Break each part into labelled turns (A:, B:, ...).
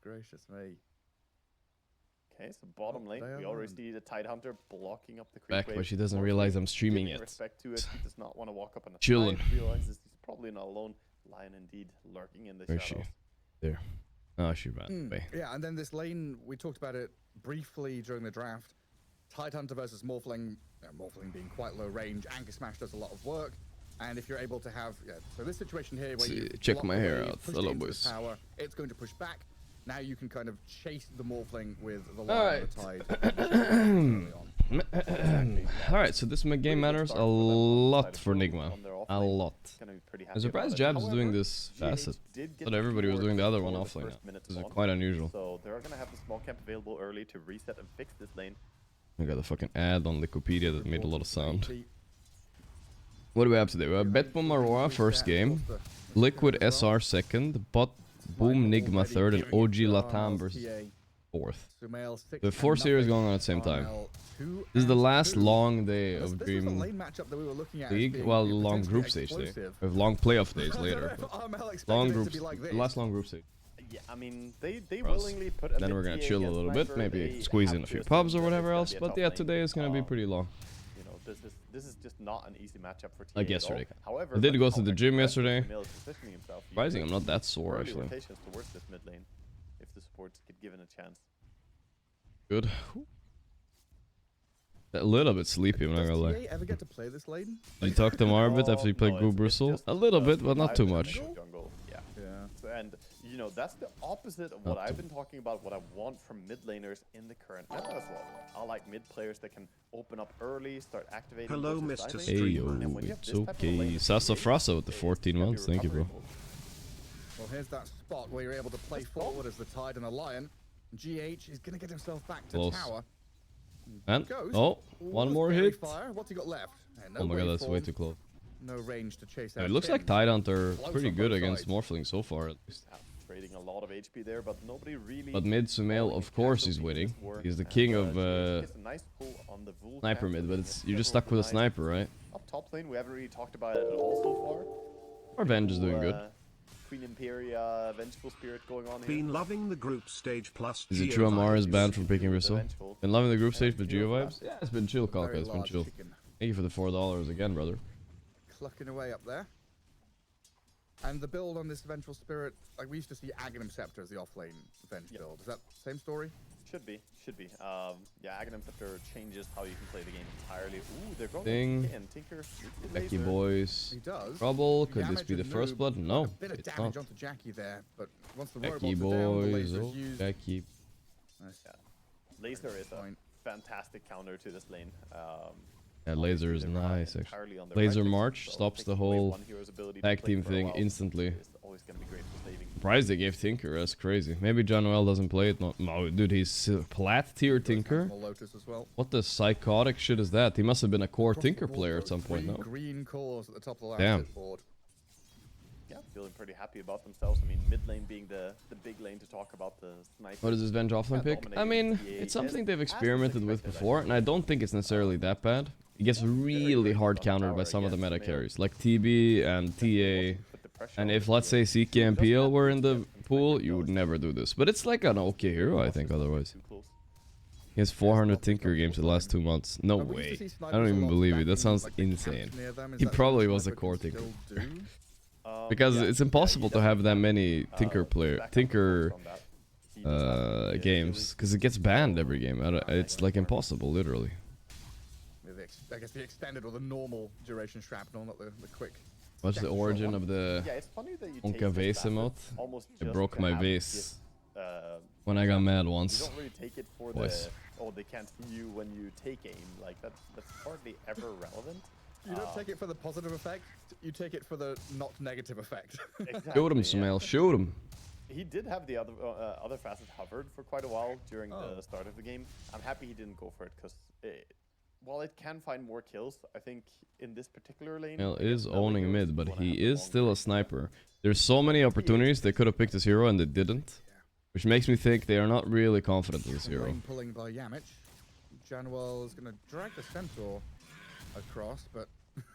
A: gracious me.
B: Okay, so bottom lane, we already see the Tidehunter blocking up the creep
C: Back,
B: wave.
C: but she doesn't realize I'm streaming it.
B: Respect to it, he does not want to walk up on a
C: Chilling.
B: side, realizes he's probably not alone. Lion indeed lurking in the
C: Where is
B: shadows.
C: she? There. Oh, she ran away.
A: Yeah, and then this lane, we talked about it briefly during the draft. Tidehunter versus Morphling, Morphling being quite low range. Anchor Smash does a lot of work. And if you're able to have, so this situation here where you
C: check my hair out. Hello, boys.
A: Tower, it's going to push back. Now you can kind of chase the Morphling with the line of the Tide.
C: Alright, so this game matters a lot for Nigma. A lot. I'm surprised Jab's doing this facet. I thought everybody was doing the other one offlane now. This is quite unusual.
B: So they're gonna have the small camp available early to reset and fix this lane.
C: I got the fucking ad on Wikipedia that made a lot of sound. What do we have today? We have Betboom Aurora first game, Liquid SR second, Betboom Nigma third, and OG Latam versus fourth. The 4 series going on at the same time. This is the last long day of Dream League. Well, long group stage day. We have long playoff days later. Long groups. The last long group stage.
B: Yeah, I mean, they willingly put a
C: Then we're gonna chill a little bit, maybe squeeze in a few pubs or whatever else. But yeah, today is gonna be pretty long.
B: You know, this is just not an easy matchup for TA.
C: Like yesterday.
B: However,
C: I did go to the gym yesterday. Surprising, I'm not that sore actually.
B: Towards this mid lane, if the supports get given a chance.
C: Good. A little bit sleepy, I'm not gonna lie.
A: Does TA ever get to play this lane?
C: Did you talk to Mar a bit after you played Go Bristle? A little bit, but not too much.
B: Yeah. So, and you know, that's the opposite of what I've been talking about, what I want from mid laners in the current meta as well. I like mid players that can open up early, start activating.
D: Hello, Mr.
C: Hey yo, it's okay. Sassafrasa with the 14 months, thank you, bro.
A: Well, here's that spot where you're able to play forward as the Tide and the Lion. GH is gonna get himself back to tower.
C: And one more hit.
A: What's he got left?
C: Oh my god, that's way too close.
A: No range to chase
C: It looks like Tidehunter pretty good against Morphling so far, at least.
B: Trading a lot of HP there, but nobody really.
C: But mid Sumail, of course, he's winning. He's the king of sniper mid, but you're just stuck with a sniper, right?
B: Up top lane, we haven't really talked about it at all so far.
C: Our Venge is doing good.
B: Queen Imperia, Vengeful Spirit going on here.
D: Been loving the group stage plus.
C: Is it true Amar is banned from picking Bristle? Been loving the group stage, but Geo vibes? Yeah, it's been chill, Kalka. It's been chill. Thank you for the $4 again, brother.
A: Clucking away up there. And the build on this Vengeful Spirit, like we used to see Aghanim Scepter as the offlane Venge build. Is that the same story?
B: Should be. Yeah, Aghanim Scepter changes how you can play the game entirely. Ooh, they're going in. Tinker.
C: Becky boys. Trouble. Could this be the first blood? No, it's not.
A: Onto Jackie there, but once the
C: Becky boys. Becky.
B: Laser is a fantastic counter to this lane.
C: Yeah, laser is nice actually. Laser March stops the whole tag team thing instantly. Surprised they gave Tinker, that's crazy. Maybe John Noel doesn't play it. No, dude, he's plat tier Tinker. What the psychotic shit is that? He must have been a core Tinker player at some point, no?
A: Green cores at the top of the
C: damn.
A: Board.
B: Yeah, feeling pretty happy about themselves. I mean, mid lane being the big lane to talk about the sniper.
C: What is this Venge offlane pick? I mean, it's something they've experimented with before, and I don't think it's necessarily that bad. It gets really hard countered by some of the meta carries, like TB and TA. And if, let's say, CK and PL were in the pool, you would never do this. But it's like an okay hero, I think, otherwise. He has 400 Tinker games in the last 2 months. No way. I don't even believe it. That sounds insane. He probably was a core Tinker. Because it's impossible to have that many Tinker games. Because it gets banned every game. It's like impossible, literally.
A: I guess the extended or the normal duration shrapnel, not the quick.
C: What's the origin of the Onka vase emote? It broke my vase when I got mad once.
B: You don't really take it for the, oh, they can't see you when you take aim. Like, that's hardly ever relevant.
A: You don't take it for the positive effect, you take it for the not negative effect.
B: Exactly,
C: shoot him, Sumail, shoot him.
B: He did have the other facet hovered for quite a while during the start of the game. I'm happy he didn't go for it, because while it can find more kills, I think in this particular lane...
C: Sumail is owning mid, but he is still a sniper. There's so many opportunities they could have picked this hero and they didn't. Which makes me think they are not really confident in this hero.
A: Pulling by Yamich. Januel is going to drag the Centaur across, but...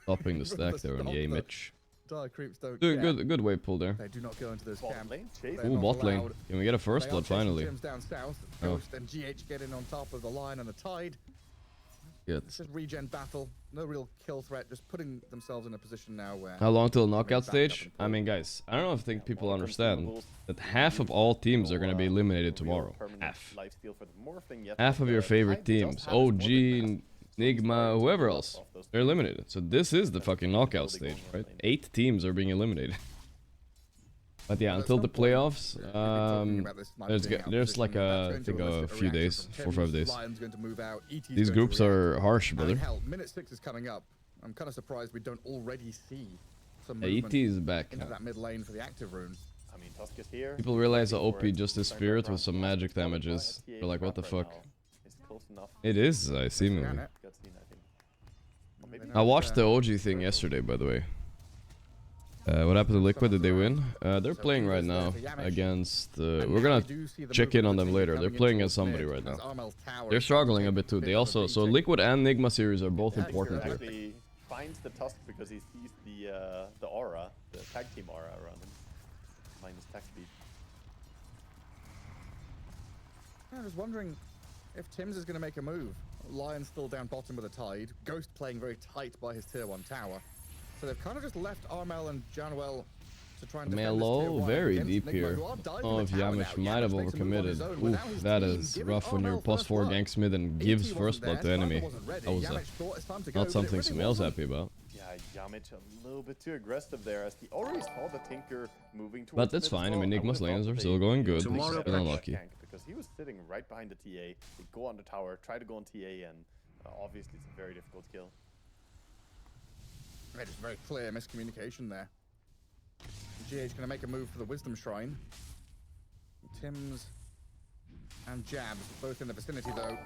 C: Stopping the stack there on Yamich.
A: Dire creeps don't
C: Good wave pull there.
A: They do not go into this
B: Bot
A: camp.
B: lane, chase.
C: Ooh, bot lane. Can we get a first blood finally?
A: Tim's down south. Ghost and GH getting on top of the line and the tide.
C: Good.
A: It's just regen battle. No real kill threat. Just putting themselves in a position now where...
C: How long till knockout stage? I mean, guys, I don't know if people understand that half of all teams are going to be eliminated tomorrow. Half of your favorite teams. OG, Nigma, whoever else. They're eliminated. So this is the fucking knockout stage, right? 8 teams are being eliminated. But yeah, until the playoffs, there's like I think a few days, 4 or 5 days. These groups are harsh, brother.
A: Hell, minute 6 is coming up. I'm kind of surprised we don't already see some movement
C: ET is back
A: into
C: now.
A: that mid lane for the active rune.
B: I mean, Tusk is here.
C: People realize that OP just is spirit with some magic damages. They're like, what the fuck? It is, I see movie. I watched the OG thing yesterday, by the way. What happened to Liquid? Did they win? They're playing right now against... we're gonna check in on them later. They're playing against somebody right now. They're struggling a bit too. They also... So Liquid and Nigma series are both important here.
B: He finds the Tusk because he sees the aura, the tag team aura around him. Minus tag speed.
A: I was wondering if Tims is going to make a move. Lion's still down bottom with a tide. Ghost playing very tight by his tier 1 tower. So they've kind of just left Armel and Januel to try and defend this tier 1
C: very deep
A: Nigma,
C: here. Oh, if Yamish might have overcommitted. Oof, that is rough when you're +4 ganks mid and gives first blood to enemy. That was not something Sumail's happy about.
B: Yeah, Yamish a little bit too aggressive there as he already saw the Tinker moving towards.
C: But that's fine. I mean, Nigma's lanes are still going good. He's still unlucky.
B: Because he was sitting right behind the TA. They go on the tower, try to go on TA, and obviously it's a very difficult kill.
A: It's very clear miscommunication there. GH gonna make a move for the Wisdom Shrine. Tims and Jabs both in the vicinity though.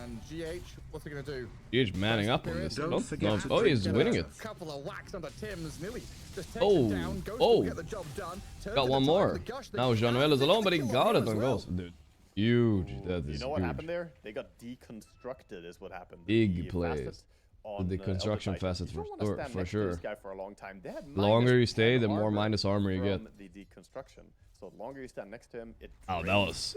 A: And GH, what's he gonna do?
C: GH manning up on this. Oh, he's winning it.
A: A couple of whacks under Tims, nearly just takes it down. Ghost will get the job done.
C: Got one more. Now Januel is alone, but he got it on Ghost. Dude, huge. That is
B: You know what happened there? They got deconstructed is what happened.
C: Big plays. The construction facet for sure.
B: This guy for a long time.
C: The longer you stay, the more minus armor you get.
B: The deconstruction. So the longer you stand next to him, it.
C: Oh, that was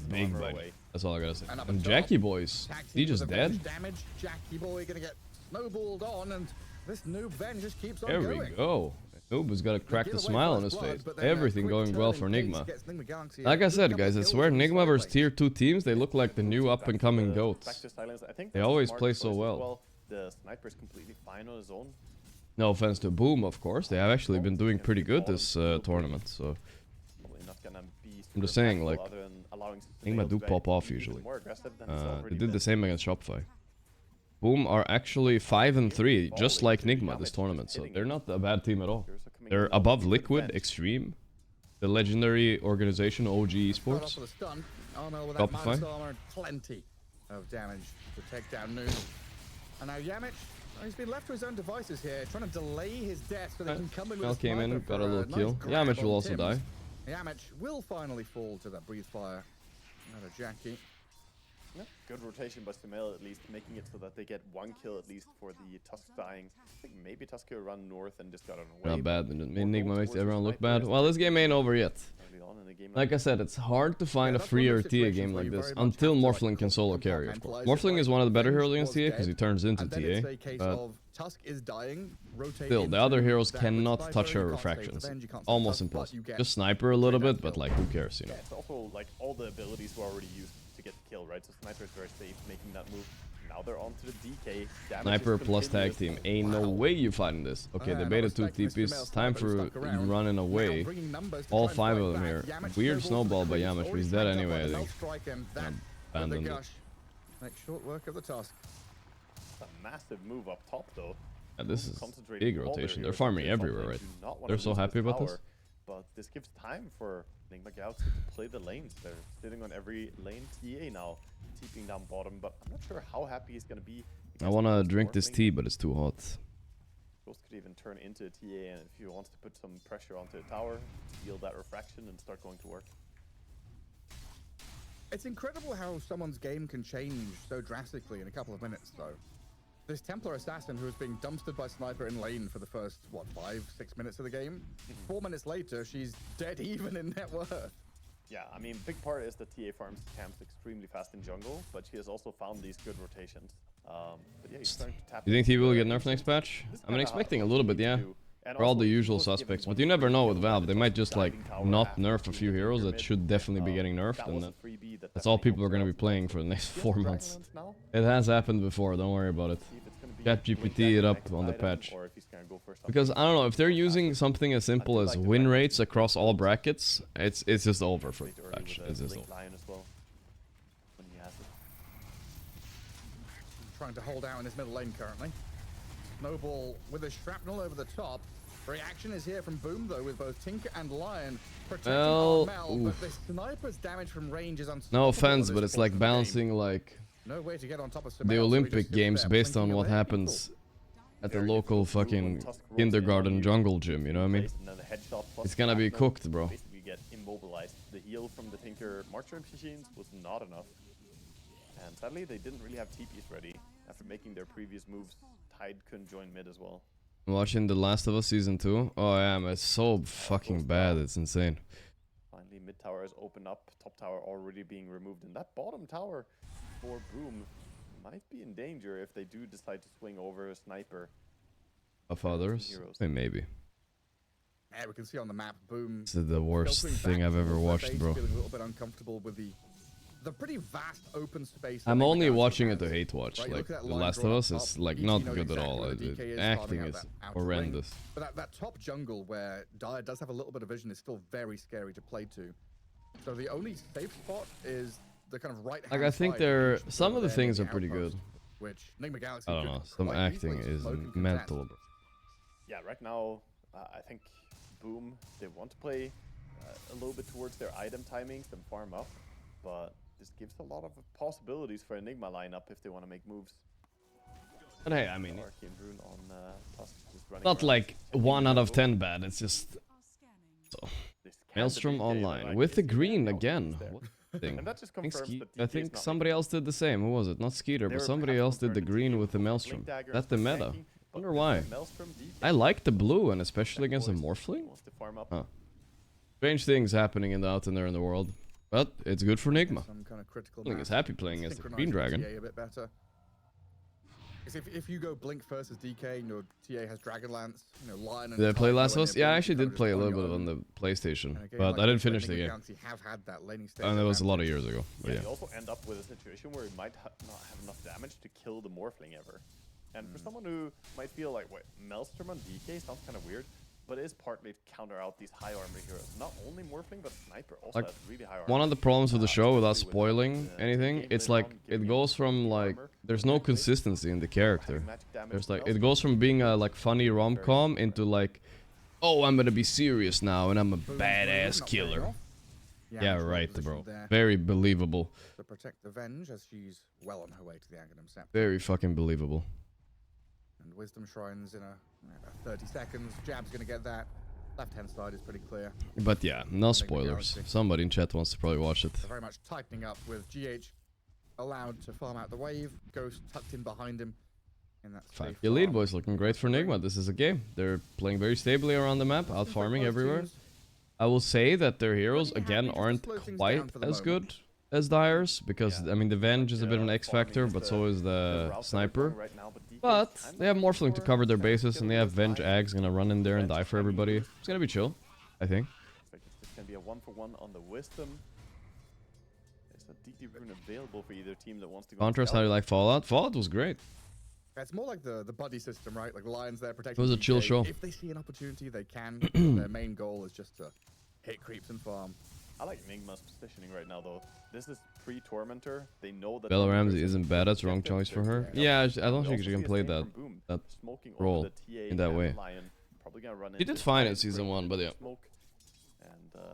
C: big, buddy. That's all I gotta say. And Jackie boys, he just dead.
A: Damage. Jackie boy gonna get snowballed on, and this noob then just keeps on
C: there
A: going.
C: we go. Noob has got a cracked a smile on his face. Everything going well for Nigma. Like I said, guys, I swear Nigma versus tier 2 teams, they look like the new up-and-coming goats. They always play so well.
B: The sniper is completely fine on his own.
C: No offense to Boom, of course. They have actually been doing pretty good this tournament, so... I'm just saying, like, Nigma do pop off usually. They did the same against Shopify. Boom are actually 5-3, just like Nigma this tournament, so they're not a bad team at all. They're above Liquid, Extreme, the legendary organization OG Esports. Shopify.
A: Plenty of damage to take down Noob. And now Yamish, he's been left to his own devices here, trying to delay his death so they can come in with a
C: came in, got a little kill.
A: Nice
C: Yamish will also die.
A: Yamish will finally fall to that breathe fire. Another Jackie.
B: Yeah, good rotation by Sumail at least, making it so that they get 1 kill at least for the Tusk dying. I think maybe Tusk will run north and just got on away.
C: Not bad. Nigma makes everyone look bad. Well, this game ain't over yet. Like I said, it's hard to find a freer TA game like this until Morphling can solo carry, of course. Morphling is one of the better heroes against TA because he turns into TA, but still, the other heroes cannot touch her refractions. Almost impossible. Just sniper a little bit, but like, who cares, you know?
B: Yeah, it's also like all the abilities were already used to get the kill, right? So sniper is very safe making that move. Now they're on to the DK.
C: Sniper plus tag team. Ain't no way you fighting this. Okay, they baited 2 TPs. Time for running away. All 5 of them here. Weird snowball by Yamish, but he's dead anyway, I think. Abandoned it.
A: Make short work of the Tusk.
B: It's a massive move up top, though.
C: Yeah, this is big rotation. They're farming everywhere, right? They're so happy about this.
B: But this gives time for Nigma Galaxy to play the lanes. They're sitting on every lane TA now, TPing down bottom, but I'm not sure how happy he's going to be.
C: I want to drink this tea, but it's too hot.
B: Ghost could even turn into a TA, and if he wants to put some pressure onto the tower, steal that refraction and start going to work.
A: It's incredible how someone's game can change so drastically in a couple of minutes, though. this Templar assassin who was being dumpstered by sniper in lane for the first, what, 5-6 minutes of the game. 4 minutes later, she's dead even in net worth.
B: Yeah, I mean, big part is that TA farms camps extremely fast in jungle, but she has also found these good rotations. But yeah, he's starting to tap.
C: You think he will get nerfed next patch? I'm expecting a little bit, yeah. For all the usual suspects, but you never know with Valve. They might just like not nerf a few heroes that should definitely be getting nerfed, and that's all people are going to be playing for the next 4 months. It has happened before, don't worry about it. ChatGPT it up on the patch. Because I don't know, if they're using something as simple as win rates across all brackets, it's just over for the patch. It's just over.
A: Trying to hold out in his middle lane currently. Snowball with a shrapnel over the top. Reaction is here from Boom though, with both Tinker and Lion protecting Armel, but the sniper's damage from range is unstoppable.
C: No offense, but it's like balancing like
A: no way to get on top of
C: the Olympic Games based on what happens at the local fucking kindergarten jungle gym, you know what I mean? It's gonna be cooked, bro.
B: Basically get immobilized. The heal from the Tinker Marcher machines was not enough. And sadly, they didn't really have TPs ready. After making their previous moves, Tide couldn't join mid as well.
C: I'm watching The Last of Us Season 2. Oh, yeah, man, it's so fucking bad. It's insane.
B: Finally, mid tower has opened up. Top tower already being removed. And that bottom tower for Boom might be in danger if they do decide to swing over a sniper.
C: Of others? Maybe.
A: Yeah, we can see on the map, Boom.
C: This is the worst thing I've ever watched, bro.
A: Feeling a little bit uncomfortable with the pretty vast open space.
C: I'm only watching it to hate watch. Right, like, The Last of Us is like not good at all. Acting is horrendous.
A: But that top jungle where Dire does have a little bit of vision is still very scary to play to. So the only safe spot is the kind of right hand.
C: Like, I think some of the things are pretty good.
A: Which Nigma Galaxy
C: I don't know. Some acting is mental.
B: Yeah, right now I think Boom, they want to play a little bit towards their item timings and farm up, but this gives a lot of possibilities for Enigma lineup if they want to make moves.
C: But hey, I mean,
B: on,
C: not like 1 out of 10 bad. It's just so. Maelstrom online with the green again. What thing? I think somebody else did the same. Who was it? Not Skeeter, but somebody else did the green with the Maelstrom. That's the meta. Wonder why. I like the blue, and especially against a Morphling. Huh. Strange things happening out there in the world. But it's good for Nigma. Blink is happy playing as the Green Dragon.
A: A bit better. If you go Blink first as DK, you know, TA has Dragonlance, you know, Lion.
C: Did I play Last of Us? Yeah, I actually did play a little bit on the PlayStation, but I didn't finish the game. And that was a lot of years ago. But yeah.
B: You also end up with a situation where you might not have enough damage to kill the Morphling ever. And for someone who might feel like, wait, Maelstrom on DK sounds kind of weird, but it is partly to counter out these high armor heroes. Not only Morphling, but Sniper also has really high armor.
C: One of the problems with the show, without spoiling anything, it's like, it goes from like, there's no consistency in the character. There's like, it goes from being a like funny rom-com into like, oh, I'm gonna be serious now and I'm a badass killer. Yeah, right, bro. Very believable.
A: To protect the Venge as she's well on her way to the Aghanim Scepter.
C: Very fucking believable.
A: And Wisdom Shrines in about 30 seconds. Jab's gonna get that. Left-hand side is pretty clear.
C: But yeah, no spoilers. Somebody in chat wants to probably watch it.
A: They're very much tightening up with GH allowed to farm out the wave. Ghost tucked in behind him. And that's
C: Your lead boys looking great for Nigma. This is a game. They're playing very stably around the map, out farming everywhere. I will say that their heroes, again, aren't quite as good as Dire's, because, I mean, the Venge is a bit of an X factor, but so is the Sniper. But they have Morphling to cover their bases, and they have Venge Ags gonna run in there and die for everybody. It's gonna be chill, I think.
B: It's gonna be a 1-for-1 on the Wisdom. There's a DD rune available for either team that wants to go.
C: Contrast, how do you like Fallout? Fallout was great.
A: It's more like the buddy system, right? Like Lions there protecting.
C: It was a chill show.
A: If they see an opportunity, they can. Their main goal is just to hit creeps and farm.
B: I like Nigma's positioning right now, though. This is pre-Tormentor. They know that
C: Bella Ramsey isn't bad. That's wrong choice for her. Yeah, I don't think she can play that role in that way. She did fine in Season 1, but yeah.
B: And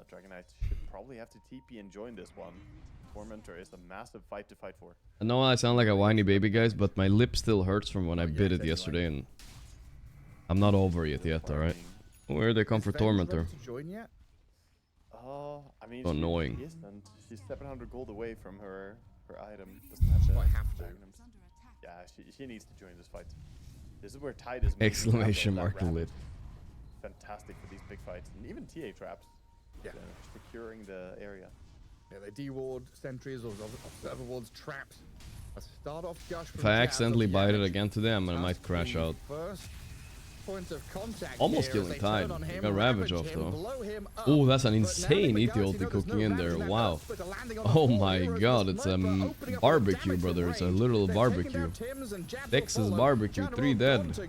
B: Dragon Knight should probably have to TP and join this one. Tormentor is a massive fight to fight for.
C: I know I sound like a whiny baby, guys, but my lip still hurts from when I bit it yesterday, and I'm not over it yet, alright? Where they come for Tormentor?
B: I mean,
C: so annoying.
B: She's 700 gold away from her item. Doesn't have to. Yeah, she needs to join this fight. This is where Tide is.
C: Exclamation mark lit.
B: Fantastic for these big fights, and even TA traps.
A: Yeah,
B: securing the area.
A: Yeah, they de-ward sentries or observer wards, traps. A start off gush.
C: If I accidentally bite it again today, I might crash out.
A: First point of contact.
C: Almost killing Tide. Got Ravage off though. Oh, that's an insane ET ulti cooking in there. Wow. Oh my god, it's a barbecue, brother. It's a literal barbecue. Texas barbecue, 3 dead.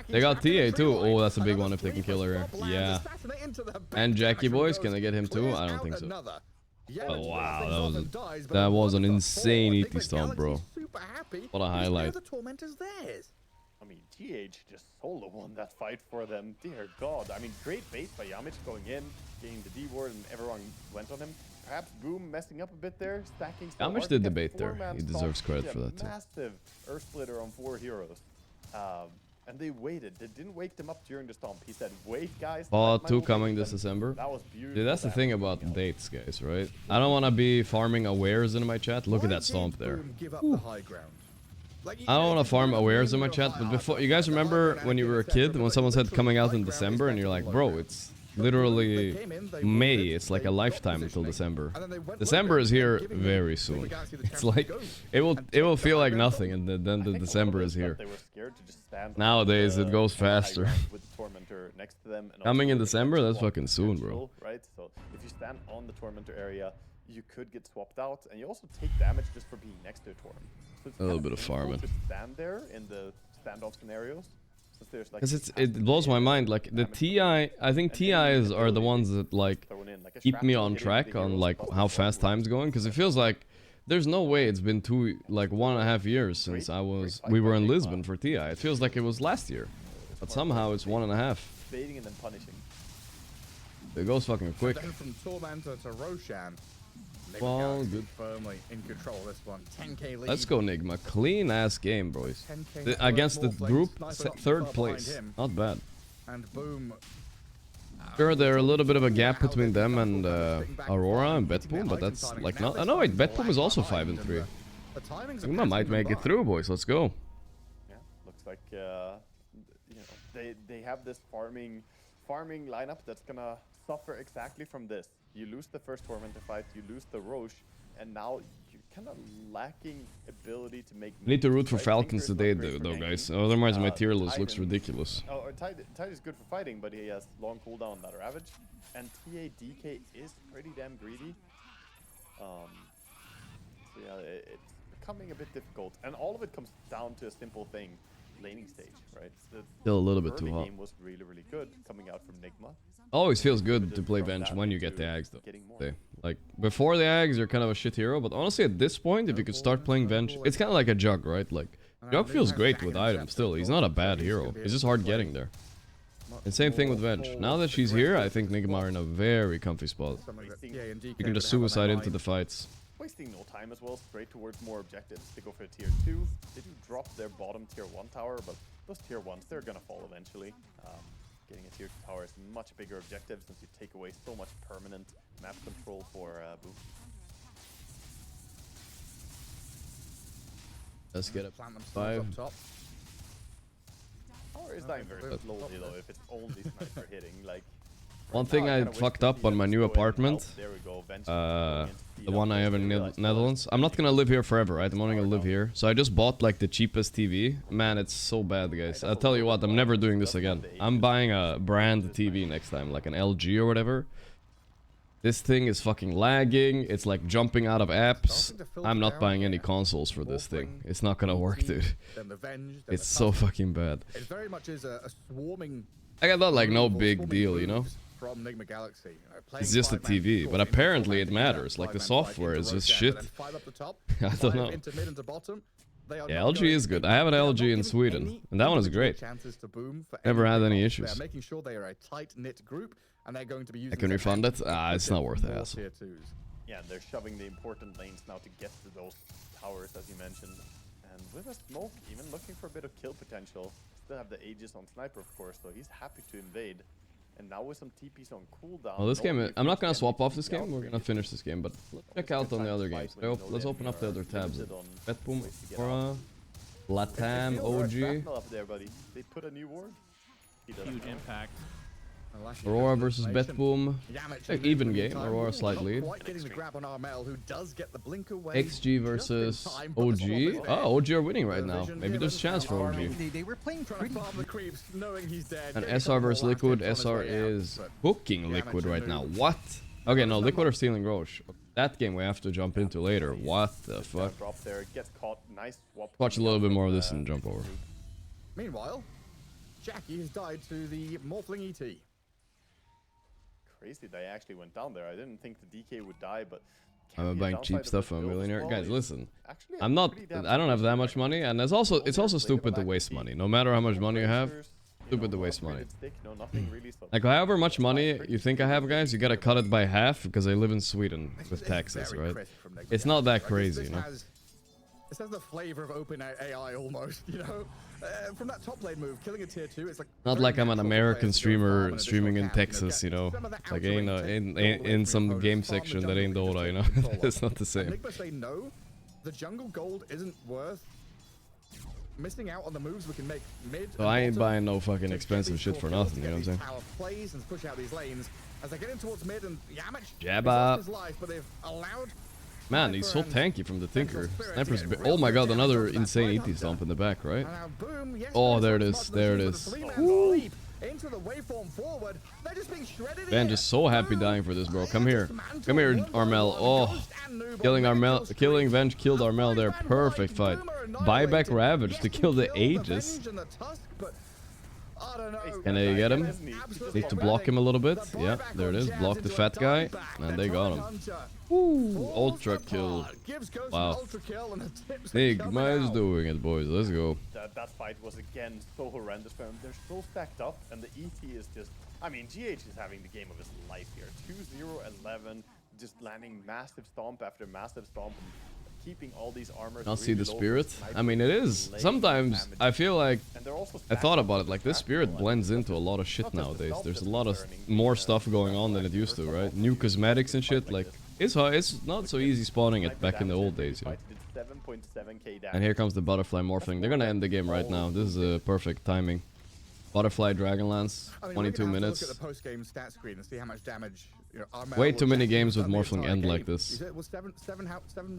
C: They got TA too. Oh, that's a big one if they can kill her. Yeah. And Jackie boys, can they get him too? I don't think so. Oh wow, that was an insane ET stomp, bro. What a highlight.
B: I mean, TH just solo won that fight for them. Dear God. I mean, great bait by Yamich going in, getting the D-ward, and everyone went on him. Perhaps Boom messing up a bit there, stacking.
C: Yamich did the bait there. He deserves credit for that too.
B: Massive Earth Splitter on 4 heroes. And they waited. They didn't wake them up during the stomp. He said, wait, guys.
C: Bot 2 coming this December.
B: That was beautiful.
C: Dude, that's the thing about dates, guys, right? I don't want to be farming awares in my chat. Look at that stomp there. I don't want to farm awares in my chat, but before, you guys remember when you were a kid, when someone said coming out in December, and you're like, bro, it's literally May. It's like a lifetime until December. December is here very soon. It's like it will feel like nothing, and then the December is here. Nowadays it goes faster. Coming in December, that's fucking soon, bro.
B: Right. So if you stand on the Tormentor area, you could get swapped out, and you also take damage just for being next to a Torm. So
C: a little bit of farming.
B: To stand there in the standoff scenarios.
C: Because it blows my mind, like the TI, I think TIs are the ones that like keep me on track on like how fast time's going, because it feels like there's no way it's been 1.5 years since we were in Lisbon for TI. It feels like it was last year, but somehow it's 1.5.
B: Baiting and then punishing.
C: It goes fucking quick.
A: From Tormentor to Roshan.
C: Well, good.
A: Firmly in control of this one. 10k lead.
C: Let's go, Nigma. Clean ass game, boys. Against the group, 3rd place. Not bad.
A: And Boom.
C: Sure, there's a little bit of a gap between them and Aurora and Betboom, but that's like not. Oh no, wait, Betboom is also 5 and 3. Nigma might make it through, boys. Let's go.
B: Yeah, looks like you know, they have this farming lineup that's gonna suffer exactly from this. You lose the first Tormentor fight, you lose the Roche, and now you're kind of lacking ability to make.
C: Need to root for Falcons today, though, guys. Otherwise, my tier list looks ridiculous.
B: Oh, Tide is good for fighting, but he has long cooldown on that Ravage, and DK is pretty damn greedy. So yeah, it's becoming a bit difficult, and all of it comes down to a simple thing. Laning stage, right?
C: Still a little bit too hot.
B: The game was really, really good coming out from Nigma.
C: Always feels good to play Venge when you get the Ags, though. Like, before the Ags, you're kind of a shit hero, but honestly, at this point, if you could start playing Venge, it's kind of like a Jug, right? Like, Jug feels great with items still. He's not a bad hero. It's just hard getting there. And same thing with Venge. Now that she's here, I think Nigma are in a very comfy spot. You can just suicide into the fights.
B: Wasting no time as well, straight towards more objectives. They go for a tier 2. They do drop their bottom tier 1 tower, but those tier 1s, they're gonna fall eventually. Getting a tier 2 tower is a much bigger objective since you take away so much permanent map control for Boom.
C: Let's get a 5.
B: Tower is dying very slowly though if it's only sniper hitting. Like,
C: one thing I fucked up on my new apartment,
B: there we go,
C: the one I have in Netherlands. I'm not gonna live here forever, right? I'm only gonna live here. So I just bought like the cheapest TV. Man, it's so bad, guys. I'll tell you what, I'm never doing this again. I'm buying a brand TV next time, like an LG or whatever. This thing is fucking lagging. It's like jumping out of apps. I'm not buying any consoles for this thing. It's not gonna work, dude. It's so fucking bad.
A: It very much is a swarming.
C: I got that like no big deal, you know?
A: From Nigma Galaxy.
C: It's just a TV, but apparently it matters. Like the software is just shit. I don't know. Yeah, LG is good. I have an LG in Sweden, and that one is great. Never had any issues.
A: Making sure they are a tight-knit group, and they're going to be using.
C: I can refund it. It's not worth the hassle.
B: Yeah, they're shoving the important lanes now to get to those towers, as you mentioned. And with a smoke, even looking for a bit of kill potential. Still have the Aegis on Sniper, of course, so he's happy to invade. And now with some TPs on cooldown.
C: Well, this game,
B: nobody
C: I'm not
B: feels
C: gonna swap off
B: anything
C: this game. We're
B: upgraded.
C: gonna finish this game, but let's check out on the other games. So, let's open up the other tabs. Betboom, Aura, Latam, OG,
B: Up there, buddy. They put a new ward.
E: Huge impact.
C: Aurora versus Betboom.
A: Yamich
C: Even
A: in the
C: game,
A: meantime,
C: Aurora slight
A: not
C: lead.
A: quite getting the grab on Armel, who does get the blink away
C: XG versus
A: just in time, but the swap is
C: OG.
A: there.
C: Oh, OG are winning right now.
A: Parivision,
C: Maybe
A: yeah,
C: there's a chance for
A: Army.
C: OG.
F: They were playing
A: Trying to
F: pretty.
A: farm the creeps, knowing he's dead.
C: And
A: getting a
C: SR
A: couple
C: versus
A: more
C: Liquid.
A: last hits on
C: SR
A: his way out,
C: is
A: but
C: booking
A: Yamich
C: Liquid
A: and
C: right now.
A: Noob.
C: What? Okay, no, Liquid are stealing Roche. That game we have to jump into later. What the fuck?
B: Drop there, gets caught. Nice swap.
C: Watch a little bit more of this and jump over.
A: Meanwhile, Jackie has died to the Morphling ET.
B: Crazy they actually went down there. I didn't think the DK would die, but
C: I'm buying cheap stuff. I'm a millionaire. Guys, listen.
B: Actually,
C: I'm not. I don't have that much money, and it's also stupid to waste money. No matter how much money you have, stupid to waste money. Like however much money you think I have, guys, you gotta cut it by half because I live in Sweden with taxes,
A: Very
C: right?
A: crisp from Nigma.
C: It's not that
A: Like,
C: crazy,
A: this
C: you know.
A: This has the flavor of open AI almost, you know? From that top lane move, killing a tier 2, it's like...
C: Not
A: very
C: like I'm an
A: natural for
C: American
A: players to go farm
C: streamer
A: an
C: streaming in
A: additional camp,
C: Texas, you
A: get
C: know.
A: some of the
C: It's like
A: outer
C: in
A: lane take,
C: in
A: build away
C: in
A: from
C: some
A: your
C: game
A: opponents, farm the
C: section that
A: jungle
C: ain't
A: lane,
C: Dota, you know.
A: just take control of.
C: It's not the
A: And
C: same.
A: Nigma say no, the jungle gold isn't worth missing out on the moves we can make mid.
C: So
A: and
C: I ain't
A: bottom
C: buying no fucking
A: to get
C: expensive
A: these
C: shit
A: core
C: for
A: kills,
C: nothing,
A: to
C: you know
A: get
C: what I'm
A: these
C: saying?
A: power plays and push out these lanes as they get in towards mid, and Yamich
C: Jab
A: he's lost
C: up.
A: his life, but they've allowed
C: Man, he's so tanky from the Tinker. Sniper's oh my god, another insane ET stomp in the back, right?
A: And now boom, yes,
C: Oh,
A: there's
C: there it
A: not
C: is,
A: much
C: there it
A: machine,
C: is.
A: but a three-man leap into the waveform forward. They're just being shredded
C: Van
A: here.
C: just so happy
A: Boom.
C: dying for this, bro. Come
A: Yeah,
C: here.
A: dismantle
C: Come here,
A: one by
C: Armel.
A: one.
C: Oh,
A: Ghost and Noob on
C: killing
A: the
C: Armel,
A: kill
C: killing
A: streak.
C: Venge killed Armel there.
A: Three-man
C: Perfect
A: fight.
C: fight.
A: Boomer
C: Buyback
A: annihilated.
C: Ravage
A: Yes,
C: to
A: he
C: kill the
A: killed
C: Aegis.
A: Venge and the Tusk, but I don't know.
C: Can they get him?
A: Absolutely
C: Need to block him a little bit.
A: the
C: Yeah,
A: buyback
C: there it
A: on
C: is.
A: Jabs
C: Block the
A: into a
C: fat guy.
A: dieback.
C: And
A: They're
C: they got
A: trying
C: him.
A: Hunter.
C: Woo!
A: Falls
C: Ultra
A: apart.
C: kill.
A: Gives Ghost
C: Wow.
A: an ultra kill and the tips are coming
C: Nigma is
A: out.
C: doing it, boys. Let's go.
B: That fight was again so horrendous for them. They're so stacked up, and the ET is just. I mean, GH is having the game of his life here. 2-0-11, just landing massive stomp after massive stomp, and keeping all these armors.
C: Not see
B: really
C: the
B: low for
C: spirit.
B: snipers,
C: I mean, it is.
B: laying
C: Sometimes
B: damage.
C: I feel like
B: And they're also
C: I thought
B: stacked
C: about
B: up
C: it. Like
B: with
C: this spirit
B: tactical,
C: blends
B: like,
C: into a lot of
B: not
C: shit
B: just the
C: nowadays.
B: self
C: There's a
B: that's
C: lot of
B: concerning,
C: more stuff going on than it used to, right? New cosmetics and shit. Like it's hard. It's not so easy spawning it back in the old days, you know.
B: 7.7k damage.
C: And here comes the butterfly morphling. They're gonna end the game right now. This is perfect timing. Butterfly Dragonlance,
A: I mean,
C: 22
A: we're gonna have to
C: minutes.
A: look at the post-game stat screen and see how much damage. You know, Armel
C: Way
A: or
C: too many
A: Jackie
C: games
A: has
C: with
A: done the
C: morphling
A: entire
C: end
A: game.
C: like this.
A: You said it was seven, how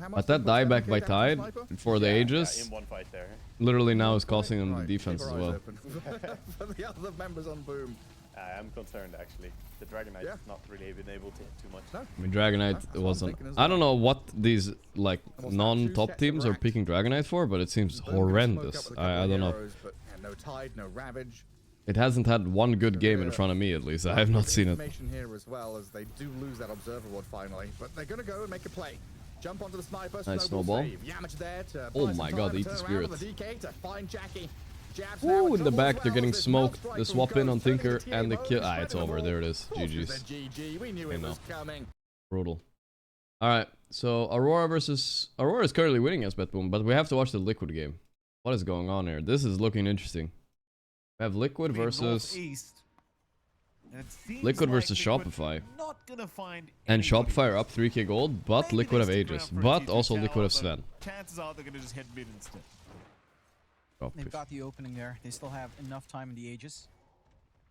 A: much?
C: But that
A: 7.7K
C: dieback by
A: damage
C: Tide
A: from Sniper?
C: for the
B: Yeah,
C: Aegis,
B: in one fight there.
C: literally now is costing them
A: Right,
C: the defense
A: keep
C: as
A: our eyes
C: well.
A: open. For the other members on Boom.
B: I'm concerned actually. The Dragon Knight
A: Yeah.
B: has not really been able to hit too much.
A: No.
C: I mean, Dragonite
A: That's what I'm
C: wasn't.
A: thinking as
C: I don't
A: well.
C: know what these like
A: Almost like two
C: non-top
A: sets
C: teams
A: of
C: are
A: rack.
C: picking Dragonite for, but it seems
A: Boom can smoke up
C: horrendous.
A: with a couple
C: I
A: of
C: don't know.
A: heroes, but, yeah, no Tide, no Ravage.
C: It hasn't had one good game in
A: Yeah.
C: front of me, at least. I have not seen it.
A: Information here as well, as they do lose that Observer Ward finally, but they're gonna go and make a play. Jump onto the Sniper,
C: Nice snowball.
A: save. Yamich there to
C: Oh
A: buy some
C: my
A: time
C: god,
A: to
C: the
A: turn
C: ET
A: around with
C: spirit.
A: the DK to find Jackie. Jabs now
C: Ooh, in the
A: trouble
C: back,
A: as
C: they're
A: well
C: getting
A: as this
C: smoked.
A: Mouth
C: The
A: Strike
C: swap
A: from
C: in on
A: Ghost, turning
C: Tinker
A: the
C: and the
A: TA
C: kill.
A: mode,
C: Ah, it's
A: spreading
C: over.
A: the
C: There it
A: ball.
C: is.
A: Of course
C: GG's.
A: it's a GG. We knew
C: I
A: it
C: know.
A: was coming.
C: Brutal. Alright, so Aurora versus... Aurora is currently winning as Betboom, but we have to watch the Liquid game. What is going on here? This is looking interesting. We have Liquid versus... Liquid versus Shopify. And Shopify are up 3k gold, but Liquid have Aegis. But also Liquid have Sven.
E: Chances are they're gonna just head mid instead.
F: They've got the opening there. They still have enough time in the Aegis.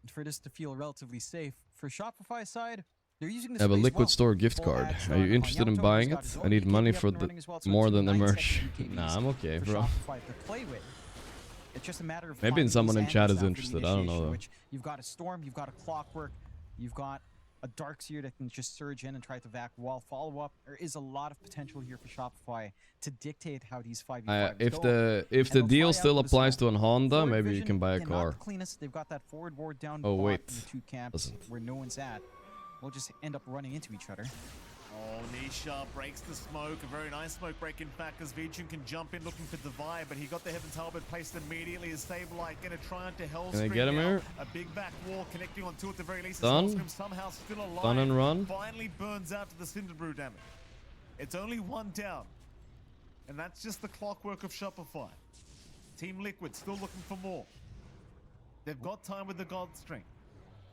F: And for this to feel relatively safe. For Shopify side, they're using this
C: I have a
F: space
C: Liquid
F: well.
C: Store gift
F: Full
C: card.
F: ad
C: Are
F: start
C: you
F: on
C: interested in
F: Yamato,
C: buying
F: who's got
C: it?
F: his
C: I
F: own
C: need
F: BKB
C: money
F: up
C: for
F: and
C: the
F: running as well, so
C: more
F: it's
C: than the
F: 9
C: merch.
F: second BKBs
C: Nah, I'm okay,
F: for
C: bro.
F: Shopify to play with. It's just a matter of
C: Maybe
F: finding
C: someone
F: these
C: in chat
F: angles
C: is
F: after the
C: interested, I don't know
F: initiation,
C: though.
F: which you've got a Storm, you've got a Clockwork, you've got a Darkseer that can just surge in and try to vac wall follow up. There is a lot of potential here for Shopify to dictate how these 5v5s
C: If
F: go.
C: the
F: And they'll
C: deal
F: fly out
C: still
F: with a
C: applies
F: smoke.
C: to an Honda, maybe you
F: Parivision,
C: can buy a
F: again, not
C: car.
F: the cleanest. They've got that forward ward down
C: Oh,
F: bot
C: wait.
F: in the two camps
C: Doesn't.
F: where no one's at. We'll just end up running into each other.
E: Oh, Nisha breaks the smoke. A very nice smoke break, in fact, as VJ can jump in looking for Divide, but he got the Heaven's Halberd placed immediately as Sableye going to try onto Hellscream.
C: Can I get him
E: now.
C: here?
E: A big back wall connecting on two at the very least.
C: Done.
E: As Hellscream somehow still alive.
C: Done and run.
E: Finally burns out to the Cinder Brew damage. It's only one down. And that's just the clockwork of Shopify. Team Liquid still looking for more. They've got time with the God String.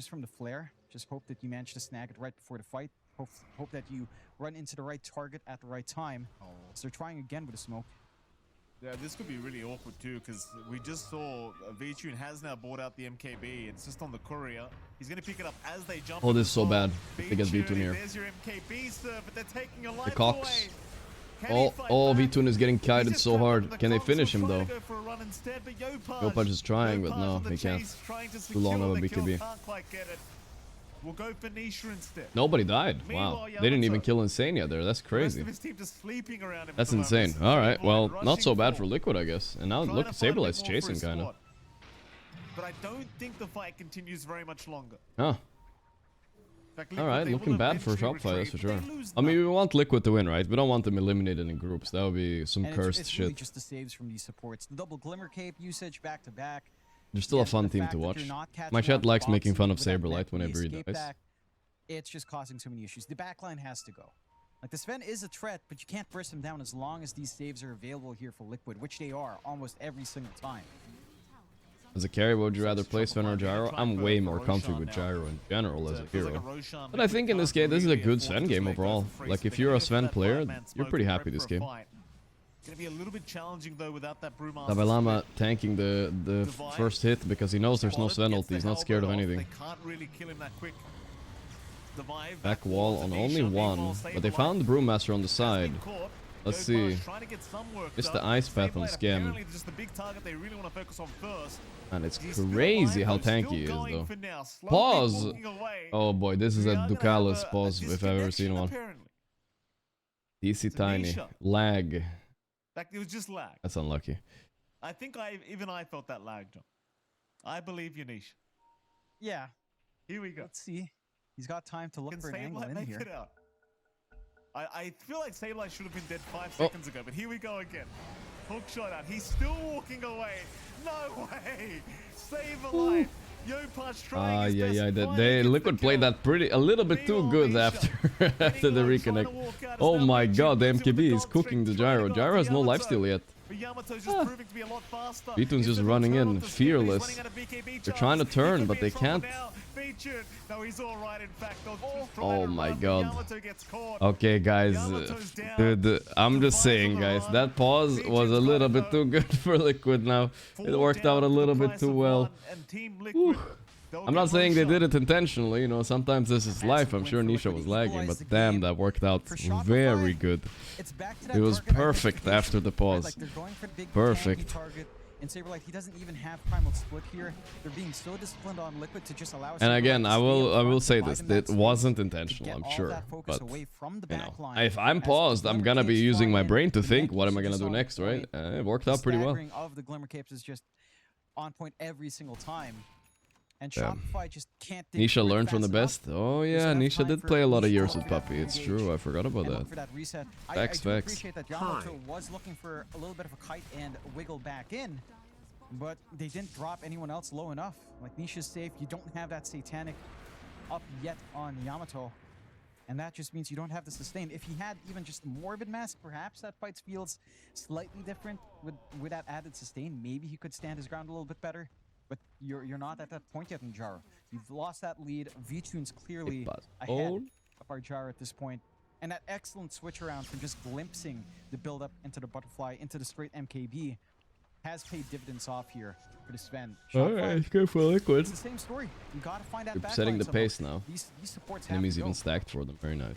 F: just from the flare. Just hope that you manage to snag it right before the fight. Hope that you run into the right target at the right time. So they're trying again with a smoke.
E: Yeah, this could be really awkward too, because we just saw VTune has now bought out the MKB. It's just on the courier. He's going to pick it up as they jump.
C: Oh, this is so bad if they get V2 here.
E: There's your MKB, sir, but they're taking your life
C: The Cox.
E: away.
C: Oh, V2 is getting kited so hard. Can they finish him though? Yopaj is trying, but no, he can't. Too long of a BKB.
E: We'll go for Nisha instead.
C: Nobody died. Wow. They didn't even kill Insania there. That's crazy. That's insane. Alright, well, not so bad for Liquid, I guess. And now look, Saberlight's chasing, kind of.
E: But I don't think the fight continues very much longer.
C: Huh. Alright, looking bad for Shopify, that's for sure. I mean, we want Liquid to win, right? We don't want them eliminated in groups. That would be some cursed
F: it's
C: shit.
F: Really just the saves from these supports. The double Glimmer Cape usage back to back.
C: They're still a fun team to watch. My chat likes making fun of Saberlight whenever he dies.
F: It's just causing too many issues. The backline has to go. Like, the Sven is a threat, but you can't burst him down as long as these saves are available here for Liquid, which they are almost every single time.
C: As a carry, would you rather play Sven or Gyro? I'm way more comfy with Gyro in general as a hero. But I think in this game, this is a good Sven game overall. Like, if you're a Sven player, you're pretty happy this game.
E: Gonna be a little bit challenging though without that Brewmaster.
C: Dabalama tanking the first hit because he knows there's no Sven ult. He's not scared of anything.
E: They can't really kill him that quick.
C: Back wall on only one, but they found the Brewmaster on the side. Let's see. It's the Ice Path on Scam. And it's crazy how tanky he is though. Pause! Oh boy, this is a Ducalis pause if I've ever seen one. DC Tiny. Lag.
E: It was just lag.
C: That's unlucky.
E: I think even I felt that lag, John. I believe you, Nish.
F: Yeah.
E: Here we go.
F: Let's see. He's got time to look for an angle in here.
E: I feel like Saberlight should have been dead 5 seconds ago, but here we go again. Hook shot out. He's still walking away. No way. Saberlight. Yopaj trying his best.
C: They Liquid played that a little bit too good after after the reconnect. Oh my god, the MKB is cooking the Gyro. Gyro has no lifesteal yet. V2's just running in, fearless. They're trying to turn, but they can't. Oh my god. Okay, guys. Dude, I'm just saying, guys. That pause was a little bit too good for Liquid now. It worked out a little bit too well. Whew. I'm not saying they did it intentionally, you know, sometimes this is life. I'm sure Nisha was lagging, but damn, that worked out very good. It was perfect after the pause. Perfect.
F: And Saberlight, he doesn't even have Primal Split here. They're being so disciplined on Liquid to just allow us.
C: And again, I will say this: it wasn't intentional, I'm sure. But you know, if I'm paused, I'm gonna be using my brain to think, what am I gonna do next, right? It worked out pretty well.
F: Of the Glimmer Capes is just on point every single time. And Shopify just can't.
C: Nisha learned from the best. Oh yeah, Nisha did play a lot of years with Puppy. It's true. I forgot about that. Facts.
F: I appreciate that Yamato was looking for a little bit of a kite and wiggle back in, but they didn't drop anyone else low enough. Like, Nisha's safe. You don't have that Satanic up yet on Yamato, and that just means you don't have the sustain. If he had even just Morbid Mask, perhaps that fight feels slightly different with that added sustain. Maybe he could stand his ground a little bit better. But you're not at that point yet in Jaro. You've lost that lead. V-Tune's clearly ahead of our Jaro at this point. And that excellent switch around from just glimpsing the build-up into the Butterfly, into the straight MKB, has paid dividends off here for the Sven.
C: Alright, go for Liquid.
F: It's the same story. You gotta find that backline
C: setting the
F: somehow.
C: pace now.
F: These supports
C: Enemies
F: have to
C: even
F: go.
C: stacked for them. Very nice.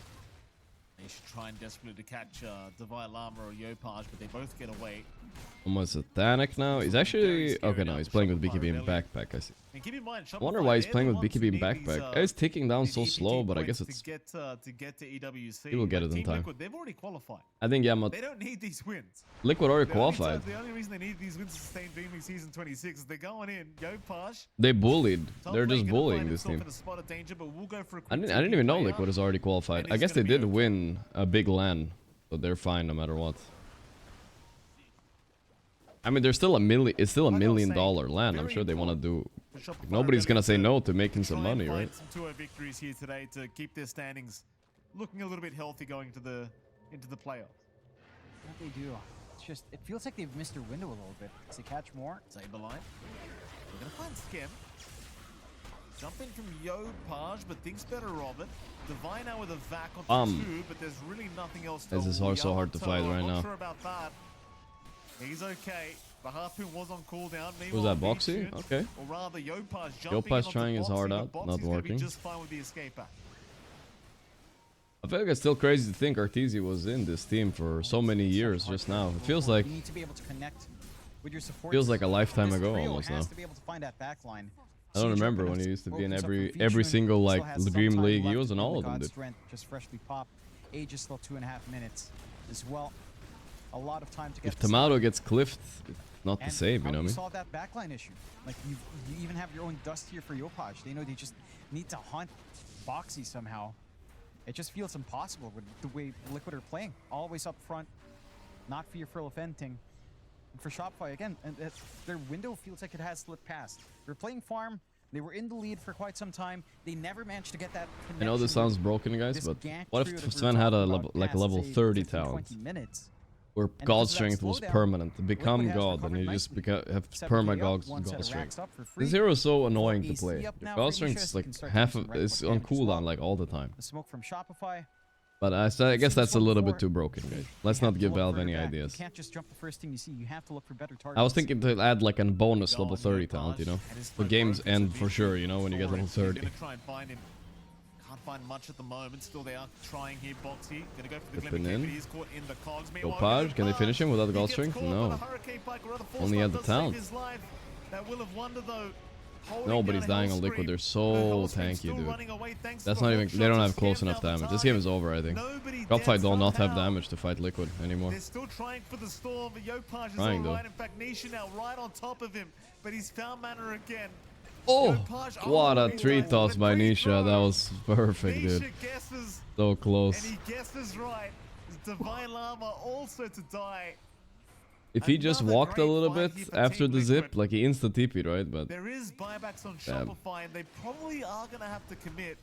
E: They should try and desperately to catch Divine Llama or Yopaj, but they both get away.
C: Almost Satanic now. He's actually... Okay, no, he's playing with BKB in backpack, I see. I wonder why he's playing with BKB in backpack. It's ticking down so slow, but I guess it's...
E: To get to EWC.
C: He will get it in time.
E: Liquid, they've already qualified.
C: I think Yamato...
E: They don't need these wins.
C: Liquid already qualified.
E: The only reason they need these wins to sustain Dream League Season 26 is they're going in. Yopaj.
C: They bullied. They're just bullying this team. I didn't even know Liquid is already qualified. I guess they did win a big LAN, so they're fine no matter what. I mean, there's still it's still $1 million LAN. I'm sure they want to do. Like, nobody's gonna say no to making some money, right?
E: Some 2-0 victories here today to keep their standings looking a little bit healthy going into the playoffs.
F: What they do, it's just, it feels like they've missed their window a little bit. Does they catch more?
E: Saberlight. We're gonna find Skim. Jump in from Yopaj, but thinks better of it. Divine now with a vac on the 2, but there's really nothing else to
C: This is so hard to fight right
E: I'm
C: now.
E: not sure about that. He's okay. The Harpoon was on cooldown.
C: Was that Boxy? Okay.
E: Or rather, Yopaj
C: Yopaj trying his heart out, not working.
E: Just fine with the escaper.
C: I feel like it's still crazy to think Arteezy was in this team for so many years just now. It feels like
F: You need to be able to connect with your support.
C: feels like a lifetime
F: This
C: ago
F: trio
C: almost
F: has
C: now.
F: to be able to find that back line.
C: I don't remember when he used to be in every single like Dream League. He was in all of them, dude.
F: Just freshly popped. Age is still 2.5 minutes as well. A lot of time to get.
C: If Tomato gets cliffed, it's not the same, you know what I mean?
F: Solve that backline issue. Like you even have your own dust here for Yopaj. They know they just need to hunt Boxy somehow. It just feels impossible with the way Liquid are playing. Always up front, not fearful of anything. And for Shopify again, and their window feels like it has slipped past. They're playing farm. They were in the lead for quite some time. They never managed to get that connection.
C: I know this sounds broken, guys, but what if Sven had a level 30 talent? Where God Strength was permanent, to become God, and you just have perma God Strength. This hero is so annoying to play. God Strength is like is on cooldown like all the time.
F: The smoke from Shopify.
C: But I guess that's a little bit too broken, guys. Let's not give Valve any ideas.
F: You can't just jump the first thing you see. You have to look for better targets.
C: I was thinking to add like a bonus level 30 talent, you know, for games end for sure, you know, when you get level 30.
E: Can't find much at the moment. Still, they are trying here. Boxy gonna go for the
C: Flipping
E: glimmer,
C: in.
E: but he's caught in the cogs.
C: Yopaj, can they finish him without God Strength? No. Only had the talent.
E: That will have wonder, though.
C: Nobody's dying on Liquid. They're so tanky, dude. That's not even. They don't have close enough damage. This game is over, I think. Shopify do not have damage to fight Liquid anymore.
E: They're still trying for the storm. Yopaj is
C: Trying,
E: alright. In fact, Nisha now right on top of him, but he's found mana again.
C: Oh, what a 3-toss by Nisha. That was perfect, dude. So close.
E: And he guesses right. Divine Llama also to die.
C: If he just walked a little bit after the zip, like he insta TP'd, right? But
E: there is buybacks on Shopify, and they probably are gonna have to commit.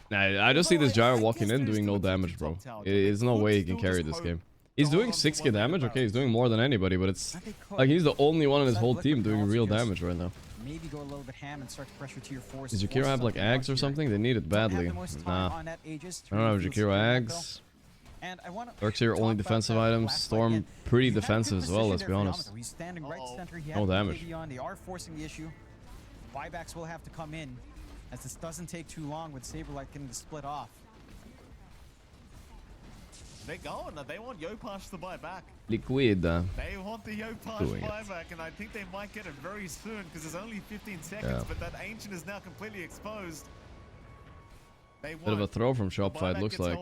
C: Nah, I just see this Gyro walking in doing no damage, bro. There's no way he can carry this game. He's doing 6k damage. Okay, he's doing more than anybody, but it's like he's the only one in his whole team doing real damage right now.
F: Maybe go a little bit ham and start to pressure to your force.
C: Does Jakiro have like Ags or something? They need it badly. Nah. I don't have Jakiro Ags. Gorgc here, only defensive items. Storm pretty defensive as well, let's be honest.
F: He's standing right center.
C: No damage.
F: They are forcing the issue. Buybacks will have to come in, as this doesn't take too long with Saberlight getting the split off.
E: They're going. They want Yopaj to buy back.
C: Liquid.
E: They want the Yopaj buyback, and I think they might get it very soon because there's only 15 seconds, but that Ancient is now completely exposed.
C: Bit of a throw from Shopify, it looks like.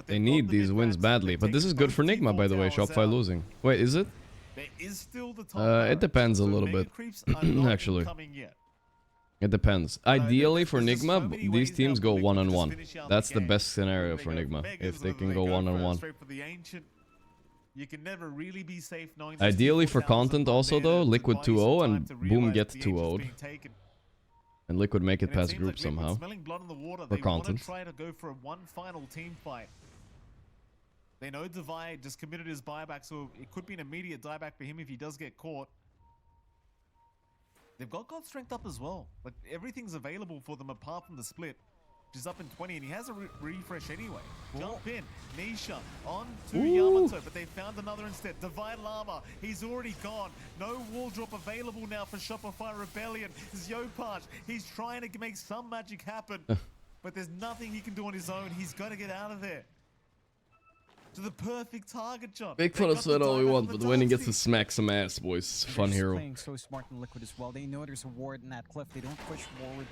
C: They need these wins badly, but this is good for Nigma, by the way. Shopify losing. Wait, is it? It depends a little bit, actually. It depends. Ideally for Nigma, these teams go one-on-one. That's the best scenario for Nigma, if they can go one-on-one. Ideally for content also though, Liquid 2-0 and Boom get 2-0'd. And Liquid make it past group somehow. For content.
E: They know Divide just committed his buyback, so it could be an immediate dieback for him if he does get caught. They've got God Strength up as well. Like, everything's available for them apart from the split, which is up in 20, and he has a refresh anyway. Jump in. Nisha on to Yamato, but they found another instead. Divine Llama, he's already gone. No wall drop available now for Shopify Rebellion. Yopaj, he's trying to make some magic happen, but there's nothing he can do on his own. He's got to get out of there. To the perfect target, John.
C: Big fun of said all we want, but the winning gets to smack some ass, boys. It's a fun hero.
F: Playing so smart in Liquid as well. They know there's a ward in that cliff. They don't push forward.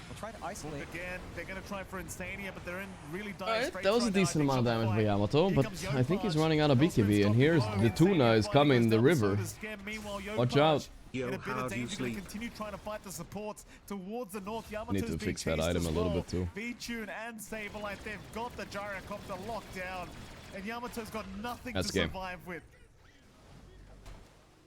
F: They'll try to isolate.
E: Again, they're going to try for Insania, but they're in really dire straits.
C: That was a decent amount of damage by Yamato, but I think he's running out of BKB, and here's the Tuna is coming in the river. Watch out.
D: Yo, how do you sleep?
E: Continue trying to fight the supports towards the north.
C: Need to fix that item a little bit too.
E: V-Tune and Saberlight, they've got the gyrocopter locked down, and Yamato's got nothing to survive with.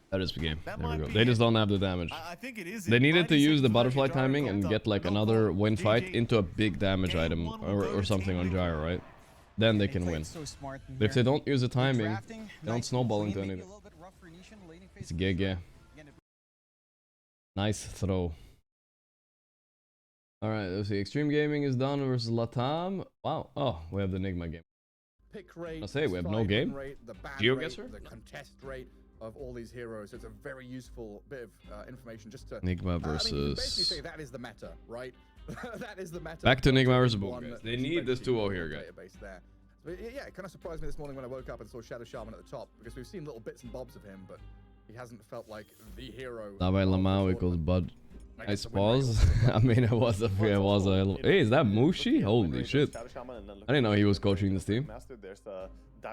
C: That is the game. There we go. They just don't have the damage.
E: I think it is.
C: They needed to use the butterfly timing and get like another win fight into a big damage item or something on Gyro, right? Then they can win. But if they don't use the timing, they don't snowball into anything. It's GG. Nice throw. All right, let's see. Extreme Gaming is done versus Latam. Wow. Oh, we have the Nigma game.
A: Pick rate,
C: I say we have no
A: strike
C: game.
A: rate, the ban
C: GeoGuessr?
A: rate, the contest rate of all these heroes. It's a very useful bit of information just to...
C: Nigma
A: I mean, you can basically
C: versus...
A: say that is the meta, right? That is the meta.
C: Back to Nigma versus
A: One
C: Boom, guys.
A: that's
C: They need this
A: spreadsheet
C: 2-0 here, guys.
A: database there. So, yeah, it kind of surprised me this morning when I woke up and saw Shadow Shaman at the top, because we've seen little bits and bobs of him, but he hasn't felt like the hero.
C: Navi
A: of the
C: Lamau equals
A: tournament.
C: Bud.
A: I
C: I
A: guess the win rate
C: suppose.
A: also-
C: I mean, it was a... Hey, is that Mushi? Holy shit. I didn't know he was coaching this team.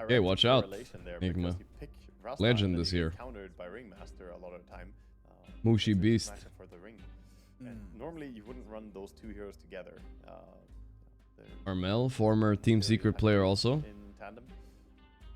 C: Hey, watch out, Nigma. Legend this year.
B: Countered by Ringmaster a lot of the time.
C: Mushi
B: it's a
C: Beast.
B: matchup for the ring. And normally you wouldn't run those two heroes together.
C: Armel, former Team Secret player also,
B: In tandem.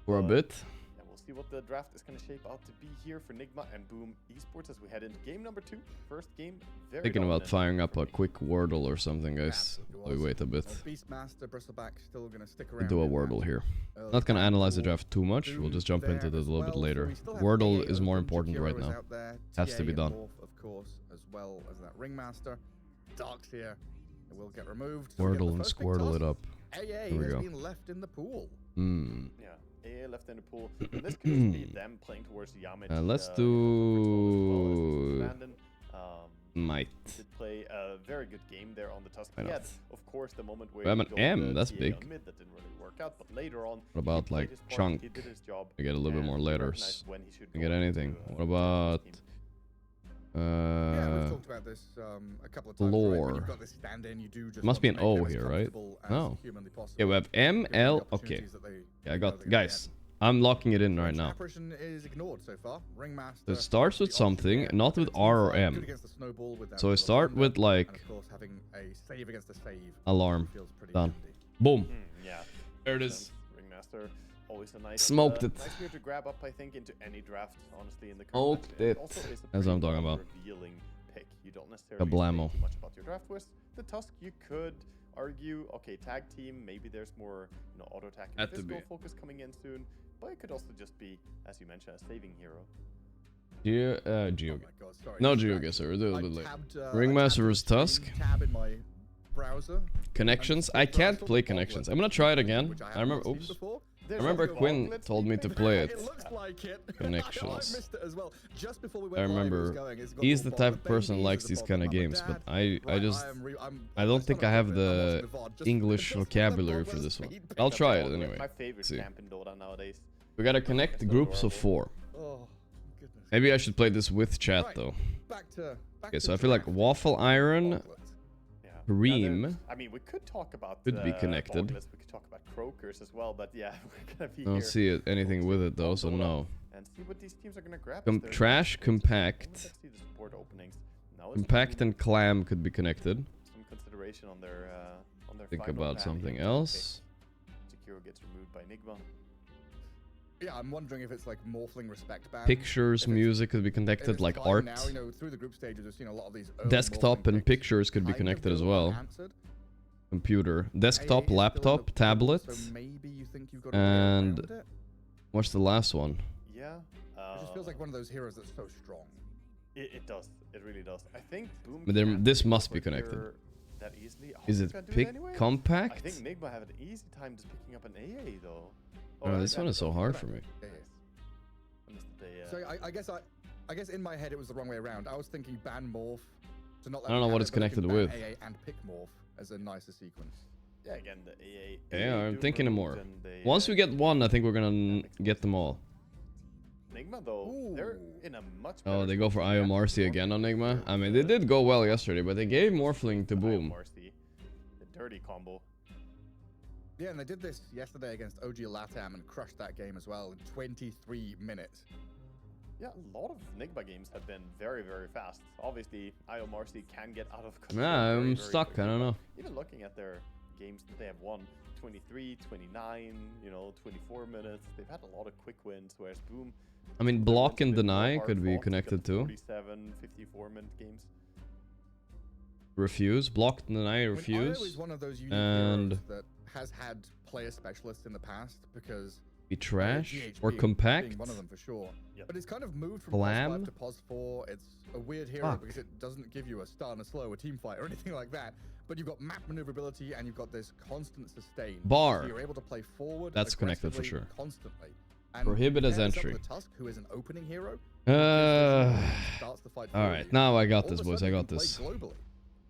C: for a bit.
B: Yeah, we'll see what the draft is going to shape out to be here for Nigma and Boom Esports as we head into game number 2. First game, very
C: Thinking about
B: dominant
C: firing up
B: for
C: a
B: Nigma.
C: quick Wordle or something, guys.
A: Absolutely
C: We
A: was.
C: wait a bit.
A: Beastmaster, Bristleback still going to stick around.
C: Do a
A: in that
C: Wordle here.
A: early
C: Not gonna
A: game
C: analyze the
A: pool.
C: draft too much. We'll just jump
A: There
C: into this
A: as
C: a little bit
A: well, so
C: later.
A: we still have
C: Wordle
A: AA
C: is more
A: open,
C: important right
A: Jakiro's
C: now.
A: out there,
C: Has to be
A: TA
C: done.
A: Morph, of course, as well as that Ringmaster. Dark's here. It will get removed. So we get the
C: Wordle and
A: first big
C: Squirtle
A: toss.
C: it up.
A: AA
C: Here we
A: has
C: go.
A: been left in the pool.
C: Hmm.
B: Yeah, AA left in the pool. And this could just be them playing towards the Yamich.
C: Let's
B: as
C: do...
B: Brandon.
C: Might.
B: Did play a very good game there on the Tusk.
C: Why
B: He had,
C: not?
B: of course, the moment where
C: We have
B: he
C: an
B: got
C: M,
B: the
C: that's
B: TA
C: big.
B: on mid that didn't really work out, but later on,
C: What about,
B: he played
C: like,
B: his part,
C: Chunk?
B: He did his job.
C: We get a little bit
B: and
C: more
B: he
C: letters.
B: recognized when he should
C: We
B: go
C: get
B: into,
C: anything. What
B: the
C: about...
B: team.
A: Yeah, we've talked about this a couple of times. Right?
C: Lore.
A: When you've got this stand-in, you do just
C: Must
A: want
C: be
A: to
C: an
A: make
C: O
A: them as
C: here, right?
A: comfortable as
C: No.
A: humanly possible,
C: Yeah, we have M,
A: given the
C: L... Okay.
A: opportunities that they-
C: Yeah, I
A: know
C: got...
A: they're gonna
C: Guys, I'm locking it in right now.
A: Apparition is ignored so far. Ringmaster.
C: So it starts with
A: the option
C: something,
A: here,
C: not
A: but
C: with
A: it's
C: R or
A: good
C: M.
A: against the snowball with that
C: So I
A: little
C: start
A: blunder,
C: with, like,
A: and of course having a save against a save
C: alarm.
A: feels pretty
C: Done.
A: handy.
C: Boom.
B: Yeah.
C: There it
B: makes
C: is.
B: sense. Ringmaster, always a nice,
C: Smoked it.
B: nice hero to grab up, I think, into any draft, honestly, in the current
C: Smoked
B: match. And
C: it.
B: also is a
C: That's what
B: pretty
C: I'm talking about.
B: revealing pick. You don't necessarily
C: Kablamo.
B: say too much about your draft list. The Tusk, you could argue, okay, tag team, maybe there's more, auto attack and
C: Had to
B: physical
C: be.
B: focus coming in soon. But it could also just be, as you mentioned, a saving hero.
C: Geo...
A: Oh my God, sorry.
C: No
A: distracted.
C: GeoGuessr, we'll do it a
A: I
C: bit later.
A: tabbed,
C: Ringmaster
A: I
C: versus
A: tabbed the
C: Tusk.
A: stream tab in my browser.
C: Connections? I can't play Connections. I'm gonna try it again. I remember... Oops. I remember Quinn told me to play it.
A: It looks like it.
C: Connections.
A: I missed it as well. Just before we
C: I
A: went live, it was
C: remember
A: going. It's got
C: he's
A: the
C: the type
A: bottom.
C: of person who
A: Baby
C: likes
A: is
C: these
A: the
C: kind of
A: bottom. I'm a
C: games, but
A: dad.
C: I
A: Right,
C: just...
A: I'm
C: I don't
A: almost
C: think
A: done
C: I have
A: with it. I'm
C: the
A: watching VOD just
C: English
A: for the
C: vocabulary
A: ball
C: for
A: with
C: this one.
A: speed.
C: I'll try it
B: That's
C: anyway.
B: my favorite
C: See.
B: camp in Dota nowadays.
C: We gotta connect
B: so
C: groups of
B: adorable.
C: 4.
A: Oh, goodness.
C: Maybe I should play this with chat
A: Right,
C: though.
A: Back to
C: Okay, so I feel like Waffle Iron,
A: Gauntlet.
B: Yeah.
C: Reem
B: Now I mean, we could talk about
C: could be connected.
B: Bautless, we could talk about Croakers as well, but yeah, we're gonna be
C: I don't
B: here
C: see it, anything with it though, so
B: Dota
C: no.
B: and see what these teams are gonna grab. as their
C: Trash,
B: next picks.
C: Compact.
B: Let's see the support openings. Now it's
C: Compact
B: Boom.
C: and Clam could be connected.
B: Some consideration on their
C: Think
B: final
C: about
B: ban
C: something
B: here.
C: else.
B: Okay. Jakiro gets removed by Nigma.
A: Yeah, I'm wondering if it's like Morphling respect ban.
C: Pictures,
A: If it's-
C: music could be
A: if
C: connected,
A: it's
C: like
A: time
C: art.
A: Now, through the group stages, we've seen a lot of these early
C: Desktop
A: Morphling
C: and
A: picks
C: pictures could be
A: kind of
C: connected as
A: go
C: well.
A: unanswered.
C: Computer,
A: AA
C: desktop,
A: is still in
C: laptop,
A: the pool,
C: tablet.
A: So maybe you think you've got a way
C: And
A: around it?
C: what's the last one?
B: Yeah.
A: It just feels like one of those heroes that's so strong.
B: It does. It really does. I think Boom.
C: But there-
B: can't
C: this
B: go
C: must
B: for
C: be connected.
B: here That easily. Oh,
C: Is
B: you
C: it
B: can do
C: pick
B: anyway? I
C: compact?
B: think Nigma have an easy time just picking up an AA though.
C: Oh, this one is so hard for me.
A: Yeah,
B: I missed the,
A: So I guess in my head it was the wrong way around. I was thinking ban morph to not let
C: I don't know
A: them
C: what
A: have
C: it's
A: it, but you can
C: connected
A: ban
C: with.
A: AA and pick morph as a nicer sequence.
B: Yeah, again the AA.
C: Yeah,
B: AA
C: I'm
B: do
C: thinking of
B: remove,
C: more.
B: then they,
C: Once we get one, I think we're gonna get them all.
B: Nigma though, they're
A: Ooh.
B: in a much.
C: Oh,
B: better
C: they go for
B: spot than
C: IOMRC
B: Morphling.
C: again on Nigma? I mean, they did go well yesterday, but they gave Morphling to Boom.
B: IOMRC, the dirty combo.
A: Yeah, and they did this yesterday against OG Latam and crushed that game as well in 23 minutes.
B: Yeah, a lot of Nigma games have been very, very fast. Obviously, IOMRC can get out of control.
C: Nah,
B: very,
C: I'm
B: very
C: stuck.
B: quickly,
C: I don't
B: but
C: know.
B: Even looking at their games that they have won, 23, 29, 24 minutes. They've had a lot of quick wins, whereas Boom.
C: I mean,
B: their
C: block
B: wins have
C: and
B: been more
C: deny
B: hard
C: could be
B: fought.
C: connected
B: They've got
C: too.
B: 47, 54-minute games.
C: Refuse, block, deny,
A: I mean, IO
C: refuse.
A: is one of those unique
C: And-
A: heroes that has had player specialists in the past because
C: Be trash
A: GHB
C: or
A: being
C: compact?
A: one of them for sure.
B: Yep.
A: But it's kind of moved from
C: Glam?
A: pos 5 to pos 4. It's a weird hero
C: Fuck.
A: because it doesn't give you a stun, a slow, a team fight, or anything like that. But you've got map maneuverability and you've got this constant sustain.
C: Bar.
A: So you're able to play forward.
C: That's connected for
A: aggressively,
C: sure.
A: Constantly. And
C: Prohibit as
A: pairs up
C: entry.
A: with Tusk, who is an opening hero.
C: All right, now I got
A: All
C: this,
A: of a
C: boys.
A: sudden
C: I
A: you
C: got
A: can play
C: this.
A: globally.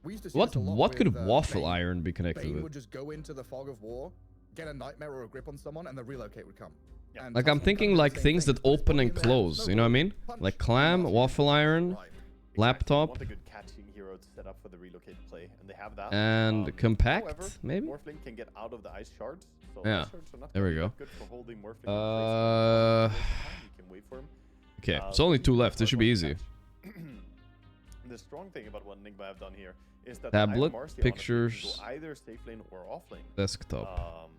A: We used to see
C: What
A: this a lot
C: what could
A: with,
C: waffle
A: Bane.
C: iron be connected
A: Bane
C: with?
A: would just go into the fog of war, get a nightmare or a grip on someone, and the relocate would come.
B: Yeah.
A: And
C: Like
A: Tusk
C: I'm
A: would
C: thinking
A: kind of do
C: like
A: the same
C: things
A: thing.
C: that
A: Put his
C: open
A: body
C: and
A: in there,
C: close. You know what I mean?
A: punch,
C: Like clam,
A: mark,
C: waffle iron,
A: right.
C: laptop,
B: Want a good catching hero to set up for the relocate play, and they have that.
C: and compact,
B: however,
C: maybe.
B: Morphling can get out of the ice shards. So
C: Yeah,
B: ice shards are not
C: there we
B: gonna be
C: go.
B: Good for holding Morphling in place. You can wait for him.
C: Okay, it's only 2 left. This should be easy.
B: The strong thing about what Nigma have done here is that
C: Tablet,
B: either Marcy, honestly,
C: pictures,
B: can go either safe lane or off lane.
C: Desktop.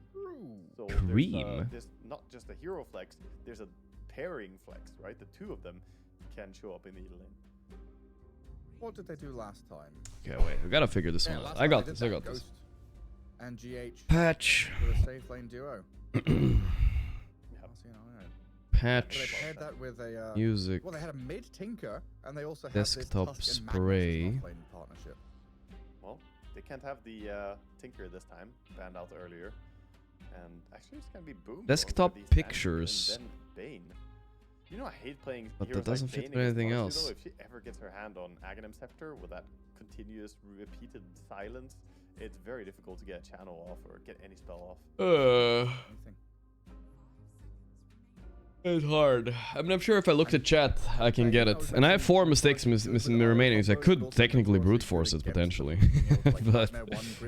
B: So
C: Cream.
B: There's not just a hero flex, there's a pairing flex, right? The two of them can show up in the lane.
A: What did they do last time?
C: Okay, wait. We gotta figure this
A: Yeah,
C: one out.
A: last
C: I
A: time
C: got
A: they
C: this.
A: did
C: I
A: that,
C: got this.
A: Ghost and GH
C: Patch.
A: with a safe lane duo.
B: Yep.
A: So, you know, But they
C: Patch.
A: paired that with a
C: Music.
A: well, they had a mid tinker, and they also had
C: Desktop
A: this Tusk and
C: spray.
A: Magnus offlane partnership.
B: Well, they can't have the Tinker this time, banned out earlier. And actually, it's gonna be Boom.
C: Desktop
B: going for the Sandy
C: pictures.
B: And then Bane. You know, I hate playing
C: But that
B: heroes
C: doesn't
B: like
C: fit
B: Bane
C: with
B: against
C: anything
B: Marcy,
C: else.
B: though. If she ever gets her hand on Aghanim Scepter with that continuous repeated silence, it's very difficult to get a channel off or get any spell off.
A: Anything.
C: It's hard. I mean, I'm sure if I looked at chat, I can get it. And I have 4 mistakes remaining, so I could technically brute force it potentially. But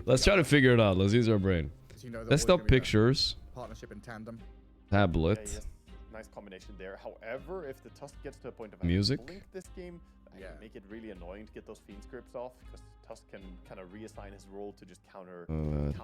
C: let's try to figure it out. Let's use our brain.
A: You know,
C: Desktop pictures,
A: partnership in tandem.
C: tablet,
B: Yeah, yes. Nice combination there. However, if the Tusk gets to a point of
C: Music.
B: having blink this game, I
A: Yeah.
B: can make it really annoying to get those fiend scripts off because Tusk can kind of reassign his role to just counter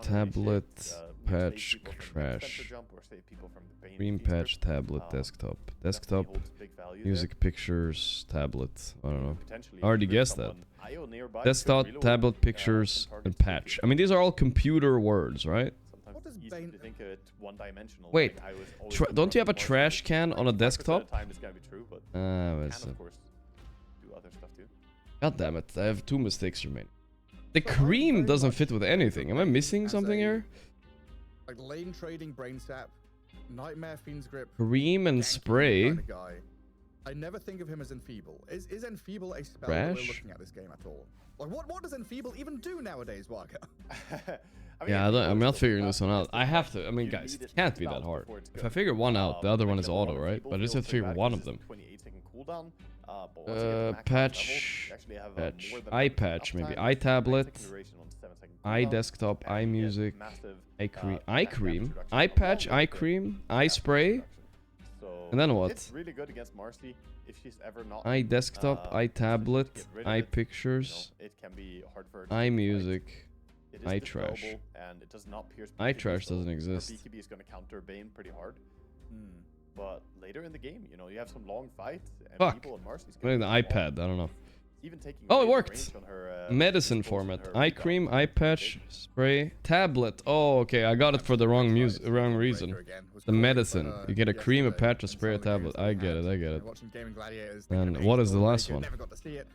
C: tablet,
B: save
C: patch,
B: people from the
C: trash,
B: center jump or save people from the Bane
C: green
B: fiend
C: patch,
B: script.
C: tablet, desktop, desktop,
B: Definitely holds big value
C: music, pictures, tablet. I don't know.
B: there. Potentially,
C: I already
B: if there's
C: guessed that.
B: someone IO nearby,
C: Desktop,
B: could reload,
C: tablet, pictures,
B: some
C: and
B: targets
C: patch.
B: quickly.
C: I mean, these are all computer words, right?
B: Sometimes
A: What does
B: it's easy
A: Bane-
B: to think of it one-dimensional.
C: Wait,
B: like I was always
C: don't you have a
B: more
C: trash can on a
B: 95% of
C: desktop?
B: the time it's gonna be true, but
C: Ah,
B: can of course do other stuff too.
C: God damn it! I have 2 mistakes remaining. The
A: So I'm
C: cream
A: very
C: doesn't
A: much
C: fit with anything. Am I missing
A: as
C: something
A: a-
C: here?
A: Like lane trading, brain sap, nightmare, fiend's grip,
C: Cream and
A: ganky
C: spray.
A: kind of guy. I never think of him as enfeeble. Is enfeeble a spell that we're
C: Trash?
A: looking at this game at all? Like what does enfeeble even do nowadays, Waka?
C: Yeah, I'm not figuring this one out. I have to. I mean, guys, it can't be that hard. If I figure one out, the other one is auto, right? But I just have to figure one of them.
B: 28-second cooldown. But once you get to max
C: Patch,
B: level, you actually have,
C: patch,
B: more than
C: eye
B: 100%
C: patch, maybe
B: uptime,
C: eye
B: 9-second
C: tablet,
B: duration on 7-second
C: eye
B: cooldown,
C: desktop,
B: and
C: eye
B: you get
C: music,
B: massive,
C: eye cream,
B: attack
C: eye
B: damage
C: cream,
B: reduction
C: eye
B: along
C: patch,
B: with
C: eye
B: the
C: cream, eye
B: damage
C: spray,
B: reduction. So
C: and then what?
B: It's really good against Marcy if she's ever not.
C: eye desktop, eye
B: just
C: tablet,
B: get rid of
C: eye
B: it, you know,
C: pictures,
B: it can be hard for her to
C: eye
B: fight.
C: music.
B: It is
C: eye
B: dispellable,
C: trash.
B: and it does not pierce
C: Eye
B: BKB,
C: trash
B: so
C: doesn't
B: her
C: exist.
B: BKB is going to counter Bane pretty hard.
A: Hmm.
B: But later in the game, you know, you have some long fights, and
C: Fuck.
B: people on Marcy's
C: Maybe the iPad. I don't know.
B: Even taking
C: Oh, it
B: away the
C: worked.
B: range on her,
C: Medicine
B: pistols and
C: format.
B: her
C: Eye
B: rebound,
C: cream, eye
B: which is
C: patch,
B: big.
C: spray, tablet. Oh, okay. I got it for the wrong wrong reason. The medicine. You get a cream, a patch, a spray, a tablet. I get it. I get it.
A: Watching Gaming Gladiators.
C: And what is the last one?
A: Never got to see it.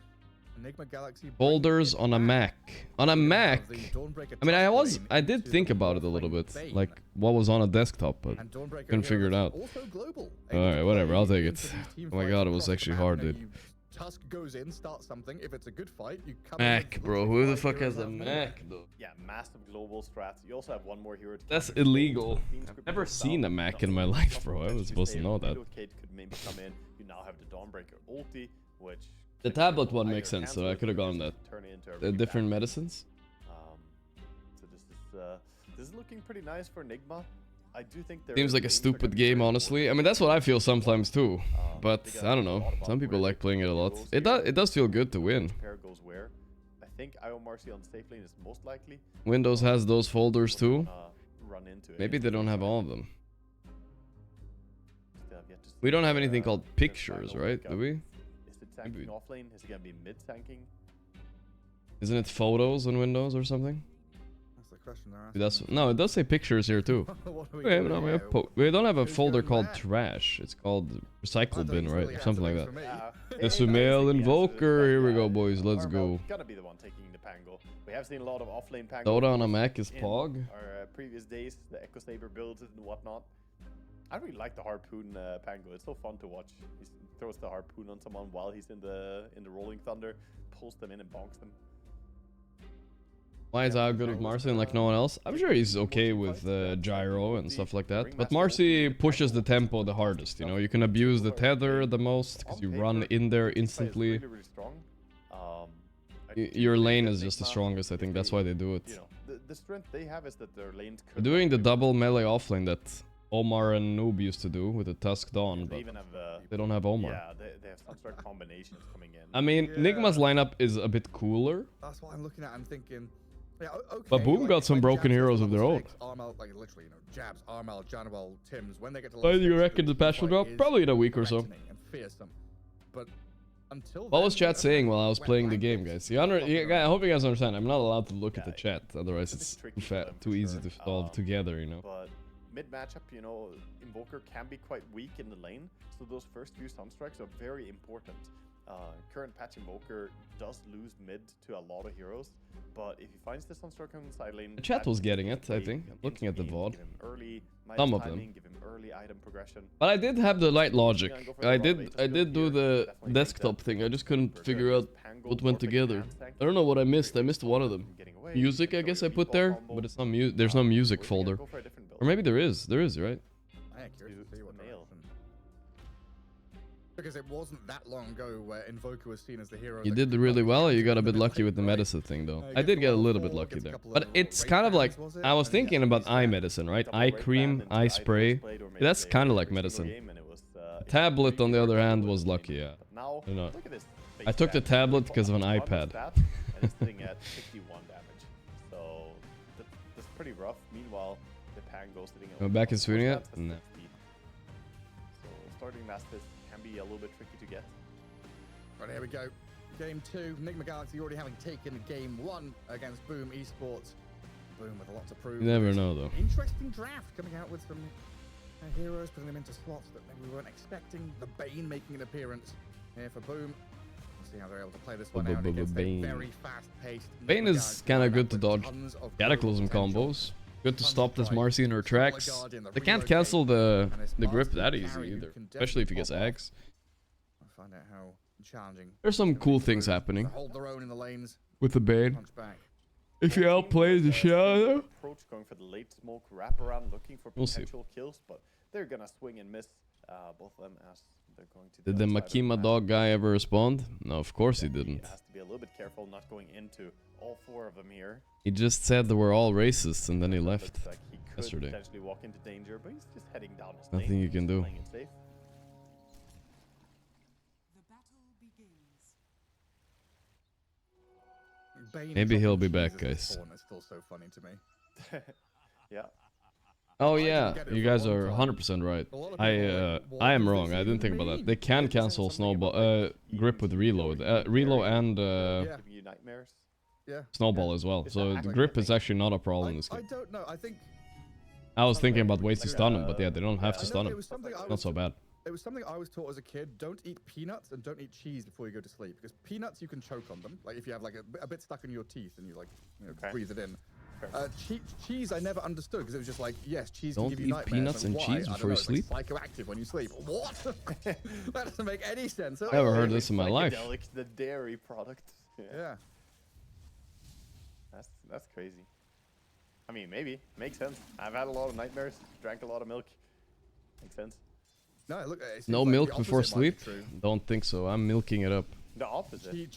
A: Enigma Galaxy
C: Folders on a Mac. On a Mac. I mean, I did
A: to
C: think
A: the
C: about it a
A: Morphling
C: little bit,
A: Bane.
C: like what was on a desktop, but
A: And Dawnbreaker
C: couldn't figure it
A: Heroes
C: out.
A: also global,
C: All
A: able
C: right,
A: to
C: whatever,
A: play
C: I'll take
A: into
C: it.
A: these team
C: Oh my
A: fights
C: God, it was
A: across the
C: actually
A: map.
C: hard,
A: You know,
C: dude.
A: Tusk goes in, starts something. If it's a good fight, you come in
C: Mac,
A: with
C: bro.
A: lots of
C: Who the
A: fight
C: fuck
A: heroes
C: has a
A: out there.
C: Mac, though?
B: Yeah, massive global strats. You also have one more hero. To
C: That's
B: counter
C: illegal.
B: Fiend
C: I've
B: Script
C: never
B: is
C: seen
B: down.
C: a Mac
B: Not
C: in my
B: only
C: life,
B: couple
C: bro. I
B: of
C: was
B: extra
C: supposed to
B: save,
C: know that.
B: Relocate could maybe come in. You now have the Dawnbreaker ulti, which
C: The
B: can
C: tablet one
B: either
C: makes sense, so
B: cancel
C: I
B: it
C: could have
B: or
C: gone
B: just
C: that.
B: turn it into a
C: The
B: really
C: different
B: bad
C: medicines.
B: So this is looking pretty nice for Nigma. I do think their
C: Seems like a
B: lanes are
C: stupid
B: gonna be
C: game,
B: very
C: honestly. I
B: important.
C: mean, that's what I feel sometimes too. But
B: they
C: I
B: got
C: don't
B: a
C: know.
B: lot about
C: Some people
B: where
C: like
B: they
C: playing it a
B: put
C: lot.
B: rules
C: It
B: here.
C: does feel good to win.
B: Which pair goes where. I think IO Marcy on safe lane is most likely.
C: Windows has those folders too.
B: Run into it.
C: Maybe they don't have all of them.
B: Still have yet to see,
C: We don't have anything called
B: their
C: pictures,
B: final
C: right?
B: wake
C: Do
B: up.
C: we?
B: Is it tanking
C: Maybe.
B: off lane? Is it gonna be mid tanking?
C: Isn't it photos on Windows or something?
A: That's the question they're asking.
C: That's no, it does say pictures here too.
A: What do we
C: Okay,
A: do
C: no,
A: here?
C: we don't have a
A: Who's
C: folder
A: going
C: called
A: there?
C: trash. It's called recycle
A: That
C: bin,
A: doesn't
C: right?
A: really
C: Or something like
A: answer
C: that.
A: for me.
C: The Sumail Invoker. Here we go, boys. Let's go.
B: Gonna be the one taking the Pango. We have seen a lot of offlane Pango.
C: Dota on a Mac is
B: in
C: Pog.
B: Our previous days, the Echo Saber builds and whatnot. I really like the Harpoon Pango. It's so fun to watch. He throws the Harpoon on someone while he's in the Rolling Thunder, pulls them in and bonks them.
C: Why is Al good with Marcy and like no one else? I'm sure he's okay with gyro and stuff like that. But Marcy pushes the tempo the hardest, you know? You can abuse the tether the most because you run in there instantly.
B: Really strong.
C: Your lane is just the strongest, I think. That's why they do it.
B: You know, the strength they have is that their lanes.
C: They're doing the double melee offlane that Omar and Noob used to do with the Tusk Dawn, but they don't have Omar.
B: Yeah, they have some sort of combinations coming in.
C: I mean, Nigma's lineup is a bit cooler.
A: That's what I'm looking at. I'm thinking. Yeah, okay,
C: But Boom got some broken
A: Jabs
C: heroes
A: has
C: of their own.
A: mistakes, Armel, like literally, you know, Jabs, Armel, Janwell, Tims, when they get to
C: When do you
A: level
C: reckon
A: 6,
C: the patch will drop?
A: is
C: Probably in a week or so.
A: threatening and fearsome. But until
C: What was
A: then,
C: chat saying while I was
A: wet
C: playing the game,
A: blankets.
C: guys? I hope you guys understand. I'm not allowed to look at the
B: Yeah,
C: chat, otherwise
B: it's a
C: it's
B: bit tricky for them,
C: too
B: for
C: easy
B: sure.
C: to solve together, you know.
B: But mid matchup, you know, Invoker can be quite weak in the lane, so those first few Sunstrikes are very important. Current patch Invoker does lose mid to a lot of heroes, but if he finds the Sunstrike on the side lane,
C: The chat
B: that
C: was getting it, I
B: way
C: think.
B: into
C: Looking at the
B: game,
C: VOD.
B: give him early
C: Some
B: minus
C: of them.
B: timing, give him early item progression.
C: But I did have the light logic.
B: Gonna go for the
C: I
B: raw
C: did
B: bait
C: I
B: skill
C: did do
B: here,
C: the
B: definitely
C: desktop
B: think
C: thing. I just couldn't
B: for
C: figure
B: sure.
C: out
B: Pango
C: what went
B: Vortex
C: together.
B: and Stank
C: I don't know what I missed. I missed one of them.
B: getting away,
C: Music, I
B: throw
C: guess
B: your
C: I put
B: meatball
C: there,
B: combo.
C: but it's not there's no music
B: We're gonna
C: folder.
B: go for a different build.
C: Or maybe there is, right?
A: I am curious to see what
B: Mail.
A: direction. Because it wasn't that long ago where Invoker was seen as the hero.
C: You
A: that
C: did
A: could
C: really
A: not
C: well.
A: be
C: You got a
A: countered
C: bit
A: in
C: lucky
A: the
C: with the
A: right?
C: medicine thing, though. I
A: gets
C: did get a
A: level
C: little
A: 4,
C: bit lucky
A: gets a
C: there.
A: couple
C: But
A: of
C: it's
A: rate
C: kind of like,
A: bans, was it?
C: I was
A: And then
C: thinking
A: yeah,
C: about
A: he's
C: eye
A: there.
C: medicine, right?
B: Double
C: Eye
B: rate
C: cream,
B: ban into
C: eye
B: either
C: spray.
B: Blade or maybe
C: That's
B: they
C: kind of
B: every
C: like
B: single
C: medicine.
B: game, and it was, it
C: Tablet, on the
B: really
C: other hand,
B: worked
C: was
B: in
C: lucky,
B: game.
C: yeah.
B: But now,
C: You know,
B: look at this
C: I
B: base
C: took the
B: stat.
C: tablet because of an
B: One
C: iPad.
B: stat, and it's sitting at 61 damage. So that's pretty rough. Meanwhile, the Pango sitting at
C: Am I back in
B: 4
C: Sweden yet?
B: stats, that's
C: No.
B: 60. So starting Mastis can be a little bit tricky to get.
A: Right, here we go. Game 2, Nigma Galaxy already having taken game 1 against Boom Esports. Boom with a lot to prove.
C: You never know, though.
A: Interesting draft coming out with some heroes, putting them into slots that maybe we weren't expecting. The Bane making an appearance here for Boom. We'll see how they're able to play this one out against a
C: Bane.
A: very fast-paced.
C: Bane
A: Nigma
C: is
A: Galaxy
C: kind of
A: lineup
C: good to
A: with
C: dodge
A: tons of
C: Cataclysm
A: global potential.
C: combos. Good to
A: Tons
C: stop
A: of
C: this
A: drive.
C: Marcy in her
A: Solid
C: tracks.
A: Guardian, the
C: They can't
A: relocate,
C: cancel the
A: and this
C: grip
A: Master
C: that easy
A: carry who
C: either,
A: can
C: especially if he gets
A: definitely pop off.
C: Axe.
A: I'll find out how challenging.
C: There's some
A: it's gonna
C: cool
A: be
C: things
A: to
C: happening
A: hold their own in the lanes,
C: with the Bane.
A: punch back.
C: If you outplay the shit out of them.
B: Approach going for the late smoke wraparound, looking for
C: We'll see.
B: potential kills, but they're gonna swing and miss both of them as they're going to.
C: Did the
B: outside of
C: Makima
B: map.
C: dog guy ever respond? No, of course he
B: He
C: didn't.
B: has to be a little bit careful not going into all 4 of them here.
C: He just said they were all racist and then he left.
B: Looks like he could
C: yesterday.
B: potentially walk into danger, but he's just heading down his
C: Nothing
B: lane,
C: you can
B: just
C: do.
B: playing it safe.
A: Bane
C: Maybe
A: dropping
C: he'll be
A: cheese
C: back,
A: as a
C: guys.
A: spawn is still so funny to me.
B: Yeah.
C: Oh
A: I didn't
C: yeah,
A: get it
C: you
A: for a
C: guys
A: long
C: are
A: time.
C: 100% right.
A: A lot of people are like, what
C: I am
A: does
C: wrong.
A: this
C: I didn't
A: even
C: think about that.
A: mean?
C: They can
B: Maybe saying
C: cancel
B: something about,
C: snowball,
B: like,
C: grip with reload, reload and
A: Yeah.
B: Giving you nightmares.
A: Yeah.
C: snowball as well.
B: Is
C: So
B: that
C: the
B: actually
C: grip
B: a
C: is
B: thing?
C: actually not a problem in this
A: I
C: game.
A: don't know. I think
C: I was thinking about ways to stun him, but yeah, they don't have
B: I
C: to
B: know
C: stun
A: it
C: him.
A: was something I
C: Not
A: was
C: so bad.
A: It was something I was taught as a kid. Don't eat peanuts and don't eat cheese before you go to sleep. Because peanuts, you can choke on them. Like if you have like a bit stuck in your teeth and you like
B: Okay.
A: breathe it in.
B: Fair.
A: Cheese, I never understood because it was just like, yes, cheese
C: Don't
A: can give you
C: eat
A: nightmares.
C: peanuts
A: Like,
C: and
A: why?
C: cheese
A: I don't
C: before
A: know,
C: you
A: it's like
C: sleep?
A: psychoactive when you sleep. What? That doesn't make any sense. at
C: Never
A: all.
C: heard this in my life.
B: Psychedelic, the dairy product.
A: Yeah.
B: That's crazy. I mean, maybe makes sense. I've had a lot of nightmares. Drank a lot of milk. Makes sense.
A: No, look. It seems
C: No
A: like the
C: milk before
A: opposite might be
C: sleep?
A: true.
C: Don't think so. I'm milking it up.
B: The opposite.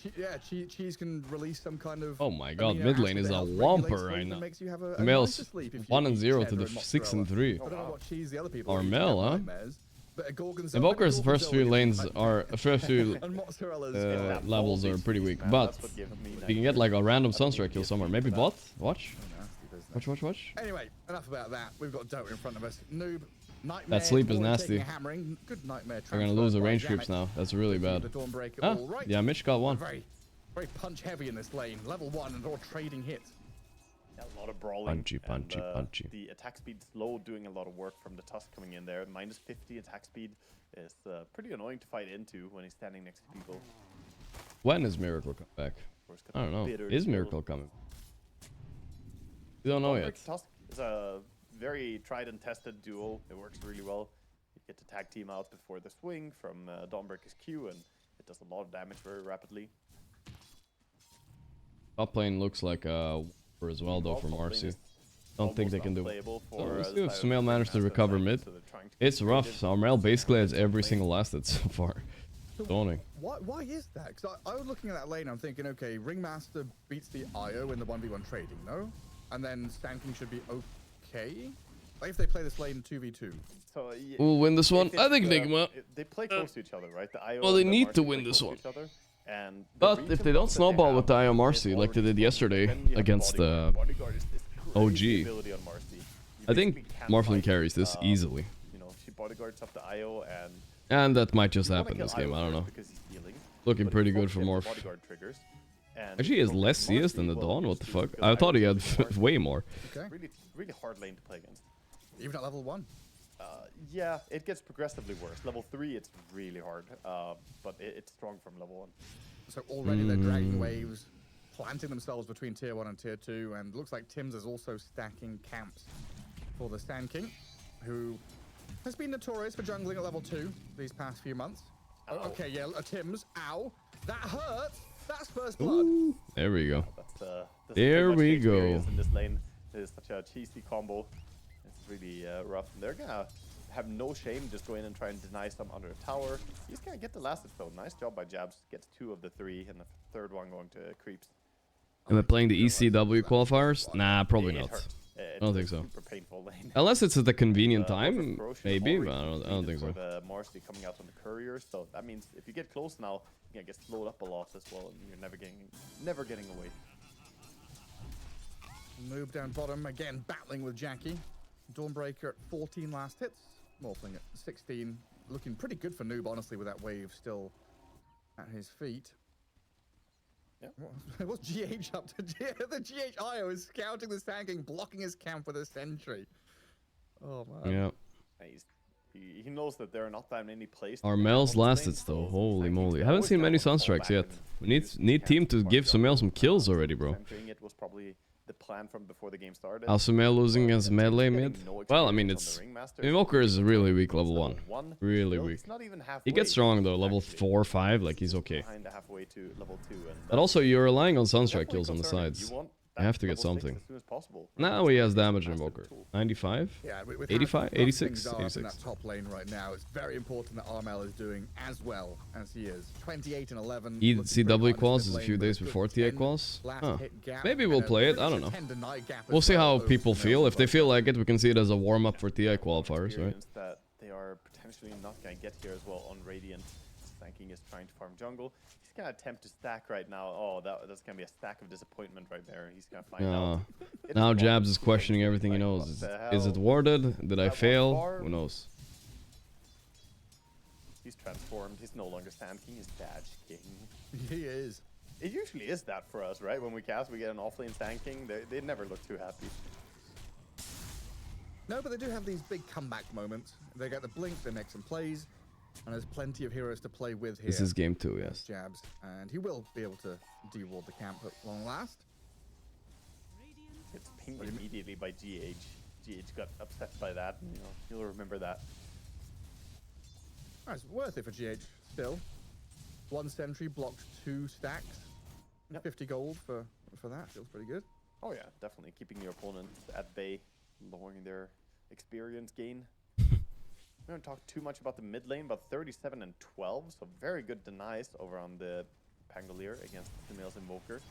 A: Cheese can release some kind of.
C: Oh my god,
A: amino
C: mid
A: acid
C: lane is
A: that
C: a
A: helps
C: whomper
A: regulate
C: right
A: sleep
C: now.
A: and makes you have a
C: Mel's
A: nicer sleep if you
C: 1 and
A: eat
C: 0 to
A: cheddar
C: the
A: and
C: 6 and
A: mozzarella.
C: 3.
A: I don't know what cheese the other people
C: Or
A: eat,
C: Mel,
A: have
C: huh?
A: nightmares, but a gorgonzola-
C: Invoker's
A: maybe
C: first few
A: gorgonzola
C: lanes
A: gives you
C: are
A: nightmares.
C: first few
A: And mozzarella's
C: levels are pretty weak,
B: Man,
C: but
B: that's what gives me
C: you can
B: nightmares.
C: get like a random
B: That's what
C: sunstrike kill
B: gives
C: somewhere.
B: me
C: Maybe
B: that.
C: bot? Watch.
A: Nasty business.
C: Watch.
A: Anyway, enough about that. We've got Dota in front of us. Noob, Nightmare.
C: That sleep is
A: already
C: nasty.
A: taking a hammering. Good Nightmare.
C: We're gonna
A: transfer
C: lose the
A: by
C: range
A: Yakult.
C: creeps now. That's really
A: Looking at
C: bad.
A: The Dawnbreaker,
C: Huh?
A: all right.
C: Yeah, Mitch got one.
A: Very punch heavy in this lane. Level 1 and all trading hits.
B: A lot of brawling.
C: Punchy.
B: The attack speed slow, doing a lot of work from the Tusk coming in there. Minus 50 attack speed is pretty annoying to fight into when he's standing next to people.
C: When is Miracle come back? I don't know. Is Miracle coming? We don't know yet.
B: Tusk is a very tried and tested duel. It works really well. You get to tag team out before the swing from Dawnbreaker's Q, and it does a lot of damage very rapidly.
C: Top lane looks like a Whopper as well, though, for Marcy. Don't think they can do it. So let's see if Sumail managed to recover mid. It's rough. So Armel basically has every single asset so far. Dawning.
A: Why is that? Because I was looking at that lane, I'm thinking, okay, Ringmaster beats the IO in the 1v1 trading, no? And then Sand King should be okay? Like if they play this lane 2v2.
B: So, yeah,
C: We'll win this one. I think Nigma.
B: They play close to each other, right? The IO
C: Well, they
B: and the
C: need to
B: Marcy
C: win
B: play
C: this
B: close
C: one.
B: to each other, and
C: But if they don't snowball with the IO Marcy like they did yesterday against the OG, I think Morphling carries this easily.
B: You know, she bodyguards up the IO,
C: And that might just
B: you wanna
C: happen
B: kill
C: this game,
B: IO
C: I don't know.
B: first because he's healing,
C: Looking
B: but
C: pretty
B: you
C: good for
B: focus on
C: Morph.
B: the bodyguard triggers, and
C: Actually, he has
B: from
C: less CS
B: Marcy,
C: than the
B: well,
C: Dawn, what the
B: she's
C: fuck?
B: good
C: I
B: at
C: thought he had
B: Marcy.
C: way more.
A: Okay.
B: Really hard lane to play against.
A: Even at level 1.
B: Yeah, it gets progressively worse. Level 3, it's really hard, but it's strong from level 1.
A: So already they're dragging waves, planting themselves between tier 1 and tier 2, and looks like Tim's is also stacking camps for the Sand King, who has been notorious for jungling at level 2 these past few months. Oh, okay, yeah, Tim's. Ow. That hurts. That's first blood.
C: Ooh, there we go.
B: That's
C: There
B: much
C: we
B: experience
C: go.
B: in this lane. It is such a cheesy combo. It's really rough. And they're gonna have no shame just go in and try and deny some under a tower. He's gonna get the last hit though. Nice job by Jabs. Gets 2 of the 3, and the third one going to Creeps.
C: Am I playing the ECW qualifiers? Nah, probably
B: It
C: not.
B: hurts.
C: I don't think so.
B: Super painful lane.
C: Unless it's at a convenient
B: Warfare
C: time,
B: Ferocious
C: maybe,
B: already
C: but I don't think
B: for
C: so.
B: the Marcy coming out on the courier, so that means if you get close now, you're gonna get slowed up a lot as well, and you're never getting away.
A: Move down bottom, again battling with Jackie. Dawnbreaker at 14 last hits. Morphling at 16. Looking pretty good for Noob, honestly, with that wave still at his feet.
B: Yeah.
A: What's GH up to? The GH IO is scouting the Sand King, blocking his camp with a sentry. Oh, man.
C: Yeah.
B: He knows that there are not that many plays.
C: Armel's last hits though, holy moly. Haven't seen many Sunstrikes yet. We need team to give Sumail some kills already, bro.
B: It was probably the plan from before the game started.
C: Sumail losing against melee mid? Well, I mean, it's... Invoker is really weak level 1. Really weak. He gets strong though, level 4 or 5, like he's okay. But also, you're relying on Sunstrike kills on the sides. You have to get something. Now he has damage Invoker. 95?
A: Yeah, with
C: 85? 86?
A: In
C: 86.
A: that top lane right now, it's very important that Armel is doing as well as he is. 28 and 11.
C: CW quals is a few days before TA quals. Huh. Maybe we'll play it, I don't know. We'll see how people feel. If they feel like it, we can see it as a warm-up for TI qualifiers, right?
B: That they are potentially not going to get here as well on Radiant. Thanking is trying to farm jungle. He's going to attempt to stack right now. Oh, that's going to be a stack of disappointment right there. He's going to find out.
C: Now Jabs is questioning everything he knows. Is it warded? Did I fail? Who knows?
B: He's transformed. He's no longer Sand King. He's Badge King.
A: He is.
B: It usually is that for us, right? When we cast, we get an offlane Sand King. They never look too happy.
A: No, but they do have these big comeback moments. They get the blink, they make some plays, and there's plenty of heroes to play with here.
C: This is game 2, yes.
A: Jabs, and he will be able to de-ward the camp at long last.
B: It's pinged immediately by GH. GH got upset by that, and, you'll remember that.
A: It's worth it for GH still. 1 sentry blocked 2 stacks.
B: Yep.
A: 50 gold for that feels pretty good.
B: Oh yeah, definitely keeping your opponent at bay, lowering their experience gain. We don't talk too much about the mid lane, but 37 and 12, so very good denies over on the Pangolier against Sumail's Invoker.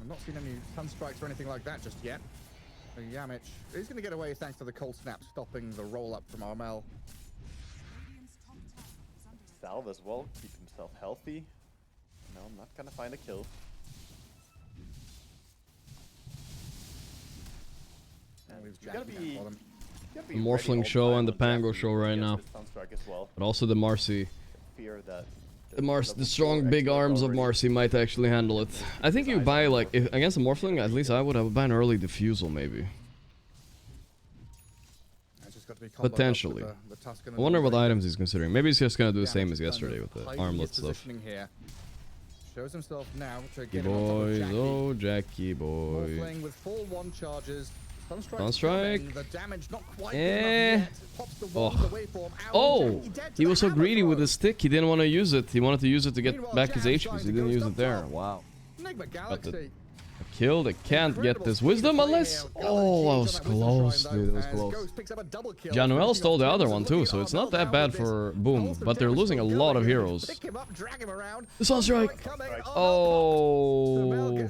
A: I've not seen any Sunstrikes or anything like that just yet. Yamich is going to get away thanks to the cold snap stopping the roll up from Armel.
B: Salve as well, keep himself healthy. No, I'm not going to find a kill.
C: The Morphling show and the Pango show right now. But also the Marcy.
B: Fear that
C: The strong big arms of Marcy might actually handle it. I think you buy like if against a Morphling, at least I would have buy an early diffusal maybe. Potentially. I wonder what items he's considering. Maybe he's just gonna do the same as yesterday with the armlet stuff.
A: Shows himself now to
C: Jackie
A: get
C: boys, oh Jackie boy.
A: Morphling with full one charges.
C: Sunstrike.
A: The damage not quite yet. Pops the wand, the waveform out.
C: Oh,
A: Jackie dead to
C: he
A: the
C: was so
A: hammer
C: greedy
A: throw.
C: with his stick. He didn't want to use it. He wanted to use it to get
A: Meanwhile,
C: back his
A: Jab's
C: HP.
A: trying
C: He
A: to
C: didn't
A: go
C: use
A: stuff
C: it there.
A: top.
C: Wow.
A: Nigma Galaxy.
C: Killed. They can't get this wisdom unless. Oh, that was close, dude. It was close. Januel stole the other one too, so it's not that bad for Boom. But they're losing a lot of heroes. The Sunstrike. Oh.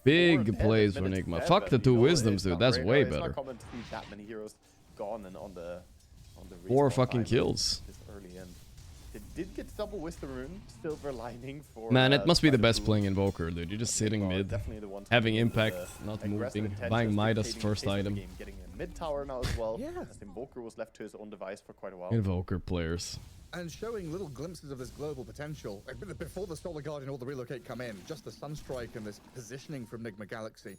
C: Big plays for Nigma. Fuck the two wisdoms, dude. That's way better. 4 fucking kills.
B: They did get double wisdom rune, silver lining for.
C: Man, it must be the best playing Invoker, dude. You're just sitting mid, having impact, not moving, buying Midas first item.
B: Getting a mid tower now as well.
A: Yeah.
B: As Invoker was left to his own device for quite a while.
C: Invoker players.
A: And showing little glimpses of this global potential. Before the Solar Guardian or the Relocate come in, just the Sunstrike and this positioning from Nigma Galaxy.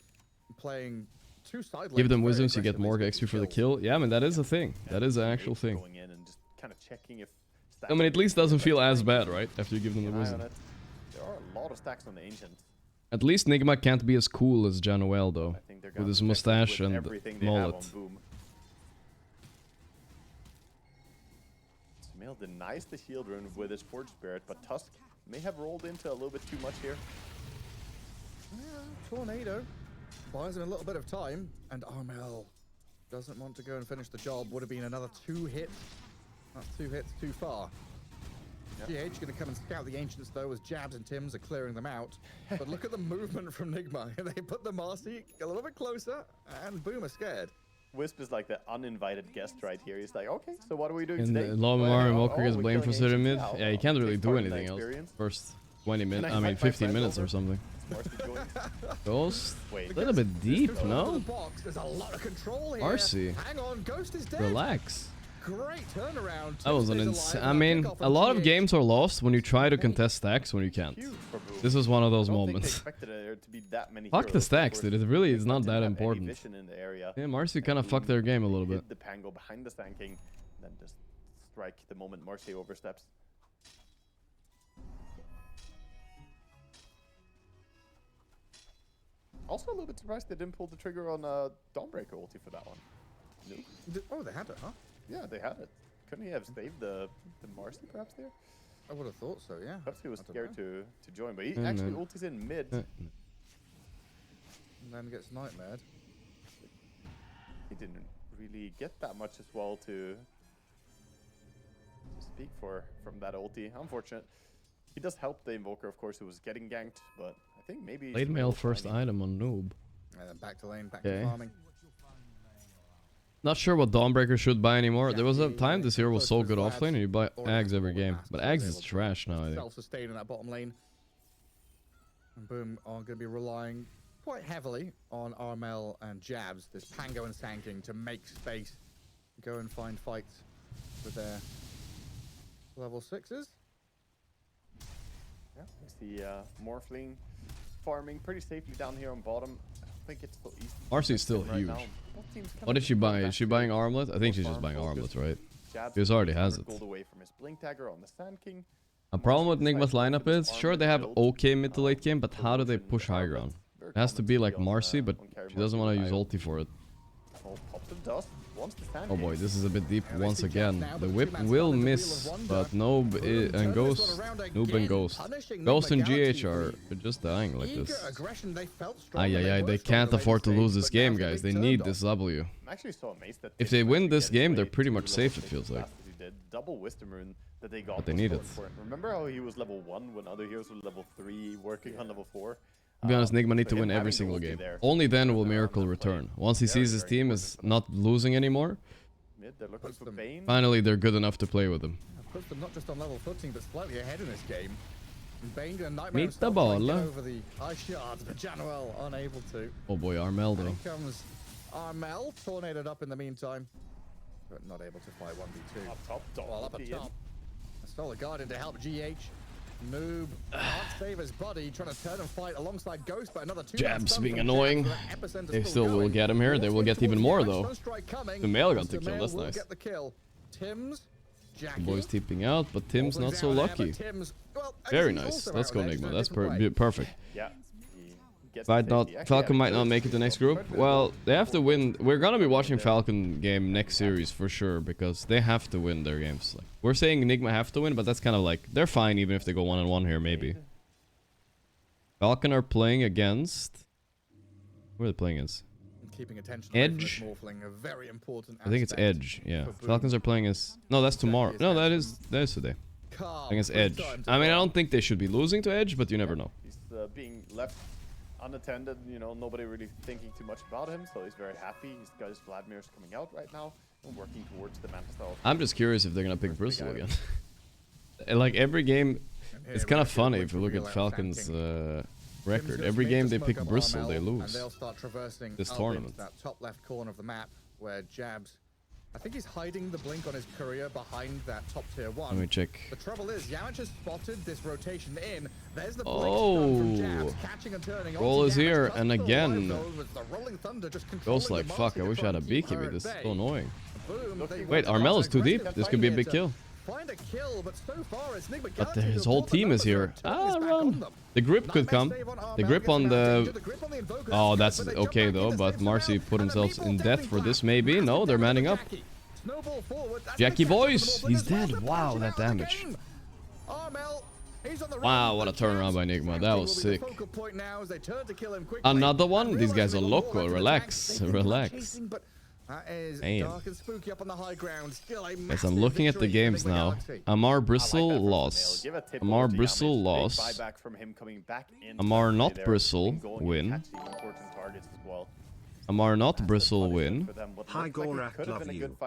A: Playing 2 side lanes.
C: Give them
A: very
C: wisdoms, you get more
A: aggressively
C: XP for the
A: kills.
C: kill. Yeah, I mean, that is a thing. That is an actual thing.
B: Going in and just kind of checking if.
C: I mean, at least doesn't feel as bad, right? After you give them the wisdom.
B: There are a lot of stacks on the Ancient.
C: At least Nigma can't be as cool as Januel, though.
B: I think they're
C: With his mustache and mullet.
B: Smail denies the shield rune with his Forge Spirit, but Tusk may have rolled into a little bit too much here.
A: Yeah, Tornado buys him a little bit of time, and Armel doesn't want to go and finish the job. Would have been another 2 hits. That's 2 hits too far. GH going to come and scout the Ancients though, as Jabs and Tims are clearing them out. But look at the movement from Nigma. They put the Marcy a little bit closer, and Boom are scared.
B: Wisp is like the uninvited guest right here. He's like, okay, so what are we doing
C: And
B: today?
C: Lomar and Walker gets
B: we're
C: blamed for
B: killing
C: sitting mid.
B: Ancients.
C: Yeah, he can't really
B: Takes
C: do
B: part in the
C: anything else.
B: experience.
C: First 20 minutes,
B: I
C: I mean
B: invite my
C: 15
B: friend
C: minutes or
B: over?
C: something.
B: Marcy joins.
C: Ghost?
B: Wait.
C: A little bit deep,
A: Little
C: no?
A: box. There's a lot of control here.
C: Marcy.
A: Hang on, Ghost is dead.
C: Relax.
A: Great turnaround.
C: That was an
A: Tims
C: insane.
A: alive,
C: I
A: and
C: mean,
A: kickoff
C: a
A: on
C: lot of
A: GH.
C: games are lost when you try to contest stacks when you can't.
B: Huge for Boom.
C: This is one of those
B: I don't think they
C: moments.
B: expected there to be that many
C: Fuck the
B: heroes.
C: stacks,
B: Of course,
C: dude. It really is
B: they
C: not
B: didn't
C: that
B: have any
C: important.
B: vision in the area.
C: Yeah, Marcy kind of
B: And
C: fucked their
B: Boom
C: game a little bit.
B: hid the Pango behind the Sand King, then just strike the moment Marcy oversteps. Also a little bit surprised they didn't pull the trigger on Dawnbreaker ulti for that one. No.
A: Oh, they had it, huh?
B: Yeah, they had it. Couldn't he have saved the Marcy perhaps there?
A: I would have thought so, yeah.
B: Perhaps he was
A: I don't
B: scared
A: know.
B: to join, but he
C: Mm,
B: actually
C: no.
B: ultis in mid.
A: And then gets nightmared.
B: He didn't really get that much as well to speak for from that ulti. Unfortunate. He does help the Invoker, of course, who was getting ganked, but I think maybe...
C: Late mail first item on noob.
A: And then back to lane, back
C: Okay.
A: to farming.
C: Not sure what Dawnbreaker should buy anymore. There was a
A: Jackie,
C: time this hero was so
A: close to
C: good
A: his
C: offlane
A: lads,
C: and you buy
A: or
C: Ags every
A: or
C: game.
A: Masters
C: But Ags is
A: available to
C: trash now, I think.
A: Self-sustain in that bottom lane. And Boom are going to be relying quite heavily on Armel and Jabs, this Pango and Sand King, to make space, go and find fights with their level 6s.
B: Yeah, we see Morphling farming pretty safely down here on bottom. I don't think it's so easy.
C: Marcy's still
B: right
C: huge.
B: now. Both teams kind
C: What
B: of
C: did she
B: going
C: buy?
B: back
C: Is she
B: to
C: buying Armlet? I think she's
B: more
C: just buying
B: farm
C: Armlet,
B: focus.
C: right?
B: Jabs
C: Because already has
B: 100
C: it.
B: gold away from his Blink Dagger on the Sand King.
C: A problem with
B: Marcy's
C: Nigma's
B: like
C: lineup
B: confidence,
C: is, sure
B: armor,
C: they have
B: build,
C: okay mid to late game, but how do they
B: promotion,
C: push high
B: armlet.
C: ground?
B: Very
C: It has to
B: common
C: be like
B: on,
C: Marcy, but
B: on carry
C: she doesn't
B: Marcy
C: want to
B: with
C: use
B: IO.
C: ulti for it.
B: Oh, pops of dust. Wants the Sand
C: Oh
B: King.
C: boy, this is a bit deep
A: Yeah, they
C: once
A: see Jabs
C: again.
A: now,
C: The
A: but
C: whip
A: two-man
C: will
A: squad is the
C: miss,
A: Wheel of
C: but
A: Wonder.
C: Noob
A: Boom
C: and
A: turn this
C: Ghost,
A: one around
C: Noob
A: again,
C: and Ghost.
A: punishing
C: Ghost
A: Nigma
C: and
A: Galaxy
C: GH are
A: for
C: just dying like
A: eager
C: this.
A: aggression. They felt strong
C: Ay,
A: when
C: ay, ay,
A: were
C: they
A: strong
C: can't
A: the
C: afford to
A: later
C: lose
A: stage,
C: this
A: but now
C: game,
A: it's a
C: guys.
A: big
C: They need
A: turn
C: this
A: off.
C: W.
B: I'm actually so amazed that
C: If they win this
B: managed to
C: game,
B: get
C: they're
B: his
C: pretty
B: way
C: much
B: to
C: safe,
B: level
C: it feels
B: 6
C: like.
B: as fast as he did. Double Wisdom Rune that they got
C: But they
B: was
C: need
B: so
C: it.
B: important. Remember how he was level 1 when other heroes were level 3 working on level 4?
C: To be honest, Nigma need
B: so
C: to
B: him
C: win every
B: having the
C: single
B: ulti
C: game.
B: there
C: Only then will
B: on
C: Miracle
B: that play.
C: return. Once he
B: Very,
C: sees his
B: very
C: team
B: important
C: is
B: for them.
C: not losing anymore,
B: Mid, they're looking
A: Puts
B: for
A: them-
B: Bane.
C: finally they're good enough to play with him.
A: Puts them not just on level footing, but slightly ahead in this game. And Bane and Nightmare
C: Meet
A: himself
C: the
A: trying to
C: ball.
A: get over the ice shards, but Januel unable to.
C: Oh boy, Armel
A: And
C: though.
A: in comes Armel, tornadoed up in the meantime, but not able to fight 1v2.
B: Up top,
A: Well, up
B: ulti
A: at
B: in.
A: top. Solar Guardian to help GH. Noob can't save his body, trying to turn and fight alongside Ghost, but another 2
C: Jabs being annoying. They still will get him here. They will get even more though. The male got the kill. That's nice.
A: Get the kill. Tims,
C: The boys tipping out, but Tim's not so lucky. Very nice. Let's go, Nigma. That's perfect.
B: Yeah.
C: Falcon might not make it to the next group. Well, they have to win. We're gonna be watching Falcon game next series for sure because they have to win their games. Like, we're saying Nigma have to win, but that's kind of like they're fine even if they go 1-1 here. Maybe. Falcon are playing against. Who are they playing against?
A: Keeping attention
C: Edge.
A: A very important
C: I think it's Edge. Yeah. Falcons are playing as. No, that's tomorrow. No, that is today. Against Edge. I mean, I don't think they should be losing to Edge, but you never know.
B: He's being left unattended, you know, nobody really thinking too much about him, so he's very happy. He's got his Vladimir's coming out right now and working towards the Mantis.
C: I'm just curious if they're gonna pick Bristle again. Like every game, it's kind of funny if you look at Falcons' record. Every game they pick Bristle, they lose.
A: And they'll start traversing
C: this tournament.
A: That top left corner of the map where Jabs, I think he's hiding the blink on his courier behind that top tier 1.
C: Let me check.
A: The trouble is, Yamich has spotted this rotation in. There's the blink from Jabs, catching and turning.
C: Roll is here, and again.
A: Ghost
C: Goes like, fuck, I wish I had a BKB. This is so annoying. Wait, Armel is too deep. This could be a big kill.
A: Find a kill, but so far it's Nigma
C: But his whole team is here. Ah, run. The grip could come. The grip on the... Oh, that's okay though, but Marcy put himself in debt for this maybe. No, they're manning up. Jackie boys, he's dead. Wow, that damage. Wow, what a turnaround by Nigma. That was sick. Another one? These guys are loco. Relax. Relax. Damn. As I'm looking at the games now, Amar Bristle loss. Amar Bristle loss. Amar not Bristle win. Amar not Bristle win.
D: Hi Gorgc, love you.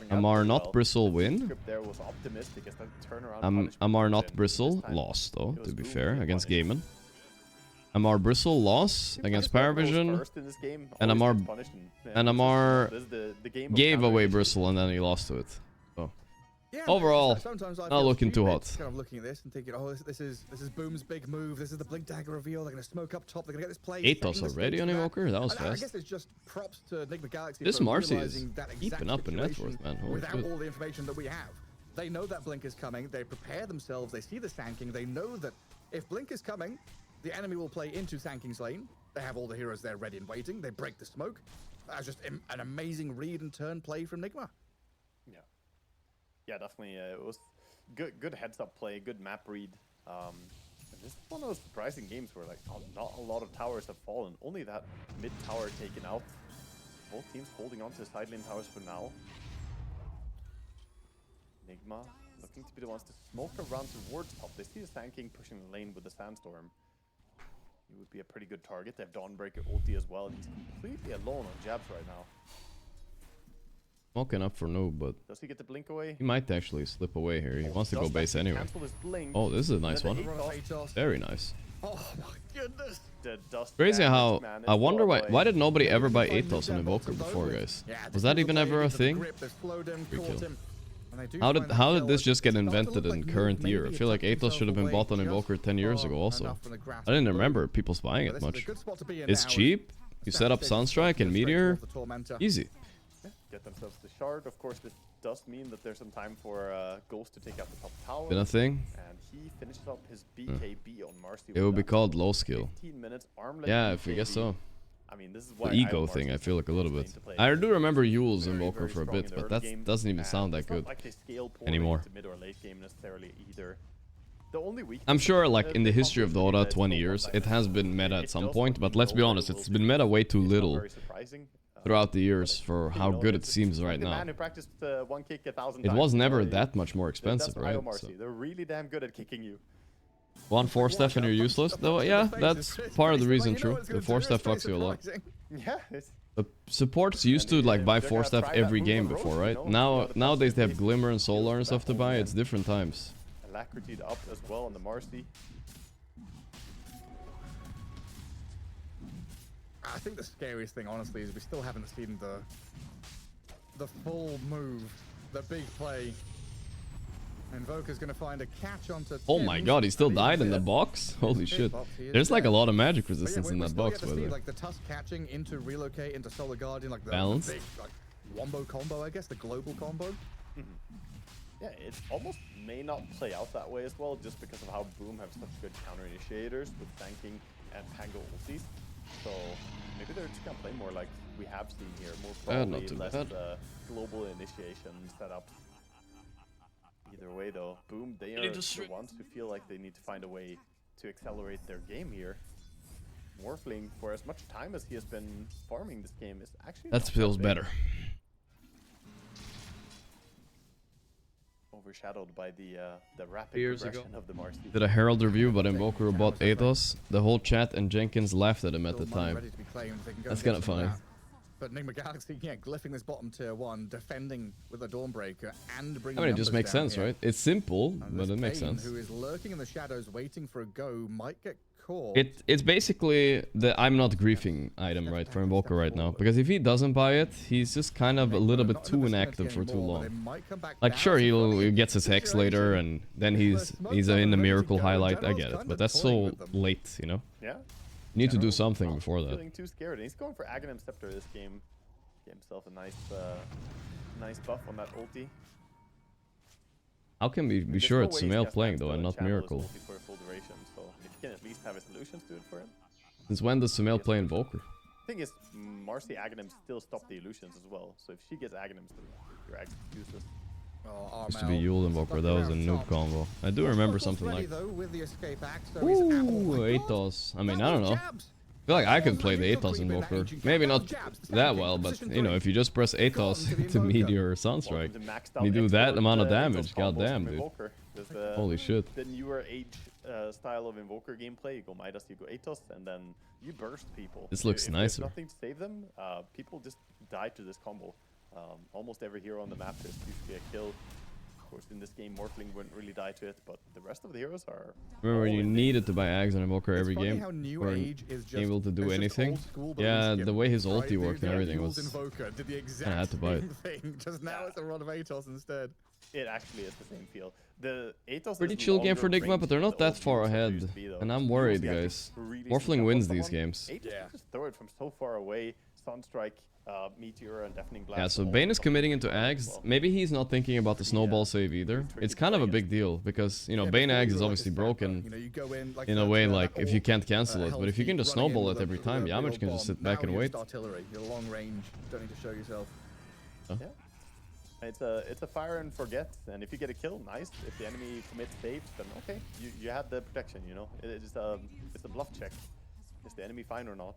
C: Amar not Bristle win. Amar not Bristle lost though, to be fair, against Gaimin. Amar Bristle loss against Parivision, and Amar gave away Bristle and then he lost to it. So overall, not looking too hot.
A: Kind of looking at this and thinking, oh, this is Boom's big move. This is the blink dagger reveal. They're gonna smoke up top. They're gonna get this play.
C: 8 toss already on Evoker. That was fast.
A: I guess it's just props to Nigma Galaxy.
C: This Marcy is keeping up in net worth, man.
A: Without all the information that we have, they know that blink is coming. They prepare themselves. They see the sanking. They know that if blink is coming, the enemy will play into Sanking's lane. They have all the heroes there ready and waiting. They break the smoke. That's just an amazing read and turn play from Nigma.
B: Yeah. Yeah, definitely. It was good heads-up play, good map read. And this is one of those surprising games where like not a lot of towers have fallen. Only that mid tower taken out. Both teams holding on to the side lane towers for now. Nigma looking to be the ones to smoke around towards top. They see the Sanking pushing the lane with the Sandstorm. He would be a pretty good target. They have Dawnbreaker ulti as well. He's completely alone on Jabs right now.
C: Smoking up for Noob, but
B: does he get the blink away?
C: He might actually slip away here. He wants to go base anyway. Oh, this is a nice one. Very nice.
A: Oh my goodness.
C: Crazy how I wonder why did nobody ever buy 8 toss on Invoker before, guys? Was that even ever a thing? Free kill. How did this just get invented in current year? I feel like 8 toss should have been bought on Invoker 10 years ago also. I didn't remember people buying it much. It's cheap. You set up Sunstrike and Meteor. Easy.
B: Get themselves the shard. Of course, this does mean that there's some time for Ghost to take out the top tower.
C: Been a thing.
B: And he finishes up his BKB on Marcy.
C: It would be called low skill.
B: 15 minutes,
C: yeah, if you guess so.
B: I mean, this is
C: the ego thing, I feel like a little bit. I do remember Yule's Invoker for a bit, but that doesn't even sound that good anymore. I'm sure, like, in the history of Dota, 20 years, it has been meta at some point, but let's be honest, it's been meta way too little throughout the years for how good it seems right now. It was never that much more expensive, right? So.
B: They're really damn good at kicking you.
C: 1 4-step and you're useless? Though, yeah, that's part of the reason, true. The 4-step fucks you a lot.
B: Yeah.
C: The supports used to like buy 4-step every game before, right? Nowadays they have Glimmer and Solar and stuff to buy. It's different times.
B: Alacrity up as well on the Marcy.
A: I think the scariest thing, honestly, is we still haven't seen the full move, the big play Invoker's gonna find a catch onto
C: Oh my god, he still died in the box? Holy shit. There's like a lot of magic resistance in that box, by the way.
A: Like the Tusk catching into Relocate into Solar Guardian, like the
C: Balanced.
A: big, like, wombo combo, I guess, the global combo.
B: Yeah, it almost may not play out that way as well, just because of how Boom have such good counter initiators with tanking and Pango ultis. So maybe they're just gonna play more like we have seen here, more probably less global initiation setup. Either way though, Boom, they are the ones who feel like they need to find a way to accelerate their game here. Morphling, for as much time as he has been farming this game, is actually
C: that feels better.
B: Overshadowed by the rapid progression of the Marcy.
C: Did a Herald review, but Invoker bought Athos. The whole chat and Jenkins laughed at him at the time. That's kind of funny.
A: But Nigma Galaxy, yeah, glyphing this bottom tier 1, defending with a Dawnbreaker, and bringing.
C: I mean, it just makes sense,
A: here.
C: right? It's simple,
A: And
C: but
A: this
C: it makes
A: Bane,
C: sense.
A: Who is lurking in the shadows, waiting for a go, might get caught.
C: It's basically the I'm not griefing item, right, for Invoker right now. Because if he doesn't buy it, he's just kind of a little bit too inactive for too long. Like, sure, he gets his Hex later, and then he's in the Miracle highlight. I get it, but that's so late, you know?
B: Yeah.
C: You need to do something before that.
B: Feeling too scared, and he's going for Aghanim Scepter this game. Get himself a nice buff on that ulti.
C: How can we be sure it's Sumail playing though and not Miracle?
B: For a full duration, so if you can at least have his solutions do it for him.
C: Since when does Sumail play Invoker?
B: Thing is, Marcy Aghanim still stop the illusions as well. So if she gets Aghanims, your Ag's useless.
C: Used to be Yule Invoker, that was a noob combo. I do remember something like. Ooh, Athos. I mean, I don't know. I feel like I could play the Athos Invoker. Maybe not that well, but you know, if you just press Athos to Meteor or Sunstrike, you do that amount of damage. Goddamn, dude. Holy shit.
B: The newer age style of Invoker gameplay, you go Midas, you go Athos, and then you burst people.
C: This looks nicer.
B: There's nothing to save them. People just die to this combo. Almost every hero on the map is usually a kill. Of course, in this game, Morphling wouldn't really die to it, but the rest of the heroes are.
C: Remember when you needed to buy Ags and Invoker every game, or able to do anything? Yeah, the way his ulti worked and everything was. I had to buy it.
A: Just now it's a run of Athos instead.
B: It actually is the same feel. The Athos
C: pretty chill game for Nigma, but they're not that far ahead, and I'm worried, guys. Morphling wins these games.
B: Just throw it from so far away. Sunstrike. Meteor and Deafening Blast.
C: Yeah, so Bane is committing into Ags. Maybe he's not thinking about the snowball save either. It's kind of a big deal because, you know, Bane Ags is obviously broken in a way, like if you can't cancel it. But if you can just snowball it every time, Yamich can just sit back and wait.
A: You're long range, don't need to show yourself.
B: Yeah. It's a fire and forget, and if you get a kill, nice. If the enemy commits saves, then okay, you had the protection, you know. It's a bluff check. Is the enemy fine or not?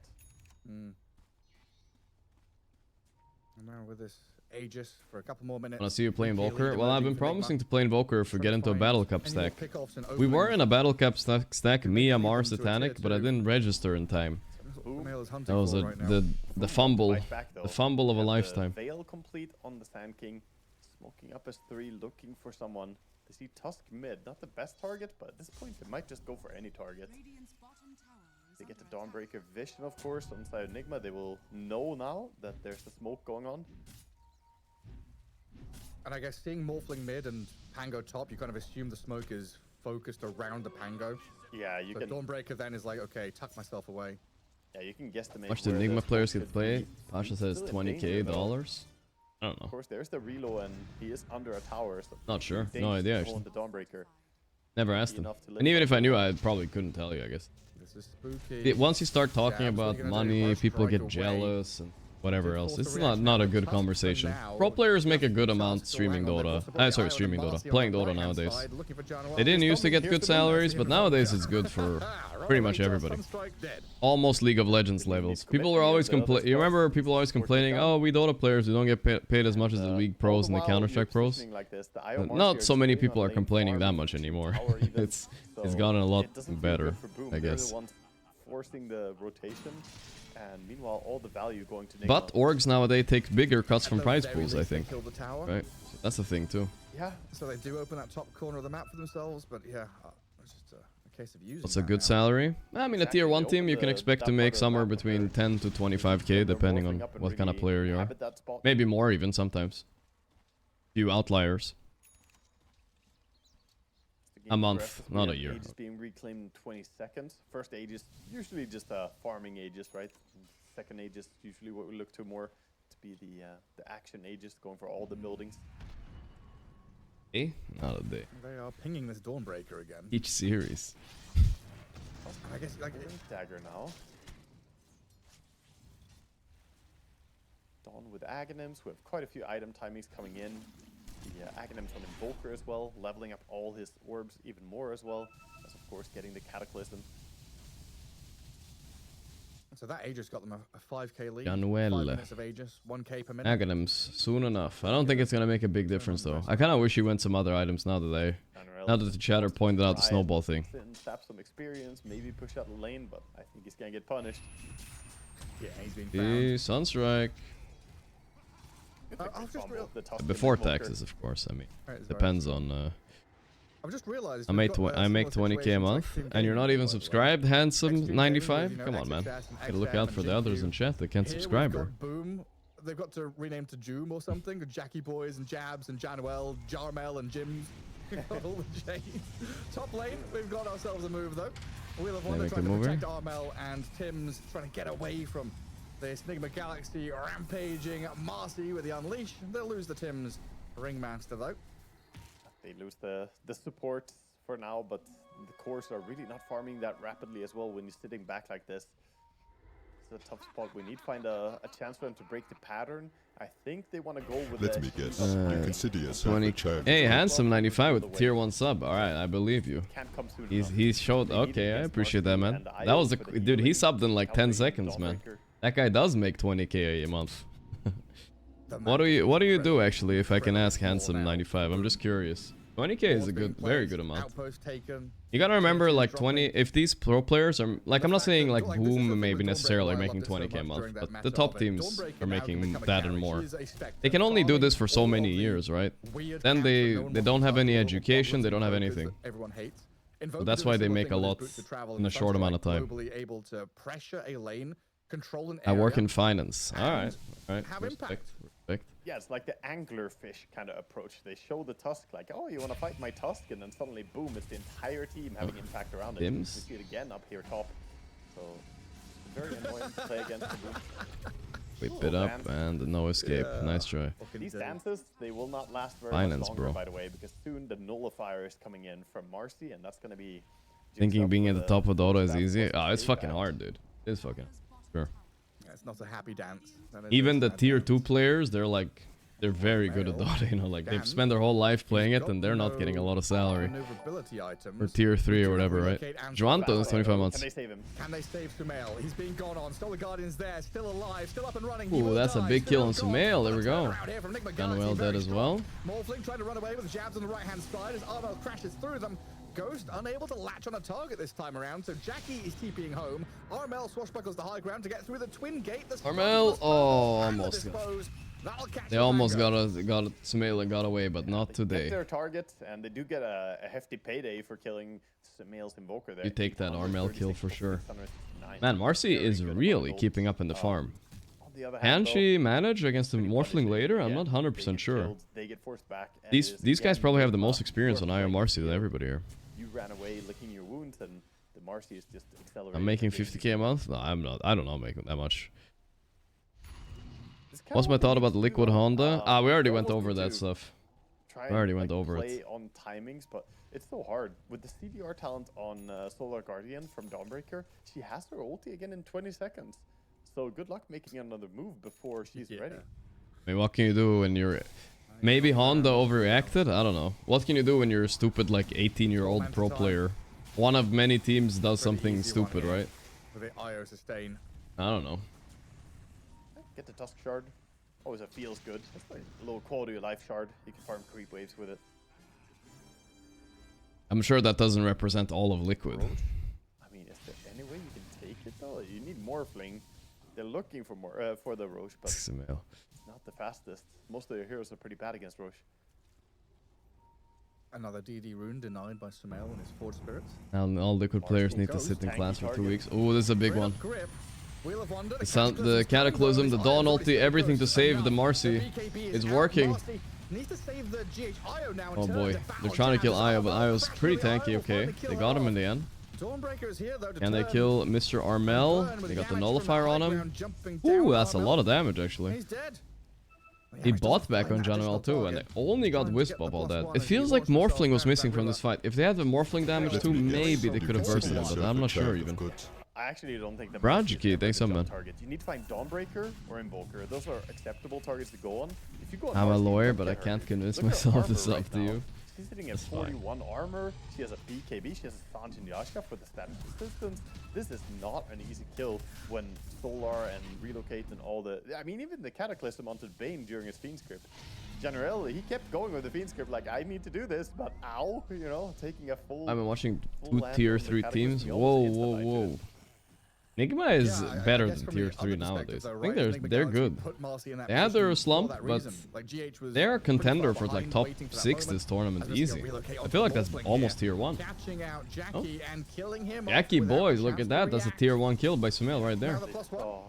A: Now with this Aegis for a couple more minutes.
C: Wanna see you play Invoker? Well, I've been promising to play Invoker if we get into a Battle Cup stack. We were in a Battle Cup stack, Mia, Mars, Satanic, but I didn't register in time. That was the fumble, the fumble of a lifetime.
B: Veil complete on the Sand King, smoking up as 3, looking for someone. They see Tusk mid, not the best target, but at this point they might just go for any target. They get the Dawnbreaker vision, of course, on side of Nigma. They will know now that there's the smoke going on.
A: And I guess seeing Morphling mid and Pango top, you kind of assume the smoke is focused around the Pango.
B: Yeah, you can.
A: Dawnbreaker then is like, okay, tuck myself away.
B: Yeah, you can guesstimate.
C: Much the Nigma players could play. Pasha says $20K. I don't know.
B: Of course, there's the reload, and he is under a tower. So
C: not sure. No idea. Actually.
B: The Dawnbreaker.
C: Never asked him. And even if I knew, I probably couldn't tell you, I guess.
A: This is spooky.
C: Once you start talking about money, people get jealous and whatever else. It's not a good conversation. Pro players make a good amount streaming Dota. Streaming Dota. Playing Dota nowadays. They didn't used to get good salaries, but nowadays it's good for pretty much everybody. Almost League of Legends levels. People are always complaining. You remember people always complaining, oh, we Dota players, we don't get paid as much as the League pros and the Counter-Strike pros. Not so many people are complaining that much anymore. It's gotten a lot better, I guess.
B: Forcing the rotation, and meanwhile all the value going to Nigma.
C: But orgs nowadays take bigger cuts from prize pools, I think. Right? So that's the thing too.
A: Yeah, so they do open that top corner of the map for themselves, but yeah, it's just a case of using.
C: What's a good salary? I mean, a tier 1 team you can expect to make somewhere between 10 to 25K depending on what kind of player you are. Maybe more even sometimes. Few outliers. A month, not a year.
B: Aegis being reclaimed in 20 seconds. First Aegis, usually just a farming Aegis, right? Second Aegis, usually what we look to more to be the action Aegis, going for all the buildings.
C: Not a day.
A: They are pinging this Dawnbreaker again.
C: Each series.
A: I guess like
B: Dagger now. Dawn with Aghanims. We have quite a few item timings coming in. The Aghanims on Invoker as well, leveling up all his orbs even more as well. As of course getting the Cataclysm.
A: so that Aegis got them a 5k lead.
C: Done
A: 5 minutes of Aegis, 1k per minute.
C: Aghanims, soon enough. I don't think it's gonna make a big difference though. I kind of wish he went some other items now that the chatter pointed out the snowball thing.
B: Tap some experience, maybe push out the lane, but I think he's gonna get punished.
A: Yeah, he's being found.
C: Sunstrike. Before taxes, of course. I mean, depends on.
A: I've just realized
C: I make 20k a month, and you're not even subscribed. Handsome 95. Come on, man. Gotta look out for the others in chat that can't subscribe.
A: Boom. They've got to rename to Joom or something. Jackie Boys and Jabs and Januel, Jarmel and Jims. All the J's. Top lane, we've got ourselves a move though. Wheel of Wonder trying to protect Armel, and Tim's trying to get away from this Nigma Galaxy rampaging Marcy with the Unleash. They'll lose the Tim's Ringmaster though.
B: They lose the support for now, but the cores are really not farming that rapidly as well when you're sitting back like this. It's a tough spot. We need to find a chance for them to break the pattern. I think they want to go with
G: Let me guess. You consider yourself
C: 20. Hey, Handsome 95 with tier 1 sub. All right, I believe you. He showed. Okay, I appreciate that, man. That was the dude. He subbed in like 10 seconds, man. That guy does make 20k a month. What do you do actually, if I can ask Handsome 95? I'm just curious. 20k is a very good amount. You gotta remember, like 20. If these pro players are like, I'm not saying like Boom maybe necessarily making 20k a month, but the top teams are making that and more. They can only do this for so many years, right? Then they don't have any education, they don't have anything. So that's why they make a lot in a short amount of time. I work in finance. All right. Respect.
B: Yeah, it's like the anglerfish kind of approach. They show the tusk like, oh, you want to fight my tusk? And then suddenly, boom, it's the entire team having impact around it. We see it again up here top. So, very annoying to play against the Boom.
C: Whip it up and no escape. Yeah. Nice try.
B: These dances, they will not last very much longer, by the way, because soon the nullifier is coming in from Marcy, and that's going to be...
C: Thinking being at the top of Dota is easy? Oh, it's fucking hard, dude. It's fucking sure.
A: It's not a happy dance.
C: Even the tier 2 players, they're very good at Dota, you know, like they've spent their whole life playing it and they're not getting a lot of salary. Or tier 3 or whatever, right? Juanto is 25 months.
B: Can they save him?
A: Can they save Sumail? He's being gone on. Still the Guardian's there, still alive, still up and running.
C: Ooh, that's a big kill on Sumail. There we go. Januel dead as well.
A: Morphling trying to run away with jabs on the right-hand side as Armel crashes through them. Ghost unable to latch on a target this time around, so Jackie is TPing home. Armel swashbuckles the high ground to get through the twin gate.
C: Armel, oh, almost. They almost got Sumail and got away, but not today.
B: Their target, and they do get a hefty payday for killing Sumail's Invoker there.
C: You take that Armel kill for sure. Man, Marcy is really keeping up in the farm. Can she manage against the Morphling later? I'm not 100% sure. These guys probably have the most experience on IO Marcy than everybody here.
B: You ran away licking your wounds, and the Marcy is just accelerating.
C: I'm making 50k a month? No, I'm not. I don't know making that much. What's my thought about the Liquid Honda? We already went over that stuff. We already went over it.
B: On timings, but it's so hard. With the CDR talent on Solar Guardian from Dawnbreaker, she has her ulti again in 20 seconds. So good luck making another move before she's ready.
C: I mean, what can you do when you're... Maybe Honda overreacted? I don't know. What can you do when you're a stupid, like, 18-year-old pro player? One of many teams does something stupid, right? I don't know.
B: Get the Tusk Shard. Always it feels good. It's like a little quality of life shard. You can farm creep waves with it.
C: I'm sure that doesn't represent all of Liquid.
B: I mean, is there any way you can take it, though? You need Morphling. They're looking for more for the Roche, but it's not the fastest. Most of their heroes are pretty bad against Roche.
A: Another DD rune denied by Sumail and his Forge Spirits.
C: And all Liquid players need to sit in class for 2 weeks. Oh, this is a big one. The Cataclysm, the Dawn ulti, everything to save the Marcy is working.
A: Needs to save the GH now.
C: Oh boy, they're trying to kill Io, but Io's pretty tanky. Okay, they got him in the end. Can they kill Mr. Armel? They got the nullifier on him. Ooh, that's a lot of damage actually.
A: He's dead.
C: He bought back on Janamel too, and they only got Wisp of all that. It feels like Morphling was missing from this fight. If they had the Morphling damage too, maybe they could have bursted him, but I'm not sure even.
B: I actually don't think the
C: Brajiki, thanks so much.
B: You need to find Dawnbreaker or Invoker. Those are acceptable targets to go on. If you go on
C: I'm a
B: Darcy,
C: lawyer,
B: you
C: but I
B: get
C: can't
B: her.
C: convince
B: Look at her
C: myself this is
B: armor
C: up to
B: right now.
C: you.
B: She's sitting at
C: That's fine.
B: 41 armor. She has a BKB. She has a Sanjin Yashka for the status resistance. This is not an easy kill when Solar and Relocate and all the... I mean, even the Cataclysm onto Bane during his Fiend script. Generally, he kept going with the Fiend script like, I need to do this, but ow, you know, taking a full...
C: I've been watching
B: full
C: two
B: land
C: tier
B: on the
C: 3
B: Cataclysm,
C: teams.
B: he
C: Whoa,
B: almost
C: whoa,
B: insta-died
C: whoa.
B: it.
C: Nigma is
A: Yeah, I
C: better
A: guess
C: than
A: from
C: tier
A: the
C: 3
A: other
C: nowadays.
A: perspective,
C: I
A: though,
C: think
A: right?
C: they're
A: Galaxy
C: good.
A: put Marcy in that
C: They had their
A: position for
C: slump,
A: that
C: but
A: reason. Like, GH was
C: they're a
A: pretty far
C: contender for like
A: behind,
C: top
A: waiting for that
C: 6
A: moment.
C: this tournament,
A: As this
C: easy.
A: guy relocated
C: I
A: onto
C: feel like that's
A: Morphling
C: almost
A: here.
C: tier 1.
A: Catching out Jackie and killing him off
C: Jackie
A: without a
C: boys, look
A: chance
C: at
A: to
C: that. That's a
A: react.
C: tier 1 kill by Sumail right there.
A: Now the +1.
B: Oh,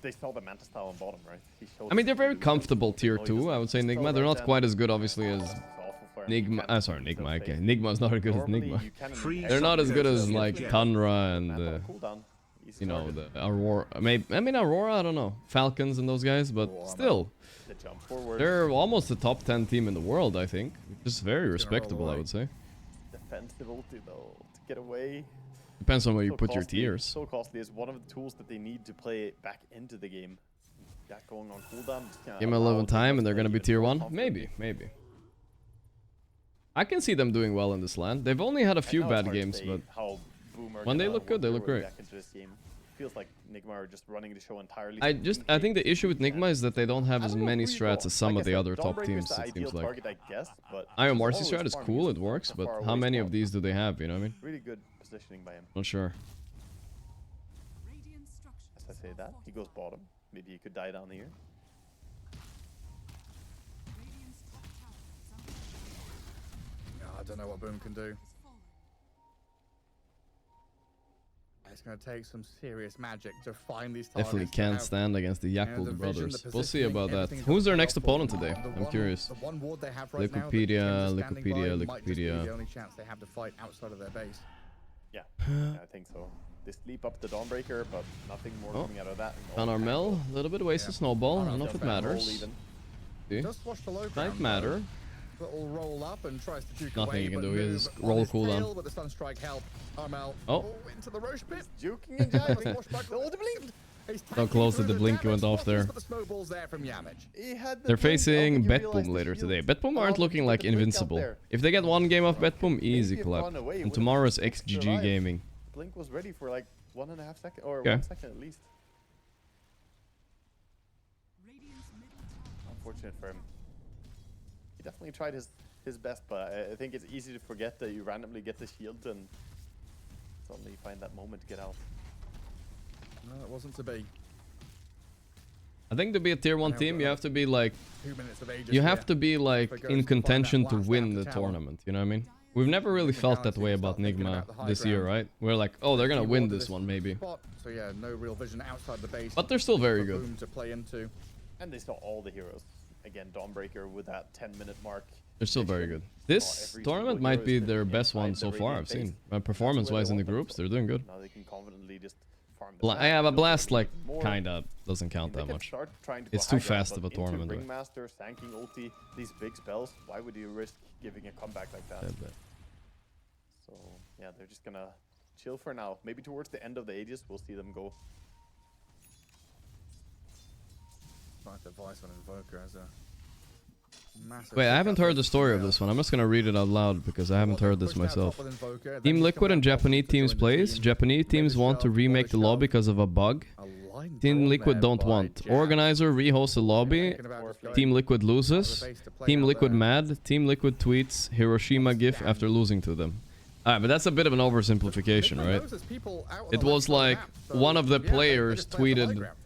B: they saw the Mantis Style on bottom, right? He showed
C: I mean,
B: us
C: they're
B: what
C: very
B: to do.
C: comfortable tier
B: Oh, he
C: 2,
B: just
C: I would say
B: stole
C: Nigma.
B: that
C: They're not
B: then.
C: quite as good, obviously, as
B: It's awful for him. You
C: Nigma.
B: can't
C: Sorry,
B: still
C: Nigma. Okay,
B: face.
C: Nigma's not as good as
B: Normally,
C: Nigma.
B: you can in
D: Free
B: the
C: They're not as good as
D: Yeah.
C: like
D: Yeah.
C: Kanra and
B: map on cooldown. Easy
C: you know,
B: target.
C: the Aurora. Maybe, I mean Aurora, I don't know. Falcons and those guys, but still,
B: The jump forward.
C: they're almost the top 10 team in the world, I think. Just very respectable, I
A: away.
C: would say.
B: Defensive ulti though to get away.
C: Depends on where you
B: So
C: put your
B: costly.
C: tiers.
B: So costly is one of the tools that they need to play back into the game. That going on cooldown. just kinda
C: Give them a
B: allow
C: little time
B: Nigma
C: and they're
B: play
C: gonna be
B: even
C: tier
B: more
C: 1?
B: confidently.
C: Maybe. I can see them doing well in this land. They've only had a few
B: I know it's
C: bad
B: hard to
C: games,
B: say
C: but
B: how Boom are
C: when they
B: gonna
C: look good, they
B: work
C: look
B: their way
C: great.
B: back into this game. Feels like Nigma are just running the show entirely.
C: I
B: from
C: think the issue with
B: and
C: Nigma is that they don't have
B: I
C: as
B: don't know
C: many
B: who you
C: strats
B: go.
C: as some
B: Like
C: of
B: I
C: the
B: said,
C: other top
B: Dawnbreaker's
C: teams,
B: the
C: it
B: ideal
C: seems like.
B: target, I guess, but
C: Iron
B: he's
C: Marcy
B: always
C: strat is
B: farming
C: cool, it
B: from
C: works,
B: a
C: but
B: far
C: how
B: away
C: many
B: spot.
C: of these do they have, you know what I mean?
B: Really good positioning by him.
C: Not sure.
B: As I say that, he goes bottom. Maybe he could die down here.
A: I don't know what Boom can do. It's going to take some serious magic to find these targets.
C: Definitely
A: to
C: can't
A: have,
C: stand against the
A: you know,
C: Yakult
A: the vision,
C: brothers.
A: the
C: We'll see
A: positioning,
C: about that.
A: everything's
C: Who's their
A: gonna
C: next
A: go
C: opponent
A: for
C: today?
A: the
C: I'm
A: one-
C: curious.
A: The one ward they have right now, that
C: Wikipedia,
A: Kim's standing by
C: Wikipedia,
A: might just be
C: Wikipedia.
A: the only chance they have to fight outside of their base.
B: Yeah, I think so. They sleep up the Dawnbreaker, but nothing more
C: Oh.
B: coming out of that.
C: On Armel, a little bit of wasted snowball. I don't know if it matters. See?
A: Just watch the low
C: Might
A: ground,
C: matter.
A: Little roll up and tries to juke
C: Nothing
A: away,
C: you can
A: but
C: do, he
A: move
C: is
A: on
C: roll
A: his
C: cooldown.
A: tail, but the Sunstrike help. Armel into the Roche pit.
B: Juking and jiving.
A: Oh, the blink! He's
C: So
A: tanking
C: close
A: through
C: that the blink
A: damage
C: went off
A: spotters,
C: there.
A: but the snowballs there from Yamage.
C: They're facing Betboom later today. Betboom aren't looking like invincible. If they get one game off Betboom, easy clap. And tomorrow's XGG Gaming.
B: Blink was ready for like 1.5 seconds, or
C: Okay.
B: 1 second at least. Unfortunate for him. He definitely tried his best, but I think it's easy to forget that you randomly get the shield and suddenly you find that moment to get out.
A: No, it wasn't to be.
C: I think to be a tier 1 team, you have to be like
A: 2 minutes of ages
C: you
A: here.
C: have to be like
A: If it goes
C: in
A: to find
C: contention
A: that
C: to
A: last
C: win
A: after
C: the
A: tower.
C: tournament, you know what I mean? We've never really felt that way about Nigma this year, right? We're like, oh, they're gonna
A: He
C: win
A: wanted
C: this one maybe.
A: spot, so yeah, no real vision outside the base.
C: But they're still very
A: for
C: good.
A: Boom to play into.
B: And they saw all the heroes. Again, Dawnbreaker with that 10-minute mark.
C: They're still very good. This
B: every
C: tournament
B: single
C: might
B: hero
C: be
B: is
C: their
B: been
C: best one
B: inside
C: so
B: the
C: far
B: Radiant
C: I've seen.
B: base.
C: Performance-wise in the
B: That's where they
C: groups,
B: want
C: they're doing good.
B: Now they can confidently just farm the
C: Yeah, but Blast like
B: more.
C: kinda doesn't count
B: They
C: that
B: can
C: much.
B: start trying to go
C: It's too
B: high ground,
C: fast
B: but
C: of a
B: into
C: tournament, right?
B: Ringmaster, Sanking ulti, these big spells. Why would you risk giving a comeback like that? So yeah, they're just gonna chill for now. Maybe towards the end of the Aegis, we'll see them go.
A: Right device on Invoker as a massive.
C: Wait, I haven't
A: pickup
C: heard the
A: with
C: story of
A: Trail.
C: this one. I'm just gonna read it out loud because I haven't heard this
A: Pushed out
C: myself.
A: top with Invoker, then
C: Team
A: he's
C: Liquid
A: come
C: and
A: back
C: Japanese
A: off to
C: teams
A: join the
C: plays.
A: team.
C: Japanese teams
A: Made a
C: want to
A: shove,
C: remake the
A: what a
C: lobby
A: shove.
C: because of a bug.
A: A line
C: Team
A: drawn
C: Liquid
A: there
C: don't
A: by
C: want.
A: Jack.
C: Organizer rehosts the lobby.
A: Thinking about just going
C: Team Liquid
A: out of the
C: loses.
A: base to play
C: Team
A: out
C: Liquid
A: there.
C: mad. Team Liquid tweets Hiroshima gif after losing to them. Alright, but that's a bit of an oversimplification,
A: Liquid
C: right?
A: knows there's people out on
C: It
A: the
C: was
A: left side
C: like
A: of the map, so
C: one of the
A: yeah, they
C: players
A: just play on the high
C: tweeted,
A: ground.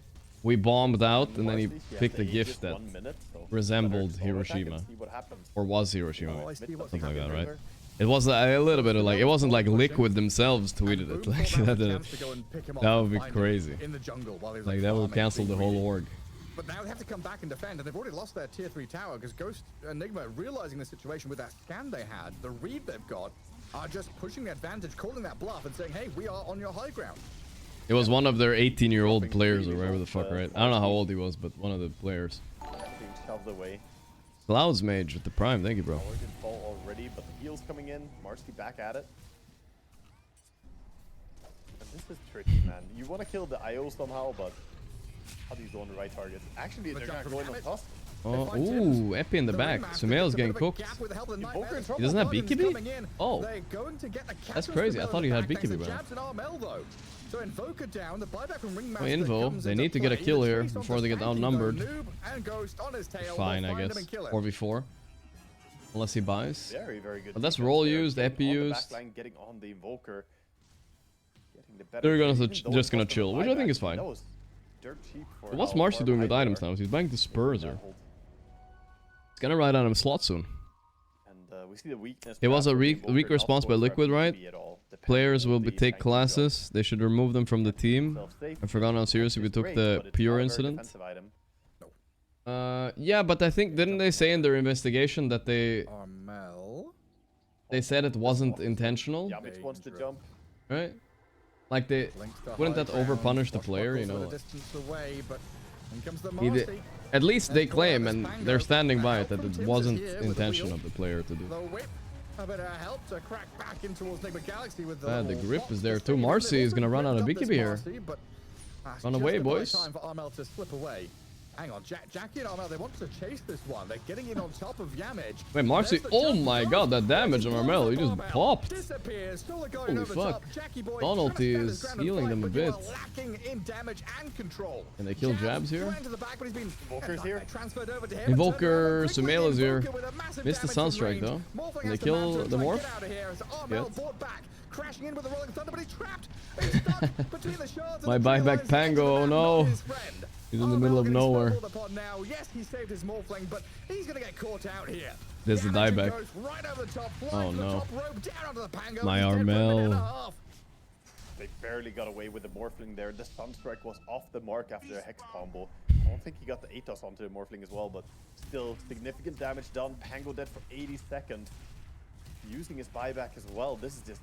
C: we bombed out, and then he
B: Honestly, she
C: picked a
B: has the
C: gif
B: Aegis
C: that
B: 1 minute, so
C: resembled
B: better slow attack and
C: Hiroshima.
B: see what happens.
C: or was Hiroshima.
A: Oh, I see what's
C: Something like that,
A: happening
C: right?
A: there.
C: It was a little bit of like, it wasn't like Liquid themselves tweeted it.
A: Boom
C: Like
A: thought
C: that,
A: was a chance to go and pick him
C: that
A: off
C: would
A: and
C: be
A: find him
C: crazy.
A: in the jungle while he was,
C: Like that would
A: farming,
C: cancel the
A: being
C: whole
A: greedy.
C: org.
A: But now they have to come back and defend, and they've already lost their tier 3 tower because Ghost and Nigma, realizing the situation with that scan they had, the read they've got, are just pushing the advantage, calling that bluff and saying, hey, we are on your high ground.
C: It was one of their 18-year-old players or whatever the fuck, right? I don't know how old he was, but one of the players.
B: Being shoved away.
C: Clouds Mage with the prime, thank you, bro.
B: Origin fall already, but the heal's coming in. Marcy back at it. And this is tricky, man. You want to kill the IO somehow, but how do you go on the right target? Actually, they're not going on Tusk.
C: Oh, ooh, Epi in the back. Sumail's getting cooked. He doesn't have BKB? Oh, that's crazy. I thought he had BKB, bro.
A: So Invoker down, the buyback from Ringmaster.
C: Oh, Invo, they need to get a kill here before they get outnumbered. Fine, I guess. 4v4. Unless he buys.
B: Very, very good.
C: But that's roll used, Epi used.
B: Getting on the Invoker.
C: They're just gonna chill, which I think is fine. What's Marcy doing with items now? He's buying the Spurs or? He's gonna ride on him slot soon.
B: And we see the weakness.
C: It was a weak response by Liquid, right? Players will take classes. They should remove them from the team. I forgot how seriously we took the pure incident. Yeah, but I think didn't they say in their investigation that they said it wasn't intentional,
B: Yamich wants to jump.
C: right? Like they wouldn't that overpunish the player, you know? He did. At least they claim, and they're standing by it, that it wasn't intention of the player to do. The grip is there too. Marcy is gonna run out of BKB here. Run away, boys.
A: Hang on, Jackie and Armel, they want to chase this one. They're getting in on top of Yamage.
C: Wait, Marcy, oh my god, that damage on Armel, he just popped. Holy fuck. Donalty is healing them a bit. Can they kill jabs here?
B: Invoker's here.
C: Invoker, Sumail is here. Missed the Sunstrike though. Can they kill the Morph? Yes.
A: Crashing in with the Rolling Thunder, but he's trapped. He's stuck between the shards.
C: My buyback Pango, oh no. He's in the middle of nowhere.
A: Yes, he saved his Morphling, but he's gonna get caught out here.
C: There's the dieback. Oh no. My Armel.
B: They barely got away with the Morphling there. The Sunstrike was off the mark after a Hex combo. I don't think he got the Atos onto the Morphling as well, but still significant damage done. Pango dead for 80 seconds. Using his buyback as well. This is just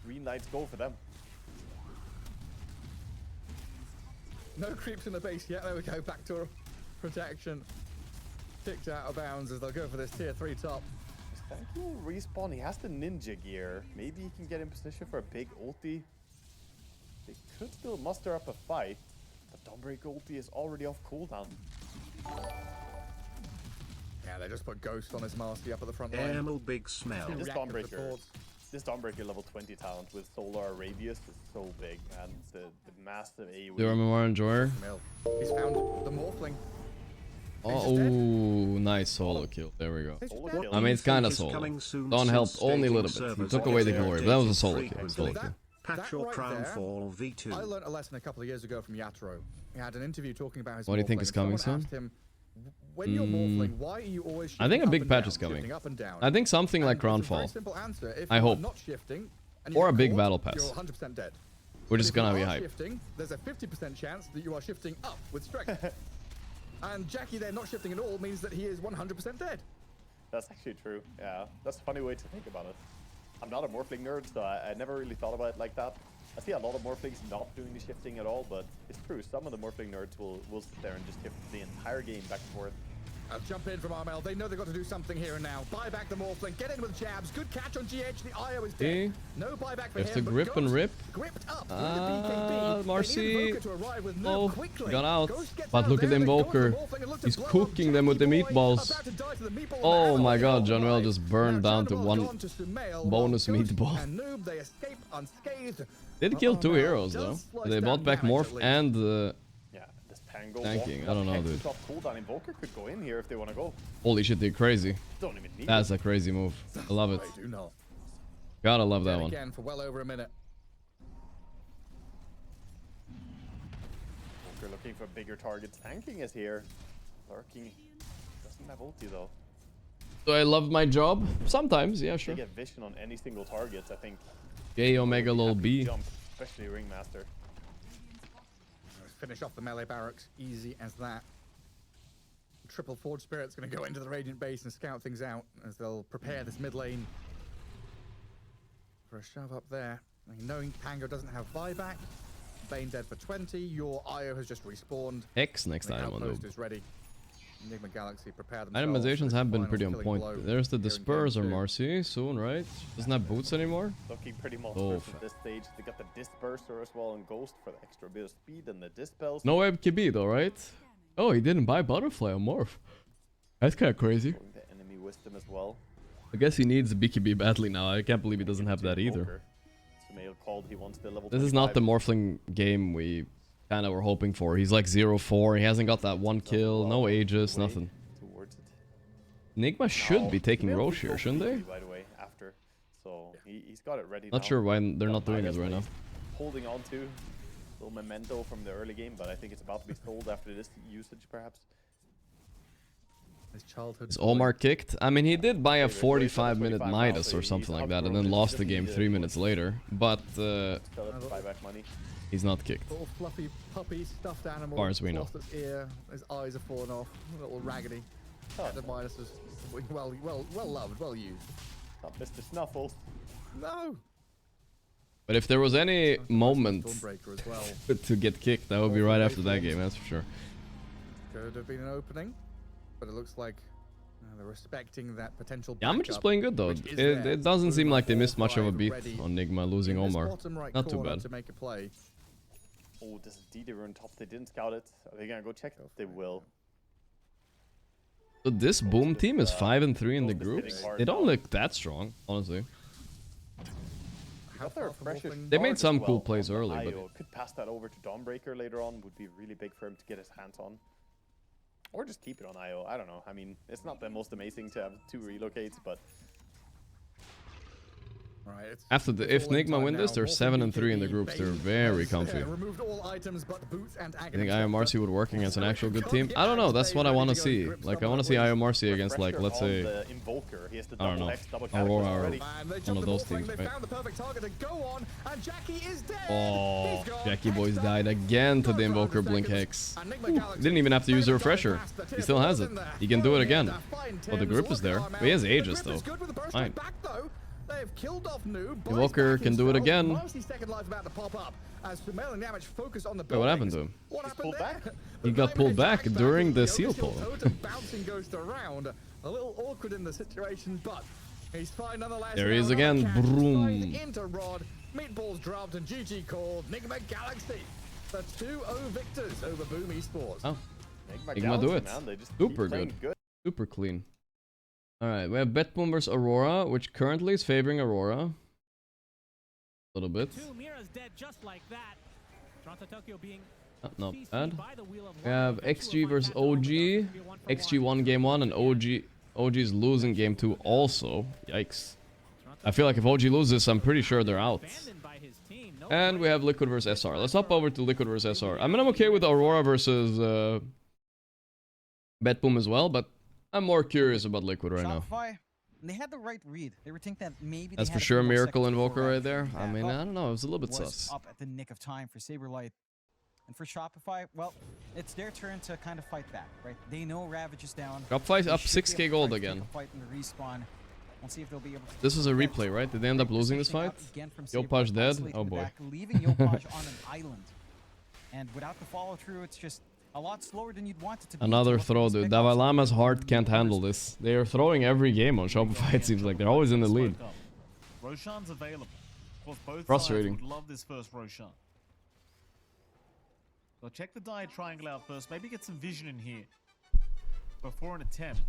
B: green lights go for them.
A: No creeps in the base yet. There we go. Backdoor protection. Kicked out of bounds as they'll go for this tier 3 top.
B: Thank you, respawn. He has the ninja gear. Maybe he can get in position for a big ulti. They could still muster up a fight, but Dawnbreak ulti is already off cooldown.
A: Yeah, they just put Ghost on his Mastery up at the front line.
D: Camel big smell.
B: Yeah, this Dawnbreaker level 20 talent with Solar Radius is so big, and the massive AoE.
C: Do more enjoyer?
A: He's found the Morphling.
C: Oh, nice solo kill. There we go. I mean, it's kind of solo. Dawn helped only a little bit. He took away the glory, but that was a solo kill.
D: Patch your crown fall V2.
A: I learned a lesson a couple of years ago from Yatro. He had an interview talking about his
C: What do you think is coming soon?
A: When you're morphling, why are you always
C: I think a big patch is coming. I think something like Crownfall. I hope. Or a big battle pass.
A: You're 100% dead.
C: We're just gonna be hype.
A: There's a 50% chance that you are shifting up with strength. And Jackie there not shifting at all means that he is 100% dead.
B: That's actually true. Yeah, that's a funny way to think about it. I'm not a Morphling nerd, so I never really thought about it like that. I see a lot of Morphlings not doing the shifting at all, but it's true. Some of the Morphling nerds will sit there and just shift the entire game back and forth.
A: I'll jump in from Armel. They know they've got to do something here and now. Buy back the Morphling. Get in with jabs. Good catch on GH. The IO is dead. No buyback for him.
C: Have to grip and rip.
A: Gripped up.
C: Marcy. Oh, got out. But look at the Invoker. He's cooking them with the meatballs. Oh my god, John Well just burned down to one bonus meatball. Did kill 2 heroes though. They bought back Morph and tanking. I don't know, dude.
B: Invoker could go in here if they want to go.
C: Holy shit, they're crazy.
B: Don't even need
C: That's a crazy move. I love it. Gotta love that one.
A: Again for well over a minute.
B: Invoker looking for bigger targets. Tanking is here. Lurking. Doesn't have ulti though.
C: Do I love my job? Sometimes, yeah, sure.
B: They get vision on any single target, I think.
C: Yay, Omega lol B.
B: Jump, especially Ringmaster.
A: Finish off the melee barracks, easy as that. Triple Forge Spirit's going to go into the Radiant base and scout things out as they'll prepare this mid lane for a shove up there. I mean, knowing Pango doesn't have buyback, Bane dead for 20. Your IO has just respawned.
C: X next
A: The
C: item on
A: outpost
C: the
A: is ready. Nigma Galaxy prepare themselves.
C: itemizations have been
A: Final
C: pretty on
A: killing
C: point.
A: blow
C: There's the
A: here in
C: Disperse or
A: game two.
C: Marcy soon, right? Doesn't have boots anymore.
B: Looking pretty much
C: Oh,
B: at this stage. They got the Disperser as well and Ghost for the extra bit of speed and the Dispels.
C: No MKB though, right? Oh, he didn't buy Butterfly on Morph. That's kind of crazy.
B: Showing the enemy wisdom as well.
C: I guess he needs a BKB badly now. I can't believe he doesn't have that either.
B: Invoker. Sumail called he wants the level
C: This is not
B: 25.
C: the Morphling game we kind of were hoping for. He's like 0-4. He hasn't got that one kill, no Aegis,
B: Way
C: nothing.
B: towards it.
C: Nigma should be taking
B: Sumail
C: Roche
B: did
C: here,
B: go
C: shouldn't they?
B: BKB, by the way, after. So he's got it ready
C: Not
B: now.
C: sure why they're
B: Got
C: not doing
B: Midas
C: this right now.
B: he's holding on to. Little memento from the early game, but I think it's about to be sold after this usage, perhaps.
A: His childhood.
C: Is Omar kicked? I mean, he did buy a
B: Favorite version,
C: 45-minute
B: 25
C: Midas
B: now,
C: or
B: so
C: something
B: he's
C: like that, and
B: outgrown
C: then
B: it.
C: lost the
B: Just
C: game
B: needed
C: 3
B: it.
C: minutes later. But
B: Sell it to buy back money.
C: he's not kicked.
A: Little fluffy puppy, stuffed animal.
C: Far as we know.
A: Lost his ear. His eyes are fallen off. A little raggedy.
B: Oh,
A: The Midas is well loved, well used.
B: not Mr. Snuffles.
A: No.
C: But if there was any moment
A: Stormbreaker as well.
C: to get kicked, that would be right after that game, that's for sure.
A: Could have been an opening, but it looks like they're respecting that potential.
C: Yeah, I'm just
A: backup,
C: playing good though.
A: which is
C: It
A: there.
C: doesn't seem like they missed much of a
A: 4-5
C: beat
A: ready
C: on Nigma losing
A: in this
C: Omar.
A: bottom right
C: Not too
A: corner
C: bad.
A: To make a play.
B: Oh, this is DD on top. They didn't scout it. Are they gonna go check? They will.
C: So this Boom team is 5-3 in the
B: Ghost is hitting
C: groups.
B: hard
C: They don't
B: now.
C: look that strong, honestly.
A: How
B: Got their
A: far from
B: refreshers
A: Wolfling?
C: They made
B: guard as
C: some cool
B: well
C: plays
B: on the
C: early, but-
B: IO. Could pass that over to Dawnbreaker later on. Would be really big for him to get his hands on. Or just keep it on IO. I don't know. I mean, it's not the most amazing to have 2 relocates, but
A: Right, it's
C: After the if
A: falling
C: Nigma
A: time
C: win this,
A: now.
C: they're
A: Wolfling
C: 7-3 in the
A: BKB
C: groups. They're
A: Bane
C: very
A: has,
C: comfy.
A: removed all items but boots and
C: I think IOMRC would work against an actual good team. I don't know. That's what I
A: Ready
C: want to
A: to go
C: see.
A: grip
C: Like I
A: some
C: want to
A: of
C: see
A: that
C: IOMRC against like
B: Refresher
C: let's
B: on
C: say
B: the Invoker. He has the
C: I don't
B: double
C: know,
B: X, double
C: Aurora
B: catapult
C: or
B: already.
A: And they
C: one
A: jumped
C: of
A: the
C: those
A: Wolfling,
C: teams,
A: they
C: right?
A: found the perfect target to go on, and Jackie is dead.
C: Oh,
A: He's gone.
C: Jackie Boys
A: Next up,
C: died again to the
A: goes for
C: Invoker
A: 100
C: Blink
A: seconds,
C: Hex.
A: and Nigma
C: Ooh,
A: Galaxy
C: didn't even have to use the
A: favours going
C: refresher.
A: past the
C: He
A: tier
C: still has
A: fours
C: it.
A: in there.
C: He can do it again.
A: The fine
C: Well, the
A: Tims
C: group is there.
A: look
C: But he has
A: out.
C: Aegis
A: The grip is
C: though.
A: good with the burst
C: Fine.
A: back, though. They've killed off Noob. Boys
C: Invoker
A: back
C: can do it
A: himself.
C: again.
A: Marcy's second life about to pop up as Sumail and Damage focus on the
C: Wait, what happened to
A: buildings.
C: him?
A: What
B: He's
A: happened
B: pulled
A: there?
B: back.
C: He
A: The
C: got
A: Gaimin
C: pulled back
A: attack
C: during the
A: the
C: seal
A: Overkill
C: pull.
A: totem bouncing ghost around. A little awkward in the situation, but he's fine nonetheless.
C: There he is
A: Now
C: again.
A: another catch,
C: Broom.
A: slide into Rod. Meatballs dropped and GG called. Nigma Galaxy. The 2-0 victors over Boom Esports.
C: Oh,
B: Nigma
C: Nigma
B: Galaxy,
C: do it.
B: man. They just
C: Super
B: keep playing
C: good. Super clean. Alright, we have Betboom versus Aurora, which currently is favoring Aurora. A little bit.
H: Mira's dead just like that. Toronto Tokyo being
C: Not
H: CC'd
C: bad.
H: by the wheel of
C: We
H: one.
C: have
H: Eventually
C: XG
H: we'll
C: versus
H: find that
C: OG.
H: It'll be a 1-for-1.
C: XG won game 1 and OG's losing game 2 also. Yikes. I feel like if OG loses, I'm pretty sure they're out.
H: Abandoned by his team. No
C: And we have Liquid versus SR. Let's hop over to Liquid versus SR. I mean, I'm okay with Aurora versus Betboom as well, but I'm more curious about Liquid right now.
F: Shopify, they had the right read. They were thinking that maybe
C: That's
F: they
C: for
F: had a
C: sure a
F: few more
C: Miracle
F: seconds before
C: Invoker right
F: Ravage
C: there.
F: came
C: I
F: back
C: mean,
F: up.
C: I don't know. It was a little bit
F: Was
C: sus.
F: up at the nick of time for Saberlight. And for Shopify, well, it's their turn to kind of fight back, right? They know Ravage is down.
C: Shopify's
F: They
C: up
F: should be
C: 6k
F: able to
C: gold
F: try to take
C: again.
F: a fight in the respawn. We'll see if they'll be able to
C: This was a
F: take
C: replay,
F: that.
C: right? Did they end up losing this
F: Pushing
C: fight?
F: out again from
C: Yopaj
F: Saberlight,
C: dead?
F: isolating
C: Oh
F: the
C: boy.
F: back, leaving Yopaj on an island. And without the follow through, it's just a lot slower than you'd want it to be.
C: Another
F: to look for
C: throw,
F: these
C: dude.
F: pickups.
C: Dalai Lama's heart can't handle this. They are throwing every game on Shopify, it seems like. They're always in the lead.
E: Roshan's available. Of course, both
C: Frustrating.
E: sides would love this first Roshan. So check the Dire Triangle out first. Maybe get some vision in here before an attempt.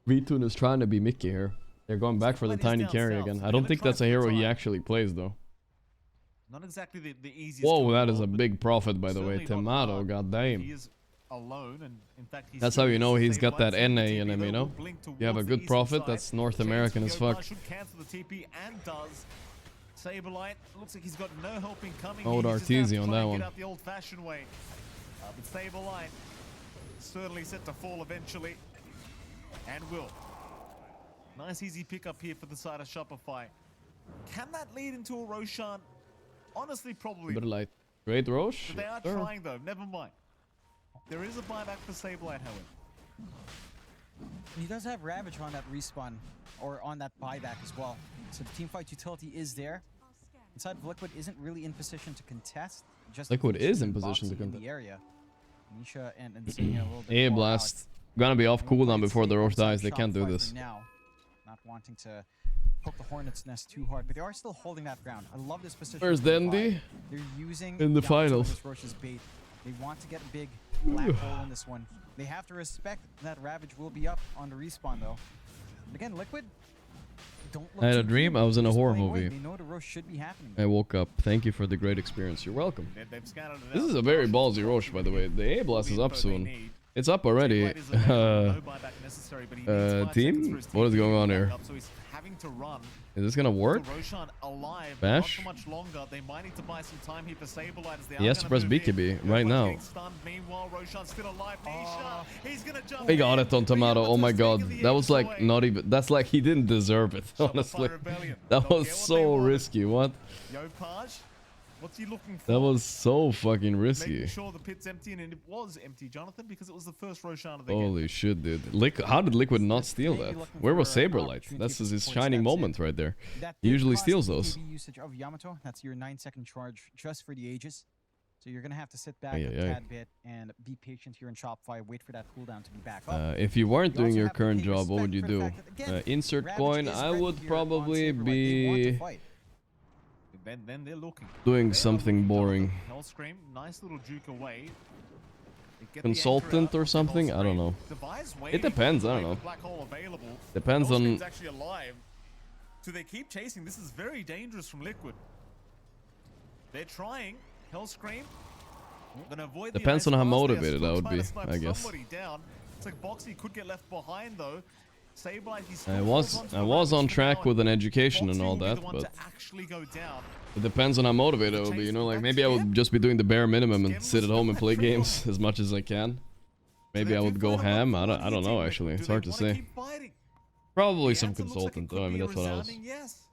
C: V-Tune is trying to be Mickey here. They're going back for the tiny carry again. I don't think that's a hero he actually plays, though.
E: Not exactly the easiest.
C: Whoa,
E: kill in
C: that
E: the
C: is a
E: world, but
C: big profit, by the way.
E: certainly not
C: Tomato,
E: hard. He
C: goddamn.
E: is alone, and in fact, he's
C: That's how you know he's got that NA in him,
E: though,
C: you know?
E: will blink
C: You have a
E: towards the
C: good
E: eastern
C: profit,
E: side.
C: that's North
E: Chance
C: American
E: for
C: as
E: Yopaj
C: fuck.
E: should cancel the TP and does. Saberlight looks like he's got no helping coming.
C: Old
E: here. He's just gonna have to
C: Arteezy on
E: try
C: that
E: and
C: one.
E: Get out the old-fashioned way. But Saberlight certainly set to fall eventually, and will. Nice easy pickup here for the side of Shopify. Can that lead into a Roshan? Honestly, probably.
C: But like, great Roche.
E: But they are
C: Sure.
E: trying though. Never mind. There is a buyback for Saberlight, however.
F: He does have Ravage on that respawn, or on that buyback as well. So the teamfight utility is there. Inside of Liquid isn't really in position to contest. Just
C: Liquid is in
F: boxing
C: position to
F: in
C: contest.
F: the area. Nisha and Zenia a little bit
C: A
F: far
C: blast.
F: out.
C: Gonna be off cooldown before the Roche
F: Outside
C: dies. They can't do
F: Shopify
C: this.
F: for now, not wanting to poke the Hornet's nest too hard, but they are still holding that ground. I love this position.
C: Where's Dandy?
F: They're using
C: In the
F: Yakult
C: finals.
F: as Roche's bait. They want to get a big black hole in this one. They have to respect that Ravage will be up on the respawn though. And again, Liquid don't look
C: I had
F: too
C: a dream.
F: keen
C: I was in a
F: just
C: horror
F: playing away.
C: movie.
F: They know the Roche should be happening.
C: I woke up. Thank you for the great experience. You're welcome.
E: They've scouted it
C: This
E: out.
C: is a very ballsy Roche, by the way. The A blast is up soon. It's up already.
E: No buyback necessary, but he needs 5 seconds
C: team?
E: for his
C: What is
E: team to
C: going on
E: back
C: here?
E: up, so he's having to run.
C: Is this gonna work?
E: So Roshan alive,
C: Bash?
E: not for much longer. They might need to buy some time here for Saberlight as they
C: He has to press BKB right now.
E: Meanwhile, Roshan's still alive. Nisha, he's gonna jump
C: He got
E: in.
C: it on Tomato. Oh my god.
E: Taking the
C: That was
E: aces
C: like
E: away.
C: not even. That's like he didn't deserve it,
E: Shopify
C: honestly.
E: Rebellion.
C: That
E: They'll
C: was
E: get what they
C: so
E: wanted.
C: risky. What?
E: Yopaj, what's he looking for?
C: That was so fucking risky.
E: Making sure the pit's empty, and it was empty, Jonathan, because it was the first Roshan of the game.
C: Holy shit, dude. How did Liquid not steal that? Where was Saberlight? That's his shining moment right there.
F: That
C: He
F: did
C: usually
F: cost
C: steals
F: the
C: those.
F: BKB usage of Yamato. That's your 9-second charge just for the ages. So you're gonna have to sit back
C: Ay,
F: a
C: ay, ay.
F: tad bit and be patient here in Shopify. Wait for that cooldown to be back up.
C: If you weren't
F: You
C: doing
F: also
C: your
F: have to
C: current
F: pay
C: job, what would you
F: respect for the
C: do?
F: fact that, again,
C: Insert
F: Ravage
C: coin.
F: is
C: I
F: ready
C: would
F: here
C: probably
F: on Saberlight. They want to
C: be
F: fight.
E: Then they're looking.
C: doing
E: They are
C: something
E: looking,
C: boring.
E: Jonathan. Hellscream, nice little juke away. They get the
C: Consultant
E: anchor
C: or
E: out of
C: something? I don't
E: Hellscream.
C: know.
E: Device
C: It
E: waiting
C: depends,
E: for
C: I don't
E: the
C: know.
E: black hole available.
C: Depends on.
E: Hellscream's actually alive. So they keep chasing. This is very dangerous from Liquid. They're trying. Hellscream. Gonna avoid the
C: Depends
E: ice
C: on how
E: blast. They're
C: motivated
E: still
C: I would
E: trying to
C: be,
E: snipe
C: I guess.
E: somebody down. It's like Boxy could get left behind though. Saberlight, he
C: I
E: still
C: was
E: holds onto
C: I
E: the
C: was on
E: Ravage for
C: track
E: now,
C: with an
E: and
C: education and
E: Boxy
C: all
E: will be
C: that,
E: the one
C: but
E: to actually go down.
C: it depends on how motivated I will be. You know, like maybe I would just be doing the bare minimum and sit at home and play games as much as I can. Maybe I would go ham. I don't know actually. It's hard to say. Probably some consultant though. I mean that's what I was.
E: Yes.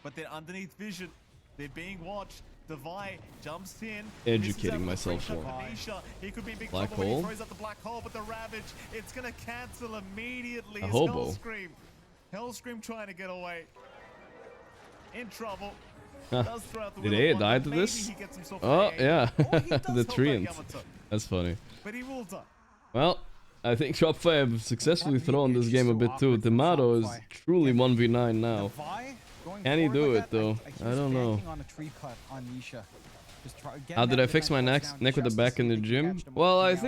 E: But they're underneath vision. They're being watched. Devi jumps in.
C: Educating myself
E: for
C: more.
E: He could be in big
C: Black
E: trouble when
C: hole?
E: he throws out the black hole, but the Ravage, it's gonna cancel immediately.
C: A
E: as
C: hobo.
E: Hellscream. Hellscream trying to get away. In trouble. Does throw out the
C: Did
E: Will of
C: A
E: Wonder.
C: die to
E: Maybe
C: this?
E: he gets himself
C: Oh
E: an A.
C: yeah,
E: Or he does
C: the
E: hold back
C: treant.
E: Yamato,
C: That's funny.
E: but he will die.
C: Well, I think Shopify have successfully thrown this game a bit too. Tomato is truly 1v9 now.
F: Devi going
C: Can he
F: forward
C: do
F: like
C: it,
F: that,
C: though?
F: he's
C: I don't know.
F: banking on a tree cut on Nisha. Just getting
C: How did
F: that
C: I fix my
F: defense
C: neck
F: down
C: with the
F: just
C: back
F: so
C: in the
F: they can
C: gym?
F: catch them
C: Well,
F: off
C: I
F: the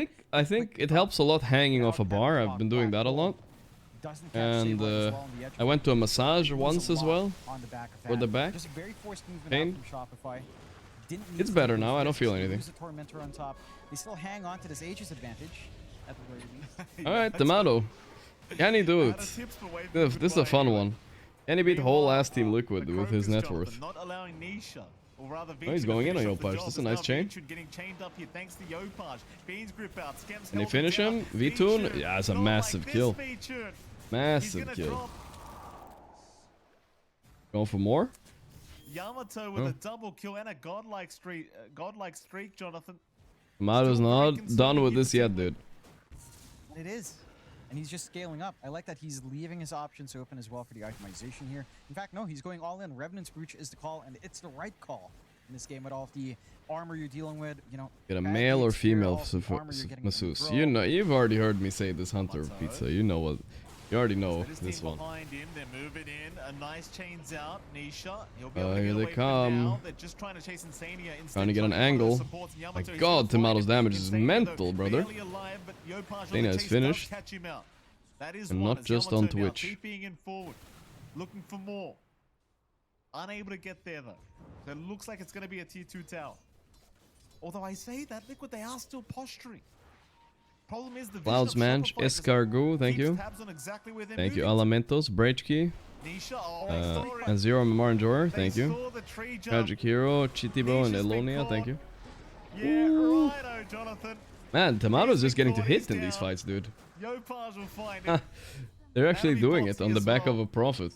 C: think
F: out.
C: it helps a lot hanging off a
F: Without
C: bar.
F: that
C: I've been doing that a lot.
F: Doesn't catch
C: And
F: Saberlight as well on the edge.
C: I went to a massage
F: He
C: once
F: was
C: as
F: a
C: well.
F: lot on the back of
C: For
F: that.
C: the back.
F: Just very forced movement
C: Pain.
F: out from Shopify. Didn't
C: It's
F: use
C: better
F: the
C: now, I don't
F: risks
C: feel
F: to
C: anything.
F: use the Tormentor on top. They still hang on to this Aegis advantage at the very least.
C: All right, Tomato. Can he do it? This is a fun one. Can he beat whole ass Team Liquid with his net worth?
E: Not allowing Nisha, or rather
C: Oh, he's going in on Yopaj. This is a nice chain.
E: Getting chained up here thanks to Yopaj. Beans grip out. Skems
C: Can he
E: held
C: finish
E: down.
C: him? V-Tune?
E: V-Tune,
C: Yeah, it's a
E: not
C: massive
E: like this
C: kill.
E: V-Tune. He's
C: Massive
E: gonna
C: kill.
E: drop
C: Going for more?
E: Yamato with
C: Oh.
E: a double kill and a godlike streak, Jonathan.
C: Tomato's
E: Still
C: not
E: breaking
C: done
E: some
C: with
E: of
C: this
E: the
C: yet,
E: team.
C: dude.
F: It is. And he's just scaling up. I like that he's leaving his options open as well for the itemization here. In fact, no, he's going all in. Revenant's Brooch is the call, and it's the right call in this game with all of the armor you're dealing with. You know,
C: Get a
F: bad
C: male or
F: gates here,
C: female
F: all of the armor you're getting from
C: masseuse.
F: Bro.
C: You know, you've already heard me say this Hunter Pizza. You know what? You already know
E: His
C: this
E: team
C: one.
E: behind him, they're moving in. A nice chains out. Nisha, he'll be able to
C: Here
E: get
C: they
E: away from it now.
C: come.
E: They're just trying to chase Insania instead.
C: Trying to get an
E: trying to get
C: angle.
E: supports, and Yamato
C: My
E: is
C: God,
E: gonna find
C: Tomato's
E: him.
C: damage is
E: Insania,
C: mental,
E: though,
C: brother.
E: barely alive, but Yopaj on the
C: Insania is
E: chase
C: finished.
E: does catch him out. That is
C: And
E: one,
C: not
E: as
C: just
E: Yamato
C: on
E: now
C: Twitch.
E: TPing in forward, looking for more. Unable to get there though. So it looks like it's going to be a tier 2 tower. Although I say that, Liquid, they are still posturing. Problem is the vision
C: Clouds
E: of
C: Manch,
E: Shopify just
C: Escargot, thank
E: keeps
C: you.
E: tabs on exactly where they're
C: Thank you,
E: moving.
C: Alamentos, Brechki,
E: Nisha, oh, they saw it.
C: and Zero Memar Enjoyer,
E: They
C: thank you.
E: saw the tree jump.
C: Tragic Hero, Chitibo, and
E: Nisha's been
C: Elonia, thank
E: caught.
C: you.
E: Yeah, righto, Jonathan.
C: Man, Tomato's just getting to
E: He's
C: hit in these
E: down.
C: fights, dude.
E: Yopaj will find it.
C: They're actually
E: Navi
C: doing it
E: Boxy
C: on the
E: as
C: back of
E: well.
C: a profit.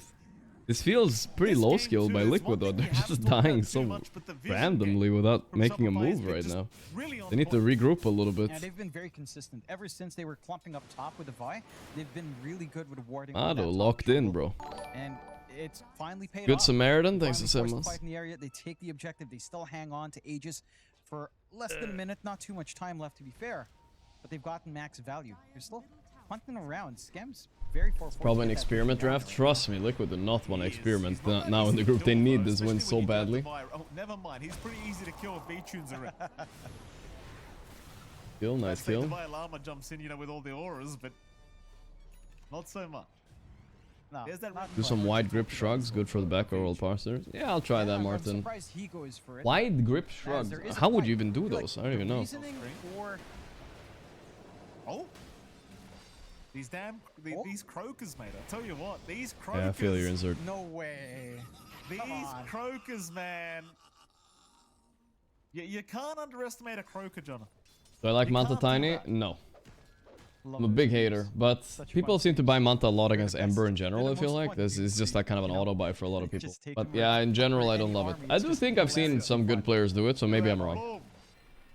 C: This feels pretty
E: This
C: low
E: game
C: skill
E: too,
C: by
E: there's
C: Liquid though.
E: one thing
C: They're
E: we haven't
C: just
E: talked about
C: dying
E: too
C: so
E: much, but the vision
C: randomly
E: game
C: without
E: from
C: making a
E: Shopify has
C: move
E: been
C: right
E: just
C: now.
E: really on
C: They need to
E: point.
C: regroup a little bit.
F: Yeah, they've been very consistent. Ever since they were clumping up top with the Vi, they've been really good with warding off that
C: Ado
F: top
C: locked in,
F: jungle.
C: bro.
F: And it's finally paid
C: Good
F: off.
C: Samaritan,
F: They
C: thanks to
F: finally forced the
C: Semas.
F: fight in the area. They take the objective. They still hang on to Aegis for less than a minute. Not too much time left, to be fair. But they've gotten max value. They're still hunting around. Scam's very fortunate.
C: Probably an experiment draft. Trust me, Liquid do not want to experiment now in the group. They need this win so badly.
E: Oh, never mind. He's pretty easy to kill if V-Tunes are in.
C: Kill, nice kill.
E: Divine Llama jumps in, you know, with all the auras, but not so much.
F: No,
E: There's that
F: not
C: Do some wide grip shrugs, good for the back roll parsers. Yeah, I'll try that,
F: I'm
C: Martin.
F: surprised he goes for it.
C: Wide grip
F: as
C: shrugs.
F: there is a
C: How would
F: fight.
C: you even do
F: I feel
C: those?
F: like
C: I don't even
F: the
C: know.
F: reasoning for
E: Oh, these these croakers, mate. I tell you what, these croakers.
C: Yeah, I feel your insert.
F: no way.
E: These
F: Come on.
E: croakers, man. You can't underestimate a croaker, Jonathan.
C: Do I like
E: You
C: Manta
E: can't do
C: Tiny?
E: that.
C: No.
F: Love
C: I'm a
F: those
C: big
F: games.
C: hater, but
F: Such a
C: people
F: fun
C: seem to
F: game.
C: buy Manta a lot
F: They're
C: against
F: the
C: Ember
F: best.
C: in general,
F: They're
C: I
F: the
C: feel
F: most
C: like.
F: fun
C: This
F: games
C: is
F: to
C: just like kind of an
F: you know,
C: auto buy for a lot of
F: like,
C: people.
F: just take
C: But
F: them
C: yeah,
F: around.
C: in general, I
F: Any
C: don't love it.
F: army,
C: I
F: it's
C: do
F: just
C: think I've seen
F: hilarious
C: some
F: and
C: good
F: fun.
C: players do it, so maybe I'm wrong.
E: Boom.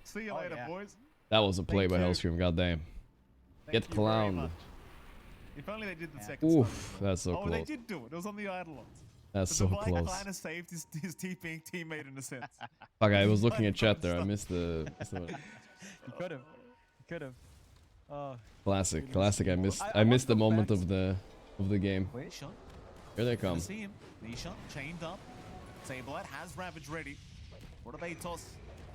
E: See you
F: Oh,
E: later,
F: yeah.
E: boys.
C: That was a play by
E: Thank you.
C: Hellscream, goddamn.
E: Thank
C: Get
E: you very
C: clowned.
E: much. If only they did the second
C: Oof,
E: stuff.
C: that's so
E: Oh, they
C: close.
E: did do it. It was on the Eidolons.
C: That's
E: But
C: so
E: the Vi
C: close.
E: kind of saved his teammate in a sense.
C: Fuck, I was looking at chat there. I missed the
F: You could have. You could have.
C: classic. I missed.
F: I
C: I missed the
F: want
C: moment
F: to
C: of the game.
E: Wait, shot.
C: Here they come.
E: See him. Nisha chained up. Saberlight has Ravage ready. What do they toss?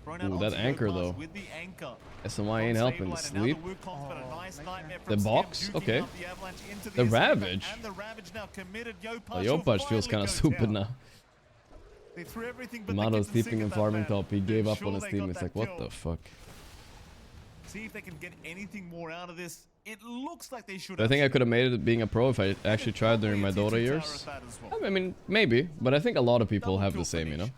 E: Thrown out
C: Ooh, that
E: onto
C: anchor,
E: Yopaz
C: though.
E: With the anchor.
C: SMY ain't helping. The
E: Saberlight, another
C: sleep.
E: Wukong, but a nice nightmare
C: The
E: from
C: box?
E: Scam, juking
C: Okay.
E: up the Avalanche into
C: The
E: escape
C: Ravage?
E: And the Ravage now committed. Yopaj
C: Oh,
E: will
C: Yopaj feels
E: finally
C: kind of
E: go
C: stupid
E: down.
C: now.
E: They threw everything but the
C: Mato's
E: kitchen sink
C: tipping
E: at
C: and
E: that
C: farming
E: man.
C: top. He
E: To
C: gave up
E: ensure
C: on his
E: they
C: team.
E: got
C: It's
E: that
C: like, what
E: kill.
C: the fuck?
E: See if they can get anything more out of this. It looks like they should
C: Do I
E: have.
C: think I could have made it being a pro if I actually tried during my Dota years? I mean, maybe, but I think a lot of people have the same, you know?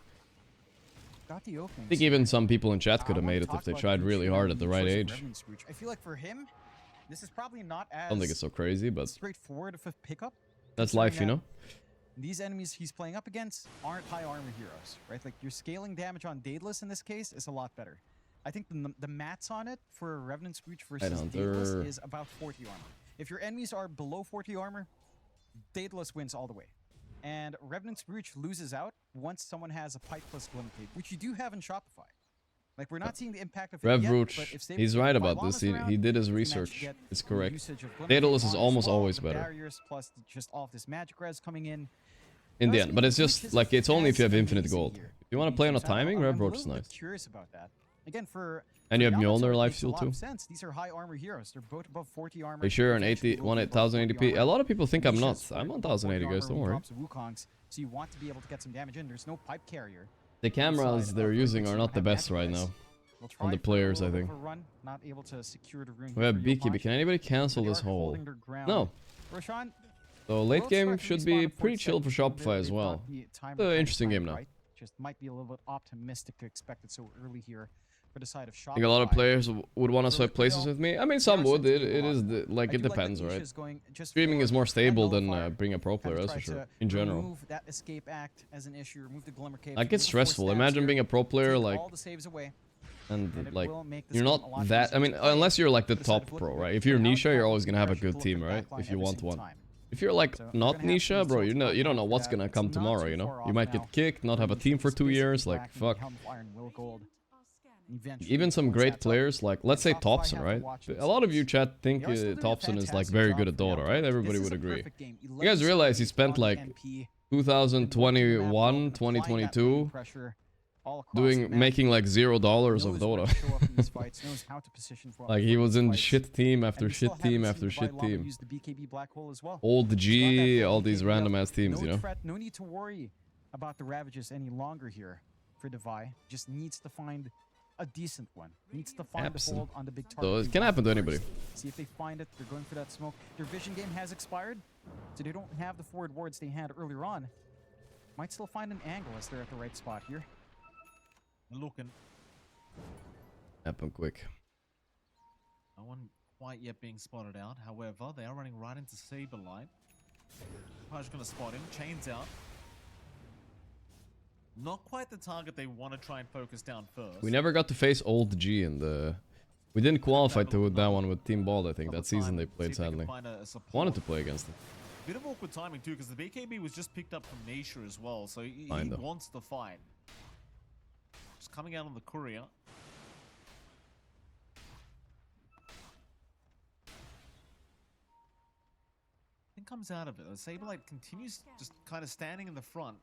F: Got the opening.
C: I think even some people in chat could have made it if they tried really hard at the right age.
F: I feel like for him, this is probably not as
C: I don't think it's so crazy, but
F: straightforward of a pickup.
C: that's
F: considering
C: life, you
F: that
C: know?
F: These enemies he's playing up against aren't high armor heroes, right? Like your scaling damage on Daedalus in this case is a lot better. I think the mats on it for Revenant's Breach versus Daedalus
C: Tidehunter.
F: is about 40 armor. If your enemies are below 40 armor, Daedalus wins all the way. And Revenant's Breach loses out once someone has a Pipe plus Glimmer Cape, which you do have in Shopify. Like, we're not seeing the impact of it
C: Rev
F: yet,
C: Brooch,
F: but if
C: he's right about this.
F: Llama's
C: He
F: around,
C: did his
F: you manage to
C: research.
F: get
C: It's
F: the
C: correct.
F: usage of Glimmer
C: Daedalus
F: Cape
C: is
F: on as
C: almost
F: well,
C: always
F: the
C: better.
F: Barriers plus just all of this magic res coming in.
C: In the
F: Does
C: end, but
F: mean
C: it's
F: Breach
C: just
F: is
C: like it's only if you have
F: as
C: infinite
F: amazing
C: gold.
F: here.
C: If you want to play on a
F: So I'm-
C: timing,
F: I'm
C: Rev
F: a
C: Brooch is
F: little bit
C: nice.
F: curious about that. Again, for
C: And you have
F: Yamato,
C: Mjolnir
F: it
C: life
F: makes a
C: steal
F: lot of
C: too.
F: sense. These are high armor heroes. They're both above 40 armor.
C: Are you sure on
F: Eventually
C: 80,
F: will be above
C: 1080p?
F: 40
C: A
F: armor.
C: lot of people think I'm
F: Nisha's
C: nuts.
F: for
C: I'm on
F: above
C: 1080,
F: 40
C: guys. Don't
F: armor
C: worry.
F: when it comes to Wukongs, so you want to be able to get some damage in. There's no pipe carrier.
C: The cameras
F: Inside
C: they're
F: of
C: using
F: Vertex,
C: are
F: you
C: not
F: don't
C: the
F: have
C: best
F: magic
C: right
F: res.
C: now.
F: We'll
C: On
F: try
C: the
F: for a
C: players, I
F: little bit
C: think.
F: of a run, not able to secure the rune
C: We
F: here
C: have
F: for
C: Beekeeper.
F: Yopaj,
C: Can anybody
F: but
C: cancel
F: they
C: this
F: are
C: hole?
F: holding their ground.
C: No.
F: Roshan,
C: So late
F: will
C: game
F: start to
C: should
F: respawn
C: be
F: in 40
C: pretty chill for
F: seconds.
C: Shopify as
F: They've
C: well.
F: got the timer
C: It's an
F: kind of
C: interesting
F: timed
C: game now.
F: right. Just might be a little bit optimistic to expect it so early here for the side of Shopify.
C: I think a lot of players would want to swap
F: Liquid
C: places
F: though,
C: with me. I mean, some
F: they are
C: would.
F: set
C: It
F: to do a
C: is
F: lot.
C: like
F: I
C: it
F: do like that
C: depends, right?
F: Nisha's going just
C: Streaming
F: for
C: is more
F: that
C: stable than
F: nullifier,
C: being a pro
F: kind of
C: player, that's for
F: try
C: sure.
F: to
C: In general,
F: remove that escape act as an issue, remove the Glimmer Cape.
C: like it's stressful. Imagine being a pro player, like,
F: all the saves away,
C: and
F: and it
C: like
F: will make this
C: you're
F: game
C: not
F: a lot
C: that.
F: easier
C: I mean,
F: to play
C: unless you're like the
F: for the side
C: top
F: of
C: pro,
F: Liquid.
C: right? If you're
F: But now
C: Nisha, you're
F: it's
C: always gonna have a
F: pressure to
C: good
F: look
C: team,
F: at
C: right?
F: backline
C: If you
F: every
C: want
F: single
C: one.
F: time.
C: If you're like
F: So we're
C: not
F: gonna have to
C: Nisha, bro,
F: use
C: you don't know
F: for
C: what's
F: that.
C: gonna
F: It's
C: come
F: not
C: tomorrow.
F: too
C: You know,
F: far
C: you
F: off
C: might
F: now.
C: get kicked, not have a team for 2 years. Like fuck. Even some great players, like let's say Thompson, right? A lot of you chat think Thompson is like very good at Dota, right? Everybody would agree. You guys realize he spent like 2021, 2022 making like $0 of Dota. Like he was in shit team after shit team after shit team. Old G, all these random ass teams, you know?
F: No need to worry about the Ravages any longer here for Devi. Just needs to find a decent one. Needs to find the hold on the big target.
C: So it can happen to anybody.
F: See if they find it. They're going for that smoke. Their vision game has expired, so they don't have the forward wards they had earlier on. Might still find an angle as they're at the right spot here.
E: Looking.
C: Happen quick.
E: No one quite yet being spotted out. However, they are running right into Saberlight. Pari's gonna spot him. Chains out. Not quite the target they want to try and focus down first.
C: We never got to face Old G in the... We didn't qualify to that one with Team Bald, I think. That season they played, sadly. Wanted to play against it.
E: Bit of awkward timing too, because the BKB was just picked up from Nisha as well, so he wants the fight. Just coming out on the courier. Then comes out of it. Saberlight continues just kind of standing in the front.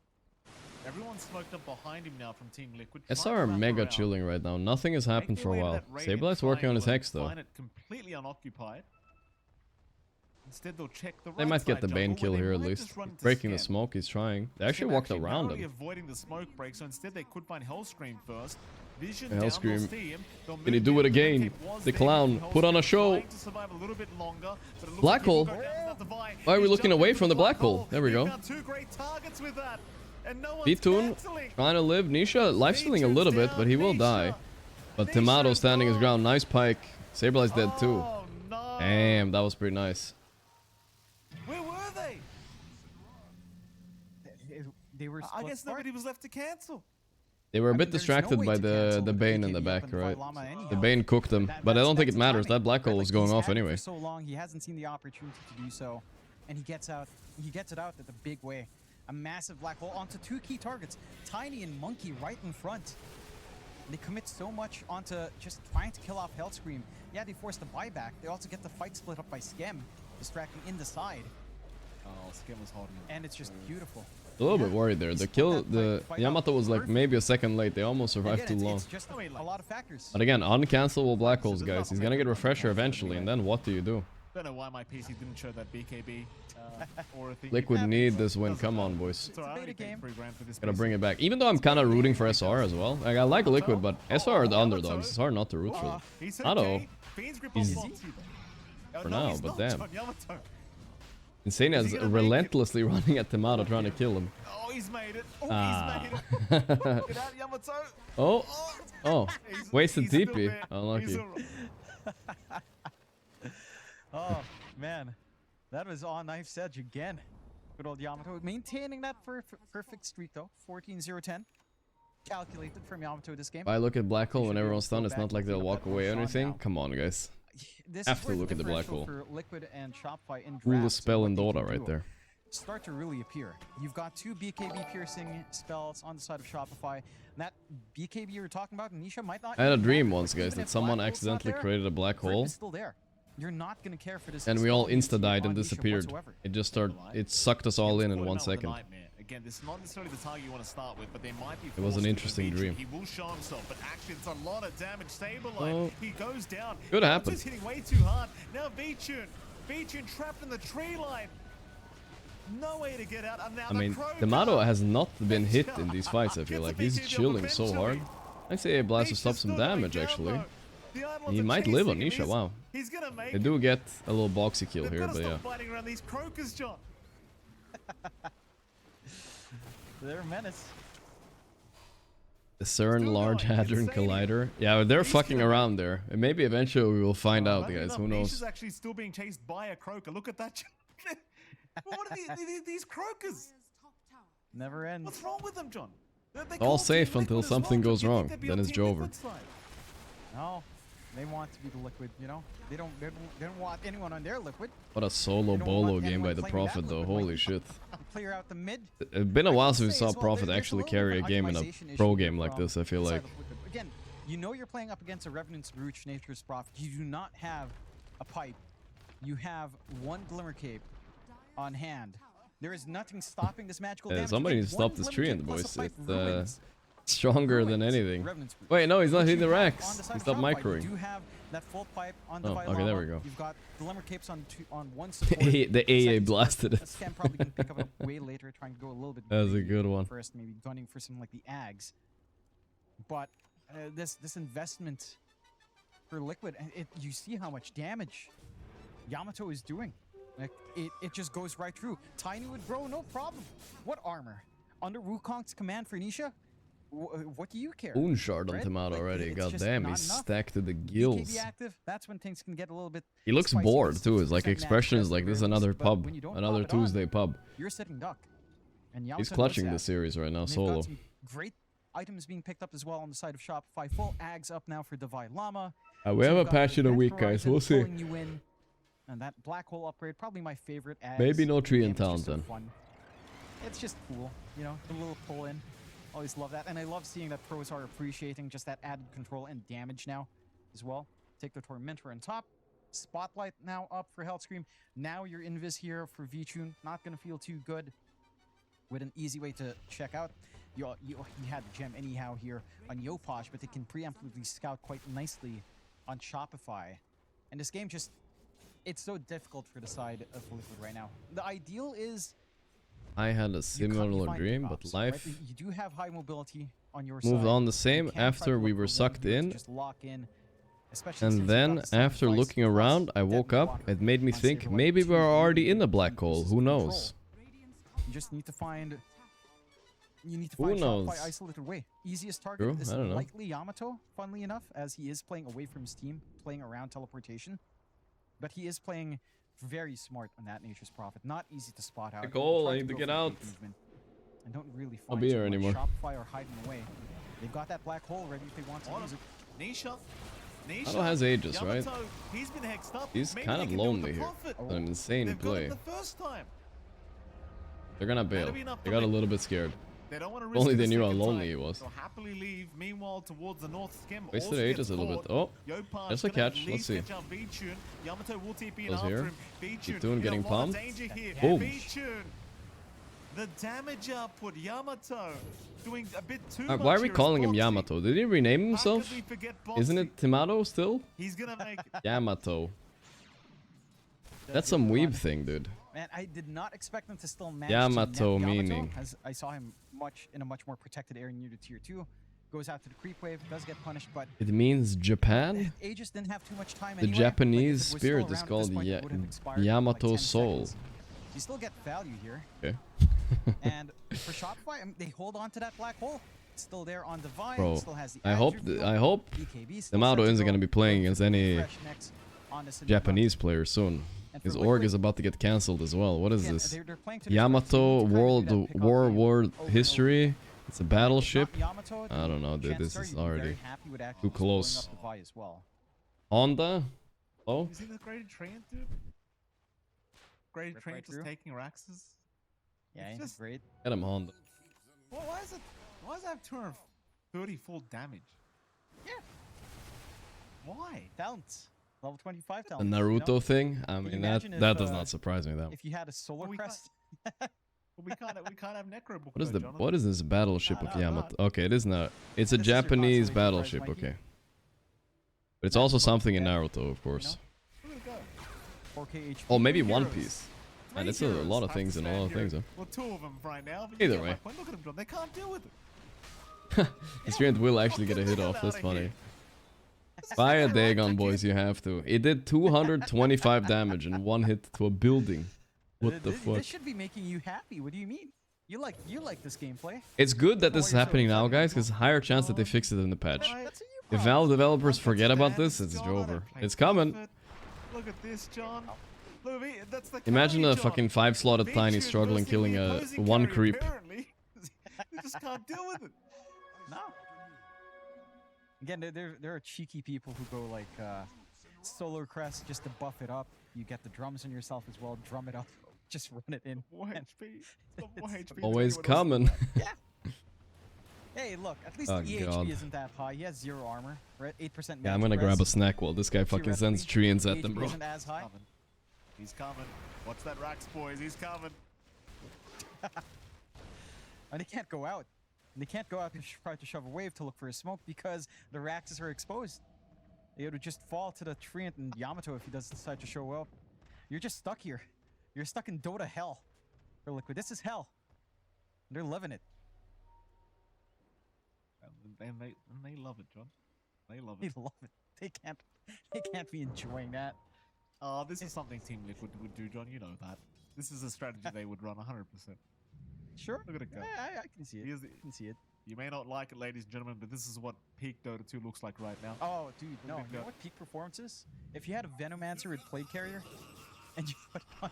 E: Everyone's smoked up behind him now from Team Liquid.
C: SR are mega chilling right now. Nothing has happened for a while. Saberlight's working on his Hex though.
E: Find it completely unoccupied. Instead, they'll check the right
C: They might get
E: side
C: the Bane
E: jungle,
C: kill
E: where they
C: here at
E: might
C: least.
E: just run to
C: Breaking the
E: Skem.
C: smoke, he's trying. They actually walked around him.
E: Avoiding the smoke break, so instead they could find Hellscream first. Vision
C: Hellscream.
E: down, they'll see him. They'll
C: Can he
E: move
C: do
E: in.
C: it again?
E: Was
C: The
E: there.
C: clown, put on a show.
E: Trying to survive a little bit longer, but it looks
C: Black
E: like he
C: hole.
E: can go down without the buy.
C: Why are we
E: He's
C: looking
E: jumping
C: away
E: into
C: from the black hole? There we
E: He
C: go.
E: found two great targets with that, and no one's
C: B-Toon
E: canceling.
C: trying to live. Nisha lifestealing a little bit, but he will die. But Tomato standing his ground. Nice pike. Saberlight's dead too.
E: Oh, no.
C: Damn, that was pretty nice.
E: Where were they?
F: They were.
E: I guess nobody was left to cancel.
C: They were a
F: I
C: bit
F: mean, there's
C: distracted
F: no way
C: by
F: to cancel
C: the
F: with
C: Bane in the
F: BKB
C: back,
F: up in
C: right?
F: Llama anyhow.
C: The Bane cooked him, but I don't think it
F: That's
C: matters.
F: timing,
C: That black hole
F: right?
C: is
F: Like,
C: going
F: he's
C: off
F: had it
C: anyway.
F: For so long, he hasn't seen the opportunity to do so, and he gets out. He gets it out at the big way. A massive black hole onto two key targets, Tiny and Monkey, right in front. They commit so much onto just trying to kill off Hellscream. Yeah, they force the buyback. They also get the fight split up by Skem, distracting in the side,
E: Oh, Skem was holding him.
F: and it's just beautiful.
C: A little bit worried there. The kill, the Yamato was like maybe a second late. They almost survived too
F: Again,
C: long.
F: it's just a lot of factors.
C: But again, uncancelable black holes, guys. He's gonna get refresher eventually, and then what do you do?
E: Don't know why my PC didn't show that BKB or a thing.
C: Liquid need this win. Come on, boys.
E: It's alright, I only
F: It's a beta
E: paid $3 for this
C: Gotta
E: PC.
C: bring it back. Even though I'm kind of rooting for SR as well. Like I like Liquid, but SR are the underdogs. It's hard not to root for them.
E: He's
C: I know.
E: okay. Fiend's grip on
C: He's-
E: Foxy, though.
C: For
E: No,
C: now,
E: he's
C: but
E: not,
C: damn.
E: John Yamato.
C: Insane
E: Is
C: is
E: he gonna make it?
C: relentlessly running at Tomato trying to kill him.
E: Oh, he's made it. Oh,
C: Ah.
E: he's made it. Get out, Yamato.
C: Oh, oh,
E: He's-
C: wasted
E: he's still
C: TP.
E: there.
C: Unlucky.
E: He's alright.
F: Oh man, that was on knife's edge again. Good old Yamato maintaining that perfect streak though. 14-0-10. Calculated from Yamato this game.
C: If I look at Black Hole
F: Should
C: when
F: be able
C: everyone's
F: to go
C: done, it's
F: back
C: not like
F: and
C: they'll
F: pick up
C: walk
F: that
C: away or
F: shot
C: anything.
F: now.
C: Come on, guys.
F: This
C: Have
F: is
C: to
F: where
C: look
F: the
C: at the black
F: differential
C: hole.
F: for Liquid and Shopify in
C: Rule the
F: drafts
C: spell
F: and
C: in
F: what they
C: Dota
F: can
C: right
F: do
C: there.
F: Start to really appear. You've got two BKB piercing spells on the side of Shopify. And that BKB you were talking about, Nisha might not.
C: I had a
F: even
C: dream
F: matter,
C: once,
F: even
C: guys, that
F: if
C: someone
F: Black Hole's not
C: accidentally
F: there,
C: created a black
F: Grip
C: hole,
F: is still there. You're not gonna care for this.
C: and we all
F: spell used
C: insta-died
F: on
C: and
F: Nisha
C: disappeared.
F: whatsoever.
C: It just started. It sucked us all in
E: Put him
C: 1
E: out with a
C: second.
E: nightmare. Again, this is not necessarily the target you want to start with, but they might be.
C: It was an
E: forced to
C: interesting
E: beat you.
C: dream.
E: He will show himself, but actually, it's a lot of damage. Saberlight,
C: Well,
E: he goes down.
C: could
E: He's
C: happen.
E: just hitting way too hard. Now V-Tune trapped in the tree line. No way to get out. And now
C: I
E: the
C: mean,
E: Crow
C: Tomato
E: Guard.
C: has not been hit in these fights, I feel
E: Gets
C: like.
E: a
C: He's
E: BKB up
C: chilling so hard.
E: eventually.
C: I'd say Blast to
E: Nisha's
C: stop some
E: still going
C: damage,
E: down,
C: actually.
E: though. The Idlers
C: He
E: are
C: might live on
E: chasing him.
C: Nisha, wow.
E: He's gonna make
C: They
E: it.
C: do get a little boxy kill
E: They've
C: here,
E: gotta
C: but
E: stop
C: yeah.
E: fighting around these croakers, John.
F: They're a menace.
C: The CERN
E: Still
C: Large
E: going,
C: Hadron
E: insane.
C: Collider. Yeah, they're
E: He's
C: fucking
E: gonna-
C: around there. And maybe eventually we will find out,
E: Funny
C: guys.
E: enough,
C: Who
E: Nisha's
C: knows?
E: actually still being chased by a croaker. Look at that. What are these croakers?
F: Never ends.
E: What's wrong with them, John? They're
C: All
E: called
C: safe
E: Team
C: until
E: Liquid as
C: something
E: well.
C: goes
E: You'd think
C: wrong.
E: they'd be
C: Then
E: on
C: it's
E: Team
C: Jover.
E: Liquid's side.
F: No, they want to be the Liquid. You know, they don't want anyone on their Liquid.
C: What a solo
F: They don't
C: bolo
F: want
C: game by
F: anyone
C: the
F: claiming that
C: Prophet, though.
F: Liquid right
C: Holy
F: now.
C: shit.
F: Clear out the mid.
C: It's been a
F: I
C: while
F: can
C: since we
F: say
C: saw
F: as well,
C: Prophet
F: there's
C: actually
F: little
C: carry
F: bit
C: a
F: of
C: game in a
F: optimization
C: pro
F: issue
C: game like
F: from
C: this, I feel
F: the side
C: like.
F: of Liquid. Again, you know you're playing up against a Revenant's Brooch Nature's Prophet. You do not have a pipe. You have one Glimmer Cape on hand. There is nothing stopping this magical damage.
C: Somebody
F: Again,
C: needs to stop
F: one
C: this
F: Glimmer
C: tree in
F: Cape
C: the
F: plus a
C: boys.
F: pipe
C: It's
F: ruins.
C: stronger than
F: Ruins
C: anything.
F: Revenant's Brooch.
C: Wait, no, he's not
F: What
C: hitting
F: you
C: the
F: have
C: racks.
F: on the side
C: He
F: of
C: stopped
F: Shopify,
C: microing.
F: You do have that full pipe on the
C: Oh, okay, there we go.
F: You've got Glimmer Capes on one support.
C: The AA
F: second
C: blasted
F: support.
C: it.
F: Scam probably gonna pick up it way later, trying to go a little bit.
C: That was a
F: greedy
C: good one.
F: First, maybe gunning for something like the Ags. But this investment for Liquid, you see how much damage Yamato is doing. Like it just goes right through. Tiny would grow, no problem. What armor? Under Wukong's command for Nisha, What do you care?
C: Moon shard on
F: right?
C: Timeout
F: Like,
C: already.
F: it's
C: God
F: just
C: damn,
F: not
C: he's
F: enough.
C: stacked to the
F: BKB
C: gills.
F: active, that's when things can get a little bit.
C: He looks
F: spicy
C: bored
F: with
C: too. His like
F: 60%
C: expression is
F: match
C: like this is
F: rest,
C: another
F: but
C: pub,
F: when you don't
C: another
F: pop it on,
C: Tuesday pub.
F: You're sitting duck. And Yamato
C: He's
F: knows
C: clutching
F: that.
C: the series right now
F: And they've
C: solo.
F: got some great items being picked up as well on the side of Shopify. Full ags up now for Divide Llama.
C: We have a patch in a week, guys. We'll see.
F: You in. And that black hole upgrade, probably my favorite ags.
C: Maybe no tree in
F: It's just
C: town
F: so
C: then.
F: fun. It's just cool, you know, the little pull in. Always love that. And I love seeing that pros are appreciating just that added control and damage now as well. Take the Tormentor on top. Spotlight now up for Hellscream. Now your Invis here for V-Tune. Not going to feel too good with an easy way to check out. You had the gem anyhow here on Yoposh, but it can preemptively scout quite nicely on Shopify. And this game just, it's so difficult for the side of Liquid right now. The ideal is
C: I had a
F: you
C: similar
F: find
C: dream,
F: the
C: but
F: props, right?
C: life
F: You do have high mobility on your
C: moved
F: side.
C: on the
F: You
C: same
F: can try
C: after
F: to
C: we
F: look
C: were
F: for
C: sucked
F: one here to
C: in.
F: just lock in, especially since
C: And
F: you've
C: then,
F: got the same
C: after
F: device
C: looking
F: plus
C: around, I
F: Deadly
C: woke up.
F: Blocker
C: It made me
F: on
C: think
F: Saberlight
C: maybe
F: 2
C: we're already
F: really
C: in the
F: key
C: black hole.
F: pieces
C: Who
F: of
C: knows?
F: control. You just need to find. You need to
C: Who
F: find
C: knows?
F: Shopify isolated way. Easiest target
C: True,
F: is
C: I don't know.
F: likely Yamato, funnily enough, as he is playing away from his team, playing around teleportation. But he is playing very smart on that Nature's Prophet. Not easy to spot out.
C: The goal,
F: Try
C: I
F: to
C: need to
F: go
C: get
F: for
C: out.
F: quick movement and don't really
C: I'll
F: find
C: be
F: too
C: here
F: much.
C: anymore.
F: Shopify are hiding away. They've got that black hole ready if they want to use it.
E: Nisha.
C: Shadow has Aegis, right?
E: Yamato, he's been hexed up.
C: He's
E: Maybe
C: kind
E: they
C: of
E: can do it with
C: lonely
E: the
C: here.
E: Prophet.
C: An insane
E: They've got
C: play.
E: it the first time.
C: They're gonna bail.
E: That'd be enough
C: They
E: for
C: got a
E: me.
C: little bit scared.
E: They don't want to
C: If
E: risk
C: only
E: it
C: they
E: a
C: knew how
E: second
C: lonely
E: time.
C: he was.
E: They'll happily leave. Meanwhile, towards the north skim.
C: Wasted
E: also
C: Aegis
E: gets
C: a little bit.
E: caught.
C: Oh,
E: Yopaj
C: that's a
E: gonna at
C: catch. Let's
E: least
C: see.
E: catch out V-Tune. Yamato will TP in
C: Goes
E: after
C: here.
E: him. V-Tune
C: Keep doing,
E: in
C: getting
E: a lot of
C: pumped.
E: danger here.
C: Boom.
E: V-Tune. The damage output. Yamato doing a bit too much.
C: Why are we
E: here as
C: calling him
E: Boxy.
C: Yamato? Did he rename
E: How
C: himself?
E: could we forget
C: Isn't
E: Boxy?
C: it Timato still?
E: He's gonna make it.
C: Yamato. That's some weeb thing, dude.
F: Man, I did not expect them to still manage
C: Yamato
F: to net
C: meaning.
F: as I saw him in a much more protected area near the tier 2. Goes out to the creep wave, does get punished, but
C: It means Japan?
F: Aegis didn't have too much time
C: The
F: anyway.
C: Japanese
F: Like, if it was still
C: spirit
F: around
C: is
F: at this
C: called
F: point, it would have expired in,
C: Yamato
F: 10
C: Soul.
F: seconds. You still get value here.
C: Okay.
F: And for Shopify, I mean, they hold on to that black hole. It's still there on Divine.
C: Bro,
F: Still has the
C: I hope
F: Azure field.
C: I hope
F: BKB still
C: Timato
F: set to
C: isn't
F: go.
C: gonna be playing against any
F: Fresh next on this Enigma.
C: Japanese player soon.
F: And for
C: His org
F: Liquid,
C: is about to get cancelled as well. What is
F: again,
C: this?
F: they're playing to the
C: Yamato
F: strengths. You need to kinda do
C: World
F: that pick-up
C: War
F: game
C: War
F: over and
C: History.
F: over.
C: It's a
F: If
C: battleship.
F: not Yamato,
C: I don't know, dude.
F: chances
C: This
F: are
C: is
F: you'd be very
C: already
F: happy with actually
C: too
F: just blowing
C: close.
F: up Divide as well.
C: Honda. Oh,
E: You see the graded treant, dude? Graded
F: Rip
E: treant
F: right
E: just
F: through.
E: taking Raxes.
F: Yeah,
E: It's
F: he's
E: just-
F: great.
C: get him Honda.
E: Well, why does it have 230 full damage?
F: Yeah.
E: Why?
F: Talents. Level 25
C: The
F: talents.
C: Naruto thing. I
F: Can you
C: mean that
F: imagine
C: that
F: if,
C: does not surprise me. That.
F: If you had a solar
E: Well, we
F: crest,
E: Well, we can't have Necro book.
C: What is
E: though,
C: the
E: Jonathan.
C: what is this battleship with
E: no,
C: Yamato? Okay, it is not. It's a
F: This is your
C: Japanese
F: constellation
C: battleship.
F: prize, Mikey.
C: Okay, but it's
F: That's
C: also
F: what
C: something
F: you
C: in
F: get,
C: Naruto, of course.
E: Look at it go.
F: 4K HP.
C: Oh, maybe
E: Three
C: One
E: heroes.
C: Piece.
E: Three
C: And it's a
E: heroes
C: lot of
E: have to
C: things and a
E: stand
C: lot of
E: here.
C: things. Huh?
E: Well, two of them right now. But
C: Either
E: you get my
C: way.
E: point. Look at them, John. They can't deal with it.
C: This Trent will actually
E: Get
C: get a
E: the
C: hit
E: hell
C: off. That's
E: outta
C: funny.
E: here.
C: Buy a Dagon, boys. You have to. It did 225 damage in one hit to a building. What the fuck?
F: This should be making you happy. What do you mean? You like this gameplay?
C: It's good that this is
F: Why you're so
C: happening now,
F: excited?
C: guys, because higher chance that they fix it in the patch.
E: Right.
F: That's a you
C: If
F: problem.
C: Valve developers
E: That's
C: forget
E: a
C: about
E: bad
C: this, it's
E: John,
C: over.
E: I play
C: It's coming.
E: Prophet. Look at this, John. Look at me. That's the
C: Imagine
E: carry,
C: a
E: John.
C: fucking 5-slotted Tiny
E: Featured
C: struggling
E: versus
C: killing
E: the
C: a
E: opposing
C: one
E: carry,
C: creep.
E: Apparently. They just can't deal with it.
F: No. Again, there are cheeky people who go like solar crest just to buff it up. You get the drums on yourself as well. Drum it up. Just run it in.
E: More HP. More HP. than
C: Always
E: anyone else.
C: coming.
F: Hey, look. At least
C: Oh,
F: the
C: God.
F: EHP isn't that high. He has 0 armor. Right? 8%
C: Yeah, I'm gonna
F: magic
C: grab a
F: res.
C: snack while this guy fucking sends treants at them,
F: EHP
C: bro.
F: isn't as high.
E: Coming. He's coming. Watch that Rax, boys. He's coming.
F: And they can't go out. And they can't go out to try to shove a wave to look for a smoke because the Raxes are exposed. It would just fall to the Treant and Yamato if he does decide to show up. You're just stuck here. You're stuck in Dota hell for Liquid. This is hell. They're living it.
E: And they love it, John. They love
F: They
E: it.
F: love it. They can't be enjoying that.
E: Oh, this is something Team Liquid would do, John. You know that. This is a strategy they would run 100%.
F: Sure.
E: Look at it go.
F: I can see it.
E: Here's the-
F: I can see it.
E: You may not like it, ladies and gentlemen, but this is what peak Dota 2 looks like right now.
F: Oh, dude, no. You know what peak performance is? If you had a Venomancer with Plague Carrier, and you put on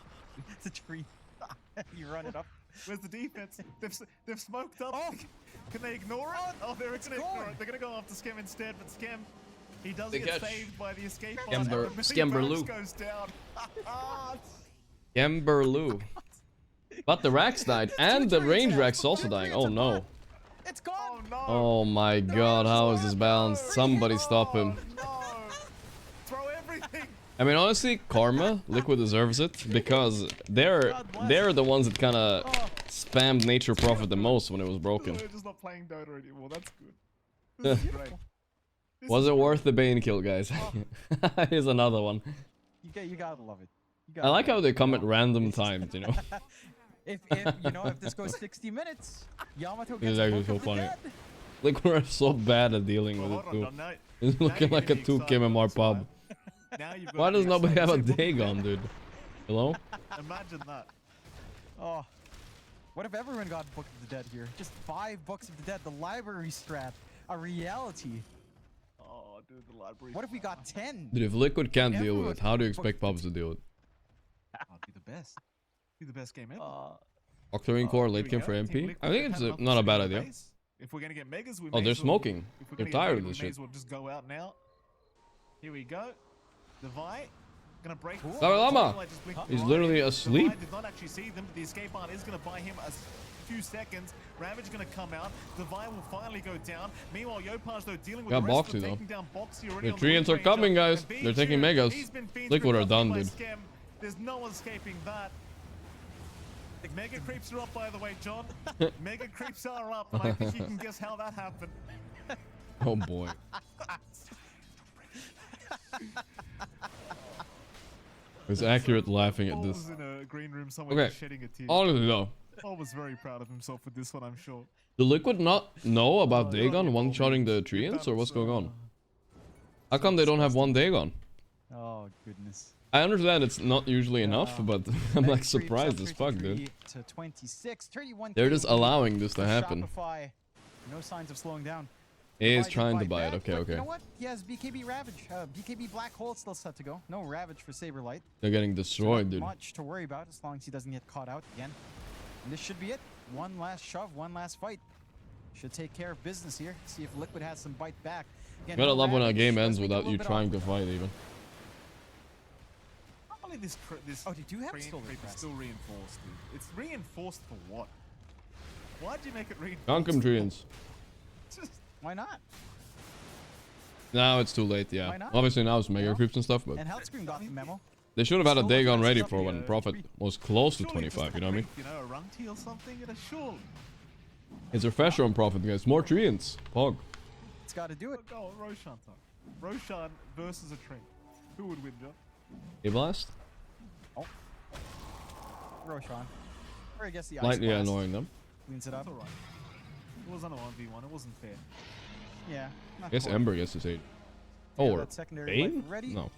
F: the tree, you run it up.
E: Where's the defense? They've smoked up.
F: Oh.
E: Can they ignore it? Oh, they're going to ignore it. They're going to go after Skem instead, but Skem, he does get saved by the escape pod.
C: Skemberloo.
E: Goes down.
C: Skemberloo. But the Rax died, and the range Rax also dying. Oh no.
F: It's gone.
E: Oh, no.
C: Oh my god, how is this balanced? Somebody stop him.
E: No. Throw everything.
C: I mean, honestly, Karma, Liquid deserves it because they're the ones that kind of spammed Nature Prophet the most when it was broken.
E: They're just not playing Dota anymore. That's good. This is great.
C: Was it worth the Bane kill, guys? Here's another one.
F: You gotta love it.
C: I like how they come at random times, you know?
F: If this goes 60 minutes, Yamato
C: This is
F: gets
C: actually
F: booked
C: so
F: of the
C: funny.
F: dead.
C: Like, we're so bad at dealing with it, too. It's looking like a 2 KMR pub. Why does nobody have a Dagon, dude? Hello?
E: Imagine that.
F: Oh, what if everyone got Book of the Dead here? Just 5 Books of the Dead, the library strat, a reality.
E: Oh, dude, the library.
F: What if we got 10?
C: Dude, if Liquid can't deal with it, how do you expect pubs to deal with it?
E: I'll be the best. Be the best game ever.
C: Octarine Core late game for MP? I think it's not a bad idea.
E: If we're gonna get megas, we
C: Oh, they're smoking. They're tired of this
E: shit. We may
C: shit.
E: as well just go out now. Here we go. Devi gonna break.
C: Lama! He's literally asleep.
E: Devi did not actually see them, but the escape art is gonna buy him a few seconds. Ravage gonna come out. Devi will finally go down. Meanwhile, Yopaj though dealing with
C: Got
E: the rest
C: Boxy,
E: of
C: though.
E: taking down Boxy already.
C: The Treants are coming, guys. They're taking megas. Liquid are done, dude.
E: There's no escaping that. Mega creeps are up, by the way, John. Mega creeps are up, and I think you can guess how that happened.
C: Oh boy. It's accurate laughing at
E: Paul
C: this.
E: was in a green room somewhere
C: Okay.
E: just shedding a tear.
C: Honestly though,
E: Paul was very proud of himself with this one, I'm sure.
C: do Liquid not know about Dagon one-shotting the Treants, or what's going on? How come they don't have one Dagon?
F: Oh, goodness.
C: I understand it's not usually enough, but I'm like surprised as fuck, dude.
F: To 26, 31.
C: They're just allowing this to happen.
F: Shopify, no signs of slowing down.
C: A is trying to buy it. Okay,
F: But
C: okay.
F: You know what? He has BKB Ravage. BKB Black Hole still set to go. No Ravage for Saberlight.
C: They're getting destroyed, dude.
F: Not much to worry about as long as he doesn't get caught out again. And this should be it. One last shove, one last fight. Should take care of business here. See if Liquid has some bite back. Again,
C: Gotta
F: no
C: love when a
F: Ravage.
C: game ends
F: Let's make it a
C: without
F: little
C: you
F: bit
C: trying
F: awkward.
C: to fight, even.
E: Probably this
F: Oh, you do have
E: creep
F: still
E: is
F: repressed.
E: still reinforced, dude. It's reinforced for what? Why'd you make it reinforced?
C: Conkum Treants.
E: Just
F: Why not?
C: Now it's too late,
F: Why
C: yeah.
F: not?
C: Obviously now it's mega
F: Yeah.
C: creeps and stuff, but
F: And Healthscreen got the memo.
C: they should have had a
E: So
C: Dagon
E: much
C: ready
E: stuff
C: for
E: here,
C: when Prophet was close to
E: surely
C: 25,
E: just
C: you know what I mean?
E: You know, a Runty or something? Surely.
C: It's a refresher on Prophet, guys. More Treants. Pog.
F: It's got to do it.
E: Go on, Roshan time. Roshan versus a train. Who would win, John?
C: A-Blast?
F: Roshan. Or I guess the Ice
C: Slightly
F: Blast
C: annoying them.
F: cleans it up.
E: That's alright. It wasn't a 1v1, it wasn't fair.
F: Yeah.
C: I guess Ember gets his 8.
F: Yeah,
C: Or
F: that secondary life
C: Bane?
F: ready.
C: No.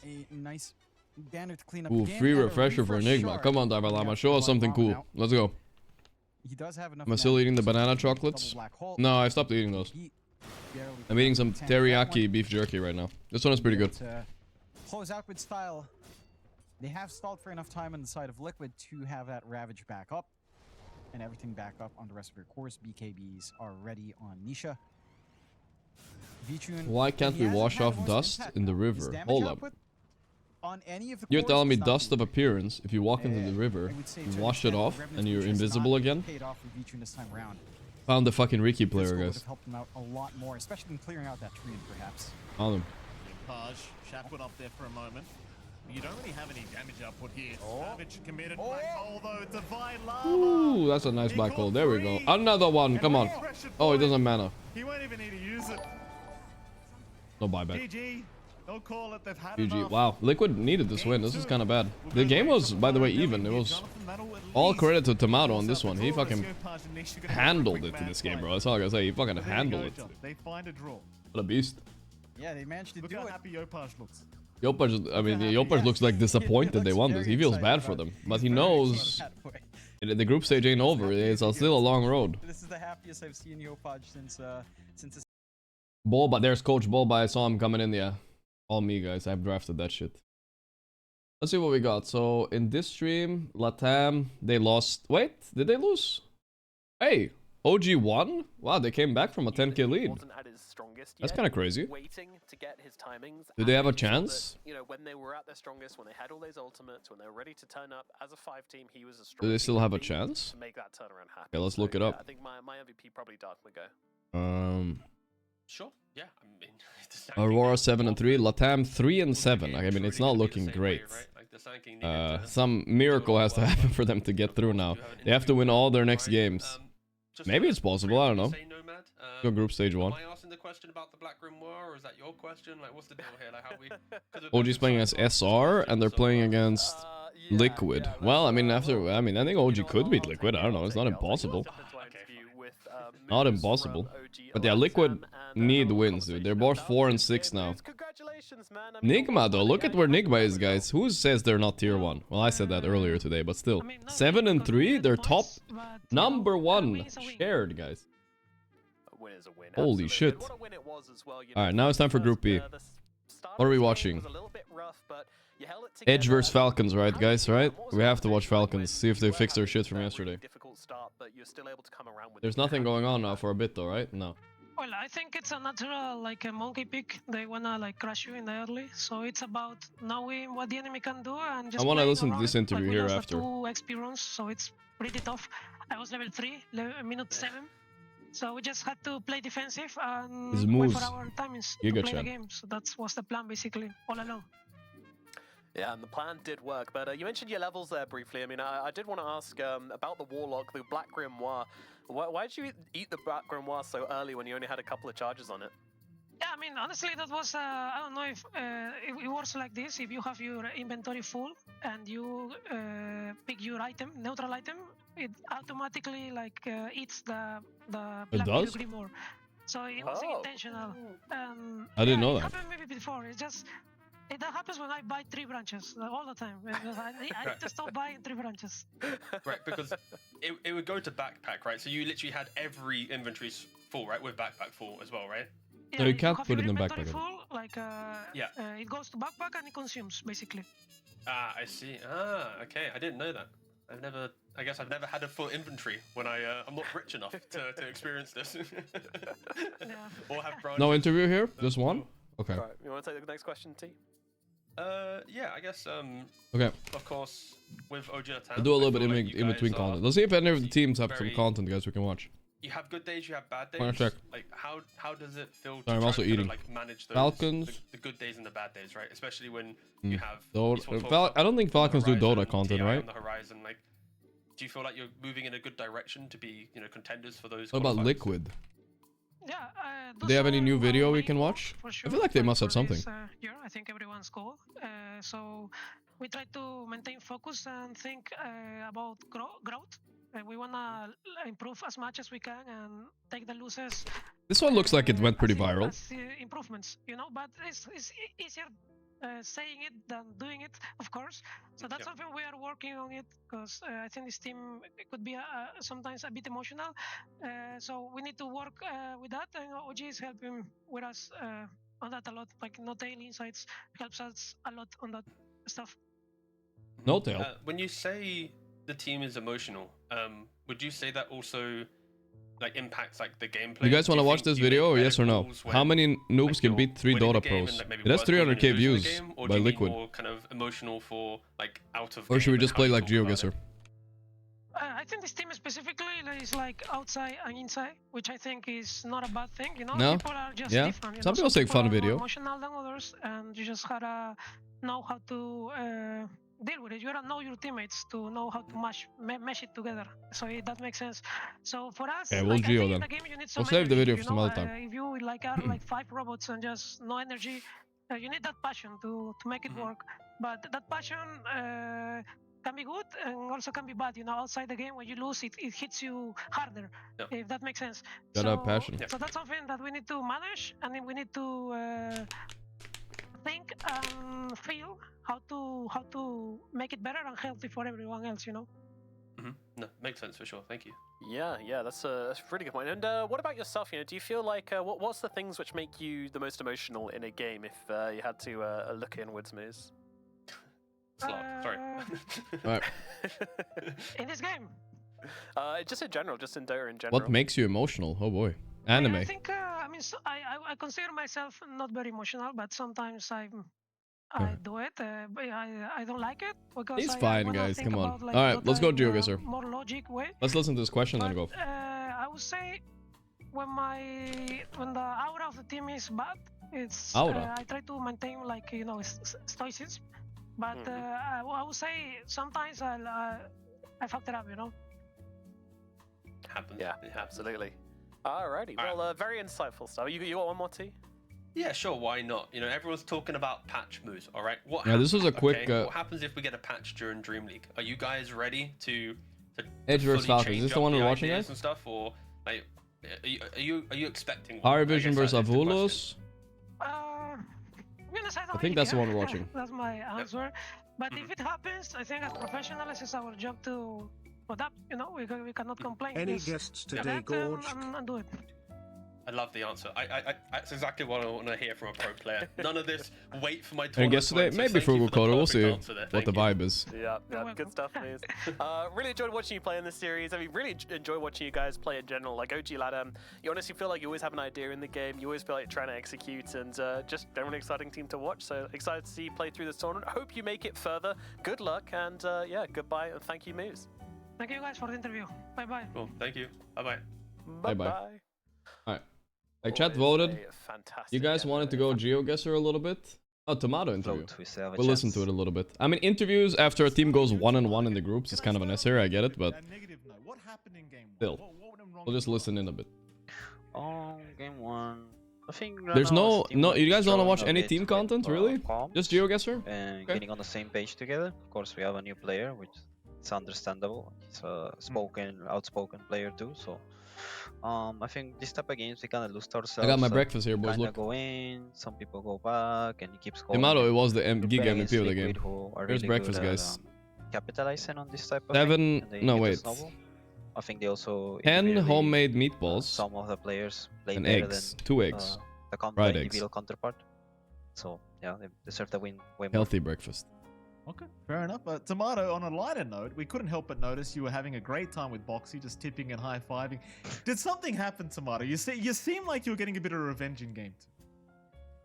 F: A nice banner to clean up
C: Ooh,
F: the game.
C: free
F: and a
C: refresher for
F: refresh
C: Enigma.
F: shard.
C: Come on, Davalama.
F: Yeah,
C: Show us
F: one
C: something
F: bomb
C: cool.
F: now.
C: Let's go.
F: He does have enough.
C: Am I still
F: mana
C: eating the
F: to
C: banana
F: double
C: chocolates?
F: Black hole.
C: No, I stopped eating those.
F: He barely
C: I'm eating some
F: tank that one.
C: teriyaki beef jerky right now. This one is pretty good.
F: To close out with style. They have stalled for enough time on the side of Liquid to have that Ravage back up. And everything back up on the rest of your course. BKBs are ready on Nisha. Vichun,
C: Why can't
F: he
C: we
F: hasn't
C: wash
F: had the
C: off
F: most
C: dust
F: impact.
C: in the
F: His
C: river?
F: damage
C: Hold up.
F: output on any of the
C: You're
F: cores
C: telling me
F: is not
C: dust of
F: good.
C: appearance, if you walk into the river,
F: I would say
C: you
F: to an
C: wash it
F: extent,
C: off,
F: Revenant's
C: and you're
F: Future has
C: invisible
F: not
C: again?
F: Paid off for Vichun this time around.
C: Found the fucking Ricky
F: This
C: player,
F: goal would
C: guys.
F: have helped him out a lot more, especially in clearing out that tree, perhaps.
C: Found him.
E: Paj, Shaq up there for a moment. You don't really have any damage output here. Savage committed black hole though, divine lava.
C: Ooh, that's a nice black hole. There we go. Another one. Come on. Oh, he doesn't mana.
E: He won't even need to use it.
C: No buyback.
E: GG. They'll call it. They've had
C: GG.
E: enough.
C: Wow. Liquid needed this win. This is kind of bad. The game was, by the way, even. It was all credit to Tomato on this one. He fucking handled it in this game, bro. That's all I gotta say. He fucking handled it.
E: They find a draw.
C: What a beast.
F: Yeah, they managed to
E: Look
F: do
E: how
F: it.
E: happy Yopaj looks.
C: Yopaj, I mean, Yopaj looks like disappointed they won this. He feels bad for them. But he knows The group stage ain't over. It's still a long road.
F: This is the happiest I've seen Yopaj since
C: Bulba, there's Coach Bulba. I saw him coming in. Yeah, all me guys. I've drafted that shit. Let's see what we got. So in this stream, Latam, they lost. Wait, did they lose? Hey, OG won? Wow, they came back from a 10k lead. That's kind of crazy. Do they have a chance?
I: You know, when they were at their strongest, when they had all those ultimates, when they were ready to turn up as a 5-team, he was a strong.
C: Do they still have a chance?
I: To make that turnaround happen.
C: Okay, let's look it up.
I: I think my MVP probably Darth would go.
J: Sure. Yeah. I mean,
C: Aurora 7-3, Latam 3-7. I mean, it's not looking great. Some miracle has to happen for them to get through now. They have to win all their next games. Maybe it's possible. I don't know. Go group stage 1.
J: Am I asking the question about the Black Grimoire, or is that your question? Like, what's the deal here? Like, how we?
C: OG's playing against SR, and they're playing against Liquid. Well, I mean, I think OG could beat Liquid. I don't know. It's not impossible. Not impossible. But yeah, Liquid need wins, dude. They're both 4 and 6 now. Nigma, though. Look at where Nigma is, guys. Who says they're not tier 1? Well, I said that earlier today, but still. 7-3, they're top number 1 shared, guys. Holy shit. Alright, now it's time for Group B. What are we watching? Edge vs Falcons, right, guys? Right? We have to watch Falcons. See if they fix their shit from yesterday. There's nothing going on now for a bit, though, right? No.
K: Well, I think it's a natural, like a monkey pick. They wanna like crush you in the early, so it's about knowing what the enemy can do and just.
C: I wanna listen to this interview here after.
K: 2 XP runs, so it's pretty tough. I was level 3, minute 7, so we just had to play defensive and wait for our timings to play the game. So that was the plan basically all along.
I: Yeah, and the plan did work, but you mentioned your levels there briefly. I mean, I did want to ask about the Warlock, the Black Grimoire. Why did you eat the Black Grimoire so early when you only had a couple of charges on it?
K: Yeah, I mean, honestly, that was, I don't know if it works like this. If you have your inventory full and you pick your item, neutral item, it automatically like eats the Black Grimoire. So it wasn't intentional.
C: I didn't know that.
K: It happened maybe before. It's just... that happens when I buy 3 branches all the time. I need to stop buying 3 branches.
J: Right, because it would go to backpack, right? So you literally had every inventory full, right? With backpack full as well, right?
K: Yeah,
C: no, you can't put it in backpack.
K: Full, like, it goes to backpack and it consumes, basically.
J: Ah, I see. Ah, okay. I didn't know that. I guess I've never had a full inventory when I'm not rich enough to experience this. Or have branches.
C: No interview here? Just one? Okay.
I: All right, you want to take the next question, T?
J: Yeah, I guess,
C: okay.
J: Of course, with OG
C: I'll do a little bit in between content. Let's see if any of the teams have some content, guys, we can watch.
J: You have good days, you have bad days.
C: I'm gonna check.
J: Like, how does it feel
C: Sorry, I'm also eating.
J: Like, manage those,
C: Falcons.
J: the good days and the bad days, right? Especially when you have...
C: I don't think Falcons do Dota content, right?
J: On the horizon, like, do you feel like you're moving in a good direction to be, contenders for those...
C: What about Liquid?
K: Yeah,
C: do they have any new video we can watch?
K: Sure.
C: I feel like they must have something.
K: Year, I think everyone's goal. So we try to maintain focus and think about growth. We wanna improve as much as we can and take the losses.
C: This one looks like it went pretty viral.
K: Improvements, but it's easier saying it than doing it, of course. So that's something we are working on it, because I think this team could be sometimes a bit emotional. So we need to work with that, and OG is helping with us on that a lot. Like No Tail Insights helps us a lot on that stuff.
C: No Tail.
J: When you say the team is emotional, would you say that also impacts the gameplay?
C: You guys want to watch this video, or yes or no? How many noobs can beat 3 Dota pros? It has 300k views by Liquid.
J: More kind of emotional for out of.
C: Or should we just play like GeoGuessr?
K: I think this team specifically is outside and inside, which I think is not a bad thing.
C: No?
K: People are just
C: yeah.
K: different.
C: Some people take fun video.
K: More emotional than others, and you just gotta know how to deal with it. You gotta know your teammates to know how to mesh it together. So that makes sense. So for us,
C: okay, we'll Geo then.
K: The game, you need
C: we'll save the video for some other time.
K: If you are 5 robots and just no energy, you need that passion to make it work. But that passion can be good and also can be bad. Outside the game, when you lose, it hits you harder.
J: Yep.
K: If that makes sense.
C: Gotta have passion.
K: So that's something that we need to manage, and then we need to think and feel how to make it better and healthy for everyone else.
J: No, makes sense for sure. Thank you.
I: Yeah, that's a really good point. And what about yourself? You know, do you feel like what's the things which make you the most emotional in a game? If you had to look inwards, Moose.
J: Sorry.
C: Right.
K: In this game.
I: Just in general, just in Dota in general.
C: What makes you emotional? Oh boy. Anime.
K: I think I consider myself not very emotional, but sometimes I do it. But I don't like it because
C: He's
K: I
C: fine,
K: wanna
C: guys.
K: think
C: Come on.
K: about, like,
C: All right, let's go,
K: Dota in a
C: GeoGuessr.
K: more logic way.
C: Let's listen to this question and then go.
K: I would say when the aura of the team is bad, it's
C: Aura?
K: I try to maintain, like, you know, stoicism. But I would say sometimes I fucked it up, you know.
J: Happens.
I: Yeah, absolutely. Alrighty. Well, very insightful stuff. You got one more, T?
J: Yeah, sure. Why not? You know, everyone's talking about patch moves. All right. What?
C: Yeah, this was a quick.
J: Okay? What happens if we get a patch during Dream League? Are you guys ready to
C: Edge vs
J: fully
C: Falcons? Is
J: change
C: this the
J: up
C: one we're
J: the
C: watching,
J: ideas
C: guys?
J: and stuff, or like, are you expecting? one?
C: Parivision
J: I guess
C: versus
J: that is the question.
C: Avulus. I think that's the one we're watching.
K: That's my answer. But if it happens, I think as professionals, it's our job to adapt. You know, we cannot complain.
D: Any
K: Just
D: guests today,
K: adapt
D: Gorgc?
K: and do it.
J: I love the answer. That's exactly what I want to hear from a pro player. None of this. Wait for my
C: And
J: tournament.
C: guess today,
J: time, so
C: maybe
J: thank you
C: Frugal
J: for the
C: Coder. We'll
J: perfect
C: see
J: answer there.
C: what the
J: Thank you.
C: vibe is.
I: Yeah, good stuff, Moose. Really enjoyed watching you play in this series. I mean, really enjoy watching you guys play in general. Like OG Ladder, you honestly feel like you always have an idea in the game. You always feel like you're trying to execute, and just generally exciting team to watch. So excited to see you play through this tournament. Hope you make it further. Good luck, and yeah, goodbye, and thank you, Moose.
K: Thank you guys for the interview. Bye bye.
J: Cool. Thank you. Bye bye.
C: Bye bye. All right. Like chat voted. You guys wanted to go GeoGuessr a little bit. Oh, Tomato interview. We'll listen to it a little bit. I mean, interviews after a team goes 1-1 in the groups is kind of unnecessary. I get it, but
E: What happened in game
C: still, we'll just listen in a bit.
L: Oh, game one. I think
C: There's no. You guys don't want to watch any
L: bit
C: team
L: with,
C: content, really?
L: comms
C: Just GeoGuessr?
L: and
C: Okay.
L: getting on the same page together. Of course, we have a new player, which is understandable. He's a outspoken player too. So, I think this type of games we kind of lose ourselves.
C: I got my breakfast here, boys.
L: Kinda
C: Look.
L: go in, some people go back, and he keeps going.
C: Tomato, it was the gig
L: Playing
C: MVP of the
L: Liquid,
C: game.
L: who are
C: Here's
L: really
C: breakfast,
L: good at,
C: guys.
L: capitalizing on this type of
C: 7.
L: thing, and they
C: No,
L: get to
C: wait.
L: snowball. I think they also
C: 10
L: individually,
C: homemade meatballs
L: some of the players play
C: and
L: better
C: eggs.
L: than
C: 2 eggs.
L: the
C: Fried eggs.
L: individual counterpart. So yeah, they deserve the win way more.
C: Healthy breakfast.
E: Okay, fair enough. Tomato, on a lighter note, we couldn't help but notice you were having a great time with Boxy, just tipping and high-fiving. Did something happen, Tomato? You seem like you were getting a bit of revenge in game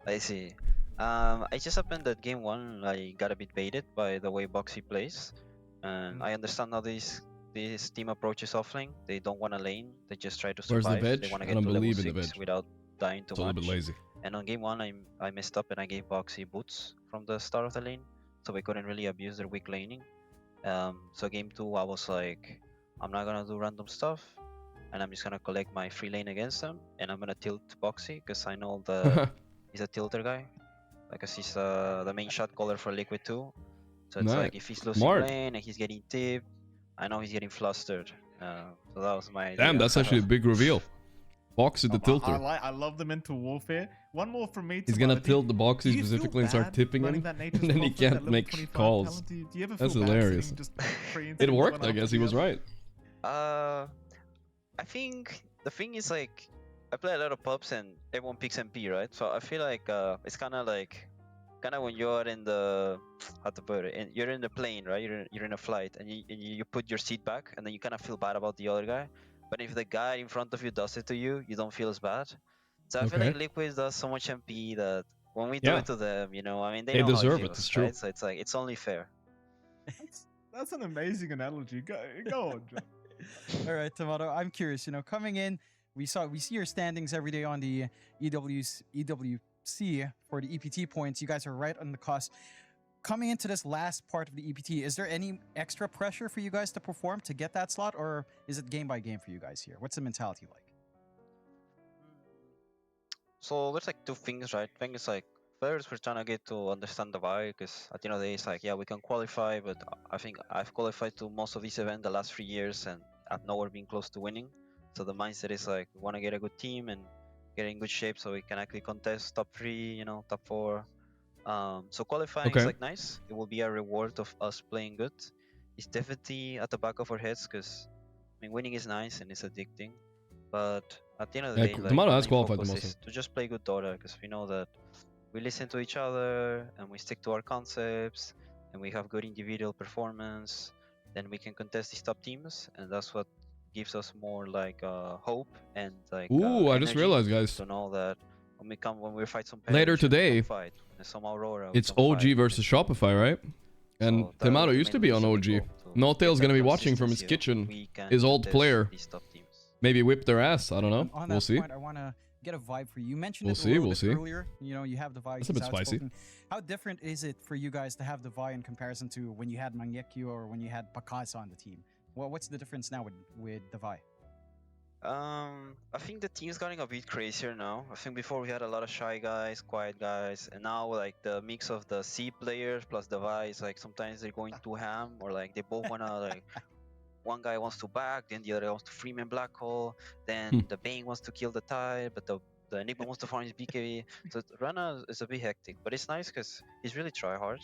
E: 2.
L: I see. It just happened that game 1 I got a bit baited by the way Boxy plays, and I understand how this team approaches offlane. They don't want to lane. They just try to
C: Where's the
L: survive.
C: veg?
L: They want to
C: I
L: get
C: don't
L: to level
C: believe in the
L: 6
C: veg.
L: without dying too
C: It's a
L: much.
C: little bit lazy.
L: And on game 1 I messed up and I gave Boxy boots from the start of the lane, so we couldn't really abuse their weak laning. So game 2 I was like, I'm not gonna do random stuff, and I'm just gonna collect my free lane against them, and I'm gonna tilt Boxy because I know he's a tilter guy, because he's the main shot caller for Liquid 2. So it's
C: Nice.
L: like if he's losing
C: Smart.
L: lane and he's getting tipped, I know he's getting flustered. So that was my idea.
C: Damn, that's actually a big reveal. Box with the tilter.
E: I love the mental warfare. One more from me.
C: He's
E: Tomato.
C: gonna tilt the boxy
E: Do you feel
C: specifically and start
E: bad
C: tipping
E: running
C: him,
E: that
C: and
E: Nature's
C: then he
E: Prophet, that
C: can't
E: level
C: make
E: 25
C: calls.
E: talent? Do you ever
C: That's
E: feel bad
C: hilarious.
E: sitting just free
C: It
E: into
C: worked,
E: one
C: I
E: after
C: guess. He
E: the
C: was
E: other?
C: right.
L: I think the thing is, like, I play a lot of pubs and everyone picks MP, right? So I feel like it's kind of when you're in the you're in the plane, right? You're in a flight and you put your seat back and then you kind of feel bad about the other guy. But if the guy in front of you does it to you, you don't feel as bad. So I feel
C: Okay.
L: like Liquid does so much MP that when we do
C: Yeah.
L: it to them, you know, I mean, they
C: They
L: know how
C: deserve
L: it
C: it,
L: feels,
C: it's true.
L: right? So it's like it's only fair.
E: That's an amazing analogy. Go on, John.
F: All right, Tomato. I'm curious. You know, coming in, we see your standings every day on the EWC for the EPT points. You guys are right on the cusp. Coming into this last part of the EPT, is there any extra pressure for you guys to perform to get that slot, or is it game by game for you guys here? What's the mentality like?
L: So there's like two things, right? Thing is like first we're trying to get to understand the vibe, because at the end of the day it's like, yeah, we can qualify, but I think I've qualified to most of these events the last 3 years and I've nowhere been close to winning. So the mindset is like we want to get a good team and get in good shape so we can actually contest top 3, you know, top 4. So qualifying
C: Okay.
L: is like nice. It will be a reward of us playing good. is definitely at the back of our heads because I mean winning is nice and it's addicting, but at the end of the day, like,
C: Tomato
L: our
C: has
L: main
C: qualified the
L: focus
C: most.
L: is to just play good Dota because we know that we listen to each other and we stick to our concepts and we have good individual performance. Then we can contest these top teams, and that's what gives us more like hope and like
C: Ooh, I just
L: energy
C: realized, guys.
L: to know that when we fight some
C: Later
L: Parivision,
C: today,
L: some fight, some Aurora,
C: it's
L: some
C: OG
L: fight,
C: versus Shopify, right? And
L: so that
C: Tomato
L: was the
C: used to
L: main
C: be on
L: reason we
C: OG.
L: go to
C: No
L: get
C: Tail's
L: that
C: gonna be watching from his
L: consistency that
C: kitchen.
L: we can
C: His old
L: contest
C: player.
L: these top teams.
C: Maybe whip their ass. I don't know.
F: On
C: We'll
F: that
C: see.
F: point, I want to get a vibe for you. You mentioned
C: We'll
F: it a
C: see,
F: little
C: we'll
F: bit
C: see.
F: earlier. You know, you have the Vi.
C: That's a bit spicy.
F: outspoken. How different is it for you guys to have the Vi in comparison to when you had Mangekyou or when you had Pakasa on the team? Well, what's the difference now with the Vi?
L: I think the team's getting a bit crazier now. I think before we had a lot of shy guys, quiet guys, and now like the mix of the C players plus the Vi's, like sometimes they're going too ham, or like they both wanna like one guy wants to back, then the other wants to Freeman Black Hole, then the Bane wants to kill the Tide, but the Nigma wants to farm his BKB. So Rana is a bit hectic, but it's nice because he's really try hard.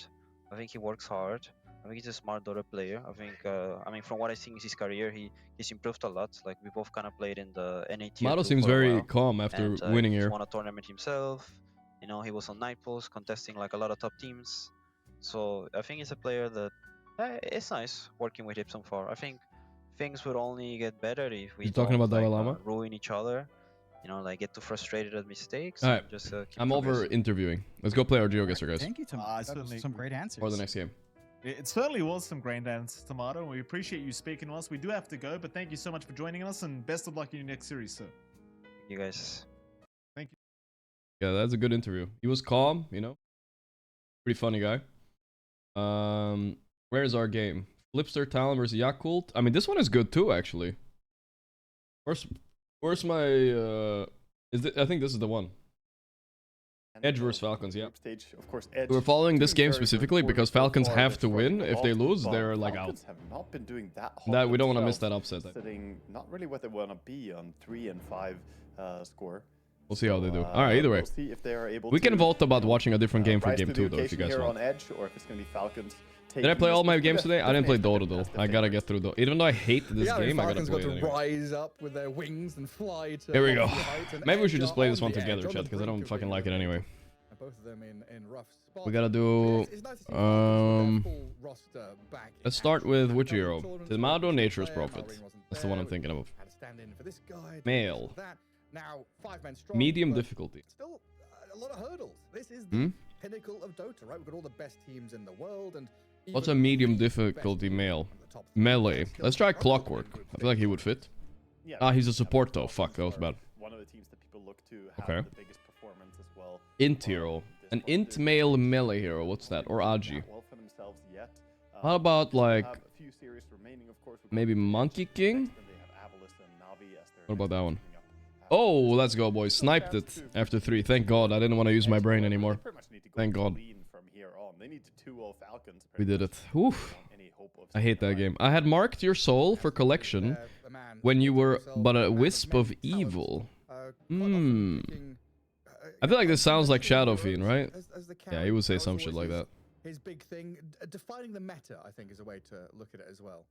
L: I think he works hard. I think he's a smart Dota player. I think, I mean, from what I've seen in his career, he's improved a lot. Like, we both kind of played in the NA tier
C: Tomato
L: 2
C: seems
L: for a
C: very
L: while.
C: calm after
L: And,
C: winning
L: he
C: here.
L: won a tournament himself. You know, he was on Night Pulse, contesting like a lot of top teams. So I think he's a player that it's nice working with him so far. I think things would only get better if we
C: You talking about Dalai Lama?
L: ruin each other. You know, like get too frustrated at mistakes.
C: All right,
L: and just keep
C: I'm over
L: progressing.
C: interviewing. Let's go play our GeoGuessr, guys.
F: Thank you, Tom. That was some great answers.
C: For the next game.
E: It certainly was some great answers, Tomato. We appreciate you speaking to us. We do have to go, but thank you so much for joining us, and best of luck in your next series, sir.
L: You guys.
E: Thank you.
C: Yeah, that's a good interview. He was calm, you know. Pretty funny guy. Where's our game? Flipster Talon versus Yakult. I mean, this one is good too, actually. Where's my I think this is the one. Edge versus Falcons, yeah.
B: Stage, of course, Edge
C: We're following this game
B: very
C: specifically
B: good
C: because
B: so
C: Falcons
B: far,
C: have
B: but
C: to win.
B: shrugging
C: If
B: off,
C: they lose,
B: but
C: they're like out.
B: Falcons have not been doing that hot
C: That we don't want to miss
B: themselves,
C: that upset.
B: sitting not really what they want to be on 3 and 5 score.
C: We'll see how they do. All right, either way.
B: We'll see if they are able
C: We
B: to,
C: can vote about watching a different game for
B: rise
C: game
B: to
C: 2
B: the
C: though, if you
B: occasion
C: guys
B: here
C: want.
B: on Edge, or if it's going to be Falcons.
C: Did I play all my games today? I didn't play Dota though. I gotta get through Dota. Even though I hate this
A: Yeah,
C: game, I gotta
A: Falcons
C: play
A: got
C: it
A: to
C: anyway.
A: rise up with their wings and fly to
C: Here we go.
A: lofty heights and
C: Maybe we should
A: edge
C: just play this
A: on
C: one
A: the
C: together,
A: edge, on
C: chat,
A: the
C: because I don't
A: brink of
C: fucking like it
A: victory.
C: anyway.
A: And both of them in rough spots.
C: We gotta do.
A: It's nice to see Falcons with their full roster back in
C: Let's start
A: action.
C: with
A: Had a
C: which
A: couple of
C: hero?
A: tournaments
C: Tomato,
A: where
C: Nature's
A: player,
C: Prophet.
A: Malrine wasn't
C: That's the one I'm
A: there,
C: thinking of.
A: had to stand in for this guy,
C: Male.
A: that. Now, 5 men strong,
C: Medium
A: but
C: difficulty.
A: still a lot of hurdles. This is the
C: Hmm?
A: pinnacle of Dota, right? We've got all the best teams in the world, and
C: What's a
A: even
C: medium
A: the best
C: difficulty
A: teams
C: male?
A: in the top three
C: Melee.
A: still
C: Let's try
A: struggle to win
C: Clockwork.
A: group
C: I feel like he would fit.
B: Yeah,
C: Ah, he's a
B: but
C: support though.
B: Falcons
C: Fuck, that was
B: are
C: bad.
B: One of the teams that people look to have
C: Okay.
B: the biggest performance as well.
C: Int hero. An int male melee hero. What's that? Or Aji.
B: Well for themselves yet.
C: How about
B: they still
C: like
B: have a few series remaining, of course.
C: maybe Monkey King?
B: Then they have Avulus and NAVI as their
C: What about that one?
B: coming up.
C: Oh, let's go, boys. Sniped it after 3. Thank God. I didn't want to use my brain anymore.
B: They pretty much need to go
C: Thank God.
B: clean from here on. They need to 2-0 Falcons.
C: We did it. Oof.
B: Any hope of
C: I hate that game. I had marked your soul for collection when you were but a wisp of evil. I feel like this sounds like Shadow Fiend, right? Yeah, he would say some shit like that.
A: His big thing, defining the meta, I think, is a way to look at it as well.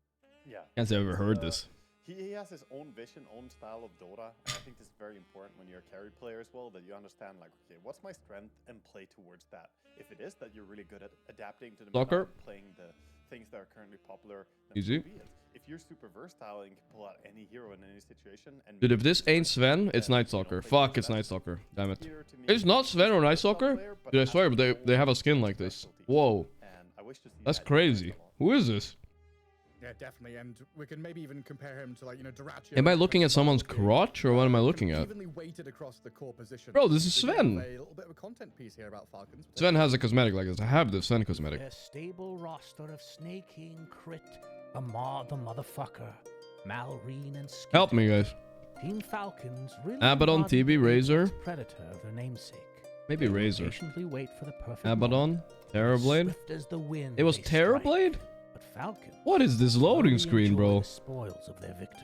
B: Yeah.
C: Can't say I've ever heard this.
B: He has his own vision, own style of Dota, and I think this is very important when you're a carry player as well, that you understand, like, okay, what's my strength, and play towards that. If it is that you're really good at adapting to the
C: Soccer.
B: meta, playing the things that are currently popular, then
C: Easy.
B: so be it. If you're super versatile and can pull out any hero in any situation, and
C: Dude, if this ain't Sven, it's Night Stalker. Fuck, it's Night Stalker. Damn it. It's not Sven or Night Stalker? Dude, I swear, but they have a skin like this. Whoa. That's crazy. Who is this?
A: Yeah, definitely, and we can maybe even compare him to, like, you know, Duraccio.
C: Am I looking at someone's crotch, or what am I looking at?
A: Evenly weighted across the core position.
C: Bro, this is
A: We do
C: Sven.
A: have A little bit of a content piece here about Falcons.
C: Sven has a cosmetic like this. I have the Sven cosmetic.
H: A stable roster of Snake King, Crit, Amar the Motherfucker, Malrine, and Skit.
C: Help me, guys.
H: Team Falcons really
C: Abaddon,
H: embody
C: TB,
H: the
C: Razor.
H: apex predator of their namesake.
C: Maybe
H: They will
C: Razor.
H: patiently wait for the perfect
C: Abaddon,
H: moment.
C: Terrorblade.
H: Swift as the wind
C: It was
H: they strike.
C: Terrorblade?
H: But Falcons
C: What is this loading
H: only
C: screen,
H: enjoy
C: bro?
H: the spoils of their victory.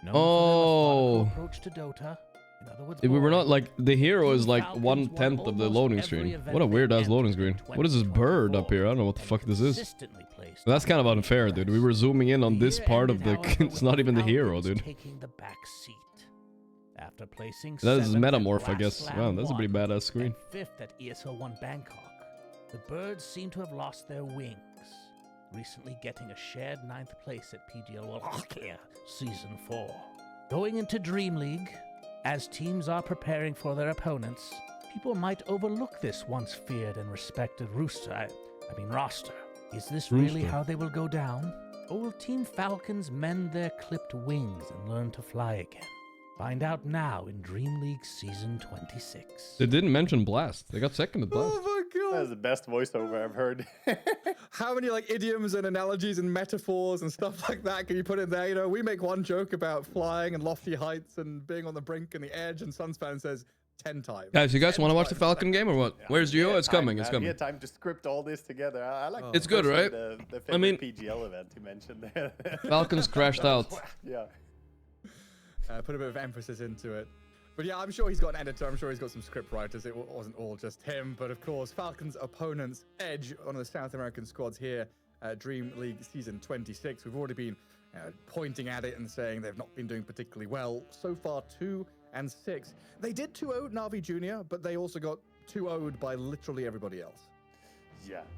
H: Known
C: Oh.
H: for their methodical approach to Dota, In other words,
C: If we were not like the hero is
H: Team
C: like
H: Falcons
C: 1/10
H: won
C: of the
H: almost
C: loading
H: every
C: screen.
H: event
C: What a
H: they
C: weird ass
H: entered
C: loading
H: in
C: screen. What is this bird up here? I don't know what the fuck this is.
H: consistently placed
C: That's kind of
H: on
C: unfair, dude. We were zooming in on
H: The
C: this
H: year
C: part of
H: ended,
C: the.
H: however,
C: It's
H: with
C: not even the hero,
H: Falcons
C: dude.
H: taking the back seat. After placing
C: That is
H: 7th at
C: Metamorph, I
H: Last
C: guess.
H: Slam
C: Wow, that's a pretty
H: 1
C: badass screen.
H: and 5th at ESL1 Bangkok, the Birds seem to have lost their wings, recently getting a shared 9th place at PGL Wallachia Season 4. Going into Dream League, as teams are preparing for their opponents, people might overlook this once feared and respected roster. Is this really
C: Rooster.
H: how they will go down? Or will Team Falcons mend their clipped wings and learn to fly again? Find out now in Dream League Season 26.
C: They didn't mention Blast. They got second at Blast.
A: Oh my god!
B: That is the best voiceover I've heard.
A: How many like idioms and analogies and metaphors and stuff like that can you put in there? You know, we make one joke about flying and lofty heights and being on the brink and the edge, and Sunspan says 10 times.
C: Guys, you guys
A: 10
C: want to watch the
A: times.
C: Falcon game or what? Where's Gio? It's coming. It's
B: We
C: coming.
B: had time to script all this together. I like.
C: It's good, right?
B: The
C: I mean-
B: PGL event you mentioned there.
C: Falcons crashed out.
B: Yeah.
A: Put a bit of emphasis into it. But yeah, I'm sure he's got an editor. I'm sure he's got some script writers. It wasn't all just him. But of course, Falcons' opponents, Edge, one of the South American squads here at Dream League Season 26. We've already been pointing at it and saying they've not been doing particularly well. So far, 2-6. They did 2-0 NAVI Jr, but they also got 2-0'd by literally everybody else.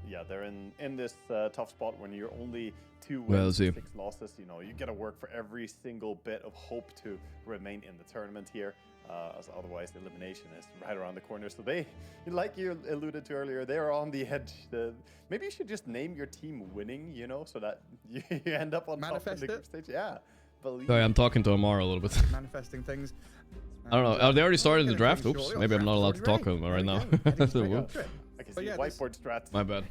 B: Yeah, they're in this tough spot when you're only 2
C: Well,
B: wins,
C: see.
B: 6 losses. You know, you got to work for every single bit of hope to remain in the tournament here, as otherwise elimination is right around the corner. So they, like you alluded to earlier, they are on the edge. Maybe you should just name your team winning, you know, so that you end up on
A: Manifest
B: top of the group
A: it?
B: stage. Yeah, believe.
C: Sorry, I'm talking to Amara a little bit.
A: Manifesting things.
C: I don't know. Oh, they already started the
A: Getting
C: draft?
A: pretty
C: Oops.
A: short.
C: Maybe I'm not allowed to talk
A: Draft's
C: right now.
A: already going.
C: Whoops.
B: I can
A: But
B: see
A: yeah,
B: whiteboard strats.
C: My bad.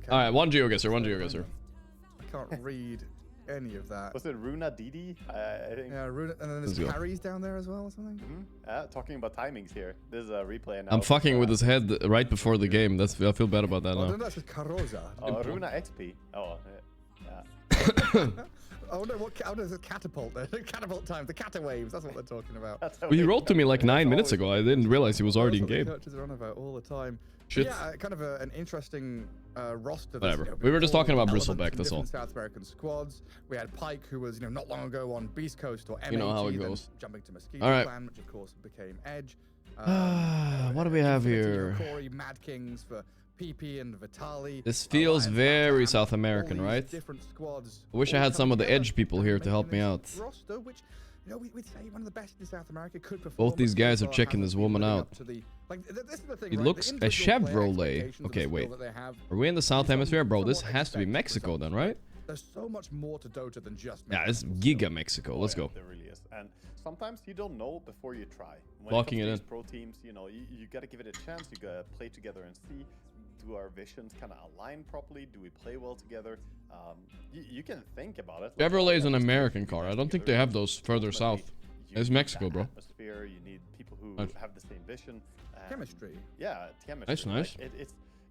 C: Alright, one GeoGuessr, one GeoGuessr.
A: I can't read any of that.
B: Was it Runa Didi? I think.
A: Yeah, Runa, and then
C: Let's
A: there's
C: go.
A: carries down there as well or something.
B: Talking about timings here. This is a replay now.
C: I'm fucking with his head right before the game. I feel bad about that
A: Oh,
C: now.
A: no, that's just Carosa.
B: Runa XP. Oh, yeah.
A: Oh no, what is it? Catapult? Catapult time, the cata waves, that's what they're talking about.
C: Well, he wrote to me like 9 minutes ago. I didn't realize he was already in
A: That's what the
C: game.
A: coaches are on about all the time. But
C: Shit.
A: yeah, kind of an interesting roster.
C: Whatever.
A: That's,
C: We were just talking about
A: elements
C: Bristleback,
A: from
C: that's all.
A: different South American squads. We had Pike, who was not long ago on Beast Coast or MAT,
C: You know how it
A: then
C: goes.
A: jumping to Mosquito
C: All right.
A: Clan, which of course became Edge.
C: What do we have here?
A: Corey, Mad Kings for PP and Vitali.
C: This feels
A: Alliance
C: very
A: Latam,
C: South
A: all
C: American,
A: these
C: right?
A: different squads
C: I wish I
A: all
C: had some
A: coming
C: of the
A: together
C: Edge people
A: and
C: here to help
A: making
C: me
A: this
C: out.
A: Roster, which we'd say one of the best in South America, could perform.
C: Both these
A: but so
C: guys are
A: far
C: checking
A: hasn't
C: this
A: been
C: woman
A: living
C: out.
A: up to the- this is the thing,
C: He
A: right?
C: looks
A: The
C: a
A: individual player
C: Chevrolet.
A: expectations of
C: Okay,
A: the
C: wait.
A: skill that they have
C: Are we in the South Hemisphere? Bro, this
A: somewhat
C: has to be
A: expect
C: Mexico then, right?
A: There's so much more to Dota than just.
C: Yeah, it's
A: mechanical
C: Giga Mexico. Let's go.
B: There really is. And sometimes you don't know before you try. When
C: Locking
B: it
C: it
B: comes to
C: in.
B: these pro teams, you got to give it a chance. You got to play together and see, do our visions kind of align properly? Do we play well together? You can think about it.
C: Chevrolet is an American car. I don't think they have those further south. It's Mexico, bro.
B: Atmosphere. You need people who
C: Nice.
B: have the same vision.
A: Chemistry.
B: Yeah, chemistry.
C: Nice.
B: Like,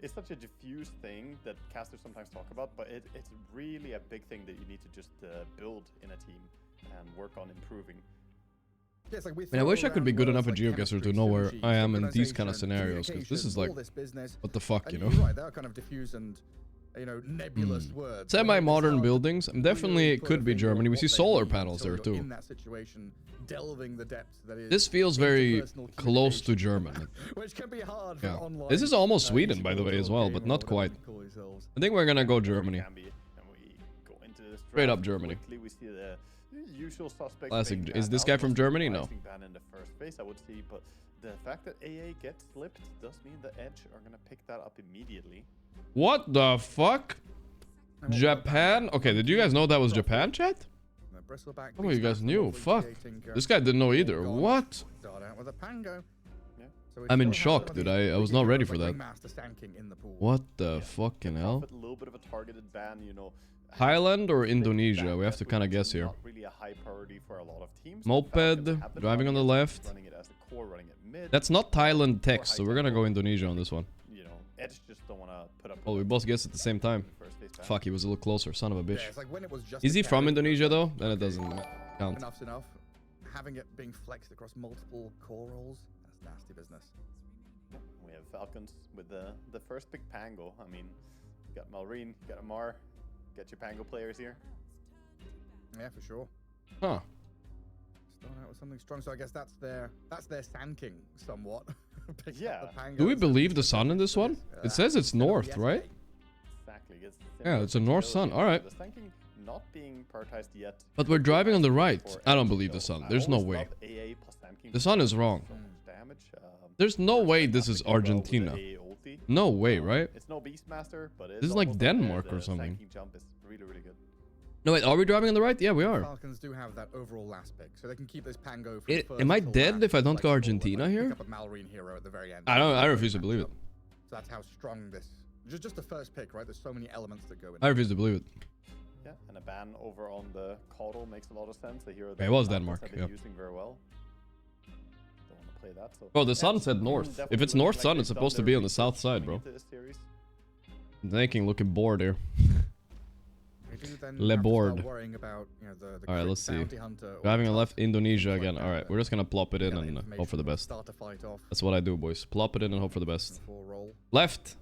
B: it's such a diffuse thing that casters sometimes talk about, but it's really a big thing that you need to just build in a team and work on improving.
A: Yeah, it's like we
C: I wish I
A: throw
C: could be
A: around
C: good enough
A: words
C: at
A: like
C: GeoGuessr to
A: chemistry,
C: know where
A: synergy,
C: I am in these kind of
A: synchronization,
C: scenarios, because this is like,
A: all this business.
C: what the fuck, you
A: And
C: know?
A: you're right, they are kind of diffuse and nebulous words.
C: Semi-modern buildings. Definitely
A: Put a
C: could be
A: finger on
C: Germany. We
A: what
C: see
A: they
C: solar
A: mean
C: panels
A: until
C: there
A: you're
C: too.
A: In that situation, delving the depths that is.
C: This feels very
A: interpersonal
C: close to
A: communication,
C: German.
A: which can be hard for
C: Yeah.
A: online.
C: This is almost Sweden, by the way, as well, but not quite. I think we're gonna go Germany.
B: Can be, and we go into this
C: Straight up
B: draft
C: Germany.
B: quickly. We see the usual suspects.
C: Classic.
B: being
C: Is
B: banned
C: this
B: out.
C: guy from
B: Mostly
C: Germany? No.
B: Rising ban in the first phase, I would see, but the fact that AA gets slipped does mean the Edge are gonna pick that up immediately.
C: What the fuck? Japan? Okay, did you guys know that was Japan, chat? Oh, you guys knew. Fuck. This guy didn't know either. What?
A: Start out with a Pango. So we
C: I'm in
A: still have
C: shock,
A: some of
C: dude.
A: these
C: I was
A: big
C: not
A: heroes
C: ready
A: like
C: for that.
A: Ringmaster Stanking in the pool.
C: What the fucking hell?
B: But a little bit of a targeted ban,
C: Thailand or Indonesia? We have to kind of guess here.
B: Not really a high priority for a lot of teams.
C: Moped,
B: Falcons have the
C: driving on the
B: targets,
C: left.
B: running it as a core, running it mid.
C: That's not Thailand text, so
B: high
C: we're gonna
B: tempo.
C: go Indonesia on this one.
B: Edge just don't want to put up.
C: Oh, we both guessed at the same time.
B: First phase ban.
C: Fuck, he was a little closer, son of a bitch.
A: Yeah, it's like when it was just
C: Is
A: a
C: he from
A: carry,
C: Indonesia though? Then it doesn't count.
A: Enough's enough. having it being flexed across multiple core roles, that's nasty business.
B: We have Falcons with the first pick Pango. I mean, you got Malrine, you got Amar, get your Pango players here.
A: Yeah, for sure.
C: Huh.
A: Starting out with something strong, so I guess that's their Sand King somewhat.
B: Yeah.
C: Do we believe the sun in this one? It says it's north, right?
B: Exactly.
C: Yeah, it's a north sun. All right.
B: The Sand King not being prioritized yet.
C: But we're driving on the right. I don't believe the sun. There's no way. The sun is wrong. There's no way this is Argentina. No way, right?
B: It's no Beastmaster, but
C: This is like Denmark or something.
B: Sand King jump is really, really good.
C: No, wait, are we driving on the right? Yeah, we are.
A: Falcons do have that overall last pick, so they can keep this Pango from first
C: Am I
A: till
C: dead
A: last,
C: if I don't go
A: like,
C: Argentina
A: pick
C: here?
A: up a Malrine hero at the very end.
C: I refuse to believe it.
A: So that's how strong this. Just the first pick, right? There's so many elements that go in.
C: I refuse to believe it.
B: Yeah, and a ban over on the Caudal makes a lot of sense. The hero
C: It
B: that
C: was
B: Falcons
C: Denmark,
B: have been
C: yeah.
B: using very well. Don't want to play that. So
C: Oh, the sun said north.
B: definitely
C: If it's
B: looking
C: north
B: like
C: sun,
B: they've
C: it's
B: done
C: supposed to
B: their
C: be on the
B: research
C: south side,
B: coming
C: bro.
B: into this series.
C: Thinking looking bored here.
A: We do then
C: Le
A: have to start
C: board.
A: worrying about, you know, the
C: All right,
A: crit
C: let's see.
A: bounty hunter or
C: Driving a
A: hunt.
C: left Indonesia
A: Like
C: again.
A: that,
C: All right, we're just gonna plop it in
A: get that
C: and hope
A: information
C: for the
A: and
C: best.
A: Start a fight off.
C: That's what I do, boys. Plop it in and hope for the best.
A: Full roll.
C: Left.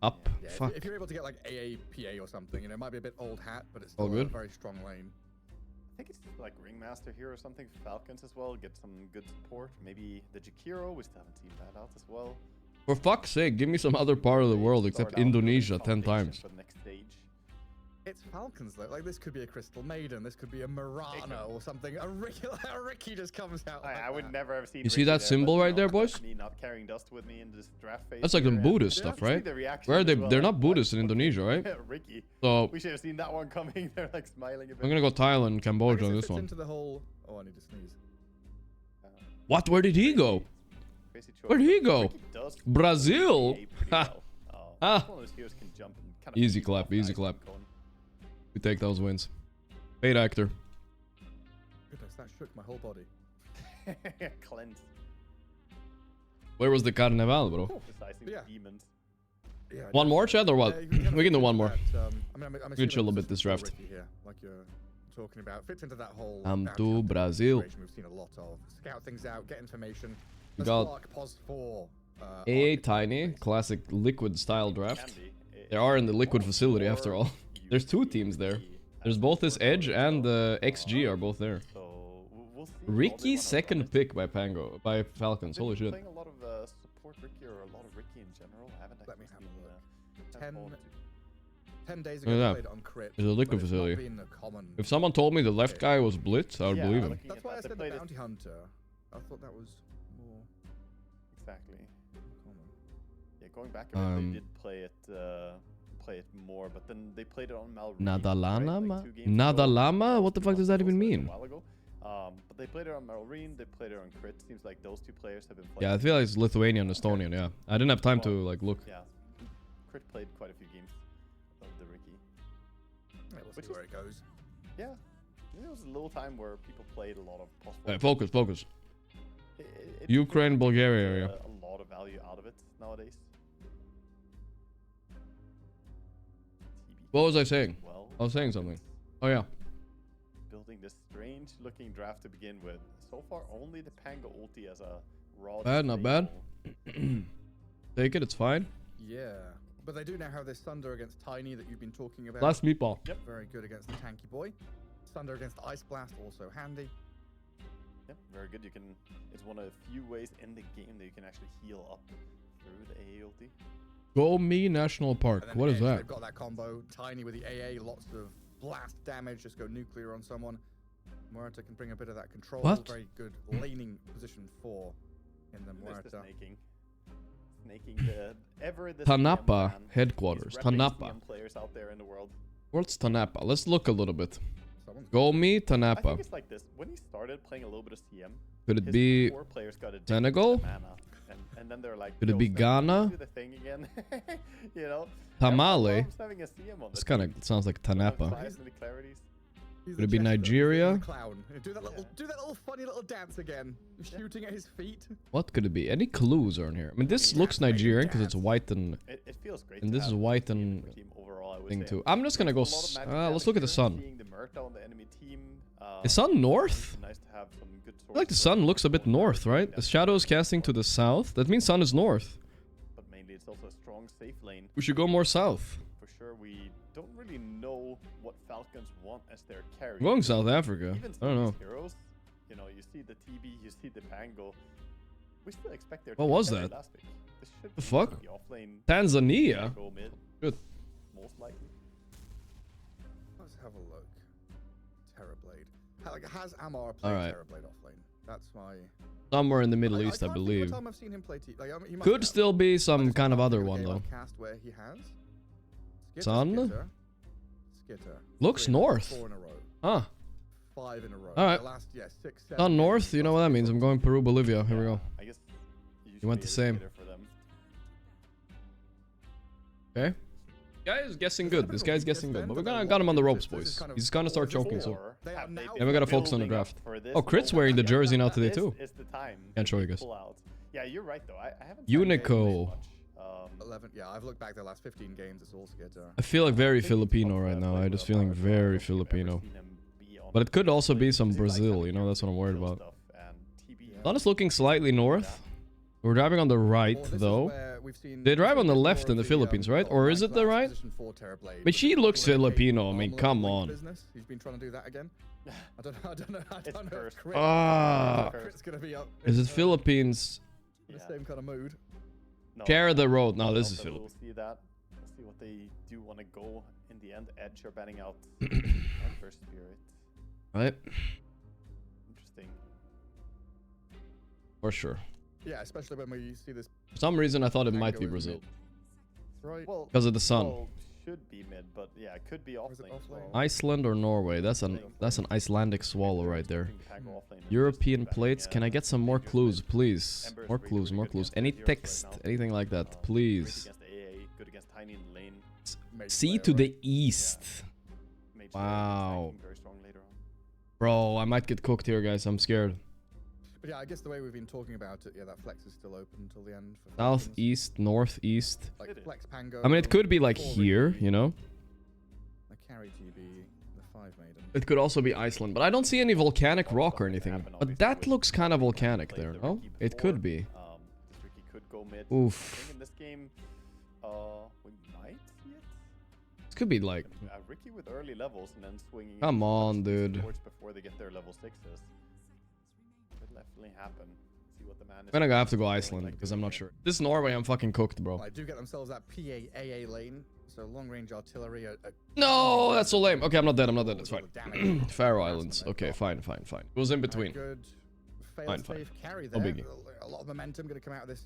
C: Up.
A: Yeah,
C: Fuck.
A: if you're able to get like AAPA or something, you know, it might be a bit old hat, but it's
C: All
A: still a
C: good.
A: very strong lane.
B: I think it's like Ringmaster here or something for Falcons as well. Get some good support. Maybe the Jakiro. We still haven't seen that out as well.
C: For fuck's sake, give me some other part of the world except
B: Start out building
C: Indonesia 10
B: foundation
C: times.
B: For the next stage.
A: It's Falcons though. Like this could be a Crystal Maiden. This could be a Murano or something. A Ricky just comes out. Like
B: I would
A: that.
B: never have seen.
C: You see
B: Ricky
C: that
B: there,
C: symbol
B: but,
C: right there,
B: that's
C: boys?
B: Me not carrying dust with me in this draft phase.
C: That's like some
B: here,
C: Buddhist
B: yeah,
C: stuff,
B: see
C: right?
B: the reaction
C: Where are they?
B: as well,
C: They're
B: like,
C: not Buddhist in
B: what?
C: Indonesia, right?
B: Ricky.
C: So
B: We should have seen that one coming. They're like smiling a bit.
C: I'm gonna go Thailand,
A: I guess
C: Cambodia on
A: it
C: this
A: fits
C: one.
A: into the whole. Oh, I need to sneeze.
C: What? Where did he go?
B: Crazy choice.
C: Where'd he go?
B: Ricky does
C: Brazil?
B: play pretty
C: Ha.
B: well.
C: Ah.
B: It's one of those heroes can jump and kind of
C: Easy
B: beat
C: clap,
B: off
C: easy
B: guys
C: clap.
B: on cone.
C: We take those wins. Paid actor.
A: Goodness, that shook my whole body.
B: Cleanse.
C: Where was the carnival, bro?
B: Precisely
A: Yeah.
B: demons.
A: Yeah,
C: One more, Chad, or what?
A: Yeah, you can kind of
C: We can do
A: fit
C: one
A: into
C: more.
A: that, I'm
C: We can
A: assuming
C: chill a
A: this
C: bit
A: is
C: this
A: still
C: draft.
A: Ricky here, like you're talking about. Fits into that whole.
C: I'm
A: bounty
C: to
A: hunter
C: Brazil.
A: situation we've seen a lot of. Scout things out, get information.
C: We
A: Let's
C: got
A: block pos 4.
C: AA Tiny, classic liquid style draft. They are in the liquid facility after all. There's two teams there. There's both this Edge and the XG are both there.
B: So we'll see.
C: Ricky second pick by Falcons. Holy shit.
B: Playing a lot of support Ricky or a lot of Ricky in general. I haven't
A: Let me
B: actually
A: have a
B: seen,
A: look. 10 days
C: Look
A: ago,
C: at
A: I
C: that.
A: played on crit.
C: There's a liquid
A: but it's not
C: facility.
A: been a common
C: If someone told me the left
A: pick.
C: guy was Blitz, I would
B: Yeah,
C: believe
B: I'm
C: him.
B: looking
A: That's
B: at
A: why I
B: that. They
A: said the
B: played it-
A: bounty hunter. I thought that was more
B: Exactly.
A: common.
B: Yeah, going back a bit, they did play it more, but then they played it on Malrine.
C: Nadalama?
B: Right? Like 2 games ago.
C: Nadalama? What the fuck does that even
B: Also a
C: mean?
B: while ago. But they played it on Malrine, they played it on Crit. Seems like those two players have been playing.
C: Yeah, I feel like it's Lithuanian, Estonian, yeah. I didn't have time to like look.
B: Yeah. Crit played quite a few games of the Ricky.
A: Yeah, we'll
B: Which
A: see where it goes.
B: Yeah. There was a little time where people played a lot of possible.
C: Hey, focus.
B: It
C: Ukraine,
B: feels like
C: Bulgaria
B: there's
C: area.
B: A lot of value out of it nowadays.
C: What was I saying?
B: Well,
C: I was saying something. Oh yeah.
B: building this strange looking draft to begin with. So far, only the Pango ulti as a raw.
C: Bad, not bad.
B: disable.
C: Take it, it's fine.
A: Yeah. But they do now have this Thunder against Tiny that you've been talking about.
C: Last meatball.
B: Yep.
A: Very good against the Tanky Boy. Thunder against Ice Blast, also handy.
B: Yep, very good. You can. It's one of the few ways in the game that you can actually heal up through the AA ulti.
C: Go Me National Park.
A: And then
C: What is
A: Edge,
C: that?
A: They've got that combo. Tiny with the AA, lots of blast damage. Just go nuclear on someone. Morata can bring a bit of that control.
C: What?
A: Very good laning position 4 in the
B: Missed the
A: Morata.
B: snaking the ever the
C: Tanapa
B: CM man.
C: headquarters.
B: He's repping
C: Tanapa.
B: CM players out there in the world.
C: What's Tanapa? Let's look a little bit.
A: Someone's
C: Go Me
B: I
C: Tanapa.
B: think it's like this. When he started playing a little bit of CM,
C: Could it
B: his
C: be
B: core players got addicted to
C: Senegal?
B: the mana, and then they're like,
C: Could it
B: "Yo,
C: be
B: Senegal,
C: Ghana?
B: do the thing again?" You know.
C: Tamale?
B: Everyone loves having a CM on
C: This
B: the
C: kind
B: team.
C: of sounds like
B: Don't have
C: Tanapa.
B: size and the clarities.
A: He's
C: Could it
A: the
C: be
A: jester. He's
C: Nigeria?
A: the clown. Do that little funny little dance again. Shooting at his feet.
C: What could it be? Any clues are in here? I mean, this looks Nigerian because it's white and
B: It feels great.
C: And
B: to
C: this is
B: have
C: white
B: a
C: and
B: team overall, I would
C: thing
B: say.
C: too. I'm just gonna go.
B: There's a lot of magic
C: Let's look at the
B: damage here,
C: sun.
B: Seeing the Murta on the enemy team,
C: Is sun north?
B: Nice to have some good
C: I feel like the sun looks a bit north, right? The shadow is casting to the south. That means sun is north.
B: But mainly it's also a strong safe lane.
C: We should go more south.
B: For sure, we don't really know what Falcons want as their carry.
C: I'm going South Africa.
B: Even
C: I don't know.
B: Heroes, you know, you see the TB, you see the Pango. We still expect their.
C: What was that?
B: Last week. This should
C: The fuck?
B: be offlane.
C: Tanzania?
B: Go mid,
C: Good.
B: most likely.
A: Let's have a look. Terrorblade. Like, has Amar played
C: Alright.
A: Terrorblade offlane? That's my.
C: Somewhere in the Middle East, I
A: can't think of a
C: believe.
A: time I've seen him play like, he must
C: Could
A: have.
C: still be
A: But
C: some
A: it's
C: kind of
A: not
C: other
A: a
C: one
A: game
C: though.
A: I've cast where he has. Skitter,
C: Sun?
A: Skitter.
C: Looks
A: 3
C: north.
A: 4 in a row.
C: Huh.
A: 5 in a row.
C: Alright.
A: The last, 6, 7.
C: Sun north, you know what that means. I'm going Peru, Bolivia. Here we go.
B: I guess
C: You went the same.
B: for them.
C: Okay. Guy is guessing good. This guy's guessing good. But we got him on the ropes, boys. He's gonna start choking soon. And we gotta focus on the draft. Oh, Crit's wearing the jersey now today too.
B: It's the time.
C: Can't show you guys.
B: Pull out. Yeah, you're right though. I haven't.
C: Unico.
A: 11. Yeah, I've looked back the last 15 games. It's all Skitter.
C: I feel like very Filipino right now. I'm just feeling very Filipino. But it could also be some Brazil, you know, that's what I'm worried about. Sun is looking slightly north. We're driving on the right, though. They drive on the left in the Philippines, right? Or is it the right? But she looks Filipino. I mean, come on.
A: He's been trying to do that again. I don't know. if Crit-
C: Ah.
A: Crit's gonna be up.
C: Is it Philippines?
A: In the same kind of mood.
C: Share the road. No, this is Philippines.
B: We'll see that. We'll see what they do want to go in the end. Edge are banning out Emperor Spirit.
C: Right?
B: Interesting.
C: For sure.
A: Yeah, especially when we see this.
C: For some reason, I thought it might be Brazil.
A: Right.
B: Well,
C: Because of the sun.
B: well, should be mid, but yeah, it could be offlane as well.
C: Iceland or Norway? That's an Icelandic swallow right there. European plates. Can I get some more clues, please? More clues, more clues. Any text, anything like that, please. See to the east. Wow. Bro, I might get cooked here, guys. I'm scared.
A: But yeah, I guess the way we've been talking about it, yeah, that flex is still open until the end. For
C: Southeast, northeast.
A: like flex Pango.
C: I mean, it could be like here, you know?
A: The carry TB, the 5 maiden.
C: It could also be Iceland, but I don't see any volcanic rock or anything. But that looks kind of volcanic there, no? It could be.
B: Ricky could go mid.
C: Oof.
B: I think in this game, we might see it.
C: This could be like...
B: Ricky with early levels and then swinging.
C: Come on, dude.
B: Before they get their level 6s. Could definitely happen. See what the man is.
C: I'm gonna have to go Iceland because I'm not sure. This Norway, I'm fucking cooked, bro.
A: Well, I do get themselves that PAAA lane, so long range artillery.
C: No, that's so lame. Okay, I'm not dead. I'm not dead. It's fine. Faroe Islands. Okay, fine. It was in between.
A: Good.
C: Fine.
A: Carry
C: No
A: there.
C: biggie.
A: A lot of momentum going to come out of this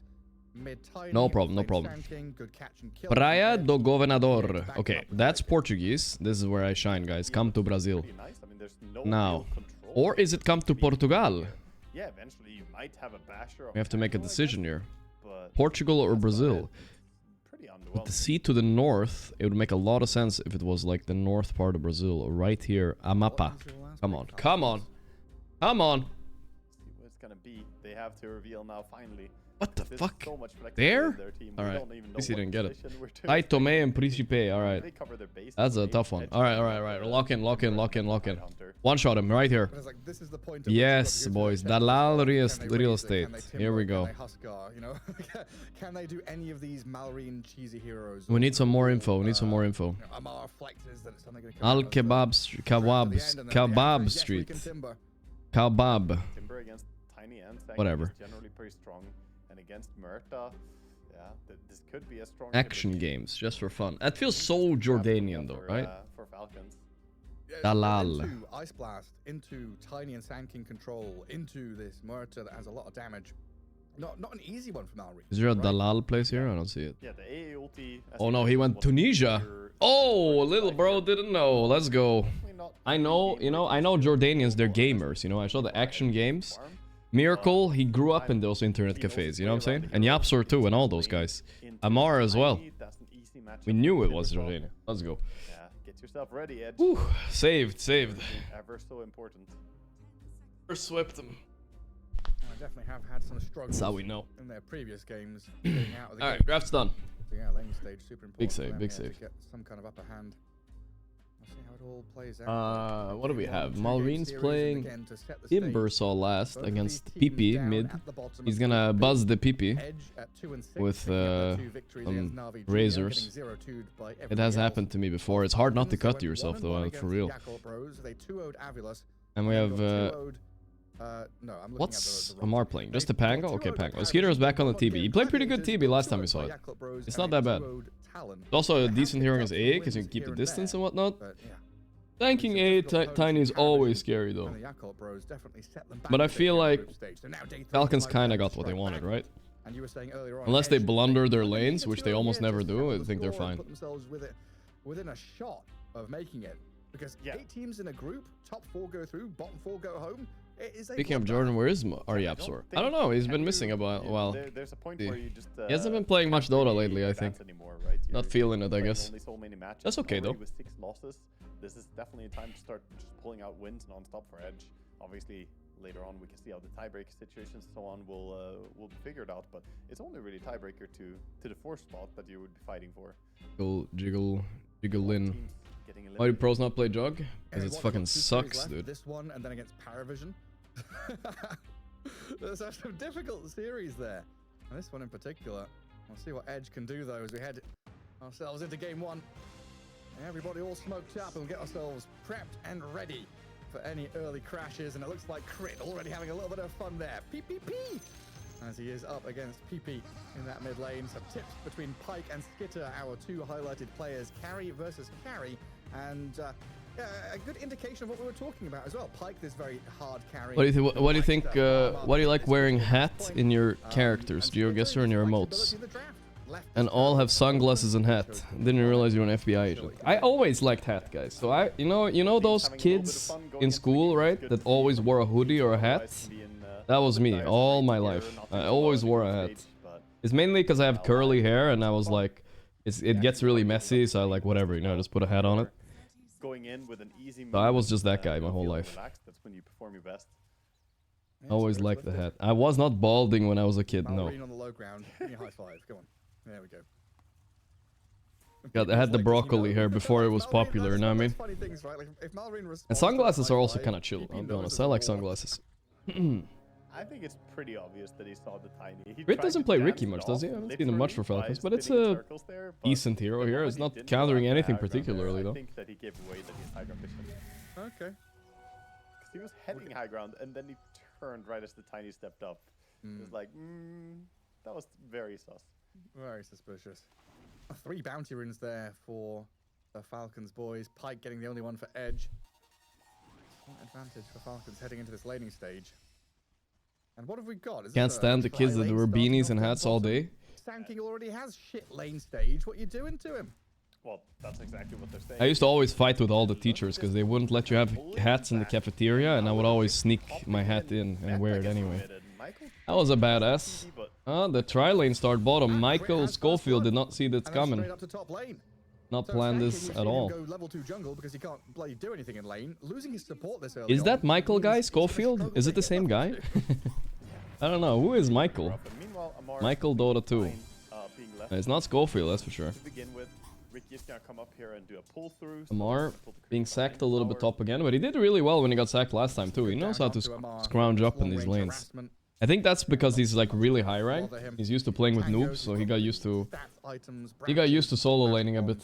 A: mid-tiny.
C: No problem.
A: Good catch and kill.
C: Praia do Governador. Okay, that's Portuguese. This is where I shine, guys. Come to Brazil. Now. Or is it come to Portugal?
B: Yeah, eventually you might have a basher.
C: We have to make a decision here.
B: But
C: Portugal or Brazil?
B: pretty
C: With
B: underwhelming.
C: the sea to the north, it would make a lot of sense if it was like the north part of Brazil. Right here, Amapa. Come on. Come on. Come on.
B: See what it's gonna be. They have to reveal now finally.
C: What the
B: There's
C: fuck?
B: so much flexibility
C: There?
B: in their team. We
C: Alright.
B: don't even
C: At
B: know
C: least he
B: what
C: didn't get it.
B: position we're doing.
C: Hi, Tomé and Principe.
B: They
C: Alright.
B: cover their base
C: That's a
B: early.
C: tough one.
B: Edge
C: Alright.
B: is
C: Lock in.
B: Hunter.
C: One shot him right here.
A: But it's like, this is the point at which
C: Yes,
A: you've got to
C: boys.
A: go to the
C: Dalal
A: check.
C: real
A: Can they
C: real
A: raise it?
C: estate.
A: Can they
C: Here we
A: timber?
C: go.
A: Can they Huskar, you know? Can they do any of these Malrine cheesy heroes?
C: We need some more info. We need some more info.
A: Amar flexes that it's something going to come
C: Al
A: out, so-
C: Kebab Street. Kebab.
B: Timber against Tiny and Sank
C: Whatever.
B: is generally pretty strong. And against Murta, yeah, this could be a strong
C: Action
B: ability.
C: games, just for fun. That feels so Jordanian though, right?
B: For Falcons.
A: Yeah,
C: Dalal.
A: Into Ice Blast, into Tiny and Sand King control, into this Murta that has a lot of damage. Not an easy one for Malrine.
C: Is there a Dalal place here? I don't see it.
B: Yeah, the AA ulti.
C: Oh no, he went Tunisia. Oh, little bro didn't know. Let's go. I know, I know Jordanians, they're gamers, I saw the action games. Miracle, he grew up in those internet cafes, you know what I'm saying? And Yapsor too, and all those guys. Amar as well. We knew it was Jordania. Let's go.
B: Yeah, get yourself ready, Edge.
C: Whew, saved.
B: Ever so important.
C: First swept them.
A: I definitely have had some struggles.
C: That's how we know.
A: In their previous games. Getting out of the
C: Alright,
A: game.
C: draft's done.
A: So yeah, lane stage super important.
C: Big
A: for
C: save,
A: them,
C: big
A: yeah,
C: save.
A: To get some kind of upper hand. see how it all plays out.
C: What do we
A: Game
C: have?
A: one, 2
C: Malreen's
A: game series,
C: playing
A: and again, to set the stage,
C: Timbersaw last
A: both of
C: against
A: these teams
C: PP
A: down
C: mid.
A: at the bottom
C: He's
A: of
C: gonna
A: Group B.
C: buzz the PP
A: Edge at 2 and 6,
C: with
A: picking up their 2 victories against NAVI Jr,
C: razors.
A: getting 0-2'd by
C: It
A: everybody
C: has
A: else.
C: happened to me before. It's hard not to
A: Falcons,
C: cut
A: they
C: to
A: went
C: yourself
A: 1-1
C: though,
A: against
C: for
A: the
C: real.
A: Yakult Bros. They 2-0'd Avulus.
C: And we
A: They
C: have
A: got 2-0'd, no, I'm looking
C: what's
A: at the wrong
C: Amar
A: team.
C: playing?
A: They
C: Just a
A: got
C: Pango? Okay,
A: 2-0'd
C: Pango.
A: Parivision,
C: Skeeter's back on the
A: got
C: TB. He played pretty good
A: Gladiators,
C: TB last time we
A: got
C: saw it.
A: 2-0'd Yakult Bros,
C: It's
A: and
C: not
A: they
C: that bad.
A: 2-0'd Talon.
C: It's also
A: They
C: a
A: have
C: decent
A: picked
C: hero
A: up
C: against
A: some
C: AA because you
A: wins
C: can keep
A: here
C: the
A: and
C: distance
A: there,
C: and whatnot.
A: but yeah.
C: Tanking AA Tiny is always scary though.
A: And the Yakult Bros definitely set them back
C: But I
A: a bit
C: feel
A: here in
C: like
A: group stage. So now day 3
C: Falcons
A: might
C: kinda
A: have
C: got
A: to
C: what they
A: strike
C: wanted,
A: back.
C: right?
A: And you were saying earlier on,
C: Unless they
A: Edge,
C: blunder their
A: really
C: lanes,
A: need
C: which
A: to
C: they
A: go
C: almost
A: here to
C: never do,
A: settle
C: I
A: the
C: think they're
A: score and
C: fine.
A: Put themselves within a shot of making it. Because 8 teams in a group, top 4 go through, bottom 4 go home. It is a
C: Speaking of
A: bloodbath.
C: Jordan, where is Ariapsor? I don't know. He's been missing a while.
B: There's a point where you just
C: He hasn't been playing much Dota lately, I think.
B: anymore, right?
C: Not feeling it, I guess.
B: Only so many matches,
C: That's okay,
B: already
C: though.
B: With 6 losses, this is definitely a time to start just pulling out wins non-stop for Edge. Obviously, later on we can see how the tiebreaker situations and so on will be figured out, but it's only really tiebreaker to the 4th spot that you would be fighting for.
C: Jiggle in.
B: Getting
C: Why do pros not play Jug?
A: And
C: Because it
A: what,
C: fucking
A: we've got 2 series
C: sucks,
A: left,
C: dude.
A: This one and then against Parivision. There's some difficult series there. And this one in particular. We'll see what Edge can do though as we head ourselves into game 1. Everybody all smoked up and we'll get ourselves prepped and ready for any early crashes. And it looks like Crit already having a little bit of fun there. PPP! As he is up against PP in that mid lane. Some tips between Pyke and Skitter, our 2 highlighted players. Carry versus carry. And a good indication of what we were talking about as well. Pyke, this very hard carry.
C: What do you think? Why do you like wearing hat in your characters, GeoGuessr, and your emotes? And all have sunglasses and hat. Didn't realize you're an FBI agent. I always liked hat, guys. So you know those kids in school, right? That always wore a hoodie or a hat. That was me all my life. I always wore a hat. It's mainly because I have curly hair, and I was like, it gets really messy, so I like whatever, you know, just put a hat on it.
B: Going in with an easy
C: So I was just that guy my whole life.
B: That's when you perform your best.
C: Always liked the hat. I was not balding when I was a kid, no.
A: On the low ground. Give me a high 5. Come on. There we go.
C: God, I had the broccoli hair before it was popular, you know what I mean?
A: Funny things, right? Like if Malreen
C: And sunglasses are also kind of chill, I'll be honest. I like sunglasses.
B: I think it's pretty obvious that he saw the tiny.
C: Rit doesn't play Ricky much, does he? I haven't seen him much for Falcons, but it's a decent hero here. It's not countering anything particularly, though.
B: I think that he gave away that he has high ground vision.
A: Okay.
B: Because he was heading high ground and then he turned right as the tiny stepped up. It was like, that was very sus.
A: Very suspicious. 3 bounty runes there for the Falcons boys. Pyke getting the only one for Edge. What advantage for Falcons heading into this laning stage. And what have we got?
C: Can't stand the kids that wear beanies and hats all day.
A: Sanking already has shit lane stage. What are you doing to him?
B: Well, that's exactly what they're saying.
C: I used to always fight with all the teachers because they wouldn't let you have hats in the cafeteria, and I would always sneak my hat in and wear it anyway. That was a badass. The tri-lane start bottom. Michael Schofield did not see this coming. Not planned this at all.
A: Level 2 jungle because he can't bloody do anything in lane. Losing his support this early
C: Is that Michael guy, Schofield? Is it the same guy? I don't know. Who is Michael? Michael Dota 2. It's not Schofield, that's for sure. Amar being sacked a little bit top again, but he did really well when he got sacked last time too. He knows how to scrounge up in these lanes. I think that's because he's like really high rank. He's used to playing with noobs, so he got used to solo laning a bit.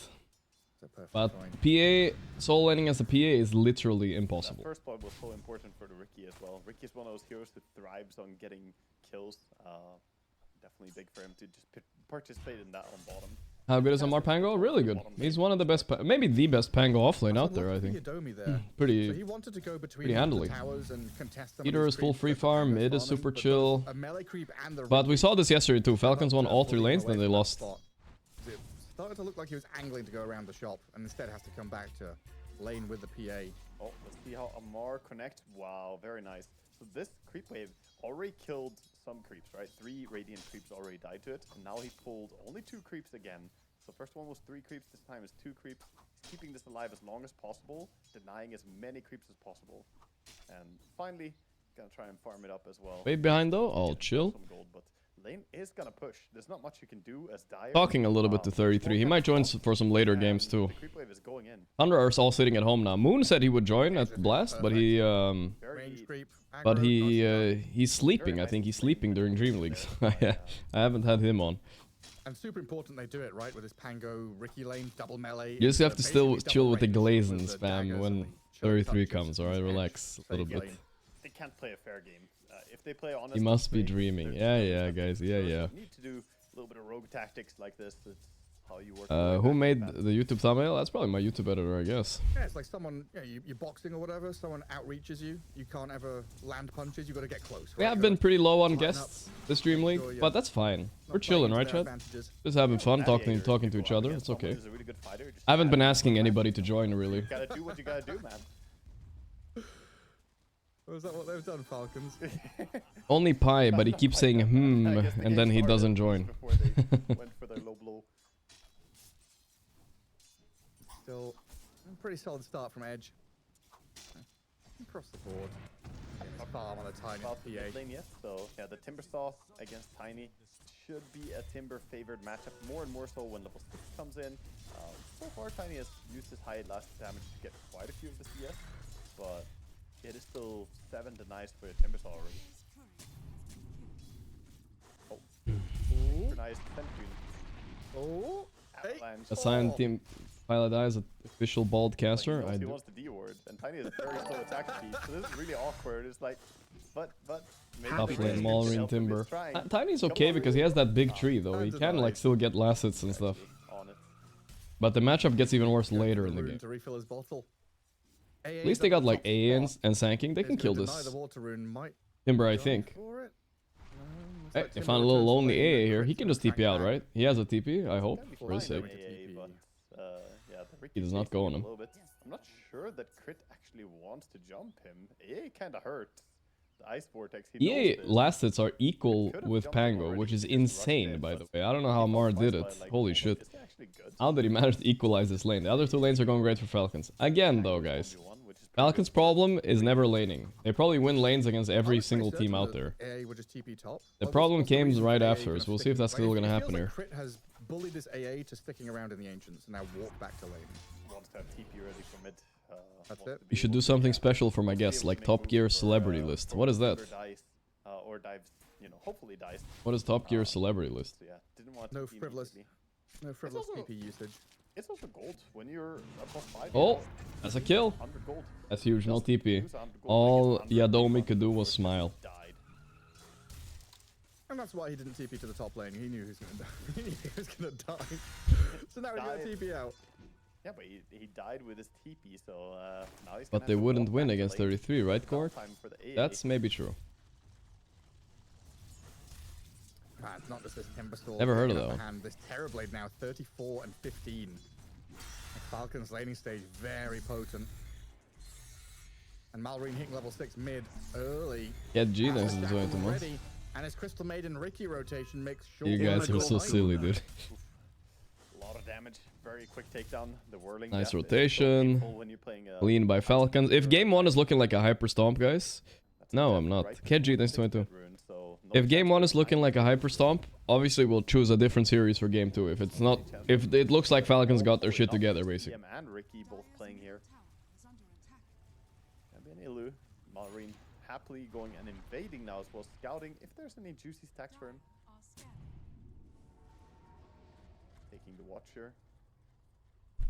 C: But PA solo laning as a PA is literally impossible.
B: First point was so important for the Ricky as well. Ricky is one of those heroes that thrives on getting kills. Definitely big for him to just participate in that on bottom.
C: How good is Amar Pango? Really good. He's one of the best, maybe the best Pango offlane out there, I think. Pretty handily. Peter is full free farm, mid is super chill. But we saw this yesterday too. Falcons won all 3 lanes, then they lost.
A: It started to look like he was angling to go around the shop and instead has to come back to lane with the PA.
B: Oh, let's see how Amar connects. Wow, very nice. So this creep wave already killed some creeps, right? 3 radiant creeps already died to it. And now he pulled only 2 creeps again. So first one was 3 creeps, this time is 2 creeps. Keeping this alive as long as possible, denying as many creeps as possible. And finally, gonna try and farm it up as well.
C: Way behind though? Oh, chill.
B: Some gold, but lane is gonna push. There's not much you can do as Dire.
C: Talking a little bit to 33. He might join for some later games too.
B: The creep wave is going in.
C: Thunder are all sitting at home now. Moon said he would join at Blast, but he
A: Range creep,
C: but
A: aggro,
C: he's sleeping. I think he's sleeping during Dream Leagues. I haven't had him on.
A: and super important they do it right with this Pango Ricky lane double melee.
C: You just have to still
A: basically
C: chill
A: double
C: with the
A: range
C: glaze and
A: with the
C: spam
A: daggers
C: when
A: and the short
C: 33
A: touches
C: comes. All right,
A: and
C: relax a little
A: fake
C: bit.
A: lane.
B: They can't play a fair game. If they play honest,
C: He must be
B: play,
C: dreaming.
B: they're
C: Yeah,
B: just
C: yeah,
B: not
C: guys.
B: good.
C: Yeah,
B: So
C: yeah.
B: You need to do a little bit of rogue tactics like this. That's how you work. your way
C: Who
B: back
C: made
B: to
C: the YouTube thumbnail? That's probably my YouTube editor, I guess.
A: Yeah, it's like someone, you're boxing or whatever, someone outreaches you, you can't ever land punches, you got to get close.
C: We
A: right?
C: have
A: You
C: been
A: gotta
C: pretty low on
A: line up,
C: guests this Dream League,
A: sure, yeah.
C: but that's fine.
A: not
C: We're chilling,
A: playing
C: right,
A: to their
C: Chad?
A: advantages.
C: Just having fun,
B: Gladiator,
C: talking to
B: you
C: each
B: go up
C: other.
B: against
C: It's
B: someone
C: okay.
B: who's a really good fighter, just
C: I haven't been
B: add
C: asking
B: more
C: anybody
B: match.
C: to join, really.
B: You gotta do what you gotta do, man.
A: Was that what they've done, Falcons?
C: Only Pi, but he keeps saying
B: I
C: hmm,
B: guess the
C: and
B: game
C: then he
B: started
C: doesn't join.
B: before they went for their low blow.
A: Still, a pretty solid start from Edge. Across the board. Farm on a tiny
B: About the mid
A: PA.
B: lane yet, so yeah, the Timber Saw against Tiny should be a Timber favored matchup more and more so when level 6 comes in. So far, Tiny has used his high last damage to get quite a few of the CS, but it is still 7 denies for a Timber Saw already. Oh, super nice Sentry.
A: Oh, hey.
B: Avalanche.
C: Assigned team Pilot Eye as an official bald caster.
B: He
C: I
B: wants the D word, and Tiny has a very slow attack speed, so this is really awkward. It's like, but maybe
C: Top
B: they
C: lane,
B: can
C: Maulrine,
B: help him with
C: Timber.
B: trying.
C: Tiny's
B: Come
C: okay
B: on,
C: because he has that big tree though. He
A: Time's
C: can like
A: alive.
C: still get last hits and stuff.
B: on it.
C: But the matchup gets even worse later in the
A: Rune
C: game.
A: to refill his bottle.
C: At least they got like AA and Sanking. They can kill
A: Deny
C: this
A: the water rune might
C: Timber, I
A: go
C: think.
A: for it. Looks
C: Hey,
A: like
C: I
A: Timber
C: found a little
A: returns to
C: lonely
A: lane,
C: AA
A: but
C: here. He
A: Crit's
C: can
A: gonna
C: just TP
A: tank
C: out,
A: back.
C: right? He has a TP, I hope,
B: Can be
C: for his
B: fine
C: sake.
B: with AA, but, yeah, the Ricky
C: He does not
B: chasing
C: go on
B: a
C: him.
B: little bit. I'm not sure that Crit actually wants to jump him. AA kind of hurt. The Ice Vortex, he
C: EA
B: knows this.
C: last hits are equal
B: Could've
C: with
B: jumped him
C: Pango,
B: already
C: which is
B: if he just rushed
C: insane,
B: in,
C: by
B: but
C: the way. I don't know how
B: he
C: Mar
B: fought
C: did
B: twice
C: it.
B: by, like,
C: Holy
B: almost.
C: shit.
B: Is he actually good?
C: How did he manage to equalize this lane? The other two lanes are going great for Falcons. Again, though, guys.
B: 1v1, which is pretty
C: Falcons'
B: good.
C: problem is never laning. They probably win lanes against
A: I
C: every
A: was pretty
C: single team
A: certain
C: out
A: that
C: there.
A: AA would just TP top.
C: The
A: Well,
C: problem
A: what's the
C: came
A: reason
C: right
A: for AA
C: after,
A: gonna
C: so we'll
A: stick
C: see if
A: in-
C: that's still
A: like,
C: gonna
A: it
C: happen
A: feels
C: here.
A: like Crit has bullied this AA to sticking around in the Ancients and now walk back to lane.
B: Wants to have TP ready for mid.
A: That's
B: wants to
A: it.
B: be
C: You should
B: able
C: do
B: to,
C: something
B: yeah,
C: special for my
B: be
C: guests,
B: able to
C: like
B: make
C: Top
B: moves
C: Gear
B: for,
C: Celebrity List.
B: for
C: What is that?
B: whoever dies, or dives, hopefully dies.
C: What is Top Gear Celebrity List?
B: So yeah, didn't want
A: No
B: TP
A: frivolous.
B: immediately.
A: No frivolous
B: also-
A: TP usage.
B: It's also gold when you're above 5.
C: Oh, that's a kill.
B: 100 gold.
C: That's huge, no
B: Doesn't
C: TP.
B: lose 100 gold,
C: All
B: like it's 100
C: Yadomi could do
B: gold,
C: was
B: he
C: smile.
B: died.
A: And that's why he didn't TP to the top lane. He knew he was going to die. He knew he was going to die. So now he's going to
B: Died.
A: TP out.
B: Yeah, but he died with his TP, so now he's
C: But
B: gonna
C: they
B: have to
C: wouldn't
B: walk
C: win
B: back to
C: against
B: lane.
C: 33, right, Gorg?
B: Downtime for the AA.
C: That's maybe true.
A: Man, it's not just this Timber Sword.
C: Never heard of
A: taking
C: that
A: upper
C: one.
A: hand. This Terrorblade now 34 and 15. And Falcon's laning stage very potent. And Malrine hitting level 6 mid early.
C: Yeah, G,
A: Has
C: thanks
A: his
C: for joining
A: jackal
C: tomorrow.
A: ready, and his Crystal Maiden Ricky rotation makes sure.
C: You guys are so silly, dude.
B: A lot of damage, very quick takedown. The whirling.
C: Nice
B: death is so
C: rotation.
B: painful when you're playing a
C: Lean by Falcons. If game 1 is looking like a hyper stomp, guys. No, I'm not. KG, thanks 22. If game 1 is looking like a hyper stomp, obviously we'll choose a different series for game 2. If it's not, if it looks like Falcons got their shit together, basically.
B: DM and Ricky both playing here. Ilu, Malrine happily going and invading now as well, scouting if there's any juicy stacks for him. Taking the Watcher.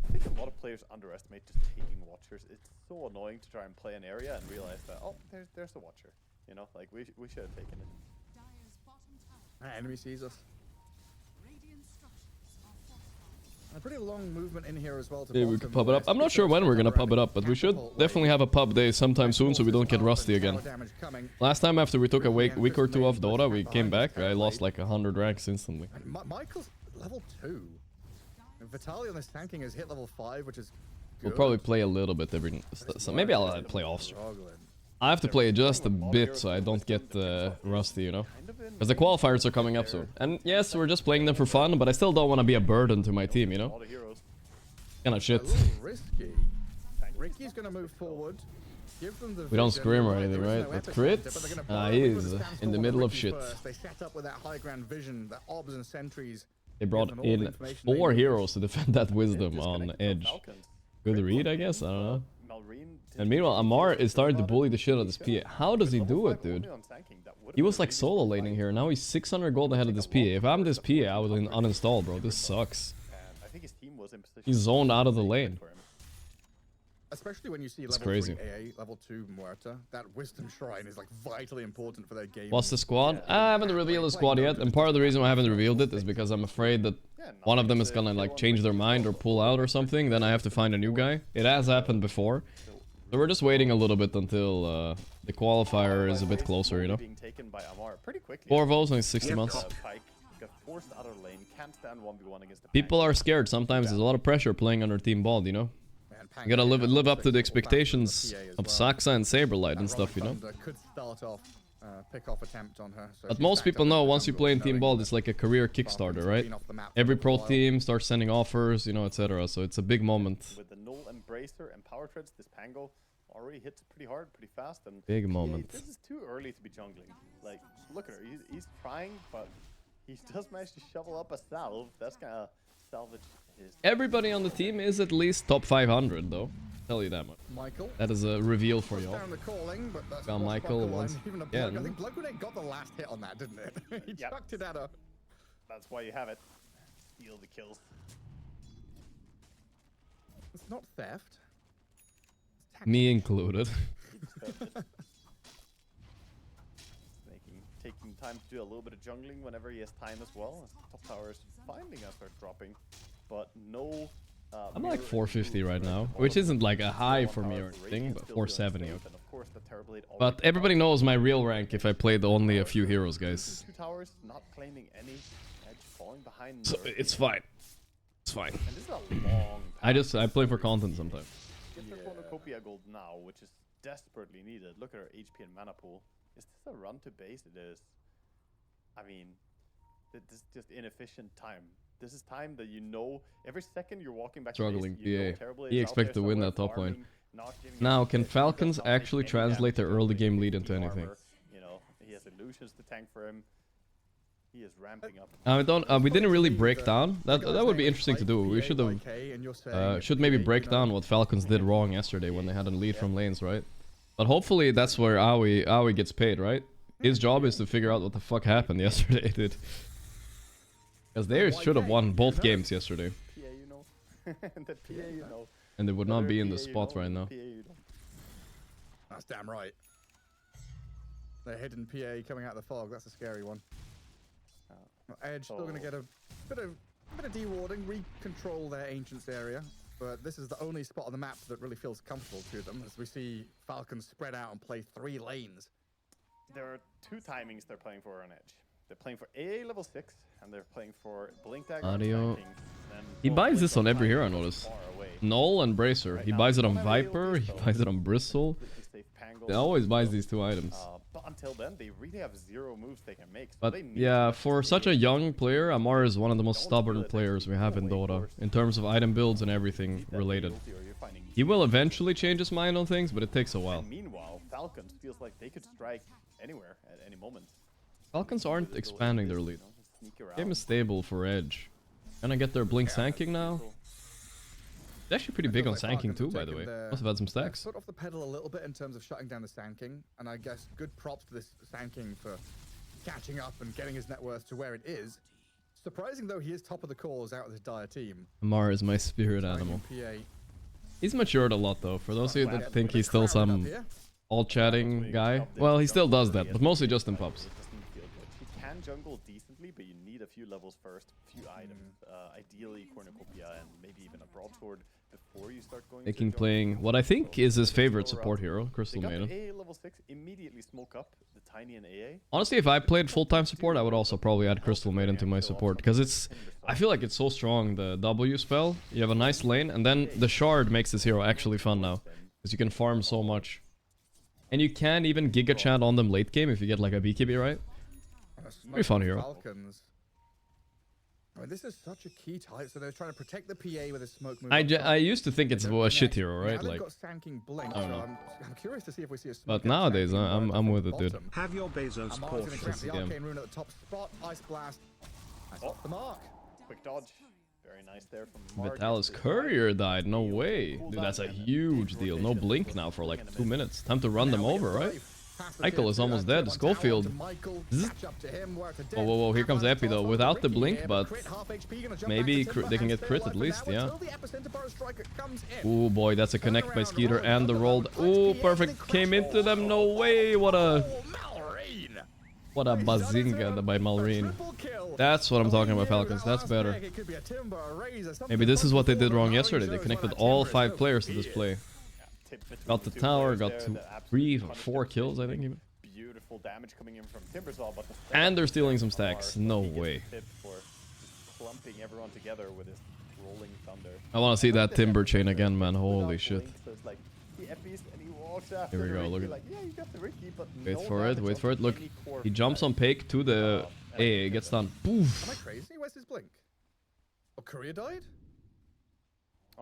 B: I think a lot of players underestimate just taking Watchers. It's so annoying to try and play an area and realize that, oh, there's a Watcher. You know, like we should have taken it.
A: Enemy sees us. And a pretty long movement in here as well. To
C: Yeah, we
A: bottom
C: could pub it up.
A: west.
C: I'm not sure when we're gonna pub it up, but we should definitely have a pub day sometime soon so we don't get rusty again. Last time after we took a week or two off Dota, we came back. I lost like 100 ranks instantly.
A: And Michael's level 2. And Vitaly on this tanking has hit level 5, which is good.
C: We'll probably play a little bit every. So maybe I'll play off stream. I have to play just a bit so I don't get rusty, you know? Because the qualifiers are coming up soon. And yes, we're just playing them for fun, but I still don't want to be a burden to my team, you know?
B: All the heroes.
C: Kinda shit.
A: A little risky. Ricky's going to move forward. give them the
C: We don't
A: vision.
C: scream or
A: There
C: anything,
A: is
C: right?
A: no
C: With
A: epicenter,
C: crit?
A: but they're gonna
C: Ah,
A: blow
C: he
A: it with
C: is
A: the
C: in
A: standstill
C: the
A: on
C: middle of
A: Ricky
C: shit.
A: first. They set up with that high ground vision, the obs and sentries.
C: They
A: give
C: brought
A: them all the
C: in
A: information they
C: 4
A: need.
C: heroes to defend that wisdom
B: Just
C: on
B: connected to
C: edge.
B: Falcons.
C: Good
B: Great
C: read, I
B: work.
C: guess. I don't know.
B: Malrine
C: And meanwhile, Amar is starting to bully the shit out of this PA. How does he do it, dude? He was like solo laning here. Now he's 600 gold ahead of this PA. If I'm this PA, I would uninstall, bro. This sucks.
B: And I think his team was in position
C: He's zoned out of the lane.
B: for him.
A: Especially when you see
C: It's
A: level
C: crazy.
A: 3 AA, level 2 Muerta, that wisdom shrine is like vitally important for their game.
C: What's the squad? I haven't revealed the squad yet, and part of the reason why I haven't revealed it is because I'm afraid that one of them is gonna like change their mind or pull out or something, then I have to find a new guy. It has happened before. So we're just waiting a little bit until the qualifier is a bit closer, you know?
B: Being taken by Amar pretty quickly.
C: 4 votes in 60 months.
B: Pike got forced out of lane, can't stand 1v1 against the
C: People are scared. Sometimes there's a lot of pressure playing under Team Bald, you know? You gotta live up to the expectations of Saxa and Saberlight and stuff, you know?
A: Could start off, pick off attempt on her. So
C: But
A: she's
C: most
A: backed
C: people
A: up
C: know
A: with
C: once you
A: jungle,
C: play in Team
A: knowing
C: Bald,
A: that
C: it's like a career
A: Falcons
C: Kickstarter,
A: have
C: right?
A: been off the map
C: Every
A: for a
C: pro
A: while.
C: team starts sending offers, you know, etc. So it's a big moment.
B: With the null embracer and power treads, this Pango already hits pretty hard, pretty fast, and
C: Big
B: PA,
C: moment.
B: This is too early to be jungling. Like, look at her, he's trying, but he does manage to shovel up a salve. That's gonna salvage his.
C: Everybody on the team is at least top 500, though. Tell you that much.
A: Michael.
C: That is a reveal for y'all.
A: Down the calling, but that's
C: Got
A: not
C: Michael
A: Buckle,
C: once
A: and even a
C: again.
A: Blood, I think Blood Grenade got the last hit on that, didn't it? He
B: Yep.
A: chucked it at her.
B: That's why you have it. Steal the kills.
A: It's not theft.
C: Me included.
B: Taking time to do a little bit of jungling whenever he has time as well. Top towers finding us are dropping, but no.
C: I'm like 450 right now, which isn't like a high for me or anything, but 470. Okay.
B: And of course the Terrorblade
C: But everybody knows my real rank if I played only a few heroes, guys.
B: 2 towers, not claiming any edge, falling behind.
C: So it's fine. It's fine.
B: And this is a long
C: I play for content sometimes.
B: Get their cornucopia gold now, which is desperately needed. Look at our HP and mana pool. Is this a run to base? It is. I mean, this is just inefficient time. This is time that you know every second you're walking back.
C: Struggling
B: to base, you know
C: PA.
B: Terrorblade
C: He
B: is out
C: expects
B: there
C: to win
B: somewhere
C: that top lane.
B: farming, not giving
C: Now,
B: any
C: can
B: shit,
C: Falcons
B: does not take
C: actually
B: any
C: translate their
B: damage,
C: early game
B: no
C: lead into
B: armor,
C: anything?
B: You know, he has illusions to tank for him. He is ramping up.
C: We didn't really break down. That would be interesting to do. We should have should maybe break down what Falcons did wrong yesterday when they had a lead from lanes, right? But hopefully that's where Aoi gets paid, right? His job is to figure out what the fuck happened yesterday, dude. Because they should have won both games yesterday.
B: PA, you know. The PA, you know.
C: And they would not be in the spot right now.
A: That's damn right. The hidden PA coming out of the fog, that's a scary one. Edge still going to get a bit of dewarding, re-control their Ancients area, but this is the only spot on the map that really feels comfortable to them, as we see Falcons spread out and play 3 lanes.
B: There are 2 timings they're playing for on Edge. They're playing for AA level 6, and they're playing for Blink Dagger.
C: Audio. He buys this on every hero, I notice. Null and Bracer. He buys it on Viper, he buys it on Bristle. He always buys these 2 items.
B: But until then, they really have 0 moves they can make. So
C: But
B: they need
C: yeah,
B: to
C: for such a young player, Amar is one of the most stubborn players we have in Dota, in terms of item builds and everything related. He will eventually change his mind on things, but it takes a while.
B: And meanwhile, Falcons feels like they could strike anywhere at any moment.
C: Falcons aren't expanding their lead. Game is stable for Edge. Gonna get their Blink Sanking now. It's actually pretty big on Sanking too, by the way. Must have had some stacks.
A: Foot off the pedal a little bit in terms of shutting down the Sand King, and I guess good props to this Sand King for catching up and getting his net worth to where it is. Surprising though, he is top of the cause out of this dire team.
C: Amar is my spirit animal. He's matured a lot though. For those of you that think he's still some all-chatting guy, well, he still does that, but mostly just in pubs.
B: He can jungle decently, but you need a few levels first, a few items, ideally cornucopia and maybe even a broadsword before you start going.
C: Making playing what I think is his favorite support hero, Crystal Maiden.
B: AA level 6, immediately smoke up the Tiny and AA.
C: Honestly, if I played full-time support, I would also probably add Crystal Maiden to my support, because I feel like it's so strong, the W spell. You have a nice lane, and then the Shard makes this hero actually fun now, because you can farm so much. And you can even Giga Chant on them late game if you get like a BKB right. Pretty fun hero.
A: Falcons. I mean, this is such a key type, so they're trying to protect the PA with a smoke move.
C: I used to think it's a shit hero, right? Like,
A: got Sand Blink,
C: I don't know.
A: I'm curious to see if we see a
C: But nowadays, I'm with it, dude.
D: Have your Bezos Porsche.
A: The arcane rune at the top spot, Ice Blast. That's off the mark.
B: Quick dodge. Very nice there from Mark.
C: Vitalis Courier died, no way. Dude, that's a huge deal. No blink now for like 2 minutes. Time to run them over, right? Michael is almost dead. Schofield. Oh, whoa, whoa, here comes Epi though. Without the blink, but maybe they can get crit at least, yeah. Oh boy, that's a connect by Skeeter and the rolled. Oh, perfect. Came into them. No way. What a bazinga by Malrine. That's what I'm talking about, Falcons. That's better. Maybe this is what they did wrong yesterday. They connected all 5 players to this play. Got the tower, got 3 or 4 kills, I think. Even.
B: Beautiful damage coming in from Timbersall, but
C: and they're stealing some stacks. No way.
B: Clumping everyone together with his rolling thunder.
C: I want to see that Timber chain again, man. Holy shit.
B: Here
C: we go. Look at.
B: Like, yeah, you got the Ricky, but
C: wait for it. Wait for it. Look, he jumps on Pake to the A. Gets done. Poof.
A: Am I crazy? Where's his blink? Oh, Courier died?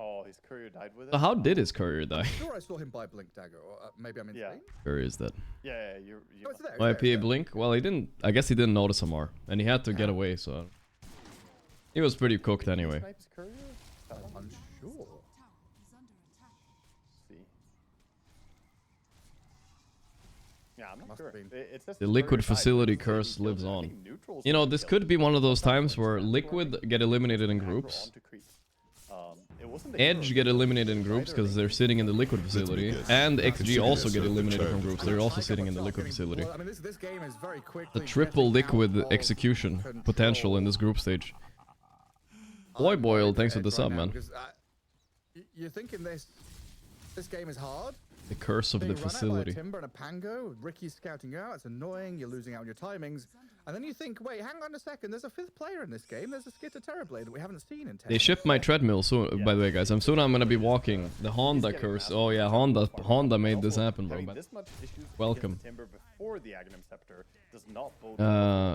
B: Oh, his courier died with it.
C: So how did his courier die?
A: I'm sure I saw him buy Blink Dagger, or maybe I'm insane.
C: Courier is dead.
B: Yeah, you're
C: Why PA Blink? Well, he didn't. I guess he didn't notice him more, and he had to get away. So he was pretty cooked anyway.
A: I'm unsure.
B: Yeah, I'm not sure.
C: The Liquid facility curse lives on. You know, this could be one of those times where Liquid get eliminated in groups. Edge get eliminated in groups because they're sitting in the Liquid facility, and XG also get eliminated from groups. They're also sitting in the Liquid facility. The triple Liquid execution potential in this group stage. Boy Boyle, thanks for the sub, man.
A: You're thinking this game is hard?
C: The curse of the facility.
A: Timber and a Pango, Ricky's scouting you out, it's annoying, you're losing out on your timings. And then you think, wait, hang on a second, there's a 5th player in this game, there's a Skitter Terrorblade that we haven't seen in 10
C: They shipped my treadmill soon, by the way, guys. Soon I'm gonna be walking. The Honda curse. Oh yeah, Honda made this happen, bro. Welcome.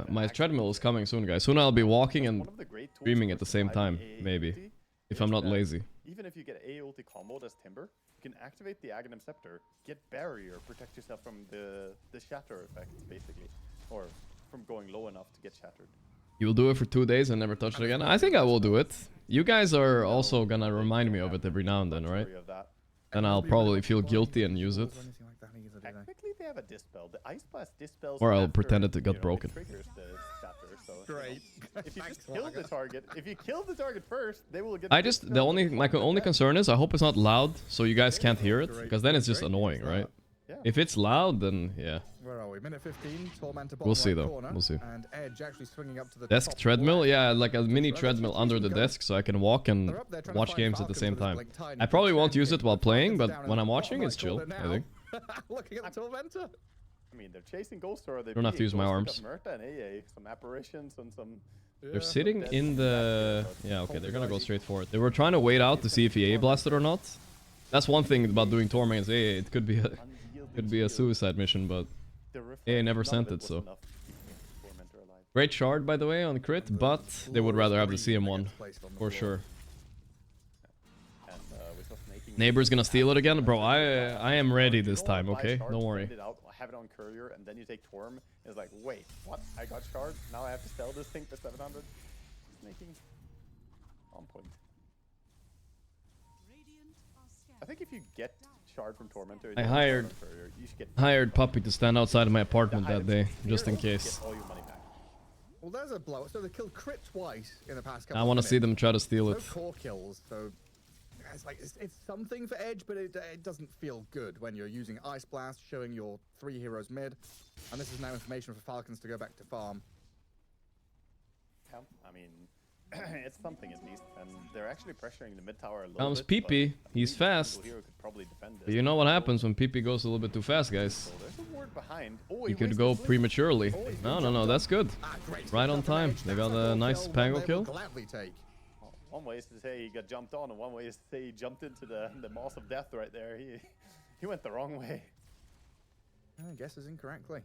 C: My treadmill is coming soon, guys. Soon I'll be walking and streaming at the same time, maybe. If I'm not lazy.
B: Even if you get A ulti comboed as Timber, you can activate the Aghanim Scepter, get Barrier, protect yourself from the shatter effect, basically. Or from going low enough to get shattered.
C: You will do it for 2 days and never touch it again? I think I will do it. You guys are also gonna remind me of it every now and then, right? And I'll probably feel guilty and use it.
B: Technically they have a dispel. The Ice Blast dispels.
C: Or I'll pretend it got broken.
B: Triggers the shatter, so
A: great.
B: If you just kill the target, first, they will get.
C: My only concern is I hope it's not loud, so you guys can't hear it, because then it's just annoying, right?
B: Yeah.
C: If it's loud, then yeah.
A: Where are we? Minute 15.
C: We'll see though. We'll see.
A: And Edge actually swinging up to the
C: desk treadmill, yeah, like a mini treadmill under the desk, so I can walk and watch games at the same time. I probably won't use it while playing, but when I'm watching, it's chill. I think.
A: Looking at the Tormentor.
B: I mean, they're chasing Ghost or they
C: don't have to use my arms.
B: Some apparitions and some.
C: They're sitting in the. Yeah, okay, they're gonna go straight for it. They were trying to wait out to see if he A blasted or not. That's one thing about doing Torment. It could be a suicide mission, but AA never sent it, so. Great shard, by the way, on crit, but they would rather have the CM one, for sure. Neighbor's gonna steal it again? Bro, I am ready this time, okay? Don't worry.
B: Have it on Courier, and then you take Torm. It's like, wait, what? I got shard? Now I have to sell this thing for 700? It's making... on point. I think if you get shard from Tormentor...
C: I hired Puppy to stand outside of my apartment that day, just in case.
A: Well, there's a blow. So they killed crit twice in the past couple
C: I want to see them try to steal it.
A: No core kills, so... It's like it's something for Edge, but it doesn't feel good when you're using Ice Blast, showing your 3 heroes mid, and this is now information for Falcons to go back to farm.
B: I mean, it's something at least, and they're actually pressuring the mid tower a little
C: Comes
B: bit.
C: PP, he's fast. But you know what happens when PP goes a little bit too fast, guys.
B: So there's a ward behind. Oh,
C: he could go prematurely. No, that's good. Right on time. They got a nice Pango kill.
B: One way is to say he got jumped on, and one way is to say he jumped into the maw of death right there. He went the wrong way.
A: Guesses incorrectly.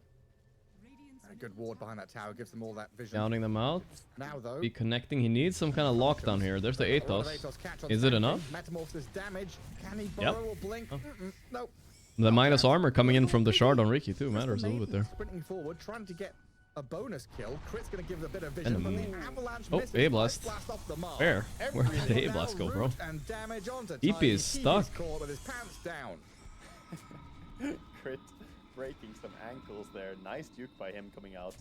A: A good ward behind that tower gives them all that vision.
C: Counting them out.
A: Now though,
C: Be connecting. He needs some kind of lockdown here. There's the Atos. Is it enough?
A: Metamorphosis damage. Can he burrow or blink?
C: Oh.
A: Nope.
C: The minus armor coming in from the shard on Ricky too matters a little bit there.
A: Sprinting forward, trying to get a bonus kill. Crit's gonna give a bit of vision, but the avalanche misses.
C: A-blast.
A: Off the mark.
C: Where did the A-blast go, bro? EP is stuck.
A: With his pants down.
B: Crit breaking some ankles there. Nice duke by him coming out.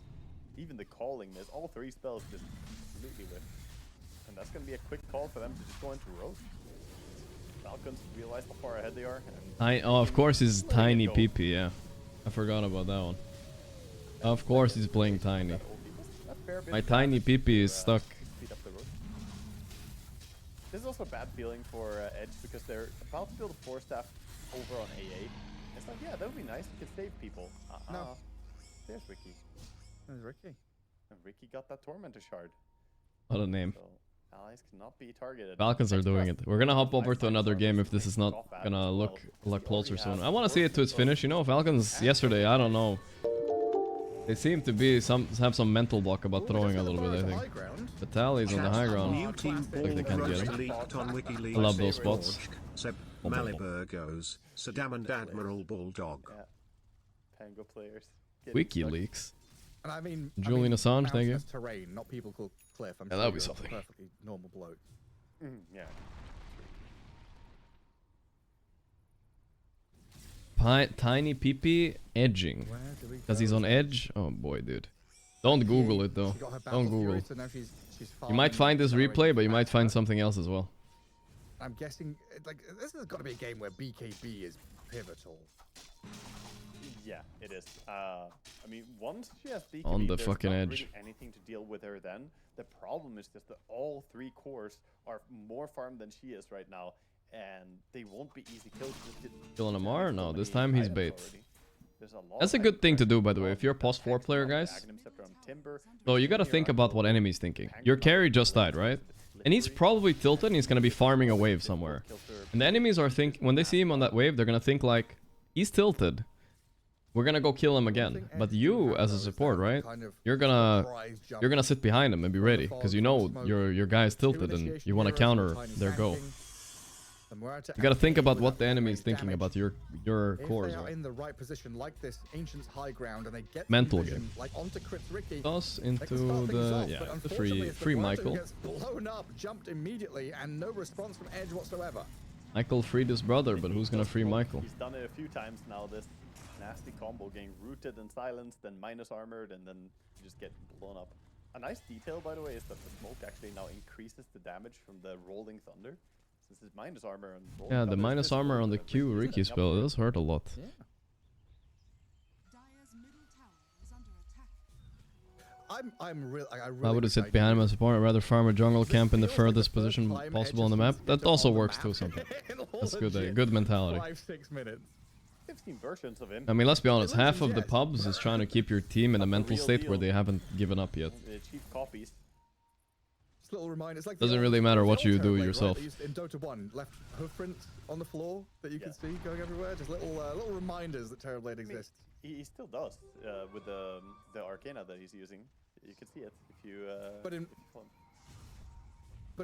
B: Even the calling miss. All 3 spells just completely whiffed. And that's going to be a quick call for them to just go into roast. Falcons realize how far ahead they are.
C: Oh, of course he's tiny PP, yeah. I forgot about that one. Of course he's playing tiny. My tiny PP is stuck.
B: This is also a bad feeling for Edge because they're about to build a 4-staff over on AA. It's like, yeah, that would be nice. You could save people. No. There's Ricky.
A: There's Ricky.
B: And Ricky got that Tormentor shard.
C: What a name.
B: So, allies cannot be targeted.
C: Falcons are doing it. We're gonna hop over to another game if this is not gonna look closer soon. I want to see it to its finish. You know, Falcons yesterday, I don't know. They seem to be have some mental block about throwing a little bit, I think. Vitaly's on the high ground. Like they can't get him. I love those spots.
D: Malibu goes, Saddam and Admiral Bulldog.
B: Yeah. Pango players.
C: WikiLeaks.
A: And I mean,
C: Julian Assange, thank you.
A: Terrain, not people called Cliff. I'm
C: yeah,
A: sure
C: that'd be something.
A: Perfectly normal bloke.
B: Yeah.
C: Tiny PP edging. Because he's on edge? Oh boy, dude. Don't Google it though. Don't Google. You might find this replay, but you might find something else as well.
A: I'm guessing, like, this has got to be a game where BKB is pivotal.
B: Yeah, it is. I mean, once she has BKB,
C: on the
B: there's
C: fucking
B: not
C: edge.
B: Really anything to deal with her then. The problem is just that all 3 cores are more farmed than she is right now, and they won't be easy kills.
C: Killing Amar? No, this time he's bait.
B: A
C: That's a good thing to do, by the way, if you're a post 4 player, guys. So you gotta think about what enemy's thinking. Your carry just died, right? And he's probably tilted and he's gonna be farming a wave somewhere. And the enemies are when they see him on that wave, they're gonna think like, he's tilted. We're gonna go kill him again. But you, as a support, right? You're gonna sit behind him and be ready, because you know your guy is tilted and you want to counter their go. You gotta think about what the enemy is thinking about your cores.
A: If they are in the right position, like this Ancient's high ground, and they get
C: mental game.
A: Like onto Crit's Ricky,
C: toss into the free Michael.
A: Gets blown up, jumped immediately, and no response from Edge whatsoever.
C: Michael freed his brother, but who's gonna free Michael?
B: He's done it a few times now. This nasty combo, getting rooted and silenced, then minus armored, and then you just get blown up. A nice detail, by the way, is that the smoke actually now increases the damage from the rolling thunder. This is minus armor on
C: yeah, the minus armor on the Q Ricky spell, it does hurt a lot.
A: Yeah.
C: I would have sit behind him as support. I'd rather farm a jungle camp in the furthest position possible on the map. That also works too sometimes. That's good, good mentality.
A: 5-6 minutes.
B: 15 versions of him.
C: I mean, let's be honest, half of the pubs is trying to keep your team in a mental state where they haven't given up yet.
B: Cheap copies.
A: Little reminders, like
C: doesn't really matter what you do yourself.
A: Right? In Dota 1, left hoof prints on the floor that you can see going everywhere. Just little reminders that Terrorblade exists.
B: He still does with the Arcana that he's using. You can see it if you.
A: But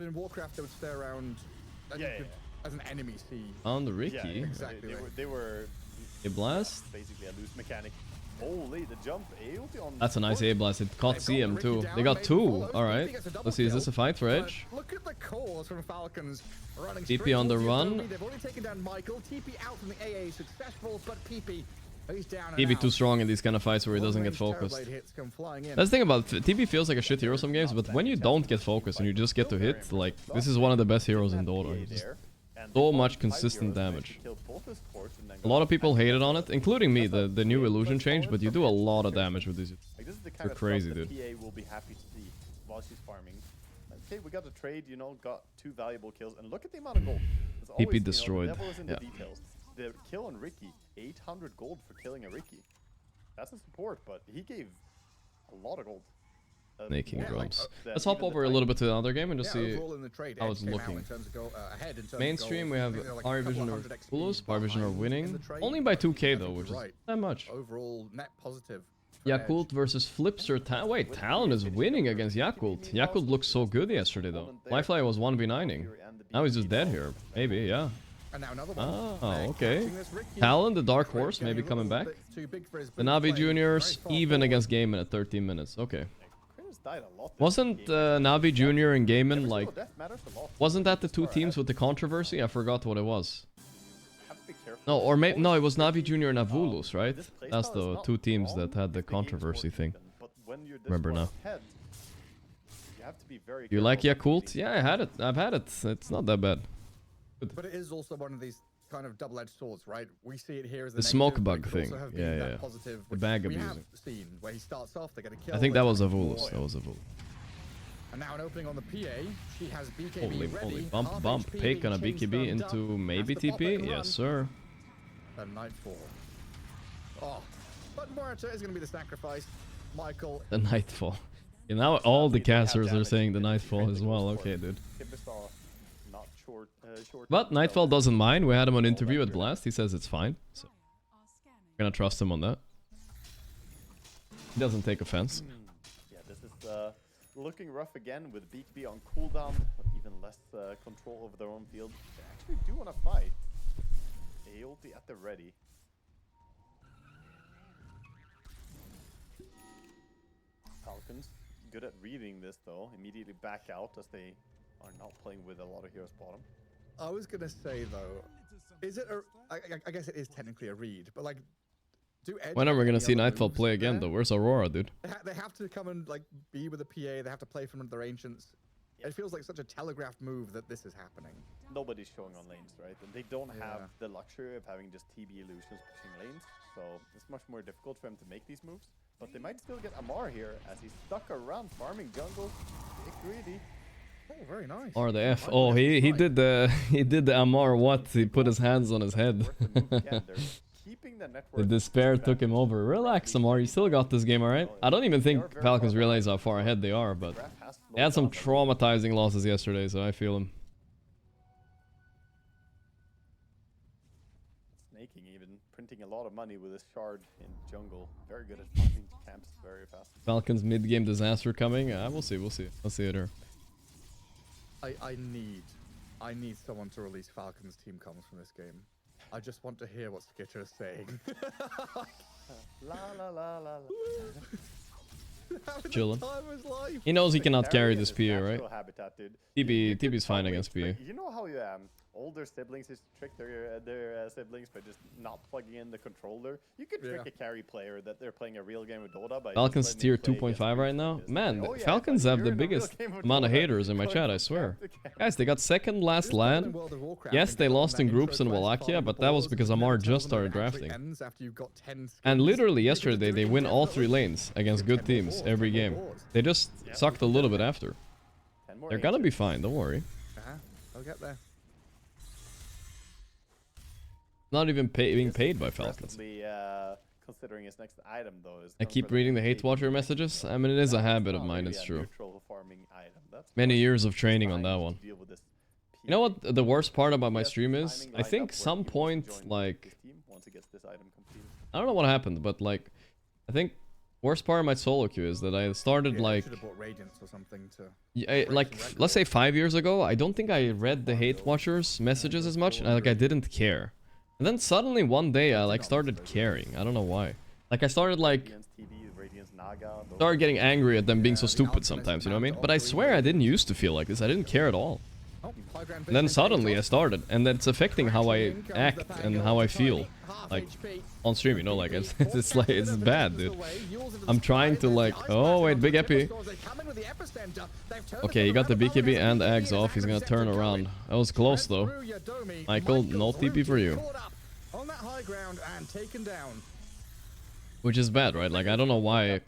A: in Warcraft, they would stay around. As an enemy see.
C: On the Ricky.
A: Yeah, exactly.
B: They were.
C: A blast.
B: Basically a loose mechanic. Holy, the jump. On
C: that's a nice A-blast. It caught CM too. They got 2. Alright. Let's see, is this a fight for Edge?
A: Look at the calls from Falcons running
C: TP on the run.
A: They've already taken down Michael. TP out from the AA successful, but PP he's down.
C: TP too strong in these kind of fights where he doesn't get focused. That's the thing about TP feels like a shit hero some games, but when you don't get focused and you just get to hit, like, this is one of the best heroes in Dota. Just so much consistent damage. A lot of people hated on it, including me, the new illusion change, but you do a lot of damage with these. You're crazy, dude.
B: PA will be happy to see while she's farming. Okay, we got a trade, you know, got 2 valuable kills, and look at the amount of gold.
C: PP destroyed.
B: The devil is in the details. The kill on Ricky, 800 gold for killing a Ricky. That's a support, but he gave a lot of gold.
C: Making drums. Let's hop over a little bit to the other game and just see how it's looking. Mainstream, we have Parivision or Avulus. Parivision are winning. Only by 2k though, which is not much.
A: Overall net positive for
C: Yakult
A: Edge.
C: versus Flipster. Wait, Talon is winning against Yakult. Yakult looked so good yesterday, though. Flyfly was 1v9ing. Now he's just dead here. Maybe, yeah.
A: And now another one.
C: Oh, okay.
A: Catching this Ricky.
C: Talon, the Dark
A: Ricky
C: Horse, maybe
A: getting a
C: coming
A: little
C: back.
A: bit too big for his
C: The
A: boots,
C: NAVI
A: playing
C: Juniors,
A: very far
C: even
A: forward.
C: against Gaimin at 13 minutes. Okay.
B: Chris died a lot this
C: Wasn't
B: game.
C: NAVI Jr and Gaimin,
B: Every
C: like...
B: single death matters a lot.
C: Wasn't that the two
B: Far
C: teams
B: ahead.
C: with the controversy? I forgot what it was.
B: Have to be careful.
C: No, or maybe... No, it was NAVI Jr and Avulus, right?
B: This playstyle
C: That's
B: is
C: the
B: not
C: two teams
B: wrong
C: that had the
B: if the game's
C: controversy
B: more
C: thing.
B: even, but when you're this
C: Remember
B: far
C: now.
B: ahead, you have to be very
C: You like
B: careful with
C: Yakult?
B: these
C: Yeah, I had it. I've had it. It's not that bad.
A: But it is also one of these kind of double-edged swords, right? We see it here as
C: The smoke
A: negative, but it
C: bug
A: could also
C: thing.
A: have been
C: Yeah,
A: that
C: yeah.
A: positive,
C: The
A: which
C: bag
A: we have
C: abusing.
A: seen where he starts off, they're gonna kill.
C: I think that
A: they're
C: was
A: gonna
C: Avulus.
A: destroy.
C: That was Avulus.
A: And now an opening on the PA. She has BKB
C: Holy
A: ready.
C: moly. Bump,
A: Half
C: bump.
A: HP
C: Pick on a
A: being chain
C: BKB
A: stunned
C: into
A: up.
C: maybe
A: Has to pop it
C: TP?
A: and run.
C: Yes, sir.
A: And Nightfall. Oh, but Morita is gonna be the sacrifice. Michael.
C: The Nightfall. Yeah, now all the casters are saying the Nightfall as well. Okay, dude.
B: Hibistar, not short, short.
C: But Nightfall doesn't mind. We had him on interview at Blast. He says it's fine. So we're gonna trust him on that. He doesn't take offense.
B: Yeah, this is looking rough again with BKB on cooldown, even less control over their own field. They actually do want to fight. A ulti at the ready. Falcons, good at reading this though. Immediately back out as they are not playing with a lot of heroes bottom.
A: I was gonna say though, is it a? I guess it is technically a read, but like, do Edge
C: When are we
A: have
C: gonna
A: any
C: see
A: other
C: Nightfall
A: moves
C: play again,
A: there?
C: though? Where's Aurora, dude?
A: They have to come and like be with the PA. They have to play from their ancients. It feels like such a telegraphed move that this is happening.
B: Nobody's showing on lanes, right? And they don't have
A: Yeah.
B: the luxury of having just TB illusions pushing lanes, so it's much more difficult for them to make these moves. But they might still get Amar here as he's stuck around farming jungle. Get greedy.
A: Oh, very nice.
C: Or the F. Oh, he did the he did the Amar what? He put his hands on his head.
B: Worth the move again. They're keeping the network.
C: The despair took him over. Relax, Amar. You still got this game, alright? I don't even think Falcons realize how far ahead they are, but they had some traumatizing losses yesterday, so I feel them.
B: Snaking even printing a lot of money with this shard in jungle. Very good at finding camps very fast.
C: Falcons mid-game disaster coming. We'll see. We'll see. Let's see it here.
A: I need someone to release Falcons team comms from this game. I just want to hear what Skitter is saying.
B: La la la la la.
A: Having the
C: Chillin'.
A: time of his life.
C: He knows he cannot carry
B: in
C: this
B: his
C: PA, right?
B: natural habitat, dude.
C: TB's fine against PA.
B: You know how you older siblings just trick their siblings by just not plugging in the controller? You could trick a carry player that they're playing a real game with Dota by
C: Falcons
B: just
C: tier
B: letting him play
C: 2.5 right now.
B: against
C: Man,
B: oh, yeah,
C: Falcons
B: buddy,
C: have
B: you're
C: the
B: in a real
C: biggest
B: game with
C: amount of
B: Dota,
C: haters in my
B: going
C: chat, I
B: from
C: swear.
B: camp to camp.
C: Guys, they got second last LAN.
A: Yes,
C: they lost in groups in Wallachia, but that was because Amar just started drafting. And literally yesterday, they win all 3 lanes against good teams every game. They just sucked a little bit after. They're gonna be fine, don't worry.
A: I'll get there.
C: Not even being paid by Falcons.
B: Considering his next item though is
C: I keep reading the hate watcher messages. I mean, it is a habit of mine, it's true. Many years of training on that one. You know what the worst part about my stream is? I think some point, like... I don't know what happened, but like... I think worst part of my solo queue is that I started like... like, let's say 5 years ago, I don't think I read the hate watchers messages as much, and I didn't care. And then suddenly one day I like started caring. I don't know why. Like I started like getting angry at them being so stupid sometimes, you know what I mean? But I swear I didn't used to feel like this. I didn't care at all. And then suddenly I started, and that's affecting how I act and how I feel, like on stream, you know, like it's like it's bad, dude. I'm trying to like, oh wait, big epi. Okay, he got the BKB and Ags off. He's gonna turn around. That was close though. Michael, no TP for you. Which is bad, right? Like I don't know why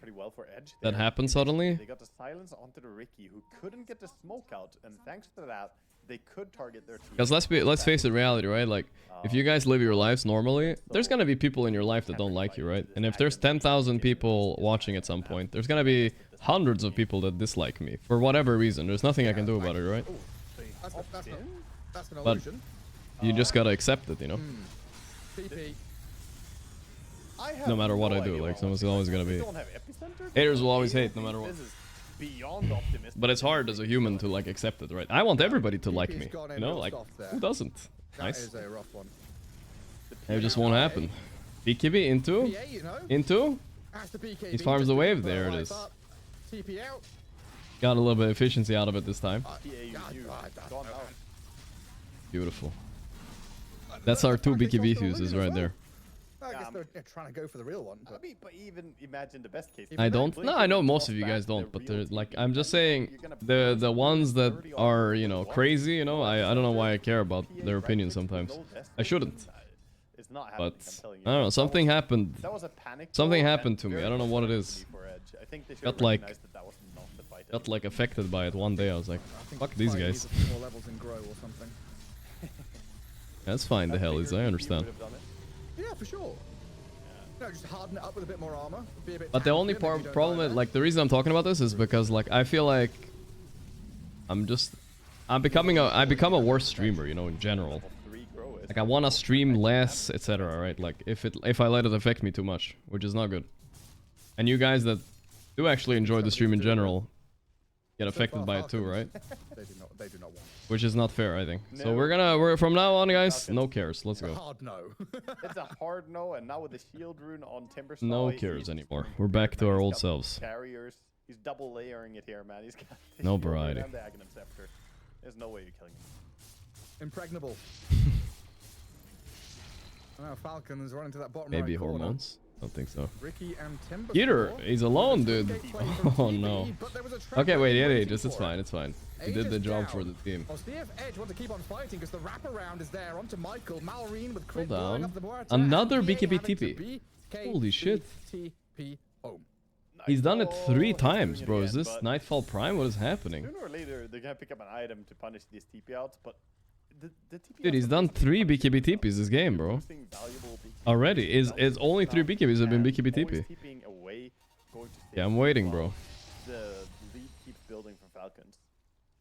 C: that happened suddenly.
B: They got the silence onto the Ricky who couldn't get the smoke out, and thanks to that, they could target their team.
C: Because let's face it, reality, right? Like if you guys live your lives normally, there's gonna be people in your life that don't like you, right? And if there's 10,000 people watching at some point, there's gonna be hundreds of people that dislike me for whatever reason. There's nothing I can do about it, right? But you just gotta accept it, you know. no matter what I do. Like someone's always gonna be. Haters will always hate no matter what.
B: Beyond optimistic.
C: But it's hard as a human to like accept it, right? I want everybody to like me. You know, like who doesn't? Nice.
A: That is a rough one.
C: It just won't happen. BKB into. He farms the wave. There it is.
A: TP out.
C: Got a little bit of efficiency out of it this time. Beautiful. That's our 2 BKB fuses right there.
A: I guess they're trying to go for the real one.
B: But even imagine the best case.
C: I don't. No, I know most of you guys don't, but they're like, I'm just saying the ones that are, you know, crazy, you know, I don't know why I care about their opinion sometimes. I shouldn't. But I don't know, something happened. Something happened to me. I don't know what it is. Got like affected by it one day. I was like, fuck these guys. That's fine, the hell is. I understand.
A: Yeah, for sure. No, just harden it up with a bit more armor.
C: But the only problem, like the reason I'm talking about this is because like I feel like I become a worse streamer, you know, in general. Like I wanna stream less, etc. Right? Like if I let it affect me too much, which is not good. And you guys that do actually enjoy the stream in general get affected by it too, right?
A: They do not want.
C: Which is not fair, I think. No. So we're from now on, guys. No cares. Let's go.
A: Hard no.
B: It's a hard no, and now with the shield rune on Timber.
C: No cares anymore. We're back to our old selves.
B: Carriers. He's double layering it here, man. He's got
C: no variety.
B: There's no way you're killing him.
A: Impregnable. Oh, Falcons running to that bottom
C: Maybe
A: right
C: hormones. Don't think so.
A: Ricky and Timber.
C: Peter, he's alone, dude. Oh no. Okay, wait, yeah, just it's fine, it's fine. He did the job for the team.
A: Well, see if Edge want to keep on fighting because the wraparound is there onto Michael. Malrine with crit
C: Hold
A: up the
C: down. Another BKB TP. Holy shit. He's done it 3 times, bro. Is this Nightfall Prime? What is happening?
B: Sooner or later, they're gonna pick up an item to punish these TP outs, but the TP
C: dude, he's done 3 BKB TPs this game, bro. Already. Is only 3 BKBs have been BKB TP. Yeah, I'm waiting, bro.
B: The lead keeps building from Falcons.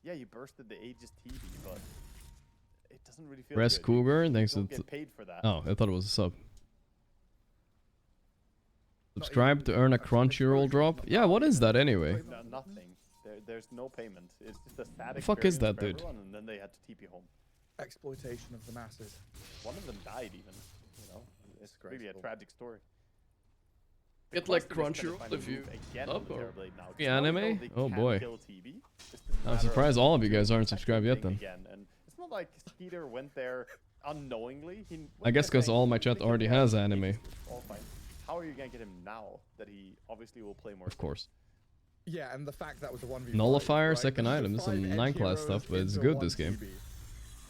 B: Yeah, you bursted the Aegis TV, but it doesn't really feel
C: Rest
B: good.
C: Cougar, thanks
B: to
C: to...
B: get paid for that.
C: Oh, I thought it was a sub. Subscribe to earn a Crunchyroll drop? Yeah, what is that anyway?
B: No, nothing. There's no payment. It's just a sad
C: the fuck is that, dude?
B: Everyone, and then they had to TP home.
A: Exploitation of the masses.
B: One of them died even. You know, it's really a tragic story.
C: Get like Crunchyroll if you up or the anime? Oh boy. I'm surprised all of you guys aren't subscribed yet then.
B: And it's not like Skeeter went there unknowingly.
C: I guess because all my chat already has anime.
B: All fine. How are you gonna get him now that he obviously will play more?
C: Of course.
A: Yeah, and the fact that was a 1v5.
C: Nullifier, right? Second item. This is some 9 class stuff, but it's good this game.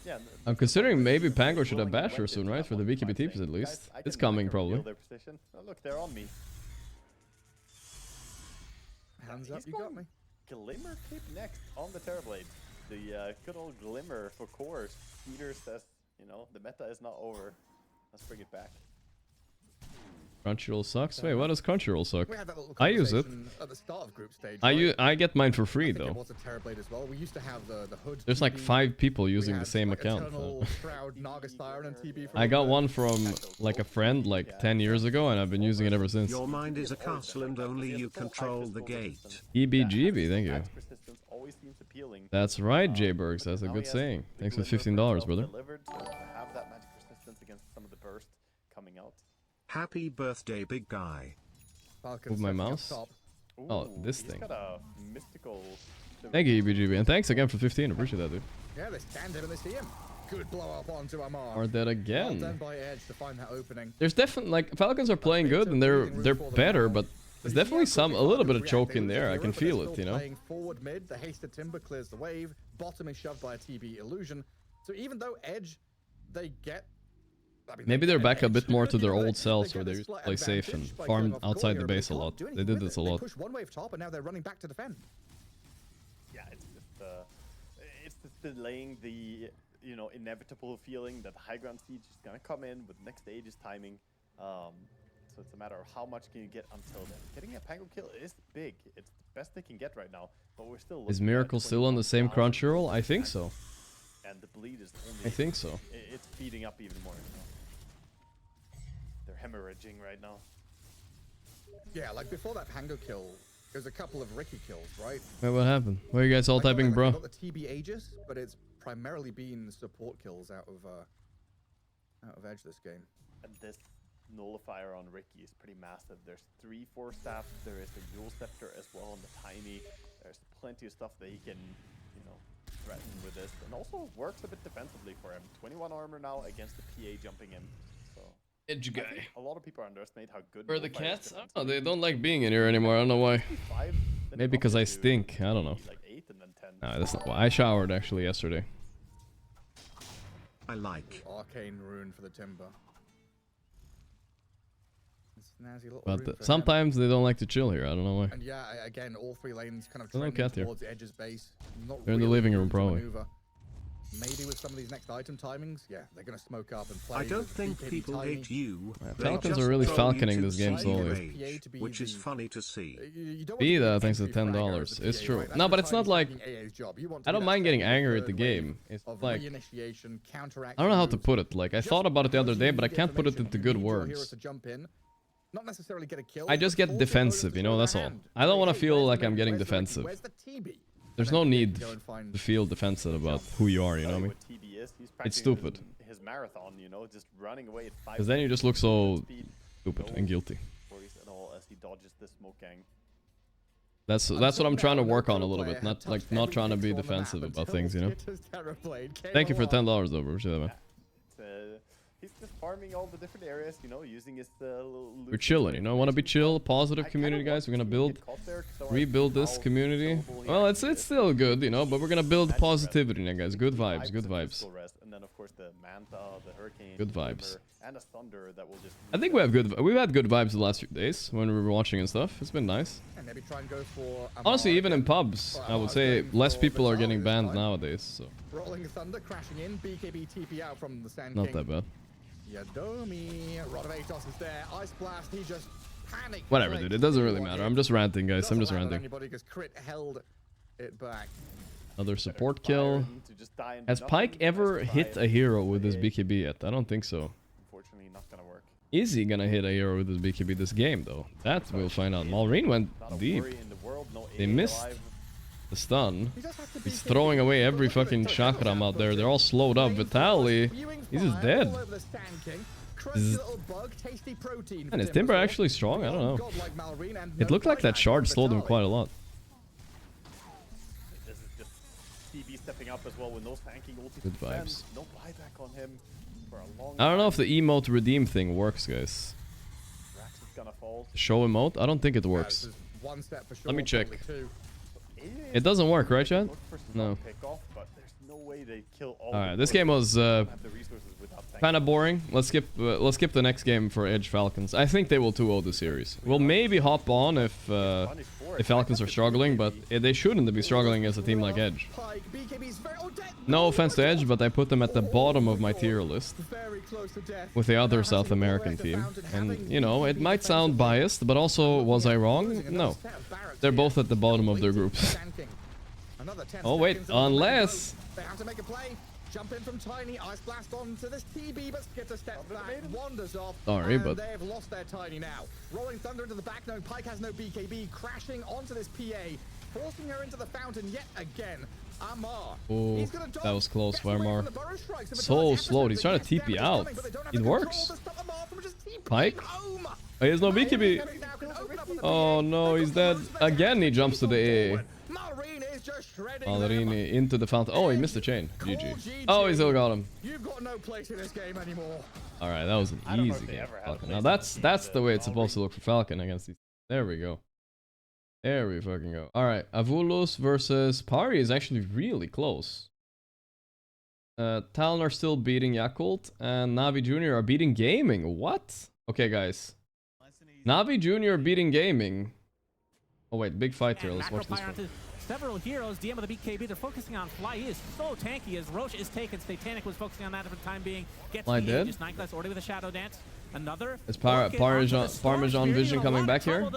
C: Yeah, I'm considering maybe Pango should have Basher soon, right? For the BKB TPs at least. It's coming probably.
B: Oh, look, they're on me.
A: Hands up, you got me.
B: Glimmer Cape next on the Terrorblade. The good old Glimmer for cores. Peter says, you know, the meta is not over. Let's bring it back.
C: Crunchyroll sucks? Wait, what does Crunchyroll suck?
A: I
C: use it.
A: At the start of group stage,
C: I get mine for free though.
A: It was a Terrorblade as well. We used to have the hood.
C: There's like 5 people using the same account. I got one from like a friend like 10 years ago and I've been using it ever since.
D: Your mind is a castle and only you control the gate.
C: EBGB, thank you. That's right, J-Bergs. That's a good saying. Thanks for $15, brother.
D: Happy birthday, big guy.
C: Move my mouse. Oh, this thing.
B: Got a mystical...
C: Thank you, EBGB, and thanks again for 15. Appreciate that, dude.
A: Yeah, they stand him and they see him. Good blow up onto Amar.
C: Are dead again.
A: Well done by Edge to find that opening.
C: There's definitely like Falcons are playing good and they're better, but there's definitely a little bit of choke in there. I can feel it, you know.
A: Playing forward mid, the hasted Timber clears the wave. Bottom is shoved by a TB illusion. So even though Edge, they get.
C: Maybe they're back a bit more to their old selves where they used to play safe and farm outside the base a lot. They did this a lot.
A: Push one wave top and now they're running back to defend.
B: Yeah, it's just delaying the inevitable feeling that the high ground siege is gonna come in with next stage's timing. So it's a matter of how much can you get until then. Getting a Pango kill is big. It's the best they can get right now, but we're still.
C: Is Miracle still on the same Crunchyroll? I think so.
B: And the bleed is only.
C: I think so.
B: It's speeding up even more. They're hemorrhaging right now.
A: Yeah, like before that Pango kill, there's a couple of Ricky kills, right?
C: Wait, what happened? Why are you guys all typing, bro?
A: Not the TB Aegis, but it's primarily been support kills out of Edge this game.
B: And this nullifier on Ricky is pretty massive. There's 3 Force Staffs, there is the Dual Scepter as well on the Tiny. There's plenty of stuff that he can, you know, threaten with this. And also works a bit defensively for him. 21 armor now against the PA jumping in. So
C: Edge guy.
B: a lot of people underestimate how good.
C: Where are the cats? I don't know, they don't like being in here anymore. I don't know why. Maybe because I stink. I don't know.
B: Like 8 and then 10.
C: Nah, that's not why. I showered actually yesterday.
D: I like.
A: Arcane Rune for the Timber.
C: But sometimes they don't like to chill here. I don't know why.
A: And yeah, again, all 3 lanes kind of
C: There's no
A: trending
C: cat here.
A: towards Edge's base. Not
C: They're in the
A: really
C: living room,
A: room to
C: probably.
A: maneuver. Maybe with some of these next item timings, yeah, they're going to smoke up and play.
D: I don't
A: with
D: think
A: BKB
D: people
A: Tiny.
D: hate you. They
C: Falcons
D: just
C: are really
D: troll you
C: falconing
D: to
C: this game
D: see
C: slowly.
D: rage, which is funny to see.
C: Be that thanks to $10. It's true. No, but it's not like I don't mind getting angry at the game. It's like I don't know how to put it. Like I thought about it the other day, but I can't put it into good words.
A: Not necessarily get a kill,
C: I just get defensive, you know, that's all. I don't want to feel like I'm getting defensive. There's no need to feel defensive about who you are, you know what I mean? It's stupid.
B: His marathon, you know, just running away at 5.
C: Because then you just look so stupid and guilty.
B: At all as he dodges the smoke gang.
C: That's what I'm trying to work on a little bit. Not trying to be defensive about things, you know? Thank you for $10 though, bro. Appreciate that, man.
B: He's just farming all the different areas, you know, using his little loot.
C: We're chilling, you know? Want to be chill, positive community, guys. We're gonna rebuild this community. Well, it's still good, you know, but we're gonna build positivity now, guys. Good vibes, good vibes.
B: And then of course the Manta, the Hurricane,
C: good vibes.
B: And a Thunder that will just.
C: I think we've had good vibes the last few days when we were watching and stuff. It's been nice.
A: And maybe try and go for
C: honestly, even in pubs, I would say less people are getting banned nowadays. So.
A: Rolling Thunder crashing in, BKB TP out from the Sand
C: Not that bad.
A: Yadomi, Rod of Atos is there. Ice Blast, he just panicked.
C: Whatever, dude. It doesn't really matter. I'm just ranting, guys. I'm just ranting.
A: Because Crit held it back.
C: Another support kill. Has Pyke ever hit a hero with his BKB yet? I don't think so.
B: Unfortunately, not gonna work.
C: Is he gonna hit a hero with his BKB this game, though? That we'll find out. Malrine went deep. They missed the stun. He's throwing away every fucking chakram out there. They're all slowed up. Vitali, he's just dead. And is Timber actually strong? I don't know. It looked like that shard slowed him quite a lot.
B: This is just CB stepping up as well with no tanking ulti.
C: Good vibes.
B: No buyback on him for a long
C: I don't know if the emote redeem thing works, guys. Show emote? I don't think it works. Let me check. It doesn't work, right, Chad? No. Alright, this game was kind of boring. Let's skip the next game for Edge Falcons. I think they will 2-0 the series. We'll maybe hop on if Falcons are struggling, but they shouldn't be struggling as a team like Edge. No offense to Edge, but I put them at the bottom of my tier list with the other South American team. And, you know, it might sound biased, but also, was I wrong? No. They're both at the bottom of their groups. Oh, wait, unless...
A: They have to make a play. Jump in from Tiny, Ice Blast onto this TB, but skips a step back, wanders off.
C: Sorry, but
A: they've lost their Tiny now. Rolling Thunder into the back, knowing Pyke has no BKB, crashing onto this PA, forcing her into the fountain yet again. Amar.
C: Oh, that was close for Amar. So slow. He's trying to TP out. It works. Pyke. Oh, he has no BKB. Oh no, he's dead. Again, he jumps to the A. Malrini into the fountain. Oh, he missed the chain. GG. Oh, he still got him.
A: You've got no place in this game anymore.
C: All right, that was an easy game. Now that's the way it's supposed to look for Falcon against these. There we go. There we fucking go. All right, Avulus versus Pari is actually really close. Talon are still beating Yakult, and NAVI Jr are beating Gaming. What? Okay, guys. NAVI Jr beating Gaming. Oh wait, big fight here. Let's watch this one.
M: Several heroes, DM with the BKB, they're focusing on Fly. He is so tanky as Roche is taken. Satanic was focusing on that for the time being. Gets
C: Fly dead?
M: Just 9 class already with a Shadow Dance. Another.
C: Is Parmesan Vision coming back here?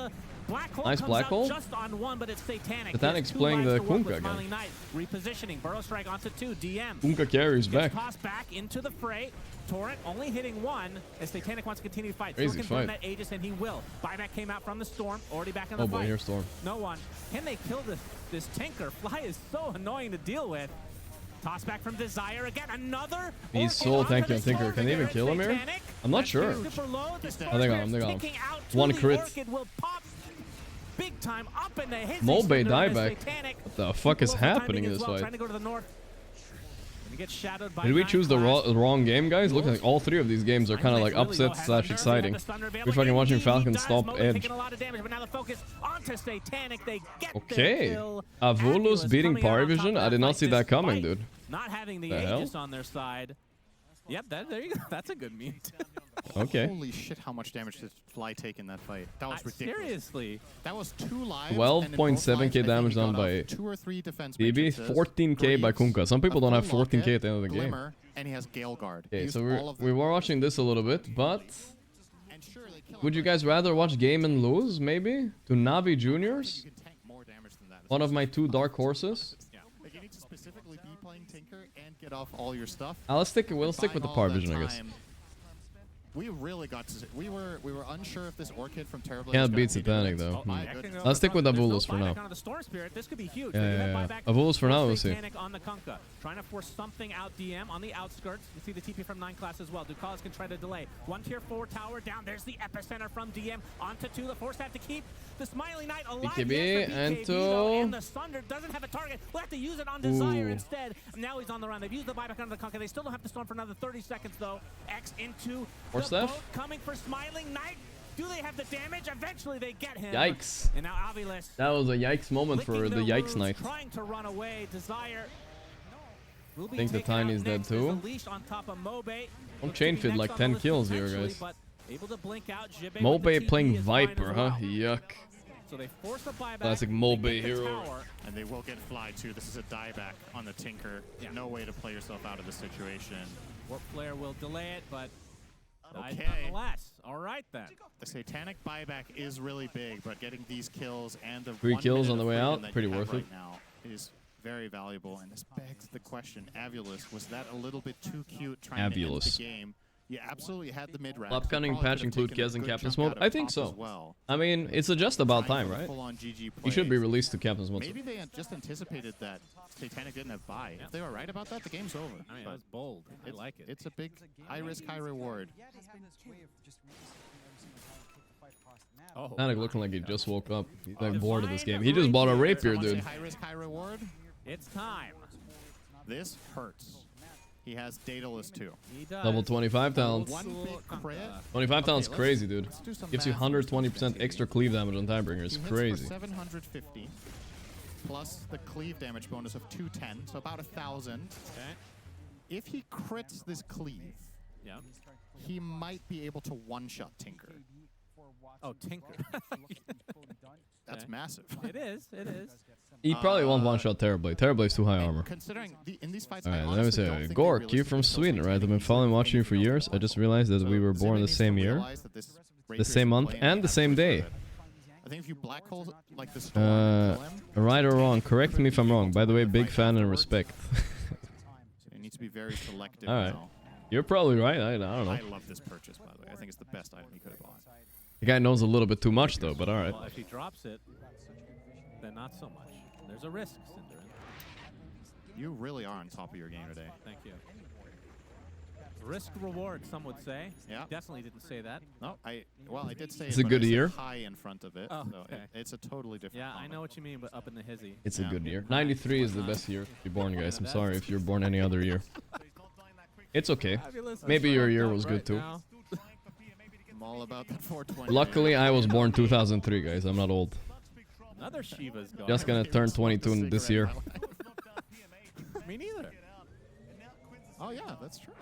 M: Black Hole
C: Nice
M: comes
C: Black
M: out
C: Hole.
M: just on one, but it's Satanic.
C: Satanic's
M: He has 2
C: playing
M: lives
C: the
M: to work
C: Kunkka
M: with
C: again.
M: Smiling Knight. Repositioning. Burrow Strike onto 2. DM.
C: Kunkka carries back.
M: Gets tossed back into the fray. Torrent only hitting 1 as Satanic wants to continue to fight.
C: Crazy
M: Still can burn that Aegis, and he will. Buyback came out from the Storm, already back in the
C: Oh
M: fight.
C: boy, here's Storm.
M: No one. Can they kill this Tinker? Fly is so annoying to deal with. Toss back from Desire again. Another.
C: He's so tanky on Tinker. Can they even kill him here? I'm not sure.
M: Super low. The
C: I think I'm.
M: kicking out to
C: One
M: the
C: crit.
M: Orchid will pop big time up in the hit.
C: Mobe dieback. What the fuck is happening in this
M: Trying
C: fight?
M: to go to the north. Gonna get shadowed by
C: Did we
M: 9
C: choose the
M: class.
C: wrong game, guys? Looks like all 3 of these games are kind of like upsets / exciting. We're fucking watching Falcons stop Edge.
M: Taking a lot of damage, but now the focus onto Satanic. They get their
C: Okay.
M: kill.
C: Avulus beating
M: coming out on top
C: Parivision.
M: of
C: I did not
M: fight
C: see that coming,
M: despite
C: dude.
M: Not having the
C: The hell?
M: Aegis on their side. Yep, there you go. That's a good meme.
C: Okay.
N: Holy shit, how much damage did Fly take in that fight? That was ridiculous.
M: Seriously.
N: That was 2 lives.
C: 12.7k damage done by
N: 2 or 3 defense
C: DB,
N: matrices,
C: 14k by
N: Greaves,
C: Kunkka. Some people don't have
N: a full
C: 14k
N: locket,
C: at the end of the game.
N: Glimmer, and he has Gale Guard. He
C: Okay,
N: used
C: so
N: all of
C: we
N: them.
C: were watching this a little bit, but would you guys rather watch Gaimin lose, maybe? To NAVI Juniors? One of my 2 dark horses?
N: Yeah. Like you need to specifically be playing Tinker and get off all your stuff.
C: We'll stick with the Parivision, I guess.
N: We really got to. We were unsure if this Orchid from Terrible.
C: Can't beat Satanic though. Let's stick with Avulus for now.
M: The Storm Spirit, this could be huge.
C: Yeah. Avulus for now, we'll see.
M: On the Kunkka, trying to force something out DM on the outskirts. You see the TP from 9 class as well. Ducalis can try to delay. 1 tier 4 tower down. There's the epicenter from DM onto 2. The force have to keep the Smiling Knight alive.
C: BKB
M: Yes,
C: and
M: BKB, though,
C: to-
M: and the Sunder doesn't have a target. We'll have to use it on Desire instead. Now he's on the run. They've used the buyback onto the Kunkka. They still don't have to Storm for another 30 seconds though. X into
C: Force
M: the
C: F?
M: boat coming for Smiling Knight. Do they have the damage? Eventually they get him.
C: Yikes.
M: And now Avulus
C: That was a yikes moment for
M: licking
C: the
M: their
C: Yikes
M: wounds,
C: Knight.
M: trying to run away. Desire will be
C: I think the
M: taken out
C: Tiny's dead
M: next. There's
C: too.
M: a leash on top of Mobe.
C: I'm chain fit like 10 kills here,
M: Potentially,
C: guys.
M: but able to blink out. Jibbe with the
C: Mobe
M: TP
C: playing
M: is fine
C: Viper,
M: as
C: huh?
M: well.
C: Yuck.
M: So they force the buyback.
C: Classic
M: they
C: Mobe
M: get the
C: hero.
M: tower.
N: And they will get Fly too. This is a dieback on the Tinker.
M: Yeah.
N: No way to play yourself out of this situation.
M: Warp Flare will delay it, but dies
N: Okay.
M: nonetheless. All right then.
N: The Satanic buyback is really big, but getting these kills and the
C: 3
N: 1
C: kills
N: minute
C: on the
N: of
C: way
N: freedom
C: out,
N: that
C: pretty
N: you have
C: worth it.
N: right now is very valuable. And this begs the question: Avulus, was that a little bit too cute trying to end
C: Avulus.
N: the game? You absolutely had the mid round.
C: Upcoming patch include Kez and Captain's Mode? I think so.
N: Well.
C: I mean, it's just about time, right?
N: Full-on GG
C: He should be
N: plays.
C: released to Captain's Mode.
N: Maybe they had just anticipated that Satanic didn't have buy. If they were right about that, the game's over.
M: I mean, that was bold. I like it.
N: It's a big high risk, high reward.
M: Oh,
C: Panic looking like he just woke up. He's like bored of this game. He just bought a rapier,
N: Someone say
C: dude.
N: high risk, high reward.
M: it's time.
N: This hurts. He has Daedalus too.
M: He does.
C: Double 25 talents.
N: One big crit.
C: 25 talents
N: Okay,
C: crazy, dude.
N: let's do some
C: Gives you
N: math.
C: 120% extra cleave damage on Timebringer. It's
N: He hits
C: crazy.
N: for 750 plus the cleave damage bonus of 210, so about 1,000.
M: Okay.
N: If he crits this cleave,
M: Yeah.
N: he might be able to one-shot Tinker.
M: Oh, Tinker.
N: That's
M: Okay.
N: massive.
M: It is. It is.
C: He probably won't one-shot Terrorblade. Terrorblade's too high armor.
N: Considering in these fights,
C: Alright,
N: I
C: let me
N: honestly
C: say,
N: don't think they
C: Gorgc, you
N: realistically
C: from
N: kill
C: Sweden, right?
N: Satanic
C: I've been following watching you for years. I just realized that we were
N: So
C: born the
N: needs to
C: same year,
N: realize that this
C: the
N: Rapier's
C: same month,
N: playing
C: and the same day.
N: I think if you black hole like the storm and kill him,
C: Right or wrong? Correct me if I'm wrong. By the way, big fan and respect.
N: so you need to be very selective
C: Alright.
N: now.
C: You're probably right. I don't know.
N: I love this purchase, by the way. I think it's the best item he could have bought.
C: The guy knows a little bit too much, though, but alright.
M: Well, if he drops it, then not so much. There's a risk, Cinderin.
N: You really are on top of your game today.
M: Thank you. Risk reward, some would say.
N: Yeah.
M: Definitely didn't say that.
N: No, I did say
C: It's
N: it,
C: a
N: but
C: good
N: I said
C: year.
N: high in front of it.
M: Oh,
N: so
M: okay.
N: it's a totally different
M: Yeah, I
N: comment.
M: know what you mean, but up in the hizzy.
C: It's
N: Yeah.
C: a good year. 93 is the best year to be born, guys. I'm sorry if you're born any other year. It's okay.
M: Fabulous.
C: Maybe your year
M: Right
C: was good too.
M: now.
N: I'm all about that 420.
C: Luckily, I was born 2003, guys. I'm not old.
M: Another Shiva's gone.
C: Just gonna turn 22 this year.
M: Me neither.
N: Oh yeah, that's true.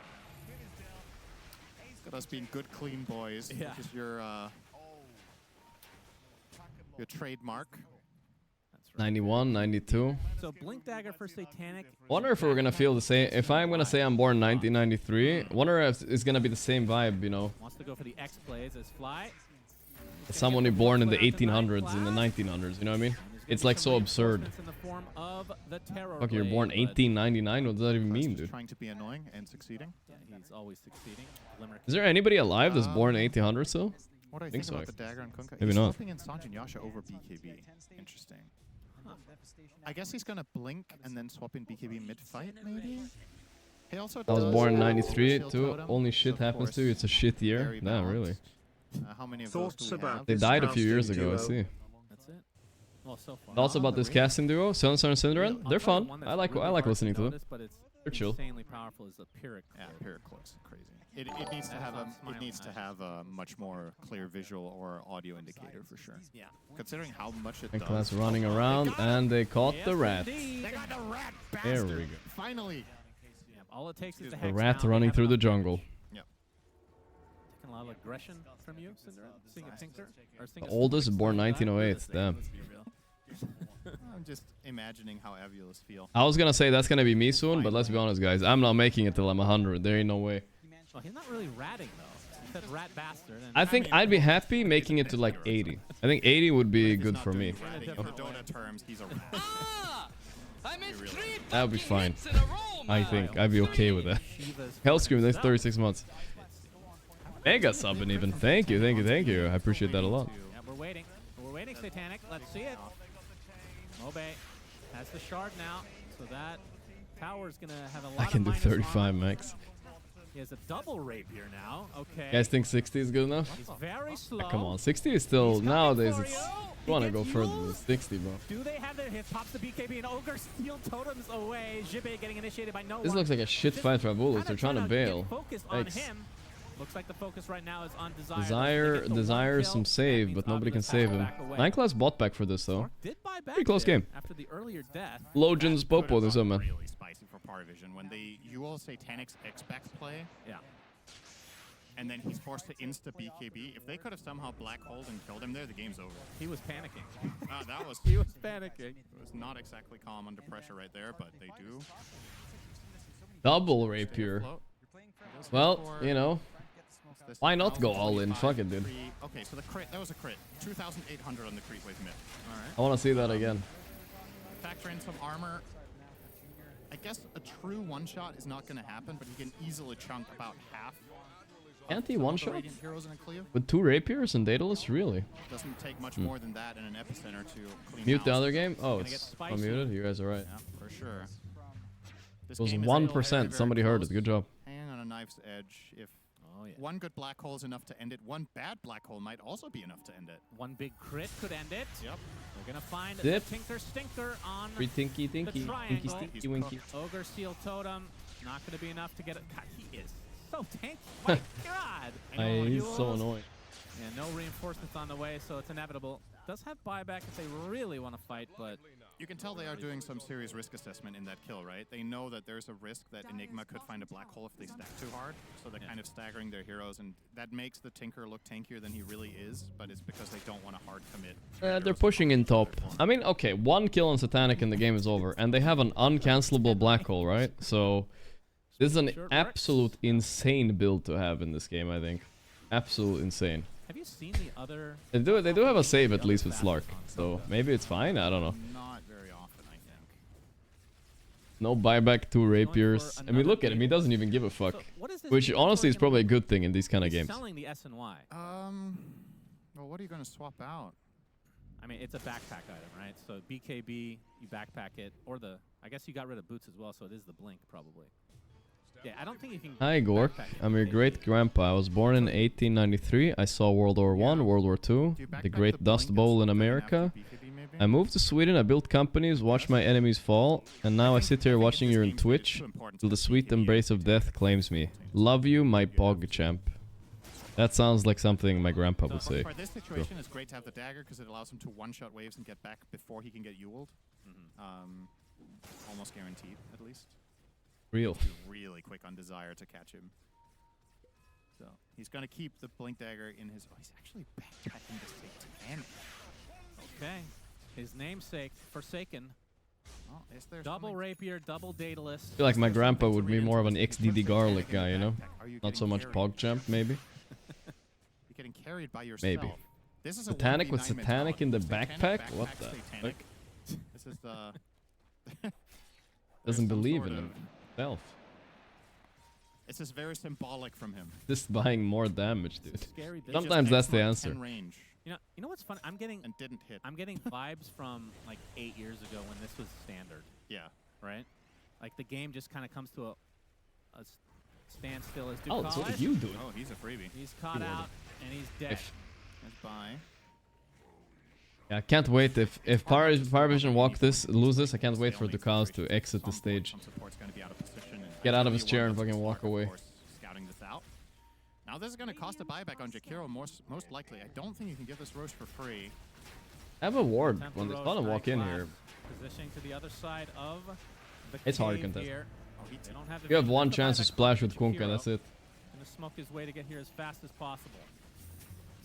N: Got us being good, clean boys,
M: Yeah.
N: which is your trademark.
M: That's right.
C: 91, 92.
M: So Blink Dagger for Satanic.
C: Wonder if we're gonna feel the same. If I'm gonna say I'm born 1993, wonder if it's gonna be the same vibe, you know?
M: Wants to go for the X plays as Fly.
C: someone who born in the 1800s, in the 1900s, you know what I mean? It's like so absurd. Fuck, you're born 1899? What does that even mean, dude?
N: Trying to be annoying and succeeding.
M: Yeah, he's always succeeding.
C: Is there anybody alive that's born in 1800s still?
N: What do I think about the dagger and Kunkka?
C: Maybe
N: he's
C: not.
N: swapping in Sanjin Yasha over BKB. Interesting. Huh. I guess he's gonna blink and then swap in BKB mid-fight, maybe? He also
C: I was born in 93
N: shield
C: too.
N: totem,
C: Only shit
N: so of
C: happens
N: course
C: to you. It's a shit year.
N: very
C: Nah,
N: balanced.
C: really.
N: How many of those do we have?
C: They died a few years ago, I see.
M: That's it. Well, so far.
C: Thoughts about this casting duo, Sunstar and Cinderan? They're fun. I like listening to them. They're chill.
M: Insanely powerful is the Pyrrhic.
N: Yeah, Pyrrhic looks crazy. It needs to have a much more clear visual or audio indicator for sure.
M: Yeah.
N: Considering how much it
C: And
N: does.
C: class running around, and they caught the rat.
N: They got the rat
C: There
N: bastard.
C: we go.
N: Finally.
M: Yeah, all it takes is the
C: The
M: hex
C: rat
M: down.
C: running through the jungle.
N: Yep.
M: Taking a lot of aggression from you, Cinderella. Seeing a tinker? Or seeing
C: The
M: a
C: oldest born 1908. Damn.
M: Let's be real.
N: I'm just imagining how Avulus feel.
C: I was gonna say that's gonna be me soon, but let's be honest, guys. I'm not making it till I'm 100. There ain't no way.
M: Well, he's not really ratting though. He said rat bastard. And
C: I think I'd be happy making it to like 80. I think 80 would be good for me.
N: In the Dota terms, he's a rat.
C: That would be fine. I think I'd be okay with that. Hellscream, next 36 months. Mega subbing even. Thank you. I appreciate that a lot.
M: Yeah, we're waiting. We're waiting, Satanic. Let's see it. Mobe has the shard now, so that tower's gonna have a lot
C: I can do
M: of minus
C: 35
M: armor.
C: max.
M: He has a double rapier now. Okay.
C: You guys think 60 is good enough?
M: He's very slow.
C: Come on, 60 is still nowadays. It's you wanna go further than 60, bro.
M: Do they have their hits? Pops the BKB and Ogre steal totems away. Jibe getting initiated by no
C: This
M: one.
C: looks like a shit fight for Avulus. They're trying to bail.
M: Focus on
C: Yikes.
M: him. Looks like the focus right now is on Desire.
C: Desire some save, but nobody can save him. 9 class bought back for this though. Pretty close game.
M: After the earlier death.
C: Logins Popo this man.
N: Really spicy for Parivision when you all Satanic's X-Back play.
M: Yeah.
N: And then he's forced to insta BKB. If they could have somehow black holed and killed him there, the game's over.
M: He was panicking.
N: That was.
M: He was panicking.
N: It was not exactly calm under pressure right there, but they do.
C: Double rapier. Well, you know. Why not go all in? Fuck it, dude.
N: Okay, so the crit, that was a crit. 2,800 on the creep wave mid. Alright.
C: I want to see that again.
N: Factor in some armor. I guess a true one-shot is not going to happen, but he can easily chunk about half.
C: Can't he one-shot?
N: Radiant heroes in a cleave.
C: With 2 rapiers and Daedalus? Really?
N: Doesn't take much more than that in an epicenter to clean
C: Mute the
N: house.
C: other game? Oh, it's unmuted? You guys are right.
N: Yeah, for sure.
C: It was 1%. Somebody heard it. Good job.
N: Hang on a knife's edge. If one good black hole is enough to end it, one bad black hole might also be enough to end it.
M: One big crit could end it.
N: Yep.
M: We're gonna find
C: Dip.
M: the Tinker Stinker on
C: Free Tinky
M: the
C: Tinky.
M: triangle.
C: Tinky Stinky Winky.
M: Ogre Seal Totem. Not gonna be enough to get it. God, he is so tanky. My God.
C: He's so annoying.
M: Yeah, no reinforcements on the way, so it's inevitable. Does have buyback if they really want to fight, but
N: you can tell they are doing some serious risk assessment in that kill, right? They know that there's a risk that Enigma could find a black hole if they stack too hard, so they're kind of staggering their heroes, and that makes the Tinker look tankier than he really is, but it's because they don't want to hard commit.
C: They're pushing in top. I mean, okay, 1 kill on Satanic and the game is over, and they have an uncancelable black hole, right? So this is an absolute insane build to have in this game, I think. Absolute insane.
M: have you seen the other?
C: They do have a save at least with Slark, so maybe it's fine. I don't know.
N: Not very often, I think.
C: No buyback, 2 rapiers. I mean, look at him. He doesn't even give a fuck. Which honestly is probably a good thing in these kind of games.
M: Selling the S and Y.
N: Well, what are you going to swap out?
M: I mean, it's a backpack item, right? So BKB, you backpack it, or the. I guess you got rid of boots as well, so it is the blink probably. Yeah, I don't think you can.
C: Hi Gorgc, I'm your great grandpa. I was born in 1893. I saw World War I, World War II, the Great Dust Bowl in America. I moved to Sweden, I built companies, watched my enemies fall, and now I sit here watching you on Twitch till the sweet embrace of death claims me. Love you, my pog champ. That sounds like something my grandpa would say.
N: For this situation, it's great to have the dagger because it allows him to one-shot waves and get back before he can get Ewelled. Almost guaranteed, at least.
C: Real.
N: Be really quick on Desire to catch him. So he's going to keep the Blink Dagger in his... Oh, he's actually backpacking the Satanic.
M: Okay. His namesake, Forsaken.
N: Oh, is there
M: double rapier, double Daedalus.
C: I feel like my grandpa would be more of an XDD garlic guy, you know? Not so much PogChamp, maybe?
N: You're getting carried by yourself.
C: Maybe.
N: This is a
C: Satanic with
N: 1v9
C: Satanic
N: mentality.
C: in the
N: Satanic
C: backpack?
N: back
C: What
N: back
C: the
N: Satanic.
C: fuck?
N: This is the...
C: Doesn't
N: some
C: believe
N: sort
C: in
N: of-
C: himself.
N: This is very symbolic from him.
C: Just buying more damage, dude.
M: Scary business.
C: Sometimes that's the
N: X-Mark
C: answer.
N: 10 range
M: You know what's fun? I'm getting
N: and didn't hit.
M: I'm getting vibes from like 8 years ago when this was standard,
N: Yeah.
M: right? Like the game just kind of comes to a standstill as
C: Oh, so what are
M: Ducales.
C: you doing?
N: Oh, he's a freebie.
M: He's caught
C: Keyboard.
M: out and he's dead.
C: If-
N: Let's buy.
C: Yeah, I can't wait. If Parivision lose this, I can't wait for Ducales to exit the stage.
N: Some support's going to be out of position. And
C: Get out of
N: ideally
C: his chair
N: one
C: and
N: of
C: fucking
N: the
C: walk
N: Slark, of
C: away.
N: course, scouting this out. Now this is going to cost a buyback on Jakiro most likely. I don't think you can give this Roche for free.
C: Have a ward
M: Attempt
C: when
M: to
C: it's
M: roast
C: fun to walk in
M: Nightclass,
C: here.
M: Positioning to the other side of the
C: It's hard to
M: cave
C: contest.
M: here.
N: Oh, he
M: They don't have the
C: You have
M: vision.
C: one
M: That's the
C: chance to
M: buyback
C: splash
M: from
C: with Kunkka,
M: Jakiro.
C: that's it.
M: Gonna smoke his way to get here as fast as possible.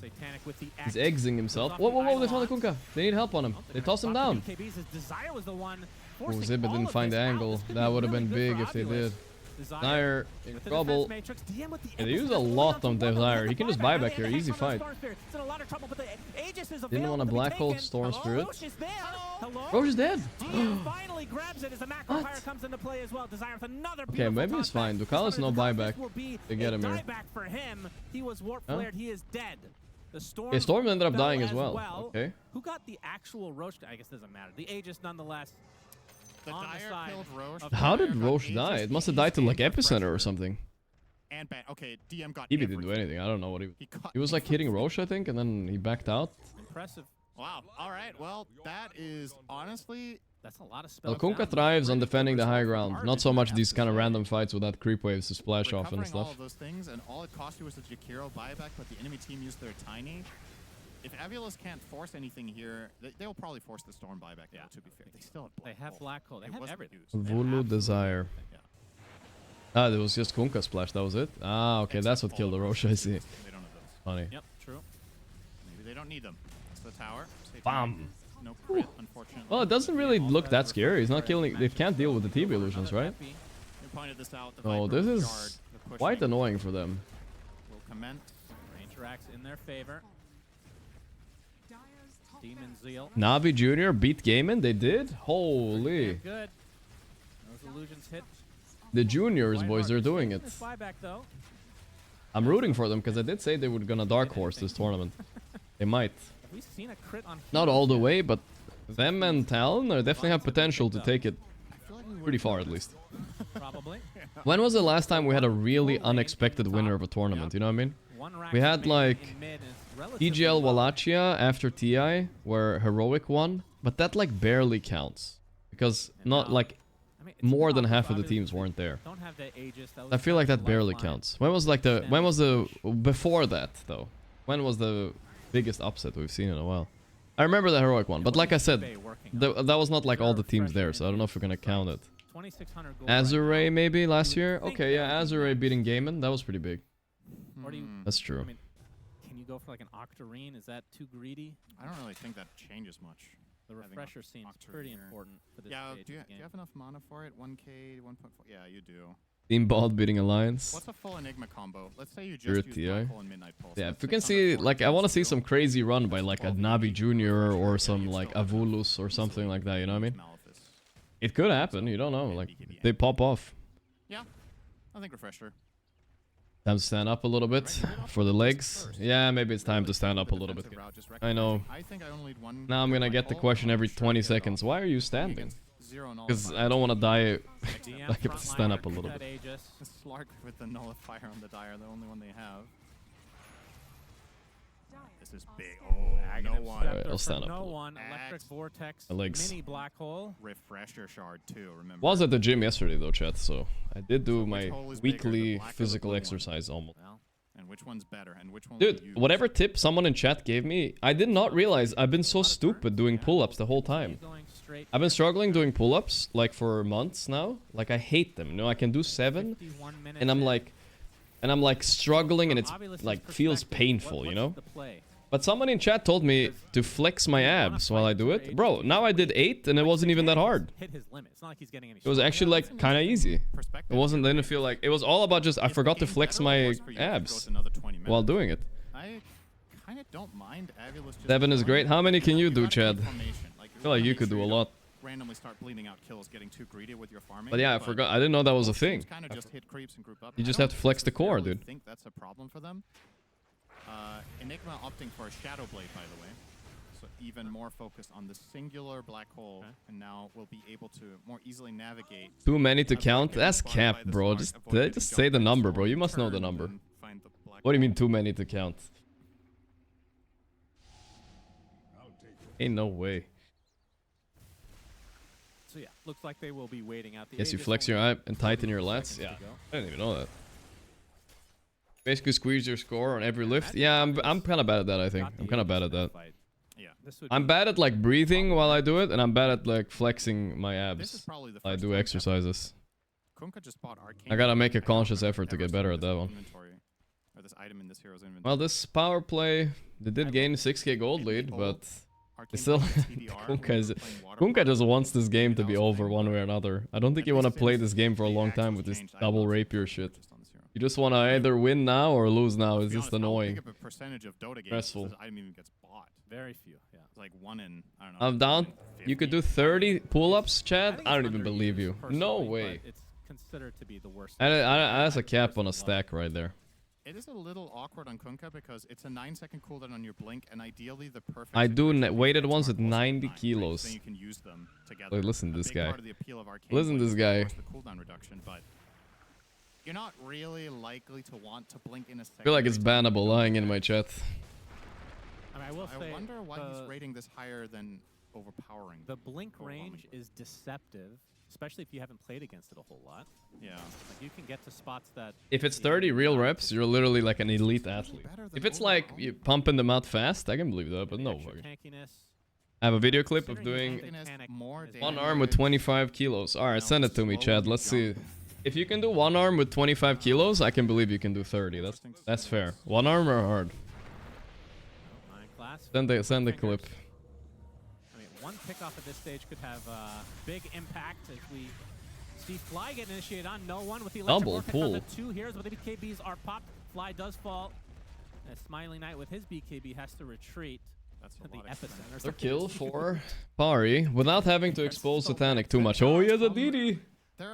M: Satanic with the
C: He's
M: axe.
C: exiting himself.
M: Goes
C: Whoa,
M: off
C: whoa,
M: the
C: whoa, they found the
M: Eidolon.
C: Kunkka. They need help on him.
M: I don't think
C: They
M: they're
C: tossed him
M: gonna
C: down.
M: swap the BKBs. His Desire was the one
C: Oh,
M: forcing
C: Zibba
M: all
C: didn't
M: of
C: find the
M: this out.
C: angle.
M: This could
C: That
M: be
C: would have
M: really
C: been
M: good
C: big
M: for
C: if they
M: Avulus.
C: did. Desire in
M: with the
C: trouble.
M: defense matrix, DM with the
C: Yeah, they use a
M: Epicenter
C: lot
M: going
C: on
M: down to one.
C: Desire.
M: Look
C: He
M: at
C: can just
M: the
C: buy
M: buyback.
C: back here.
M: Now they
C: Easy
M: have Storm
C: fight.
M: Spirit. It's in a lot of trouble, but the Aegis is
C: Didn't want to
M: available
C: black
M: be
C: hole
M: taken.
C: Storm
M: Hello?
C: Spirit.
M: Roche is there. Hello?
C: Roche is dead.
M: DM finally grabs it as the macro
C: What?
M: fire comes into play as well. Desire with another
C: Okay,
M: beautiful
C: maybe it's fine.
M: contact.
C: Ducales no
M: This one is
C: buyback.
M: will be
C: They get
M: a
C: him here.
M: dieback for him. He was warp
C: Huh?
M: flared. He is dead. The Storm,
C: Okay, Storm ended up
M: fell
C: dying as well. Okay.
M: Who got the actual Roche? I guess it doesn't matter. The Aegis nonetheless.
N: The
M: on
N: Dire
M: side
N: killed Roche.
M: of
C: How
M: Desire.
C: did Roche die? It must have died to like Epicenter or something.
N: And okay, DM got
C: He didn't do
N: everything.
C: anything. I don't know what he.
N: got
C: He was like hitting Roche, I think, and then he backed out.
M: Impressive.
N: Wow. All right. Well, that is honestly.
M: That's a lot of spells.
C: Well, Kunkka thrives on defending the high ground. Not so much these kind of random fights without creep waves to splash off and
N: Recovering all
C: stuff.
N: of those things, and all it cost you was the Jakiro buyback, but the enemy team used their tiny. If Avulus can't force anything here, they'll probably force the Storm buyback. Yeah. To be fair, they still have
M: They have black hole. They have everything.
C: Vulu Desire.
N: Yeah.
C: Ah, there was just Kunkka splash. That was it. Ah, okay, that's what killed the Roche. I see.
N: They don't have those.
C: Funny.
M: Yep, true.
N: Maybe they don't need them. That's the tower.
C: Bam.
N: No crit, unfortunately.
C: Well, it doesn't really look that scary. He's not killing. They can't deal with the TB illusions, right?
N: We pointed this out. The
C: Oh,
N: Viper
C: this
N: with
C: is
N: Shard, the
C: quite
N: pushing
C: annoying for them.
N: will commence.
M: Ranger Axe in their favor. Demon Zeal.
C: NAVI Jr. beat Gaimin. They did. Holy.
M: Good. Those illusions hit.
C: The juniors, boys, they're doing it.
M: This buyback though.
C: I'm rooting for them because I did say they were gonna dark horse this tournament. They might.
M: Have we seen a crit on?
C: Not all the way, but them and Talon definitely have potential to take it pretty far at least.
M: Probably.
C: When was the last time we had a really unexpected winner of a tournament? You know what I mean? We had like EGL Wallachia after TI, where Heroic won, but that like barely counts because not like more than half of the teams weren't there.
M: Don't have the Aegis.
C: I feel like that barely counts. When was the before that though? When was the biggest upset we've seen in a while? I remember the Heroic one, but like I said, that was not like all the teams there, so I don't know if we're gonna count it.
M: 2600 gold.
C: Azure maybe last year? Okay, yeah, Azure beating Gaimin, that was pretty big.
M: Or do you,
C: That's true.
M: I mean, can you go for like an Octarine? Is that too greedy?
N: I don't really think that changes much.
M: The
N: having
M: refresher seems
N: Octarine
M: pretty
N: here.
M: important for this
N: Yeah,
M: stage
N: do you,
M: of the
N: do you
M: game.
N: have enough mana for it? 1k, 1.4? Yeah, you do.
C: Team Bald beating Alliance.
N: What's a full Enigma combo? Let's say you
C: You're
N: just
C: a
N: use
C: TI.
N: Black Hole and Midnight Pulse.
C: Yeah,
N: That's
C: if we can see,
N: 640
C: like, I want to see
N: plus
C: some
N: two.
C: crazy run by
N: That's
C: like a
N: 12
C: NAVI Jr. or
N: Yeah,
C: some
N: you'd
C: like
N: still have
C: Avulus or something like that, you know what I mean?
N: Maleficus.
C: It could happen, you don't know, like, they pop off.
N: Yeah, I think refresher.
C: Time to stand up a little bit for the legs. Yeah, maybe it's time to stand up a little bit. I know.
N: I think I only need one.
C: Now I'm gonna get the question every 20 seconds. Why are you standing? Because I don't want to die. I have to stand up a little bit.
N: Slark with the nullifier on the Dire, the only one they have. This is big. Oh, no one.
C: Alright, I'll stand up a
M: No
C: little.
M: one. Electric Vortex.
C: My legs.
M: Mini black hole.
N: Refresher shard too. Remember.
C: Was at the gym yesterday though, chat. So I did do my
N: hole is bigger, the
C: weekly
N: black or the
C: physical
N: blue one?
C: exercise almost.
N: And which one's better? And which one? will
C: Dude,
N: you use?
C: whatever tip someone in chat gave me, I did not realize I've been so stupid doing pull-ups the whole time. I've been struggling doing pull-ups like for months now. Like I hate them. You know, I can do 7 and I'm like struggling and it's like feels painful, you know? But someone in chat told me to flex my abs while I do it. Bro, now I did 8 and it wasn't even that hard.
M: Hit his limit. It's not like he's getting any.
C: It was actually like kind of easy. It wasn't, didn't feel like, it was all about just, I forgot to flex my abs while doing it.
N: I kind of don't mind Avulus just
C: 7 is
N: going
C: great. How many can you do,
N: gotta keep
C: Chad?
N: formation. Like,
C: I feel like you could do a lot.
N: Randomly start bleeding out kills, getting too greedy with your farming.
C: But yeah, I forgot. I didn't know that was a thing.
N: Kind of just hit creeps and group up.
C: You
N: I
C: just
N: don't
C: have to flex the core,
N: necessarily
C: dude.
N: think that's a problem for them. Enigma opting for a Shadow Blade, by the way. So even more focus on the singular black hole, and now we'll be able to more easily navigate.
C: Too many to count? That's capped, bro. Just say the number, bro. You must know the number. What do you mean too many to count? Ain't no way.
M: So yeah, looks like they will be waiting out the
C: Guess you
M: Aegis
C: flex
M: only
C: your eye and tighten your
M: 14
C: lats?
M: seconds
C: Yeah.
M: to go.
C: I didn't even know that. Basically squeeze your score on every lift. Yeah, I'm kind of bad at that, I think. I'm kind of bad at that.
N: Yeah.
C: I'm bad at like breathing while I do it, and I'm bad at like flexing my abs. I do exercises.
N: Kunkka just bought Arcane.
C: I gotta make a conscious effort to get better at that one.
N: Or this item in this hero's inventory.
C: Well, this power play, they did gain 6k gold lead, but it's still Kunkka just wants this game to be over one way or another. I don't think you want to play this game for a long time with this double rapier shit. You just want to either win now or lose now. It's just annoying. Stressful.
N: Item even gets bought.
M: Very few, yeah.
N: It's like 1 in, I don't know.
C: I'm down. You could do 30 pull-ups, Chad? I don't even believe you. No way.
M: It's considered to be the worst.
C: That's a cap on a stack right there.
N: It is a little awkward on Kunkka because it's a 9-second cooldown on your blink, and ideally the perfect.
C: I do weighted ones with 90 kilos.
N: Then you can use them together.
C: Wait, listen to this guy.
N: Part of the appeal of Arcane
C: Listen to this guy.
N: is the cooldown reduction, but you're not really likely to want to blink in a second.
C: I feel like it's bannable lying in my chat.
M: I mean, I will say,
N: wonder why he's rating this higher than overpowering.
M: The blink range is deceptive, especially if you haven't played against it a whole lot.
N: Yeah.
M: Like you can get to spots that.
C: If it's 30 real reps, you're literally like an elite athlete. If it's like you pumping them out fast, I can believe that, but no way. I have a video clip of doing one arm with 25 kilos. Alright, send it to me, Chad. Let's see. If you can do one arm with 25 kilos, I can believe you can do 30. That's fair. One arm or hard? Send the clip.
M: I mean, one pickoff at this stage could have big impact as we see Fly get initiated on no one with the electric
C: Double
M: vortex
C: pull.
M: on the 2 heroes, but the BKBs are popped. Fly does fall. As Smiling Knight with his BKB has to retreat to the epicenter.
C: Another kill for Pari without having to expose Satanic too much. Oh, he has a DD.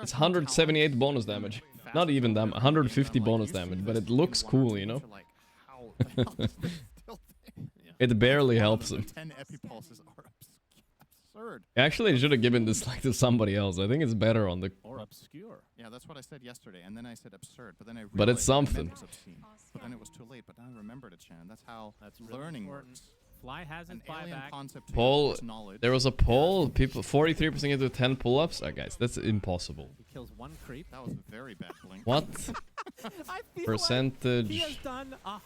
C: It's 178 bonus damage. Not even that, 150 bonus damage, but it looks cool, you know? It barely helps him.
N: 10 epipulses are absurd.
C: Actually, I should have given this like to somebody else. I think it's better on the...
N: Or obscure. Yeah, that's what I said yesterday, and then I said absurd, but then I realized
C: But it's something.
N: it was obscene. But then it was too late, but I remembered it, Shannon. That's how learning works.
M: Fly has his buyback.
C: Poll, there was a poll, people 43% can do 10 pull-ups. Guys, that's impossible.
M: He kills 1 creep.
N: That was very bad blink.
C: What percentage of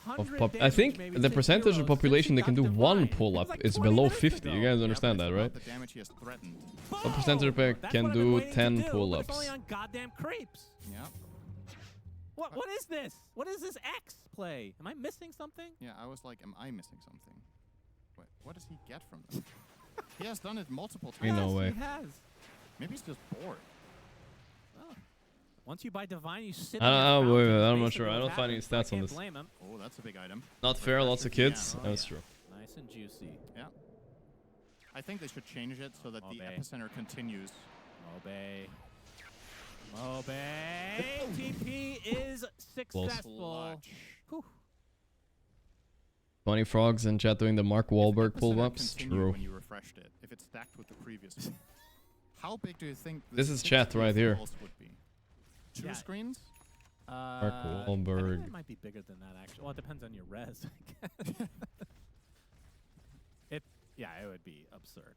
C: I think the percentage of population that can do 1 pull-up is below 50. You guys understand that, right? What percentage can do 10 pull-ups?
M: Only on goddamn creeps.
N: Yeah.
M: What is this? What is this X play? Am I missing something?
N: Yeah, I was like, am I missing something? Wait, what does he get from this? He has done it multiple times.
C: Ain't no way.
M: He has.
N: Maybe he's just bored.
M: Oh. Once you buy Divine, you sit.
C: I'm not sure. I don't find any stats on this.
M: Blame him.
N: Oh, that's a big item.
C: Not fair, lots of kids.
N: Yeah,
C: That's true.
M: Nice and juicy.
N: Yeah. I think they should change it so that the epicenter continues.
M: Mobe. TP is successful.
C: 20 frogs in chat doing the Mark Wahlberg pull-ups. True.
N: When you refreshed it, if it's stacked with the previous one. How big do you think
C: this is chat right here?
N: Would be? 2 screens?
C: Mark
M: I
C: Wahlberg.
M: think it might be bigger than that, actually. Well, it depends on your res. Yeah, it would be absurd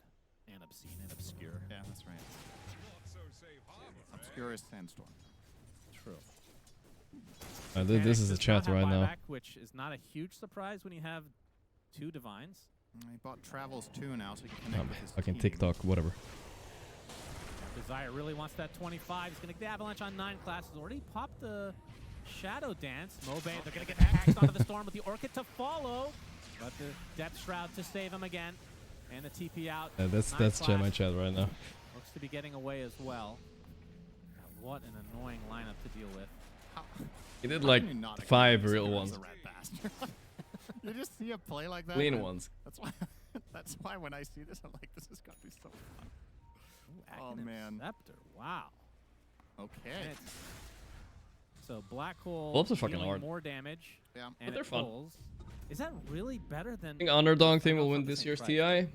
M: and obscene and obscure.
N: Yeah, that's right. Obscure is Sandstorm.
M: True.
C: This is the chat right now.
M: Which is not a huge surprise when you have 2 divines.
N: He bought Travels 2 now, so he can connect with his
C: Fucking
N: team.
C: TikTok, whatever.
M: Desire really wants that 25. He's going to get the Avalanche on 9 classes. Already popped the Shadow Dance. Mobe, they're going to get axed onto the Storm with the Orchid to follow. But the Depth Shroud to save him again. And the TP out.
C: That's my chat right now.
M: Looks to be getting away as well. Now, what an annoying lineup to deal with.
C: He did like 5 real ones.
N: You just see a play like that.
C: Clean ones.
N: That's why. That's why when I see this, I'm like, this is gonna be so fun. Oh man.
M: Scepter. Wow.
N: Okay.
M: So black hole.
C: Bulbs are fucking
M: dealing
C: hard.
M: more damage.
N: Yeah.
M: And
C: they're
M: it
C: fun.
M: pulls. Is that really better than?
C: I think underdog team will win this year's TI.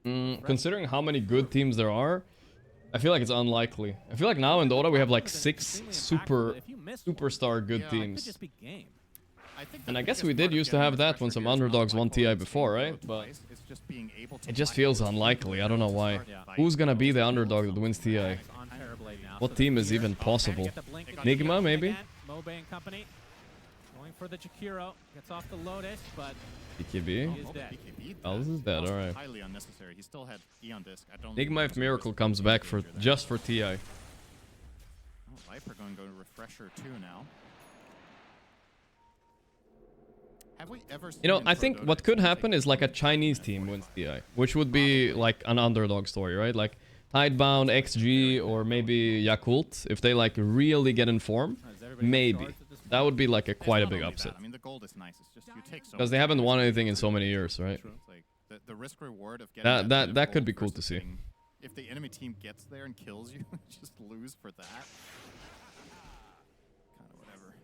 C: Considering how many good teams there are, I feel like it's unlikely. I feel like now in Dota we have like 6 superstar good teams. And I guess we did used to have that when some underdogs won TI before, right? But it just feels unlikely. I don't know why. Who's gonna be the underdog that wins TI? What team is even possible? Nigma, maybe?
M: Mobe and company. Going for the Jakiro. Gets off the Lotus, but
C: BKB?
M: he is dead.
C: Oh, this is dead, alright.
N: Highly unnecessary. He still had E on disc. I don't
C: Nigma if Miracle comes back for just for TI.
N: Oh, Viper going to go to Refresher 2 now. Have we ever seen
C: You know, I think what could happen is like a Chinese team wins TI, which would be like an underdog story, right? Like Tidebound, XG, or maybe Yakult, if they like really get in form, maybe. That would be like quite a big upset.
N: I mean, the gold is nice. It's just you take so
C: Because they haven't won anything in so many years, right?
N: Like the risk reward of getting
C: That could be cool to see.
N: If the enemy team gets there and kills you, just lose for that. Kind of whatever.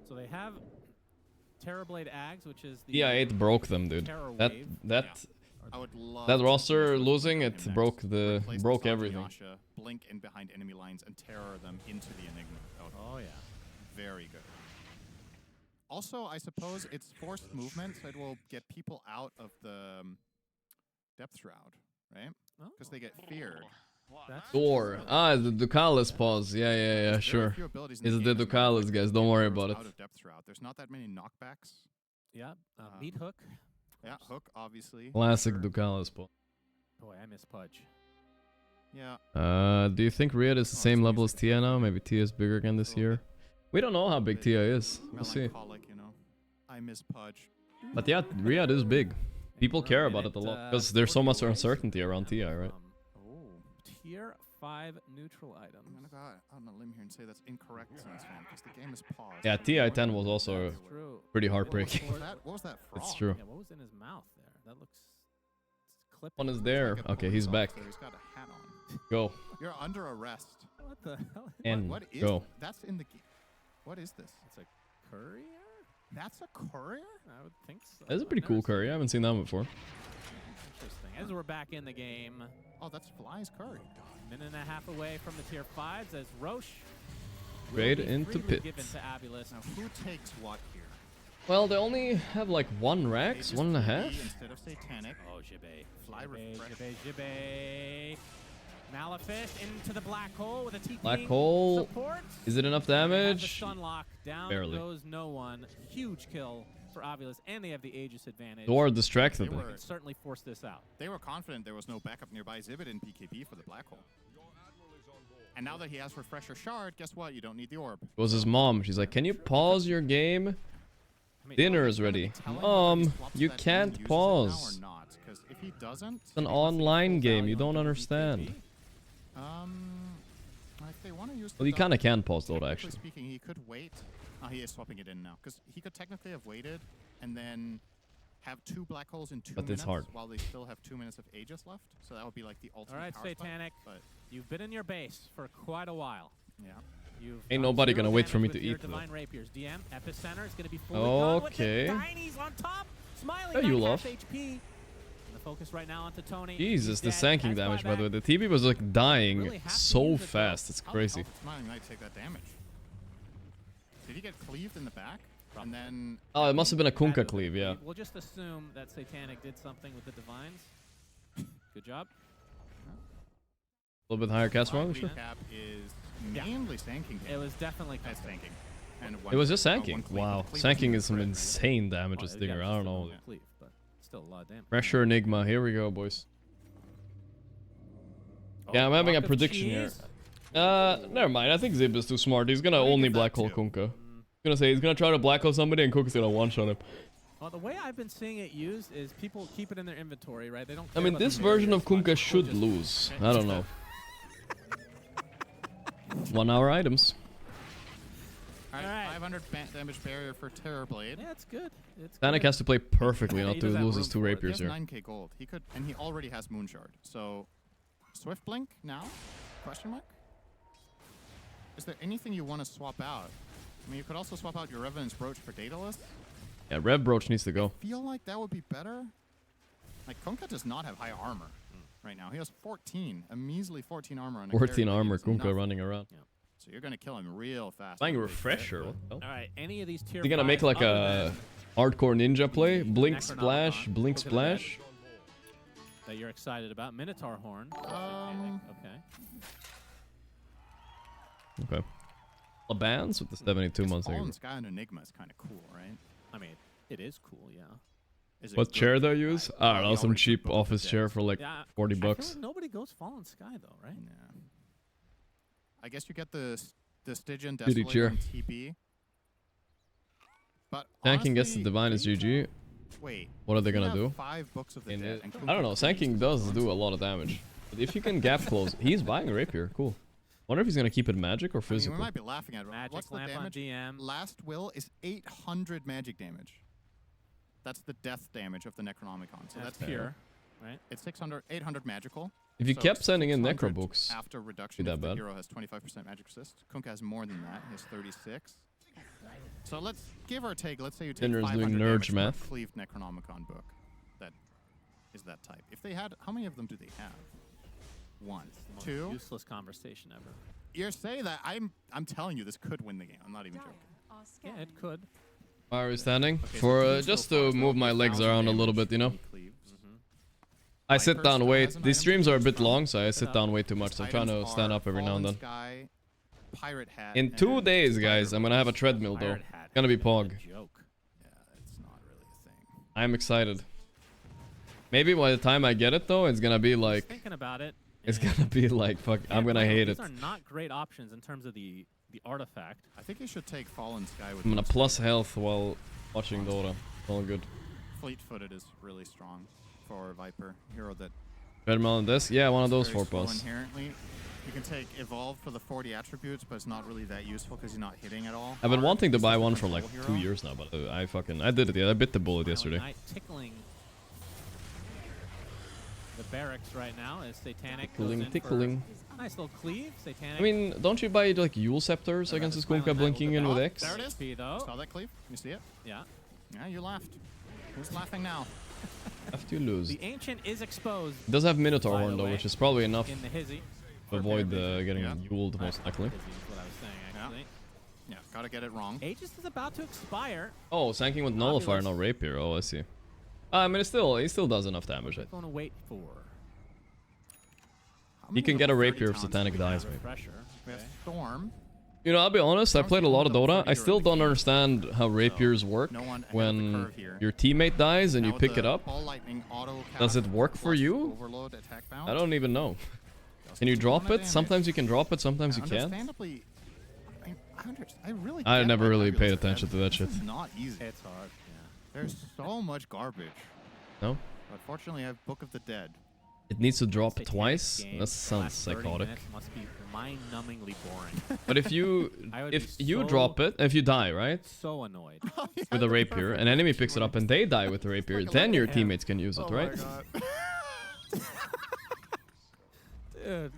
M: So they have Terrorblade Ags, which is the
C: TI8 broke them, dude. That roster losing it broke everything.
N: Yasha, blink in behind enemy lines and terror them into the Enigma.
M: Oh yeah,
N: very good. Also, I suppose it's forced movement, so it will get people out of the depth shroud, right? Because they get feared.
C: Door. Ah, the Ducalis pause. Yeah, sure. It's the Ducalis, guys. Don't worry about it.
N: Out of depth shroud. There's not that many knockbacks.
M: Yeah, meat hook.
N: Yeah, hook, obviously.
C: Classic Ducalis pause.
M: Boy, I miss Pudge.
N: Yeah.
C: Do you think Riyadh is the same level as Tia now? Maybe Tia is bigger again this year. We don't know how big Tia is. We'll see.
N: You know. I miss Pudge.
C: But yeah, Riyadh is big. People care about it a lot because there's so much uncertainty around Ti, right?
M: Tier 5 neutral item.
N: I'm gonna go out on a limb here and say that's incorrect, Science Fan, because the game is paused.
C: Yeah, TI10 was also pretty heartbreaking.
N: What was that frog?
C: It's true.
M: Yeah, what was in his mouth there? That looks clipping.
C: One is there. Okay, he's back.
N: He's got a hat on.
C: Go.
N: You're under arrest.
M: What the hell?
C: And
N: what is
C: go.
N: That's in the game. What is this?
M: It's a courier?
N: That's a courier?
M: I would think so.
C: That's a pretty cool curry. I haven't seen that before.
M: Interesting. As we're back in the game.
N: Oh, that's Fly's curry.
M: Minute and a half away from the tier 5s as Roche
C: Straight into pit.
M: Given to Avulus.
N: Now, who takes what here?
C: Well, they only have like 1 Rax, 1.5.
N: Instead of Satanic.
M: Oh, Jibbe.
N: Fly refresh.
M: Jibbe. Malefist into the black hole with a TP.
C: Black hole.
M: Support.
C: Is it enough damage?
M: The Sunlock. Down
C: Barely.
M: goes no one. Huge kill for Avulus, and they have the Aegis advantage.
C: Door distracted them.
M: They can certainly force this out.
N: They were confident there was no backup nearby. Zibit in PKB for the black hole. And now that he has Refresher Shard, guess what? You don't need the orb.
C: It was his mom. She's like, can you pause your game? Dinner is ready. You can't pause.
N: If he doesn't,
C: it's an online game. You don't understand.
N: If they want to use
C: Well, you kind of can pause Dota, actually.
N: Speaking, he could wait. Oh, he is swapping it in now. Because he could technically have waited and then have 2 black holes in 2
C: But
N: minutes
C: it's hard.
N: while they still have 2 minutes of Aegis left. So that would be like the ultimate.
M: All right,
N: power
M: Satanic.
N: spot,
M: You've been in your base for quite a while.
N: Yeah.
C: Ain't nobody gonna wait for me to eat, though.
M: Divine Rapiers. DM, Epicenter is going to be fully gone with
C: Okay.
M: the Tinies on top. Smiling
C: Oh, you
M: Knight,
C: love.
M: half HP. And the focus right now onto Tony.
C: Jesus, the
M: He's
C: sanking
M: dead.
C: damage,
M: Nice
C: by the way.
M: buyback.
C: The TB was like dying
M: Really have to
C: so
M: use it, though.
C: fast. It's crazy.
N: How did Smiling Knight take that damage? Did he get cleaved in the back? And then...
C: Oh, it must have been a Kunkka cleave, yeah.
M: We'll just assume that Satanic did something with the Divines. Good job.
C: A little bit higher cast volume, sure.
N: Cap is mainly sanking.
M: It was definitely
N: sanking. And
C: It was just sanking.
N: one cleave.
C: Wow,
N: The cleave
C: sanking
N: was
C: is some
N: great.
C: insane damage with Stinger. I don't know.
M: Cleave, but still a lot of damage.
C: Pressure Enigma. Here we go, boys. Yeah, I'm having a prediction here. Never mind. I think Zib is too smart. He's gonna only black hole Kunkka. He's gonna say he's gonna try to black hole somebody and Kunkka's gonna one-shot him.
M: Well, the way I've been seeing it used is people keep it in their inventory, right? They don't.
C: I mean, this version of Kunkka should lose. I don't know. 1 hour items.
M: All right,
N: 500 damage barrier for Terrorblade.
M: Yeah, it's good. It's
C: Stanek has to play perfectly not to lose his 2 rapiers
N: He
C: here.
N: has 9k gold. He could, and he already has Moonshard. So, Swift Blink now? Question mark? Is there anything you want to swap out? I mean, you could also swap out your Revenant's Brooch for Daedalus.
C: Yeah, Rev Brooch needs to go.
N: I feel like that would be better. Like, Kunkka does not have high armor right now. He has 14, a measly 14 armor on a
C: 14
N: carry.
C: armor, Kunkka running around.
N: Yeah. So you're gonna kill him real fast.
C: Buying a refresher. What the hell?
M: All right, any of these tier.
C: Is he gonna make like a hardcore ninja play? Blink splash, blink splash.
M: That you're excited about Minotaur Horn. Okay.
C: Okay. Labans with the 72 months.
N: Fallen Sky and Enigma is kind of cool, right?
M: I mean, it is cool, yeah.
N: Is it
C: What
N: good?
C: chair do I use? I don't know, some
N: already
C: cheap
N: took both
C: office
N: of
C: chair
N: theirs.
C: for like
M: Yeah,
C: 40
M: I feel
C: bucks.
M: like nobody goes Fallen Sky though, right?
N: Yeah. I guess you get the Stygian
C: Shitty
N: Desolator
C: chair.
N: and TB. But
C: Sanking gets the
N: honestly,
C: Divine is GG.
N: Wait.
C: What are they
N: we
C: gonna
N: have
C: do?
N: 5 Books of the
C: In
N: Dead
C: it-
N: and
C: I don't know.
N: Kunkka
C: Sanking does do a lot of damage. But if you can gap close, he's buying a rapier. Cool. Wonder if he's gonna keep it magic or
N: I mean,
C: physical.
N: we might be laughing at it.
M: Magic
N: What's the
M: lamp on
N: damage?
M: DM.
N: Last will is 800 magic damage. That's the death damage of the Necronomicon. So that's
M: pure, right?
N: It's 800 magical.
C: If you
N: So
C: kept sending in
N: 600
C: Necrobooks,
N: after reduction,
C: be that
N: if the
C: bad.
N: hero has 25% magic resist. Kunkka has more than that. He has 36. So let's give or take. Let's say you take
C: Dinner's
N: 500
C: doing
N: damage
C: Nurge
N: for a
C: math.
N: cleaved Necronomicon book. That is that type. If they had, how many of them do they have? 1,
M: Most
N: 2.
M: useless conversation ever.
N: You're saying that I'm telling you this could win the game. I'm not even joking.
M: Yeah, it could.
C: Why are we standing?
N: Okay, so
C: For
N: King's
C: just
N: so far
C: to
N: is
C: move my legs
N: 1,000
C: around a little
N: damage
C: bit, you know.
N: when he cleaves.
C: I sit
N: Viper
C: down,
N: still
C: wait.
N: has an
C: These
N: item
C: streams are a
N: to
C: bit
N: strong.
C: long, so I sit down way too much. So I'm trying to
N: Items
C: stand
N: are
C: up every now and
N: Fallen
C: then.
N: Sky, Pirate Hat,
C: In 2
N: and
C: days, guys,
N: Spider
C: I'm gonna have a
N: Boots.
C: treadmill though.
M: Pirate hat
C: It's gonna be
M: is a
C: Pog.
M: joke.
N: Yeah, it's not really a thing.
C: I'm excited. Maybe by the time I get it though, it's gonna be like,
M: Thinking about it.
C: it's
M: and-
C: gonna be like, fuck, I'm
M: Yeah,
C: gonna
M: well,
C: hate it.
M: These are not great options in terms of the artifact.
N: I think you should take Fallen Sky with
C: I'm gonna
N: Boots.
C: plus health while watching Dota. All good.
N: Fleet-footed is really strong for Viper. Hero that
C: Treadmill on this? Yeah, one of those
N: very
C: 4
N: slow
C: plus.
N: inherently. You can take Evolve for the 40 attributes, but it's not really that useful because you're not hitting at all.
C: I've been
N: Art
C: wanting to
N: is
C: buy
N: the
C: one for
N: control
C: like
N: hero.
C: 2 years now, but I did it. Yeah, I bit the bullet yesterday.
M: Knight tickling the barracks right now as Satanic
C: Tickling,
M: goes in
C: tickling.
M: for nice little cleave. Satanic.
C: I mean, don't you buy like Yule Scepters against this Kunkka blinking in with X?
N: There it is.
M: HP though.
N: Saw that cleave? You see it?
M: Yeah.
N: Yeah, you laughed. Who's laughing now?
C: Have to lose.
M: The Ancient is exposed.
C: It does have Minotaur
M: by the
C: Horn though,
M: way,
C: which is probably enough
M: in the hizzy.
C: to avoid getting
N: Yeah.
C: Yuled most likely.
M: Hizzy is what I was saying actually.
N: Yeah, gotta get it wrong.
M: Aegis is about to expire.
C: Oh, Sanking with Nullifier, no Rapier. Oh, I see. I mean, he still does enough damage.
M: Going to wait for
C: He can get a Rapier if Satanic dies, maybe.
M: pressure.
N: We have Storm.
C: You know, I'll be honest, I played a lot of Dota. I still don't understand how Rapiers work
N: no one ahead of the
C: when
N: curve here.
C: your teammate dies and you
N: Now
C: pick
N: the
C: it up.
N: Ball Lightning auto
C: Does it
N: cast
C: work for
N: plus
C: you?
N: Overload attack bounce.
C: I don't even know. Can you drop it?
N: damage.
C: Sometimes you can drop it, sometimes you can't.
N: Understandably, I really.
C: I
N: get
C: never
N: why
C: really
N: Fabulous
C: paid
N: is bad.
C: attention to that shit.
N: This is not easy.
M: It's hard. Yeah.
N: There's so much garbage.
C: No?
N: But fortunately, I have Book of the Dead.
C: It needs to drop
M: Satanic
C: twice?
M: game,
C: That
M: the
C: sounds
M: last 30
C: psychotic.
M: minutes must be mind-numbingly boring.
C: But if you
M: I would
C: if
M: be
C: you
M: so-
C: drop it, if you die, right?
M: So annoyed.
C: With a rapier, an enemy picks it up and they die with the rapier, then your teammates can use it,
N: Oh my
C: right?
N: God.
M: Dude.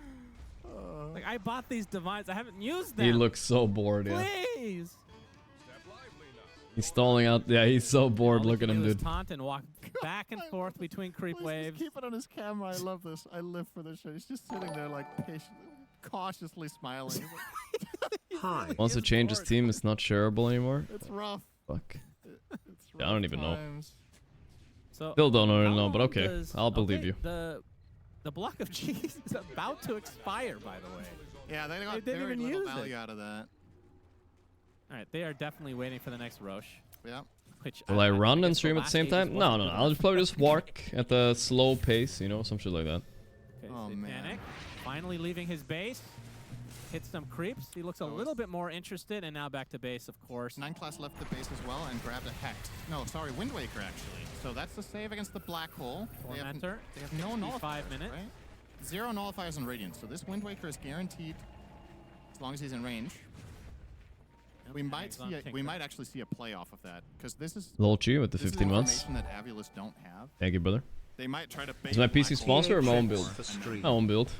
M: Like, I bought these divines. I haven't used them.
C: He looks so bored, yeah.
M: Please.
C: He's stalling out. Yeah, he's so bored. Look at him, dude.
M: Taunt and walk back and forth between creep waves.
N: Keep it on his camera. I love this. I live for this shit. He's just sitting there like cautiously smiling.
D: Hi.
C: Wants to change his team. It's not shareable anymore.
N: It's rough.
C: Fuck.
N: It's
C: Yeah, I don't even know.
N: times.
M: So,
C: Still don't really
M: how
C: know, but
M: long
C: okay.
M: does-
C: I'll believe
M: okay,
C: you.
M: The block of cheese is about to expire, by the way.
N: Yeah, they
M: They
N: got
M: didn't
N: very
M: even
N: little
M: use it.
N: value out of that.
M: All right, they are definitely waiting for the next Roche.
N: Yeah.
M: Which
C: Will I run and
M: guess the
C: stream at the
M: last
C: same
M: Aegis
C: time? No,
M: wasn't
C: no,
M: good
C: no. I'll
M: enough.
C: probably just walk at a slow pace, you know, some shit like that.
M: Okay,
N: Oh, man.
M: Satanic finally leaving his base. Hits some creeps. He looks a little bit more interested, and now back to base, of course.
N: 9 class left the base as well and grabbed a Hex. No, sorry, Wind Waker actually. So that's the save against the Black Hole.
M: Tormentor.
N: They have no
M: 55
N: nullifiers,
M: minutes.
N: right? 0 nullifiers and Radiance. So this Wind Waker is guaranteed as long as he's in range. We might actually see a playoff of that because this is
C: Lolchi with the 15 months.
N: That Avulus don't have.
C: Thank you, brother.
N: They might try to.
C: Is my PC sponsor or my own build? My own build.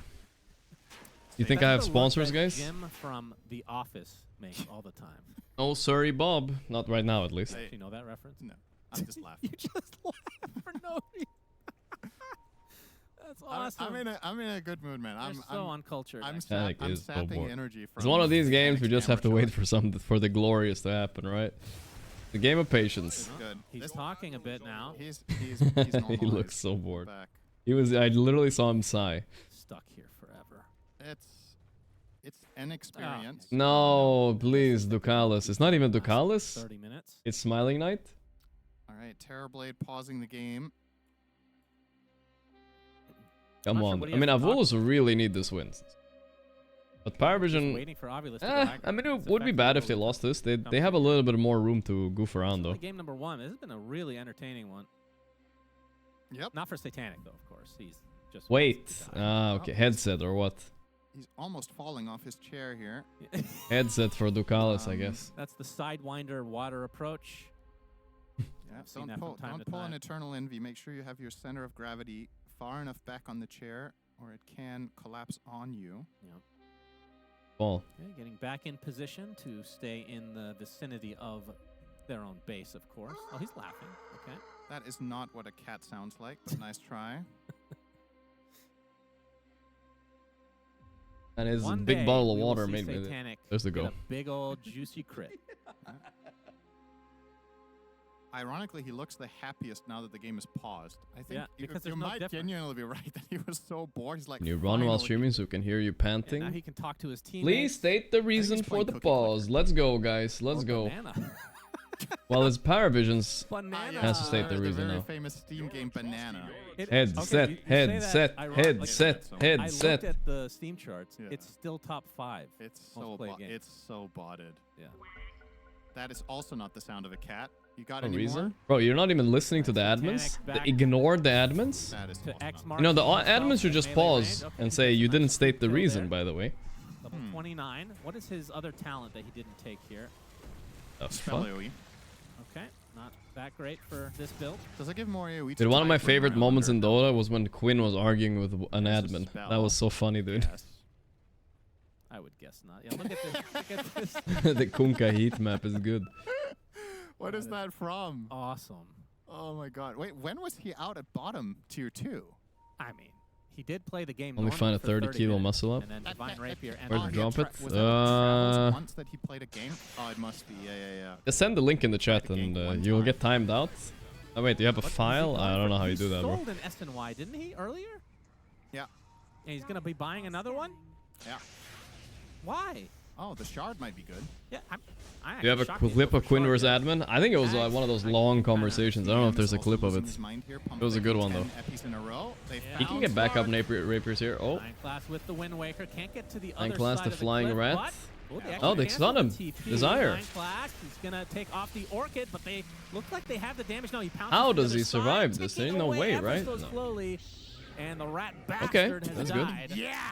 C: You think I have sponsors, guys?
M: Jim from The Office makes all the time.
C: Oh, sorry, Bob. Not right now, at least.
M: Do you know that reference?
N: No, I'm just laughing.
M: You just laugh for no reason. That's awesome.
N: I'm in a good mood, man.
M: I'm so uncultured.
N: I'm
C: sapping
N: energy from.
C: It's one of these games we just have to wait for the glorious to happen, right? The game of patience.
N: Good.
M: He's talking a bit now.
N: He's
C: He looks so bored. He was. I literally saw him sigh.
M: Stuck here forever.
N: It's an experience.
C: No, please, Ducalis. It's not even Ducalis.
M: 30 minutes.
C: It's Smiling Knight.
N: All right, Terrorblade pausing the game.
C: Come on. I mean, Avulus really need this win. But Parivision,
M: waiting for Avulus
C: I mean, it would be bad if they lost this. They have a little bit more room to goof around, though.
M: Game number 1. This has been a really entertaining one.
N: Yep.
M: Not for Satanic, though, of course. He's just...
C: Wait. Okay. Headset or what?
N: He's almost falling off his chair here.
C: Headset for Ducalis, I guess.
M: That's the Sidewinder water approach.
N: Yeah, don't pull an Eternal Envy. Make sure you have your center of gravity far enough back on the chair, or it can collapse on you.
M: Yep.
C: Ball.
M: Okay, getting back in position to stay in the vicinity of their own base, of course. Oh, he's laughing. Okay.
N: That is not what a cat sounds like, but nice try.
C: And his
M: One
C: big
M: day,
C: bottle of
M: we will
C: water
M: see
C: made me.
M: Satanic
C: There's the
M: get
C: go.
M: a big old juicy crit.
N: Ironically, he looks the happiest now that the game is paused. I think
M: because
N: you
M: there's no
N: might
M: difference.
N: genuinely be right that he was so bored. He's like,
C: Can you run while
N: finally.
C: streaming so we can hear you panting?
M: Now he can talk to his teammates.
C: Please state the reason for the pause. Let's go, guys. Let's go. Well, it's Parivision's has to state the reason
N: very
C: now.
N: famous Steam game Banana.
C: Headset, headset, headset,
M: I looked
C: headset.
M: at the Steam charts.
N: Yeah.
M: It's still top 5.
N: It's
M: multiplayer
N: so botted.
M: Yeah.
N: That is also not the sound of a cat. You got
C: No
N: any
C: reason?
N: more?
C: Bro, you're not even listening to the admins? They ignored the admins?
N: That is
C: You know, the admins should just pause and say, you didn't state the reason, by the way.
M: Level 29. What is his other talent that he didn't take here?
C: Fuck.
M: Okay, not that great for this build.
N: Does it give more AoE?
C: Dude, one of my favorite moments in Dota was when Quinn was arguing with an admin. That was so funny, dude.
N: Yes.
M: I would guess not. Yeah, look at this. Look at this.
C: The Kunka heat map is good.
N: What is that from?
M: Awesome.
N: Oh my god. Wait, when was he out at bottom tier 2?
M: I mean, he did play the game.
C: Only find a 30 kilo
M: minutes,
C: muscle up.
M: And then Divine Rapier and
C: Where'd you drop it?
N: Was that once that he played a game? Oh, it must be. Yeah.
C: Just send the link in the chat and you'll get timed out. Oh wait, do you have a file? I don't know how you do that, bro.
M: He sold an SNY, didn't he, earlier?
N: Yeah.
M: And he's gonna be buying another one?
N: Yeah.
M: Why?
N: Oh, the shard might be good.
M: Yeah,
C: Do you have a clip of Quinn versus admin? I think it was one of those long conversations. I don't know if there's a clip of it. It was a good one, though. He can get back up rapiers here. Oh.
M: 9 class with the Wind Waker. Can't get to the
C: 9
M: other
C: class
M: side
C: the
M: of
C: flying
M: cliff,
C: rat.
M: but-
C: Oh, they stun him. Desire.
M: 9 class. He's gonna take off the Orchid, but they look like they have the damage. No, he pounces
C: How
M: to the
C: does he
M: other side,
C: survive this?
M: ticking
C: Ain't no
M: away
C: way,
M: ever
C: right?
M: so
C: No.
M: slowly, and the rat
C: Okay,
M: bastard has
C: that's good.
M: died.
N: Yeah.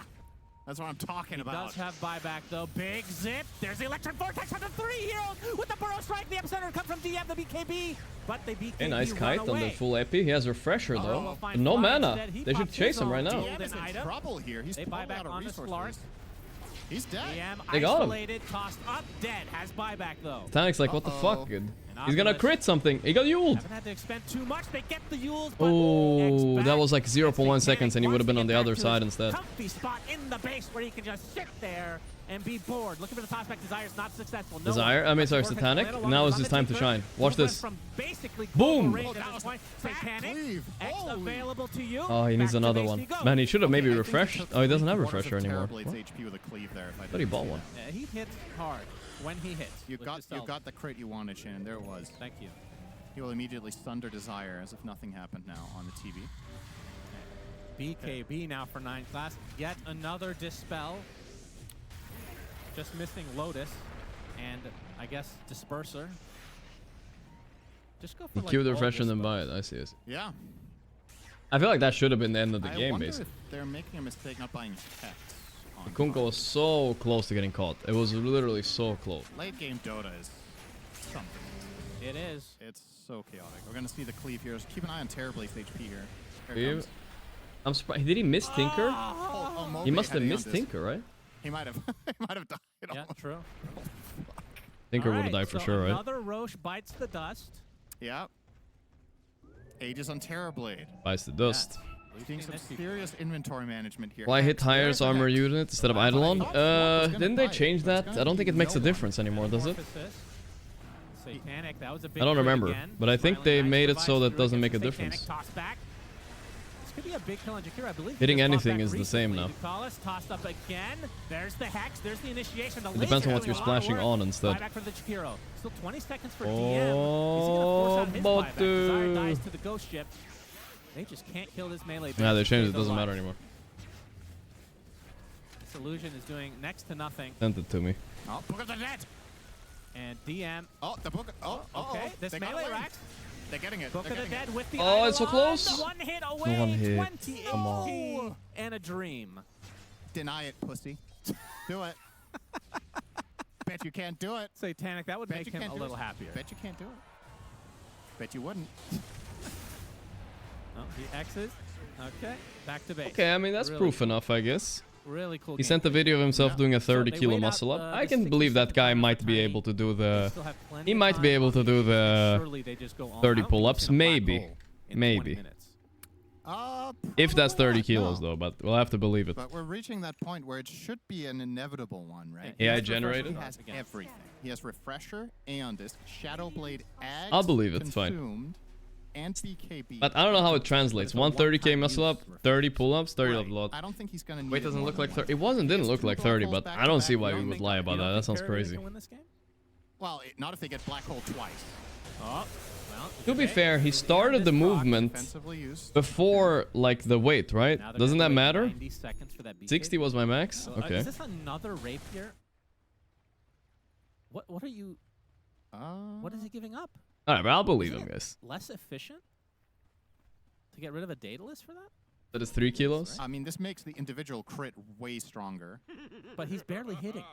N: That's what I'm talking about.
M: Does have buyback though. Big zip. There's the electric vortex on the 3 heroes with the burrow strike. The epicenter come from DM, the BKB, but the BKB
C: Hey, nice kite on the
M: away.
C: full AP. He has refresher though.
M: We'll
C: But
M: find
C: no
M: Fly
C: mana.
M: instead. He
C: They should
M: pops
C: chase
M: his
C: him right
M: own
C: now.
M: golden
N: He's in
M: item.
N: trouble here. He's
M: They
N: totally
M: buy back
N: out of
M: on the
N: resources.
M: Slark.
N: He's dead.
M: DM
C: They got him.
M: isolated, tossed up, dead. Has buyback though.
C: Tanic's like, what the fuck?
M: And
C: He's gonna
M: Avulus
C: crit something. He got Yuled.
M: haven't had to expend too much. They get the Yules, but
C: Oh,
M: X
C: that
M: back.
C: was like 0.1 seconds and he would have been on the other side instead.
M: Comfy spot in the base where he can just sit there and be bored. Looking for the top spec. Desire's not successful. No
C: Desire,
M: one.
C: I mean, sorry,
M: Vortex
C: Satanic.
M: Atlanta
C: Now
M: along
C: is
M: the
C: his time to
M: Tinker.
C: shine. Watch
M: He went
C: this.
M: from basically
C: Boom!
M: global range at this point. Satanic, X available to you.
C: Oh, he needs
M: Back to
C: another
M: base
C: one.
M: he goes.
C: Man, he should have maybe
N: I think
C: refreshed.
N: took
C: Oh, he doesn't have
N: 3/4
C: refresher
N: of
C: anymore.
N: Terrorblade's
C: What?
N: HP with a cleave there. If I
C: Thought he
N: didn't
C: bought
N: see
C: one.
N: that.
M: He hits hard when he hits.
N: You
M: Let's just tell
N: got the crit you wanted, Shannon. There it was.
M: Thank you.
N: He will immediately sunder Desire as if nothing happened now on the TV.
M: BKB now for 9 class. Yet another Dispel. Just missing Lotus and I guess Disperser. Just go for
C: He
M: like
C: queued the
M: all
C: refresher and then
M: Dispels.
C: buy it. I see.
N: Yeah.
C: I feel like that should have been the end of the
N: I
C: game,
N: wonder
C: basically.
N: if they're making a mistake not buying Hex. on.
C: Kunkka was so close to getting caught. It was literally so close.
N: Late game Dota is something.
M: It is.
N: It's so chaotic. We're gonna see the cleave here. Keep an eye on Terrorblade's HP here. Here it
C: Cleave?
N: comes.
C: I'm surprised. Did he miss Tinker?
N: Oh,
C: He must have
N: heading on
C: missed
N: this.
C: Tinker, right?
N: He might have. He might have died.
M: Yeah, true.
C: Tinker would have
M: Alright,
C: died for
M: so
C: sure, right?
M: Another Roche bites the dust.
N: Yeah. Aegis on Terrorblade.
C: Bites the dust.
N: Doing some serious inventory management here.
C: Why hit Hire's armor unit instead of Eidolon? Didn't they change that? I don't think it makes a difference anymore, does it?
M: Satanic, that was a big
C: I don't
M: crit
C: remember,
M: again.
C: but I think they
M: Smiling
C: made
M: Knight
C: it so that
M: survives
C: doesn't
M: through
C: make a
M: against Satanic
C: difference.
M: toss back. This could be a big kill on Jakiro, I believe.
C: Hitting
M: he just
C: anything
M: fought
C: is
M: back
C: the same
M: recently.
C: now.
M: Ducalis tossed up again. There's the hex. There's the initiation. The
C: It depends on
M: laser
C: what you're
M: doing a lot of
C: splashing
M: work.
C: on instead.
M: Buyback for the Jakiro. Still 20 seconds for DM.
C: Oh,
M: Is he gonna force out his buyback? Desire
C: Batu.
M: dies to the ghost ship. They just can't kill this melee.
C: Yeah, they
M: base.
C: changed it.
M: Stays
C: Doesn't
M: alive.
C: matter anymore.
M: This illusion is doing next to nothing.
C: Sent it to me.
N: Oh, Book of the Dead.
M: And DM.
N: Oh, the book. Oh,
M: Okay, this
N: they got
M: melee
N: away.
M: rack.
N: They're getting it.
M: Book
N: They're
M: of the
N: getting
M: Dead
N: it.
M: with the
C: Oh, it's so
M: Eidolon.
C: close.
M: One hit away.
C: One hit.
M: 20
C: Come on.
M: HP and a dream.
N: Deny it, pussy. Do it. Bet you can't do it.
M: Satanic, that would
N: Bet
M: make
N: you
M: him
N: can't
M: a
N: do
M: little
N: it.
M: happier.
N: Bet you can't do it. Bet you wouldn't.
M: Oh, he X's. Okay, back to base.
C: Okay, I mean, that's
M: Really
C: proof
M: cool.
C: enough, I guess.
M: Really cool
C: He
M: game.
C: sent a video of himself doing a 30
M: they
C: kilo
M: wait out,
C: muscle up. I
M: the
C: can believe that
M: 67
C: guy
M: time
C: might
M: for
C: be
M: Tiny.
C: able to do
M: They
C: the...
M: still have plenty
C: He
M: of
C: might be
M: time.
C: able to do the
M: Surely they just go all
C: 30
M: out. I don't think
C: pull-ups.
M: he's in a black
C: Maybe.
M: hole in 20
C: Maybe.
M: minutes.
C: If that's 30
N: not,
C: kilos,
N: no.
C: though, but we'll have to believe it.
N: But we're reaching that point where it should be an inevitable one, right?
C: AI
N: He has
C: generated?
N: Refresher, He has everything. He has Refresher, Aeon Disc, Shadowblade, Ags,
C: I'll believe it, fine.
N: Consumed, and BKB.
C: But I don't know how it translates. 130k muscle up, 30 pull-ups, 30
N: Right.
C: level lot.
N: I don't think he's gonna need
C: Wait,
N: it
C: doesn't
N: more
C: look
N: than
C: like
N: one.
C: 30. It didn't look like 30, but I don't see why we would lie about
M: You
C: that.
M: don't
C: That sounds
M: think Parivision
C: crazy.
M: can win this game?
N: Well, not if they get Black Hole twice.
M: Oh, well.
C: To be
M: okay.
C: fair, he started the movement
N: Defensively used.
C: before, like, the weight, right?
M: Now they're
C: Doesn't
M: gonna
C: that
M: wait
C: matter?
M: 90 seconds for that BK.
C: 60 was my max?
M: So,
C: Okay.
M: Is this another rapier? What are you... What is he giving up?
C: Alright, but I'll believe
M: Isn't
C: him,
M: it
C: guys.
M: less efficient to get rid of a Daedalus for that?
C: That is 3 kilos?
N: I mean, this makes the individual crit way stronger.
M: But he's barely hitting.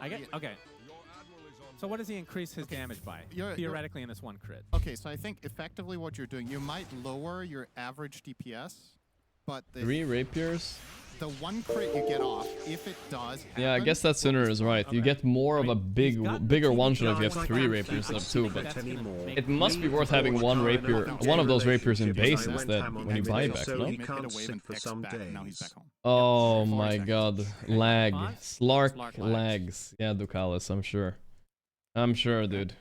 M: I get okay. So what does he increase his damage by? Theoretically in this one crit.
N: Okay, so I think effectively what you're doing, you might lower your average DPS, but the
C: 3 rapiers?
N: the one crit you get off, if it does
C: Yeah, I
N: happen,
C: guess that Sinner is right. You get more of a bigger one shot if you have 3 rapiers instead of 2, but it must be worth having one rapier, one of those rapiers in base instead when you buy back,
N: so
C: no?
N: he can't sink for some days. Now he's back home.
C: Oh my god. Lag.
M: Slark
C: Lags. Yeah, Ducalis, I'm sure. I'm sure, dude.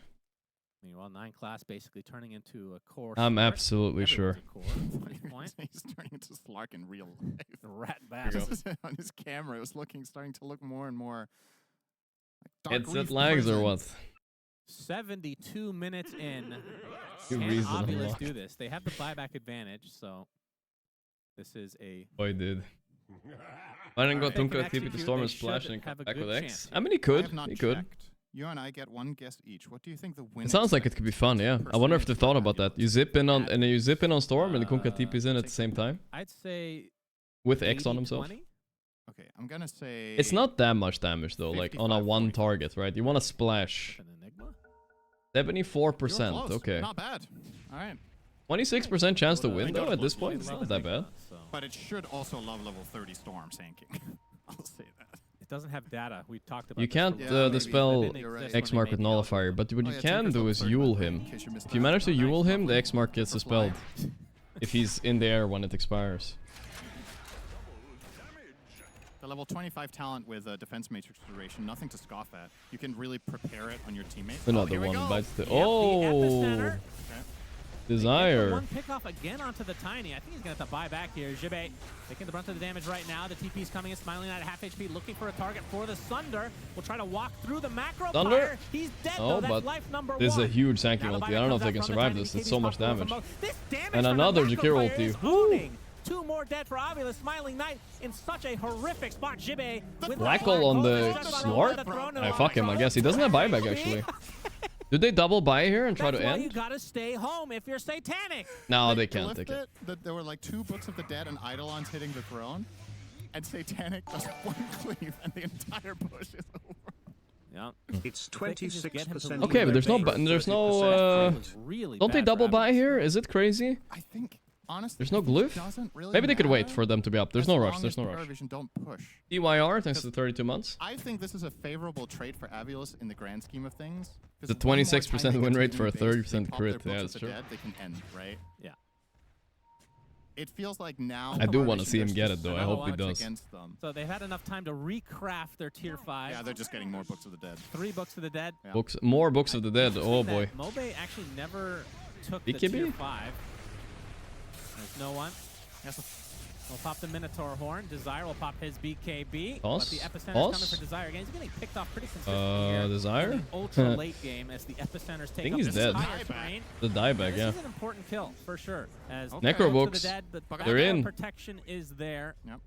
M: Meanwhile, 9 class basically turning into a core.
C: I'm
M: Slark.
C: absolutely sure.
M: Everyone's a core at this point.
N: He's turning into Slark in real life.
M: Rat back.
N: On his camera, it was starting to look more and more like Dark
C: Headset
N: Reef
C: lags or
N: prison.
C: what?
M: 72 minutes in.
C: You
M: Can
C: reason
M: Avulus
C: unlocked.
M: do this? They have the buyback advantage, so this is a.
C: Boy, dude. Why didn't go
M: Alright. They
C: Tunka
M: can
C: TP to
M: execute,
C: Storm
M: they
C: and splash
M: should
C: and come
M: have a
C: back
M: good
C: with
M: chance
C: X? I mean, he could.
N: I have not
C: He could.
N: checked. You and I get one guess each. What do you think the win?
C: It sounds like it could be fun, yeah. I wonder if they've thought about that. You zip in on, and then you zip in on Storm, and the Kunkka TP's in at the same time
M: I'd say.
C: with X on
M: 80-20?
C: himself.
N: Okay, I'm gonna say
C: It's not that much damage though, like on a 1 target, right? You want to splash.
M: An Enigma?
C: 74%.
N: Close.
C: Okay.
N: Not bad. All right.
C: 26% chance to win
N: They
C: though
N: got
C: at this
N: close.
C: point. It's not that bad.
N: But it should also love level 30 Storm sanking. I'll say that.
M: It doesn't have data. We talked about.
C: You
M: this
C: can't
M: before.
N: maybe.
C: dispel
M: It didn't exist
C: X
M: when
C: mark
M: they
C: with
M: made the
C: nullifier,
M: algorithm.
C: but what
N: Oh,
C: you
N: yeah,
C: can
N: Tinker's
C: do
N: level
C: is
N: 30,
C: Yule
N: by the way,
C: him.
N: in case you missed
C: If you
N: that.
C: manage to
N: Nice,
C: Yule him, the
N: lovely.
C: X mark gets
N: First light.
C: dispelled. If he's in the air when it expires.
N: The level 25 talent with defense matrix duration, nothing to scoff at. You can really prepare it on your teammate.
C: Another
N: here we
C: one
N: go.
C: bites the.
M: Yep,
C: Oh!
M: epicenter.
N: Okay.
C: Desire.
M: One pick off again onto the Tiny. I think he's going to have to buy back here. Jibe taking the brunt of the damage right now. The TP's coming in, Smiling Knight at half HP, looking for a target for the Sunder. Will try to walk through the macro
C: Thunder?
M: fire. He's dead
C: Oh,
M: though. That's
C: but
M: life number
C: this is a
M: 1.
C: huge Sankey
M: Now the
C: ulti. I
M: buyback
C: don't know if
M: comes
C: they
M: out
C: can
M: from the
C: survive
M: Tiny.
C: this. It's
M: BKB's
C: so much
M: fought for
C: damage.
M: them both. This damage
C: And
M: from the
C: another
M: macro
C: Jakiro
M: player is
C: ulti. Woo!
M: owning. 2 more dead for Avulus. Smiling Knight in such a horrific spot. Jibe with
C: Black
M: the
C: hole on the
M: just about
C: Slark?
M: over the throne and
C: I
M: all
C: fuck him, I
M: that.
C: guess. He doesn't have buyback actually. Did they double buy here and try
M: That's
C: to
M: why you
C: end?
M: gotta stay home if you're satanic.
C: No, they can't.
N: Glyphed
C: They can't.
N: it, that there were like 2 Books of the Dead and Eidolons hitting the throne. and Satanic does one cleave, and the entire push is over.
M: Yeah.
D: It's 26%.
C: Okay, but there's no don't they double buy here? Is it crazy?
N: I think honestly,
C: there's no glyph.
N: Really
C: Maybe they could wait
N: matter
C: for them to be up. There's no rush. There's no rush.
N: Parivision don't push.
C: EYR thanks to 32 months.
N: I think this is a favorable trade for Avulus in the grand scheme of things.
C: The 26% win rate for a 30% crit. Yeah, that's true.
N: They can end, right?
M: Yeah.
N: It feels like now.
C: I do want to see him get it though. I hope he does.
M: So they've had enough time to recraft their tier 5.
N: Yeah, they're just getting more Books of the Dead.
M: 3 Books of the Dead.
N: Yeah.
C: More Books of the Dead. Oh boy.
M: Mobe actually never took the
C: BKB?
M: tier 5. There's no one. We'll pop the Minotaur Horn. Desire will pop his BKB. But the Epicenter's coming for Desire again. He's getting picked off pretty consistently here.
C: Desire?
M: In the ultra late game as the Epicenter's take
C: I think
M: up
C: he's
M: this
C: dead.
M: higher terrain.
C: The dieback, yeah.
M: This is an important kill for sure. As
C: Necro books. They're in.
M: Protection is there.
N: Yep.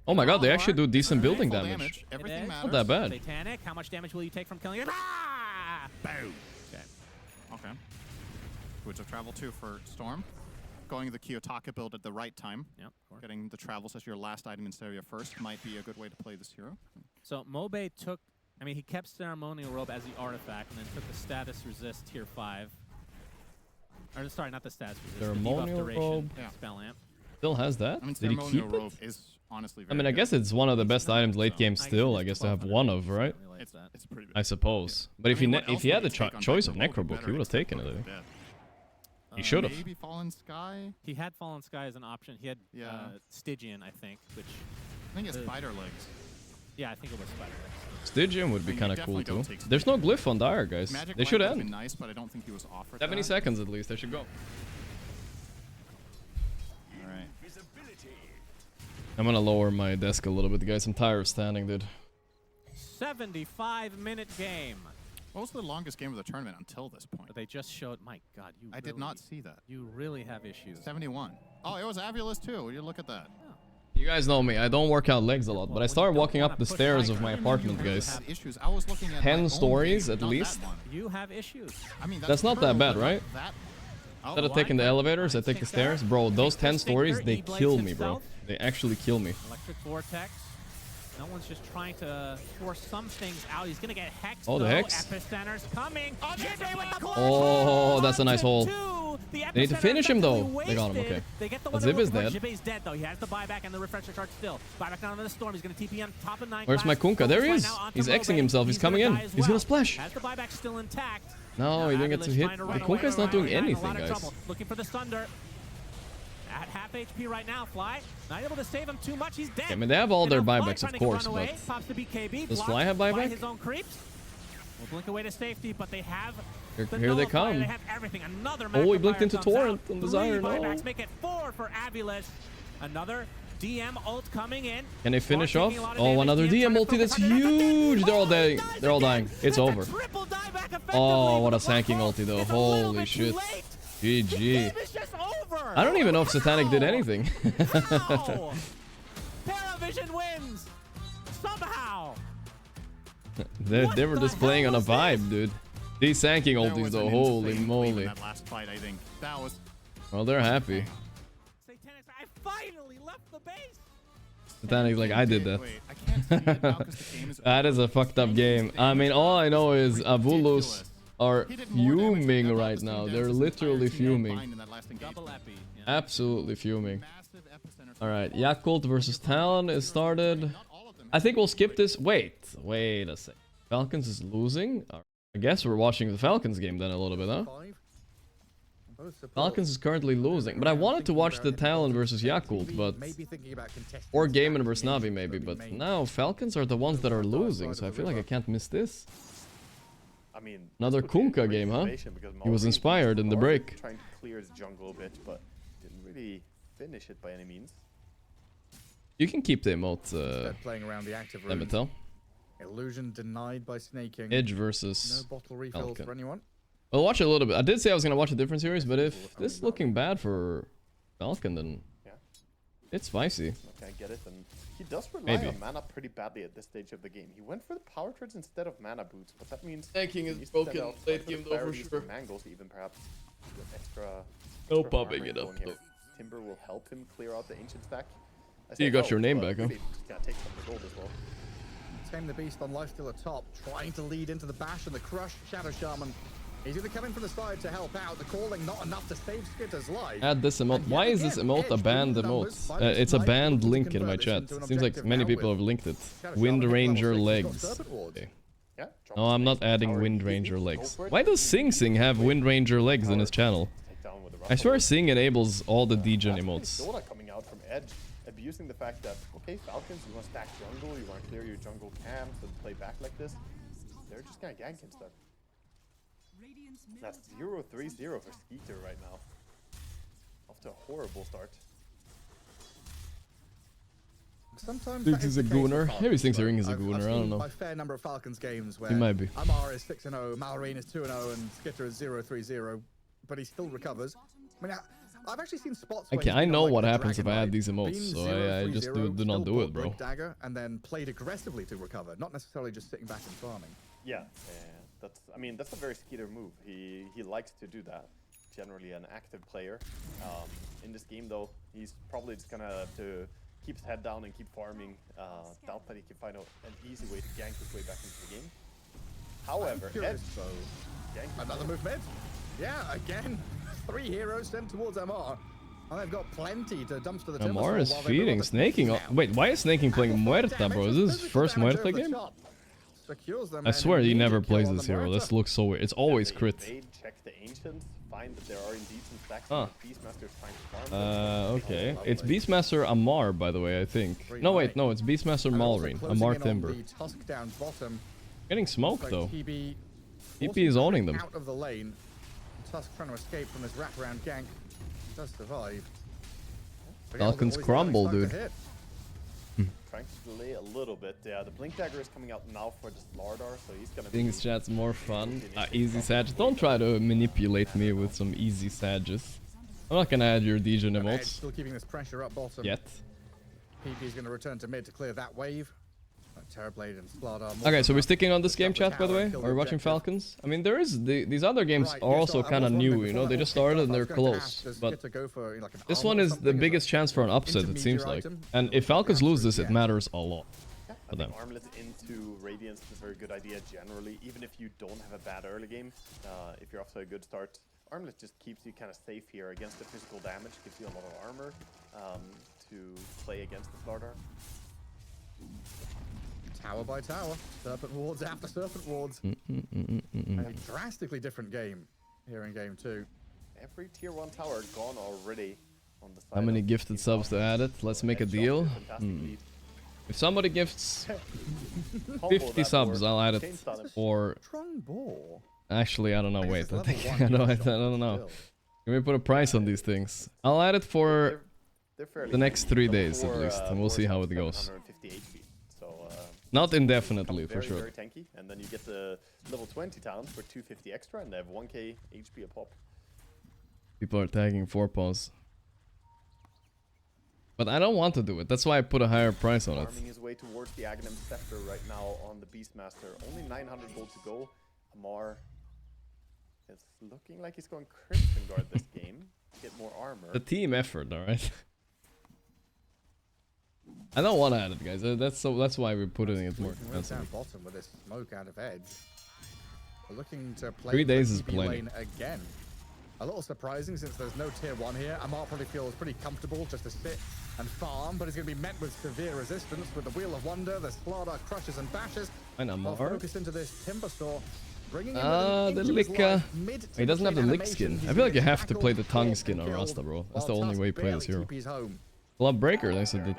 C: Oh my god, they actually do decent building damage.
N: Everything matters.
C: Not that bad.
M: Satanic, how much damage will you take from killing it? Ah!
N: Boom. Okay. Which of travel 2 for Storm. Going the Kiyotaka build at the right time.
M: Yep, of course.
N: Getting the travels as your last item instead of your first might be a good way to play this hero.
M: So Mobe took, I mean, he kept Ceremonial Robe as the artifact and then took the status resist tier 5. Or sorry, not the status resist.
C: Ceremonial Robe.
M: Spell amp.
C: Still has that?
N: I mean,
C: Did he keep
N: Ceremonial Robe
C: it?
N: is honestly
C: I mean, I guess it's one of the best items late game still, I guess, to have one of, right?
N: It's pretty big.
C: I suppose. But if he had the choice of Necrobook, he would have taken it. He should have.
N: Maybe Fallen Sky?
M: He had Fallen Sky as an option. He had Stygian, I think, which...
N: I think it's Spider Legs.
M: Yeah, I think it was Spider Legs.
C: Stygian would be kind of cool too. There's no glyph on Dire, guys.
N: Magic
C: They should
N: Light
C: end.
N: Been nice, but I don't think he was offered
C: 70 seconds at least, they should go.
N: Alright.
C: I'm gonna lower my desk a little bit, guys. I'm tired of standing, dude.
M: 75-minute game.
N: What was the longest game of the tournament until this point?
M: But they just showed, my god, you
N: I did not see that.
M: You really have issues.
N: 71. Oh, it was Avulus too. Would you look at that?
C: You guys know me, I don't work out legs a lot, but I started walking up the stairs of my apartment, guys.
N: I was looking at
C: 10 stories at least.
M: You have issues.
N: I mean,
C: that's not that bad, right? Instead of taking the elevators, I take the stairs. Bro, those 10 stories, they kill me, bro. They actually kill me.
M: Electric Vortex. No one's just trying to force some things out. He's going to get hexed.
C: Oh, the hex.
M: Epicenter's coming.
C: Oh, that's a nice hole. They need to finish him, though. They got him, okay. But Zib is dead.
M: Zib dead, though. He has the buyback and the refresher charge still. Buyback down into the storm. He's going to TP on top of 9.
C: Where's my Kunkka? There he is. He's Xing himself. He's coming in. He's going to splash.
M: Has the buyback still intact.
C: No, he didn't get to hit. The Kunkka's not doing anything, guys.
M: Looking for the Sunder. At half HP right now, Fly. Not able to save him too much. He's dead.
C: I mean, they have all their buybacks, of course, but
M: pops the BKB.
C: does Fly have buyback?
M: His own creeps. Will blink away to safety, but they have
C: here they come.
M: They have everything. Another
C: he blinked into Torrent on Desire. No.
M: Buybacks make it 4 for Avulus. Another DM ult coming in.
C: Can they finish off? Oh, another DM ulti. That's huge. They're all dying. They're all dying. It's over. Oh, what a sanking ulti, though. Holy shit. GG. I don't even know if Satanic did anything.
M: Parivision wins somehow.
C: They were just playing on a vibe, dude. These sanking ultis, though. Holy moly.
N: That last fight, I think. That was.
C: Well, they're happy.
M: Satanic, I finally left the base.
C: Satanic's like, I did that.
N: Wait, I can't see it now 'cause the game is
C: That is a fucked up game. I mean, all I know is Avulus are fuming right now. They're literally fuming. Absolutely fuming. Alright, Yakult versus Talon is started. I think we'll skip this. Wait a sec. Falcons is losing? I guess we're watching the Falcons game then a little bit, huh? Falcons is currently losing, but I wanted to watch the Talon versus Yakult, but... Or Gaimin versus Navi maybe, but now Falcons are the ones that are losing, so I feel like I can't miss this.
B: I mean,
C: another Kunkka game, huh? He was inspired in the break.
B: Trying to clear his jungle a bit, but didn't really finish it by any means.
C: You can keep the emote,
A: playing around the active
C: let me tell.
A: Illusion denied by snaking.
C: Edge versus
A: no bottle refills
C: Falcon.
A: for anyone.
C: Well, watch it a little bit. I did say I was going to watch a different series, but if this is looking bad for Falcon, then it's spicy.
B: Okay, I get it. And he does rely on mana pretty badly at this stage of the game. He went for the power treads instead of mana boots, but that means
C: tanking is broken late game though for sure.
B: Mangles even perhaps with extra.
C: No popping it up though.
B: Timber will help him clear out the ancient stack.
C: You got your name back, huh?
B: Really just gotta take some of the gold as well.
A: Tame the Beast on life steal atop, trying to lead into the bash and the crush. Shadow Shaman. He's either coming from the side to help out. The calling not enough to save Skitter's life.
C: Add this emote. Why is this emote a banned emote? It's a banned link in my chat. Seems like many people have linked it. Wind Ranger legs. Okay. No, I'm not adding Wind Ranger legs. Why does Sing Sing have Wind Ranger legs in his channel? I swear Sing enables all the degen emotes.
B: Dota coming out from Edge, abusing the fact that, okay, Falcons, you want to stack jungle, you want to clear your jungle camps and play back like this. They're just gonna gank instead. That's 0-3-0 for Skeeter right now. Off to a horrible start.
A: Sometimes
C: Thinks he's a gooner. Maybe thinks Ring is a gooner, I don't know.
A: By fair number of Falcons games where
C: He might be.
A: Amar is 6-0, Malrine is 2-0, and Skitter is 0-3-0, but he still recovers. I mean, I've actually seen spots where
C: Okay,
A: he's
C: I
A: been
C: know
A: on, like,
C: what
A: the
C: happens if I
A: Dragon
C: add these
A: Knight,
C: emotes,
A: been
C: so I just
A: 0-3-0,
C: do not
A: still
C: do it,
A: bought
C: bro.
A: Brick Dagger, and then played aggressively to recover, not necessarily just sitting back and farming.
B: Yeah, I mean, that's a very Skeeter move. He likes to do that. Generally an active player. In this game, though, he's probably just gonna have to keep his head down and keep farming. Doubt that he can find an easy way to gank his way back into the game. However, Edge,
A: another move mid. Yeah, again, 3 heroes sent towards MR. And they've got plenty to dumpster the timber.
C: MR is feeding, snaking. Wait, why is snaking playing Muerta, bro? Is this his first Muerta game? I swear he never plays this hero. This looks so weird. It's always crit.
B: check the ancients, find that there are indeed some stacks.
C: Huh.
B: Beastmaster's trying to farm.
C: Okay. It's Beastmaster Amar, by the way, I think. No, wait, no, it's Beastmaster Malrine. Amar Timber. Getting smoked, though. TP is owning them.
A: Out of the lane. Tusk trying to escape from this wraparound gank. Does survive.
C: Falcons crumble, dude.
B: Trying to delay a little bit. Yeah, the Blink Dagger is coming out now for the Slardar, so he's gonna
C: Things chat's more fun. Easy Sag. Don't try to manipulate me with some easy Sages. I'm not gonna add your degen emotes.
A: Still keeping this pressure up bottom.
C: Yet.
A: PP is gonna return to mid to clear that wave. Terrorblade and Slardar.
C: Okay, so we're sticking on this game, chat, by the way? Are we watching Falcons? I mean, there is these other games are also kind of new, you know? They just started and they're close. But this one is the biggest chance for an upset, it seems like. And if Falcons lose this, it matters a lot for them.
B: Armlet into Radiance is a very good idea generally, even if you don't have a bad early game. If you're off to a good start, Armlet just keeps you kind of safe here against the physical damage, gives you a lot of armor to play against the Slardar.
A: Tower by tower, Serpent Wards after Serpent Wards. A drastically different game here in game 2.
B: Every tier 1 tower gone already on the side.
C: How many gifted subs to add it? Let's make a deal. If somebody gifts 50 subs, I'll add it for... Actually, I don't know. Wait, I think I don't know. Can we put a price on these things? I'll add it for the next 3 days at least, and we'll see how it goes. Not indefinitely, for sure.
B: Very tanky, and then you get the level 20 talents for 250 extra, and they have 1k HP a pop.
C: People are tagging 4-paws. But I don't want to do it. That's why I put a higher price on it.
B: Farming his way towards the Aghanim Scepter right now on the Beastmaster. Only 900 gold to go. Amar is looking like he's going Crimson Guard this game. Get more armor.
C: The team effort, alright? I don't want to add it, guys. That's why we're putting it more expensively.
A: Down bottom with this smoke out of Edge. We're looking to play
C: 3 days is
A: TP
C: plenty.
A: lane again. A little surprising since there's no tier 1 here. Amar probably feels pretty comfortable just to sit and farm, but he's going to be met with severe resistance with the Wheel of Wonder, the Slardar crushes and bashes.
C: And Amar.
A: Focus into this Timber Saw.
C: The Licka. He doesn't have the lick skin. I feel like you have to play the tongue skin on Rasta, bro. That's the only way you play this hero. Club Breaker, they said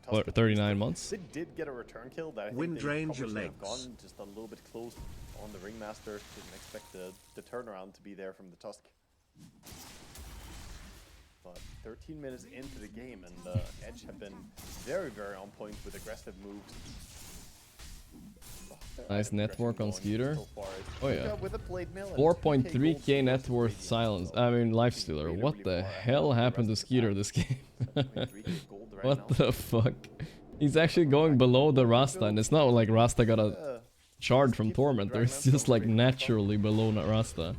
C: what, 39 months?
B: They did get a return kill that I think
D: Wind
B: they
D: Ranger
B: probably should have
D: legs.
B: gone just a little bit close on the Ringmaster. Didn't expect the turnaround to be there from the Tusk. But 13 minutes into the game, and Edge have been very, very on point with aggressive moves.
C: Nice network on Skeeter. Oh yeah. 4.3k
B: 4.3k
C: net worth silence. I mean, Lifestealer. What the hell happened to Skeeter this game? What the fuck? He's actually going below the Rasta, and it's not like Rasta got a shard from Tormentor. It's just like naturally below Rasta.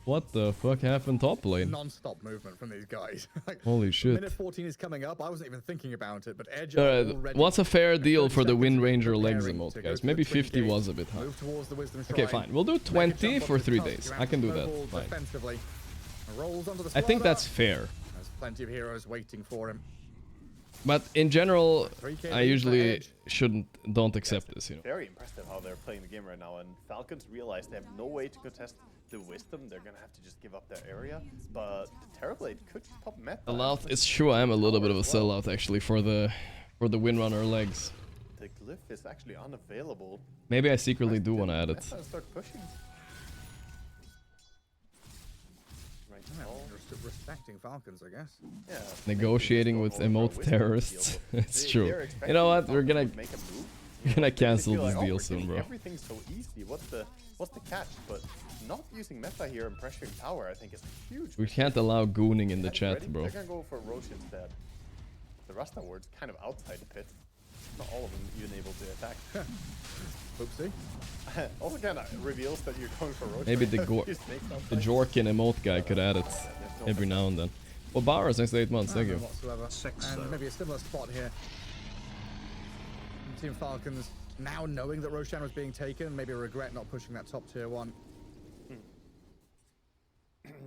C: What the fuck happened top lane?
A: Non-stop movement from these guys. Like,
C: Holy shit.
A: Minute 14 is coming up. I wasn't even thinking about it, but Edge already
C: What's a fair deal for the
A: 30
C: Wind
A: seconds
C: Ranger legs
A: preparing
C: emote,
A: to go
C: guys?
A: to
C: Maybe
A: the twin
C: 50
A: gate,
C: was a bit high.
A: move towards the Wisdom
C: Okay,
A: Shrine,
C: fine. We'll do
A: make a
C: 20
A: jump
C: for
A: onto the
C: 3
A: tusk,
C: days.
A: around
C: I can do that.
A: snowball
C: Fine.
A: defensively. Rolls onto the
C: I think
A: squad
C: that's
A: up.
C: fair.
A: There's plenty of heroes waiting for him.
C: But in general,
A: 3K
C: I
A: lead for
C: usually
A: Edge.
C: don't accept this, you know.
B: Very impressive how they're playing the game right now, and Falcons realize they have no way to contest the Wisdom. They're gonna have to just give up their area, but the Terrorblade could just pop meta.
C: Sellout. It's true. I am a little bit of a sellout actually for the Windrunner legs.
B: The glyph is actually unavailable.
C: Maybe I secretly do want to add it.
B: Meta start pushing. Right now.
A: Respecting Falcons, I guess.
B: Yeah.
C: Negotiating with emote terrorists. It's true. You know what? We're gonna cancel this deal soon, bro.
B: Everything's so easy. What's the catch? But not using meta here and pressuring tower, I think, is huge.
C: We can't allow gooning in the chat,
B: Ready?
C: bro.
B: They're gonna go for Roche instead. The Rasta ward's kind of outside the pit. Not all of them even able to attack.
A: Oopsie.
B: Also kind of reveals that you're going for Roche.
C: Maybe the Jorkin emote guy could add it every now and then. Well, Bauer, thanks for 8 months. Thank you.
A: Whatsoever. And maybe a similar spot here. Team Falcons now knowing that Roshan was being taken, maybe regret not pushing that top tier 1.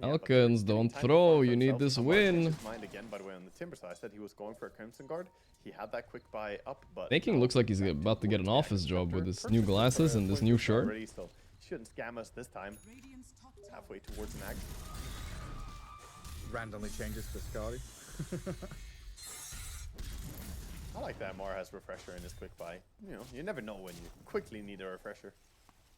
C: Falcons, don't throw. You need this win.
B: Mind again, by the way, on the Timber side, I said he was going for a Crimson Guard. He had that quick buy up, but
C: Making looks like he's about to get an office job with his new glasses and this new shirt.
B: Already, so he shouldn't scam us this time. Halfway towards an ag.
A: Randomly changes to Scary.
B: I like that Mar has refresher in his quick buy. You know, you never know when you quickly need a refresher.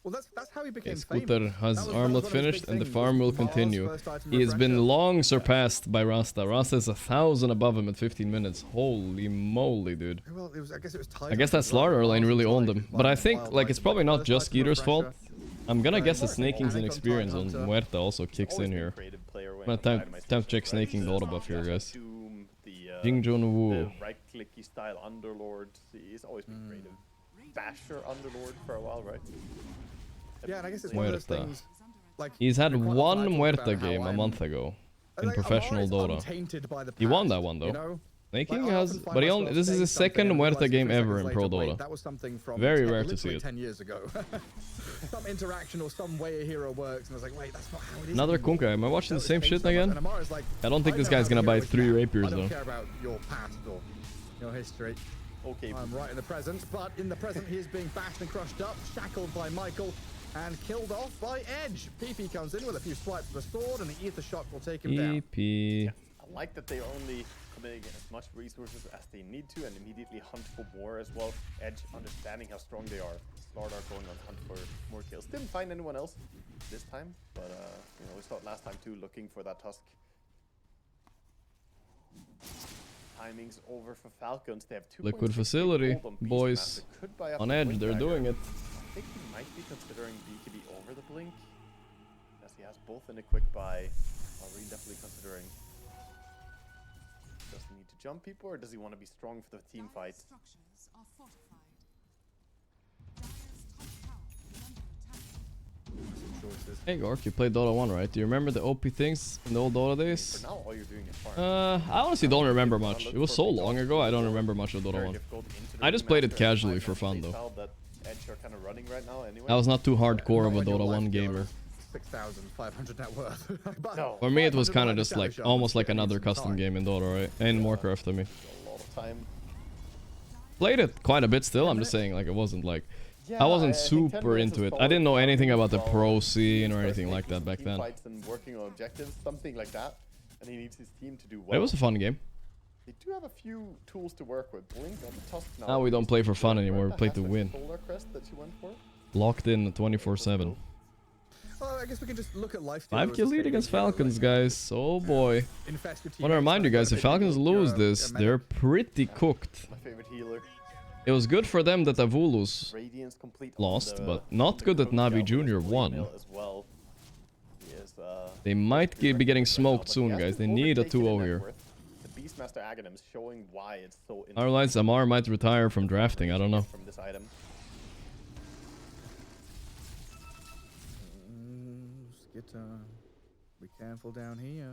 A: Well, that's how he became
C: Scooter
A: famous.
C: has armlet finished and the farm will continue. He has been long surpassed by Rasta. Rasta is 1,000 above him at 15 minutes. Holy moly, dude.
A: Well, I guess it was
C: I guess that Slaughter lane really owned him. But I think like it's probably not just Skeeter's fault. I'm gonna guess the snaking's inexperience on Muerta also kicks in here. I'm gonna time to check snaking the auto buff here, guys. Jing Jun Woo.
B: The right-clicky style Underlord. He's always been creative. Basher Underlord for a while, right?
A: Yeah, and I guess it's one of those things. Like,
C: he's had one Muerta game a month ago in professional Dota. He won that one though.
A: You know?
C: Snaking has, but he only. This is his second Muerta game ever in Pro Dota.
A: That was something from
C: Very rare to see it.
A: 10 years ago. Some interaction or some way a hero works, and I was like, wait, that's not how it is.
C: Another
A: anymore.
C: Kunka. Am I watching the same shit again?
A: And Amara's like,
C: I don't think this guy's gonna buy 3 rapiers though.
A: I don't care about your past or your history.
B: Okay.
A: I'm right in the present, but in the present he is being bashed and crushed up, shackled by Michael, and killed off by Edge. PP comes in with a few swipes of the sword, and the ether shock will take him down.
C: PP.
B: Yeah, I like that they only committing as much resources as they need to and immediately hunt for more as well. Edge understanding how strong they are. Slaughter going on hunt for more kills. Didn't find anyone else this time, but you know, we saw it last time too, looking for that Tusk. Timing's over for Falcons. They have 2
C: Liquid facility, boys. On Edge, they're doing it.
B: I think he might be considering BKB over the Blink, as he has both in a quick buy. Are we definitely considering? Does he need to jump people, or does he want to be strong for the team fight?
C: Hey Gork, you played Dota 1, right? Do you remember the OP things in the old Dota days?
B: For now, all you're doing is farm.
C: I honestly don't remember much. It was so long ago, I don't remember much of Dota 1. I just played it casually for fun though. I was not too hardcore of a Dota 1 gamer.
A: 6,500 net worth.
C: For me, it was kind of just like almost like another custom game in Dota, right? And Warcraft to me. Played it quite a bit still. I'm just saying, like, it wasn't like I wasn't super into it. I didn't know anything about the pro scene or anything like that back then.
B: And working on objectives, something like that, and he needs his team to do well.
C: But it was a fun game.
B: They do have a few tools to work with. Blink on the Tusk now.
C: Now we don't play for fun anymore. We play to win. Locked in 24/7.
A: Well, I guess we can just look at life.
C: 5-kill lead against Falcons, guys. Oh boy. I want to remind you guys, if Falcons lose this, they're pretty cooked.
B: My favorite healer.
C: It was good for them that Avulus lost, but not good that NAVI Jr won. They might be getting smoked soon, guys. They need a 2-0 here. Otherwise, Amar might retire from drafting. I don't know.
A: Be careful down here.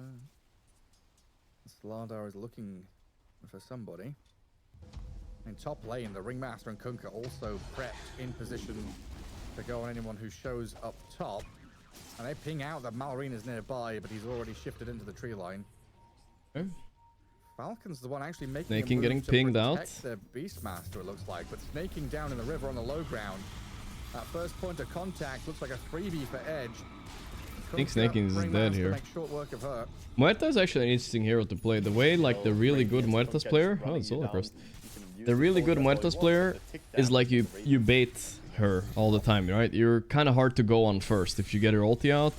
A: Slardar is looking for somebody. In top lane, the Ringmaster and Kunkka also prepped in position to go on anyone who shows up top. And they ping out that Malrine is nearby, but he's already shifted into the tree line.
C: Okay.
A: Falcon's the one actually making
C: Snaking
A: a move
C: getting
A: to
C: pinged
A: protect
C: out.
A: their Beastmaster, it looks like, but snaking down in the river on the low ground. That first point of contact looks like a freebie for Edge.
C: I think Snaking is dead here.
A: Make short work of her.
C: Muerta is actually an interesting hero to play. The way, like, the really good Muertas player... Oh, it's Solar Crest. The really good Muertas player is like you bait her all the time, right? You're kind of hard to go on first. If you get her ulti out,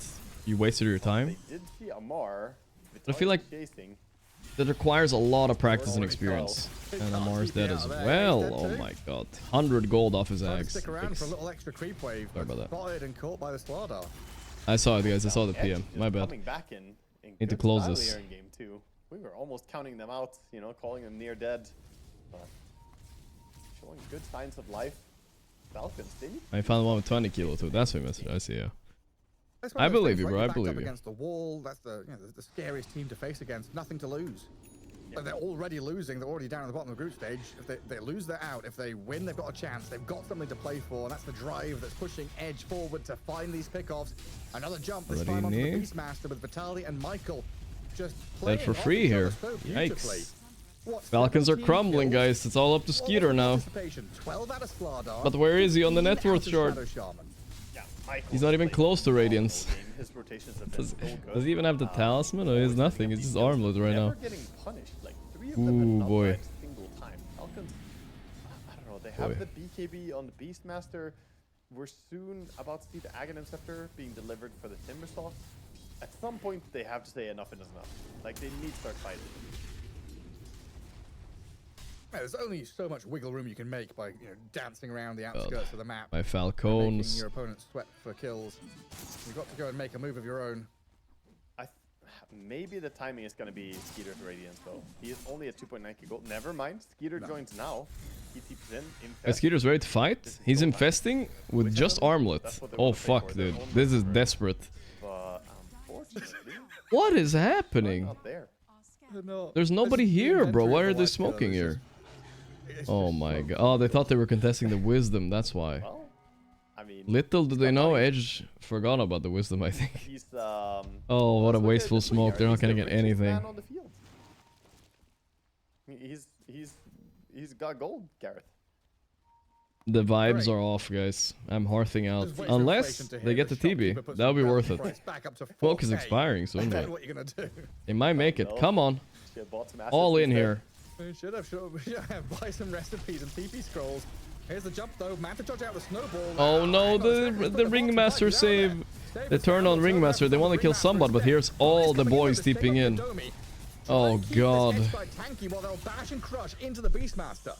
C: you wasted your time. But I feel like that requires a lot of practice and experience. And Amar's dead as well. Oh my god. 100 gold off his axe.
A: Stick around for a little extra creep wave.
C: Sorry about that.
A: Spotted and caught by the Slardar.
C: I saw it, guys. I saw the PM. My bad. Need to close this.
B: In game 2. We were almost counting them out, you know, calling them near dead. But showing good signs of life. Falcons, they need
C: I found one with 20 kilo too. That's my message. I see, yeah. I believe you, bro. I believe you.
A: Against the wall, that's the scariest team to face against. Nothing to lose. But they're already losing. They're already down at the bottom of the group stage. If they lose, they're out. If they win, they've got a chance. They've got something to play for. And that's the drive that's pushing Edge forward to find these pickoffs. Another jump this time onto the Beastmaster with Vitaly and Michael just playing
C: for free here. Yikes. Falcons are crumbling, guys. It's all up to Skeeter now.
A: 12 out of Slardar.
C: But where is he on the net worth chart? He's not even close to Radiance. Does he even have the talisman? No, he has nothing. It's just armlet right now. Ooh, boy.
B: Falcons, I don't know. They have the BKB on the Beastmaster. We're soon about to see the Aghanim Scepter being delivered for the Timbersaw. At some point, they have to say enough is enough. Like, they need to start fighting.
A: Yeah, there's only so much wiggle room you can make by dancing around the outskirts of the map.
C: My Falcons.
A: Making your opponent sweat for kills. You've got to go and make a move of your own.
B: Maybe the timing is going to be Skeeter's Radiance, though. He is only at 2.9k gold. Never mind. Skeeter joins now. He keeps in.
C: Skeeter's ready to fight. He's infesting with just armlet. Oh, fuck, dude. This is desperate.
B: But unfortunately...
C: What is happening? There's nobody here, bro. Why are they smoking here? Oh my god. Oh, they thought they were contesting the Wisdom. That's why. Little do they know, Edge forgot about the Wisdom, I think. Oh, what a wasteful smoke. They're not gonna get anything.
B: He's got gold, Gareth.
C: The vibes are off, guys. I'm hearthing out. Unless they get the TB. That'll be worth it. Focus is expiring soon, but they might make it. Come on. All in here.
A: Should have buy some recipes and TP scrolls. Here's the jump though. Man to dodge out the snowball.
C: Oh no, the Ringmaster save. They turn on Ringmaster. They want to kill somebody, but here's all the boys tipping in. Oh god.
A: Bash and crush into the Beastmaster.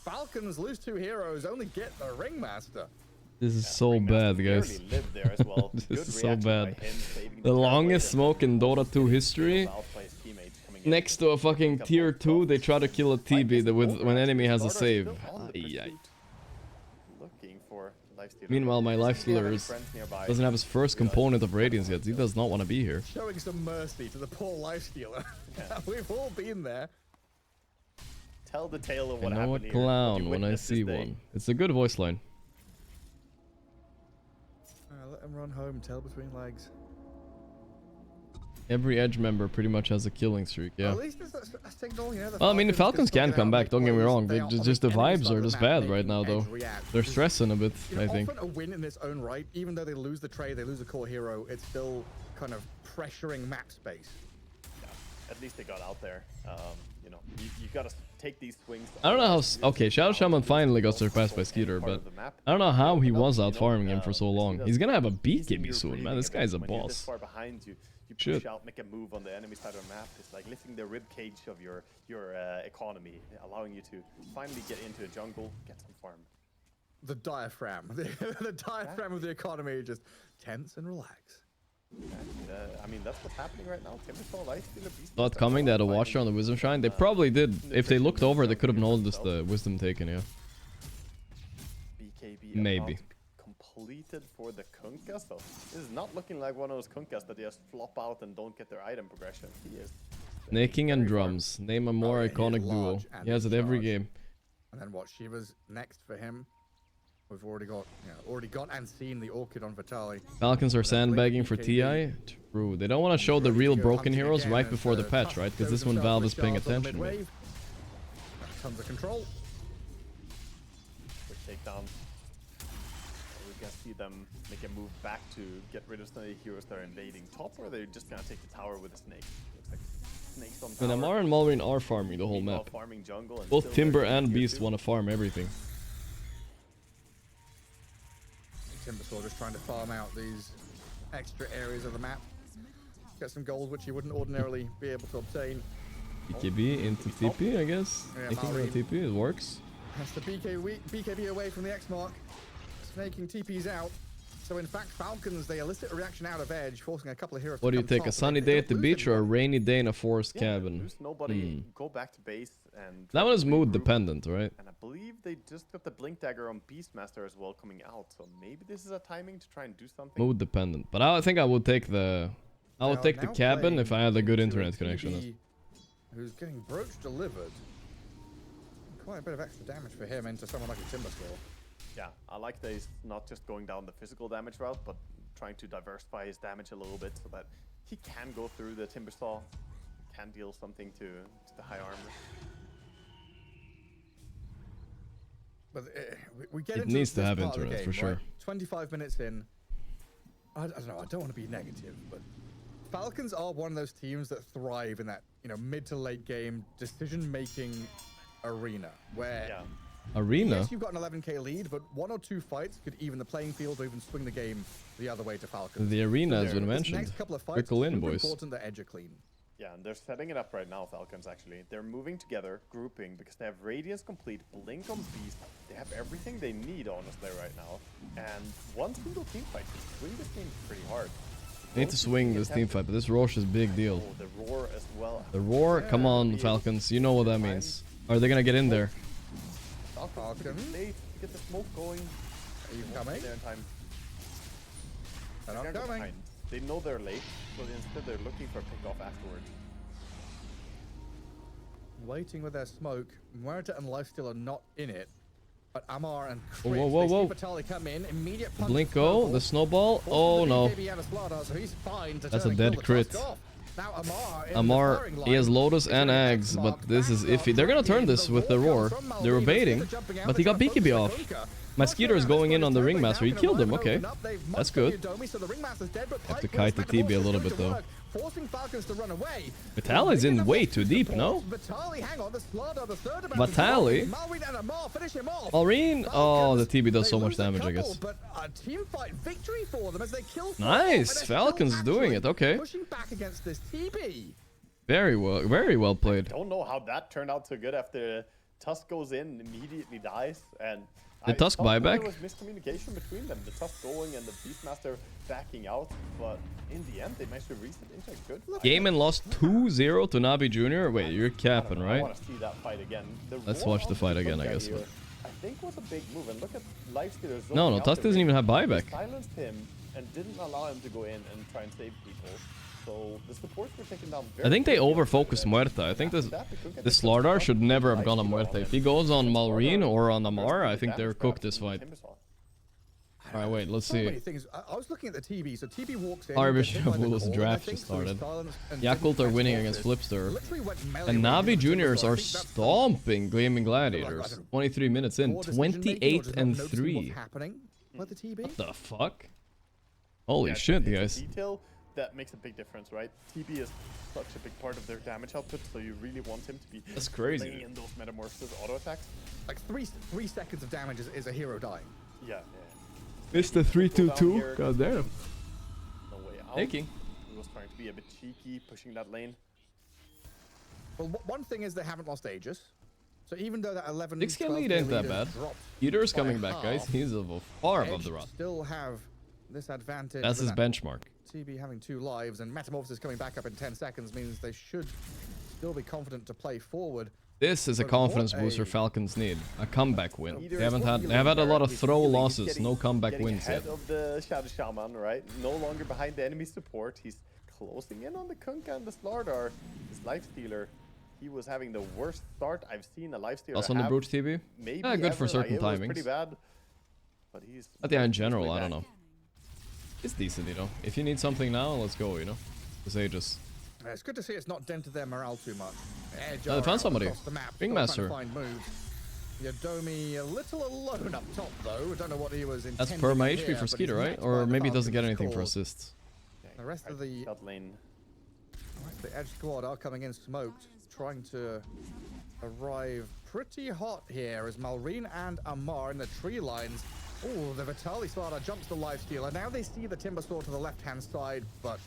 A: Falcons lose 2 heroes, only get the Ringmaster.
C: This is so bad, guys. This is so bad. The longest smoke in Dota 2 history. Next to a fucking tier 2, they try to kill a TB when enemy has a save. Meanwhile, my lifestealer doesn't have his first component of Radiance yet. He does not want to be here.
A: Showing some mercy to the poor lifestealer. We've all been there.
B: Tell the tale of
C: I
B: what
C: know
B: happened
C: a
B: here.
C: clown when I see one. It's a good voice line.
A: Let him run home, tail between legs.
C: Every Edge member pretty much has a killing streak, yeah.
A: At least there's a signal,
C: Well, I mean, the Falcons can come back, don't get me wrong. Just the vibes are just bad right now, though. They're stressing a bit, I think.
A: Often a win in its own right, even though they lose the trade, they lose a core hero, it's still kind of pressuring map space.
B: Yeah, at least they got out there. You know, you gotta take these swings.
C: I don't know how... Okay, Shadow Shaman finally got surpassed by Skeeter, but I don't know how he was out farming him for so long. He's gonna have a BKB soon, man. This guy's a boss.
B: You push out, make a move on the enemy side of the map. It's like lifting the rib cage of your economy, allowing you to finally get into the jungle, get some farm.
A: The diaphragm, the diaphragm of the economy, just tense and relax.
B: And, I mean, that's what's happening right now. Timbersaw, Lifestealer, Beast.
C: Thought coming they had a watcher on the Wisdom Shrine. They probably did. If they looked over, they could have noticed the Wisdom taken, yeah.
B: BKB
C: maybe.
B: completed for the Kunkka, so this is not looking like one of those Kunkkas that just flop out and don't get their item progression. He is
C: Snaking and drums. Name a more iconic duo. He has it every game.
A: And then what? Shiva's next for him. We've already got and seen the Orchid on Vitali.
C: Falcons are sandbagging for TI. True. They don't want to show the real broken heroes right before the patch, right? Because this one Valve is paying attention.
A: Tons of control.
B: Quick takedown. We can see them make a move back to get rid of some of the heroes that are invading top, or they're just gonna take the tower with a snake. Looks like snakes on tower.
C: And Amar and Malrine are farming the whole map.
B: Farming jungle and
C: Both Timber and Beast want to farm everything.
A: Timbersaw just trying to farm out these extra areas of the map. Get some gold which he wouldn't ordinarily be able to obtain.
C: BKB into TP, I guess.
A: Yeah,
C: Thinking about TP, it works.
A: Has the BKB away from the X mark. Snaking TPs out. So in fact, Falcons, they elicit a reaction out of Edge, forcing a couple of heroes
C: What do you take, a sunny day at the beach or a rainy day in a forest cabin?
B: There's nobody. Go back to base and...
C: That one is mood dependent, right?
B: And I believe they just got the Blink Dagger on Beastmaster as well coming out, so maybe this is a timing to try and do something.
C: Mood dependent, but I think I would take the... I would take the cabin if I had a good internet connection.
A: Who's getting Brooch delivered. Quite a bit of extra damage for him into someone like a Timbersaw.
B: Yeah, I like that he's not just going down the physical damage route, but trying to diversify his damage a little bit so that he can go through the Timbersaw, can deal something to the high armor.
A: But we get
C: it
A: into
C: needs to
A: this
C: have
A: part of the
C: internet
A: game,
C: for sure.
A: Right? 25 minutes in, I don't know. I don't want to be negative, but Falcons are one of those teams that thrive in that mid to late game decision-making arena where.
C: Arena?
A: Yes, you've got an 11k lead, but 1 or 2 fights could even the playing field or even swing the game the other way to Falcons.
C: The arena has been mentioned.
A: Next couple of fights,
C: Trickle in,
A: super
C: boys.
A: important that Edge are clean.
B: Yeah, and they're setting it up right now, Falcons, actually. They're moving together, grouping, because they have Radiance complete, Blink on Beast. They have everything they need, honestly, right now. And one single team fight can swing this game pretty hard.
C: They need to swing this team fight, but this Roche is big deal.
B: Oh, the Roar as well.
C: The Roar? Come on, Falcons. You know what that means. Are they gonna get in there?
B: Falcons late to get the smoke going.
A: Are you coming?
B: There in time.
A: They're not coming.
B: They know they're late, so instead they're looking for a pick-off afterwards.
A: Waiting with their smoke. Muerta and Lifesteal are not in it. But Amar and Chris,
C: whoa.
A: Vitali come in. Immediate punch.
C: Blink go, the snowball. Oh no. That's a dead crit. Amar, he has Lotus and Eggs, but this is iffy. They're gonna turn this with the Roar. They were baiting, but he got BKB off. My Skeeter is going in on the Ringmaster. He killed him, okay. That's good. Have to kite the TB a little bit though. Vitali's in way too deep, no? Vitali? Malrine? Oh, the TB does so much damage, I guess. Nice! Falcons doing it, okay. Very well played.
B: I don't know how that turned out so good after Tusk goes in, immediately dies, and
C: the Tusk buyback?
B: There was miscommunication between them, the Tusk going and the Beastmaster backing out, but in the end they managed to reset into a good fight.
C: Gaimin lost 2-0 to NAVI Jr. Wait, you're capping, right?
B: I want to see that fight again.
C: Let's watch the fight again, I guess.
B: Here, I think was a big move, and look at Lifestealer.
C: No, Tusk doesn't even have buyback.
B: They silenced him and didn't allow him to go in and try and save people. So the supports were taken down very
C: I think they over-focused Muerta. I think this Slardar should never have gone on Muerta. If he goes on Malrine or on Amar, I think they're cooked this fight. Alright, wait, let's see.
A: I was looking at the TV, so TV walks in.
C: Parivision Avulus draft just started. Yakult are winning against Flipster. And NAVI Juniors are stomping Gaimin Gladiators. 23 minutes in, 28-3. What the fuck? Holy shit, guys.
B: That makes a big difference, right? TB is such a big part of their damage output, so you really want him to be laying in those metamorphosis auto attacks.
A: Like 3 seconds of damage is a hero dying.
B: Yeah.
C: Mr. 322, god damn.
B: No way out.
C: Taking.
B: He was trying to be a bit cheeky, pushing that lane.
A: Well, one thing is they haven't lost Aegis. So even though that 11
C: 6k lead ain't that bad. Eater's coming back, guys. He's far above the run.
A: Still have this advantage.
C: That's his benchmark.
A: TB having 2 lives and Metamorphosis coming back up in 10 seconds means they should still be confident to play forward.
C: This is a confidence booster Falcons need. A comeback win. They have had a lot of throw losses, no comeback wins yet.
B: Of the Shadow Shaman, right? No longer behind the enemy support. He's closing in on the Kunkka and the Slardar. His Lifestealer. He was having the worst start I've seen a Lifestealer
C: Also on the Brooch TV?
B: Maybe
C: good
B: ever.
C: for certain
B: It was
C: timings.
B: pretty bad. But he's...
C: But yeah, in general, I don't know. It's decent, you know. If you need something now, let's go, you know. This Aegis.
A: It's good to see it's not dented their morale too much.
C: They found somebody. Ringmaster.
A: Yodomi a little alone up top though. I don't know what he was intending.
C: That's per my
A: here,
C: HP for
A: but
C: Skeeter,
A: he's
C: right?
A: matched
C: Or
A: by the
C: maybe he doesn't get
A: Falcons'
C: anything for
A: cause.
C: assists.
A: The rest of the
B: lane.
A: The edge squad are coming in smoked, trying to arrive pretty hot here as Malrine and Amar in the tree lines. Oh, the Vitali Slardar jumps the Lifestealer. Now they see the Timber Sword to the left-hand side, but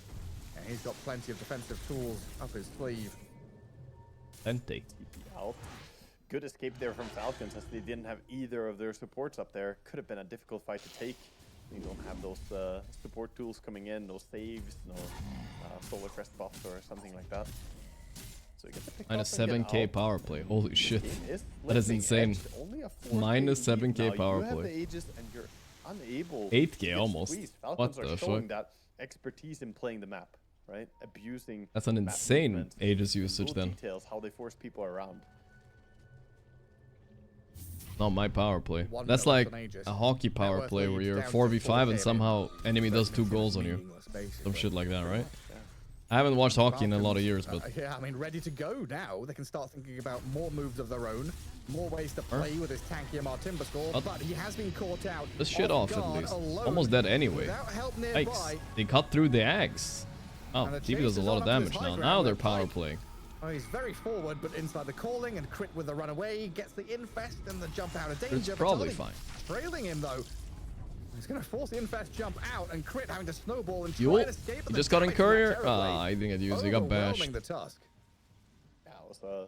A: yeah, he's got plenty of defensive tools up his sleeve.
C: Plenty.
B: Out. Good escape there from Falcons as they didn't have either of their supports up there. Could have been a difficult fight to take. You don't have those support tools coming in, no saves, no solar crest buffs or something like that. So you get to pick
C: Minus
B: up and
C: 7k
B: get out.
C: power play. Holy shit.
B: Splitting
C: That is insane.
B: Edge, only a 4K
C: Minus
B: lead
C: 7k
B: now.
C: power
B: You have the
C: play.
B: Aegis and you're unable
C: 8K
B: to get
C: almost.
B: squeezed.
C: What
B: Falcons
C: the
B: are showing
C: fuck?
B: that expertise in playing the map, right? Abusing
C: That's an
B: map
C: insane
B: movement,
C: Aegis
B: and
C: usage
B: little
C: then.
B: details, how they force people around.
C: Not my power play.
A: One
C: That's
A: goal
C: like
A: for an Aegis.
C: a hockey power
A: Network
C: play where
A: leads
C: you're
A: down to
C: 4v5 and
A: 4K.
C: somehow enemy does 2 goals on you.
A: Meaningless, basically.
C: Some shit like that, right? I haven't watched hockey in a lot of years, but
A: yeah, I mean, ready to go now. They can start thinking about more moves of their own, more ways to play with his tanky Amar Timber Sword, but he has been caught out.
C: just shit off at
A: guard
C: least.
A: alone,
C: Almost dead anyway.
A: without help nearby.
C: Yikes. They cut through the axe. Oh,
A: And the
C: TV
A: chase
C: does a
A: is
C: lot
A: on
C: of
A: up to his
C: damage
A: high
C: now.
A: ground
C: Now they're
A: with
C: power
A: Mike.
C: playing.
A: Oh, he's very forward, but inside the calling and crit with the runaway. Gets the infest and the jump out of danger.
C: It's probably
A: Vitali
C: fine.
A: Trailing him though. He's going to force the infest jump out and crit having to snowball and
C: Yo,
A: try to escape.
C: he
A: but
C: just
A: the
C: got in
A: damage is not
C: courier.
A: terribly.
C: Ah, he didn't get used. He got bashed.
A: Overwhelming the Tusk.
B: Yeah, it was a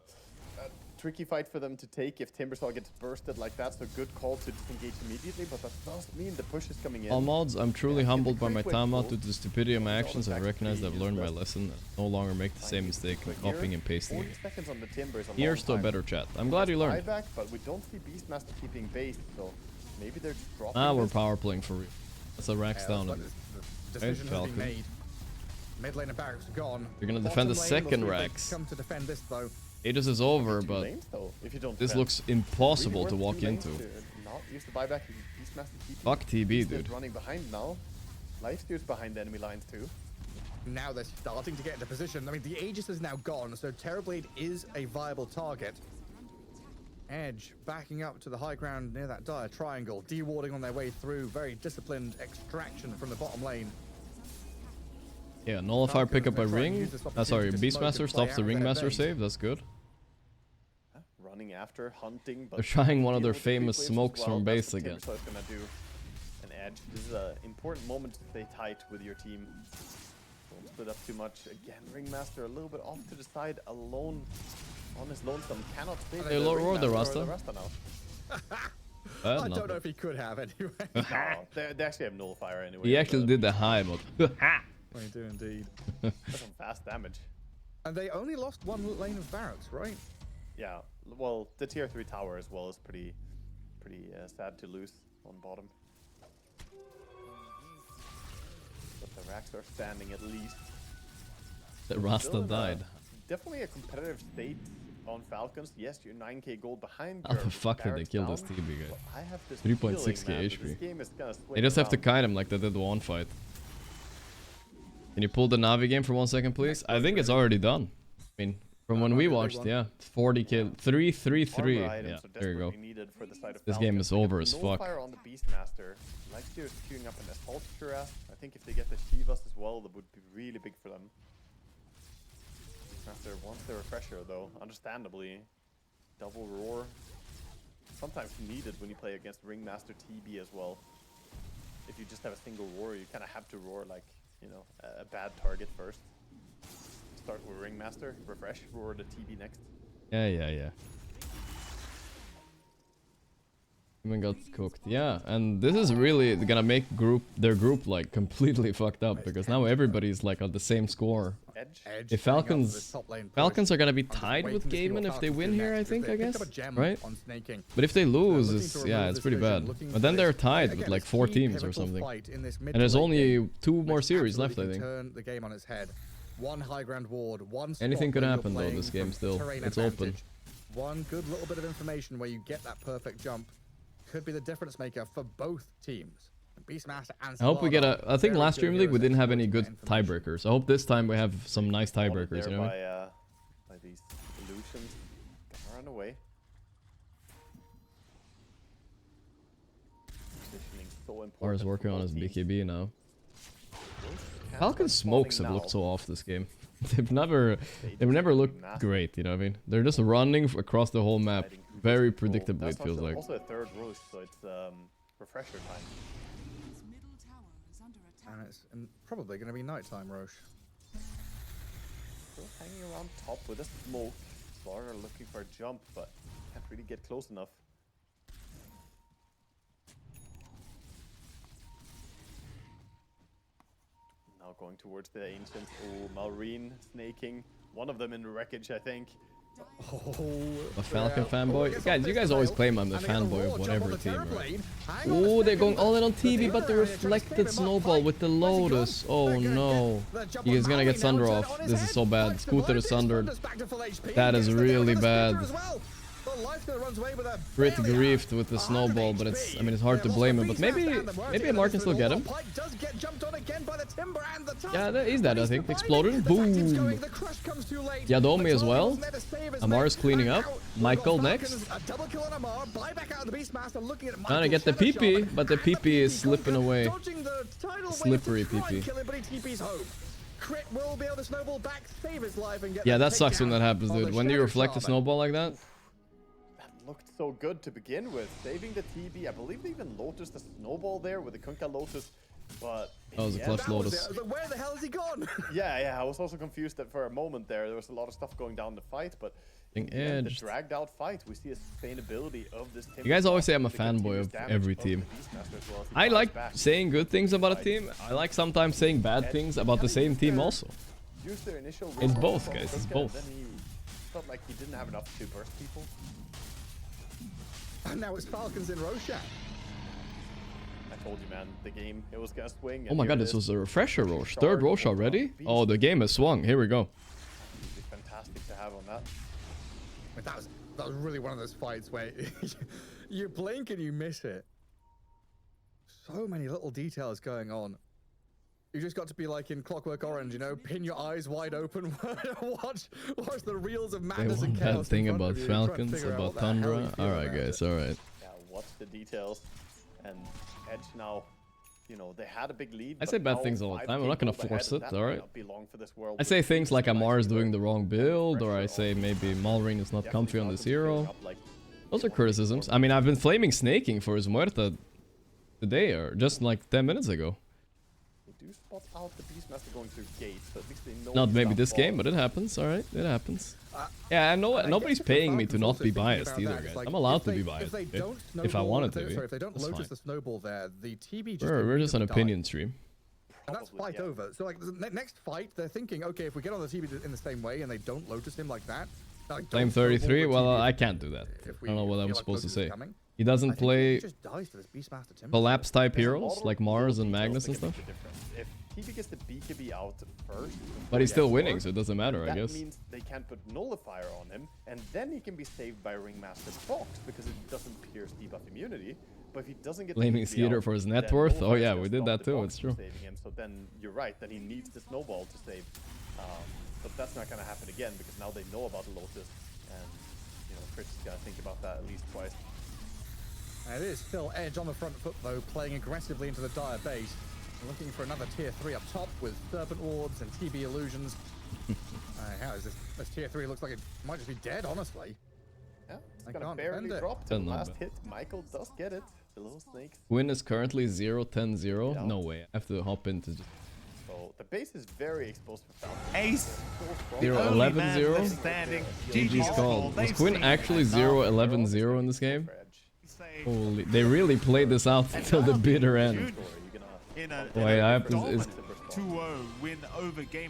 B: tricky fight for them to take if Timbersaw gets bursted like that. So good call to disengage immediately, but that does mean the push is coming in.
C: All mods, I'm truly humbled by my
B: quick
C: time
B: win
C: out due to the stupidity of my actions. I recognize I've learned my lesson and no longer make the same mistake of copying and pasting
B: 40
C: it.
B: seconds on the timber is a
C: Here's
B: long
C: to a
B: time.
C: better chat. I'm glad you learned.
B: Buyback, but we don't see Beastmaster keeping base, so maybe they're just dropping
C: Ah, we're
B: this.
C: power playing for real. That's a racks down.
A: The
C: And
A: decision has been
C: Falcon.
A: made. Mid lane of barracks gone.
C: You're gonna
A: Bottom
C: defend the
A: lane, we'll
C: second
A: see if they
C: racks.
A: Come to defend this though.
C: Aegis is over,
B: Two
C: but
B: lanes, though, if you don't
C: this
B: defend.
C: looks impossible
B: Really
C: to
B: worth
C: walk
B: two lanes
C: into.
B: to not use the buyback. Beastmaster keeping
C: Fuck TB,
B: Beast is
C: dude.
B: running behind now. Lifesteer's behind the enemy lines too.
A: Now they're starting to get into position. I mean, the Aegis is now gone, so Terrorblade is a viable target. Edge backing up to the high ground near that dire triangle, dewarding on their way through. Very disciplined extraction from the bottom lane.
C: Yeah, nullifier pickup by Ring. Sorry,
A: to smoke
C: Beastmaster
A: and play
C: stops the
A: out their
C: Ringmaster
A: base.
C: save. That's good.
B: Running after, hunting, but
C: They're trying one of
B: deal
C: their
B: with the creep
C: famous
B: waves as
C: smokes
B: well.
C: from
B: That's
C: base
B: what
C: again.
B: Timbersaw is gonna do. An edge. This is an important moment to stay tight with your team. Don't split up too much. Again, Ringmaster a little bit off to the side, alone on his lonesome. Cannot stay
C: They lowered the Rasta.
B: now.
A: I don't know if he could have anyway.
B: No, they actually have nullifier anyway.
C: He actually did the high mode.
A: They do indeed.
B: That's some fast damage.
A: And they only lost one lane of barracks, right?
B: Yeah, well, the tier 3 tower as well is pretty sad to lose on bottom. But the racks are standing at least.
C: The Rasta
B: Still in a-
C: died.
B: Definitely a competitive state on Falcons. Yes, you're 9k gold behind.
C: How the
B: your
C: fuck did they
B: barracks
C: kill this
B: down,
C: TB guy?
B: but I have this
C: 3.6k
B: feeling, man, that
C: HP.
B: this game is gonna swing
C: They just have to
B: around.
C: kite him like they did the one fight. Can you pull the Navi game for 1 second, please? I think it's already done. I mean, from when we watched, yeah, 40k, 333.
B: Armor items
C: Yeah,
B: are
C: there you go.
B: desperately needed for the side of
C: This game
B: Falcons.
C: is
B: They get
C: over
B: the
C: as fuck.
B: nullifier on the Beastmaster. Lifesteer is queuing up an Assault Cuirass. I think if they get the Shivas as well, that would be really big for them. Beastmaster wants the refresher though, understandably. Double roar. Sometimes needed when you play against Ringmaster TB as well. If you just have a single roar, you kind of have to roar like, you know, a bad target first. Start with Ringmaster, refresh, roar the TB next.
C: Yeah. Even got cooked. Yeah, and this is really gonna make their group like completely fucked up because now everybody's like on the same score.
A: Edge
C: If Falcons are gonna be tied with Gaimin if they win here, I think, I guess, right? But if they lose, it's pretty bad. But then they're tied with like 4 teams or something. And there's only 2 more series left, I think.
A: Turn the game on its head. One high ground ward, one
C: anything could happen though this game still. It's open.
A: One good little bit of information where you get that perfect jump could be the difference maker for both teams. Beastmaster and
C: I hope we get I think last Stream League we didn't have any good tiebreakers. I hope this time we have some nice tiebreakers, you know?
B: By these illusions. Gonna run away. Positioning so important.
C: Mars working on his BKB now. Falcons smokes have looked so off this game. They've never looked great, you know what I mean? They're just running across the whole map very predictably, it feels like.
B: Also a third roast, so it's refresher time.
A: And it's probably going to be nighttime, Roche.
B: Still hanging around top with a smoke. Slaughter looking for a jump, but can't really get close enough. Now going towards the Ancients. Oh, Malrine snaking. One of them in wreckage, I think.
C: A Falcon fanboy? Guys, you guys always claim I'm the fanboy of whatever team, right? Oh, they're going all in on TV, but the reflected snowball with the Lotus. Oh no. He's gonna get Sunder off. This is so bad. Scooter is sundered. That is really bad. Crit griefed with the snowball, but it's, I mean, it's hard to blame him, but maybe Amar can still get him. Yeah, he's dead, I think. Exploded. Boom. Yadomi as well. Amar is cleaning up. Michael next. Trying to get the PP, but the PP is slipping away. Slippery PP. Yeah, that sucks when that happens, dude. When you reflect a snowball like that.
B: Looked so good to begin with, saving the TB. I believe they even Lotus the snowball there with the Kunkka Lotus, but
C: that was a clutch Lotus.
A: Where the hell is he gone?
B: yeah, I was also confused that for a moment there was a lot of stuff going down the fight, but in the dragged out fight, we see a sustainability of this team.
C: You guys always say I'm a fanboy of every team. I like saying good things about a team. I like sometimes saying bad things about the same team also. It's both, guys. It's both.
B: Then he felt like he didn't have enough to burst people.
A: And now it's Falcons in Roshan.
B: I told you, man, the game, it was gonna swing.
C: Oh my god, this was a refresher Roche. Third Roche already? Oh, the game has swung. Here we go.
B: It'd be fantastic to have on that.
A: But that was really one of those fights where you blink and you miss it. So many little details going on. You just got to be like in Clockwork Orange, you know, pin your eyes wide open, watch the reels of madness and chaos.
C: Bad thing about Falcons, about Tundra. Alright, guys, alright.
B: Yeah, watch the details. And Edge now, you know, they had a big lead.
C: I say bad things all the time. I'm not gonna force it, alright? I say things like Amar is doing the wrong build, or I say maybe Malrine is not comfy on this hero. Those are criticisms. I mean, I've been flaming snaking for his Muerta today, or just like 10 minutes ago.
B: Do spot out the Beastmaster going through gates, but at least they know.
C: Not maybe this game, but it happens. All right, it happens. Yeah, I know nobody's paying me to not be biased either, guys. I'm allowed to be biased if I wanted to be.
A: Sorry, if they don't lotus the snowball there, the TB just
C: we're just an opinion stream.
A: And that's fight over. So like the next fight, they're thinking, okay, if we get on the TB in the same way and they don't lotus him like that.
C: Flame 33. Well, I can't do that. I don't know what I'm supposed to say. He doesn't play collapse type heroes like Mars and Magnus and stuff.
B: If TB gets the BKB out first,
C: but he's still winning, so it doesn't matter, I guess.
B: That means they can't put Nullifier on him, and then he can be saved by Ringmaster Fox because it doesn't pierce debuff immunity. But if he doesn't get
C: blaming Skeeter for his net worth, oh yeah, we did that too. It's true.
B: Him, so then you're right that he needs the snowball to save. But that's not gonna happen again because now they know about the Lotus, and you know Fritz is gonna think about that at least twice.
A: It is still Edge on the front foot though, playing aggressively into the Dire base. Looking for another tier 3 up top with Serpent Wards and TB Illusions. How is this tier 3 looks like it might just be dead, honestly.
B: Yeah, it's gonna barely drop to the last hit. Michael does get it. The little snake.
C: Win is currently 0-10-0. Yeah. No way. I have to hop into just...
B: So the base is very exposed for Falcon.
E: Ace!
C: 0-11-0. GG's called. Was Quinn actually 0-11-0 in this game? Holy, they really played this out until the bitter end.
E: In a
C: I have to...
E: 2-0 win over Gaimin.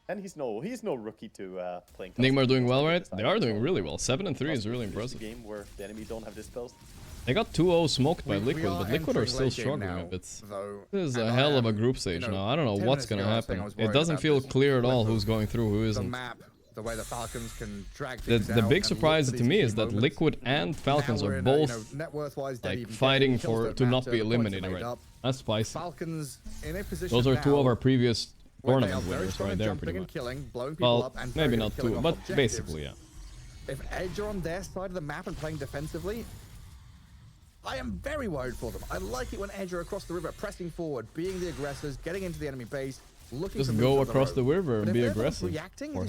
B: And he's no rookie to playing.
C: Nigma are doing well, right? They are doing really well. 7-3 is really impressive.
B: Game where the enemy don't have dispels.
C: They got 2-0 smoked by Liquid, but Liquid are still struggling a bit. This is a hell of a group stage now. I don't know what's gonna happen. It doesn't feel clear at all who's going through, who isn't.
A: The way the Falcons can drag
C: the big surprise to me is that Liquid and Falcons are both like fighting to not be eliminated right now. That's spicy. Those are two of our previous tournament winners right there, pretty much. Well, maybe not two, but basically, yeah.
A: If Edge are on their side of the map and playing defensively, I am very worried for them. I like it when Edge are across the river, pressing forward, being the aggressors, getting into the enemy base, looking
C: just go across the river and be aggressive.
A: Reacting, so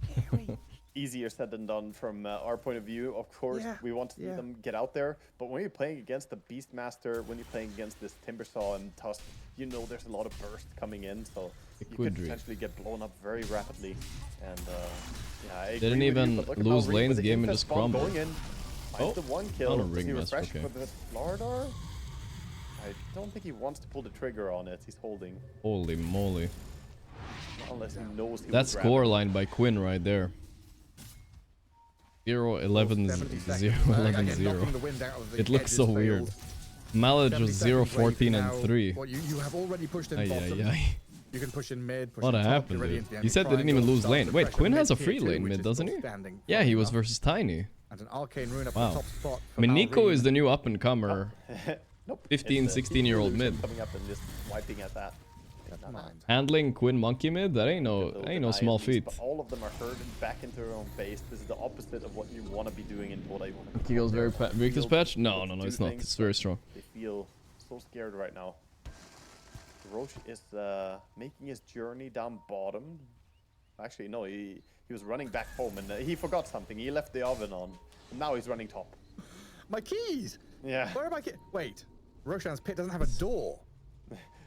A: scary.
B: Easier said than done from our point of view. Of course, we want to see them get out there, but when you're playing against the Beastmaster, when you're playing against this Timbersaw and Tusk, you know there's a lot of burst coming in, so you could potentially get blown up very rapidly. And yeah,
C: didn't even lose lanes. Gaimin just crumbled.
B: Oh, the one kill.
C: Not a ring mess, okay.
B: But the Slardar, I don't think he wants to pull the trigger on it. He's holding.
C: Holy moly!
B: Unless he knows he
C: that score line by Quinn right there. 0-11-0-11-0. It looks so weird. Malage was 0-14-3.
A: Well, you have already pushed in bottom. You can push in mid. Push
C: what happened, dude? He said they didn't even lose lane. Wait, Quinn has a free lane mid, doesn't he? Yeah, he was versus Tiny.
A: And an arcane rune up
C: wow.
A: the top spot.
C: I mean, Nico is the new up-and-comer. 15, 16-year-old mid.
B: Coming up and just wiping at that.
C: Handling Quinn monkey mid? That ain't no small feat.
B: All of them are herded back into their own base. This is the opposite of what you want to be doing in what I want to.
C: Kills very weak this patch? No, it's not. It's very strong.
B: They feel so scared right now. Roche is making his journey down bottom. Actually, no, he was running back home and he forgot something. He left the oven on. And now he's running top.
A: My keys!
B: Yeah.
A: Where are my keys? Wait, Roshan's pit doesn't have a door.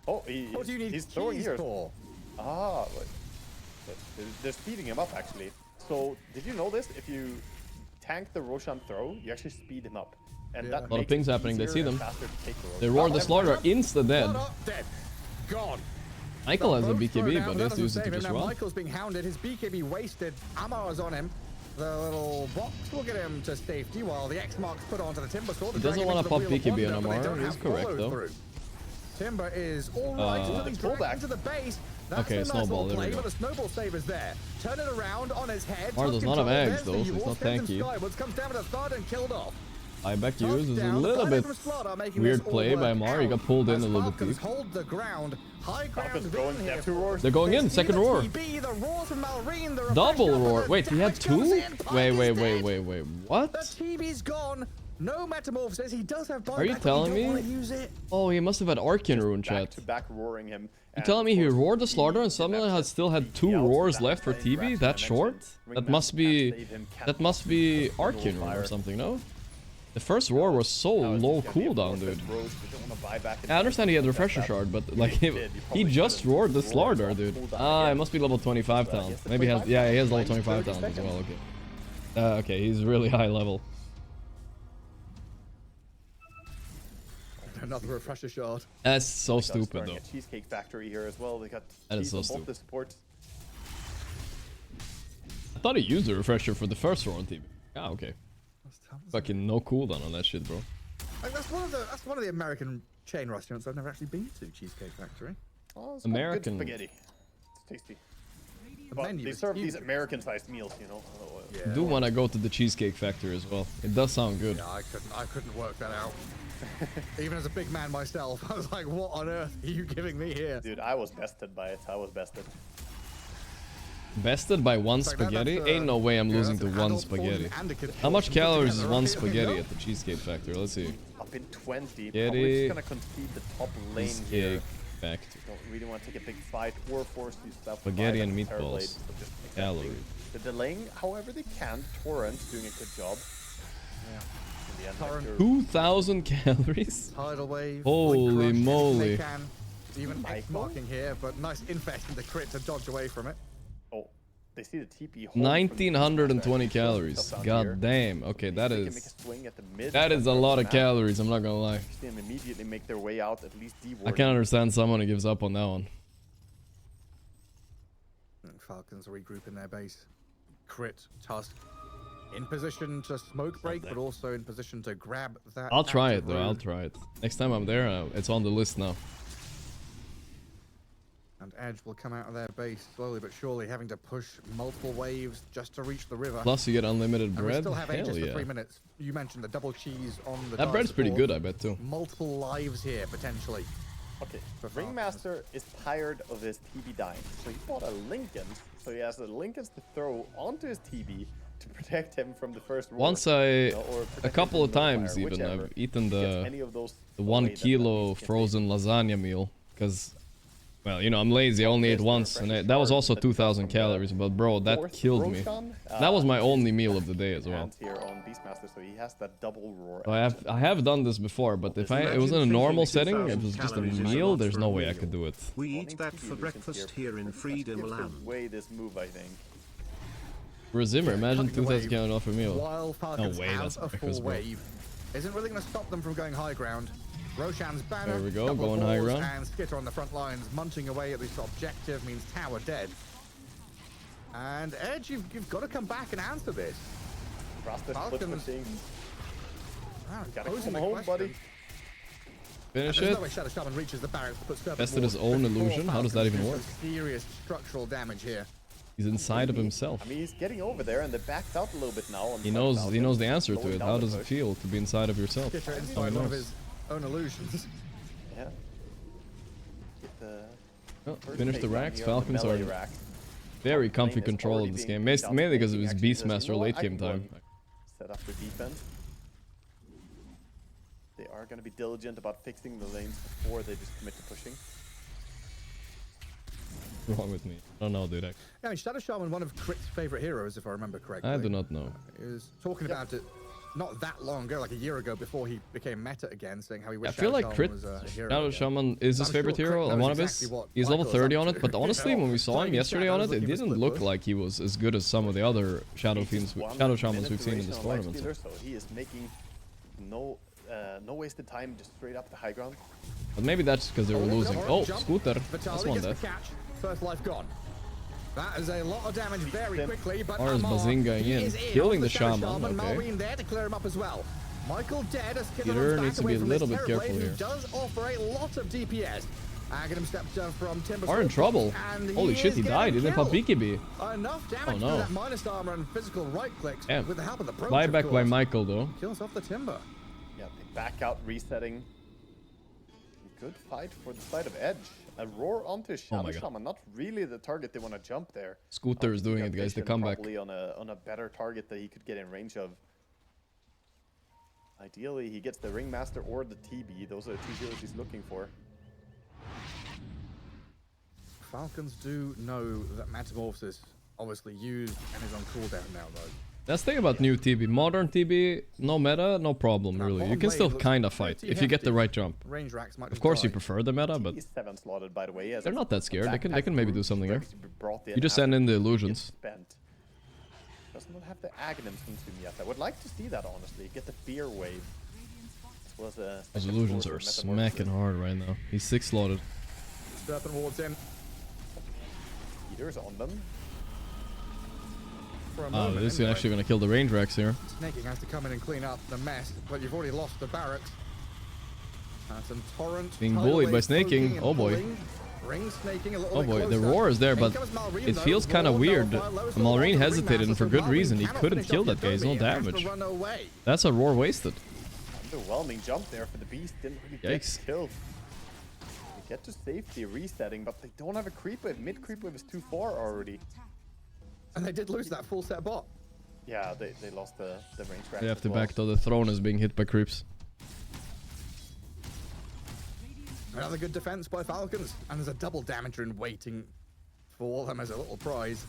B: Oh,
A: what do you need
B: he's
A: keys
B: throwing here.
A: for?
B: Ah, they're speeding him up actually. So, did you know this? If you tank the Roshan throw, you actually speed him up. And that
C: a lot of things happening, they see them. They
B: roar
C: the Slardar, insta-dead.
A: Dead. Gone.
C: Michael has a BKB, but he has to use it to just run.
A: Michael's being hounded, his BKB wasted, Amar is on him. The little box will get him to safety while the X marks put onto the Timber Sword.
C: He doesn't want to pop BKB on Amar, he's correct though.
A: Timber is alright into the base. That's
C: okay, snowball, there we go.
A: But the snowball save is there. Turn it around on his head.
C: Mar does not have eggs though, so it's not tanky.
A: Comes down with a thud and killed off.
C: I back use is a little bit weird play by Mar. He got pulled in a little bit deep.
A: Hold the ground. High ground
C: They're going in. Second roar. Double roar. Wait, he had two? Wait. What?
A: The TB's gone. No metamorphosis. He does have.
C: Are you telling me? Oh, he must have had Arcane Rune chat.
B: Back roaring him.
C: You telling me he roared the Slardar and suddenly has still had 2 roars left for TB? That short? That must be Arcane Rune or something, no? The first roar was so low cooldown, dude. I understand he had Refresher Shard, but like he just roared the Slardar, dude. Ah, it must be level 25 talent. Maybe he has, yeah, he has level 25 talent as well. Okay. Okay, he's really high level.
A: Another Refresher Shard.
C: That's so stupid though.
B: Cheesecake Factory here as well. They got
C: that is so stupid.
B: The supports.
C: I thought he used the Refresher for the first roar on TB. Ah, okay. Fucking no cooldown on that shit, bro.
A: Like, that's one of the American chain restaurants I've never actually been to. Cheesecake Factory.
B: Oh, it's
C: American
B: good spaghetti. It's tasty. But they serve these American-sized meals, you know.
C: I do want to go to the Cheesecake Factory as well. It does sound good.
A: Yeah, I couldn't work that out. Even as a big man myself, I was like, what on earth are you giving me here?
B: Dude, I was bested by it. I was bested.
C: Bested by one spaghetti? Ain't no way I'm losing to one spaghetti. How much calories is one spaghetti at the Cheesecake Factory? Let's see.
B: Up in 20. Probably just gonna concede the top lane here.
C: Factory.
B: Don't really want to take a big fight or force yourself.
C: Spaghetti and meatballs. Calories.
B: The delaying, however they can. Torrent's doing a good job.
C: Yeah. 2,000 calories?
A: Tidal wave.
C: Holy moly.
A: Even X marking here, but nice infest in the crit to dodge away from it.
B: Oh, they see the TP.
C: 1,920 calories. God damn. Okay, that is a lot of calories. I'm not gonna lie.
B: See them immediately make their way out. At least
C: I can understand someone who gives up on that one.
A: Falcons regroup in their base. Crit, Tusk, in position to smoke break, but also in position to grab that.
C: I'll try it
A: active
C: though,
A: rune.
C: I'll try it. Next time I'm there, it's on the list now.
A: And Edge will come out of their base slowly but surely, having to push multiple waves just to reach the river.
C: Plus you get unlimited
A: And we
C: bread.
A: still have
C: Hell
A: Aegis
C: yeah.
A: for 3 minutes. You mentioned the double cheese on the
C: That
A: dark
C: bread's pretty
A: support.
C: good, I bet too.
A: Multiple lives here, potentially.
B: Okay, Ringmaster is tired of his TB dying, so he bought a Lincoln, so he has the Lincolns to throw onto his TB to protect him from the first roar.
C: Once
B: or
C: a couple of times
B: fire,
C: even,
B: whichever.
C: I've eaten
B: Gets any of those
C: the 1
B: away that
C: kilo
B: that
C: frozen lasagna meal, because, well, you know, I'm lazy, I only ate once, and that was also 2,000 calories, but bro, that killed me. That was my only meal of the day as well.
B: Here on Beastmaster, so he has that double roar.
C: I have done this before, but if it was in a normal setting, it was just a meal, there's no way I could do it.
D: We eat that for breakfast here in Freedom Land.
B: Way this move, I think.
C: For a Zimmer, imagine 2,000 calories off a meal.
A: While Falcons
C: No way,
A: have
C: that's
A: a
C: breakfast,
A: full
C: bro.
A: wave, isn't really going to stop them from going high ground. Roshan's banner,
C: There we go,
A: couple of
C: going high
A: balls,
C: ground.
A: and Skitter on the front lines, munching away at this objective means tower dead. And Edge, you've got to come back and answer this. Falcons.
B: Gotta come home, buddy.
C: Finish
A: There's
C: it.
A: no way Shadow Shaman reaches the barracks to put Serpent
C: Tested his
A: Ward
C: own
A: before
C: illusion. How does that
A: Falcons
C: even
A: do
C: work?
A: some serious structural damage here.
C: He's inside of himself.
B: I mean, he's getting over there, and they backed out a little bit now.
C: He knows the answer to it. How does it feel to be inside of yourself?
A: Skitter
C: Oh, he
A: inside one of
C: knows.
A: his own illusions.
B: Yeah. Get the
C: Oh,
B: first
C: finish the
B: takedown
C: racks.
B: here on the
C: Falcons are
B: melee rack.
C: very
B: Top
C: comfy
B: lane is
C: control
B: already
C: of this
B: being
C: game,
B: picked out.
C: mainly because of his
B: Actually says,
C: Beastmaster
B: "You know what?
C: late
B: I
C: game
B: can go
C: time.
B: and set up the defense. They are going to be diligent about fixing the lanes before they just commit to pushing.
C: What's wrong with me? I don't know, dude.
A: Yeah, I mean, Shadow Shaman, one of Crit's favorite heroes, if I remember correctly.
C: I do not know.
A: He was talking about it not that long ago, like a year ago, before he became meta again, saying how he
C: I
A: wished
C: feel
A: Shadow
C: like
A: Shaman
C: Crit,
A: was a hero.
C: Shadow
A: again.
C: Shaman is his
A: I'm
C: favorite
A: sure
C: hero,
A: Crit
C: and
A: knows
C: one of
A: exactly
C: his.
A: what
C: He's level
A: Michael is
C: 30
A: up
C: on it,
A: to.
C: but honestly, when we saw him
A: Fighting
C: yesterday on
A: shadows
C: it, it
A: looking for
C: didn't
A: split
C: look
A: push.
C: like he was as good as some of the other Shadow Shamans we've seen in this tournament.
B: So he is making no wasted time, just straight up the high ground.
C: But maybe that's because they were losing. Oh, Scooter. That's
A: Vitaly
C: one
A: gets the
C: death.
A: catch. First life gone. That is a lot of damage very quickly, but
C: Or is
A: Amar,
C: Bazinga
A: he
C: in,
A: is
C: killing
A: on
C: the
A: Shadow
C: Shaman, okay.
A: Malrine there to clear him up as well. Michael dead as Killer
C: Peter
A: runs back
C: needs to
A: away
C: be a
A: from
C: little
A: this
C: bit
A: Terrorblade,
C: careful
A: who
C: here.
A: does offer a lot of DPS. Aghanim stepped down from Timber.
C: Are in trouble. Holy shit, he died. He didn't pop BKB.
A: Enough damage
C: no.
A: to that minus armor and physical right clicks
C: Damn.
A: with the help of the Brooch,
C: Buyback
A: of
C: by
A: course.
C: Michael, though.
A: Kills off the Timber.
B: Yeah, they back out, resetting. Good fight for the side of Edge. A roar onto Shadow
C: my God.
B: Shaman, not really the target they want to jump there.
C: Scooter is
B: Obviously
C: doing
B: got
C: it, guys. The
B: vision
C: comeback.
B: Probably on a better target that he could get in range of. Ideally, he gets the Ringmaster or the TB. Those are the two heroes he's looking for.
A: Falcons do know that Metamorphosis obviously used and is on cooldown now, though.
C: That's the thing about new TB. Modern TB, no meta, no problem, really. You
A: bottom
C: can still
A: lane looks
C: kind of fight
A: pretty
C: if you get the
A: hefty.
C: right jump.
A: Range racks might
C: Of
A: just
C: course, you
A: die.
C: prefer the meta, but
B: He's 7 slotted, by the way.
C: they're not that scared. They can maybe do something here.
B: Brought in
C: You just
B: after
C: send in the
B: he gets
C: illusions.
B: Spent. Does not have the Aghanims consumed yet. I would like to see that, honestly. Get the Fear Wave. This was a
C: Those
B: second
C: illusions
B: source
C: are
B: of Metamorphosis.
C: smacking hard right now. He's 6 slotted.
A: Serpent wards in.
B: Peter's on them.
A: For a
C: Oh,
A: moment,
C: this is
A: anyway.
C: actually gonna kill the range racks here.
A: Snaking has to come in and clean up the mess, but you've already lost the barracks. Some Torrent.
C: Being
A: tidal
C: bullied by
A: wave
C: snaking.
A: poking and
C: Oh boy.
A: pulling. Ring snaking a little
C: Oh
A: bit
C: boy, the
A: closer.
C: roar is there,
A: In
C: but
A: comes Malrine,
C: it
A: though.
C: feels kind of
A: Roar
C: weird.
A: nullified, lowest level
C: Malrine
A: of the
C: hesitated, and for
A: Ringmaster,
C: good
A: so
C: reason. He
A: Malrine
C: couldn't
A: cannot
C: kill
A: finish
C: that
A: off
C: guy. He's no
A: Yotobi, has to
C: damage.
A: run away.
C: That's a roar wasted.
B: Underwhelming jump there for the Beast. Didn't really
C: Yikes.
B: get killed. They get to safety resetting, but they don't have a creep wave. Mid creep wave is too far already.
A: And they did lose that full set bot.
B: Yeah, they lost the range rack.
C: They have
B: as
C: to
B: well.
C: back though. The throne is being hit by creeps.
A: Another good defense by Falcons. And there's a double damager in waiting for them as a little prize.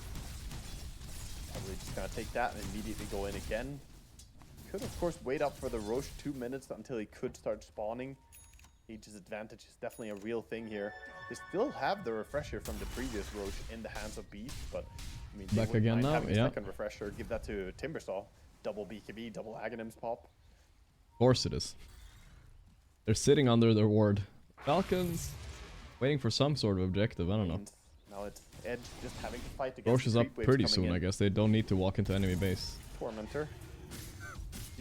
B: Probably just gonna take that and immediately go in again. Could of course wait up for the Roche 2 minutes until he could start spawning. Age's advantage is definitely a real thing here. They still have the refresher from the previous Roche in the hands of Beast, but I mean, they
C: Back
B: wouldn't
C: again
B: mind
C: now,
B: having a
C: yeah.
B: second refresher. Give that to Timbersaw. Double BKB, double Aghanims pop.
C: Of course it is. They're sitting under their ward. Falcons waiting for some sort of objective. I don't know.
B: And now it's Edge just having to fight against
C: Roche is up
B: creep waves
C: pretty
B: coming
C: soon,
B: in.
C: I guess. They don't need to walk into enemy base.
B: Tormentor.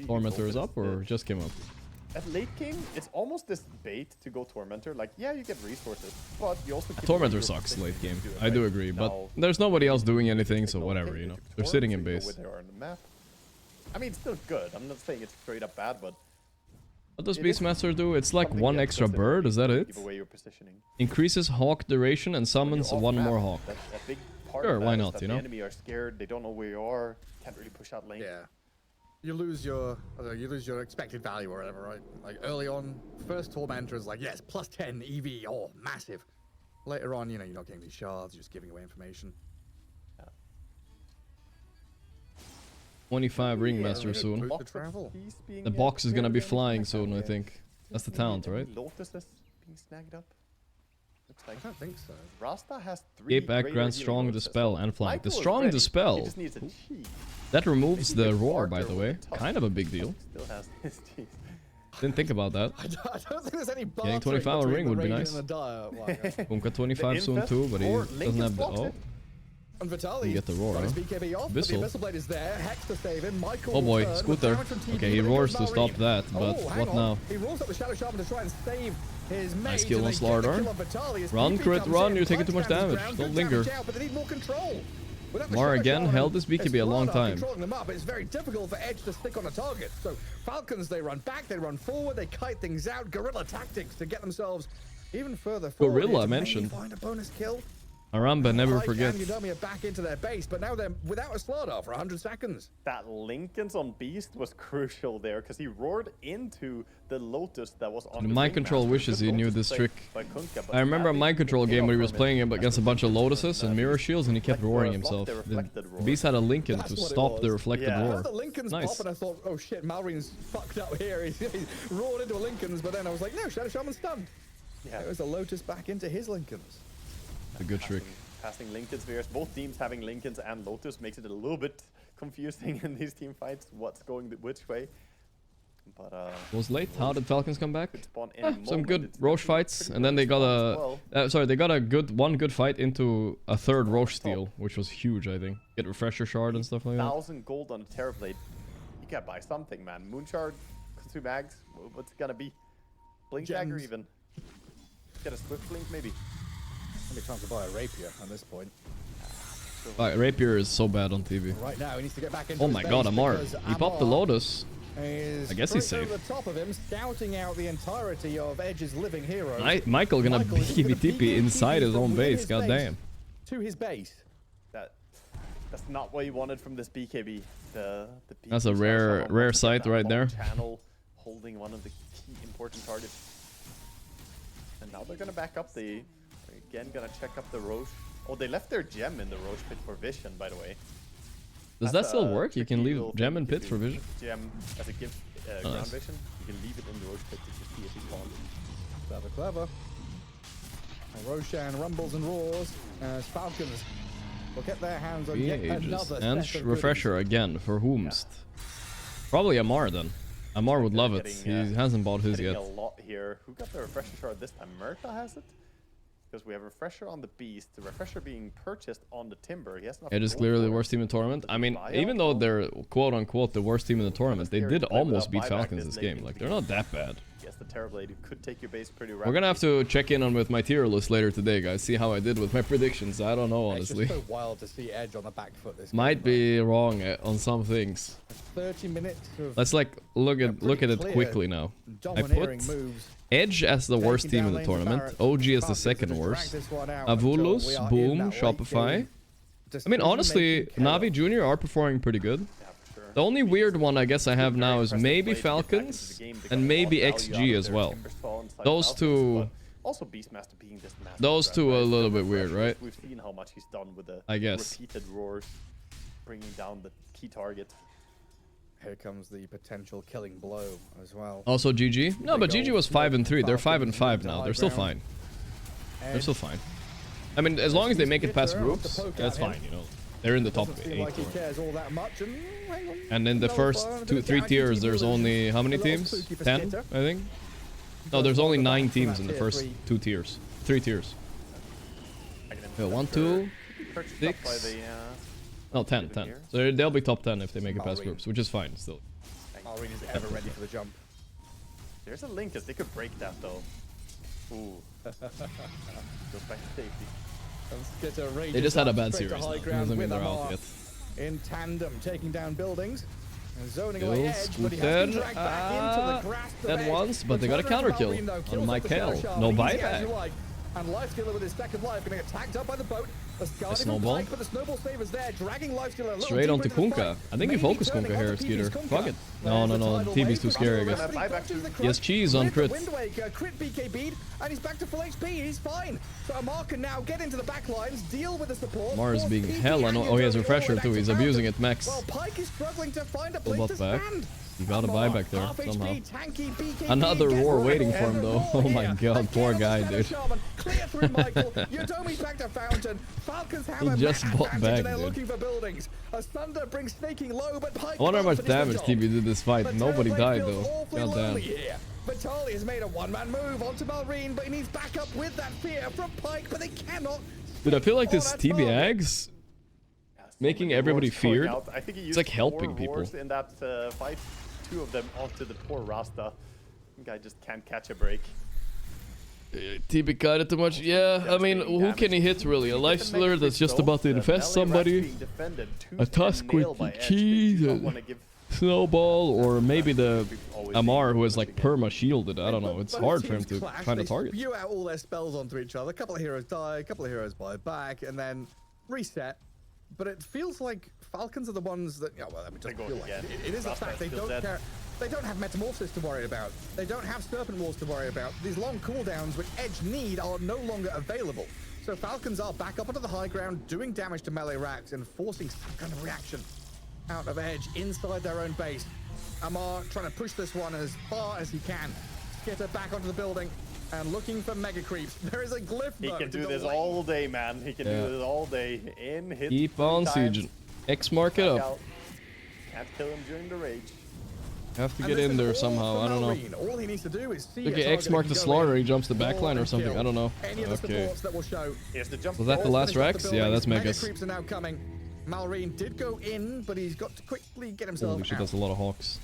C: Tormentor is up or just came up?
B: At late game, it's almost this bait to go Tormentor. Like, yeah, you get resources, but you also keep
C: Tormentor
B: your
C: sucks
B: position
C: late
B: to
C: game.
B: do it,
C: I do
B: right?
C: agree, but
B: Now,
C: there's nobody else doing anything, so
B: signal,
C: whatever,
B: okay,
C: you know.
B: they took
C: They're
B: Torm,
C: sitting
B: so
C: in
B: you go
C: base.
B: where they are on the map. I mean, it's still good. I'm not saying it's straight up bad, but
C: What does
B: it is
C: Beastmaster do? It's like
B: something
C: one
B: that
C: extra
B: doesn't
C: bird, is that it?
B: give away your positioning.
C: Increases hawk duration and summons
B: When you're
C: one
B: off
C: more
B: map,
C: hawk.
B: That's a big part
C: Sure,
B: of that
C: why
B: is
C: not,
B: that
C: you
B: the
C: know?
B: enemy are scared, they don't know where you are, can't really push out lane.
A: Yeah. You lose your expected value or whatever, right? Like early on, first Tormentor is like, yes, plus 10 EV, oh, massive. Later on, you know, you're not getting these shards, you're just giving away information.
C: 25 Ringmaster soon.
A: Boost the travel.
C: The box is gonna be flying soon, I think. That's the taunt, right?
B: Lotuses being snagged up. Looks like
A: I don't think so.
B: Rasta has 3
C: Gape back,
B: greater
C: Grand
B: healing
C: Strong,
B: lotuses.
C: Dispel, and Flank.
B: Michael
C: The
B: is
C: Strong
B: ready,
C: Dispel.
B: He just needs a cheese.
C: That removes
B: Maybe
C: the
B: he
C: roar,
B: could
C: by the
B: barter
C: way.
B: with the top.
C: Kind of a big deal.
B: Still has his cheese.
C: Didn't think about that.
A: I don't think there's any
C: Getting
A: bartering
C: 25 on
A: between
C: ring
A: the
C: would be
A: Radiant
C: nice.
A: and the Dire. Wow, yeah.
C: Bunka 25 soon too, but he
B: or
C: doesn't
B: Lincoln
C: have the...
B: blocks
C: Oh,
B: it.
A: And Vitali
C: You get the roar,
A: got his
C: huh?
A: BKB off, but
C: Abyssal.
A: the Abyssal Blade is there. Hex to save him. Michael
C: oh boy,
A: returned with
C: Scooter.
A: damage from TB,
C: Okay, he
A: but it
C: roars
A: goes
C: to stop
A: Malrine.
C: that, but
A: Oh, hang
C: what
A: on.
C: now?
A: He rolls up the Shadow Shaman to try and save his mate.
C: Nice kill
A: and
C: on
A: they get the
C: Slardar.
A: kill on Vitali. His
C: Run,
A: TP
C: crit,
A: comes
C: run,
A: in.
C: you're taking too much
A: Clutch stands his
C: damage.
A: ground,
C: Don't
A: good
C: linger.
A: damage out, but they need more control. Without the
C: Mar
A: Shadow
C: again
A: Shaman,
C: held this BKB a long
A: Slardar
C: time.
A: controlling them up. It's very difficult for Edge to stick on a target. So Falcons, they run back, they run forward, they kite things out. Guerrilla tactics to get themselves even further forward.
C: Gorilla,
A: here
C: I
A: to maybe
C: mentioned.
A: find a bonus kill.
C: Aramba never
A: Like,
C: forgets.
A: and Udomi are back into their base, but now they're without a Slardar for 100 seconds.
B: That Lincoln's on Beast was crucial there because he roared into the Lotus that was on
C: The
B: the
C: Mind Control
B: Ringmaster.
C: wishes
B: Good
C: he knew
B: Lotus
C: this
B: play
C: trick.
B: by Kunkka, but
C: I remember a
B: sadly,
C: Mind Control
B: the
C: game where he
B: payoff
C: was
B: from
C: playing
B: it
C: him against a bunch of Lotuses and Mirror Shields and he kept
B: Like,
C: roaring
B: for a block,
C: himself.
B: they
C: The
B: reflected roar.
C: Beast had a Lincoln
A: That's
C: to
A: what it
C: stop
A: was.
C: the reflected
B: Yeah.
C: roar.
A: The Lincoln's
C: Nice.
A: pop, and I thought, oh shit, Malrine's fucked up here. He roared into a Lincoln's, but then I was like, no, Shadow Shaman's stunned.
B: Yeah.
A: It was a Lotus back into his Lincolns.
C: A good trick.
B: Passing Lincoln spheres. Both teams having Lincolns and Lotus makes it a little bit confusing in these team fights. What's going which way? But
C: It was late. How did Falcons come back?
B: could spawn any
C: Some
B: moment.
C: good
B: It's
C: Roche
B: pretty
C: fights,
B: good
C: and then they got
B: response
C: a
B: as well.
C: sorry, they got a one good fight into a third Roche steal, which was huge, I think. Get refresher shard and stuff like that.
B: 1,000 gold on a Terrorblade. You gotta buy something, man. Moonshard, consume mags. What's it gonna be? Blink dagger
A: Gems.
B: even. Get a swift blink maybe.
A: Maybe time to buy a rapier at this point.
C: Rapier is so bad on TV.
A: Right now, he needs to get back into
C: Oh
A: his
C: my god,
A: base
C: Amar.
A: because
C: He popped the
A: Amar
C: Lotus.
A: is
C: I guess he's
A: straight
C: safe.
A: over the top of him, scouting out the entirety of Edge's living heroes.
C: Michael gonna
A: Michael is gonna
C: BKB
A: BKB
C: inside his
A: from
C: own
A: within
C: base,
A: his
C: goddamn.
A: To his base.
B: That's not what you wanted from this BKB. The
C: That's a
B: BKB
C: rare-
B: shot
C: rare
B: wants to get
C: sight
B: that
C: right
B: long
C: there.
B: Channel holding one of the key important targets. And now they're gonna back up the. Again, gonna check up the Roche. Oh, they left their gem in the Roche pit for vision, by the way.
C: Does
B: That's
C: that still
B: a
C: work? You can
B: tricky
C: leave
B: little
C: gem
B: thing
C: and
B: you
C: pit
B: can
C: for
B: do.
C: vision?
B: Gem as a gift, ground
C: nice.
B: vision. You can leave it in the Roche pit to just see if he spawns.
A: Clever, clever. And Roshan rumbles and roars as Falcons will get their hands on yet
C: Ages.
A: another
C: And
A: set of
C: refresher again for whomst. Probably Amar then. Amar would love it.
B: Getting,
C: He hasn't bought his
B: Hitting
C: yet.
B: a lot here. Who got the refresher shard this time? Murta has it? Because we have refresher on the beast, the refresher being purchased on the timber. He has enough
C: It is
B: gold
C: clearly
B: for
C: the
B: it.
C: worst team in the tournament. I mean,
B: buy
C: even
B: out
C: though
B: now?
C: they're quote unquote the worst team in the tournament, they did
B: Play
C: almost beat
B: without buyback
C: Falcons this
B: late
C: game.
B: into
C: Like
B: the
C: they're not that bad.
B: Yes, the Terrorblade could take your base pretty rapidly.
C: We're gonna have to check in on with my tier list later today, guys. See how I did with my predictions. I don't know,
A: It's
C: honestly.
A: just so wild to see Edge on the back foot this
C: Might
A: game,
C: be wrong on some things.
A: 30 minutes of
C: Let's like look at it
A: clear,
C: quickly now. I
A: domineering
C: put
A: moves.
C: Edge as the worst
A: Taking
C: team in
A: down
C: the
A: lanes of
C: tournament.
A: Barrett.
C: OG as the
A: Falcons
C: second
A: have
C: worst.
A: dragged this one out until
C: Avulus,
A: we are in
C: Boom,
A: that late
C: Shopify.
A: game.
C: I mean, honestly, Navi Jr are performing pretty good. The only weird one I guess I have now is maybe Falcons and maybe XG as well. Those two,
B: Also, Beastmaster being this massive.
C: those
B: threat,
C: two
B: right?
C: a little
B: The
C: bit weird,
B: refresher,
C: right?
B: We've seen how much he's done with the
C: I guess.
B: repeated roars, bringing down the key target.
A: Here comes the potential killing blow as well.
C: Also GG. No, but GG was 5-3. They're 5-5 now. They're still fine. They're still fine. I mean, as long as they make it past groups, that's fine. You know, they're in the top
A: Doesn't feel
C: 8.
A: like he cares all that much. And, hang on,
C: And in the
A: another
C: first
A: fire, a bit
C: two,
A: of
C: 3
A: damage
C: tiers,
A: to
C: there's
A: Avulus.
C: only how many
A: A little
C: teams?
A: spooky for
C: 10,
A: Skitter.
C: I think. No, there's only 9 teams in the first 2 tiers. 3 tiers. 1, 2,
B: Purchased up by the,
C: No, 10. So they'll be top 10 if they make it past groups, which is fine still.
A: Malrine is ever ready for the jump.
B: There's a Linkus. They could break that though. Ooh. Goes back to safety.
C: They just had a bad series. Doesn't mean they're out yet.
A: In tandem, taking down buildings and zoning away Edge, but he has been dragged back into the grasp of
C: Dead
A: Edge.
C: once, but they got a counter kill on my tail. No buyback.
A: And Lifestealer with his second life going to get tagged up by the boat.
C: A snowball.
A: But the snowball save is there, dragging Lifestealer
C: Straight onto Kunkka. I think you focus Kunkka here, Skeeter. Fuck it. No. TB's too scary, I guess. He has cheese on crit.
A: Crit BKB'd, and he's back to full HP. He's fine. So Amar can now get into the back lines, deal with the support.
C: Amar is being hell annoying. Oh, he has refresher too. He's abusing it max.
A: Well, Pyke is struggling to find a place to stand.
C: You got a buyback there somehow. Another roar waiting for him though. Oh my god, poor guy, dude. He just bought back, dude. I wonder how much damage TB did this fight. Nobody died though. God damn.
A: Vitali has made a one-man move onto Malrine, but he needs backup with that fear from Pyke, but they cannot.
C: Dude, I feel like this TB Ags making everybody feared. It's like helping people.
B: In that fight, 2 of them onto the poor Rasta. The guy just can't catch a break.
C: TB cut it too much. Yeah, I mean, who can he hit really? A Lifestealer that's just about to infest somebody, a Tusk with cheese, a Snowball, or maybe the Amar who is like perma shielded. I don't know. It's hard for him to find a target.
A: Spew out all their spells onto each other. A couple of heroes die, a couple of heroes buy back, and then reset. But it feels like Falcons are the ones that, yeah, well, I mean, just feel like it is a fact. They don't care. They don't have Metamorphosis to worry about. They don't have Serpent Walls to worry about. These long cooldowns which Edge need are no longer available. So Falcons are back up onto the high ground, doing damage to melee racks and forcing some kind of reaction out of Edge inside their own base. Amar trying to push this one as far as he can. Get her back onto the building. And looking for mega creeps. There is a glyph.
B: He can do this all day, man. He can do this all day. In hit.
C: Keep on sieging. X mark it up.
B: Can't kill him during the rage.
C: Have to get in there somehow. I don't know.
A: All he needs to do is see.
C: Okay, X mark the slaughter. He jumps the backline or something. I don't know. Okay. Was that the last Rex? Yeah, that's megas.
A: Creeps are now coming. Malrine did go in, but he's got to quickly get himself
C: Holy shit, that's a lot of hawks.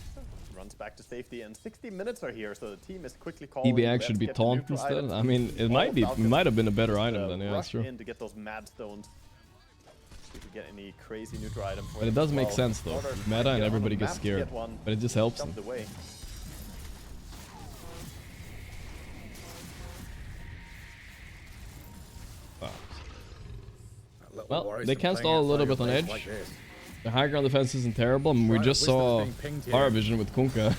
B: Runs back to safety, and 60 minutes are here, so the team is quickly calling.
C: EBX should be taunt instead. I mean, it might have been a better item than, yeah, that's true.
B: In to get those mad stones. See if we get any crazy neutral item for
C: but it does make sense though. Meta and everybody gets scared, but it just helps them. Well, they can stall a little bit on Edge. The high ground defense isn't terrible. I mean, we just saw Parivision with Kunkka.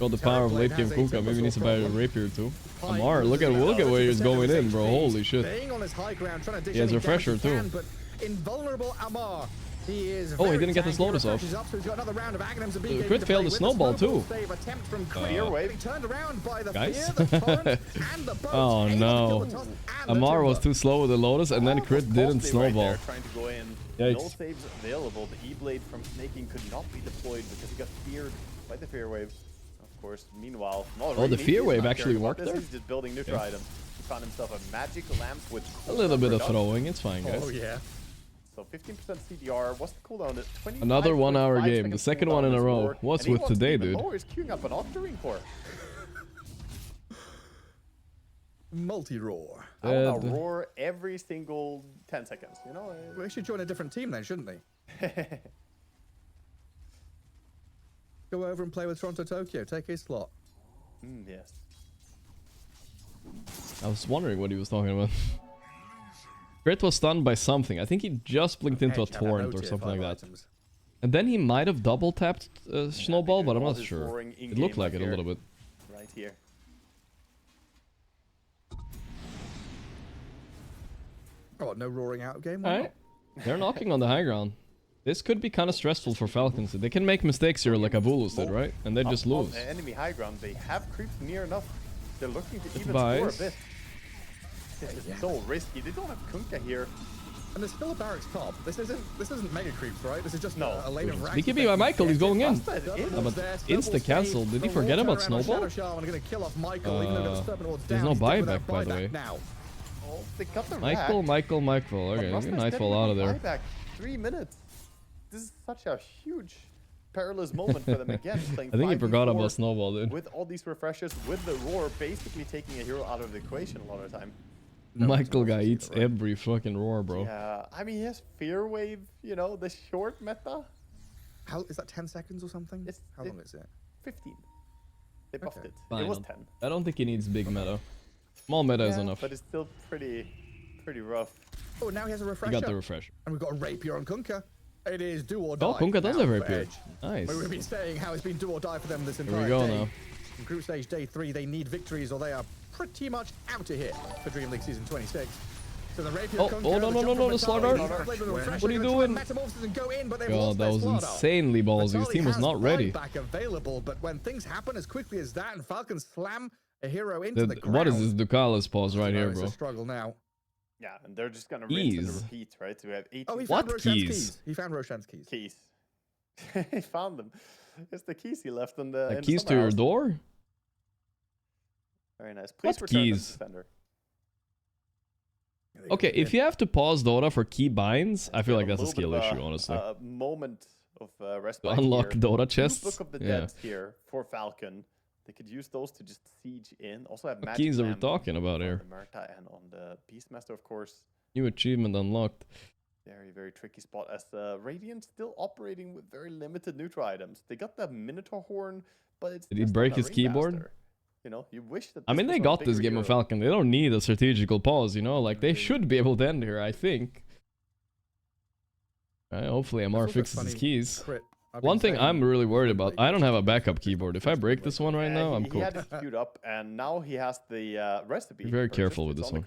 C: Got the power of late game Kunkka. Maybe he needs to buy a rapier too. Amar, look at where he's going in, bro. Holy shit. He has a refresher too. Oh, he didn't get the Lotus off. The crit failed the snowball too. Guys? Oh no. Amar was too slow with the Lotus and then crit didn't snowball.
B: No saves available. The E-Blade from Snaking could not be deployed because he got feared by the Fear Wave. Of course, meanwhile...
C: Oh, the Fear Wave actually worked there?
B: He's just building neutral items. He found himself a magic lamp with...
C: A little bit of throwing, it's fine, guys.
B: Oh, yeah. So 15% CDR. What's the cooldown?
C: Another 1 hour game. The second one in a row. What's with today, dude?
B: He's queuing up an Octarine core.
A: Multi-roar.
B: I want to roar every single 10 seconds, you know?
A: We should join a different team then, shouldn't they? Go over and play with Toronto Tokyo. Take his slot.
B: Yes.
C: I was wondering what he was talking about. Crit was stunned by something. I think he just blinked into a torrent or something like that. And then he might have double tapped Snowball, but I'm not sure. It looked like it a little bit.
B: Right here.
A: Oh, no roaring out game?
C: Alright. They're knocking on the high ground. This could be kind of stressful for Falcons. They can make mistakes here like Avulus did, right? And they just lose.
B: Enemy high ground, they have creeps near enough. They're looking to even score a bit. This is so risky. They don't have Kunkka here.
A: And there's still a barracks top. This isn't mega creeps, right? This is just a lane of racks.
C: BKB by Michael, he's going in. But insta cancel. Did he forget about Snowball? There's no buyback, by the way.
B: Oh, they got the
C: Michael. Okay, get Nightfall out of there.
B: Back 3 minutes. This is such a huge perilous moment for them again.
C: I think he forgot about Snowball, dude.
B: With all these refreshers, with the roar, basically taking a hero out of the equation a lot of the time.
C: Michael guy eats every fucking roar, bro.
B: Yeah, I mean, he has Fear Wave, you know, the short meta.
A: How is that 10 seconds or something? How long is it?
B: 15. They buffed it.
C: Fine.
B: It was 10.
C: I don't think he needs big meta. Small meta is enough.
B: But it's still pretty rough.
A: Oh, now he has a refresher.
C: He got the refresher.
A: And we've got a rapier on Kunkka. It is do or die.
C: Oh, Kunkka does
A: now
C: have
A: for
C: rapier.
A: Edge.
C: Nice.
A: We've been saying how it's been do or die for them this entire
C: Here we go
A: day.
C: now.
A: In group stage day 3, they need victories or they are pretty much out of here for Dream League Season 26. So the rapier
C: Oh, no, the slaughter. What are you doing? God, that was insanely ballsy. His team was not ready.
A: Back available, but when things happen as quickly as that and Falcons slam a hero into the ground.
C: What is this Ducalis pause right here, bro?
A: It's a struggle now.
B: Yeah, and they're just gonna rinse and repeat, right? So we have 18.
A: Oh, he found Roshan's keys. He found Roshan's keys.
B: Keys. He found them. It's the keys he left in the.
C: Keys to your door?
B: Very nice. Please
C: What
B: return
C: keys?
B: Defender.
C: Okay, if you have to pause Dota for key binds, I feel like that's a skill issue, honestly.
B: A moment of respite.
C: To unlock
B: here.
C: Dota chests?
B: Book of the Dead here for Falcon. They could use those to just siege in. Also have
C: What keys are we talking about here?
B: On the Murta and on the Beastmaster, of course.
C: New achievement unlocked.
B: Very tricky spot as Radiant still operating with very limited neutral items. They got the Minotaur Horn, but it's.
C: Did he break his keyboard?
B: Master. You know, you wish that.
C: I mean, they got this game of Falcon. They don't need a strategical pause, you know? Like, they should be able to end here, I think. Hopefully, MR fixes his keys. One thing I'm really worried about, I don't have a backup keyboard. If I break this one right now, I'm cool.
B: He had it queued up, and now he has the recipe.
C: Be very careful with this one.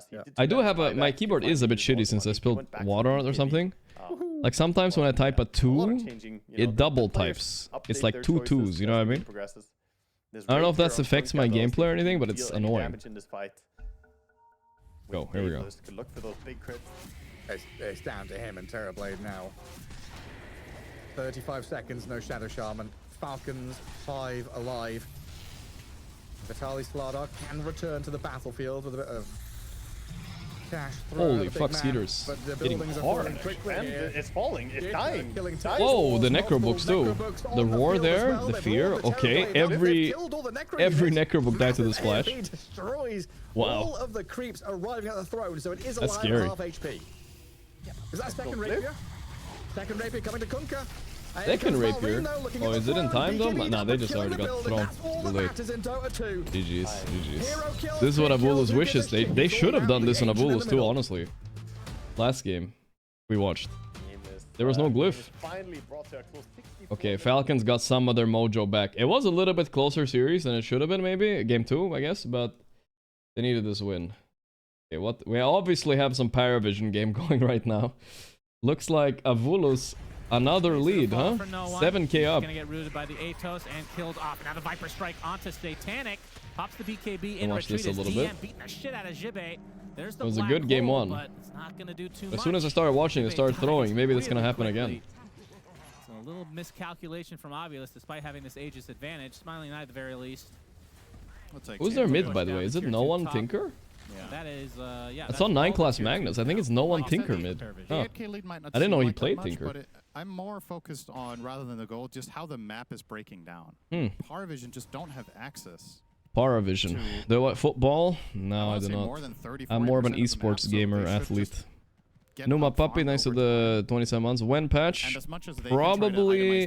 B: Yeah.
C: I do have my keyboard is a bit shitty since I spilled water on it or something. Like sometimes when I type a 2, it double types. It's like 2 2s, you know what I mean? I don't know if that affects my gameplay or anything, but it's annoying. Go, here we go.
B: Look for those big crits.
A: It's down to him and Terrorblade now. 35 seconds, no Shadow Shaman. Falcons 5 alive. Vitaly Slardar can return to the battlefield with a bit of cash.
C: Holy fuck, Skeeters. Getting hard.
B: And it's falling, it's dying.
C: Whoa, the Necrobooks too. The roar there, the fear. Okay, every Necrobook died to the splash. Wow.
A: All of the creeps arriving at the throne, so it is alive
C: scary.
A: at half HP. Is that second rapier? Second rapier coming to Kunkka.
C: Second rapier? Oh, is it in time though? Nah, they just already got thrown. Too late. GG's. This is what Avulus wishes. They should have done this on Avulus too, honestly. Last game we watched. There was no glyph. Okay, Falcons got some of their mojo back. It was a little bit closer series than it should have been, maybe. Game 2, I guess, but they needed this win. Okay, what? We obviously have some Parivision game going right now. Looks like Avulus, another lead, huh? 7k up.
M: Gonna get rooted by the Atos and killed off. Now the Viper strike onto Satanic. Pops the BKB in
C: Watch
M: retreat.
C: this a little bit.
M: Beating the shit out of Jibe. There's the
C: It was a good game 1.
M: But it's not gonna do too much.
C: As soon as I started watching, they started throwing. Maybe that's gonna happen again.
M: So a little miscalculation from Avulus, despite having this Aegis advantage. Smiling Knight at the very least.
C: Who's their mid, by the way? Is it no one Tinker?
M: Yeah. That is, yeah.
C: That's on 9 class Magnus. I think it's no one Tinker mid. Huh. I didn't know he played Tinker.
N: But I'm more focused on, rather than the goal, just how the map is breaking down. Parivision just don't have access.
C: Parivision. The what, football? No, I do not. I'm more of an esports gamer, athlete. Numa Puppy, thanks to the 27 months. When patch? Probably.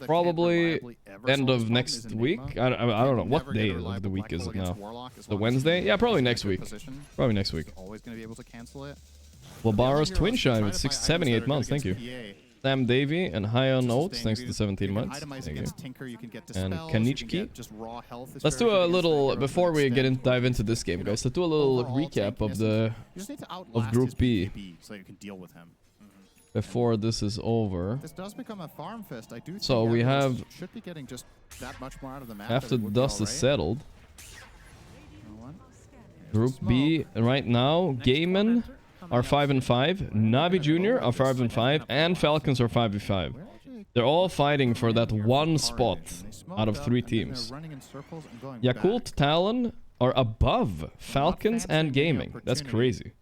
C: Probably end of next week. I don't know. What day of the week is it now? The Wednesday? Yeah, probably next week. Probably next week.
N: Always going to be able to cancel it.
C: Labaros Twinshine with 78 months. Thank you. Sam Davey and High on Oats, thanks to 17 months. Thank you. And Kanichki. Let's do a little, before we dive into this game, guys, let's do a little recap of Group B.
N: So you can deal with him.
C: Before this is over.
N: This does become a farm fest. I do think
C: so we have,
N: should be getting just that much more out of the map.
C: After the dust is settled. Group B right now, Gaimin are 5-5, NAVI Jr are 5-5, and Falcons are 5v5. They're all fighting for that one spot out of 3 teams. Yakult, Talon are above Falcons and Gaming. That's crazy.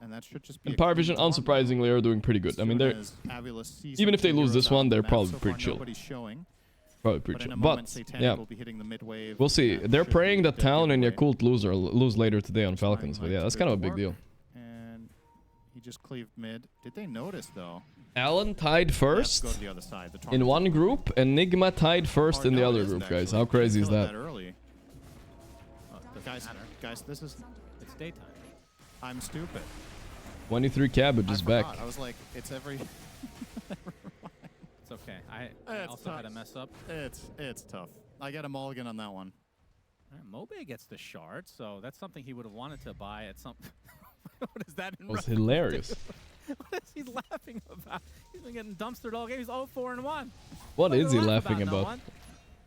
C: And Parivision, unsurprisingly, are doing pretty good. I mean, they're even if they lose this one, they're probably pretty chill. Probably pretty chill. But yeah, we'll see. They're praying that Talon and Yakult lose later today on Falcons. But yeah, that's kind of a big deal.
N: And he just cleaved mid. Did they notice though?
C: Talon tied first in one group, and Nigma tied first in the other group, guys. How crazy is that?
N: Guys, this is...
M: It's daytime.
N: I'm stupid.
C: 23 Cabbage is back.
N: I was like, it's every...
M: It's okay. I also had a mess up.
N: It's tough. I get a mulligan on that one.
M: Mobe gets the shard, so that's something he would have wanted to buy at some... What is that?
C: It was hilarious.
M: What is he laughing about? He's been getting dumpstered all game. He's 0-4-1.
C: What is he laughing about?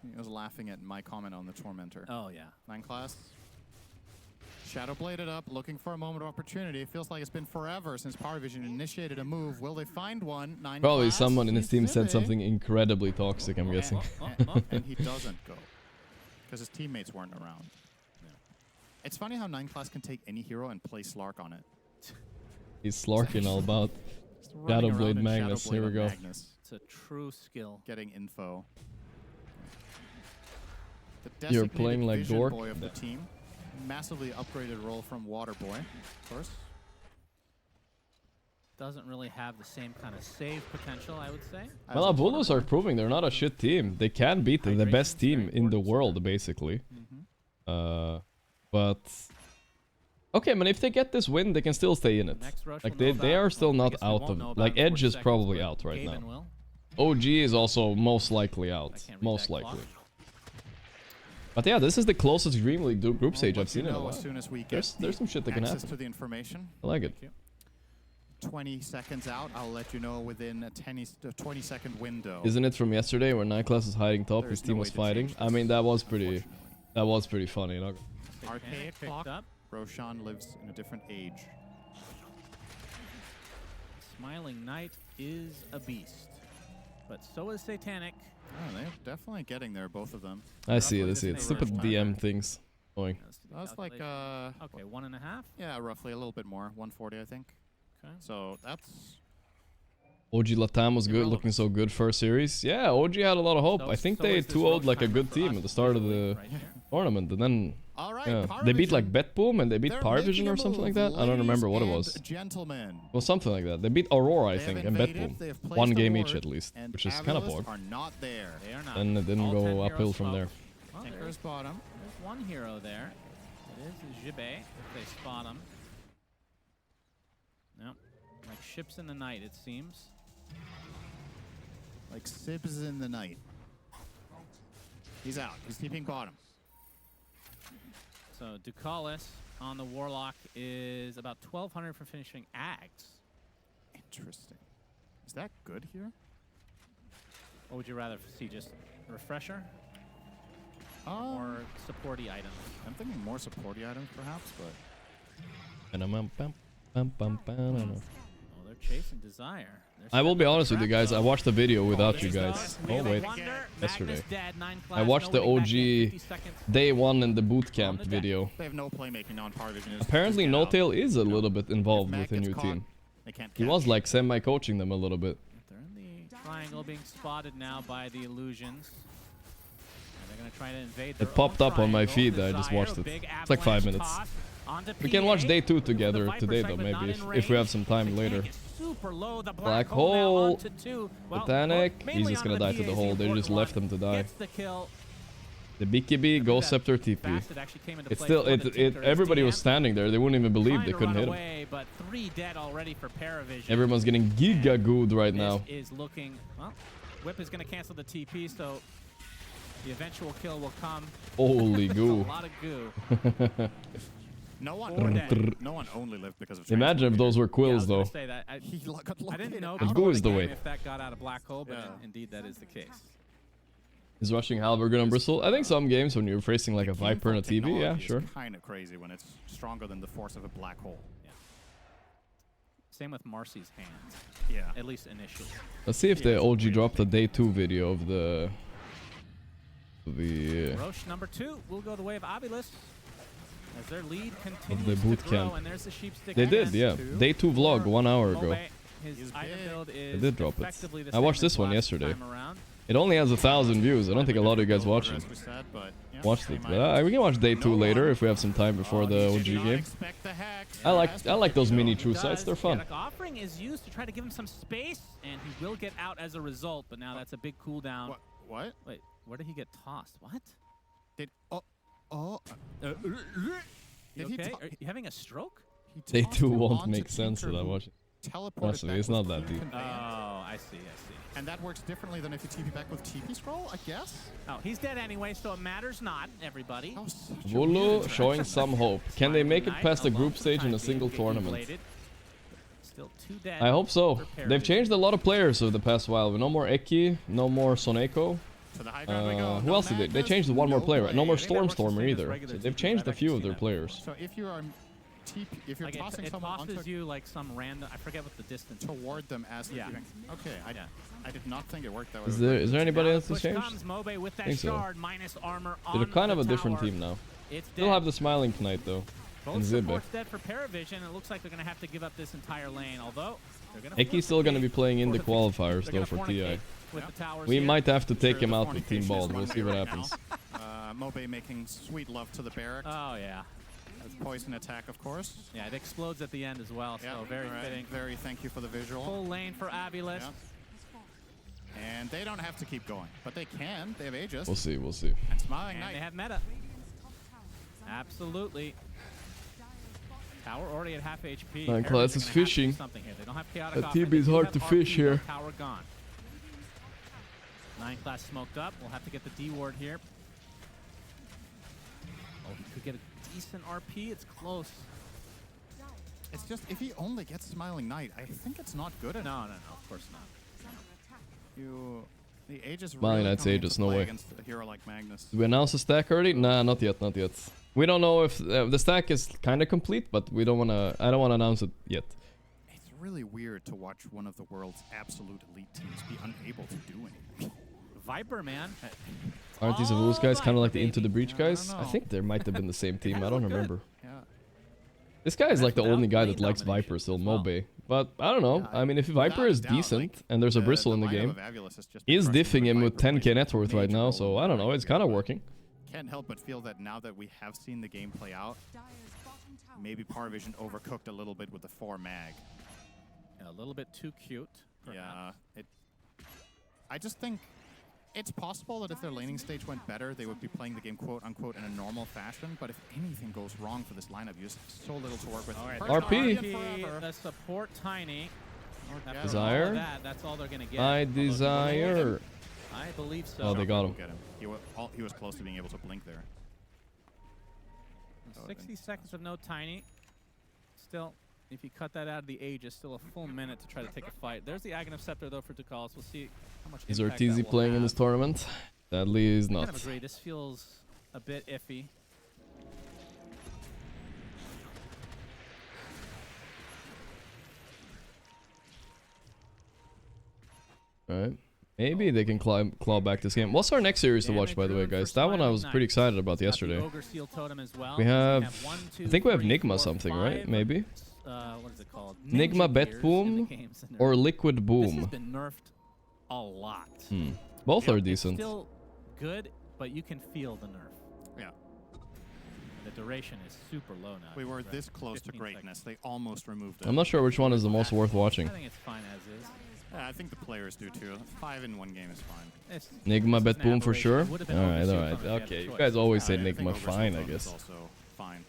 N: He was laughing at my comment on the Tormentor.
M: Oh, yeah.
N: 9 class. Shadow bladed up, looking for a moment of opportunity. It feels like it's been forever since Parivision initiated a move. Will they find one? 9
C: Probably
N: class.
C: someone in his team said something incredibly toxic, I'm guessing.
N: And he doesn't go. Because his teammates weren't around. Yeah. It's funny how 9 class can take any hero and play Slark on it.
C: He's slarking all about. Shadowblade Magnus, here we go.
M: It's a true skill.
N: Getting info.
C: You're playing like
N: Gorgc
C: Gorgc
N: of the team. Massively upgraded role from Waterboy, of course.
M: Doesn't really have the same kind of save potential, I would say.
C: Well, Avulus are proving they're not a shit team. They can beat the best team in the world, basically. But... Okay, man, if they get this win, they can still stay in it. Like, they are still not out of... Like, Edge is probably out right now. OG is also most likely out. Most likely. But yeah, this is the closest Dream League group stage I've seen in a while. There's some shit that can happen.
N: To the information.
C: I like it.
N: 20 seconds out, I'll let you know within a 20-second window.
C: Isn't it from yesterday where 9 class is hiding top, his team was fighting? I mean, that was pretty funny.
N: Archaic clock. Roshan lives in a different age.
M: Smiling Knight is a beast, but so is Satanic.
N: Oh, they're definitely getting there, both of them.
C: I see it. Stupid DM things going.
N: That's like,
M: okay, 1.5?
N: Yeah, roughly, a little bit more. 140, I think.
M: Okay.
N: So, that's...
C: OG Latam was good, looking so good first series. Yeah, OG had a lot of hope. I think they 2-0'd like a good team at the start of the tournament, and then they beat like Betboom and they beat Parivision or something like that. I don't remember what it was. Well, something like that. They beat Aurora, I think, and Betboom. 1 game each at least, which is kind of poor. And it didn't go uphill from there.
N: Tinker's bottom.
M: There's one hero there. It is Jibe. They spot him. Yep. Like ships in the night, it seems.
N: Like sibs in the night. He's out. He's keeping bottom.
M: So Ducalis on the Warlock is about 1,200 for finishing Ags.
N: Interesting. Is that good here?
M: Or would you rather see just refresher? Or supporty items?
N: I'm thinking more supporty items perhaps, but...
M: Oh, they're chasing Desire.
C: I will be honest with you guys, I watched the video without you guys. Oh wait, yesterday. I watched the OG day 1 in the bootcamp video.
N: They have no playmaking on Parivision.
C: Apparently No Tail is a little bit involved with the new team. He was like semi-coaching them a little bit.
M: They're in the triangle being spotted now by the Illusions. And they're going to try to invade their
C: It popped up on my feed, I just watched it. It's like 5 minutes. We can watch day 2 together today though, maybe, if we have some time later. Black hole, Botanic, he's just gonna die to the hole, they just left him to die. The BKB, Ghost Scepter, TP. It's still, everybody was standing there, they wouldn't even believe they couldn't hit him.
M: But 3 dead already for Parivision.
C: Everyone's getting giga-gooed right now.
M: Is looking, well, Whip is gonna cancel the TP, so the eventual kill will come.
C: Holy goo.
M: A lot of goo.
N: No one only lived because of
C: Imagine if those were quills, though.
M: I didn't know
C: Goo is the way.
M: if that got out of Black Hole, but indeed that is the case.
C: Is rushing Halberg on Bristle? I think some games when you're facing like a Viper and a TV, yeah, sure.
N: It's kind of crazy when it's stronger than the force of a black hole.
M: Same with Marcy's hands.
E: Yeah.
M: At least initially.
C: Let's see if the OG dropped the day 2 video of the
M: Roche number 2 will go the way of Avulus as their lead continues
C: the boot
M: to grow,
C: camp.
M: and there's the sheepstick.
C: They did, yeah. Day 2 vlog 1 hour ago.
M: His item build is
C: They did drop it.
M: effectively the
C: I watched
M: same as
C: this one
M: last
C: yesterday.
M: time around.
C: It only has 1,000 views. I don't think a lot of you guys watching. Watched it, but we can watch day 2 later if we have some time before the OG game. I like those mini true sites. They're fun.
M: The offering is used to try to give him some space, and he will get out as a result. But now that's a big cooldown.
N: What?
M: Wait, where did he get tossed? What?
N: Did
M: You okay? Are you having a stroke?
C: Day 2 won't make sense if I watch it. Trust me, it's not that deep.
M: Oh, I see.
N: And that works differently than if you TP back with TP scroll, I guess?
M: Oh, he's dead anyway, so it matters not, everybody.
C: Vulu showing some hope. Can they make it past the group stage in a single tournament?
M: Still 2 dead.
C: I hope so. They've changed a lot of players over the past while. No more Eki, no more Soneko. Who else did they changed one more player, right? No more Stormer either. So they've changed a few of their players.
N: So if you are if you're
M: like
N: tossing
M: it
N: someone
M: tosses
N: onto
M: you like some random, I forget what the distance
N: toward them as they're doing. Okay, I did not think it worked that way.
C: Is there anybody else that's
M: Push
C: changed?
M: comes, Mobe with that
C: I think so.
M: shard, minus armor
C: They're
M: on
C: kind of
M: the
C: a different
M: tower.
C: team now.
M: It's
C: Still
M: dead.
C: have the Smiling Knight though.
M: Both
C: And Zibbe.
M: supports dead for Parivision. It looks like they're going to have to give up this entire lane, although they're going to
C: Eki's still going to be playing in the qualifiers though for TI. We might have to take him out with Team Bald. We'll see what happens.
N: Mobe making sweet love to the barracks.
M: Oh yeah.
N: That's poison attack, of course.
M: Yeah, it explodes at the end as well, so very fitting.
N: Very thank you for the visual.
M: Full lane for Avulus.
N: And they don't have to keep going, but they can. They have Aegis.
C: We'll see, we'll see.
N: And Smiling
M: And
N: Knight.
M: they have meta. Absolutely. Tower already at half HP.
C: Nine class is fishing.
M: Something here. They don't have chaotic
C: That TB is hard to fish here.
M: Tower gone. 9 class smoked up. We'll have to get the D ward here. Oh, he could get a decent RP. It's close.
N: It's just, if he only gets Smiling Knight, I think it's not good enough.
M: No, of course not.
N: The Aegis
C: Smiling
N: really
C: Knight's
N: coming
C: Aegis,
N: into
C: no
N: play
C: way.
N: against a hero like Magnus.
C: Did we announce the stack already? Nah, not yet, not yet. We don't know if the stack is kind of complete, but we don't wanna. I don't wanna announce it yet.
N: It's really weird to watch one of the world's absolute elite teams be unable to do anything.
M: Viper, man.
C: Aren't these Avulus guys kind of like the
M: baby.
C: Into the Breach guys? I
N: know.
C: think there might have been the same team. I don't remember.
N: Yeah.
C: This guy is like the
M: without
C: only guy
M: lane
C: that likes
M: domination
C: Viper still,
M: as well.
C: Mobe. But I don't know. I mean, if Viper is
N: Without a doubt,
C: decent
N: like,
C: and there's a Bristle in the
N: lineup
C: game,
N: of Avulus has just
C: is
N: been crushing
C: diffing him with
N: Viper
C: 10k
N: plays
C: net worth right
N: major
C: now.
N: role
C: So
N: in
C: I don't
N: the
C: know. It's
N: game,
C: kind of
N: but
C: working.
N: Can't help but feel that now that we have seen the game play out, maybe Parivision overcooked a little bit with the 4 mag.
M: A little bit too cute.
N: Yeah, I just think it's possible that if their laning stage went better, they would be playing the game quote-unquote in a normal fashion, but if anything goes wrong for this lineup, you just have so little to work with.
M: All right,
C: RP.
M: The support Tiny. After
C: Desire?
M: all of that, that's all they're going to get.
C: I desire.
M: I believe so.
C: Oh, they got him.
N: Get him. He was close to being able to blink there.
M: 60 seconds of no Tiny. Still, if you cut that out of the Aegis, still a full minute to try to take a fight. There's the Aghanim Scepter, though, for Ducalis. We'll see how much
C: Is
M: impact
C: Ortiz
M: that will
C: playing in
M: have.
C: this tournament? Sadly, he's
M: I
C: not.
M: kind of agree. This feels a bit iffy.
C: Alright. Maybe they can claw back this game. What's our next series to watch, by the way, guys? That one I was pretty excited about yesterday.
M: Ogre Seal Totem as well.
C: We have,
M: one, two,
C: I think we have
M: three,
C: Nigma
M: four,
C: something,
M: five,
C: right? Maybe?
M: what is it called?
C: Nigma
M: Ninja gears in the
C: Betboom
M: games that are-
C: or Liquid
M: This has
C: Boom.
M: been nerfed a lot.
C: Both are
M: It's
C: decent.
M: still good, but you can feel the nerf.
N: Yeah.
M: The duration is super low now.
N: We were
M: right?
N: this close to
M: 15
N: greatness. They almost removed it.
C: I'm not sure which one is the most worth watching.
M: I think it's fine as is.
N: Yeah, I think the players do too. 5 in one game is fine.
M: It's,
C: Nigma
M: this is an
C: Betboom for
M: aberration.
C: sure?
M: It would have been
C: Alright,
M: Ogre Seal
C: alright.
M: Totem if you had
C: Okay,
M: the
C: you
M: choice.
C: guys always say
N: I think
C: Nigma
N: Ogre Seal
C: fine, I
N: Totem is
C: guess.
N: also fine.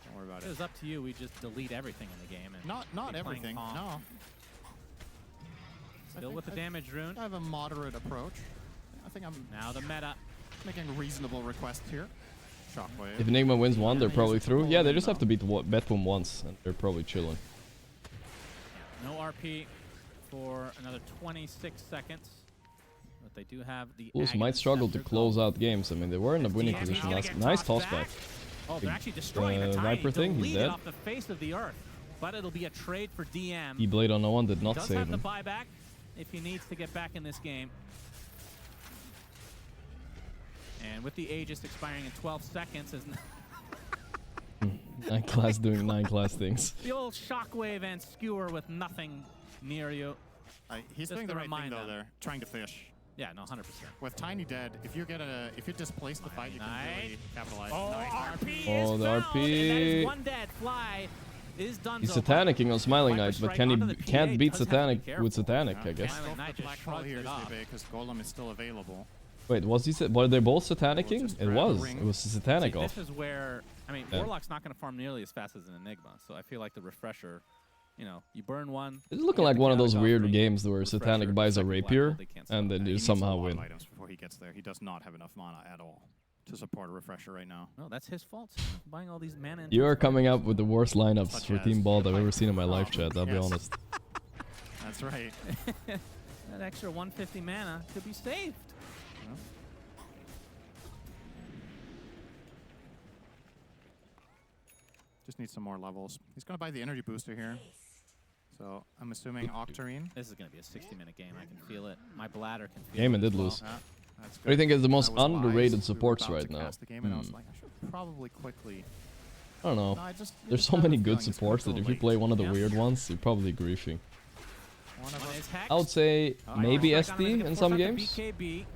N: Don't worry about
M: It
N: it.
M: was up to you. We just delete everything in the game. And
N: Not
M: be playing
N: everything.
M: Pong.
N: No.
M: Still with the damage rune.
N: I have a moderate approach. I think I'm
M: Now the meta.
N: making reasonable requests here. Shockwave.
C: If Nigma wins one, they're probably through. Yeah, they just have to beat Betboom once, and they're probably chilling.
M: No RP for another 26 seconds. But they do have the
C: Bulls
M: Aghanim
C: might struggle to
M: Scepter
C: close
M: going.
C: out games. I mean, they were in a winning
M: DMCA
C: position
M: gonna
C: last.
M: get
C: Nice
M: tossed
C: toss back.
M: Oh, they're
C: Big,
M: actually destroying the Tiny.
C: Viper thing, he's
M: Deleted
C: dead.
M: off the face of the earth. but it'll be a trade for DM.
C: E-Blade on no one did not
M: Does
C: save
M: have the
C: him.
M: buyback if he needs to get back in this game. And with the Aegis expiring in 12 seconds, is
C: 9 class doing 9 class things.
M: the old shockwave and skewer with nothing near you.
N: He's
M: Just
N: doing
M: to
N: the right thing
M: remind
N: though
M: them.
N: there, trying to fish.
M: Yeah, no, 100%.
N: With Tiny dead, if you displace the fight, you can really capitalize.
M: Oh,
N: Nice.
M: RP
C: Oh,
M: is
C: the
M: found,
C: RP.
M: and that is one dead. Fly is done.
C: He's Satanicing on Smiling Knight, but can't beat Satanic with Satanic, I guess.
N: Go for the black hole here, because Golem is still available.
C: Wait, were they both Satanicing? It was.
N: ring.
C: It was a Satanic
M: See,
C: off.
M: this is where, I mean,
C: Yeah.
M: Warlock's not going to farm nearly as fast as an Enigma, so I feel like the refresher, you know, you burn one.
C: It's looking like one of those weird games where Satanic buys a rapier and then you
N: He needs
C: somehow
N: a lot
C: win.
N: of items before he gets there. He does not have enough mana at all to support a refresher right now.
M: No, that's his fault. Buying all these mana.
C: You are coming up with the worst lineups
N: Such
C: for
N: as-
C: Team Bald I've ever seen in my live chat, I'll be
N: Yes.
C: honest.
N: That's right.
M: That extra 150 mana could be saved.
N: Just needs some more levels. He's going to buy the energy booster here. So I'm assuming Octarine.
M: This is going to be a 60-minute game. I can feel it. My bladder can feel it.
C: Gaimin
M: as
C: did
M: well.
C: lose.
N: That's
C: What do you think is the most
N: I was wise.
C: underrated
N: We were
C: supports
N: about
C: right
N: to
C: now?
N: cast the game and I was like, I should probably quickly.
C: I don't know.
N: No, I just-
C: There's
N: just
C: so
N: have a
C: many
N: feeling
C: good
N: it's gonna
C: supports
N: go
C: that if you
N: late.
C: play one of the
M: Yeah.
C: weird ones, you're probably griefing.
N: One of us.
M: Hex.
C: I would say maybe
M: Strike on him,
C: SD
M: gonna
C: in
M: force
C: some
M: out the
C: games.
M: BKB,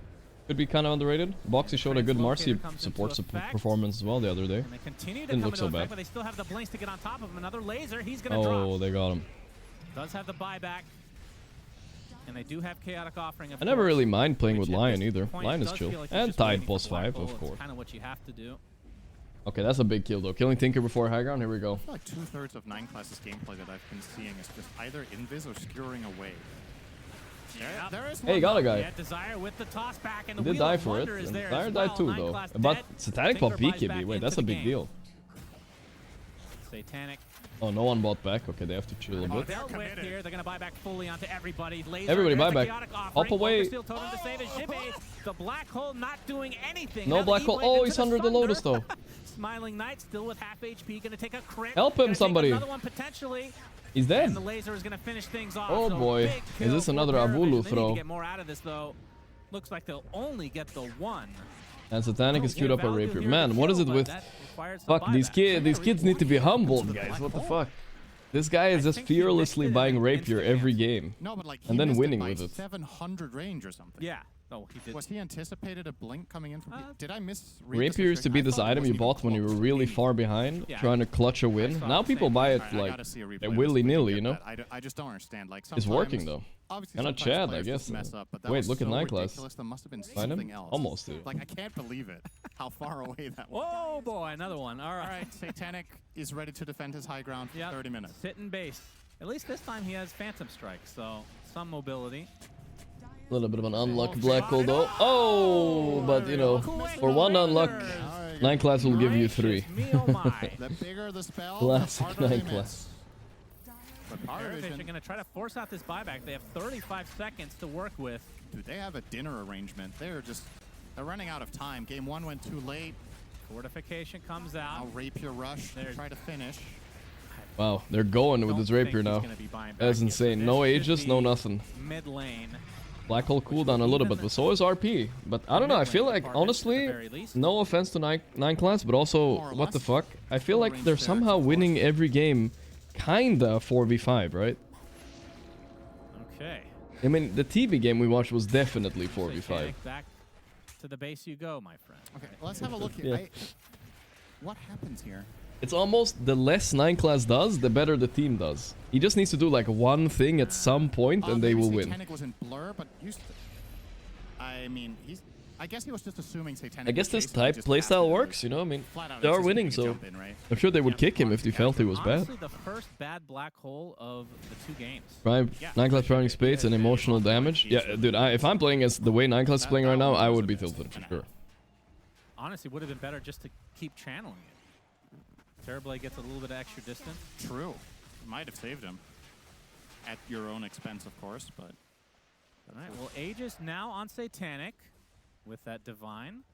C: Could be kind of underrated. Boxy showed a good Marcy
M: Translocator comes
C: support
M: into effect.
C: performance as well the other day.
M: and they continue to
C: Didn't
M: come
C: look
M: into
C: so
M: effect,
C: bad.
M: but they still have the blinks to get on top of him. Another laser. He's going to
C: Oh,
M: drop.
C: they got him.
M: Does have the buyback. And they do have Chaotic Offering.
C: I never really mind playing with Lion either. Lion is chill. And
M: Tide
C: Tide plus 5, of course.
M: kind of what you have to do.
C: Okay, that's a big kill though. Killing Tinker before high ground, here we go.
N: I feel like 2/3 of 9 classes gameplay that I've been seeing is just either invis or skewering away. There is
C: Hey,
N: one
C: got a
N: though.
C: guy.
M: Yeah, Desire with the toss back, and
C: He
M: the
C: did
M: Wheel
C: die
M: of
C: for it.
M: Wonder is
C: And
M: there as
C: Dire
M: well.
C: died too
M: 9
C: though.
M: class
C: But
M: dead.
C: Satanic
M: Tinker
C: bought
M: buys
C: BKB.
M: back
C: Wait, that's a
M: into the
C: big
M: game.
C: deal.
M: Satanic.
C: Oh, no one bought back. Okay, they have to chill a bit.
M: Dealt with here. They're going to buy back fully onto everybody. Laser,
C: Everybody
M: there's
C: buy
M: the
C: back.
M: Chaotic
C: Hop
M: Offering.
C: away.
M: Steel totem to save his Jibe. The black hole not doing anything.
C: No
M: Now the
C: black hole.
M: E-Blade
C: Oh,
M: into
C: he's
M: the
C: under the
M: Thunder.
C: Lotus though.
M: Smiling Knight still with half HP. Going to take a crit.
C: Help him,
M: Gonna take
C: somebody.
M: Another one potentially.
C: He's dead.
M: And the laser is going to finish things off.
C: Oh
M: so
C: boy.
M: big
C: Is
M: kill
C: this
M: for
C: another
M: Parivision.
C: Avulus
M: They need
C: throw?
M: to get more out of this though. Looks like they'll only get the one.
C: And Satanic is queued up a
M: value
C: rapier.
M: here
C: Man,
M: to
C: what is
M: kill,
C: it
M: but
C: with?
M: that requires some
C: Fuck, these
M: buyback.
C: kids need to be humbled, guys. What the fuck? This guy is just fearlessly buying rapier every game.
N: No, but like he
C: and then
N: missed
C: winning
N: it by
C: with it.
N: 700 range or something.
M: Yeah. Oh, he did.
N: Was he anticipated a blink coming in from? Did I miss?
C: Rapier used to be this item you bought when you were really far behind,
N: Yeah.
C: trying to clutch a win. Now people buy it like willy-nilly, you know?
N: I just don't understand. Like
C: It's working
N: sometimes-
C: though.
N: obviously
C: Kinda
N: sometimes
C: Chad, I
N: players
C: guess.
N: just mess up, but that
C: Wait,
N: was
C: look at
N: so
C: 9 class.
N: ridiculous, there must have been
C: Find him?
N: something else.
C: Almost, dude.
N: Like I can't believe it. How far away that was.
M: Oh boy, another one. All right.
N: All right, Satanic is ready to defend his high ground for
M: Yep.
N: 30 minutes.
M: Sit in base. At least this time he has Phantom Strike, so some mobility.
C: A little bit of an unluck black hole though. Oh, but you know, for one unluck, 9 class will give you 3.
N: The bigger the spell, the
C: Classic
N: harder they
C: 9
N: miss.
C: class.
N: But
M: Parivision
N: Parivision,
M: are going to try to force out this buyback. They have 35 seconds to work with.
N: dude, they have a dinner arrangement. They're running out of time. Game 1 went too late.
M: Fortification comes out.
N: Now Rapier rush. Try to finish.
C: Wow, they're going with his rapier now. That's insane. No ages, no nothing.
M: Mid lane.
C: Black hole cooldown a little bit, but so is RP. But I don't know, I feel like, honestly, no offense to 9 class, but also, what the fuck? I feel like they're somehow winning every game, kinda 4v5, right?
M: Okay.
C: I mean, the TV game we watched was definitely 4v5.
M: Satanic, back to the base you go, my friend.
N: Okay, let's have a look
C: Yeah.
N: here. What happens here?
C: It's almost the less 9 class does, the better the team does. He just needs to do like one thing at some point and they
N: Maybe
C: will win.
N: Satanic was in blur, but I mean, I guess he was just assuming Satanic.
C: I guess
N: would
C: this
N: chase him and
C: type
N: just
C: playstyle
N: cast it.
C: works, you know, I mean,
N: Flat out
C: they are
N: anticipating
C: winning,
N: a
C: so
N: jump in, right?
C: I'm sure they would kick him if they felt he was bad.
M: Honestly, the first bad black hole of the 2 games.
C: Prime 9 class priming spades and emotional damage. Yeah, dude, if I'm playing as the way 9 class is playing right now, I would be tilted for sure.
M: Honestly, would have been better just to keep channeling it. Terrorblade gets a little bit of extra distance.
N: True. Might have saved him. At your own expense, of course, but.
M: All right, well, Aegis now on Satanic with that Divine.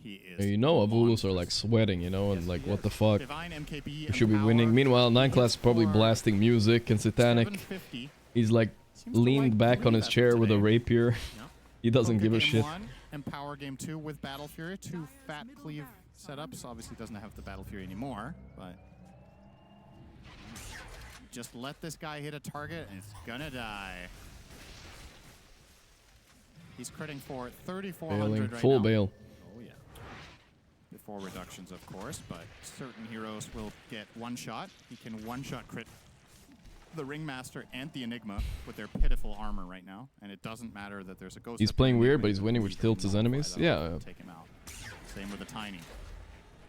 N: he is.
C: You know, Avulus are like sweating, you know, and like, what the fuck?
N: Divine, MKB,
C: We
N: and
C: should be
N: Power.
C: winning. Meanwhile, 9class is probably blasting music, and Satanic,
N: 750.
C: he's like
N: Seems to
C: leaned
N: like
C: back on his
N: three
C: chair with a
N: today.
C: rapier. He doesn't
N: Poker
C: give a
N: game
C: shit.
N: 1 and Power game 2 with Battle Fury. 2 fat cleave setups. Obviously doesn't have the Battle Fury anymore, but just let this guy hit a target and it's gonna die. He's critting for 3,400
C: Bailing,
N: right
C: full
N: now.
C: bail.
N: Oh yeah. Before reductions, of course, but certain heroes will get one shot. He can one-shot crit the Ringmaster and the Enigma with their pitiful armor right now, and it doesn't matter that there's a ghost.
C: He's
N: up
C: playing
N: there,
C: weird,
N: Enigma
C: but he's
N: is
C: winning,
N: weak
C: which tilts his
N: nullify
C: enemies.
N: them,
C: Yeah.
N: take him out. Same with the Tiny.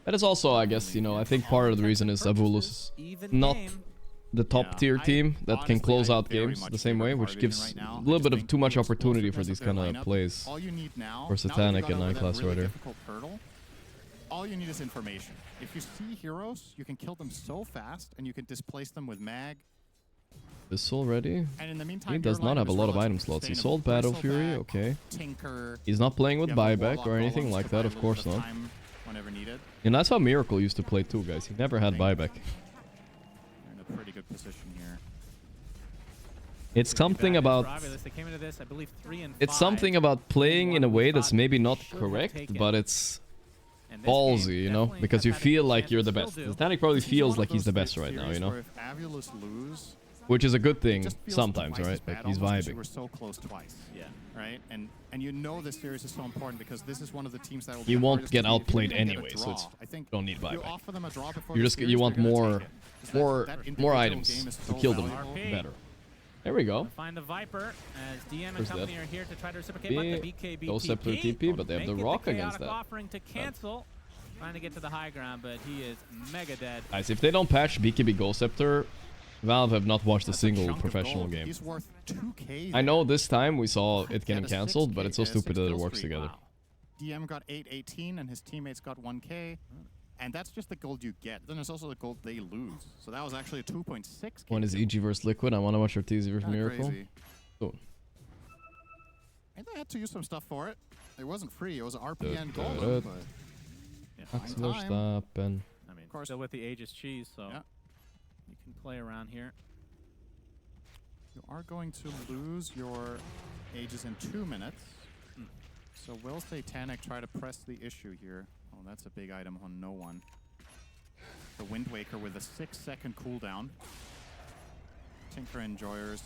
C: That is also, I guess, you know, I think part of the reason is Avulus not the top tier team that can close out games the same way, which gives a little bit of too much opportunity for these kind of plays
N: All you need now,
C: for Satanic and 9 class
N: really
C: right here.
N: difficult hurdle, all you need is information. If you see heroes, you can kill them so fast, and you can displace them with mag.
C: This already?
N: And in the meantime,
C: He does
N: your
C: not
N: lineup
C: have a
N: is
C: lot of
N: relatively
C: item slots. He
N: sustainable.
C: sold Battle
N: Bristleback,
C: Fury, okay.
N: Tinker,
C: He's not playing with
N: you have a
C: buyback
N: Warlock
C: or anything
N: Golems
C: like
N: to
C: that,
N: buy
C: of
N: a
C: course
N: little
C: not.
N: bit of time whenever needed.
C: And that's how Miracle used to play too, guys. He never had buyback.
N: You're in a pretty good position here.
C: It's something about
M: They came into this, I believe, 3 and 5.
C: it's something about playing in a way that's maybe not correct, but it's ballsy, you know, because you feel like you're the best. Satanic probably feels like he's the best right now, you know,
N: Where if Avulus lose,
C: which is a good thing
N: just feels
C: sometimes,
N: twice as
C: right? Like
N: bad
C: he's
N: almost 'cause you
C: vibing.
N: were so close twice. Yeah. Right? And you know this series is so important because this is one of the teams that will be
C: You
N: the
C: won't
N: hardest
C: get
N: to beat. If you
C: outplayed
N: even get a
C: anyway, so
N: draw,
C: it's
N: I think
C: don't need
N: if you
C: buyback.
N: offer them a draw before
C: You
N: the
C: just
N: series,
C: you want
N: they're gonna
C: more
N: take it. 'Cause
C: more
N: that
C: more
N: individual
C: items
N: game is
C: to
N: so
C: kill them
N: valuable.
C: better. There we go.
M: Find the Viper as DM and
C: Where's
M: company
C: that?
M: are here to try to reciprocate, but the BKB
C: Go Scepter TP, but they have the
M: Make it
C: Rock against
M: chaotic
C: that.
M: offering to cancel. Trying to get to the high ground, but he is mega dead.
C: Guys, if they don't patch BKB Gold Scepter, Valve have not watched a single professional game.
N: He's worth 2K.
C: I know this time we saw it getting
N: Had a
C: cancelled,
N: 6K
C: but it's so
N: and a
C: stupid
N: 6
C: that it
N: kill
C: works
N: streak.
C: together.
N: Wow. DM got 818 and his teammates got 1K. And that's just the gold you get. Then there's also the gold they lose. So that was actually a 2.6K.
C: One is EG versus Liquid. I want to watch your TZ versus
N: Kinda
C: Miracle.
N: crazy.
C: Cool.
N: And they had to use some stuff for it. It wasn't free. It was RPN gold. But
C: Max
N: fine time.
C: Verstappen.
M: I mean, still with the Aegis cheese, so you can play around here.
N: You are going to lose your Aegis in 2 minutes. So will Satanic try to press the issue here? Oh, that's a big item on no one. The Wind Waker with a 6-second cooldown. Tinker Enjoyers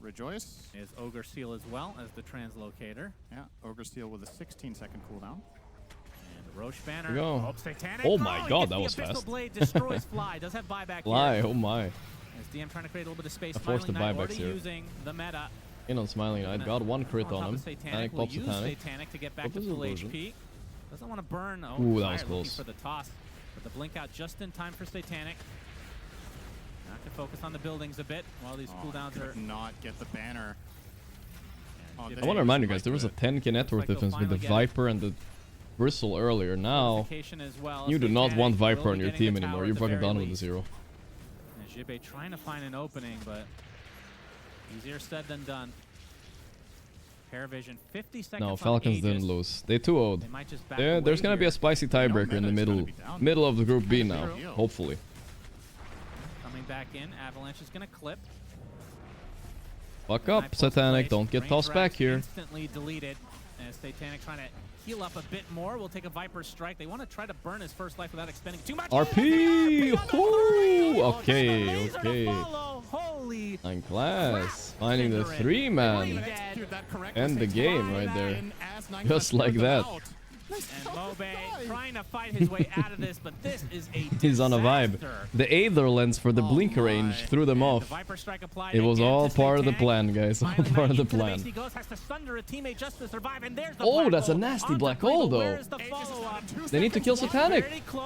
N: rejoice.
M: Is Ogre Seal as well as the translocator.
N: Yeah, Ogre Steel with a 16-second cooldown.
M: And Roche Banner.
C: Here we go.
M: Oh, Satanic.
C: Oh my
M: he
C: god,
M: gets
C: that
M: the
C: was
M: Abyssal
C: fast.
M: Blade destroys Fly. Does have buyback
C: Fly,
M: here.
C: oh my.
M: As DM trying to create a little bit of space.
C: I forced the
M: Smiling Knight
C: buybacks
M: already
C: here.
M: using the meta.
C: In on Smiling Knight, got one crit
M: top
C: on him.
M: of
C: Satanic
M: will
C: pops
M: use
C: Satanic.
M: Satanic to get back
C: What
M: to
C: is
M: full
C: illusion?
M: HP. Doesn't want to burn. Oh,
C: Ooh, that
M: Fire
C: was
M: looking
C: close.
M: for the toss. But the blink out just in time for Satanic. Have to focus on the buildings a bit while these cooldowns are.
N: Not get the banner. Oh,
C: I want to remind you guys, there was a 10k net worth difference with the Viper and the Bristle earlier. Now,
M: As well.
C: you do not
M: Satanic
C: want
M: will
C: Viper
M: be
C: on your
M: getting
C: team
M: the
C: anymore.
M: tower
C: You're
M: at the
C: fucking
M: very
C: done with the
M: least.
C: 0.
M: And Jibe trying to find an opening, but easier said than done. Parivision, 50 seconds
C: No,
M: on
C: Falcons
M: Aegis.
C: didn't lose. They 2-0'd.
M: They might just back
C: There's
M: away
C: gonna be
M: here.
C: a spicy tiebreaker in the middle of the group B now. Hopefully.
M: Coming back in, Avalanche is going to clip.
C: Fuck up, Satanic. Don't get tossed back here.
M: Instantly deleted. As Satanic trying to heal up a bit more. We'll take a Viper strike. They want to try to burn his first life without expending too much.
C: RP! Ooh, okay, okay.
M: Holy
C: 9 class. Finding the 3-man. End the game right there. Just like that.
M: And Mobe trying to fight his way out of this, but this is a
C: He's on a vibe. The Aether lens for the blink range threw them off. It was all part of the plan, guys. All part of the plan. Oh, that's a nasty black hole, though. They need to kill Satanic. The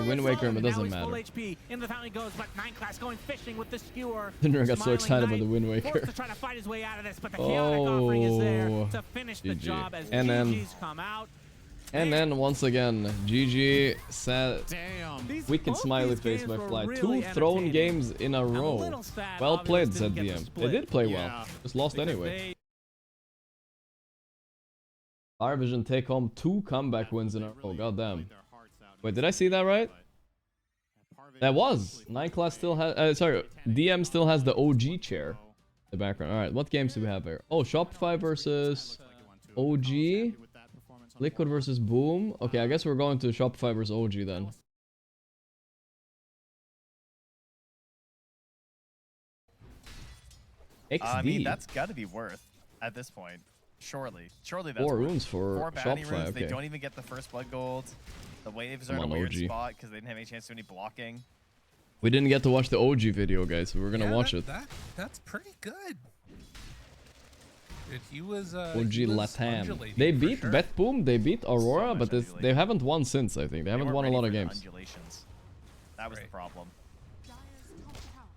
C: Wind Waker, but it doesn't matter.
M: In the fountain goes, but 9 class going fishing with the skewer.
C: Didner got so excited about the Wind
M: Forced
C: Waker.
M: to try to fight his way out of this, but the chaotic offering is there to finish the
C: GG.
M: job as
C: And then-
M: GG's come out.
C: And then once again, GG sad. Wicked smiley face by Fly. 2 thrown games in a row. Well played, said DM. They did play well. Just lost anyway. Parivision take home 2 comeback wins in a row. Goddamn. Wait, did I see that right? That was 9 class still has. Sorry, DM still has the OG chair. The background. All right, what games do we have here? Oh, Shopify versus OG. Liquid versus Boom. Okay, I guess we're going to Shopify versus OG then. XD.
O: I mean, that's got to be worth at this point. Surely that's
C: 4
O: worth.
C: runes for
O: 4 bounty
C: Shopify.
O: runes.
C: Okay.
O: They don't even get the first blood gold. The waves are in a
C: Come on,
O: weird
C: OG.
O: spot because they didn't have any chance to do any blocking.
C: We didn't get to watch the OG video, guys. So we're gonna watch it.
P: That's pretty good. Dude, he was
C: OG Latam.
P: undulating
C: They
P: for
C: beat
P: sure.
C: Betboom. They beat Aurora, but they haven't won since. I think they haven't
O: weren't
C: won a
O: ready
C: lot of
O: for the
C: games.
O: undulations. That was the problem.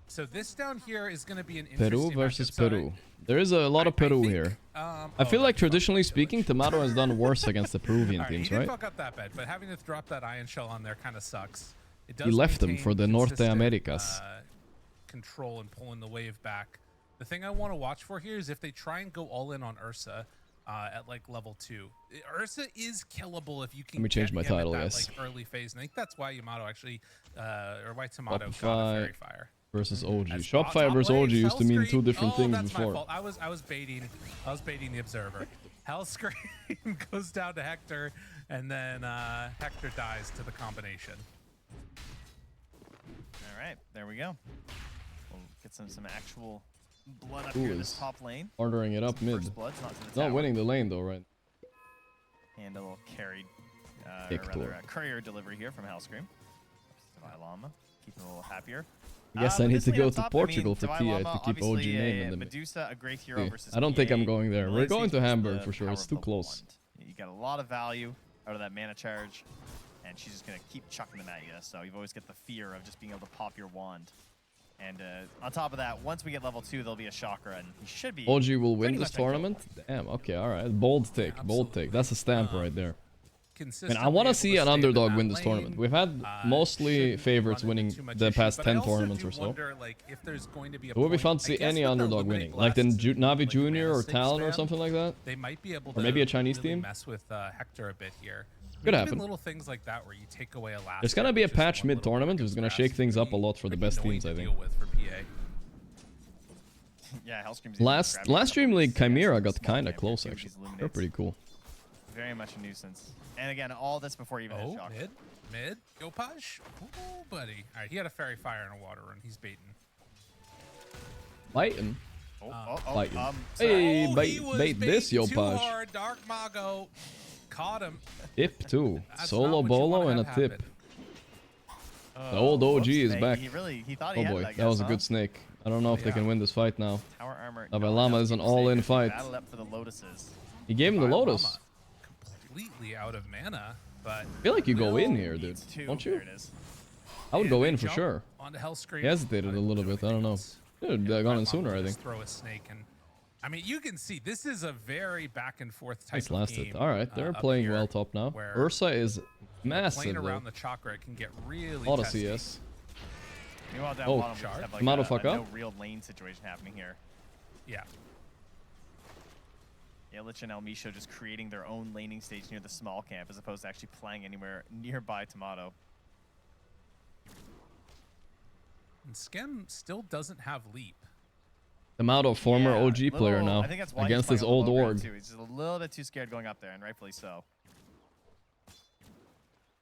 P: So this down here is going to be an
C: Peru
P: interesting
C: versus
P: matchup. So
C: Peru. There is a lot of Peru here. I feel like traditionally speaking, Tomato has done worse against the Peruvian
P: Alright,
C: teams,
P: he didn't
C: right?
P: fuck up that bad, but having to drop that iron shell on there kind of sucks. It
C: He
P: does
C: left them
P: maintain
C: for the Norte
P: consistent,
C: Americas.
P: Control and pulling the wave back. The thing I want to watch for here is if they try and go all in on Ursa at like level 2. Ursa is killable if you can.
C: Let me change
P: get
C: my
P: him
C: title,
P: at that,
C: guys.
P: like, early phase, and I think that's why Yamato actually, or why Tomato got a
C: Shopify
P: Fairy Fire.
C: versus OG.
P: As
C: Shopify
P: top
C: versus
P: lane,
C: OG used to mean
P: Hellscream.
C: 2 different things
P: That's my
C: before.
P: fault. I was baiting the observer. Hellscream goes down to Hector, and then Hector dies to the combination.
O: All right, there we go. We'll get some actual blood up
C: Who
O: here in this
C: is
O: top lane.
C: ordering it up
O: Some
C: mid?
O: first bloods, not to the
C: Not
O: tower.
C: winning the lane though, right?
O: And a little carried, or
C: Hector.
O: rather a courier delivery here from Hellscream. Devai Llama, keeping a little happier.
C: I guess I
O: but
C: need
O: this
C: to
O: lane
C: go
O: up
C: to
O: top,
C: Portugal
O: I
C: for
O: mean, Devai
C: PI
O: Llama,
C: to keep OG
O: obviously
C: name in the
O: Medusa, a great hero
C: See,
O: versus
C: I don't think
O: PA.
C: I'm going there.
O: The
C: We're
O: lane
C: going
O: stage
C: to
O: was
C: Hamburg
O: the
C: for sure.
O: power
C: It's
O: of
C: too
O: the
C: close.
O: wand. You got a lot of value out of that mana charge, and she's just going to keep chucking them at you. So you've always got the fear of just being able to pop your wand. And on top of that, once we get level 2, there'll be a chakra, and he should be.
C: OG will win
O: pretty
C: this
O: much unkillable.
C: tournament? Damn, okay, alright. Bold take, bold take. That's a stamp right there. And I
P: Consistently
C: want to
P: able
C: see
P: to
C: an
P: stay
C: underdog
P: in
C: win
P: that
C: this
P: lane,
C: tournament. We've had mostly
P: shouldn't
C: favorites
P: run
C: winning
P: into too much
C: the
P: issue,
C: past
P: but
C: 10
P: I also
C: tournaments
P: do
C: or so.
P: wonder, like, if there's going to be a
C: It would be
P: point-
C: fun to
P: I
C: see
P: guess
C: any
P: with the
C: underdog
P: limiting
C: winning. Like the
P: blast,
C: NAVI
P: like,
C: Jr.
P: mana
C: or
P: sink
C: Talon or
P: spam,
C: something like that.
P: They might be able
C: Or
P: to
C: maybe a Chinese
P: really
C: team.
P: mess with Hector a bit here.
C: Could
P: Even
C: happen.
P: little things like that where you take away a last.
C: There's gonna be a patch mid-tournament who's gonna shake things up a lot for the best teams, I think.
P: With for PA.
O: Yeah, Hellscream's
C: Last Stream League, Chimera got kinda close, actually. They're pretty cool.
O: Very much a nuisance. And again, all this before you even hit chakra.
P: Mid, go Paj. Ooh, buddy. All right, he had a fairy fire and a water run. He's baiting.
C: Biting. Biting.
P: Sorry.
C: Hey, bait this, yo,
P: too
C: Paj.
P: hard. Dark Mago caught him.
C: Tip too.
P: That's
C: Solo
P: not what you
C: bolo
P: wanna
C: and a
P: have
C: tip.
P: happen.
C: The old OG is
O: He
C: back.
O: he thought
C: Oh
O: he had
C: boy,
O: it, I
C: that was
O: guess,
C: a good snake. I don't know if they can win this fight now.
O: Tower armor.
C: Davai Lama is an all-in fight.
O: Battle up for the lotuses.
C: He gave him the
P: Davai
C: lotus.
P: Lama completely out of mana, but
C: I feel like you go in here, dude. Don't you? I would go in for sure.
P: onto Hellscream.
C: He hesitated a little bit. I don't know. Dude, they gone in sooner, I think.
P: Throw a snake and I mean, you can see this is a very back and forth type
C: Nice
P: of
C: last
P: game.
C: hit. All right, they're
P: up
C: playing
P: here,
C: well top now.
P: where
C: Ursa is
P: playing
C: massive
P: around
C: though.
P: the chakra, it can get really
C: Lot of
P: testy.
C: CS.
O: Meanwhile, down
C: Oh,
O: bottom, we just have like
C: Tomato
O: a
C: fuck
O: no
C: up?
O: real lane situation happening here.
P: Yeah.
O: Illich and Elmisho just creating their own laning stage near the small camp as opposed to actually playing anywhere nearby Tomato.
P: And Skem still doesn't have leap.
C: Tomato, former
O: Yeah,
C: OG player
O: little-
C: now
O: I think that's why
C: against
O: he's
C: his
O: playing on
C: old
O: the low ground,
C: org.
O: too. He's just a little bit too scared going up there, and rightfully so.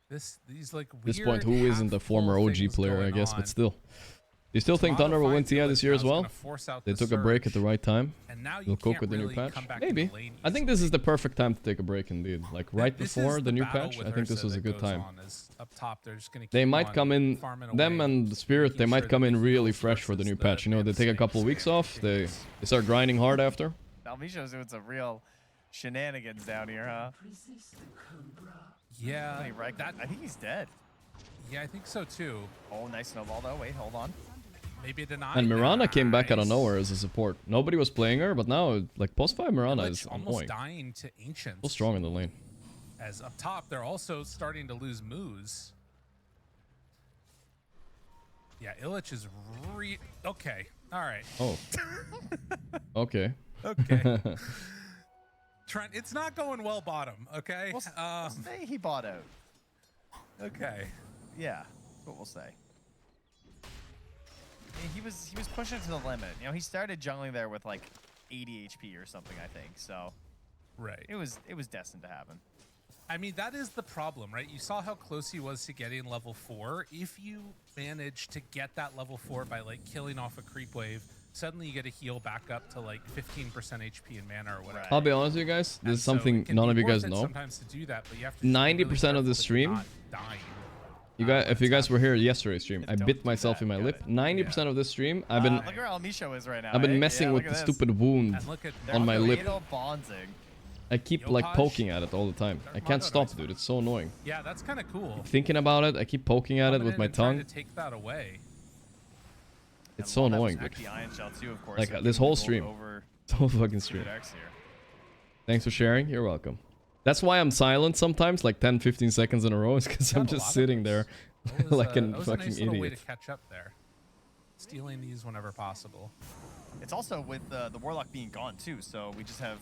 P: These like
C: At this
P: weird
C: point, who isn't a
P: half-full
C: former OG
P: things
C: player, I
P: going
C: guess,
P: on.
C: but still. Do you still think
P: Tomato
C: Thunder will win
P: finds
C: TI
P: Illich
C: this year
P: now
C: as
P: is
C: well?
P: gonna force out
C: They
P: the
C: took a break at the
P: surge,
C: right time.
P: and now you
C: They'll cope
P: can't
C: with the new
P: really
C: patch.
P: come back in
C: Maybe.
P: the lane
C: I think this is the perfect time to take a break indeed. Like right
P: This is
C: before the new
P: battle
C: patch,
P: with
C: I think this
P: Ursa
C: was a
P: that
C: good
P: goes
C: time.
P: on, is up top, they're just gonna
C: They
P: keep
C: might
P: on
C: come in,
P: farming
C: them
P: away,
C: and Spirit, they
P: making
C: might
P: sure
C: come
P: that
C: in
P: he
C: really
P: heals
C: fresh for the
P: versus
C: new patch. You know, they take a couple weeks off, they start grinding hard after.
O: Elmisho's doing some real shenanigans down here, huh?
P: Yeah,
O: Somebody right- I think he's dead.
P: Yeah, I think so too.
O: Oh, nice snowball though. Wait, hold on.
P: Maybe a deny.
C: And Mirana came back out of nowhere as a support. Nobody was playing her, but now, like, post 5 Mirana
P: Illich
C: is
P: almost
C: annoying.
P: dying to Ancients.
C: Still strong in the lane.
P: As up top, they're also starting to lose moves. Yeah, Illich is okay. All right.
C: Oh. Okay.
P: Okay. Trent, it's not going well bottom, okay?
O: We'll say he bought out.
P: Okay.
O: Yeah, that's what we'll say. I mean, he was pushing to the limit. You know, he started jungling there with like 80 HP or something, I think. So,
P: right.
O: It was destined to happen.
P: I mean, that is the problem, right? You saw how close he was to getting level 4. If you manage to get that level 4 by like killing off a creep wave, suddenly you get a heal back up to like 15% HP and mana or whatever.
C: I'll be honest with you guys. This is something none of you guys know.
P: Sometimes to do that, but you have to
C: 90% of the stream. You guys, if you guys were here yesterday's stream, I bit myself in my lip. 90% of this stream, I've been.
O: Look where Almisho is right now.
C: I've been messing with the stupid wound on my lip.
O: Bonding.
C: I keep like poking at it all the time. I can't stop, dude. It's so annoying.
P: Yeah, that's kind of cool.
C: Thinking about it, I keep poking at it with my tongue.
P: To take that away.
C: It's so annoying, dude. Like this whole stream, this whole fucking stream. Thanks for sharing. You're welcome. That's why I'm silent sometimes, like 10-15 seconds in a row, is because I'm just sitting there like a fucking
P: nice
C: idiot.
P: Way to catch up there. Stealing these whenever possible.
O: It's also with the Warlock being gone too, so we just have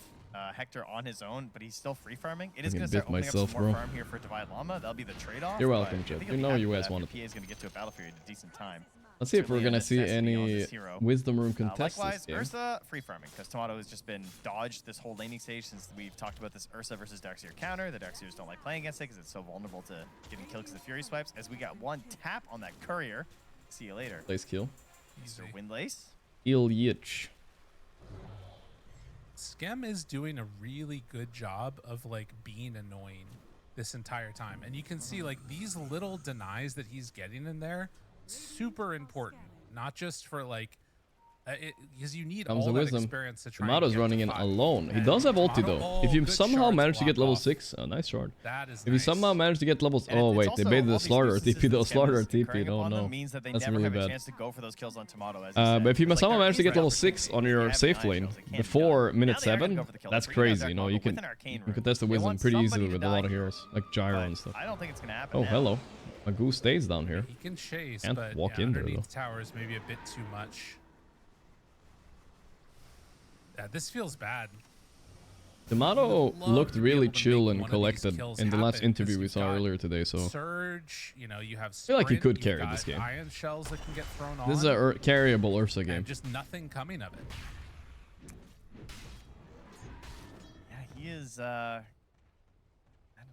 O: Hector on his own, but he's still free farming. It is going to start opening up some more farm here for Divide Llama. That'll be the trade-off.
C: You're welcome, Jeff. You know you guys want it.
O: PA is going to get to a battle period at a decent time.
C: Let's see if we're going to see any Wisdom Room contests this
O: Likewise,
C: game.
O: Ursa free farming, because Tomato has just been dodged this whole laning stage since we've talked about this Ursa versus Darkseer counter. The Darkseers don't like playing against it because it's so vulnerable to getting killed because of the Fury swipes. As we got one tap on that Courier. See you later.
C: Lace kill.
O: Mr. Windlace.
C: Ilyich.
P: Skem is doing a really good job of like being annoying this entire time, and you can see like these little denies that he's getting in there, super important, not just for like because you need all that experience to try.
C: Tomato's running in alone. He does have ulti though. If you somehow manage to get level 6, oh, nice shard.
P: That is
C: if you somehow manage to get levels, oh wait, they baited the Slaughter TP. The Slaughter TP. Oh no, that's really bad. But if you somehow manage to get level 6 on your safe lane before minute 7, that's crazy. You know, you can contest the wisdom pretty easily with a lot of heroes like Gyro and stuff.
O: I don't think it's gonna happen.
C: Oh hello, Magoo stays down here.
P: He can chase,
C: can't
P: but
C: walk in there though.
P: Towers maybe a bit too much. Yeah, this feels bad.
C: Tomato looked really chill and collected in the last interview we saw earlier today, so
P: Surge, you know, you have
C: I feel like he could carry this game.
P: Ion shells that can get thrown on.
C: This is a carryable Ursa game.
P: And just nothing coming of it.
O: Yeah, he is I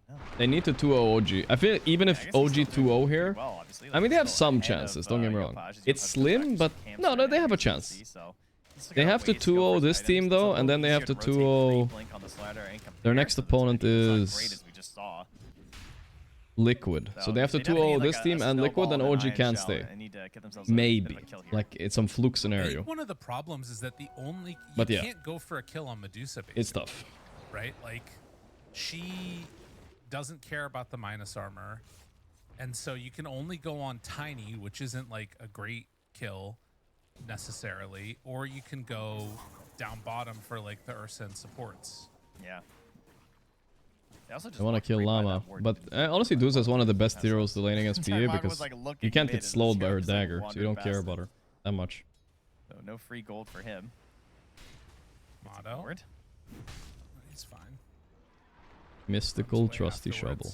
O: don't know.
C: They need to 2-0 OG. I feel even if OG 2-0 here, I mean they have some chances, don't get me wrong. It's slim, but no, they have a chance. They have to 2-0 this team though, and then they have to 2-0. Their next opponent is Liquid. So they have to 2-0 this team and Liquid, and OG can't stay. Maybe. Like it's some fluke scenario.
P: One of the problems is that you can't go for a kill on Medusa. Basically,
C: it's tough.
P: Right? Like she doesn't care about the minus armor. And so you can only go on Tiny, which isn't like a great kill necessarily, or you can go down bottom for like the Ursa and supports.
O: Yeah.
C: I want to kill Llama, but honestly Duza is one of the best heroes to lane against PA because you can't get slowed by her dagger, so you don't care about her that much.
O: So no free gold for him.
P: Motto. He's fine.
C: Mystical Trusty Shovel.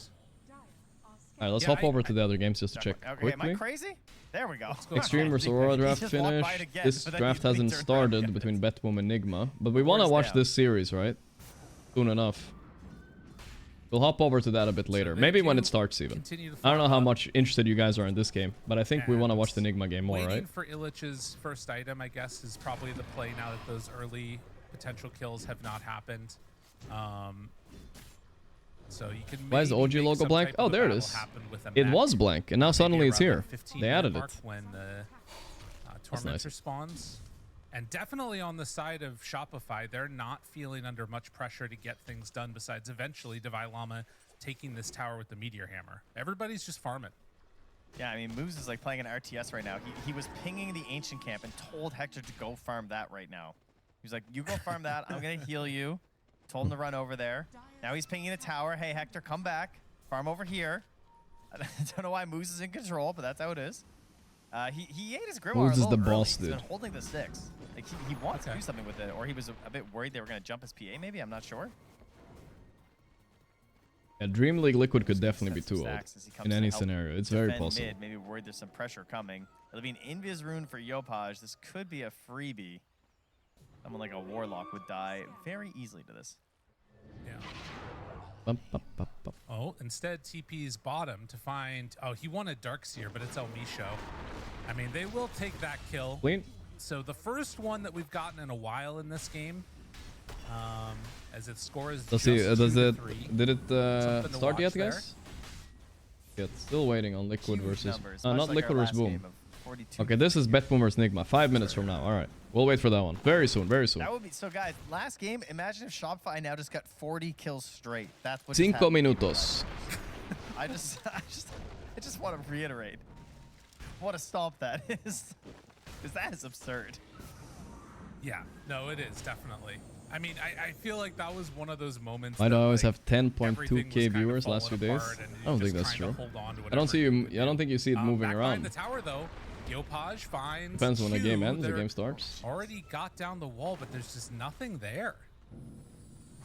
C: Alright, let's hop over to the other games just to check quickly.
O: Am I crazy? There we go.
C: Extreme versus Aurora draft finish. This draft hasn't started between Betboom and Nigma, but we want to watch this series, right? Soon enough. We'll hop over to that a bit later. Maybe when it starts even. I don't know how much interested you guys are in this game, but I think we want to watch the Nigma game more, right?
P: Waiting for Illich's first item, I guess, is probably the play now that those early potential kills have not happened. So you can.
C: Why is the OG logo blank? Oh, there it is. It was blank, and now suddenly it's here. They added it.
P: When the Tormentor spawns. And definitely on the side of Shopify, they're not feeling under much pressure to get things done besides eventually Divide Llama taking this tower with the Meteor Hammer. Everybody's just farming.
O: Yeah, I mean, Moves is like playing an RTS right now. He was pinging the Ancient Camp and told Hector to go farm that right now. He was like, you go farm that, I'm going to heal you. Told him to run over there. Now he's pinging a tower. Hey, Hector, come back. Farm over here. I don't know why Moose is in control, but that's how it is. He ate his Grimoire
C: Moose is the boss,
O: dude.
C: dude.
O: He's been holding the 6. Like he wants to do something with it, or he was a bit worried they were going to jump his PA, maybe? I'm not sure.
C: Yeah, Dream League Liquid could definitely be too old in any scenario. It's very possible.
O: Mid, maybe worried there's some pressure coming. It'll be an Invis rune for Yopaj. This could be a freebie. Someone like a Warlock would die very easily to this.
P: Yeah. Oh, instead TP's bottom to find... Oh, he wanted Darkseer, but it's El Misho. I mean, they will take that kill.
C: Clean.
P: So the first one that we've gotten in a while in this game, as its score is
C: Let's see,
P: just 2-3.
C: did it start yet,
P: there.
C: guys? Yeah, still waiting on Liquid
O: Huge
C: versus...
O: numbers,
C: not
O: much like
C: Liquid
O: our
C: versus
O: last
C: Boom.
O: game of 42.
C: Okay, this is Betboom versus Nigma. 5 minutes from now. All right. We'll wait for that one. Very soon, very soon.
O: That would be so, guys. Last game, imagine if Shopify now just got 40 kills straight. That's what.
C: 5 minutos.
O: I just want to reiterate what a stomp that is, because that is absurd.
P: Yeah, no, it is definitely. I mean, I feel like that was one of those moments.
C: Why do I always have
P: everything
C: 10.2k viewers last few days? I don't think that's true. I don't see you. I don't think you see it moving
P: back
C: around.
P: behind the tower though. Yopaj finds
C: Depends when the game
P: Q.
C: ends. The
P: They're
C: game starts.
P: Already got down the wall, but there's just nothing there.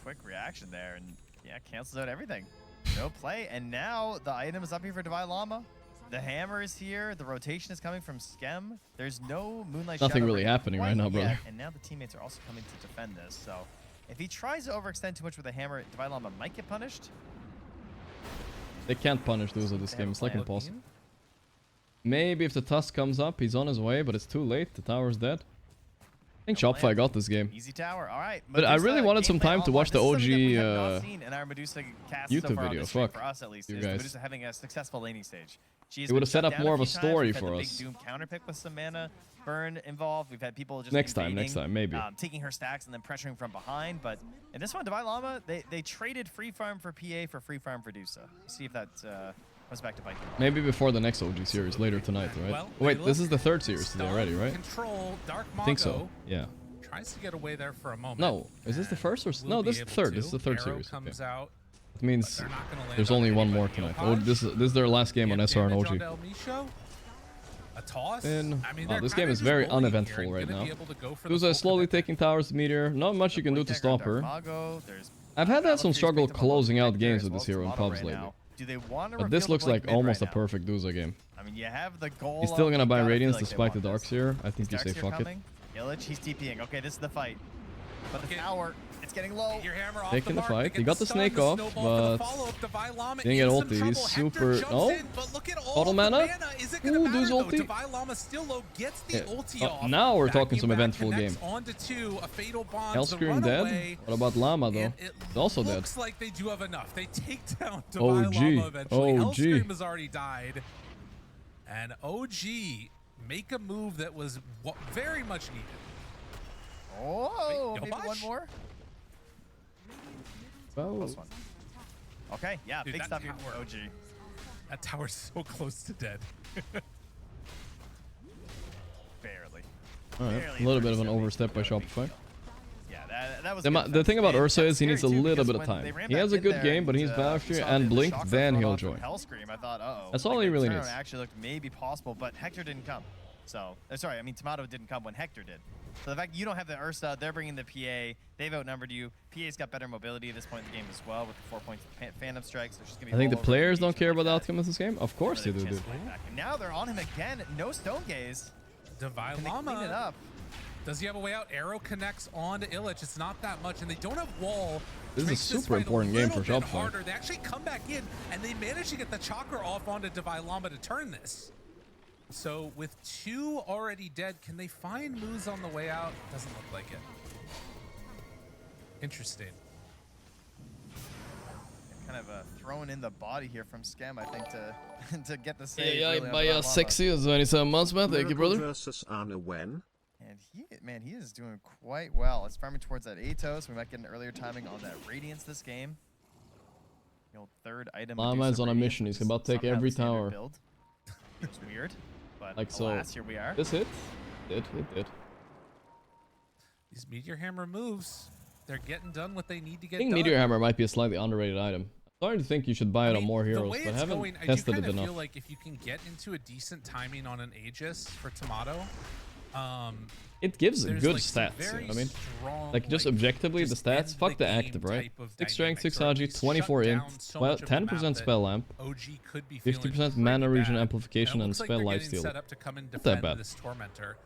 O: Quick reaction there, and yeah, cancels out everything. No play, and now the item is up here for Divine Llama. The hammer is here. The rotation is coming from Skem. There's no Moonlight
C: Nothing
O: Shadow
C: really
O: Ring
C: happening right now, brother.
O: yet, and now the teammates are also coming to defend this. So if he tries to overextend too much with the hammer, Divine Llama might get punished.
C: They can't punish those of this game. It's like impossible. Maybe if the Tusk comes up, he's on his way, but it's too late. The tower's dead. I think Shopify got this game.
O: Easy tower. All right.
C: But I really wanted some time to watch the OG
O: in our Medusa cast
C: YouTube
O: so far
C: video.
O: on stream,
C: Fuck
O: for us at least,
C: you
O: is
C: guys.
O: Medusa having a successful laning stage.
C: They would have set up more of a story for
O: We've had
C: us.
O: the big Doom counter pick with some mana burn involved. We've had people just
C: Next time, maybe.
O: taking her stacks and then pressuring from behind. But in this one, Divine Llama, they traded free farm for PA for free farm for Medusa. See if that comes back to bite them.
C: Maybe before the next OG series later tonight, right?
P: Well,
C: wait, this is the third series today already, right?
P: Control Dark Mago.
C: I think so. Yeah.
P: Tries to get away there for a moment.
C: No, is this the first or no? This is the third. This is the third
P: Arrow
C: series.
P: comes
C: Okay.
P: out.
C: It means
P: They're not gonna land
C: there's
P: on
C: only one more
P: anybody.
C: tonight. Oh, this is their last game on SR and
P: Damage
C: OG.
P: onto El Misho. A toss.
C: And,
P: I mean,
C: wow,
P: they're
C: this
P: kinda
C: game is
P: just
C: very
P: bullying here
C: uneventful
P: and
C: right
P: gonna
C: now.
P: be able to go for the
C: Duza
P: full
C: is slowly
P: commitment.
C: taking towers to Meteor. Not much you can do to stop her.
O: Mago, there's
C: I've had some struggle
O: Battlefield
C: closing out
O: Victor
C: games
O: as
C: with
O: well
C: this hero in
O: as
C: pubs
O: right
C: lately.
O: now. Do they want to
C: But this
O: reveal
C: looks
O: the
C: like
O: blink mid
C: almost
O: right
C: a
O: now?
C: perfect Duza game.
O: I mean, you have the goal.
C: He's still gonna buy
O: gotta feel
C: Radiance
O: like they
C: despite the
O: want this.
C: Darkseer. I think you
O: Is
C: say
O: Darkseer
C: fuck it.
O: coming? Illich, he's TPing. Okay, this is the fight. But the tower, it's getting low.
P: Your hammer off
C: Taking the
P: mark.
C: fight.
P: They
C: He
P: get
C: got the
P: stun,
C: snake off,
P: snowball for the
C: but
P: follow-up. Divine Llama
C: didn't get
P: in some
C: ulti. He's
P: trouble.
C: super.
P: Hector jumps
C: Oh,
P: in, but look at all
C: bottle
P: the
C: mana.
P: Is it gonna
C: Ooh,
P: matter,
C: Dude's
P: though?
C: ulti.
P: Divine Llama still low, gets the ulti off.
C: Now we're talking
P: Backing
C: some
P: back,
C: eventful
P: connects
C: game.
P: onto two, a fatal bond, the
C: Hellscream dead.
P: runaway.
C: What about Llama though?
P: It
C: He's also dead.
P: looks like they do have enough. They take down Divine
C: OG.
P: Llama eventually.
C: OG.
P: Hellscream has already died. And OG make a move that was very much needed.
O: Oh,
P: Wait,
O: maybe
P: Yopaj?
O: one more.
C: Oh.
O: Close one. Okay, yeah,
P: Dude,
O: big
P: that
O: stuff here
P: tower.
O: for OG.
P: That tower's so close to dead.
O: Barely.
C: All right,
O: Barely
C: a little bit of an
O: 30-70.
C: overstep by Shopify.
O: Yeah, that was
C: The thing about Ursa is he needs a
O: scary, too,
C: little
O: because
C: bit of
O: when they
C: time.
O: ran
C: He has
O: back
C: a
O: in
C: good
O: there
C: game, but he's
O: and,
C: Valkyrie
O: saw
C: and
O: the
C: Blink,
O: shocker
C: then
O: thrown
C: he'll
O: off from
C: join.
O: Hellscream, I thought, uh-oh.
C: That's all he
O: the
C: really
O: turnaround
C: needs.
O: actually looked maybe possible, but Hector didn't come. So, sorry, I mean, Tomato didn't come when Hector did. So the fact you don't have the Ursa, they're bringing the PA, they've outnumbered you. PA's got better mobility at this point in the game as well with the 4 points of Phantom Strike, so she's going to be
C: I think the
O: all over
C: players don't
O: engagement
C: care
O: like
C: about the
O: that.
C: outcome of this game. Of course they do,
O: Chance
C: dude.
O: to fight back. And now they're on him again. No Stone Gaze.
P: Divine
O: Can they clean it
P: Llama.
O: up?
P: Does he have a way out? Arrow connects onto Illich. It's not that much, and they don't have wall.
C: This is a
P: Makes
C: super
P: fight
C: important game for
P: little bit
C: Shopify.
P: harder. They actually come back in, and they manage to get the chakra off onto Divine Llama to turn this. So with two already dead, can they find moves on the way out? Doesn't look like it. Interesting.
O: Kind of throwing in the body here from Scam, I think, to get the save.
C: Yeah,
O: really on
C: by
O: Divine Llama.
C: sexy is 27 months, man. Thank you, brother.
D: Versus Anna when?
O: And he is doing quite well. It's farming towards that Atos. We might get an earlier timing on that Radiance this game. The old third item.
C: Llama is on a
O: Radiance,
C: mission. He's
O: which is
C: about to take
O: somehow
C: every
O: the standard
C: tower.
O: build. It's weird, but
C: Like so.
O: alas, here we are.
C: This hit? It did.
P: These Meteor Hammer moves, they're getting done what they need to
C: I
P: get
C: think
P: done.
C: Meteor Hammer might be a slightly underrated item. I'm starting to think you should buy it on more
P: The
C: heroes,
P: way
C: but
P: it's
C: haven't
P: going, I do
C: tested
P: kind
C: it
P: of
C: enough.
P: feel like if you can get into a decent timing on an Aegis for Tomato,
C: It gives
P: there's,
C: good
P: like, some
C: stats.
P: very
C: I mean,
P: strong,
C: like just objectively, the
P: just
C: stats.
P: end
C: Fuck the
P: game
C: active, right?
P: type of
C: 6 strength, 6
P: dynamics, or at
C: Haji,
P: least
C: 24
P: shut
C: int,
P: down so much of the
C: 10%
P: map
C: spell
P: that
C: lamp,
P: OG could be feeling
C: 50%
P: pretty
C: mana region
P: bad.
C: amplification,
P: it
C: and
P: looks like
C: spell
P: they're
C: lifesteal.
P: getting set up to come and
C: Not that
P: defend
C: bad.
P: this Tormentor.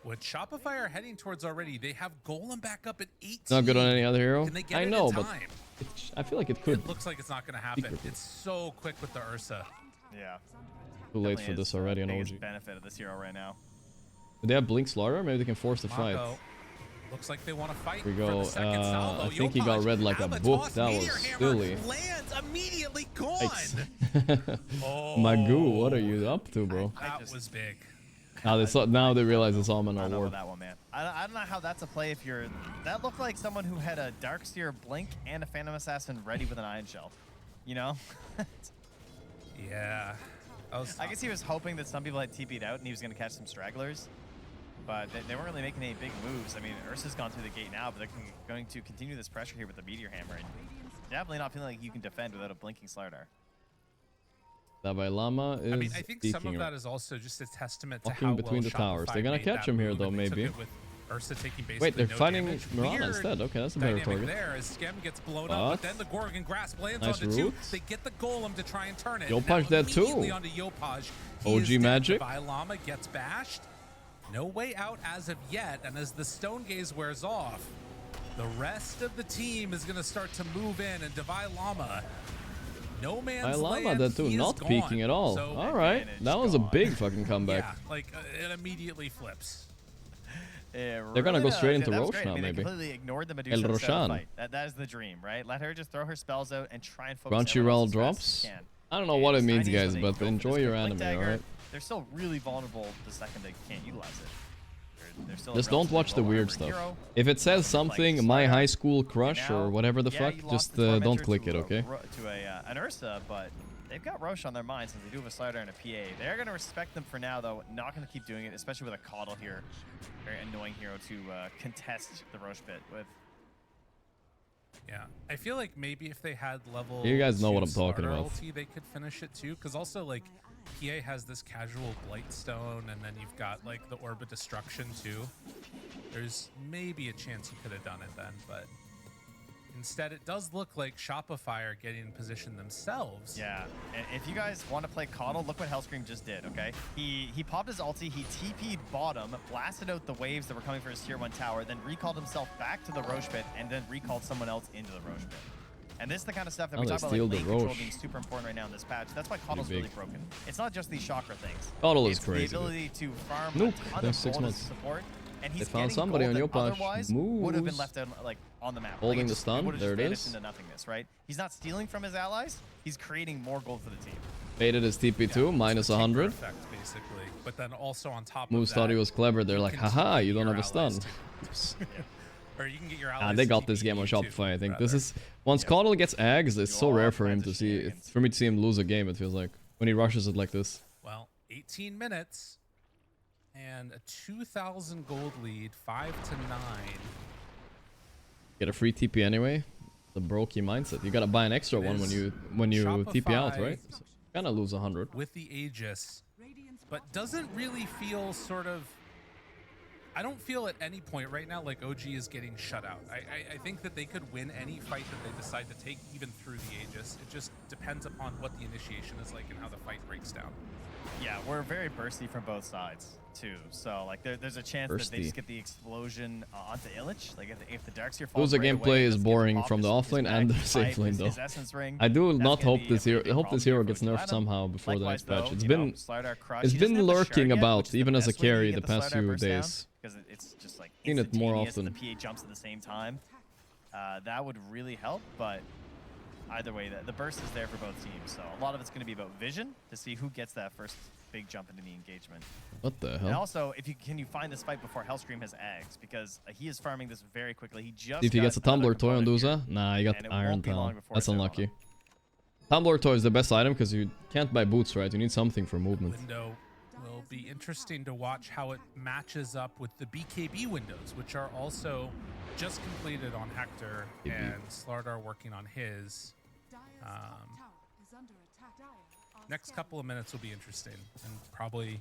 P: What Shopify are heading towards already, they have Golem back up at 18.
C: Not good on any other hero.
P: Can they get
C: I
P: it
C: know,
P: in
C: but
P: time?
C: I feel like it could.
P: It looks like it's not going to happen. It's so quick with the Ursa.
O: Yeah.
C: Too late
O: Definitely
C: for this
O: is,
C: already on
O: biggest
C: OG.
O: benefit of this hero right now.
C: Do they have Blink Slaughter? Maybe they can force the fight.
P: Mako, looks like they want to fight.
C: Here we go.
P: For the second salvo.
C: I think he got
P: Yopaj,
C: read like a book. That was silly.
P: Lands immediately gone.
C: Magoo, what are you up to, bro?
P: That was big.
C: Now they realize it's Almond
O: I don't know
C: Award.
O: about that one, man. I don't know how that's a play if you're... That looked like someone who had a Darkseer Blink and a Phantom Assassin ready with an Iron Shell. You know?
P: Yeah.
O: I guess he was hoping that some people had TP'd out and he was going to catch some stragglers. But they weren't really making any big moves. I mean, Ursa's gone through the gate now, but they're going to continue this pressure here with the Meteor Hammer. And definitely not feeling like you can defend without a blinking Slardar.
C: Dalai Lama is
P: I mean, I think some of
C: peeking
P: that
C: right.
P: is also just a testament to
C: Walking
P: how
C: between
P: well
C: the towers.
P: Shopify
C: They're gonna
P: made
C: catch
P: that
C: him here,
P: move,
C: though,
P: and they took
C: maybe.
P: it with Ursa taking basically
C: Wait, they're
P: no
C: fighting
P: damage.
C: Mirana
P: Weird
C: instead. Okay, that's a better
P: dynamic
C: target.
P: there as Skem gets blown up, but then the Gorgon Grasp lands
C: Nice
P: onto two.
C: roots.
P: They get the Golem to try and turn it.
C: Yopaj
P: and
C: dead too.
P: immediately onto Yopaj. He
C: OG
P: is dead.
C: magic.
P: Divine Llama gets bashed. No way out as of yet, and as the Stone Gaze wears off, the rest of the team is going to start to move in, and Divine Llama, no man's
C: Llama
P: land,
C: that too,
P: he is
C: not
P: gone.
C: peeking at all.
P: So,
C: All right, that was a big fucking comeback.
P: yeah, like it immediately flips.
O: Yeah,
C: They're gonna go straight into
O: that was
C: Roche
O: great.
C: now,
O: I mean,
C: maybe.
O: They completely ignored the
C: El
O: Medusa to start
C: Roshan.
O: the fight. That is the dream, right? Let her just throw her spells out and try and focus
C: Crunchyroll
O: everyone else as fast as
C: drops.
O: she can.
C: I don't know what it means,
O: Chinese,
C: guys,
O: when they
C: but
O: go for
C: enjoy
O: this
C: your
O: quick
C: anime,
O: dagger,
C: alright?
O: They're still really vulnerable the second they can't utilize it. They're still a
C: Just don't
O: relatively
C: watch the
O: low
C: weird
O: armor
C: stuff.
O: hero.
C: If it says something, my high school crush
O: Now,
C: or whatever the
O: yeah,
C: fuck,
O: you
C: just
O: lost the
C: don't
O: Tormentor
C: click
O: to
C: it, okay?
O: An Ursa, but they've got Roche on their mind since they do have a Slardar and a PA. They're going to respect them for now, though. Not going to keep doing it, especially with a Coddle here. Very annoying hero to contest the Roche bit with.
P: Yeah, I feel like maybe if they had level
C: You guys know what
P: 2
C: I'm talking
P: starter
C: about.
P: ulti, they could finish it too. Because also like PA has this casual Blightstone, and then you've got like the Orb of Destruction too. There's maybe a chance you could have done it then, but instead it does look like Shopify are getting in position themselves.
O: Yeah, and if you guys want to play Coddle, look what Hellscream just did, okay? He popped his ulti, he TP'd bottom, blasted out the waves that were coming for his tier 1 tower, then recalled himself back to the Roche pit, and then recalled someone else into the Roche pit. And this is the kind of stuff that we
C: they
O: talk about,
C: steal
O: like
C: the
O: lane control
C: Roche.
O: being super important right now in this patch. That's why Coddle's
C: big.
O: really broken. It's not just these chakra things.
C: Coddle is
O: It's
C: crazy,
O: the ability to farm
C: Nope,
O: a ton
C: thanks
O: of
C: 6
O: gold as
C: months.
O: support, and
C: They
O: he's
C: found
O: getting
C: somebody
O: gold
C: on
O: that
C: Yopaj.
O: otherwise would have been
C: Moves.
O: left out like on the map.
C: Holding
O: Like,
C: the
O: it
C: stun,
O: would've
C: there
O: just
C: it
O: vanished
C: is.
O: into nothingness, right? He's not stealing from his allies. He's creating more gold for the team.
C: Baited his TP2, minus 100.
P: Effect, basically. But then also on top
C: Moves
P: of that,
C: thought he was clever. They're like, haha, you don't have a stun.
P: or you can get your allies
C: They got
P: TP
C: this game on
P: too,
C: Shopify, I think.
P: rather.
C: This is... Once Coddle gets Ags, it's so rare for him to see... for me to see him lose a game, it feels like. When he rushes it like this.
P: Well, 18 minutes and a 2,000 gold lead, 5 to 9.
C: Get a free TP anyway. The brokey mindset. You gotta buy an extra one when you TP out, right? So kinda lose 100.
P: With the Aegis, but doesn't really feel sort of... I don't feel at any point right now like OG is getting shut out. I think that they could win any fight that they decide to take, even through the Aegis. It just depends upon what the initiation is like and how the fight breaks down.
O: Yeah, we're very bursty from both sides too. So like there's a chance that they
C: Bursty.
O: just get the explosion onto Illich. Like if the Darkseer falls
C: Loser
O: right
C: gameplay
O: away,
C: is
O: doesn't get the
C: boring
O: pop,
C: from the
O: his
C: offlane
O: back,
C: and the
O: his
C: safe
O: pipe,
C: lane
O: his
C: though.
O: essence ring,
C: I do
O: that's
C: not
O: gonna
C: hope
O: be a
C: this hero.
O: big
C: I hope
O: problem
C: this
O: here
C: hero
O: for
C: gets
O: OG
C: nerfed
O: Platinum.
C: somehow before the
O: Likewise,
C: next patch.
O: though,
C: It's
O: you
C: been
O: know, Slardar Crush,
C: it's
O: he doesn't
C: been
O: have the
C: lurking
O: shard yet,
C: about
O: which is the
C: even as a
O: best way to
C: carry
O: get
C: the past
O: Slardar
C: few
O: burst down,
C: days.
O: because it's just like
C: Seen it more
O: instantaneous and
C: often.
O: the PA jumps at the same time. That would really help, but either way, the burst is there for both teams. So a lot of it's going to be about vision to see who gets that first big jump into the engagement.
C: What the
O: And
C: hell?
O: also, can you find this fight before Hellscream has Ags? Because he is farming this very quickly. He just
C: See if he
O: got
C: gets a
O: another
C: Tumbler toy on
O: component
C: Duza. Nah, he got
O: and it
C: Iron
O: won't be long
C: Talon.
O: before
C: That's
O: it's out on
C: unlucky. Tumbler toy is the best item because you can't buy boots, right? You need something for movement.
P: Window will be interesting to watch how it matches up with the BKB windows, which are also just completed on Hector and Slardar working on his. Next couple of minutes will be interesting and probably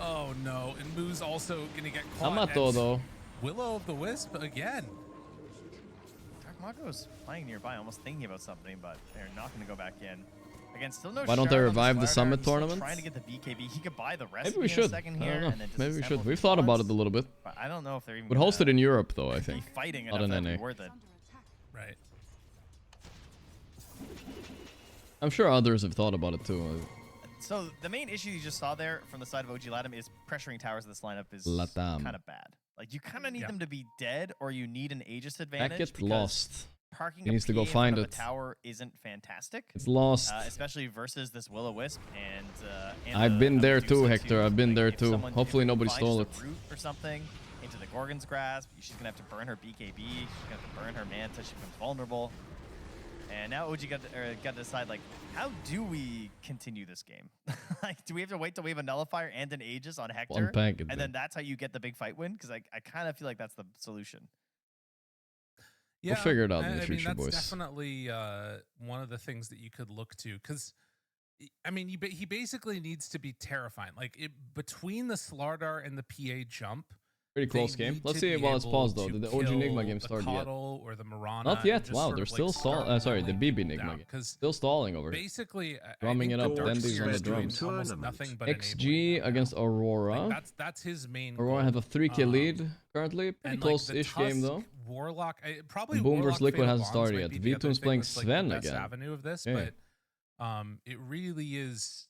P: Oh no, and Moo's also gonna get caught.
C: Amato though.
P: Willow of the Wisp again.
O: Dark Mago's flying nearby, almost thinking about something, but they're not going to go back in. Again, still no.
C: Why don't they
O: shard on
C: revive the
O: Slardar.
C: Summit
O: He's still
C: tournament?
O: Trying to get the BKB. He could buy the rest.
C: Maybe we should.
O: I don't
C: know.
O: And then
C: Maybe we
O: disassemble
C: should.
O: if
C: We've
O: he
C: thought about
O: wants.
C: it a little bit.
O: But I don't know if they're even.
C: Would host it in Europe though, I think.
O: Fighting
C: Not
O: enough
C: in
O: to be
C: NA.
O: worth it.
P: Right.
C: I'm sure others have thought about it too.
O: So the main issue you just saw there from the side of OG Latam is pressuring towers of this lineup is
C: Latam.
O: kind of bad. Like you kind of need them to be dead, or you need an Aegis advantage.
C: That gets
O: because
C: lost.
O: Parking
C: He needs to go
O: a PA in
C: find
O: front of
C: it.
O: a tower isn't fantastic.
C: It's lost.
O: Especially versus this Will-O-Wisp and
C: I've been there too,
O: Medusa
C: Hector. I've been there too. Hopefully nobody
O: finds
C: stole
O: the
C: it.
O: root or something into the Gorgon's grasp. She's gonna have to burn her BKB. She's gonna have to burn her Manta. She becomes vulnerable. And now OG got to decide, like, how do we continue this game? Like, do we have to wait till we have a Nullifier and an Aegis on Hector?
C: packet,
O: And then that's how you get the big fight win? Because I kind of feel like that's the solution.
C: We'll figure it out in the
P: I mean,
C: future,
P: that's
C: boys.
P: definitely one of the things that you could look to, because I mean, he basically needs to be terrifying. Like between the Slardar and the PA jump.
C: Pretty close game. Let's see it while it's paused though. Did the OG Nigma game start yet?
P: Or the Marana.
C: Not yet. Wow, they're still stalling. Sorry, the BB Nigma game. Still stalling over here.
P: Basically,
C: drumming it up.
D: Gorgc
C: Dendy's on the
D: VOD
C: drums.
P: almost nothing but
C: XG against Aurora.
P: Like that's his main.
C: Aurora have a 3K lead currently. Pretty close-ish game though.
P: Warlock, probably
C: Boom
P: Warlock
C: versus Liquid
P: Fatal
C: hasn't
P: Bonds
C: started
P: might
C: yet.
P: be the other
C: V2's
P: thing
C: playing
P: that's, like,
C: Sven
P: the best
C: again.
P: avenue of this,
C: Yeah.
P: but it really is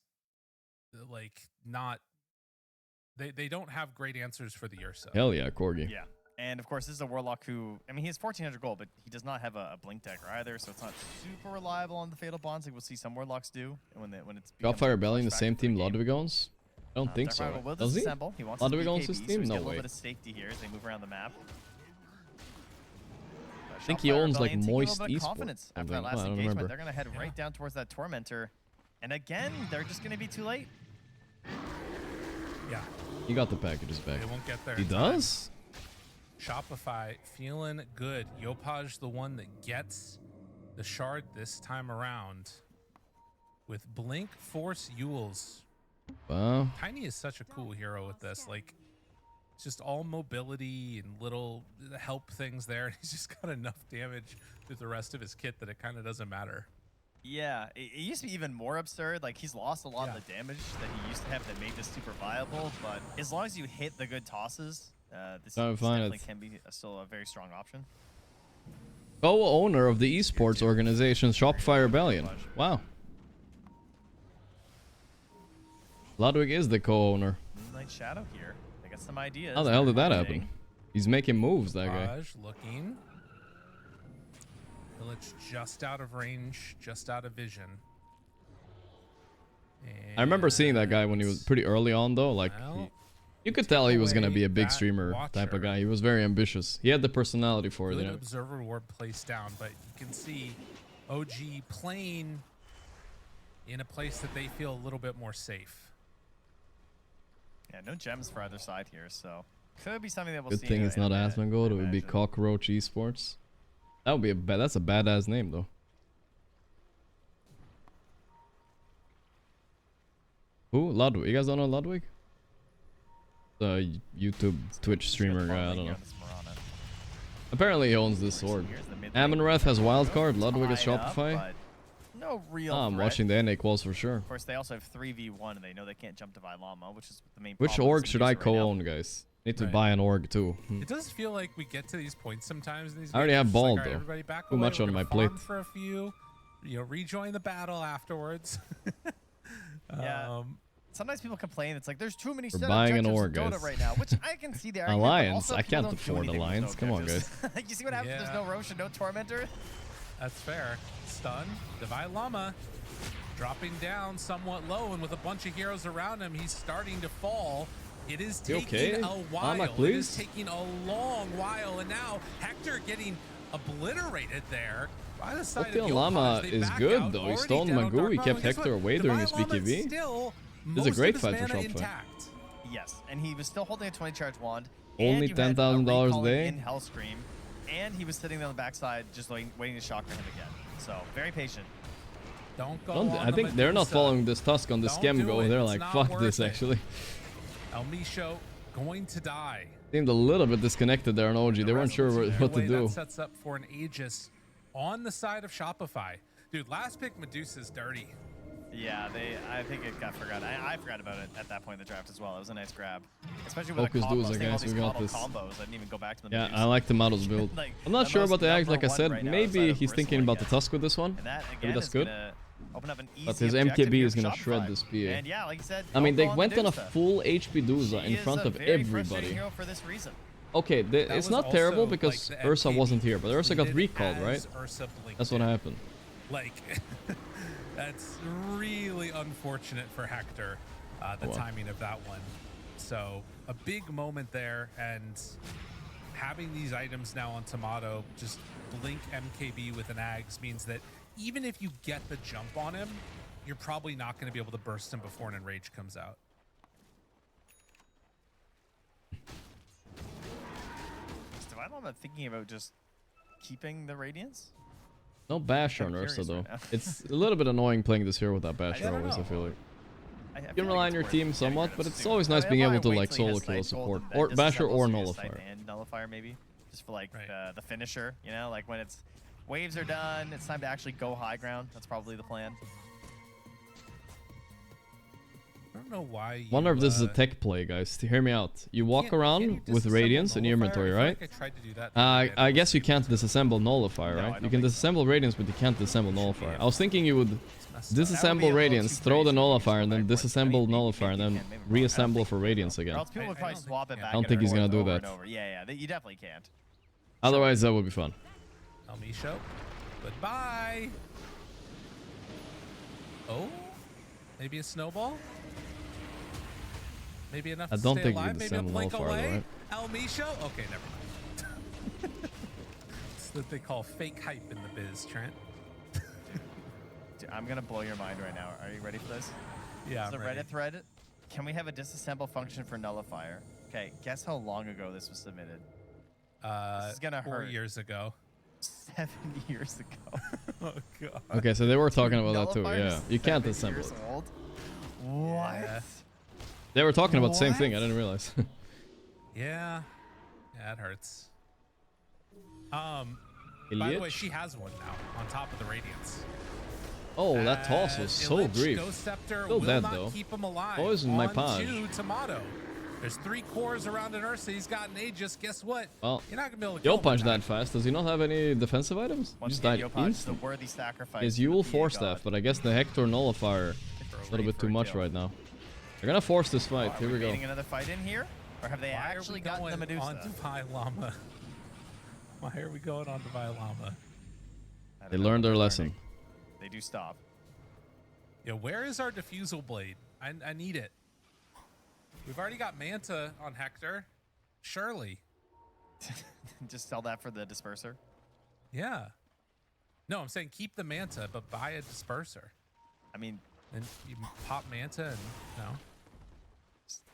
P: like not. They don't have great answers for the Ursa.
C: Hell yeah, Corgi.
O: Yeah. And of course, this is a Warlock who, I mean, he has 1400 gold, but he does not have a Blink Dagger either, so it's not super reliable on the Fatal Bonds like we'll see some Warlocks do when it's.
C: Shopify Rebellion, the same team Ludwig owns? I don't think so.
O: Will
C: Does he?
O: disassemble. He wants
C: Ludwig
O: his
C: owns
O: BKB,
C: his
O: so
C: team?
O: he's
C: No
O: got a little
C: way.
O: bit of safety here as they move around the map.
C: I think he
O: Shopify
C: owns like
O: Rebellion taking a
C: Moist
O: little bit of
C: Esports.
O: confidence
C: I
O: after that
C: think.
O: last
C: I don't
O: engagement.
C: remember.
O: They're gonna head right down towards that Tormentor, and again, they're just gonna be too late.
P: Yeah.
C: He got the packages back.
P: They won't get there.
C: He
P: in time.
C: does?
P: Shopify feeling good. Yopaj the one that gets the shard this time around with Blink Force Yules.
C: Wow.
P: Tiny is such a cool hero with this. Like, it's just all mobility and little help things there. He's just got enough damage with the rest of his kit that it kind of doesn't matter.
O: Yeah, it used to be even more absurd. Like, he's lost a lot of the damage that he used to have that made this super viable, but as long as you hit the good tosses, this definitely can be still a very strong option.
C: Co-owner of the esports organization Shopify Rebellion. Wow. Ludwig is the co-owner.
O: Moonlight Shadow here. They got some ideas.
C: How the hell did that happen? He's making moves, that guy.
P: Raj looking. Village just out of range, just out of vision.
C: I remember seeing that guy when he was pretty early on, though. Like, you could tell he was going to be a big streamer type of guy. He was very ambitious. He had the personality for it.
P: Good
C: You know?
P: observer ward placed down, but you can see OG playing in a place that they feel a little bit more safe.
O: Yeah, no gems for either side here, so could be something that we'll
C: Good
O: see.
C: thing
O: in
C: it's
O: a-
C: not
O: in a-
C: Asmongold. It would be Cockroach Esports. That would be that's a badass name, though. Who? Ludwig. You guys don't know Ludwig? The YouTube Twitch streamer guy. I don't know. Apparently he owns this sword. Amonreth has wildcard. Ludwig is
O: Tied up,
C: Shopify.
O: but no real
C: I'm
O: threat.
C: watching the NA quals for sure.
O: Of course, they also have 3v1, and they know they can't jump to Vilama, which is the main
C: Which
O: problem.
C: org should I co-own, guys? Need to buy an org too.
P: It does feel like we get to these points sometimes in these
C: I already
P: games,
C: have
P: it's like,
C: bald,
P: all right,
C: though.
P: everybody back
C: Too
P: away,
C: much
P: we're
C: on
P: gonna
C: my plate.
P: farm for a few, rejoin the battle afterwards.
O: Yeah. Sometimes people complain. It's like there's too many.
C: We're
O: set
C: buying an
O: objectives
C: org,
O: in Dota
C: guys.
O: right now, which I can see the argument. but
C: Alliance.
O: also
C: I
O: people
C: can't
O: don't do
C: afford
O: anything with no
C: Alliance. Come on,
O: objectives.
C: guys.
O: You see what happens?
P: Yeah.
O: There's no Rosh and no Tormentor.
P: That's fair. Stun. Divine Llama dropping down somewhat low, and with a bunch of heroes around him, he's starting to fall. It is
C: You
P: taking
C: okay?
P: a while.
C: Llama,
P: It is
C: please?
P: taking a long while, and now Hector getting obliterated there by the side
C: Hope
P: of
C: the Llama
P: Yopaj. They
C: is
P: back
C: good,
P: out,
C: though. He
P: already
C: stole
P: down on
C: Magoo.
P: Dark
C: He
P: Mama,
C: kept
P: and guess
C: Hector
P: what?
C: away during his
P: Divine Llama
C: BKB.
P: still
C: This is
P: most
C: a
P: of
C: great
P: his
C: fight for
P: mana
C: Shopify.
P: intact.
O: Yes, and he was still holding a 20 charge wand.
C: Only
O: and you had a
C: $10,000 a
O: recalling
C: day?
O: in Hellscream, and he was sitting on the backside, just waiting to shock him again. So very patient.
P: Don't go
C: I
P: on
C: think
P: the
C: they're not
P: Medusa.
C: following this Tusk on the
P: Don't
C: scam
P: do
C: go.
P: it.
C: They're
P: It's
C: like,
P: not
C: fuck
P: worth
C: this,
P: it.
C: actually.
P: El Misho going to die.
C: Seemed a little bit disconnected there on OG. They weren't sure what to do.
P: That sets up for an Aegis on the side of Shopify. Dude, last pick Medusa's dirty.
O: Yeah, I think it got forgotten. I forgot about it at that point in the draft as well. It was a nice grab, especially with
C: Focus
O: the combos.
C: dudes, I guess we got this.
O: Combos. I didn't even go back to them.
C: Yeah, I like the models build.
O: Like,
C: I'm not sure about the Ags, like I said.
O: right
C: Maybe he's thinking about the Tusk with this one.
O: And that,
C: Maybe that's good.
O: Open up an easy
C: But his
O: objective
C: MKB
O: here
C: is
O: for
C: gonna
O: Shopify.
C: shred this PA.
O: And yeah, like you said,
C: I mean, they
O: don't go
C: went on a
O: Medusa.
C: full HP Dusa
O: She
C: in
O: is
C: front
O: a
C: of
O: very
C: everybody.
O: frustrating hero for this reason.
C: Okay, it's
P: was
C: not terrible
P: also,
C: because
P: like, the
C: Ursa
P: MKB
C: wasn't here, but Ursa got
P: completed
C: recalled, right?
P: as Ursa blinked
C: That's what
P: in.
C: happened.
P: Like, that's really unfortunate for Hector, the
C: Wow.
P: timing of that one. So a big moment there, and having these items now on Tomato, just blink MKB with an Ags means that even if you get the jump on him, you're probably not going to be able to burst him before an Enrage comes out.
O: I'm thinking about just keeping the Radiance.
C: No bash
O: I'm
C: on Ursa
O: curious
C: though.
O: right now.
C: It's a little bit annoying playing this hero without bash
O: I don't
C: always, I
O: know.
C: feel like.
O: I
C: You
O: feel
C: can rely on
O: it's
C: your
O: worth
C: team
O: getting
C: somewhat,
O: rid of
C: but it's
O: soon.
C: always nice being able to
O: Wait
C: like
O: till he
C: solo
O: has
C: kill
O: Snipe
C: support.
O: Gold
C: Or
O: and
C: basher or
O: disassembles
C: nullifier.
O: Snipe and nullifier maybe. Just for like the finisher, you know, like when it's waves are done, it's time to actually go high ground. That's probably the plan.
P: I don't know why you,
C: Wonder if this is a tech play, guys. Hear me out. You walk around with Radiance in your inventory, right?
P: I tried to do that.
C: I guess you can't disassemble Nullifier, right? You can disassemble Radiance, but you can't disassemble Nullifier. I was thinking you would disassemble Radiance, throw the Nullifier, and then disassemble Nullifier, and then reassemble for Radiance again.
O: Or else people would probably swap it back.
C: I don't think he's gonna do that.
O: Yeah, you definitely can't.
C: Otherwise, that would be fun.
P: El Misho, goodbye. Oh, maybe a snowball. Maybe enough
C: I
P: to
C: don't
P: stay
C: think you
P: alive.
C: can
P: Maybe a
C: disassemble
P: blink
C: Nullifier,
P: away.
C: right?
P: El Misho. Okay, never mind. It's what they call fake hype in the biz, Trent.
O: Dude, I'm gonna blow your mind right now. Are you ready for this?
P: Yeah,
O: There's
P: I'm
O: a
P: ready.
O: Reddit thread. Can we have a disassemble function for Nullifier? Okay, guess how long ago this was submitted? This is gonna
P: 4
O: hurt.
P: years ago.
O: 7 years ago.
P: Oh god.
C: Okay, so they were talking about that too,
O: Nullifier's
C: yeah. You can't
O: 7 years
C: disassemble it.
O: old? What?
P: Yeah.
C: They were talking about the same thing, I didn't realize.
P: Yeah, it hurts. By the way,
C: Ilyich?
P: she has one now on top of the Radiance.
C: Oh, that toss was so
P: Ilyich,
C: grief.
P: Ghost Scepter
C: Still
P: will
C: dead
P: not
C: though.
P: keep him alive.
C: Boys in my
P: On
C: page.
P: to Tomato. There's 3 cores around an Ursa. He's got an Aegis. Guess what?
C: Well,
P: You're not gonna be able to
C: Yo
P: kill him
C: punch
P: with
C: that fast. Does he not have any defensive items?
O: Once
C: Just
O: again,
C: died
O: Yopaj is the
C: instant.
O: worthy sacrifice.
C: His
O: to the
C: Yule
O: PA
C: Force
O: god.
C: Staff, but I guess the Hector Nullifier is a little bit too much right now. They're gonna force this fight.
O: Are
C: Here we go.
O: baiting another fight in here? Or have they
P: Why
O: actually
P: are we
O: gotten the
P: going
O: Medusa?
P: on Divine Llama? Why are we going on Divine Llama?
O: I
C: They
O: don't know
C: learned
O: what
C: their
O: they're
C: lesson.
O: learning. They do stop.
P: Yeah, where is our Diffusal Blade? I need it. We've already got Manta on Hector. Surely.
O: Just sell that for the disperser.
P: Yeah. No, I'm saying keep the Manta, but buy a Disperser.
O: I mean,
P: And you pop Manta and, no.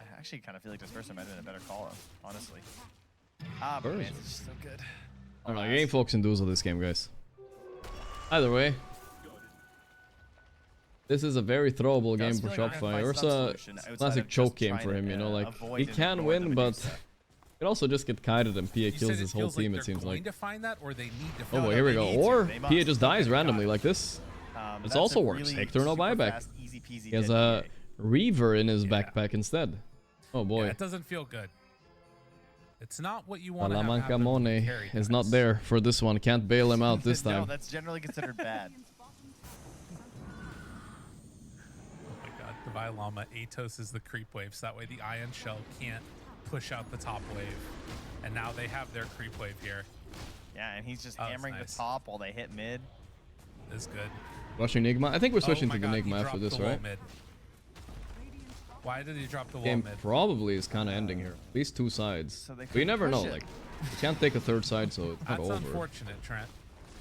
O: I actually kind of feel like disperser might have been a better call, honestly. But
C: Disperser.
O: Manta's just so good.
C: I don't know. You ain't focusing duels on this game, guys. Either way, this is a very throwable game for Shopify. Ursa, classic choke game for him, you know, like he can win, but he can also just get kited and PA kills his whole team, it seems like.
P: To find that, or they need to
C: Oh,
P: find
C: boy, here we
O: they
C: go.
O: need to.
C: Or
O: They
C: PA
O: must.
C: just dies randomly like this. This
O: That's
C: also
O: a
C: works.
O: really
C: Hector no
O: super
C: buyback.
O: fast, easy peasy
C: He has
O: dead
C: a
O: PA.
C: Reaver in his backpack instead. Oh boy.
P: Yeah, it doesn't feel good. It's not what you want to have
C: Salamanca
P: happen when you
C: Mone
P: carry
C: is
P: guys.
C: not there for this one. Can't bail him out this
O: No,
C: time.
O: that's generally considered bad.
P: Oh my god, Divine Llama, Atos is the creep wave, so that way the Ion Shell can't push out the top wave. And now they have their creep wave here.
O: Yeah, and he's just
P: Oh, that's
O: hammering
P: nice.
O: the top while they hit mid.
P: This is good.
C: Rushing Nigma. I think we're switching
P: oh
C: to
P: my
C: the
P: god, he
C: Nigma after
P: dropped
C: this,
P: the wall
C: right?
P: mid. Why did he drop the wall
C: Game
P: mid?
C: probably is kind of ending here. At least 2 sides.
O: So they
C: But you
O: couldn't
C: never know.
O: push it.
C: Like, you can't take a 3rd side, so it's not
P: That's
C: over.
P: unfortunate, Trent.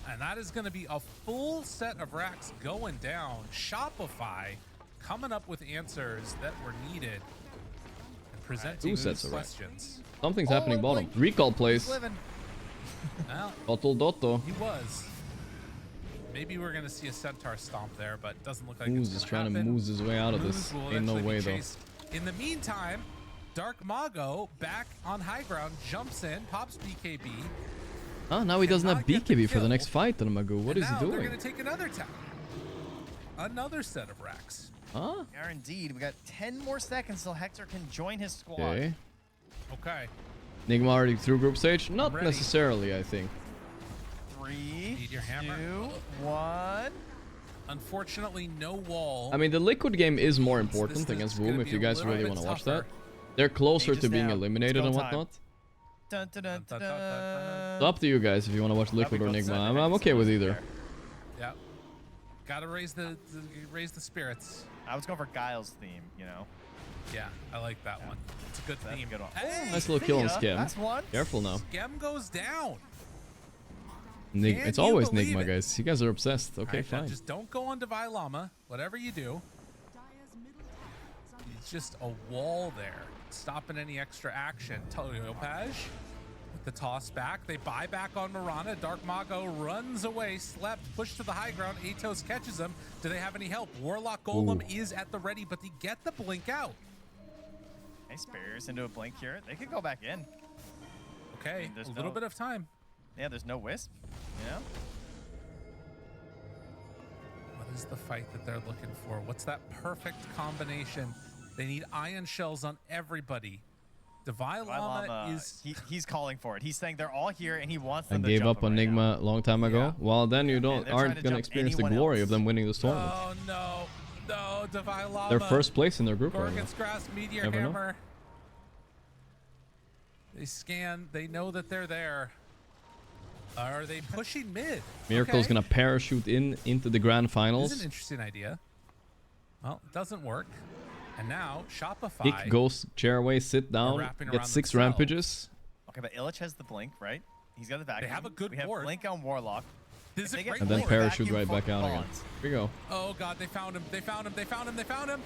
P: And that is going to be a full set of racks going down. Shopify coming up with answers that were needed and presenting
C: 2 sets
P: these
C: of racks.
P: questions.
C: Something's happening bottom. Recall plays.
P: Well,
C: Dotto Dotto.
P: he was. Maybe we're going to see a Centaur stomp there, but it doesn't look like
C: Moose
P: it's
C: is
P: gonna
C: trying to
P: happen.
C: moose his way out of
P: Moose
C: this.
P: will
C: Ain't no
P: eventually be
C: way though.
P: chased. In the meantime, Dark Mago back on high ground, jumps in, pops BKB.
C: Oh, now he doesn't have BKB for the next fight on Magoo. What
P: And
C: is he
P: now
C: doing?
P: They're going to take another town. Another set of racks.
C: Huh?
O: We are indeed. We got 10 more seconds till Hector can join his squad.
C: Okay.
P: Okay.
C: Nigma already through group stage? Not
P: ready.
C: necessarily, I think.
O: 3,
P: Need your hammer.
O: 2, 1.
P: Unfortunately, no wall.
C: I mean, the Liquid game is more important
P: This
C: against
P: is gonna
C: Boom if
P: be
C: you
P: a
C: guys
P: little
C: really
P: bit
C: want to watch
P: tougher.
C: that. They're closer
O: Ages
C: to being
O: down.
C: eliminated
O: It's
C: and
O: go time.
C: whatnot.
O: Dun, dun, dun, dun,
C: It's up to you guys if you want to watch Liquid or Nigma. I'm okay with either.
P: Yeah. Gotta raise the spirits.
O: I was going for Guile's theme, you know.
P: Yeah, I like that one. It's a good theme.
O: Good one.
P: Hey,
C: Nice little kill on
O: Thea,
C: Scam.
O: that's one.
C: Careful now.
P: Scam goes down.
C: Nigma.
P: Can
C: It's
P: you
C: always
P: believe
C: Nigma,
P: it?
C: guys. You guys are obsessed. Okay,
P: Alright, now
C: fine.
P: just don't go on Divine Llama. Whatever you do. It's just a wall there, stopping any extra action. Topaj with the toss back. They buy back on Mirana. Dark Mago runs away, slept, pushed to the high ground. Atos catches him. Do they have any help? Warlock Golem is at the ready, but they get the blink out.
O: Nice barriers into a blink here. They could go back in.
P: Okay,
O: There's
P: a little
O: no-
P: bit of time.
O: Yeah, there's no Wisp. You know?
P: What is the fight that they're looking for? What's that perfect combination? They need ion shells on everybody. Divine Llama is...
O: He's calling for it. He's saying they're all here and he wants
C: I
O: them to
C: gave
O: jump
C: up on
O: him right
C: Nigma a long time ago. Well, then you
O: they're trying
C: aren't
O: to
C: gonna
O: jump
C: experience the
O: anyone
C: glory
O: else.
C: of them winning this tournament.
P: Oh, no, Divine Llama.
C: They're first place in their group right now.
P: Gorgc Grass Meteor
C: Never know.
P: Hammer. They scan. They know that they're there. Are they pushing mid?
C: Miracle's
P: Okay.
C: gonna parachute into the grand
P: This
C: finals.
P: is an interesting idea. Well, it doesn't work. And now Shopify.
C: Kick, ghost, chair away, sit down,
P: wrapping
C: get
P: around
C: 6
P: themselves.
C: rampages.
O: Okay, but Illich has the blink, right? He's got the vacuum.
P: have a good
O: We have
P: board.
O: blink on Warlock.
P: This is
O: If
P: a
O: they get
P: great
C: And then
O: blink,
C: parachute
O: vacuum
C: right
O: for
C: back out again.
O: Bonds.
C: Here we go.
P: Oh god, they found him. They found him. They found him. They found him.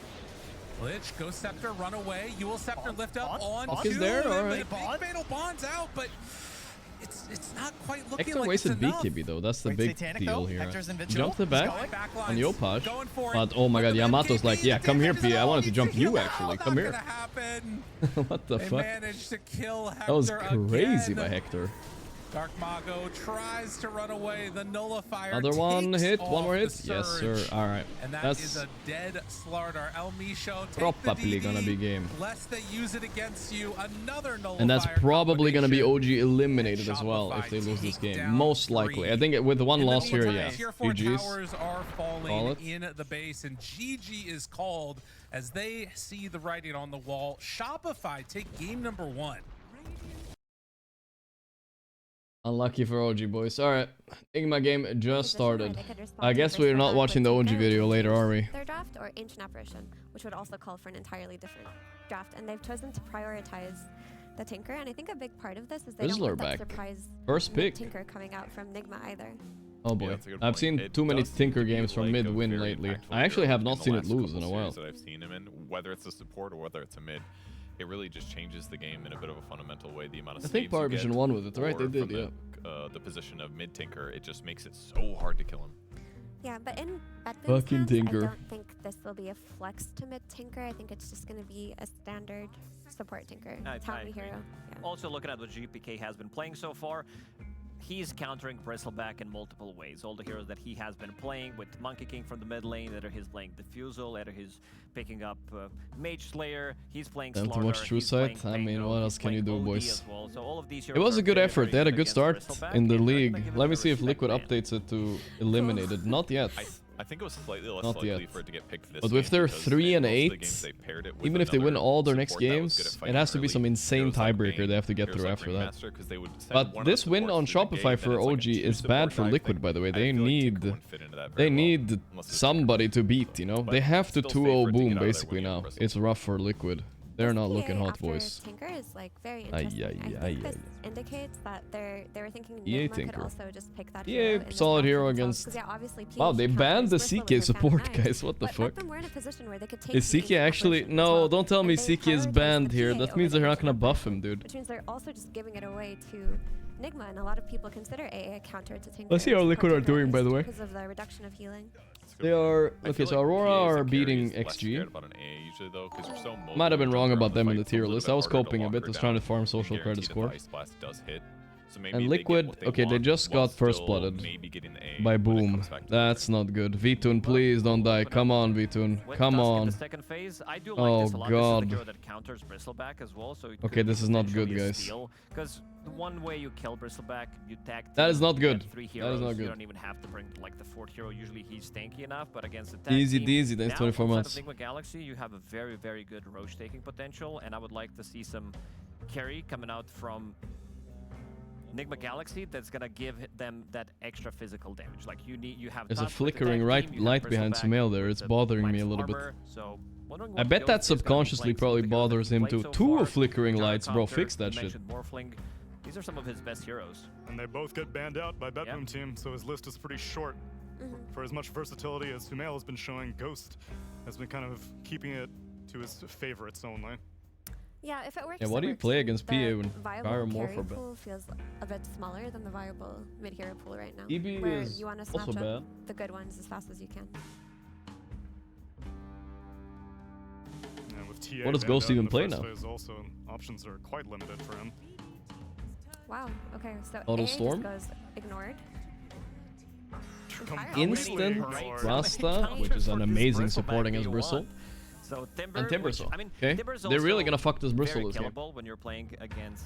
P: Lich, Ghost Scepter, run away. Yule Scepter, lift up on
C: Fuck
P: two.
C: is there?
P: Then
C: Alright.
P: the big fatal bonds out, but it's not quite looking
C: Hector
P: like
C: wasted
P: it's enough.
C: BKB though, that's the
O: Wait,
C: big
O: Satanic
C: deal
O: though?
C: here.
O: Hector's invincible.
C: Jump the
O: He's
C: back
O: going.
C: on the Opaj.
P: Going for it.
C: But oh my god,
P: Look at
C: Yamato's
P: MKB,
C: like, yeah,
P: the
C: come here,
P: damage is
C: P. I
P: all
C: wanted to
P: needs
C: jump you
P: heal.
C: actually.
P: Not
C: Come here.
P: gonna happen.
C: What the
P: They
C: fuck?
P: managed to kill Hector
C: That was crazy
P: again.
C: by Hector.
P: Dark Mago tries to run away. The nullifier
C: Another one
P: takes
C: hit,
P: off
C: one more
P: the
C: hit. Yes, sir.
P: surge.
C: All right.
P: And that
C: That's
P: is a dead slaughter. El Misho, take
C: probably
P: the
C: gonna
P: DD,
C: be game.
P: lest they use it against you. Another nullifier.
C: And that's probably gonna be
P: combination.
C: OG eliminated as well if they lose this game. Most likely. I think with one
P: In the
C: loss here,
P: meantime,
C: yeah.
P: Tier 4
C: GG's.
P: towers are
C: Call
P: falling
C: it.
P: in the base, and GG is called as they see the writing on the wall. Shopify take game number 1.
C: Unlucky for OG boys. Alright. Nigma game just started. I guess we're not watching the OG video later, are we?
Q: Their draft or Ancient Apparition, which would also call for an entirely different draft, and they've chosen to prioritize the Tinker, and I think a big part of this is they don't
C: Rizzler
Q: want that
C: back.
Q: surprise
C: First pick.
Q: Tinker coming out from Nigma either.
C: Oh boy.
R: that's a good
C: I've
R: point.
C: seen
R: It
C: too many
R: does seem
C: Tinker
R: to be
C: games from
R: like
C: mid
R: a
C: win
R: very
C: lately.
R: impactful
C: I actually
R: hero
C: have
R: in
C: not
R: the
C: seen it
R: last
C: lose in
R: couple
C: a while.
R: series that I've seen him in, whether it's a support or whether it's a mid. It really just changes the game in a bit of a fundamental way. The amount of
C: I think
R: saves you
C: Parivision
R: get,
C: won with it, right? They
R: or
C: did,
R: from
C: yeah.
R: The position of mid tinker, it just makes it so hard to kill him.
Q: Yeah, but in Betboom's
C: Fucking
Q: hands,
C: Tinker.
Q: I don't think this will be a flex to mid Tinker. I think it's just going to be a standard support Tinker. Tell me hero. Yeah.
S: Also, looking at what GPK has been playing so far, he's countering Bristleback in multiple ways. All the heroes that he has been playing with Monkey King from the mid lane, either he's playing Diffusal, either he's picking up Mage Slayer, he's playing
C: Time to
S: Slaughter,
C: watch True
S: he's playing
C: Sight. I mean,
S: Tango,
C: what
S: he's
C: else can you do,
S: playing OD
C: boys?
S: as well. So all of these
C: It
S: heroes
C: was
S: are
C: a good
S: very,
C: effort.
S: very
C: They had a
S: good
C: good
S: against
C: start
S: Bristleback,
C: in the
S: and they're
C: league.
S: gonna give it
C: Let
S: a
C: me see if
S: respect
C: Liquid
S: ban.
C: updates it to eliminated. Not yet.
R: I think it was slightly less
C: Not
R: likely
C: yet.
R: for it to get picked this
C: But with
R: game
C: their
R: because
C: 3 and
R: most of the
C: 8,
R: games they paired it with
C: even if they win
R: another
C: all their next
R: support that was
C: games,
R: good at
C: it
R: fighting
C: has to be
R: early.
C: some insane
R: Heroes like
C: tiebreaker
R: Bane,
C: they have to get
R: heroes
C: through
R: like
C: after that.
R: Ringmaster, 'cause they would send
C: But
R: one of the
C: this win
R: supports
C: on
R: through the
C: Shopify
R: game,
C: for
R: then it's like a
C: OG is
R: two-support
C: bad for
R: dive
C: Liquid,
R: thing.
C: by the way.
R: I
C: They
R: feel like
C: need
R: Tinker wouldn't fit into that
C: they
R: very well,
C: need
R: unless it's
C: somebody to beat, you know?
R: But
C: They have to
R: still safer
C: 2-0
R: to get
C: Boom
R: out of there
C: basically
R: when you
C: now.
R: have
C: It's rough for Liquid. They're not
Q: PA
C: looking hot,
Q: after
C: boys.
Q: Tinker is like very
C: Ay,
Q: interesting.
C: ay,
Q: I
C: ay,
Q: think this
C: ay.
Q: indicates that they were thinking
C: EA
Q: Nigma could
C: Tinker.
Q: also just pick that
C: EA
Q: hero in this
C: solid
Q: match
C: hero
Q: for themselves,
C: against...
Q: 'cause, yeah, obviously
C: Wow,
Q: PH
C: they
Q: counters
C: banned the
Q: Bristol with
C: CK
Q: their
C: support,
Q: Fountain
C: guys. What the
Q: But
C: fuck?
Q: Betboom were in a position where they could take
C: Is
Q: the
C: CK
Q: Ancient
C: actually...
Q: Apparition as
C: No,
Q: well,
C: don't tell
Q: and
C: me
Q: they
C: CK is
Q: prioritized
C: banned
Q: the
C: here.
Q: PA
C: That
Q: over
C: means
Q: the
C: they're not
Q: Ancient
C: gonna buff
Q: Apparition,
C: him, dude.
Q: which means they're also just giving it away to Nigma, and a lot of people consider AA a counter to Tinker.
C: Let's see how Liquid are doing, by the way.
Q: Because of the reduction of healing.
C: They are... Okay, so Aurora are beating XG. Might have been wrong about them in the tier list. I was coping a bit, just trying to farm social credit score. And Liquid, okay, they just got first blooded by Boom. That's not good. Vitoon, please don't die. Come on, Vitoon. Come on. Oh god. Okay, this is not good, guys.
S: Because the one way you kill Bristleback, you tag.
C: That is not good.
S: That is not good. You don't even have to bring like the fourth hero. Usually he's tanky enough, but against the tag
C: easy
S: team,
C: deasy. Thanks 24 months.
S: Nigma Galaxy, you have a very, very good Roche taking potential, and I would like to see some carry coming out from Nigma Galaxy that's gonna give them that extra physical damage. Like you have.
C: There's a flickering light behind Sumail there. It's bothering me a little bit.
S: So
C: I bet that subconsciously probably bothers him too. Two flickering lights, bro. Fix that shit.
S: These are some of his best heroes.
T: And they both get banned out by Betboom team, so his list is pretty short. For as much versatility as Sumail has been showing, Ghost has been kind of keeping it to his favorites only.
Q: Yeah, if it works.
C: Yeah, what do you play against PA when
Q: viable carry pool feels a bit smaller than the viable mid-hero pool right now.
C: EB
Q: where
C: is
Q: you want to
C: also
Q: snatch
C: bad.
Q: up the good ones as fast as you can.
T: And with TA
C: What does Ghost even play now?
T: Also, options are quite limited for him.
Q: Wow. Okay, so
C: Total
Q: A
C: Storm?
Q: just goes ignored.
C: Instant Rasta, which is an amazing supporting as Bristle.
S: So Timber,
C: And Timbersaw.
S: I mean,
C: Okay,
S: Timber's
C: they're really
S: also
C: gonna fuck this Bristle
S: very
C: this game.
S: killable when you're playing against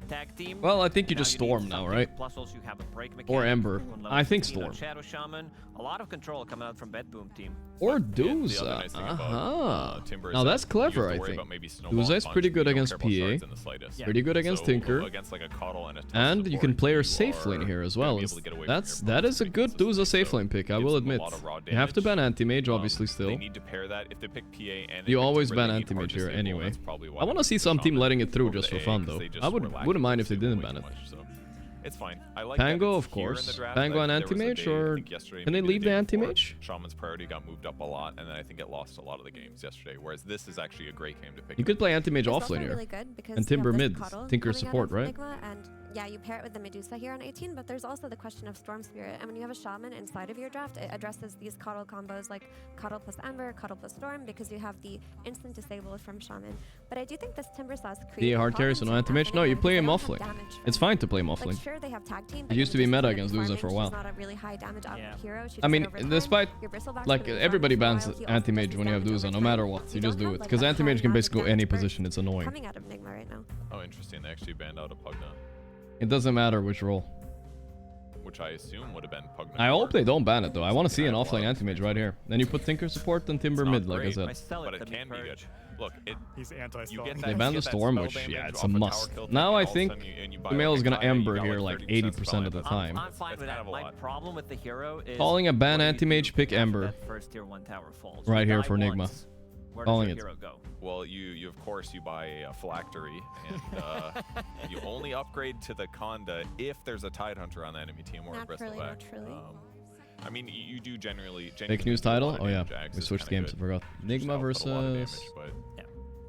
S: tag team.
C: Well, I think you
S: Now
C: just
S: need
C: Storm now,
S: something.
C: right?
S: Plus also you have a break
C: Or
S: mechanic
C: Ember.
S: on level
C: I think
S: 15 on
C: Storm.
S: Shadow Shaman. A lot of control coming out from Betboom team.
C: Or Duza. Now that's clever, I think. Duza is pretty good against PA. Pretty good against Tinker. And you can play her safe lane here as well. That is a good Duza safe lane pick, I will admit. You have to ban anti-mage, obviously, still. You always ban anti-mage here anyway. I want to see some team letting it through just for fun, though. I wouldn't mind if they didn't ban it.
R: It's fine. I like
C: Pango,
R: that
C: of
R: here in the
C: course.
R: draft,
C: Pango
R: like,
C: and
R: there was a
C: anti-mage,
R: day, I
C: or
R: think yesterday,
C: can they
R: maybe the
C: leave
R: day
C: the
R: before,
C: anti-mage?
R: Shaman's priority got moved up a lot, and then I think it lost a lot of the games yesterday. Whereas this is actually a great game to pick.
C: You could play anti-mage
Q: It's
C: off
Q: also
C: lane here.
Q: really good because
C: And
Q: you
C: Timber
Q: have this
C: mid,
Q: Cuddle
C: Tinker
Q: coming out
C: support,
Q: of
C: right?
Q: Nigma, and yeah, you pair it with the Medusa here on 18, but there's also the question of Storm Spirit. And when you have a Shaman inside of your draft, it addresses these Cuddle combos like Cuddle plus Ember, Cuddle plus Storm, because you have the instant disable from Shaman. But I do think this Timber sauce
C: The hard carry, so no anti-mage? No, you play him off lane. It's fine to play him off lane.
Q: Like, sure, they have tag team,
C: It used to be meta against Duza for a while.
Q: She's not a really high damage hero. She
C: I
Q: does
C: mean,
Q: it over time.
C: despite,
Q: Your Bristleback's
C: like,
Q: gonna be
C: everybody
Q: farming for a
C: bans
Q: while. He also
C: anti-mage
Q: does
C: when you have
Q: damage
C: Duza,
Q: over
C: no
Q: time.
C: matter what. You just
Q: don't
C: do
Q: have,
C: it.
Q: like,
C: Because
Q: a
C: anti-mage
Q: high
C: can
Q: amount of
C: basically go
Q: damage
C: any
Q: burst
C: position, it's annoying.
Q: coming out of Nigma right now.
R: Oh, interesting. They actually banned out a Pugna,
C: It doesn't matter which role.
R: which I assume would have been Pugna.
C: I hope they don't ban it, though. I want to see an offlane anti-mage right here. Then you put Tinker support and Timber mid, like I said.
R: But it can be good. Look,
T: he's
R: you get
C: They
R: that,
C: banned
R: you
C: the
R: get that
C: Storm,
R: spell
C: which,
R: damage
C: yeah, it's
R: off
C: a
R: tower
C: must.
R: kill
C: Now
R: thing,
C: I
R: and all of a
C: think
R: sudden you buy,
C: Sumail is
R: like,
C: gonna
R: a Kai,
C: Ember
R: you got,
C: here
R: like,
C: like
R: 30%
C: 80% of the time.
S: I'm fine with that. My problem with the hero is
C: Calling a ban anti-mage, pick Ember.
S: that first tier 1 tower falls.
C: Right
S: You
C: here
S: die
C: for Nigma.
S: once. Where
C: Calling
S: does
C: it.
S: your hero go?
R: Well, you of course you buy a phylactery, and you only upgrade to the Conda if there's a Tidehunter on the enemy team or a Bristleback.
Q: Naturally.
R: I mean, you do generally
C: Fake news
R: do a lot
C: title?
R: of
C: Oh yeah,
R: damage. Axe
C: we
R: is
C: switched
R: kinda
C: games, I
R: good.
C: forgot. Nigma
R: Put a lot of
C: versus
R: damage,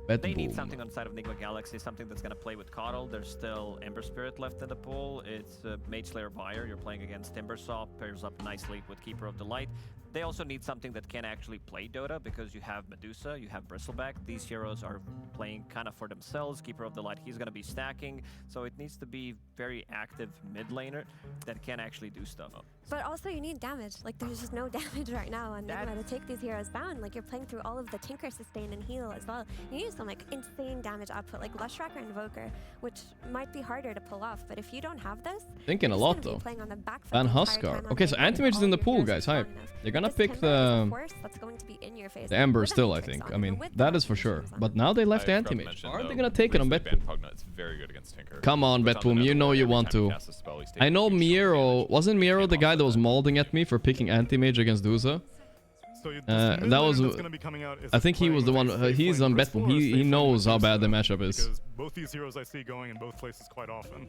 R: but
S: They need
C: Betboom.
S: something on the side of Nigma Galaxy, something that's going to play with Coddle. There's still Ember Spirit left in the pool. It's Mage Slayer Buyer. You're playing against Timbersaw, pairs up nicely with Keeper of the Light. They also need something that can actually play Dota because you have Medusa, you have Bristleback. These heroes are playing kind of for themselves. Keeper of the Light, he's going to be stacking. So it needs to be very active mid laner that can actually do stuff.
Q: But also you need damage. Like there's just no damage right now on Nigma to take these heroes down. Like you're playing through all of the Tinker sustain and heal as well. You need some like insane damage output like Lush Tracker and Invoker, which might be harder to pull off. But if you don't have this,
C: Thinking
Q: you're
C: a
Q: just
C: lot
Q: gonna be
C: though.
Q: playing on the back foot
C: Ban
Q: the entire
C: Huskar.
Q: time on
C: Okay, so
Q: Nigma, and
C: anti-mage is
Q: all
C: in the
Q: of your
C: pool,
Q: heroes
C: guys.
Q: are
C: Hype.
Q: strong enough.
C: They're gonna
Q: This
C: pick
Q: Timber is a
C: the
Q: force that's going to be in your face
C: Ember
Q: with
C: still, I
Q: Matrix
C: think.
Q: on
C: I
Q: it,
C: mean,
Q: with
C: that
Q: the
C: is for sure.
Q: Matrix on
C: But
Q: it.
C: now they left
R: I forgot to
C: anti-mage.
R: mention,
C: Aren't they
R: though,
C: gonna take it on
R: recently
C: Betboom?
R: banned Pugna. It's very good against Tinker.
C: Come on,
R: Puts
C: Betboom,
R: the
C: you know
R: Netherlands
C: you
R: every
C: want
R: time he
C: to.
R: casts a spell, he's
C: I
R: taking
C: know
R: huge chunk of
C: Miero.
R: damage.
C: Wasn't Miero the guy that was molding at me for picking anti-mage against Duza?
T: So
C: That was. I think he was the one. He's on Betboom. He knows how bad the matchup is.
T: Because both these heroes I see going in both places quite often.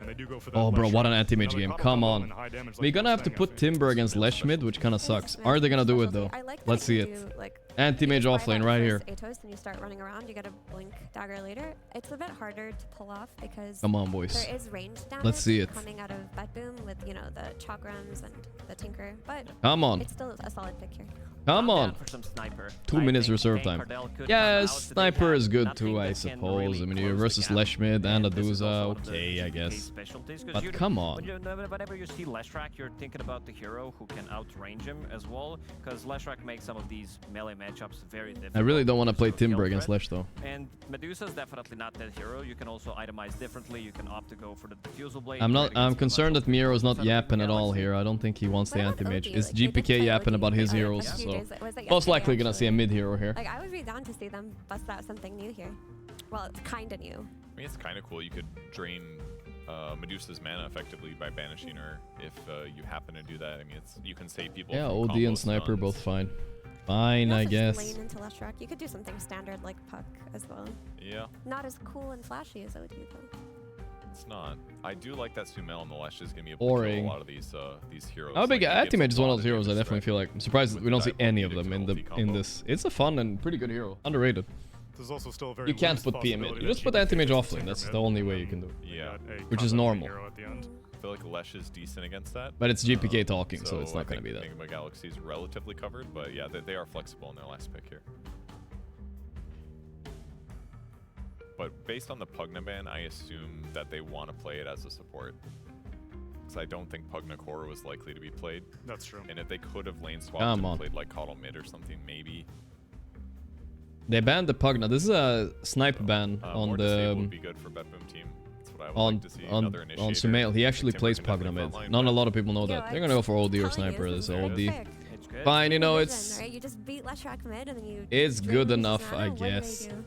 T: And they do go for that
C: Oh, bro,
T: Lesh
C: what an
T: Run.
C: anti-mage
T: Another
C: game.
T: Coddle
C: Come
T: combo
C: on.
T: and high damage like
C: We're
T: you
C: gonna
T: were
C: have to
T: saying, I
C: put
T: think.
C: Timber against Lesh mid, which kind of sucks. Are they gonna do it though? Let's see it.
Q: Like
C: Anti-mage offlane right here.
Q: Atos and you start running around, you get a blink dagger later. It's a bit harder to pull off because
C: Come on, boys.
Q: there is range damage
C: Let's see it.
Q: coming out of Betboom with, you know, the chakrams and the tinker, but
C: Come on.
Q: it's still a solid pick here.
C: Come on.
S: For some sniper.
C: 2 minutes reserve time. Yeah, sniper is good too, I suppose. I mean, you're versus Leshmid and Aduza. Okay, I guess. But come on.
S: Whenever you see Leshrac, you're thinking about the hero who can outrange him as well, because Leshrac makes some of these melee matchups very difficult.
C: I really don't want to play Timber against Lesh though.
S: And Medusa's definitely not that hero. You can also itemize differently. You can opt to go for the Diffusal Blade.
C: I'm concerned that Miro's not yapping at all here. I don't think he wants the anti-mage. Is GPK yapping about his heroes? So most likely gonna see a mid hero here.
Q: Like, I would be down to see them bust out something new here. Well, it's kind of new.
R: I mean, it's kind of cool. You could drain Medusa's mana effectively by banishing her if you happen to do that. I mean, you can save people.
C: Yeah,
R: from
C: OD
R: combo
C: and Sniper
R: stuns.
C: both fine. Fine, I guess.
Q: Lane into Leshrac. You could do something standard like Puck as well.
R: Yeah.
Q: Not as cool and flashy as OD though.
R: It's not. I do like that Sumail and the Lesh is gonna be able to
C: Boring.
R: kill a lot of these heroes.
C: How big
R: Like, it gives
C: anti-mage is
R: a
C: one
R: lot
C: of those heroes I
R: damage
C: definitely
R: spread
C: feel like. I'm surprised we don't see any of them in
R: combo.
C: this. It's a fun and pretty good hero. Underrated.
T: There's also still a very
C: You can't
T: loose
C: put PM in.
T: possibility
C: You
T: that
C: just put
T: GPK
C: anti-mage
T: is
C: offlane.
T: Tinker
C: That's
T: mid.
C: the only way you can do it.
R: Yeah.
C: Which is
T: combo
C: normal.
T: hero at the end.
R: I feel like Lesh is decent against that.
C: But it's GPK talking, so it's
R: I
C: not gonna
R: think
C: be that.
R: Nigma Galaxy is relatively covered, but yeah, they are flexible in their last pick here. But based on the Pugna ban, I assume that they want to play it as a support. Because I don't think Pugna Core was likely to be played.
T: That's true.
R: And if they could have lane swapped
C: Come
R: and
C: on.
R: played like Coddle mid or something, maybe.
C: They banned the Pugna. This is a snipe ban on
R: more disable
C: the
R: would be good for Betboom team. That's what I would
C: on
R: like to see. Another
C: on
R: initiator.
C: Sumail. He actually
R: Timber
C: plays
R: can
C: Pugna
R: definitely
C: mid.
R: frontline,
C: Not a
R: but-
C: lot of people know
Q: Yeah,
C: that. They're gonna go for OD or sniper. This OD. Fine, you know, it's
Q: Right? You just beat Leshrac mid and then you.
C: it's
Q: drain
C: good
Q: his
C: enough,
Q: mana.
C: I
Q: What do they
C: guess.
Q: do?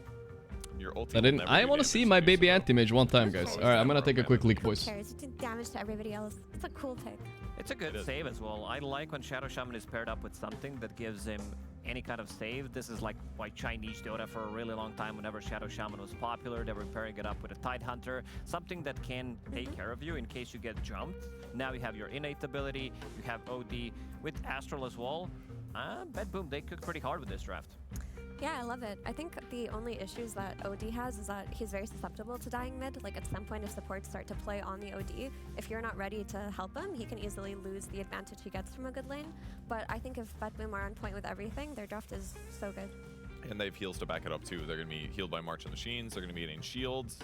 R: Your ulti
C: I
R: will
C: didn't.
R: never
C: I
R: do
C: want to see
R: damage
C: my
R: to
C: baby
R: you, so
C: anti-mage one time, guys. All right, I'm gonna take a quick leak, boys.
Q: Who cares? You do damage to everybody else. It's a cool pick.
S: It's a good save as well. I like when Shadow Shaman is paired up with something that gives him any kind of save. This is like why Chinese Dota for a really long time, whenever Shadow Shaman was popular, they were pairing it up with a Tidehunter, something that can take care of you in case you get jumped. Now you have your innate ability, you have OD with Astral as well. Betboom, they cooked pretty hard with this draft.
Q: Yeah, I love it. I think the only issues that OD has is that he's very susceptible to dying mid. Like, at some point, if supports start to play on the OD, if you're not ready to help him, he can easily lose the advantage he gets from a good lane. But I think if Betboom are on point with everything, their draft is so good.
R: And they have heals to back it up too. They're going to be healed by March on the Sheens. They're going to be getting shields.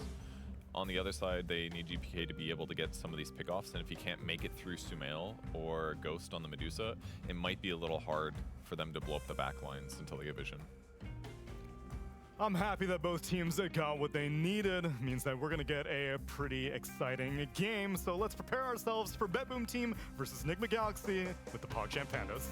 R: On the other side, they need GPK to be able to get some of these pickoffs. And if you can't make it through Sumail or Ghost on the Medusa, it might be a little hard for them to blow up the back lines until they get vision.
T: I'm happy that both teams got what they needed. Means that we're gonna get a pretty exciting game. So let's prepare ourselves for Betboom team versus Nigma Galaxy with the PogChamp Pandas.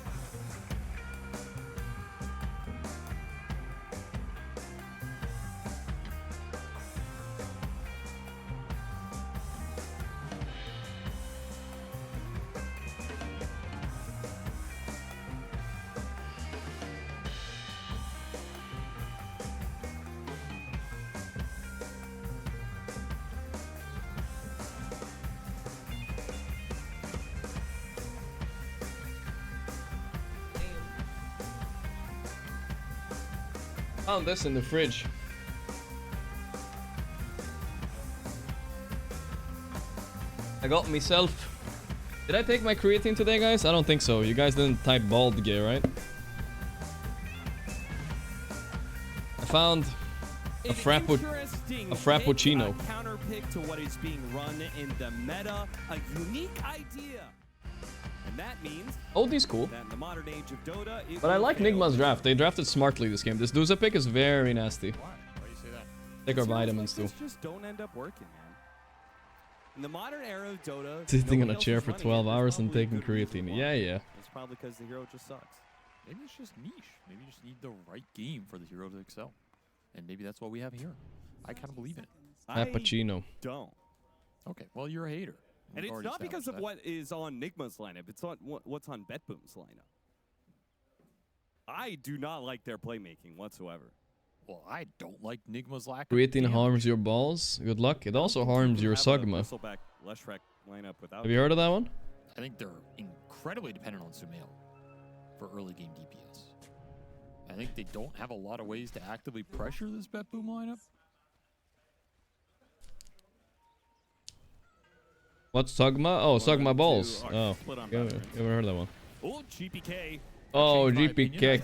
C: Found this in the fridge. I got myself. Did I take my creatine today, guys? I don't think so. You guys didn't type bald gay, right? I found a frappuccino.
U: Counter pick to what is being run in the meta, a unique idea. And that means
C: OD's cool.
U: that in the modern age of Dota, it
C: But I
U: will
C: like
U: fail.
C: Nigma's draft. They drafted smartly this game. This Duza pick is very nasty.
U: Why do you say that?
C: Take our
U: Heroes
C: vitamins
U: like
C: too.
U: this just don't end up working, man. In the modern era of Dota,
C: Sitting
U: no
C: on
U: one
C: a
U: else
C: chair
U: is
C: for
U: running
C: 12
U: it. There's
C: hours and
U: probably a
C: taking
U: good reason
C: creatine.
U: why.
C: Yeah, yeah.
U: It's probably because the hero just sucks.
V: Maybe it's just niche. Maybe you just need the right game for the hero to excel. And maybe that's what we have here. I kind of believe in it.
C: Frappuccino.
U: Don't.
V: Okay, well, you're a hater.
U: And
V: We've
U: it's
V: already
U: not because of
V: established
U: what is on Nigma's lineup. It's on what's on Betboom's lineup. I do not like their playmaking whatsoever.
V: Well, I don't like Nigma's lack of
C: Creatine
V: damage.
C: harms your balls. Good luck. It also harms your
U: Have a
C: Sugma.
U: Bristleback Leshrac lineup without.
C: Have you heard of that one?
V: I think they're incredibly dependent on Sumail for early game DPS. I think they don't have a lot of ways to actively pressure this Betboom lineup.
C: What's Sugma? Oh, Sugma balls.
U: are
C: Oh,
U: split on
C: you haven't heard that one.
U: Oh, GPK.
C: Oh,
U: changed my
C: GPK.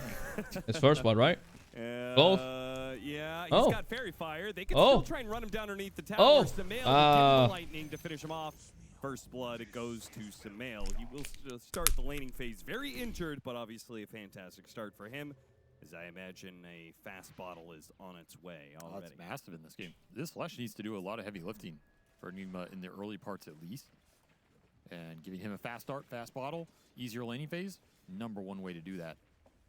C: It's first one, right? Both?
U: Yeah, he's
C: Oh.
U: got Fairy Fire. They can
C: Oh.
U: still try and run him down underneath the tower.
C: Oh.
U: Samael
C: Ah.
U: the lightning to finish him off. First blood goes to Samael. He will start the laning phase very injured, but obviously a fantastic start for him, as I imagine a fast bottle is on its way already.
V: That's massive in this game. This Lush needs to do a lot of heavy lifting for Nigma in the early parts at least. And giving him a fast start, fast bottle, easier laning phase, #1 way to do that.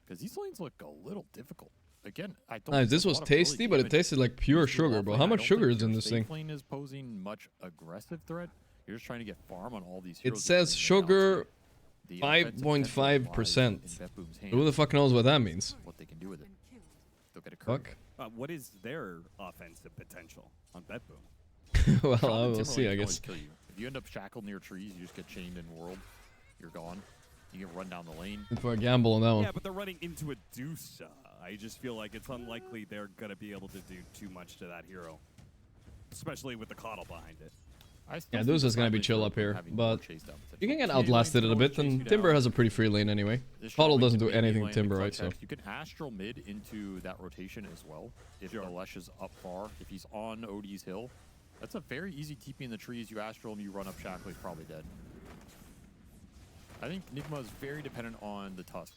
V: Because these lanes look a little difficult. Again, I don't think
C: This
V: there's a
C: was
V: lot of early
C: tasty, but it
V: damage.
C: tasted like pure
V: Usually
C: sugar,
V: off
C: bro.
V: lane,
C: How
V: I
C: much
V: don't
C: sugar
V: think
C: is in
V: your
C: this
V: safe
C: thing?
V: lane is posing much aggressive threat. You're just trying to get farm on all these
C: It
V: heroes.
C: says sugar
V: The offensive potential lies
C: 5.5%.
V: in Betboom's hands.
C: Who the fuck knows what that means?
V: What they can do with it. They'll get a
C: Fuck.
U: What is their offensive potential on Betboom?
C: Well,
V: Problem
C: I will
V: Timberlake
C: see, I
V: can always
C: guess.
V: kill you. If you end up shackled near trees, you just get chained in world. You're gone. You can run down the lane.
C: For a gamble on that one.
U: Yeah, but they're running into a Deuce. I just feel like it's unlikely they're going to be able to do too much to that hero. Especially with the coddle behind it.
C: Yeah, Deuce is gonna be chill up here, but you can get outlasted a bit, and Timber has a pretty free lane anyway. Coddle doesn't do anything to Timber, right? So
V: You can astral mid into that rotation as well. If the Lesh is up far, if he's on OD's hill, that's a very easy TP in the trees. You astral him, you run up Shackle, he's probably dead. I think Nigma is very dependent on the Tusk,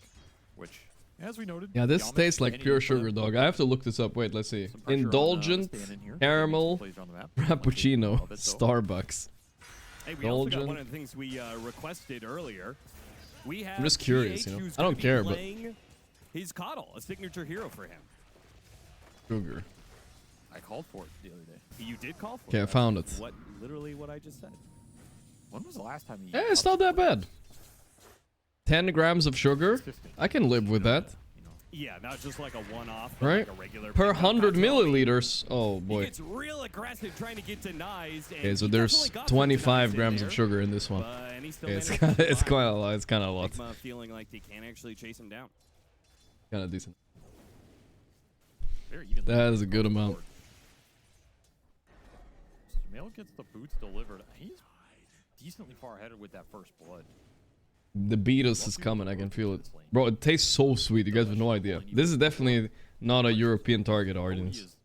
V: which, as we noted,
C: yeah, this
V: Yakult
C: tastes like
V: standing
C: pure
V: in for them.
C: sugar, dog. I have to look this up. Wait, let's see.
V: pressure on,
C: Indulgent
V: Stan in here.
C: caramel
V: Plays around the map.
C: frappuccino
V: bit, though.
C: Starbucks.
U: Hey, we also got
C: Indulgent.
U: one of the things we requested earlier. We have
C: I'm just curious,
U: TH
C: you know.
U: who's
C: I don't
U: gonna be
C: care, but
U: playing his Coddle, a signature hero for him.
C: sugar.
V: I called for it the other day.
U: You did call for
C: Okay,
U: it.
C: I found it.
U: Literally what I just said.
V: When was the last time you?
C: Yeah, it's not that bad. 10 grams of sugar. I can live with that.
U: Yeah, not just like a one-off, but
C: Right?
U: like a regular.
C: Per
U: pickup.
C: 100
U: That's all.
C: milliliters. Oh
U: He
C: boy.
U: gets real aggressive trying to get denies. And
C: Okay, so
U: he
C: there's
U: definitely got some
C: 25
U: denies in
C: grams
U: there,
C: of sugar in this one.
U: and he still
C: Okay, it's
U: managed
C: kind
U: to
C: of, it's
U: survive.
C: quite a lot. It's kind of a lot.
U: Nigma feeling like they can't actually chase him down.
C: Kind of decent.
V: Very evenly
C: That is a good amount.
V: Mail gets the boots delivered. He's decently far ahead with that first blood.
C: The Beatles is coming. I can feel it. Bro, it tastes so sweet. You guys have no idea. This is definitely not a European target audience.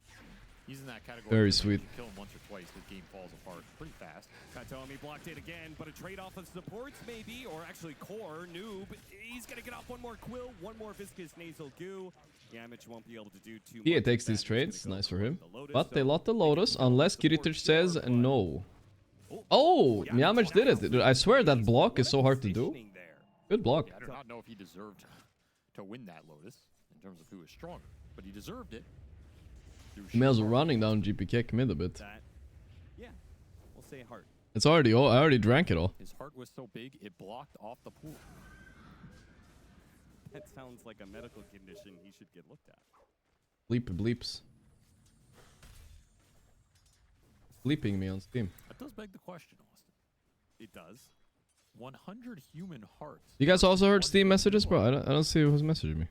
V: He's in that category.
C: Very
V: where
C: sweet.
V: You kill him once or twice, the game falls apart pretty fast.
U: Katomi blocked it again, but a trade-off of supports maybe, or actually core, Noob. He's gonna get off one more Quill, one more Viscous Nasal Goo. Yamich won't be able to do too much.
C: He takes these trades. Nice for him. But they lot the Lotus unless Kiriter says no. Oh, Yamich did it. Dude, I swear that block is so hard to do. Good block.
V: Yeah, I do not know if he deserved to win that Lotus in terms of who is stronger, but he deserved it.
C: Mail's running down GPK mid a bit.
U: Yeah, we'll say heart.
C: It's already all. I already drank it all.
V: His heart was so big, it blocked off the pool.
U: That sounds like a medical condition he should get looked at.
C: Bleeps. Bleeping me on Steam.
V: That does beg the question, Austin.
U: It does.
V: 100 human hearts.
C: You guys also heard Steam messages, bro? I don't see who's messaging me.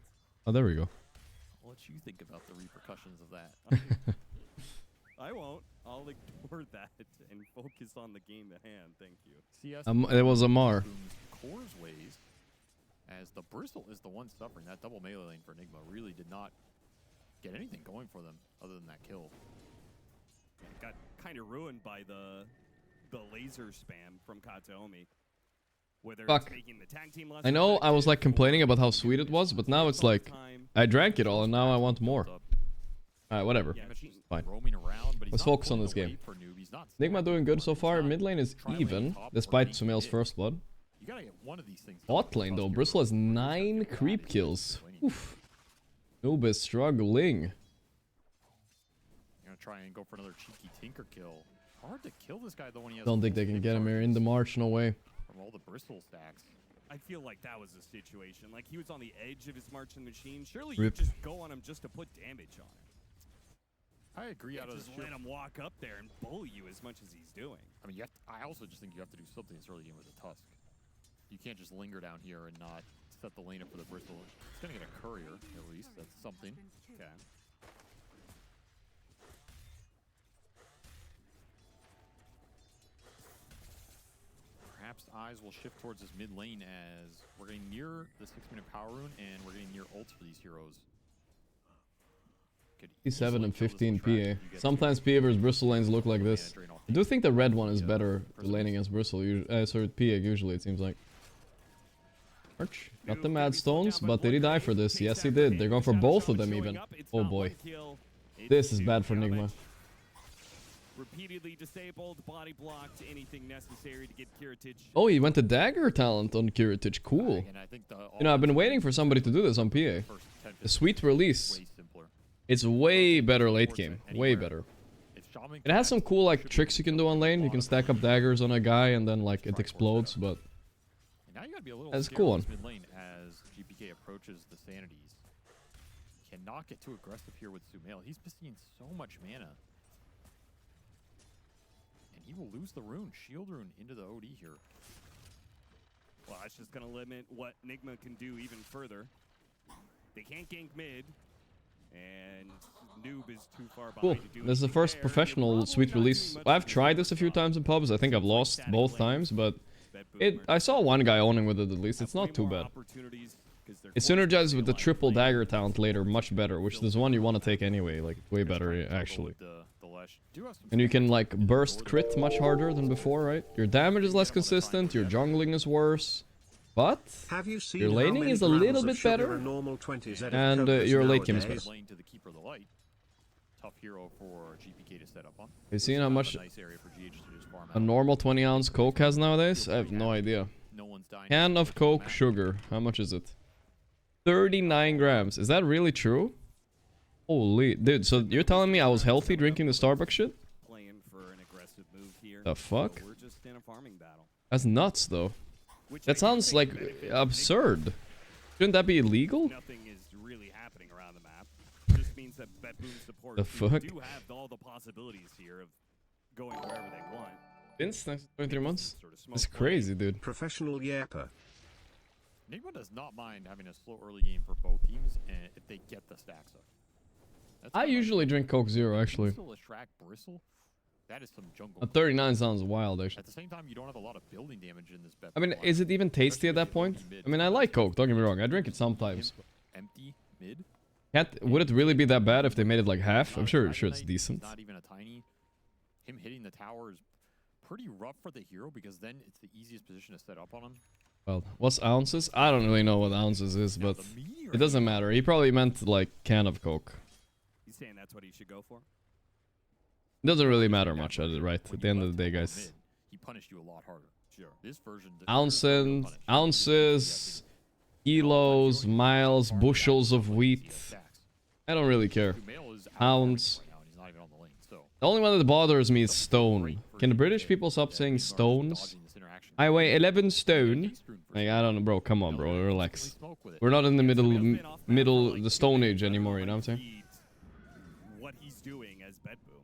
C: Oh, there we go.
V: I'll let you think about the repercussions of that.
U: I won't. I'll ignore that and focus on the game at hand. Thank you.
V: CS
C: It was Amar.
V: Core's ways, as the Bristle is the one suffering. That double melee lane for Nigma really did not get anything going for them other than that kill.
U: It got kind of ruined by the laser spam from Kataomi. Whether
C: Fuck.
U: it's making the tag team less
C: I know I was like complaining about how sweet it was, but now it's like I drank it all and now I want more. Alright, whatever. Fine. Let's focus on this game. Nigma doing good so far. Mid lane is even, despite Sumail's first blood.
V: You gotta get one of these things.
C: Bot lane though, Bristle has 9 creep kills. Oof. Noob is struggling.
V: You're gonna try and go for another cheeky Tinker kill. Hard to kill this guy though when he has.
C: Don't think they can get him here in the March, no way.
V: From all the Bristle stacks.
U: I feel like that was a situation. Like he was on the edge of his marching machine. Surely
C: Rip.
U: you just go on him just to put damage on him.
V: I agree. Out of
U: Just
V: the
U: let him walk up there and bully you as much as he's doing.
V: I mean, I also just think you have to do something this early game with the Tusk. You can't just linger down here and not set the lane up for the Bristle. It's gonna get a courier, at least. That's something.
E: Okay.
V: Perhaps eyes will shift towards this mid lane as we're getting near the 6-minute power rune and we're getting near ults for these heroes.
C: 7 and 15 PA. Sometimes PA versus Bristle lanes look like this. I do think the red one is better to lane against Bristle. Sorry, PA usually, it seems like. Arch got the mad stones, but did he die for this? Yes, he did. They're going for both of them even. Oh boy. This is bad for Nigma.
U: Repeatedly disabled, body blocked, anything necessary to get Kiritich.
C: Oh, he went to dagger talent on Kiritich. Cool. You know, I've been waiting for somebody to do this on PA. A sweet release. It's way better late game. Way better. It has some cool like tricks you can do on lane. You can stack up daggers on a guy and then like it explodes, but that's a cool one.
V: Mid lane as GPK approaches the sanities. Cannot get too aggressive here with Sumail. He's missing so much mana. And he will lose the rune, shield rune, into the OD here.
U: Well, that's just going to limit what Nigma can do even further. They can't gank mid. And Noob is too far behind
C: Cool.
U: to do
C: This is the first professional sweet release. I've tried this a few times in pubs. I think I've lost both times, but I saw one guy owning with it at least. It's not too bad. It synergizes with the triple dagger talent later much better, which is one you want to take anyway. Like way better actually. And you can like burst crit much harder than before, right? Your damage is less consistent. Your jungling is worse. But your laning is a little bit better, and your late game is better.
V: Tough hero for GPK to set up on.
C: You seen how much a normal 20-ounce Coke has nowadays? I have no idea. Can of Coke sugar. How much is it? 39 grams. Is that really true? Holy dude! So you're telling me I was healthy drinking the Starbucks shit? The fuck? That's nuts, though. That sounds like absurd. Shouldn't that be illegal?
U: Nothing is really happening around the map. Just means that Betboom supporters
C: The fuck?
U: do have all the possibilities here of going wherever they want.
C: Vince, next 23 months? That's crazy, dude.
D: Professional yapper.
V: Nigma does not mind having a slow early game for both teams if they get the stacks up.
C: I usually drink Coke Zero, actually.
V: Bristle attract Bristle? That is some jungle.
C: A 39 sounds wild, actually.
V: At the same time, you don't have a lot of building damage in this bet.
C: I mean, is it even tasty at that point? I mean, I like Coke, don't get me wrong. I drink it sometimes.
V: Empty mid.
C: Would it really be that bad if they made it like half? I'm sure it's decent.
V: Not even a tiny. Him hitting the tower is pretty rough for the hero because then it's the easiest position to set up on him.
C: Well, what's ounces? I don't really know what ounces is, but it doesn't matter. He probably meant like can of Coke.
U: He's saying that's what he should go for?
C: It doesn't really matter much, right? At the end of the day, guys.
V: He punished you a lot harder. Sure. This version
C: ounces, kilos, miles, bushels of wheat. I don't really care. Pounds. The only one that bothers me is stone. Can the British people stop saying stones? I weigh 11 stone. Like, I don't know, bro. Come on, bro. Relax. We're not in the the Stone Age anymore, you know what I'm saying?
U: What he's doing as Betboom.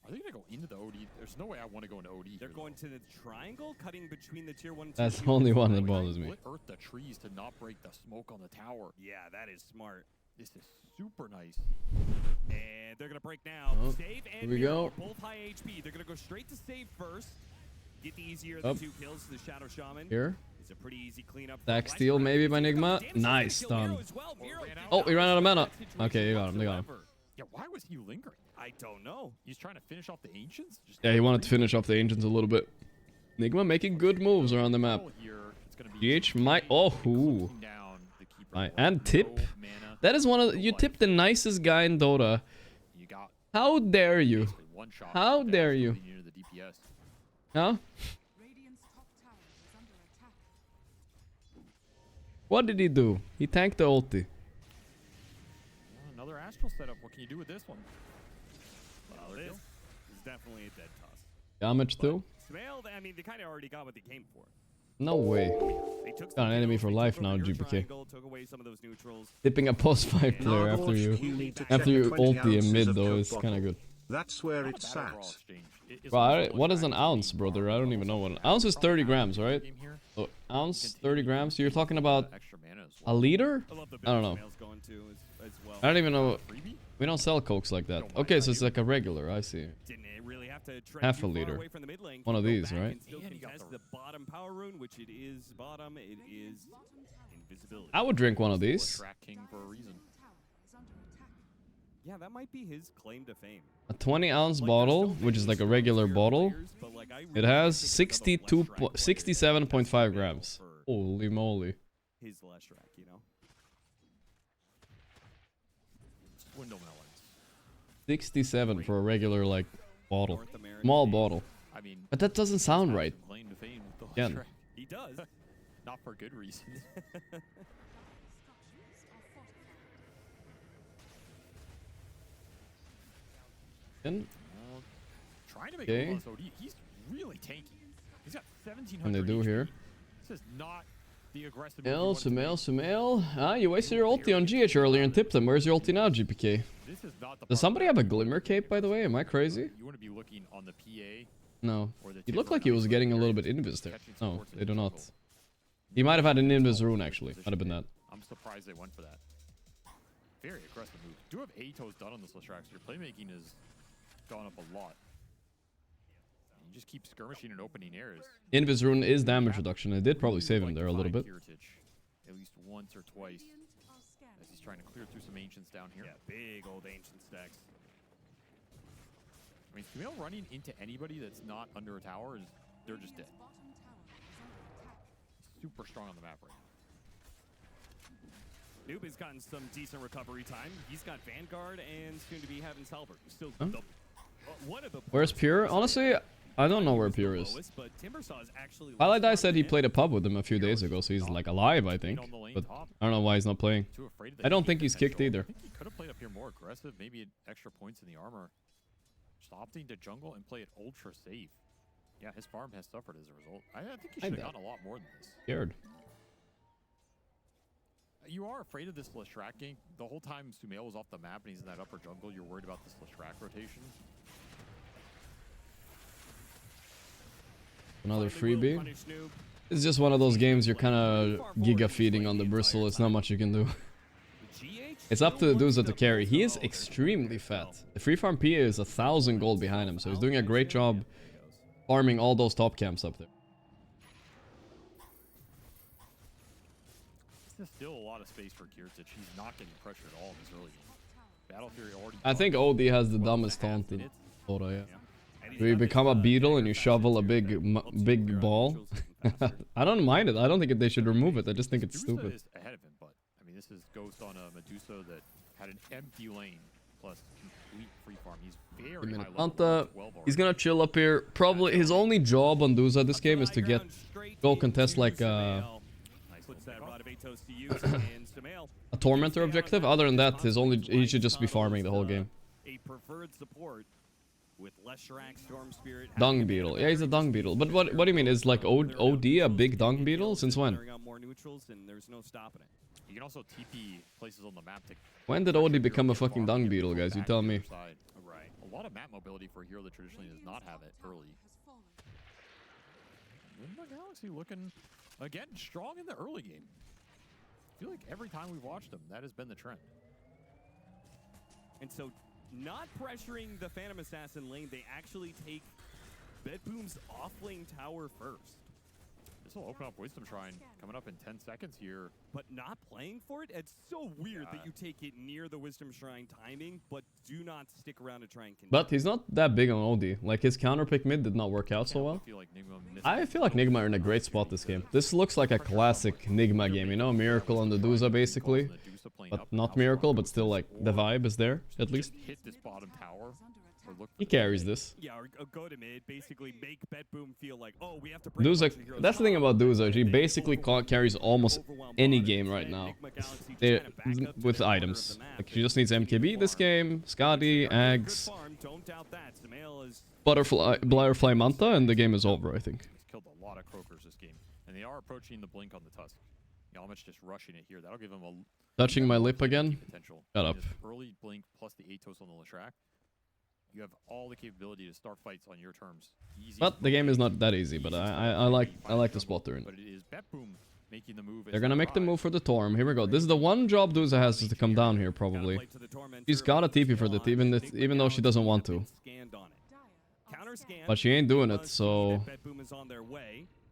V: Are they gonna go into the OD? There's no way I want to go into OD.
U: They're going to the triangle, cutting between the tier 1 and
C: That's the only one that bothers me.
V: Split earth the trees to not break the smoke on the tower.
U: Yeah, that is smart.
V: This is super nice.
U: And they're gonna break now.
C: Oh,
U: Save and
C: here we go.
U: both high HP. They're gonna go straight to save first. Get the easier of the 2 kills to the Shadow Shaman.
C: Here.
U: It's a pretty easy cleanup.
C: Stack steal maybe by Nigma. Nice stun. Oh, he ran out of mana. Okay, they got him. They got him.
V: Yeah, why was he lingering?
U: I don't know.
V: He's trying to finish off the Ancients?
C: Yeah, he wanted to finish off the Ancients a little bit. Nigma making good moves around the map. GH might... Oh, ooh. And tip. That is one of... You tip the nicest guy in Dota. How dare you? How dare you? Huh? What did he do? He tanked the ulti.
V: Another Astral setup. What can you do with this one?
U: Well, this is definitely a dead toss.
C: Damage too?
U: Smail, I mean, they kind of already got what they came for.
C: No way. Got an enemy for life now, GPK. Tipping a post fight player after you ulti in mid though is kind of good.
D: That's where it's sat.
C: Bro, what is an ounce, brother? I don't even know what an ounce is. 30 grams, right? So ounce, 30 grams. So you're talking about A liter?
U: I love the
C: I don't know.
U: Betboom going to as well.
C: I don't even know. We don't sell cokes like that. Okay, so it's like a regular. I see.
U: Didn't really have to trek
C: Half a
U: too far
C: liter.
U: away from the mid lane.
C: One of
U: Go
C: these,
U: back
C: right?
U: and still contest the bottom power rune, which it is bottom. It is invisibility.
C: I would drink one of these.
V: Track king for a reason.
U: Yeah, that might be his claim to fame.
C: A 20-ounce bottle, which is like a regular bottle. It has 67.5 grams. Holy moly.
U: His Leshrac, you know.
V: Swindle melons.
C: 67 for a regular like bottle. Small bottle.
V: I mean,
C: But that doesn't sound right.
V: claim to fame with the
C: Again.
V: Leshrac.
U: He does.
V: Not for good reason. Trying to make
C: Okay.
V: a OD. He's really tanky. He's got 1700
C: And they do
V: HP.
C: here.
V: This is not the aggressive move you want to
C: Sumail. Ah, you wasted your ulti on GH earlier and tipped him. Where's your ulti now, GPK?
V: This is not the
C: Does somebody have a glimmer cape, by the way? Am I crazy?
V: You want to be looking on the PA.
C: No.
V: Or the
C: He
V: tip
C: looked
V: right
C: like he
V: now.
C: was getting a little bit invis there. No, they do not. He might have had an invis rune, actually. Might have been that.
V: I'm surprised they went for that. Very aggressive move. Do have Atos done on this Leshrac. Your playmaking has gone up a lot. You just keep skirmishing and opening areas.
C: Invis rune is damage reduction. It did probably save him there a little bit.
V: At least once or twice. As he's trying to clear through some ancients down here.
U: Yeah, big old ancient stacks.
V: I mean, Sumail running into anybody that's not under a tower is they're just dead. Super strong on the map right now.
U: Noob has gotten some decent recovery time. He's got Vanguard and soon to be having Salbert. Still
C: Huh?
U: one of the
C: Where's Pure? Honestly, I don't know where Pure is.
U: lowest, but Timbersaw is actually
C: Highlight said he played a pub with him a few days ago, so he's like alive, I think. But I don't know why he's not playing. I don't think he's kicked either.
V: I think he could have played up here more aggressive, maybe extra points in the armor. Just opting to jungle and play it ultra safe. Yeah, his farm has suffered as a result. I think he should have gotten a lot more than this.
C: Scared.
V: You are afraid of this Leshrac gank. The whole time Sumail was off the map and he's in that upper jungle, you're worried about this Leshrac rotation.
C: Another freebie. It's just one of those games you're kind of giga feeding on the bristle. It's not much you can do. It's up to the dudes to carry. He is extremely fat. The free farm PA is 1,000 gold behind him, so he's doing a great job farming all those top camps up there.
V: There's still a lot of space for Gorgc. He's not getting pressure at all in this early game. Battle Fury already.
C: I think OD has the dumbest taunt in Dota, yeah. Do you become a beetle and you shovel a big ball? I don't mind it. I don't think they should remove it. I just think it's
V: Medusa
C: stupid.
V: is ahead of him, but I mean, this is Ghost on a Medusa that had an empty lane plus complete free farm. He's very high level.
C: Anta, he's gonna chill up here. Probably his only job on Duza this game is to go contest like a tormentor objective. Other than that, he should just be farming the whole game.
U: A preferred support with Leshrac, Storm Spirit.
C: Dung beetle. Yeah, he's a dung beetle. But what do you mean? Is like OD a big dung beetle? Since when?
U: More neutrals, and there's no stopping it.
V: You can also TP places on the map to.
C: When did OD become a fucking dung beetle, guys? You tell me.
V: Right. A lot of map mobility for a hero that traditionally does not have it early. Nigma Galaxy looking again strong in the early game. I feel like every time we've watched them, that has been the trend.
U: And so, not pressuring the Phantom Assassin lane, they actually take Betboom's off-lane tower first.
V: This will open up Wisdom Shrine coming up in 10 seconds here.
U: But not playing for it? It's so weird that you take it near the Wisdom Shrine timing, but do not stick around to try and continue.
C: But he's not that big on OD. Like his counter pick mid did not work out so well. I feel like Nigma are in a great spot this game. This looks like a classic Nigma game, you know, Miracle on the Duza basically. But not Miracle, but still like the vibe is there at least.
V: Hit this bottom tower.
C: He carries this.
U: Yeah, or go to mid, basically make Betboom feel like, oh, we have to bring
C: Duza, that's the thing about Duza. He basically carries almost any game right now with items. Like she just needs MKB this game, Scotty, Ags, Butterfly Manta, and the game is over, I think.
V: He's killed a lot of Croakers this game, and they are approaching the blink on the Tusk. Yalmich just rushing it here. That'll give him a
C: Touching my lip again. Shut up.
V: Early blink plus the Atos on the Leshrac. You have all the capability to start fights on your terms. Easy.
C: But the game is not that easy. But I like the spot they're in.
V: But it is Betboom making the move.
C: They're gonna make the move for the Torm. Here we go. This is the one job Duza has is to come down here, probably. She's got a TP for the team, even though she doesn't want to. But she ain't doing it, so...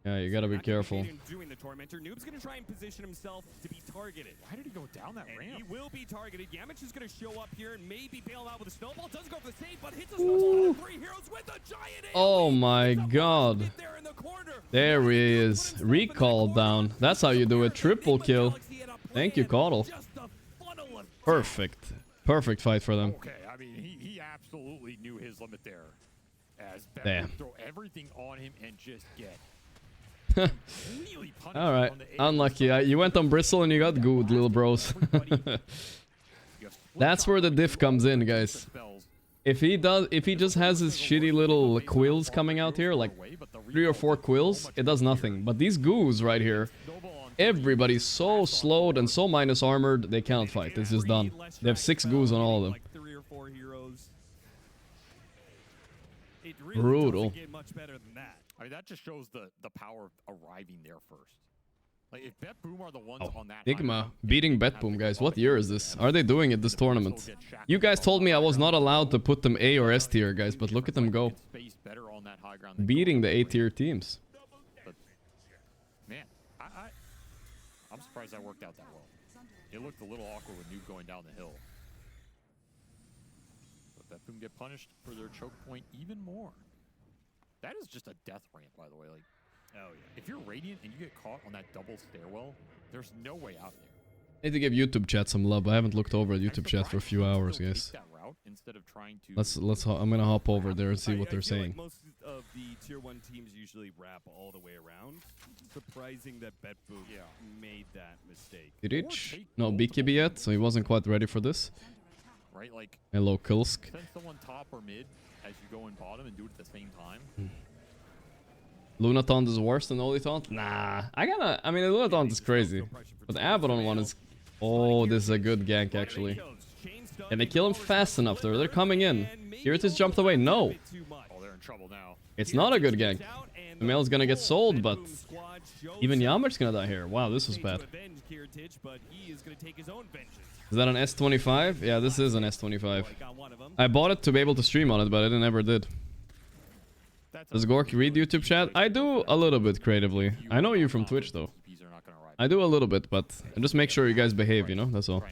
C: Yeah, you gotta be careful.
U: Noob's gonna try and position himself to be targeted. Why did he go down that ramp? He will be targeted. Yamich is gonna show up here and maybe bail him out with a snowball. Doesn't go for the save, but hits a snowball. 3 heroes with a giant.
C: Oh my god. There he is. Recall down. That's how you do it. Triple kill. Thank you, Caudle. Perfect. Perfect fight for them.
V: Okay, I mean, he absolutely knew his limit there. As
C: Damn.
V: throw everything on him and just get...
C: Alright, unlucky. You went on Bristle and you got good, little bros. That's where the diff comes in, guys. If he just has his shitty little quills coming out here, like 3 or 4 quills, it does nothing. But these goos right here, everybody's so slowed and so minus armored, they cannot fight. It's just done. They have 6 goos on all of them. Brutal.
V: I mean, that just shows the power of arriving there first. Like, if Betboom are the ones on that...
C: Nigma beating Betboom, guys. What year is this? Are they doing it this tournament? You guys told me I was not allowed to put them A or S tier, guys, but look at them go. Beating the A tier teams.
V: But, man, I'm surprised that worked out that well. It looked a little awkward with Noob going down the hill. But Betboom get punished for their choke point even more. That is just a death ramp, by the way. Like, oh yeah. If you're Radiant and you get caught on that double stairwell, there's no way out there.
C: Need to give YouTube chat some love. I haven't looked over at YouTube chat for a few hours, guys. I'm gonna hop over there and see what they're saying.
U: Like most of the tier 1 teams usually wrap all the way around. Surprising that Betboom made that mistake.
C: Rich? No BKB yet, so he wasn't quite ready for this.
V: Right, like
C: hello, Kilsk.
V: Send someone top or mid as you go in bottom and do it at the same time.
C: Lunataunt is worse than Olitaunt? Nah, I mean, Lunataunt is crazy. But the Abaddon one is... Oh, this is a good gank, actually. Can they kill him fast enough, though? They're coming in. Irritus jumped away. No.
V: Oh, they're in trouble now.
C: It's not a good gank. The male's gonna get sold, but... Even Yammer's gonna die here. Wow, this was bad. Is that an S25? Yeah, this is an S25. I bought it to be able to stream on it, but I never did. Does Gorgc read YouTube chat? I do a little bit creatively. I know you from Twitch, though. I do a little bit, but I just make sure you guys behave, you know? That's all.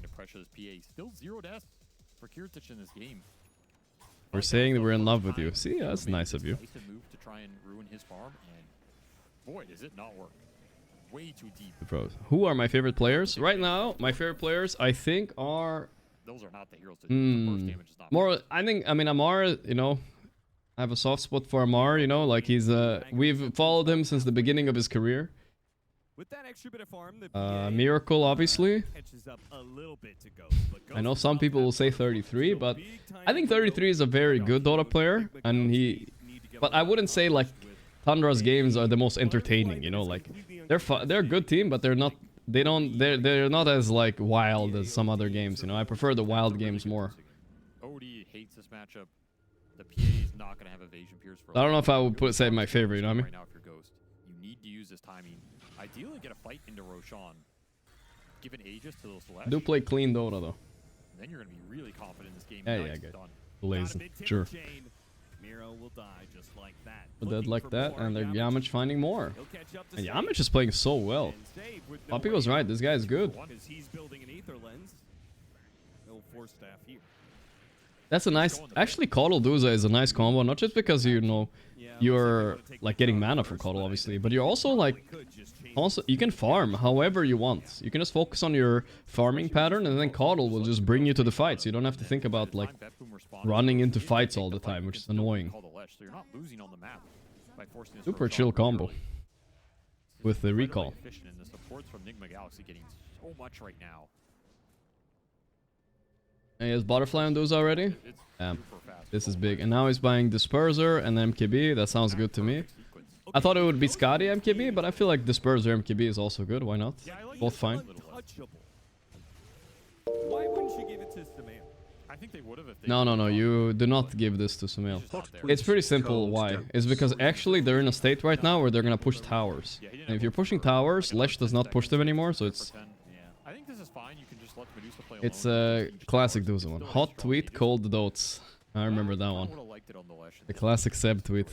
V: Still 0 deaths for Kirtich in this game.
C: We're saying that we're in love with you. See, that's nice of you.
V: Move to try and ruin his farm, and boy, does it not work. Way too deep.
C: Pros. Who are my favorite players? Right now, my favorite players, I think, are...
V: Those are not the heroes to do. The burst damage is not
C: more, I mean, Amar, you know, I have a soft spot for Amar, you know, like he's, we've followed him since the beginning of his career.
U: With that extra bit of farm, the
C: Miracle, obviously.
U: catches up a little bit to go.
C: I know some people will say 33, but I think 33 is a very good Dota player, and but I wouldn't say, like, Tundra's games are the most entertaining, you know, like, they're a good team, but they're not as, like, wild as some other games, you know. I prefer the wild games more.
V: Odie hates this matchup. The PA is not going to have evasion pierce for
C: I don't know if I would say my favorite, you know what I mean?
V: Right now, if you're Ghost, you need to use this timing. Ideally, get a fight into Roshan. Give an Aegis to those Celeste.
C: Do play clean Dota, though.
V: Then you're going to be really confident in this game.
C: Yeah, good. Blazing, sure.
U: Miro will die just like that.
C: Dead like that, and they're Yamich finding more. And Yamich is playing so well. Poppy was right, this guy is good.
U: He's building an ether lens. No force staff here.
C: That's a nice... Actually, Caudle Duza is a nice combo, not just because, you know, you're, like, getting mana from Caudle, obviously, but you're also, like... Also, you can farm however you want. You can just focus on your farming pattern, and then Caudle will just bring you to the fights. You don't have to think about, like, running into fights all the time, which is annoying. Super chill combo. With the recall.
V: The supports from Nigma Galaxy getting so much right now.
C: And he has Butterfly on those already? This is big. And now he's buying Disperser and MKB. That sounds good to me. I thought it would be Scotty MKB, but I feel like Disperser MKB is also good. Why not? Both fine.
U: Why wouldn't you give it to Samir?
V: I think they would have if they.
C: No. You do not give this to Sumail. It's pretty simple. Why? It's because actually they're in a state right now where they're gonna push towers. And if you're pushing towers, Lesh does not push them anymore, so it's.
V: I think this is fine. You can just let Medusa play alone.
C: It's a classic Duza one. Hot tweet, cold dotes. I remember that one. The classic Seb tweet.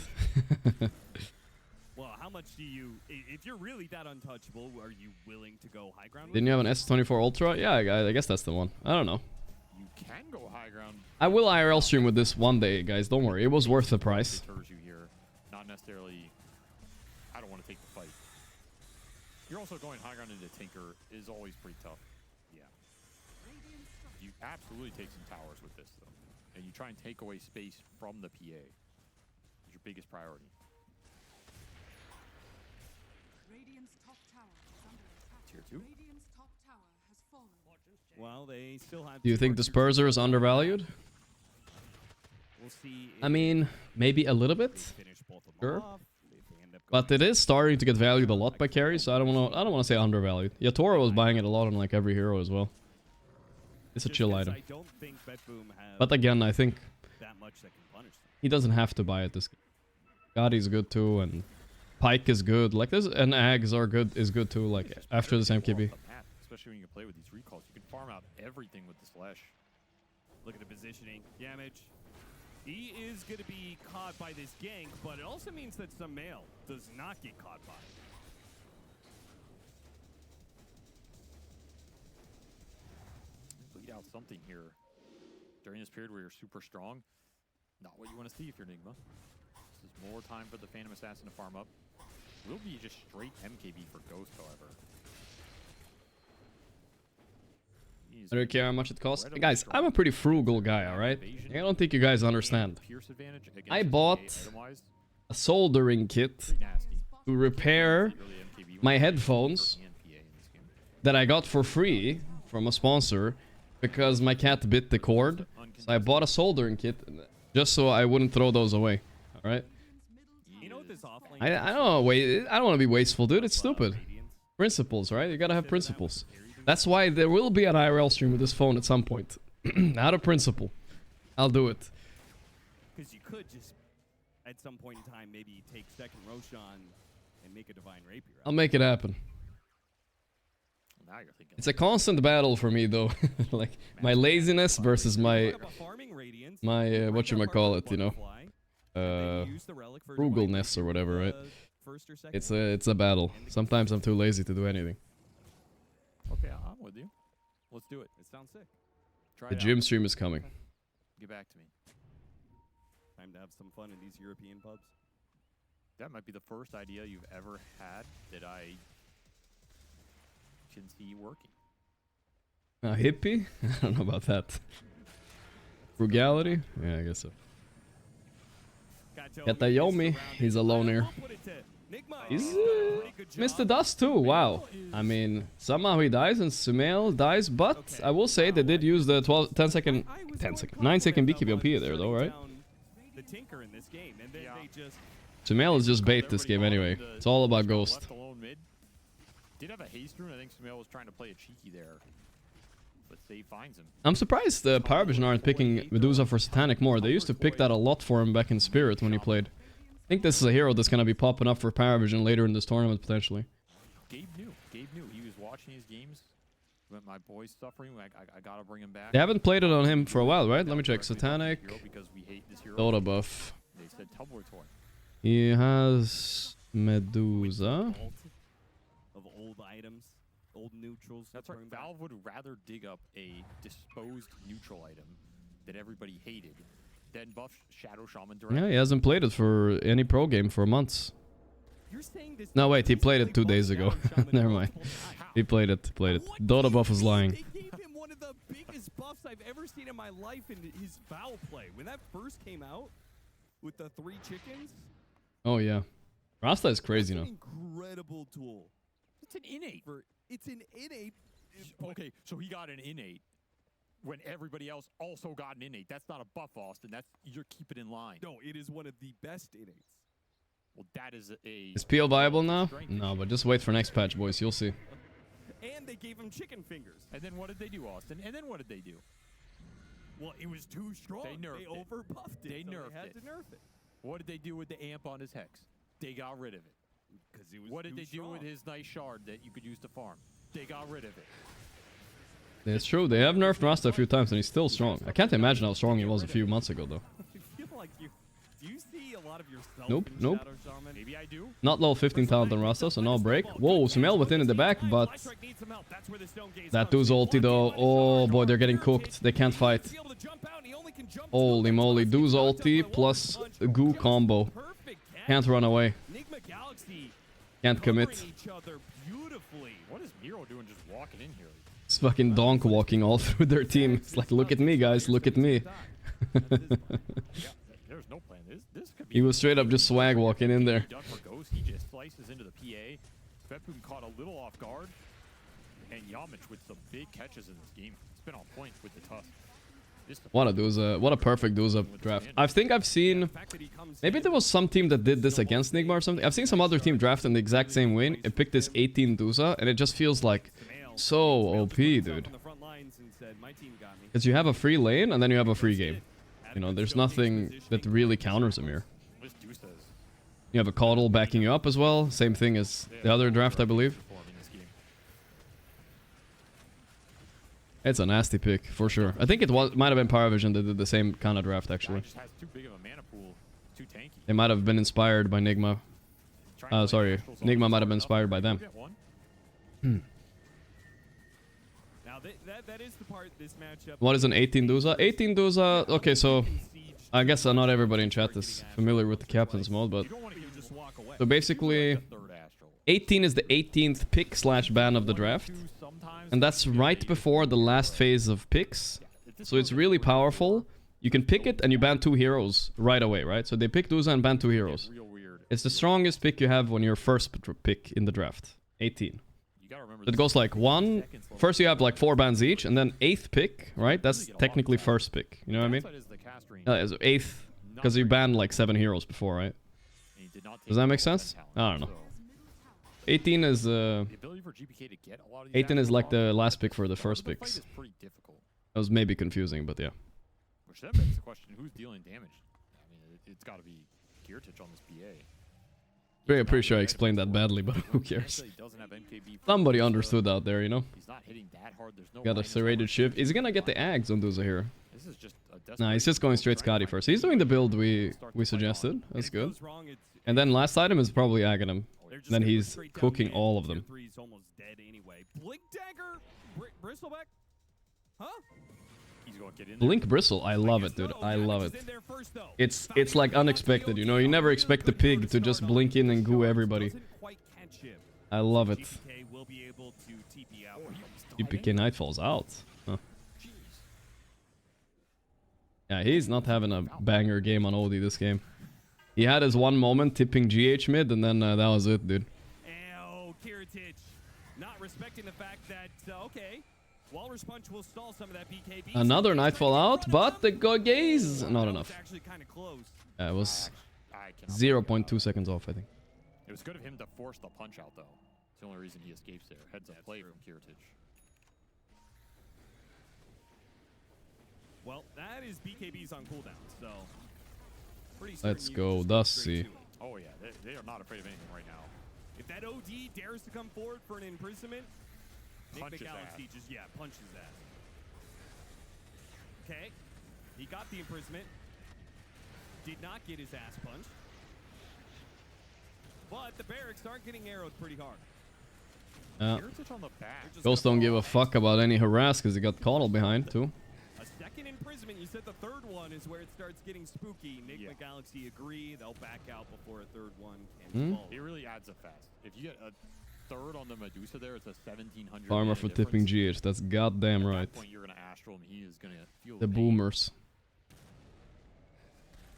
U: Well, how much do you? If you're really that untouchable, are you willing to go high ground?
C: Didn't you have an S24 Ultra? Yeah, I guess that's the one. I don't know.
V: You can go high ground.
C: I will IRL stream with this one day, guys. Don't worry. It was worth the price.
V: You here. Not necessarily. I don't want to take the fight. You're also going high ground into Tinker is always pretty tough. Yeah. You absolutely take some towers with this though, and you try and take away space from the PA. Is your biggest priority. Tier 2.
U: Well, they still have.
C: Do you think Disperser is undervalued?
U: We'll see.
C: I mean, maybe a little bit. Sure. But it is starting to get valued a lot by carry, so I don't want to say undervalued. Yatora was buying it a lot on like every hero as well. It's a chill item. But again, I think he doesn't have to buy it. This Gadi's good too, and Pike is good. Like this, and Ags are good. Is good too. Like after the same KP.
V: Especially when you play with these recalls, you can farm out everything with the slash.
U: Look at the positioning. Damage. He is going to be caught by this gank, but it also means that Sumail does not get caught by it.
V: Bleed out something here during this period where you're super strong. Not what you want to see if you're Nigma. This is more time for the Phantom Assassin to farm up. Will be just straight MKB for Ghost, however.
C: I don't care how much it costs. Guys, I'm a pretty frugal guy, alright? I don't think you guys understand. I bought a soldering kit to repair my headphones that I got for free from a sponsor because my cat bit the cord. So I bought a soldering kit just so I wouldn't throw those away, alright? I don't want to be wasteful, dude. It's stupid. Principles, right? You gotta have principles. That's why there will be an IRL stream with this phone at some point. Out of principle. I'll do it.
U: Because you could just, at some point in time, maybe take second Roshan and make a Divine Rapier.
C: I'll make it happen. It's a constant battle for me, though. Like, my laziness versus my whatchamacallit, you know? Frugalness or whatever, right? It's a battle. Sometimes I'm too lazy to do anything.
V: Okay, I'm with you. Let's do it.
U: It sounds sick.
C: The gym stream is coming.
V: Get back to me.
U: Time to have some fun in these European pubs.
V: That might be the first idea you've ever had that I can see working.
C: Hippie? I don't know about that. Frugality? Yeah, I guess so. Get that Yomi. He's alone here. He's Mr. Dust too, wow. I mean, somehow he dies and Sumail dies, but I will say they did use the 9 second BKB on P there though, right? Sumail is just bait this game anyway. It's all about Ghost.
V: Did have a haste rune. I think Sumail was trying to play a cheeky there. But Save finds him.
C: I'm surprised the Parivision aren't picking Medusa for Satanic more. They used to pick that a lot for him back in Spirit when he played. I think this is a hero that's going to be popping up for Parivision later in this tournament, potentially.
V: Gabe knew. He was watching his games. When my boy's suffering, I got to bring him back.
C: They haven't played it on him for a while, right? Let me check. Satanic. Dota buff.
V: They said Tumblr toy.
C: He has Medusa.
U: Of old items, old neutrals.
V: That's right. Valve would rather dig up a disposed neutral item that everybody hated than buff Shadow Shaman directly.
C: Yeah, he hasn't played it for any pro game for months. No, wait, he played it 2 days ago. Never mind. He played it. Dota buff was lying.
U: They gave him one of the biggest buffs I've ever seen in my life in his Val play. When that first came out with the 3 chickens.
C: Oh yeah, Rasta is crazy now.
U: Incredible tool.
V: It's an innate.
U: It's an innate.
V: Okay, so he got an innate when everybody else also got an innate. That's not a buff, Austin. That's you're keeping in line.
U: No, it is one of the best innates.
V: Well, that is a.
C: Is PL viable now? No, but just wait for next patch, boys. You'll see.
U: And they gave him chicken fingers.
V: And then what did they do, Austin? And then what did they do?
U: Well, it was too strong.
V: They nerfed it.
U: overbuffed it.
V: They
U: so
V: nerfed
U: they had
V: it.
U: to nerf it.
V: What did they do with the amp on his Hex? They got rid of it.
U: Because it was
V: What did
U: too
V: they do
U: strong.
V: with his nice shard that you could use to farm? They got rid of it.
C: It's true. They have nerfed Rasta a few times and he's still strong. I can't imagine how strong he was a few months ago though.
U: I feel like you. Do you see a lot of yourself
C: Nope,
U: in
C: nope.
U: Shadow Shaman? Maybe I do.
C: Not level 15 talent on Rasta, so no break. Whoa, Sumail within in the back, but that dude's ulti though. Oh boy, they're getting cooked. They can't fight. Holy moly, dude's ulti plus the goo combo. Can't run away. Can't commit.
V: What is Miro doing just walking in here?
C: It's fucking donk walking all through their team. It's like, look at me, guys, look at me.
V: There's no plan. This could be
C: He was straight up just swag walking in there.
V: done for Ghost. He just slices into the PA. Betboom caught a little off guard. And Yamich with some big catches in this game. It's been on point with the Tusk.
C: What a perfect Duza draft. I think I've seen, maybe there was some team that did this against Nigma or something. I've seen some other team draft in the exact same way and pick this 18 Duza, and it just feels like so OP, dude. Because you have a free lane and then you have a free game. You know, there's nothing that really counters him here. You have a Caudle backing you up as well. Same thing as the other draft, I believe. It's a nasty pick, for sure. I think it might have been Parivision that did the same kind of draft, actually. They might have been inspired by Nigma. Sorry, Nigma might have been inspired by them.
U: Now that is the part this matchup.
C: What is an 18 Duza? 18 Duza, okay, so I guess not everybody in chat is familiar with the captain's mode, but so basically 18 is the 18th pick / ban of the draft, and that's right before the last phase of picks, so it's really powerful. You can pick it and you ban 2 heroes right away, right? So they pick Duza and ban 2 heroes. It's the strongest pick you have when you're first pick in the draft. 18. It goes like 1, first you have like 4 bans each, and then 8th pick, right? That's technically first pick, you know what I mean? 8th, because you banned like 7 heroes before, right? Does that make sense? I don't know. 18 is 18 is like the last pick for the first picks. That was maybe confusing, but yeah.
V: Which then begs the question, who's dealing damage? I mean, it's got to be Gorgc on this PA.
C: I'm pretty sure I explained that badly, but who cares? Somebody understood out there, you know? Got a serrated ship. Is he gonna get the Ags on Duza here? Nah, he's just going straight Scotty first. He's doing the build we suggested. That's good. And then last item is probably Aghanim. Then he's cooking all of them.
U: Blink dagger, Bristleback, huh?
C: Blink Bristle, I love it, dude. I love it. It's like unexpected, you know? You never expect the pig to just blink in and goo everybody. I love it. UPK Nightfall's out. Huh. Yeah, he's not having a banger game on OD this game. He had his one moment tipping GH mid, and then that was it, dude.
U: Oh, Kiritich, not respecting the fact that, okay, Walrus Punch will stall some of that BKB.
C: Another Nightfall out, but the gaze not enough. It was 0.2 seconds off, I think.
V: It was good of him to force the punch out, though. It's the only reason he escapes there. Heads up play from Kiritich.
U: Well, that is BKB's on cooldown, so...
C: Let's go, Dusty.
V: Oh yeah, they are not afraid of anything right now.
U: If that OD dares to come forward for an imprisonment,
V: Punches
U: Galaxy just, punches that. Okay, he got the imprisonment. Did not get his ass punched. But the barracks aren't getting arrowed pretty hard.
C: Ghost don't give a fuck about any harass because he got Caudle behind, too.
U: A second imprisonment, you said the third one is where it starts getting spooky. Nigma Galaxy agree, they'll back out before a third one can fall.
V: It really adds up fast. If you get a third on the Medusa there, it's a 1700.
C: Farmer for tipping GH, that's goddamn right.
V: At that point, you're gonna astral him. He is gonna feel
C: the boomers.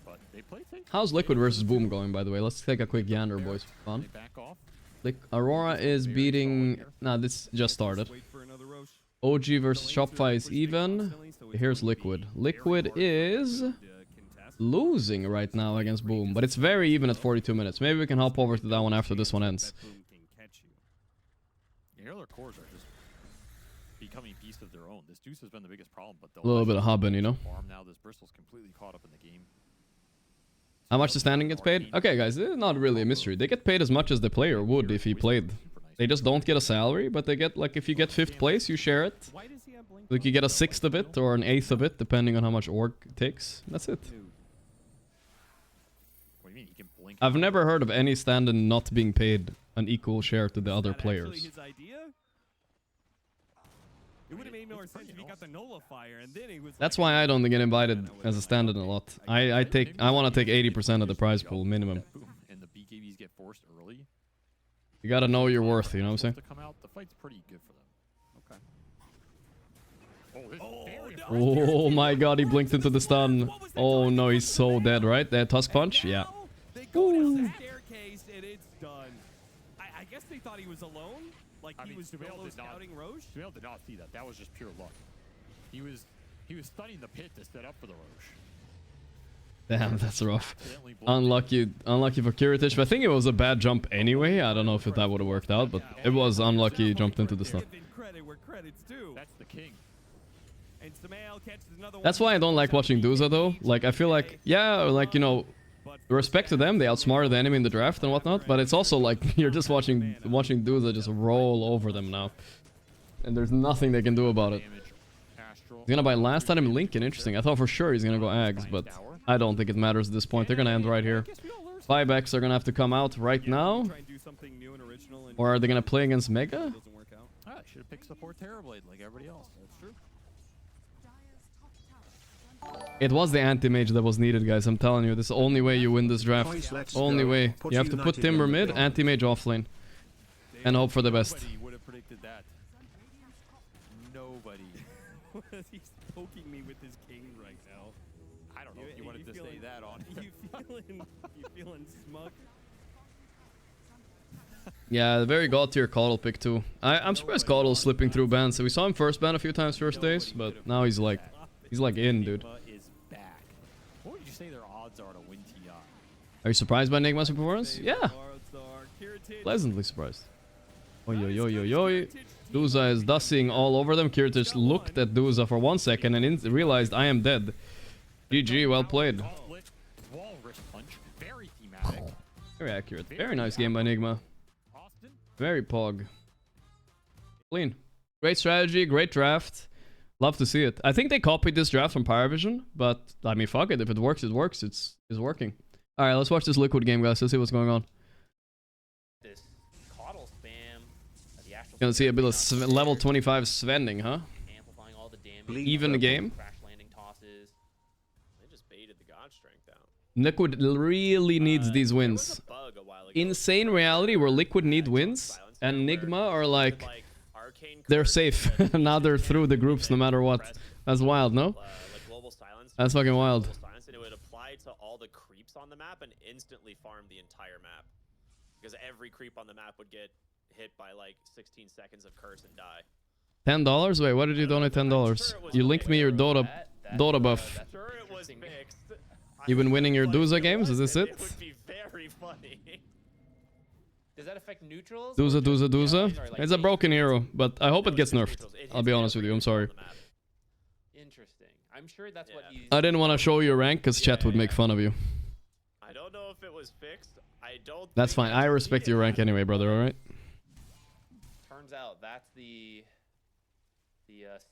V: But they play safe.
C: How's Liquid versus Boom going, by the way? Let's take a quick yander, boys, for fun. Aurora is beating... Nah, this just started. OG versus Shopify is even. Here's Liquid. Liquid is losing right now against Boom, but it's very even at 42 minutes. Maybe we can hop over to that one after this one ends.
V: Their cores are just becoming beasts of their own. This Deuce has been the biggest problem, but
C: A little bit of hubbing, you know.
V: farm now. This Bristol's completely caught up in the game.
C: How much the standing gets paid? Okay, guys, it's not really a mystery. They get paid as much as the player would if he played. They just don't get a salary, but they get, like, if you get 5th place, you share it. Like, you get a 6th of it or an 8th of it, depending on how much org takes. That's it.
V: What do you mean? He can blink.
C: I've never heard of any stand-in not being paid an equal share to the other players.
U: It would have made more sense if he got the nullifier, and then he was.
C: That's why I don't get invited as a stand-in a lot. I want to take 80% of the prize pool minimum.
V: And the BKBs get forced early.
C: You gotta know your worth, you know what I'm saying?
V: To come out, the fight's pretty good for them. Okay.
C: Oh my god, he blinked into the stun. Oh no, he's so dead, right? That Tusk Punch? Yeah.
U: They go down the staircase, and it's done. I guess they thought he was alone. Like he was solo scouting Roche?
V: Sumail did not see that. That was just pure luck. He was stunning the pit to set up for the Roche.
C: Damn, that's rough. Unlucky for Kiritich, but I think it was a bad jump anyway. I don't know if that would have worked out, but it was unlucky he jumped into the stun.
V: That's the king.
U: And Sumail catches another one.
C: That's why I don't like watching Duza though. Like, I feel like, yeah, like, you know, respect to them, they outsmarted the enemy in the draft and whatnot, but it's also like you're just watching Duza just roll over them now. And there's nothing they can do about it. He's gonna buy last time Lincoln, interesting. I thought for sure he's gonna go Ags, but I don't think it matters at this point. They're gonna end right here. 5X are gonna have to come out right now. Or are they gonna play against Mega?
V: Ah, I should have picked support Terrorblade like everybody else. That's true.
C: It was the anti-mage that was needed, guys. I'm telling you, this is the only way you win this draft. Only way. You have to put Timber mid, anti-mage offlane. And hope for the best.
V: Nobody would have predicted that. Nobody.
U: He's poking me with his cane right now.
V: I don't know if you wanted to say that on.
U: You feeling smug?
C: Yeah, very god tier Caudle pick too. I'm surprised Caudle's slipping through bans. So we saw him first ban a few times first days, but now he's like in, dude.
V: Is back. What would you say their odds are to win TI?
C: Are you surprised by Nigma's performance? Yeah. Pleasantly surprised. Oi, oi, oi, oi, oi. Duza is dusting all over them. Kiritich looked at Duza for 1 second and realized I am dead. GG, well played. Very accurate. Very nice game by Nigma. Very pog. Clean. Great strategy, great draft. Love to see it. I think they copied this draft from Parivision, but I mean, fuck it. If it works, it works. It's working. All right, let's watch this Liquid game, guys. Let's see what's going on.
G: This Caudle spam.
C: Gonna see a bit of level 25 Svending, huh?
G: Amplifying all the damage.
C: Even game.
G: Crash landing tosses. They just baited the God Strength out.
C: Liquid really needs these wins. Insane reality where Liquid need wins, and Nigma are like, they're safe. Now they're through the groups no matter what. That's wild, no? That's fucking wild.
G: And it would apply to all the creeps on the map and instantly farm the entire map. Because every creep on the map would get hit by like 16 seconds of curse and die.
C: $10? Wait, why did you donate $10? You linked me your Dota buff.
G: Sure it was fixed.
C: You've been winning your Duza games? Is this it?
G: It would be very funny. Does that affect neutrals?
C: Duza. It's a broken hero, but I hope it gets nerfed. I'll be honest with you, I'm sorry.
G: Interesting. I'm sure that's what you...
C: I didn't want to show you rank because chat would make fun of you.
G: I don't know if it was fixed. I don't
C: That's fine. I respect your rank anyway, brother, alright?
G: Turns out that's the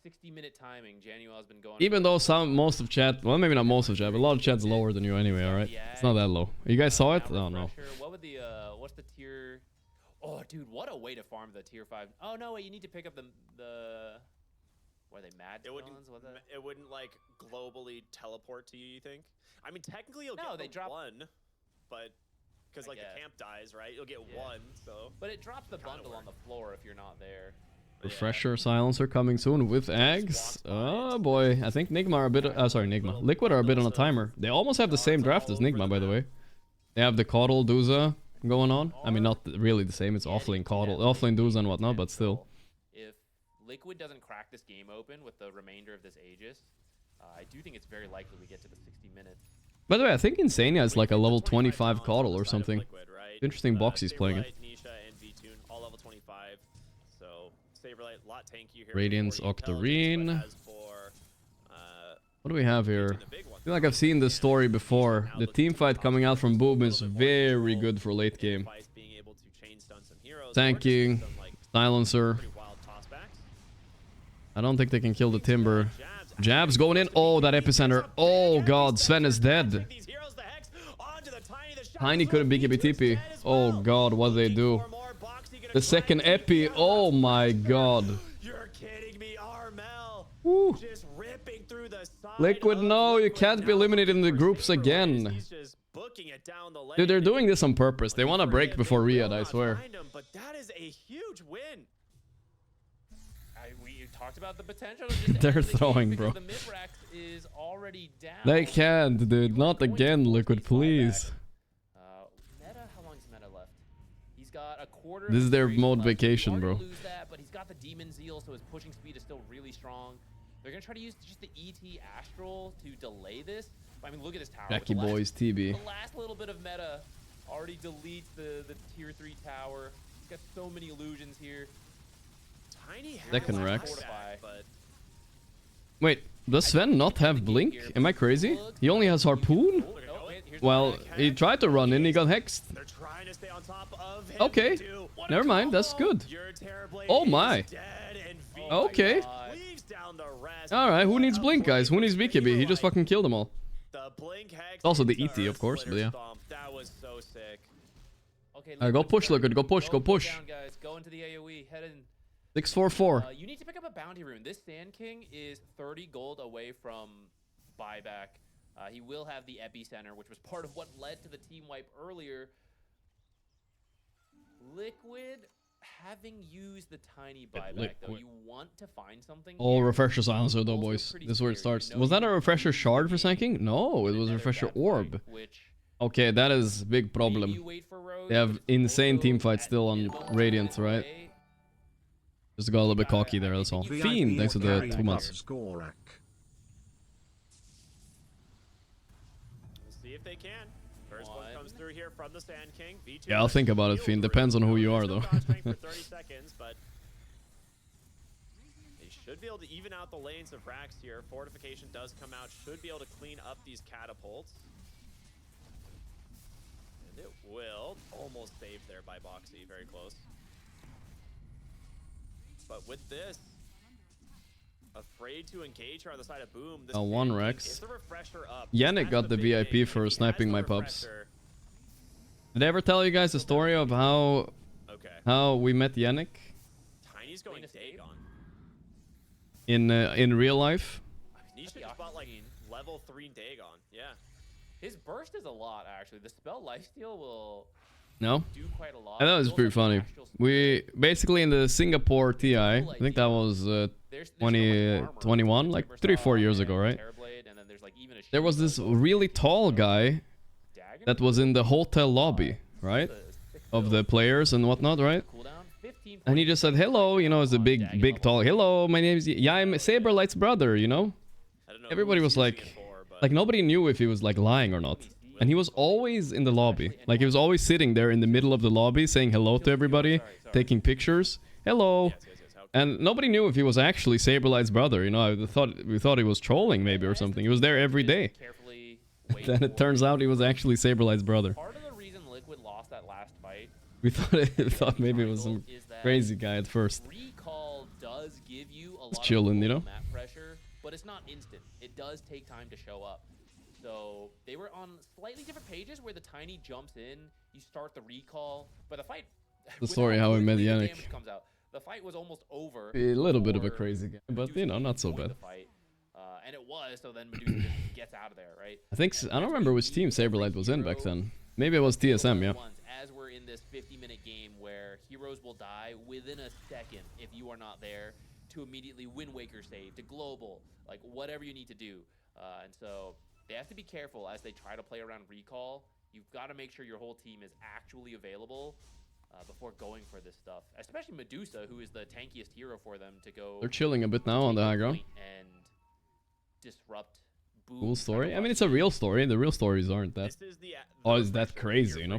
G: 60-minute timing Januel has been going.
C: Even though most of chat, well, maybe not most of chat, but a lot of chat's lower than you anyway, alright? It's not that low. You guys saw it? Oh, no.
G: What would the, what's the tier... Oh, dude, what a way to farm the tier 5. Oh, no, wait, you need to pick up the... What are they, mad villains?
I: It wouldn't, like, globally teleport to you think? I mean, technically you'll get
G: they drop
I: one, but... Because, like, the camp dies, right? You'll get one, so...
G: But it drops the bundle on the floor if you're not there.
C: Refresher Silencer coming soon with Ags. Oh boy, I think Nigma are a bit... Nigma. Liquid are a bit on a timer. They almost have the same draft as Nigma, by the way. They have the Caudle, Duza going on. I mean, not really the same. It's offlane Caudle, offlane Duza and whatnot, but still.
G: If Liquid doesn't crack this game open with the remainder of this Aegis, I do think it's very likely we get to the 60 minutes.
C: By the way, I think Insania is like a level 25 Caudle or something. Interesting box he's playing in.
G: Saberlight, a lot tankier here.
C: Radiance
G: for the
C: Octarine.
G: intelligence, but as for,
C: What do we have here? I feel like I've seen this story before. The team fight coming out from Boom is very good for late game.
G: being able to chain stun some heroes,
C: Tanking, silencer. I don't think they can kill the Timber. Jabs going in. Oh, that epicenter. Oh god, Sven is dead. Tiny couldn't BKB TP. Oh god, what they do? The second epi. Oh my god.
G: You're kidding me, Armel.
C: Woo.
G: Just ripping through the side.
C: Liquid, no, you can't be eliminated in the groups again. Dude, they're doing this on purpose. They want to break before Riyadh, I swear.
G: But that is a huge win.
J: We talked about the potential of just
C: They're throwing, bro.
J: the mid-rack is already down.
C: They can't, dude. Not again, Liquid, please.
J: Meta, how long is Meta left? He's got a quarter.
C: This is their
J: duration
C: mode
J: left.
C: vacation,
J: Hard to
C: bro.
J: lose that, but he's got the Demon Zeal, so his pushing speed is still really strong. They're gonna try to use just the ET Astral to delay this. I mean, look at this tower.
C: Jackie
J: The last-
C: Boys TB.
J: The last little bit of meta already deletes the tier 3 tower. He's got so many illusions here.
G: Tiny has
C: Second
G: a
C: Rex.
G: fortify, but
C: Wait, does Sven not have Blink? Am I crazy? He only has Harpoon? Well, he tried to run in, he got hexed.
G: they're trying to stay on top of him.
C: Okay, never mind, that's good. Oh my. Okay. Alright, who needs Blink, guys? Who needs BKB? He just fucking killed them all. It's also the ET, of course, but yeah.
G: That was so sick.
J: Okay,
C: Go push, Liquid, go push, go push.
J: Down, guys. Go into the AoE. Head in.
C: 644.
J: You need to pick up a bounty rune. This Sand King is 30 gold away from buyback. He will have the epicenter, which was part of what led to the team wipe earlier. Liquid, having used the tiny buyback, though, you want to find something.
C: Oh, refresher silencer though, boys. This is where it starts. Was that a refresher shard for Sanking? No, it was a refresher orb. Okay, that is big problem. They have insane team fights still on Radiant, right? Just got a little bit cocky there, that's all. Fiend, thanks for the 2 months.
G: We'll see if they can. First one comes through here from the Sand King. V2
C: Yeah, I'll think about it, Fiend. Depends on who you are, though.
G: for 30 seconds, but they should be able to even out the lanes of Rax here. Fortification does come out, should be able to clean up these catapults. And it will. Almost saved there by Boxy, very close. But with this, afraid to engage her on the side of Boom. This
C: One Rex.
G: gets the refresher up.
C: Yannick got the VIP for sniping my pups. Did I ever tell you guys the story of how we met Yannick?
G: Tiny's going Dagon.
C: In real life?
G: Nisha just bought like level 3 Dagon. Yeah.
J: His burst is a lot, actually. The spell Lifesteal will
C: No?
J: do quite a lot.
C: I thought it was pretty funny. We basically in the Singapore TI, I think that was 2021, like 3-4 years ago, right? There was this really tall guy that was in the hotel lobby, right? Of the players and whatnot, right? And he just said, hello, you know, it's a big tall, hello, my name is, yeah, I'm Saberlight's brother, you know? Everybody was like nobody knew if he was like lying or not. And he was always in the lobby. Like he was always sitting there in the middle of the lobby saying hello to everybody, taking pictures. Hello. And nobody knew if he was actually Saberlight's brother, you know. We thought he was trolling maybe or something. He was there every day. Then it turns out he was actually Saberlight's brother.
J: Part of the reason Liquid lost that last fight.
C: We thought maybe it was some crazy guy at first.
J: Recall does give you a lot
C: It's chilling, you know.
J: of map pressure, but it's not instant. It does take time to show up. So they were on slightly different pages where the Tiny jumps in, you start the recall, but the fight.
C: The story how we met Yannick.
J: Comes out. The fight was almost over.
C: A little bit of a crazy guy, but you know, not so bad.
J: And it was, so then Medusa just gets out of there, right?
C: I don't remember which team Saberlight was in back then. Maybe it was TSM, yeah.
J: As we're in this 50-minute game where heroes will die within a second if you are not there to immediately win Waker save, to global, like whatever you need to do. And so they have to be careful as they try to play around recall. You've got to make sure your whole team is actually available before going for this stuff. Especially Medusa, who is the tankiest hero for them to go.
C: They're chilling a bit now on the high ground.
J: And disrupt Boom.
C: Cool story. I mean, it's a real story. The real stories aren't that. Is that crazy, you know?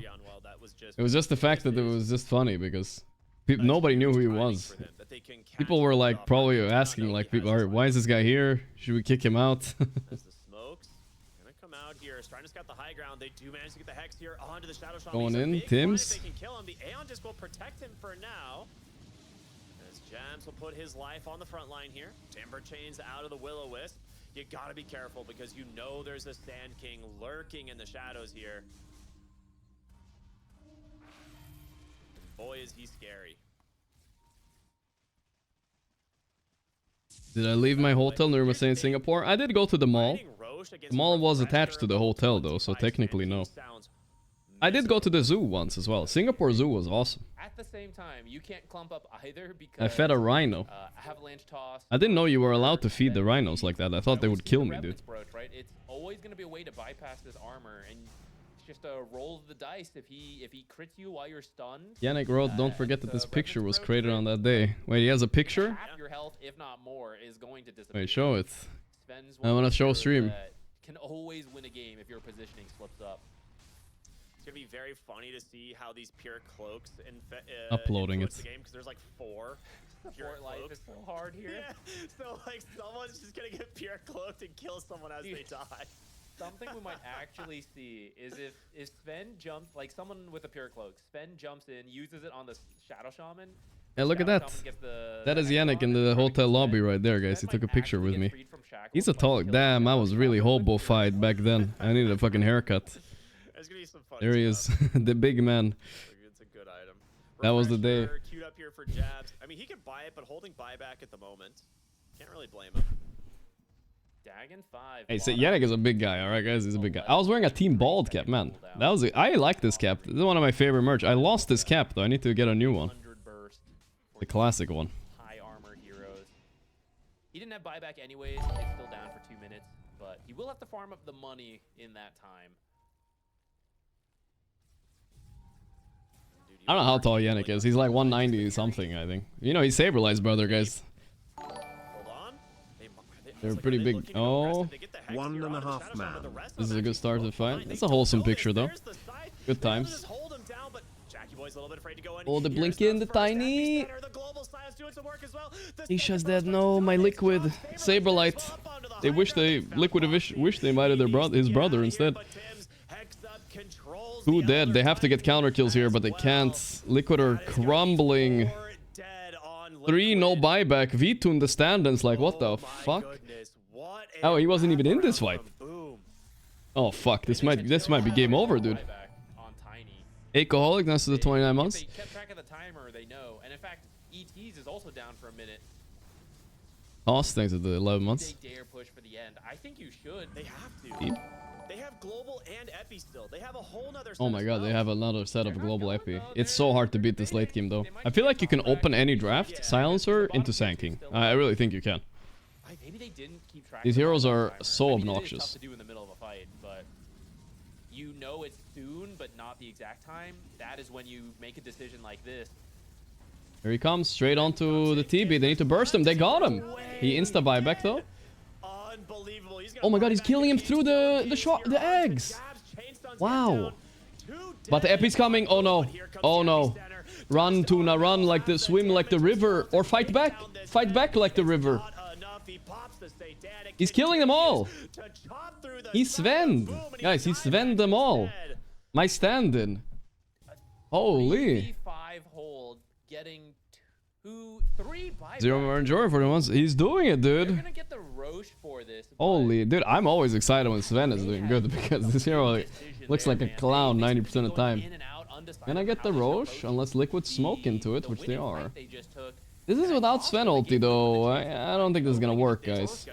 C: It was just the fact that it was just funny because Nobody knew who he was. People were like probably asking like, people, "Alright, why is this guy here? Should we kick him out?"
G: As the smokes gonna come out here, trying to scout the high ground. They do manage to get the hex here onto the Shadow Shaman.
C: Going
G: He's a
C: in,
G: big
C: Tims.
G: blind if they can kill him. The Aeon Disc will protect him for now. As Jams will put his life on the front line here. Timber Chains out of the Will-O-Wisp. You gotta be careful because you know there's a Sand King lurking in the shadows here. And boy, is he scary.
C: Did I leave my hotel near Marseille in Singapore? I did go to the mall. The mall was attached to the hotel though, so technically no. I did go to the zoo once as well. Singapore Zoo was awesome.
J: At the same time, you can't clump up either because
C: I fed a rhino.
J: Avalanche toss.
C: I didn't know you were allowed to feed the rhinos like that. I thought they would kill me, dude.
J: Right? It's always going to be a way to bypass this armor, and it's just a roll of the dice. If he crits you while you're stunned.
C: Yannick wrote, "Don't forget that this picture was created on that day." Wait, he has a picture?
J: Half your health, if not more, is going to disappear.
C: Wait, show it.
J: Sven's
C: I want to show stream.
J: can always win a game if your positioning slips up.
G: It's gonna be very funny to see how these pure cloaks
C: Uploading
G: influence
C: it.
G: the game because there's like 4 pure
J: Support life
G: cloaks.
J: is so hard here.
G: Yeah, so like someone's just gonna get pure cloaked and kill someone as they die.
J: Something we might actually see is if Sven jumps, like someone with a pure cloak, Sven jumps in, uses it on the Shadow Shaman.
C: Yeah, look at that. That is Yannick in the hotel lobby right there, guys. He took a picture with me. He's a tall... Damn, I was really hobo-fied back then. I needed a fucking haircut. There he is, the big man.
G: It's a good item.
C: That was the day.
G: Queued up here for jabs. I mean, he could buy it, but holding buyback at the moment. Can't really blame him.
J: Dagon 5.
C: Hey, so Yannick is a big guy, alright guys, he's a big guy. I was wearing a Team Bald cap, man. That was I like this cap. This is one of my favorite merch. I lost this cap though, I need to get a new one. The classic one.
J: High armor heroes. He didn't have buyback anyways, it's still down for 2 minutes, but he will have to farm up the money in that time.
C: I don't know how tall Yannick is. He's like 190 something, I think. You know, he's Saberlight's brother, guys. They're pretty big. Oh.
D: 1.5 man.
C: This is a good start to the fight. That's a wholesome picture, though. Good times. Oh, the blink in, the tiny. Isha's dead. No, my liquid. Saberlight. They wish Liquid wish they invited his brother instead. 2 dead. They have to get counter kills here, but they can't. Liquid are crumbling. 3 no buyback. V2 in the stand-ins. Like, what the fuck? Oh, he wasn't even in this fight. Oh fuck, this might be game over, dude. Alcoholic, next to the 29 months.
J: If they kept track of the timer, they know. And in fact, ETs is also down for a minute.
C: Toss thanks to the 11 months.
J: They dare push for the end. I think you should.
G: They have to. They have global and epi still. They have a whole nother set.
C: Oh my god, they have another set of global epi. It's so hard to beat this late game though. I feel like you can open any draft, silencer into Sanking. I really think you can.
J: Maybe they didn't keep track.
C: These heroes are so obnoxious.
J: It's tough to do in the middle of a fight, but you know it's soon, but not the exact time. That is when you make a decision like this.
C: Here he comes, straight onto the TB. They need to burst him. They got him. He insta buyback though. Oh my god, he's killing him through the eggs. Wow. But the epi's coming. Oh no. Oh no. Run, Tuna, run like the swim like the river, or fight back. Fight back like the river. He's killing them all. He's Sven. Guys, he's Sven them all. My stand-in. Holy.
J: 5 hold, getting 3 buybacks.
C: 0 more enjoy for the ones. He's doing it, dude.
J: They're gonna get the Roche for this.
C: Holy, dude, I'm always excited when Sven is doing good because this hero looks like a clown 90% of the time. Can I get the Roche? Unless Liquid smoke into it, which they are. This is without Sven ulti though. I don't think this is gonna work, guys.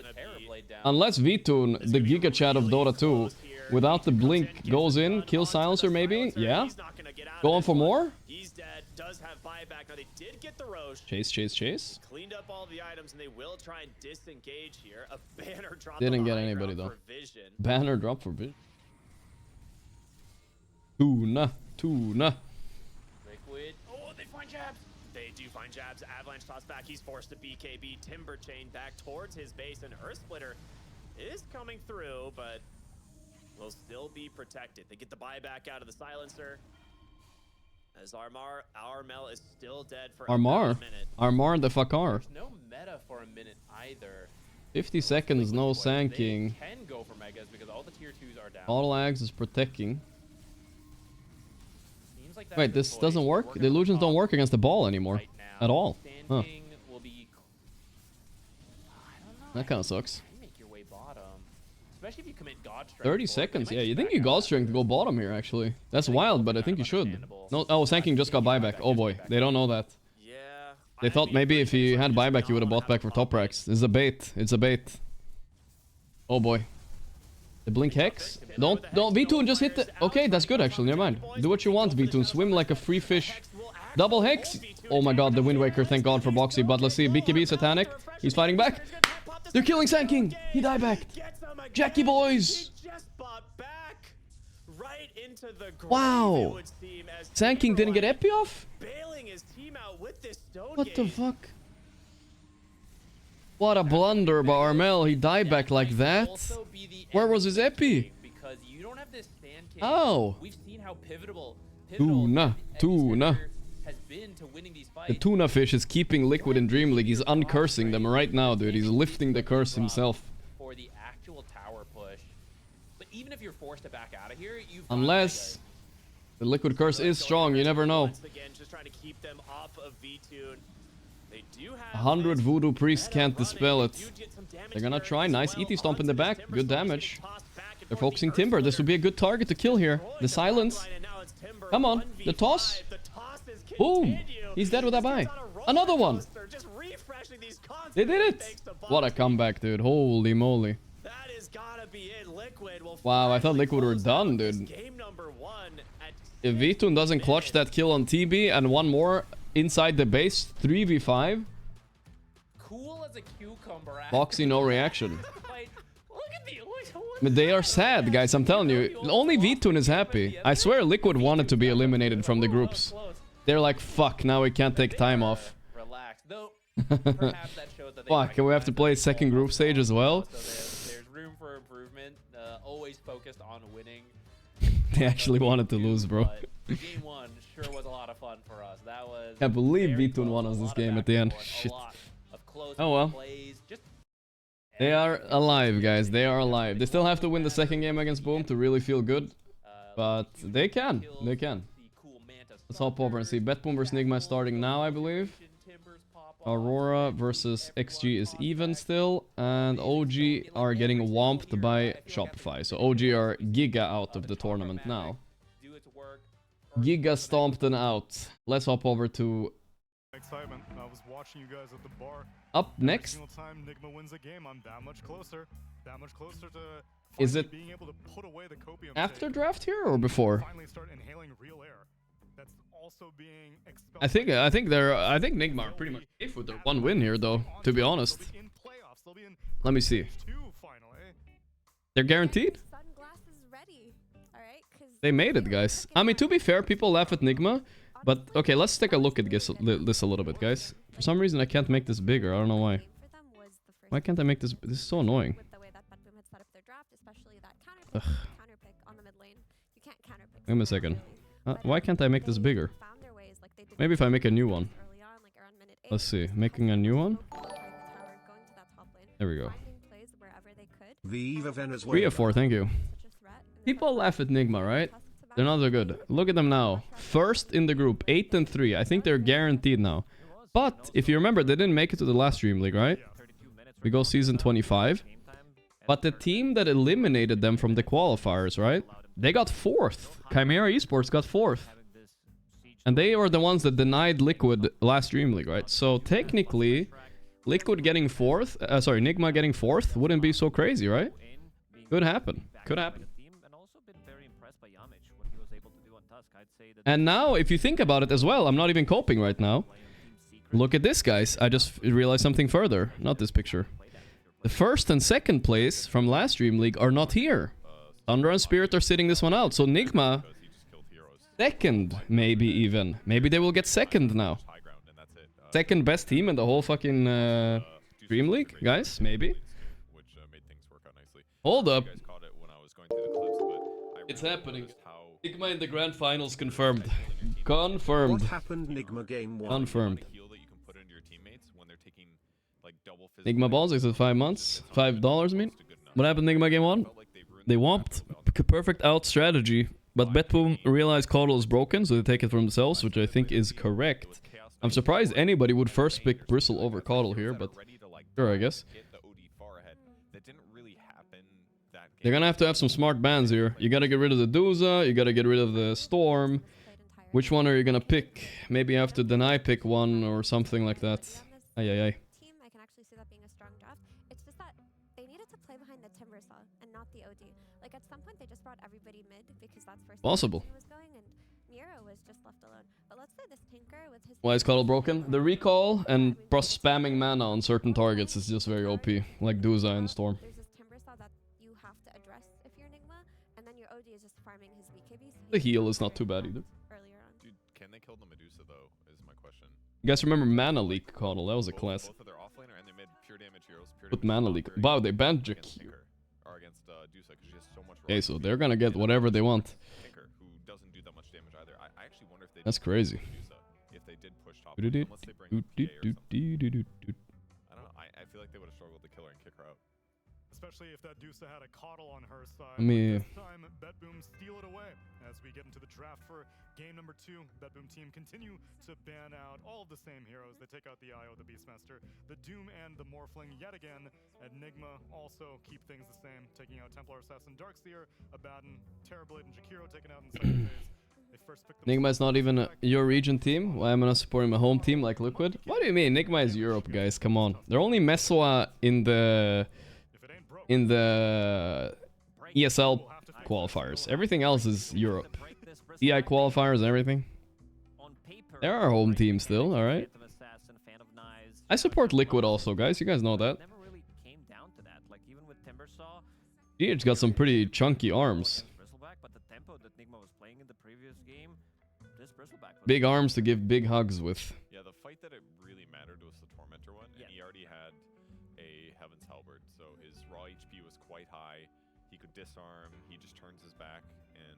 C: Unless V-Tune, the Giga Chat of Dota 2, without the blink, goes in, kills Silencer maybe? Yeah? Going for more?
G: He's dead. Does have buyback. Now they did get the Roche.
C: Chase, chase, chase.
G: Cleaned up all the items and they will try and disengage here. A banner drop.
C: Didn't get anybody though. Banner drop for Vision. Tuna.
J: Liquid. Oh, they find jabs.
G: They do find jabs. Avalanche toss back. He's forced to BKB. Timber Chain back towards his base, and Earth Splitter is coming through, but will still be protected. They get the buyback out of the silencer. As Armel is still dead for
C: Armar.
G: about a minute.
C: Armar the fuck are.
J: There's no meta for a minute either.
C: 50 seconds, no sanking.
J: They can go for megas because all the tier 2s are down.
C: All lags is protecting.
J: Seems like that's
C: Wait,
J: the
C: this
J: choice.
C: doesn't work?
J: Working
C: The
J: on the
C: illusions
J: top
C: don't work against the ball anymore.
J: right now.
C: At all. Huh.
J: Sand King will be...
C: That kind of sucks.
J: Make your way bottom. Especially if you commit God Strength.
C: 30 seconds. Yeah, you think you God Strength to go bottom here, actually. That's wild, but I think you should. No, oh, Sanking just got buyback. Oh boy, they don't know that. They thought maybe if he had buyback, he would have bought back for top racks. This is a bait. It's a bait. Oh boy. The blink hex? Don't V2 just hit the... Okay, that's good actually, never mind. Do what you want, V2. Swim like a free fish. Double hex? Oh my god, the Wind Waker, thank god for Boxy. But let's see, BKB Satanic. He's fighting back. They're killing Sand King. He diebacked. Jackie boys.
G: Right into the grave,
C: Wow.
G: it would seem, as
C: Sand King didn't get
G: Timberline
C: epi off?
G: bailing his team out with this stone
C: What the
G: gate.
C: fuck? What a blunder by Armel. He diebacked like that. Where was his epi?
J: Because you don't have this Sand King.
C: Oh.
J: We've seen how pivotal
C: Tuna.
J: has been to winning these fights.
C: The tuna fish is keeping Liquid in Dream League. He's uncursing them right now, dude. He's lifting the curse himself.
J: For the actual tower push. But even if you're forced to back out of here, you
C: Unless the Liquid curse is strong, you never know.
G: Once again, just trying to keep them off of V-Tune. They do have
C: 100 Voodoo Priests can't dispel it. They're gonna try. Nice ET Stomp in the back. Good damage. They're focusing Timber. This would be a good target to kill here. The silence. Come on. The toss. Boom. He's dead with that buy. Another one. They did it. What a comeback, dude. Holy moly. Wow, I thought Liquid were done, dude. If V-Tune doesn't clutch that kill on TB and one more inside the base, 3v5.
J: Cool as a cucumber.
C: Boxy, no reaction.
J: Like, look at the...
C: But they are sad, guys. I'm telling you. Only V-Tune is happy. I swear Liquid wanted to be eliminated from the groups. They're like, fuck, now we can't take time off.
J: Relax. Though, perhaps that shows that they
C: Fuck, can we have to play second group stage as well?
J: So there's room for improvement. Always focused on winning.
C: They actually wanted to lose, bro.
J: Game 1 sure was a lot of fun for us. That was...
C: Can't believe V-Tune won us this game at the end. Shit. Oh well. They are alive, guys. They are alive. They still have to win the second game against Boom to really feel good. But they can. They can. Let's hop over and see. Betboom versus Nigma is starting now, I believe. Aurora versus XG is even still. And OG are getting whomped by Shopify. So OG are Giga out of the tournament now. Giga stomped and out. Let's hop over to...
T: Excitement. I was watching you guys at the bar.
C: Up next.
T: Every single time Nigma wins a game, I'm that much closer to
C: Is it
T: being able to put away the copium
C: after draft here or before?
T: Finally start inhaling real air. That's also being expelled.
C: I think Nigma are pretty much safe with their one win here, though. To be honest. Let me see. They're guaranteed. They made it, guys. I mean, to be fair, people laugh at Nigma, but okay, let's take a look at this a little bit, guys. For some reason, I can't make this bigger. I don't know why. Why can't I make this? This is so annoying. Ugh. Give me a second. Why can't I make this bigger? Maybe if I make a new one. Let's see. Making a new one. There we go. 3 of 4, thank you. People laugh at Nigma, right? They're not so good. Look at them now. First in the group, 8 and 3. I think they're guaranteed now. But if you remember, they didn't make it to the last Dream League, right? We go season 25. But the team that eliminated them from the qualifiers, right? They got 4th. Chimera Esports got 4th. And they were the ones that denied Liquid last Dream League, right? So technically, Liquid getting 4th, Nigma getting 4th wouldn't be so crazy, right? Could happen. Could happen. And now, if you think about it as well, I'm not even coping right now. Look at this, guys. I just realized something further. Not this picture. The 1st and 2nd place from last Dream League are not here. Thunder and Spirit are sitting this one out. So Nigma, 2nd, maybe even. Maybe they will get 2nd now. 2nd best team in the whole fucking Dream League, guys. Maybe. Hold up. It's happening. Nigma in the grand finals confirmed. Confirmed.
D: What happened Nigma game 1?
C: Confirmed.
R: Heal that you can put into your teammates when they're taking like double physical
C: Nigma balls is at 5 months. $5, I mean. What happened Nigma game 1? They whomped. Perfect out strategy. But Betboom realized Caudle is broken, so they take it for themselves, which I think is correct. I'm surprised anybody would first pick Bristle over Caudle here, but sure, I guess. They're gonna have to have some smart bans here. You gotta get rid of the Duza, you gotta get rid of the Storm. Which one are you gonna pick? Maybe you have to deny pick one or something like that. Ay, ay, ay.
Q: Team, I can actually see that being a strong draft. It's just that they needed to play behind the Timbersaw and not the OD. Like at some point they just brought everybody mid because that's where
C: Possible.
Q: was going and Miro was just left alone. But let's say this Tinker with his
C: Why is Caudle broken? The recall and spamming mana on certain targets is just very OP, like Duza and Storm.
Q: There's this Timbersaw that you have to address if you're Nigma, and then your OD is just farming his BKB.
C: The heal is not too bad either.
R: Dude, can they kill the Medusa though? Is my question.
C: You guys remember Mana Leak Caudle? That was a class.
R: Both of their offlaner and they made pure damage heroes.
C: Put Mana Leak. Wow, they banned Jakir.
R: Are against Dusa because she has so much.
C: Okay, so they're gonna get whatever they want.
R: Tinker, who doesn't do that much damage either. I actually wonder if they.
C: That's crazy.
R: If they did push top, unless they bring PA or something. I don't know. I feel like they would have struggled to kill her and kick her out.
T: Especially if that Dusa had a Caudle on her side.
C: Let me-
T: This time, Betboom steal it away. As we get into the draft for game number 2, Betboom team continue to ban out all of the same heroes. They take out the IO, the Beastmaster, the Doom, and the Morphling yet again. Enigma also keep things the same, taking out Templar Assassin, Darkseer, Abaddon, Terrorblade, and Jakiro taken out in the second phase. They first pick
C: Nigma is not even your region team. Why am I not supporting my home team like Liquid? What do you mean? Nigma is Europe, guys. Come on. They're only Meswa in the ESL qualifiers. Everything else is Europe. EI qualifiers and everything. They're our home team still, alright? I support Liquid also, guys. You guys know that. GH got some pretty chunky arms. Big arms to give big hugs with.
R: Yeah, the fight that it really mattered was the Tormentor one, and he already had a Heaven's Halberd, so his raw HP was quite high. He could disarm, he just turns his back, and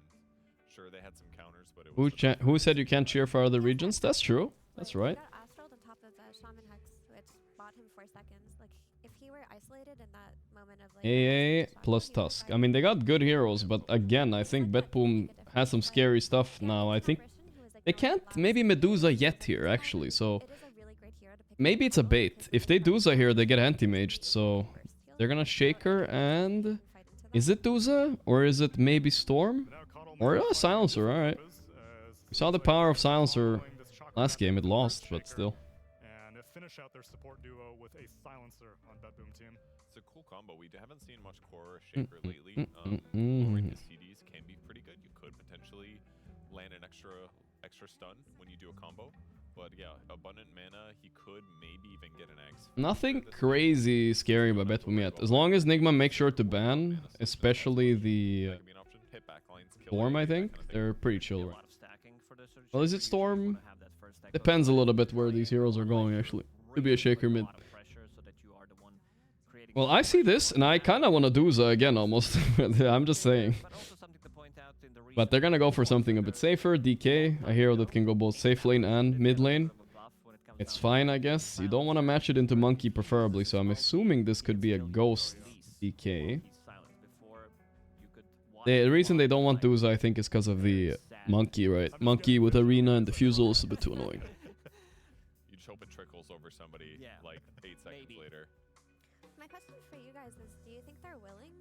R: sure, they had some counters, but it was...
C: Who said you can't cheer for other regions? That's true. That's right.
Q: He got Astraled on top of Shaman Hex, which bought him 4 seconds. Like, if he were isolated in that moment of like...
C: AA plus Tusk. I mean, they got good heroes, but again, I think Betboom has some scary stuff now. I think they can't maybe Medusa yet here, actually, so... Maybe it's a bait. If they Dusa here, they get anti-maged, so... They're gonna shake her and... Is it Dusa? Or is it maybe Storm? Or a Silencer, alright. We saw the power of Silencer last game, it lost, but still.
T: And finish out their support duo with a Silencer on Betboom team.
R: It's a cool combo. We haven't seen much core shaker lately. Lowering the CDs can be pretty good. You could potentially land an extra stun when you do a combo. But yeah, abundant mana, he could maybe even get an X.
C: Nothing crazy scary about Betboom yet. As long as Nigma makes sure to ban, especially the Storm, I think, they're pretty chill. Right? Well, is it Storm? Depends a little bit where these heroes are going, actually. Could be a shaker mid. Well, I see this, and I kind of want to Duza again, almost. I'm just saying. But they're gonna go for something a bit safer. DK, a hero that can go both safe lane and mid lane. It's fine, I guess. You don't want to match it into Monkey, preferably, so I'm assuming this could be a Ghost DK. The reason they don't want Duza, I think, is because of the Monkey, right? Monkey with Arena and Diffusal is a bit too annoying.
R: You just hope it trickles over somebody like 8 seconds later.
Q: My question for you guys is, do you think they're willing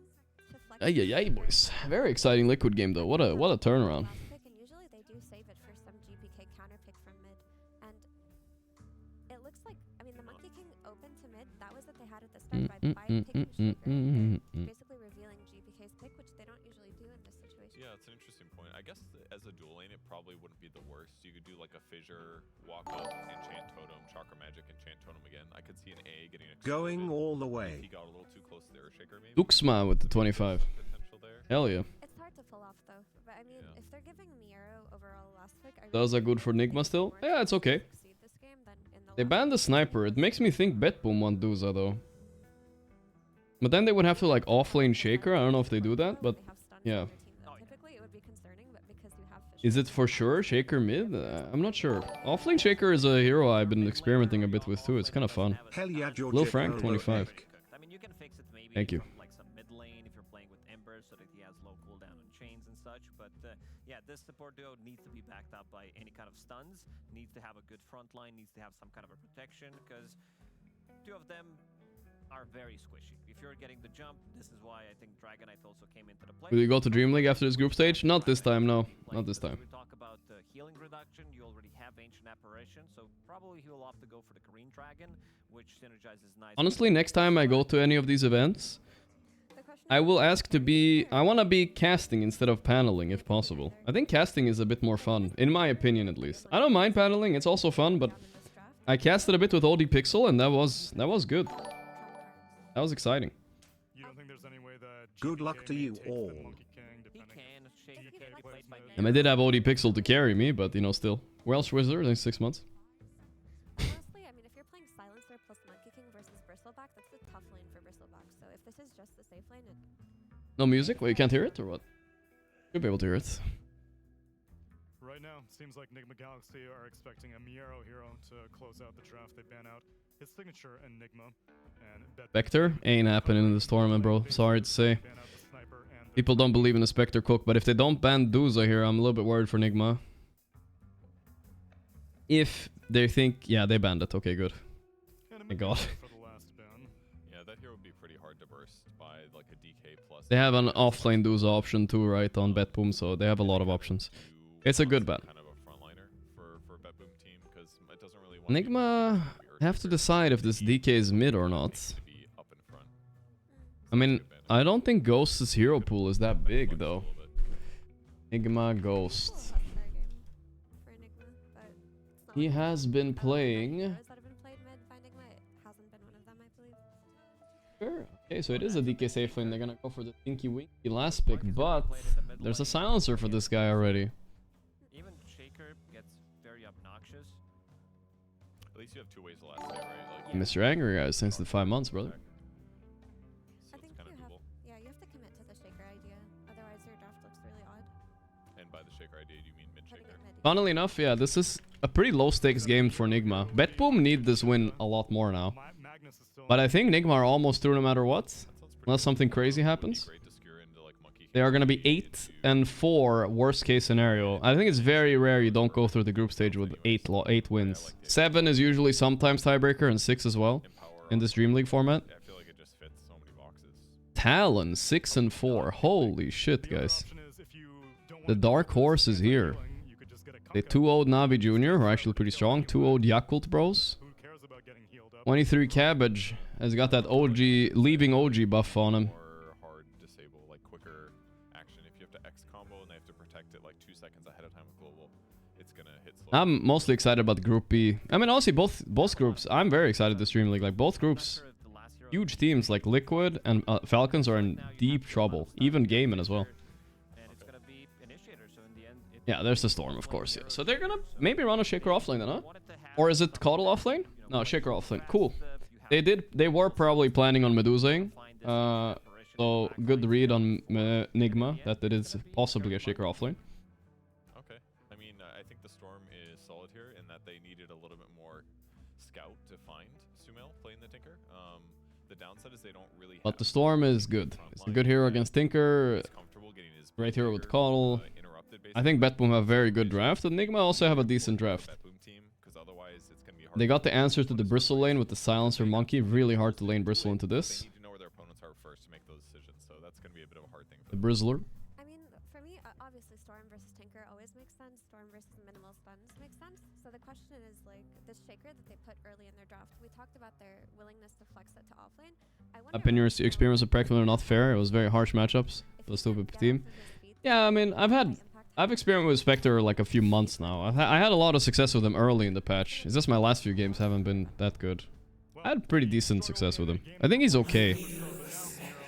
Q: to flex?
C: Ay, ay, ay, boys. Very exciting Liquid game, though. What a turnaround.
Q: And usually they do save it for some GPK counter pick from mid. And it looks like, I mean, the Monkey King open to mid, that was what they had at the start by picking Shaker. Basically revealing GPK's pick, which they don't usually do in this situation.
R: Yeah, it's an interesting point. I guess as a dual lane, it probably wouldn't be the worst. You could do like a Fissure, walk up, enchant totem, chakra magic, enchant totem again. I could see an A getting
D: going all the way.
R: He got a little too close to their shaker, maybe.
C: Duxma with the 25. Hell yeah.
Q: It's hard to pull off though. But I mean, if they're giving Miero overall last pick,
C: Those are good for Nigma still? Yeah, it's okay. They banned the sniper. It makes me think Betboom want Duza though. But then they would have to like offlane Shaker. I don't know if they do that, but yeah.
Q: typically it would be concerning, but because you have
C: Is it for sure Shaker mid? I'm not sure. Offlane Shaker is a hero I've been experimenting a bit with too. It's kind of fun.
D: Hell yeah, George.
C: Lil Frank 25.
S: I mean, you can fix it maybe
C: Thank you.
S: from, like some mid lane if you're playing with Ember so that he has low cooldown on chains and such. But yeah, this support duo needs to be backed up by any kind of stuns, needs to have a good front line, needs to have some kind of a protection, because two of them are very squishy. If you're getting the jump, this is why I think Dragonite also came into the play.
C: Will you go to Dream League after this group stage? Not this time, no. Not this time.
S: We talk about healing reduction, you already have Ancient Apparition, so probably he will opt to go for the Green Dragon, which synergizes nicely.
C: Honestly, next time I go to any of these events, I will ask to be... I want to be casting instead of paneling, if possible. I think casting is a bit more fun, in my opinion at least. I don't mind paneling, it's also fun, but I casted a bit with OD Pixel, and that was good. That was exciting.
D: Good luck to you all.
C: And I did have OD Pixel to carry me, but you know, still. Welsh Wizard in 6 months.
Q: Honestly, I mean, if you're playing Silencer plus Monkey King versus Bristleback, that's a tough lane for Bristleback. So if this is just the safe lane,
C: No music? Well, you can't hear it, or what? You'll be able to hear it.
T: Right now, seems like Nigma Galaxy are expecting a Miero hero to close out the draft. They ban out his signature Enigma. And
C: Spectre? Ain't happening in this tournament, bro. Sorry to say. People don't believe in the Spectre cook, but if they don't ban Duza here, I'm a little bit worried for Nigma. If they think... Yeah, they banned it. Okay, good. Thank God.
R: Yeah, that here would be pretty hard to burst by like a DK plus.
C: They have an offlane Duza option too, right, on Betboom, so they have a lot of options. It's a good ban.
R: Kind of a frontliner for Betboom team because it doesn't really want
C: Nigma have to decide if this DK is mid or not. I mean, I don't think Ghost's hero pool is that big though. Nigma Ghost. He has been playing. Sure. Okay, so it is a DK safe lane. They're gonna go for the Tinky Winky last pick, but there's a silencer for this guy already.
S: Even Shaker gets very obnoxious.
R: At least you have 2 ways to last day, right? Like,
C: Mr. Angry Guys, thanks to the 5 months, brother.
Q: I think you have to commit to the Shaker idea. Otherwise, your draft looks really odd.
R: And by the Shaker idea, do you mean mid-Shaker?
C: Funnily enough, yeah, this is a pretty low-stakes game for Nigma. Betboom need this win a lot more now. But I think Nigma are almost through no matter what. Unless something crazy happens. They are going to be 8-4, worst case scenario. I think it's very rare you don't go through the group stage with 8 wins. 7 is usually sometimes tiebreaker, and 6 as well in this Dream League format. Talon, 6-4. Holy shit, guys. The dark horse is here. They 2-0'd NAVI Jr, who are actually pretty strong. 2-0'd Yakult Bros. 23 Cabbage has got that OG, leaving OG buff on him.
R: Hard disable, like quicker action. If you have to X combo and they have to protect it like 2 seconds ahead of time with global, it's gonna hit slow.
C: I'm mostly excited about Group B. I mean, honestly, both groups. I'm very excited this Dream League. Like, both groups, huge teams like Liquid and Falcons are in deep trouble. Even Gaimin as well. Yeah, there's the Storm, of course, yeah. So they're gonna maybe run a Shaker offlane then, huh? Or is it Coddle offlane? No, Shaker offlane. Cool. They were probably planning on Medusing. So good read on Nigma that it is possibly a Shaker offlane.
R: Okay. I mean, I think the Storm is solid here in that they needed a little bit more scout to find Sumail playing the Tinker. The downside is they don't really.
C: But the Storm is good. It's a good hero against Tinker. Great hero with Coddle. I think Betboom have a very good draft, and Nigma also have a decent draft. They got the answer to the Bristle lane with the Silencer Monkey. Really hard to lane Bristle into this. The Brizzler.
Q: I mean, for me, obviously Storm versus Tinker always makes sense. Storm versus minimal stuns makes sense. So the question is, like, this Shaker that they put early in their draft, we talked about their willingness to flex it to offlane.
C: Opinion experience with Practical are not fair. It was very harsh matchups for the stupid team. Yeah, I mean, I've experimented with Spectre like a few months now. I had a lot of success with him early in the patch. It's just my last few games haven't been that good. I had pretty decent success with him. I think he's okay.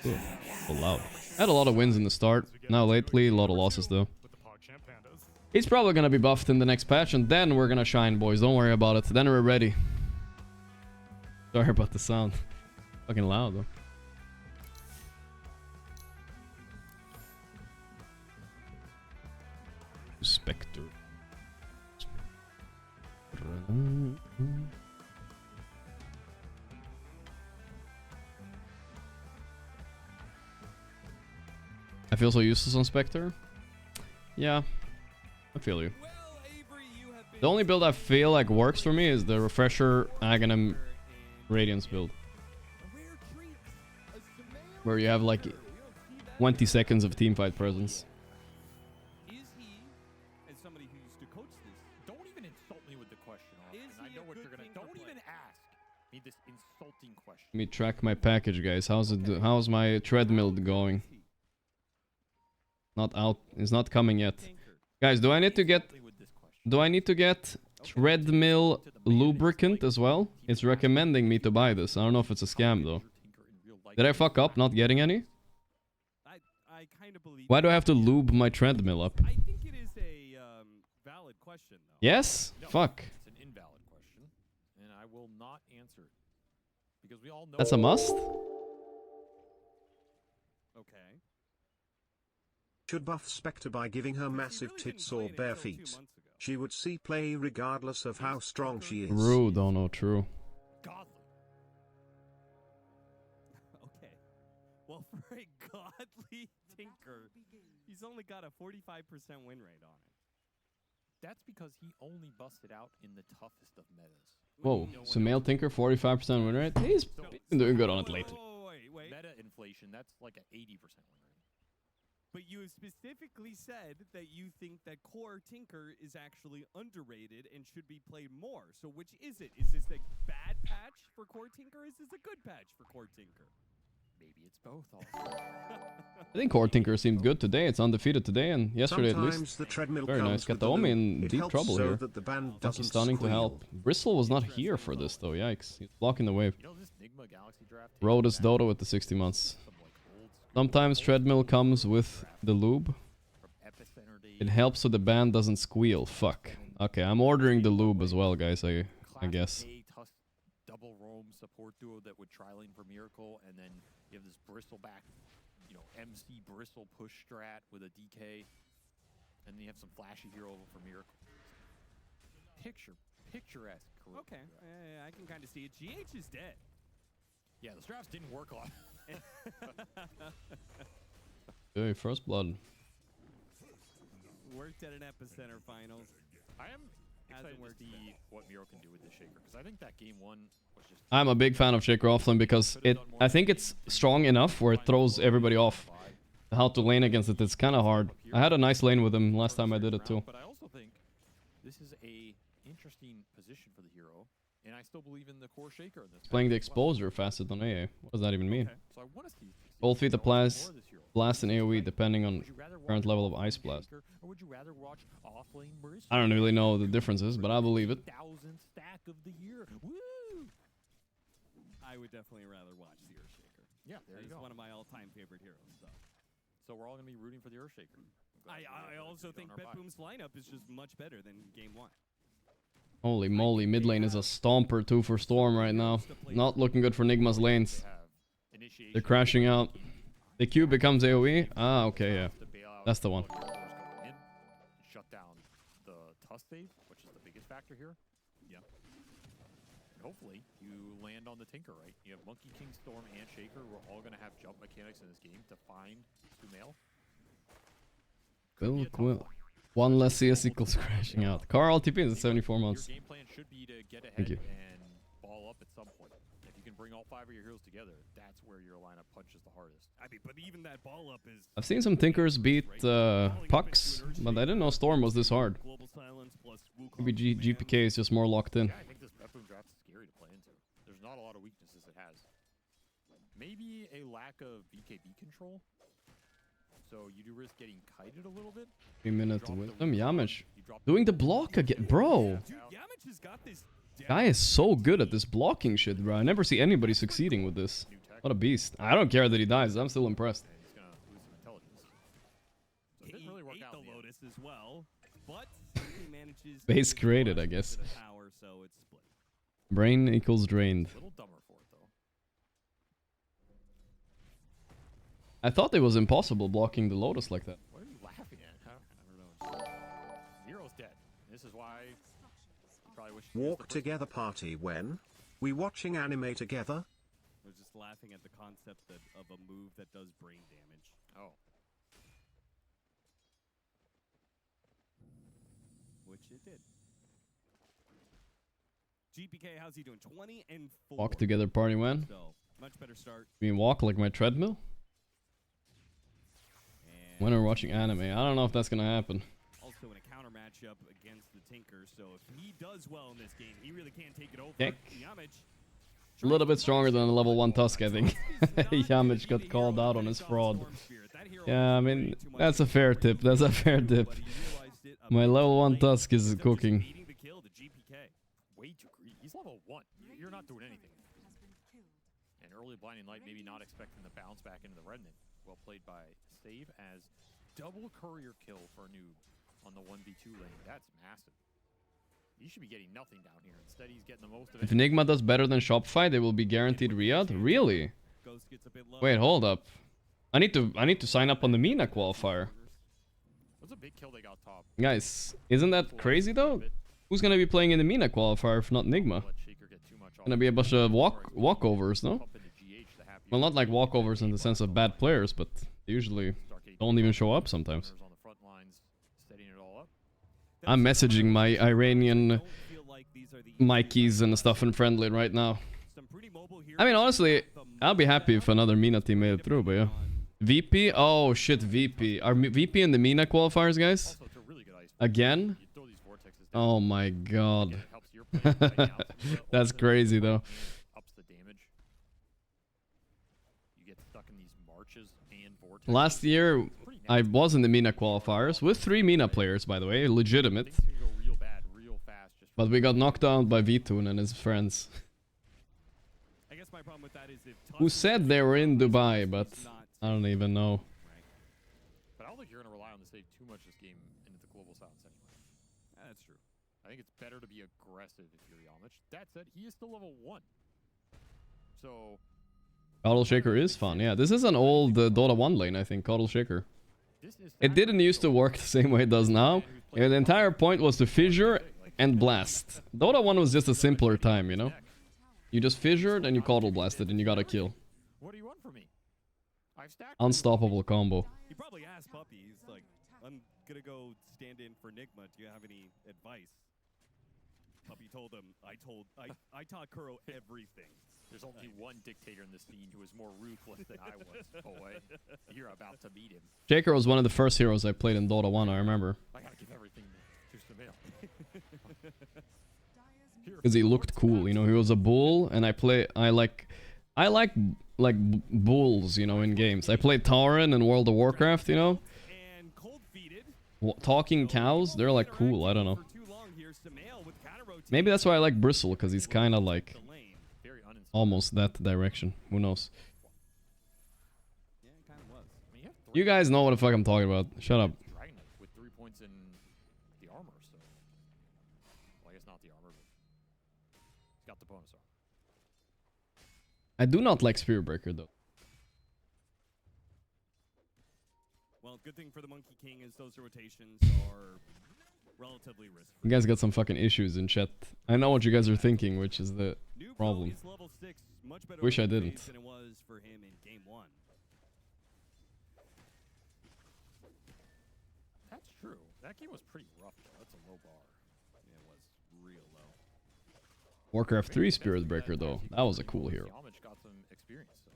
C: Ooh, so loud. I had a lot of wins in the start. Now lately, a lot of losses though. He's probably gonna be buffed in the next patch, and then we're gonna shine, boys. Don't worry about it. Then we're ready. Sorry about the sound. Fucking loud though. Spectre. I feel so useless on Spectre. Yeah, I feel you. The only build I feel like works for me is the Refresher Aghanim Radiance build. Where you have like 20 seconds of teamfight presence.
U: Is he, as somebody who used to coach this, don't even insult me with the question. I know what you're gonna. Don't even ask me this insulting question.
C: Let me track my package, guys. How's it? How's my treadmill going? Not out. It's not coming yet. Guys, do I need to get? Do I need to get treadmill lubricant as well? It's recommending me to buy this. I don't know if it's a scam though. Did I fuck up not getting any?
U: I kind of believe.
C: Why do I have to lube my treadmill up?
U: I think it is a valid question, though.
C: Yes?
V: No,
C: Fuck.
V: It's an invalid question, and I will not answer it because we all know.
C: That's a must?
U: Okay.
D: Should buff Spectre by giving her massive tits or bare feet. She would see play regardless of how strong she is.
C: Rude, oh no, true.
U: Okay. Well, for a godly Tinker, he's only got a 45% win rate on it.
V: That's because he only busted out in the toughest of metas.
C: Whoa, so male Tinker 45% win rate? He's been doing good on it lately.
U: Wait.
V: Meta inflation, that's like an 80% win rate.
U: But you have specifically said that you think that core Tinker is actually underrated and should be played more. So which is it? Is this a bad patch for core Tinker? Or is this a good patch for core Tinker?
V: Maybe it's both. Also.
C: I think Core Tinker seemed good today. It's undefeated today and yesterday
D: Sometimes
C: at least.
D: the treadmill
C: Very nice.
D: comes with
C: Kataomi
D: the
C: in
D: loop.
C: deep
D: It
C: trouble
D: helps so
C: here.
D: that the band
C: Lucky
D: doesn't
C: stunning to
D: squeal.
C: help. Bristle was not here for this though. Yikes. He's blocking the wave.
V: You know, this Nigma Galaxy draft
C: Rodus Dodo with the 60 months. Sometimes treadmill comes with the lube. It helps so the band doesn't squeal. Fuck. Okay, I'm ordering the lube as well, guys. I guess.
V: Double roam support duo that would tri-lane for Miracle, and then you have this bristleback, you know, MC bristle push strat with a DK, and then you have some flashy hero over for Miracle. Picturesque.
U: Okay, I can kind of see it. GH is dead.
V: Yeah, the straps didn't work on.
C: Hey, first blood.
U: Worked at an Epicenter finals.
V: I am excited to see what Miro can do with this Shaker, because I think that game one was just...
C: I'm a big fan of Shaker offlane because I think it's strong enough where it throws everybody off. How to lane against it, it's kind of hard. I had a nice lane with him last time I did it too.
V: But I also think this is a interesting position for the hero, and I still believe in the core Shaker in this.
C: Playing the exposure facet on AA. What does that even mean?
V: So I want to see
C: Both feet applies blast and AoE depending on current level of Ice Blast.
V: or would you rather watch offlane Bristle?
C: I don't really know the differences, but I believe it.
V: 1,000th stack of the year. Woo!
U: I would definitely rather watch the Earthshaker.
V: Yeah, there you go.
U: He's one of my all-time favorite heroes.
V: So we're all going to be rooting for the Earthshaker.
U: I also think Betboom's lineup is just much better than game one.
C: Holy moly, mid lane is a stomper too for Storm right now. Not looking good for Nigma's lanes. They're crashing out. The Q becomes AoE? Ah, okay, yeah. That's the one.
V: Shut down the Tusk save, which is the biggest factor here. Yeah. And hopefully, you land on the Tinker, right? You have Monkey King, Storm, and Shaker. We're all going to have jump mechanics in this game to find Sumail.
C: Cool. One less CS equals crashing out. Carl TP is 74 months.
V: Your game plan should be to get ahead
C: Thank you.
V: and ball up at some point. If you can bring all 5 of your heroes together, that's where your lineup punches the hardest.
U: I mean, but even that ball up is...
C: I've seen some Tinkers beat Pucks, but I didn't know Storm was this hard. Maybe GPK is just more locked in.
V: Yeah, I think this Betboom draft is scary to play into. There's not a lot of weaknesses it has. Maybe a lack of BKB control. So you do risk getting kited a little bit.
C: 3 minute wisdom. Yamish doing the block again, bro.
U: Dude, Yamish has got this
C: Guy is so good at this blocking shit, bro. I never see anybody succeeding with this. What a beast. I don't care that he dies. I'm still impressed.
U: He ate the Lotus as well, but he manages
C: Base
U: to
C: created,
U: rush
C: I guess.
U: to the tower, so it's split.
C: Brain equals drained.
V: A little dumber for it, though.
C: I thought it was impossible blocking the Lotus like that.
V: What are you laughing at? I don't know. This is why he probably wished he used the
D: Walk
V: first
D: together party when? We watching anime together?
U: I was just laughing at the concept of a move that does brain damage.
V: Oh.
U: Which it did. GPK, how's he doing? 20 and 4.
C: Walk together party when?
U: So, much better start.
C: You mean walk like my treadmill? When we're watching anime. I don't know if that's gonna happen.
U: Also in a counter matchup against the Tinker, so if he does well in this game, he really can't take it over.
C: Kick.
U: Yamich,
C: A little bit stronger than a level 1 Tusk, I think. Yamich got called out on his fraud. Yeah, I mean, that's a fair tip. That's a fair tip. My level 1 Tusk is cooking.
V: way too greedy. He's level 1. You're not doing anything. And early Blinding Light, maybe not expecting the bounce back into the Remnant. Well played by Save as double courier kill for a noob on the 1v2 lane. That's massive. He should be getting nothing down here. Instead, he's getting the most of it.
C: If Nigma does better than Shopify, they will be guaranteed Riyadh? Really? Wait, hold up. I need to sign up on the Mina qualifier.
V: That's a big kill they got top.
C: Guys, isn't that crazy though? Who's gonna be playing in the Mina qualifier if not Nigma? Gonna be a bunch of walkovers, no? Well, not like walkovers in the sense of bad players, but they usually don't even show up sometimes. I'm messaging my Iranian Mikeys and stuff in friendly right now. I mean, honestly, I'll be happy if another Mina team made it through, but yeah. VP? Oh shit, VP. Are VP in the Mina qualifiers, guys? Again? Oh my god. That's crazy though. Last year, I was in the Mina qualifiers with 3 Mina players, by the way, legitimate. But we got knocked down by Vitoon and his friends. Who said they were in Dubai, but I don't even know.
V: But I don't think you're going to rely on the save too much this game into the global silence anyway.
U: That's true.
V: I think it's better to be aggressive if you're Yamich. That said, he is still level 1. So...
C: Caudal Shaker is fun, yeah. This is an old Dota 1 lane, I think, Caudal Shaker. It didn't used to work the same way it does now. Yeah, the entire point was to fissure and blast. Dota 1 was just a simpler time, you know? You just fissured and you Caudal blasted and you got a kill.
V: What do you want from me?
C: Unstoppable combo.
U: He probably asked Puppy, he's like, I'm gonna go stand in for Nigma. Do you have any advice? Puppy told him, I taught Kuro everything.
V: There's only one dictator in the scene who is more ruthless than I was, boy. You're about to meet him.
C: Shaker was one of the first heroes I played in Dota 1, I remember.
V: I gotta give everything to Samael.
C: Because he looked cool, you know, he was a bull, and I like bulls, you know, in games. I played Tauren in World of Warcraft, you know? Talking cows, they're like cool, I don't know. Maybe that's why I like Bristle, because he's kind of like almost that direction. Who knows? You guys know what the fuck I'm talking about. Shut up.
V: With 3 points in the armor, so... Well, I guess not the armor, but... He's got the bonus armor.
C: I do not like Spear Breaker, though.
U: Well, good thing for the Monkey King is those rotations are relatively risky.
C: You guys got some fucking issues in chat. I know what you guys are thinking, which is the problem. Wish I didn't.
U: Than it was for him in game 1.
V: That's true. That game was pretty rough, though. That's a low bar.
U: Yeah, it was real low.
C: Warcraft 3 Spirit Breaker, though. That was a cool hero.
V: Yamich got some experience, so...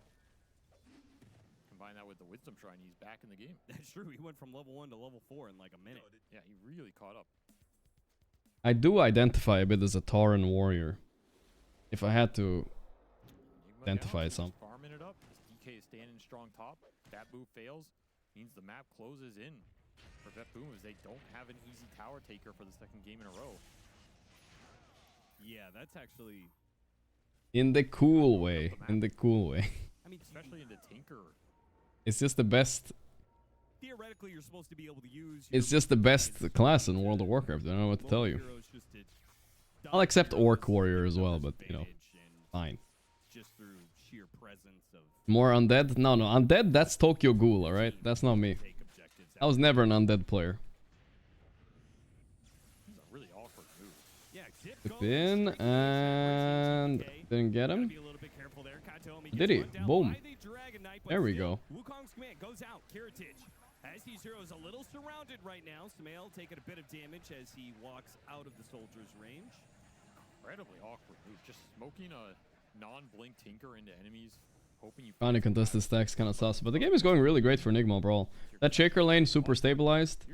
V: Combine that with the Wisdom Shrine, he's back in the game.
U: That's true. He went from level 1 to level 4 in like a minute.
V: Yeah, he really caught up.
C: I do identify a bit as a Tauren warrior. If I had to identify some.
V: Farming it up. This DK is standing strong top. That move fails. Means the map closes in for Betboom as they don't have an easy tower taker for the second game in a row.
U: Yeah, that's actually...
C: In the cool way. In the cool way.
V: I mean, especially in the Tinker.
C: It's just the best...
U: Theoretically, you're supposed to be able to use...
C: It's just the best class in World of Warcraft. I don't know what to tell you. I'll accept Orc Warrior as well, but, you know, fine.
U: Just through sheer presence of...
C: More Undead? No, Undead, that's Tokyo Ghoul, alright? That's not me. I was never an Undead player.
V: This is a really
C: Whip in and didn't get him. Did he? Boom. There we go.
U: Wukong's command goes out. Heritage has these heroes a little surrounded right now. Sumail taking a bit of damage as he walks out of the soldier's range.
V: Incredibly awkward move. Just smoking a non-blink Tinker into enemies. Hoping you
C: Trying to contest the stacks kind of sus, but the game is going really great for Nigma overall. That Shaker lane super stabilized.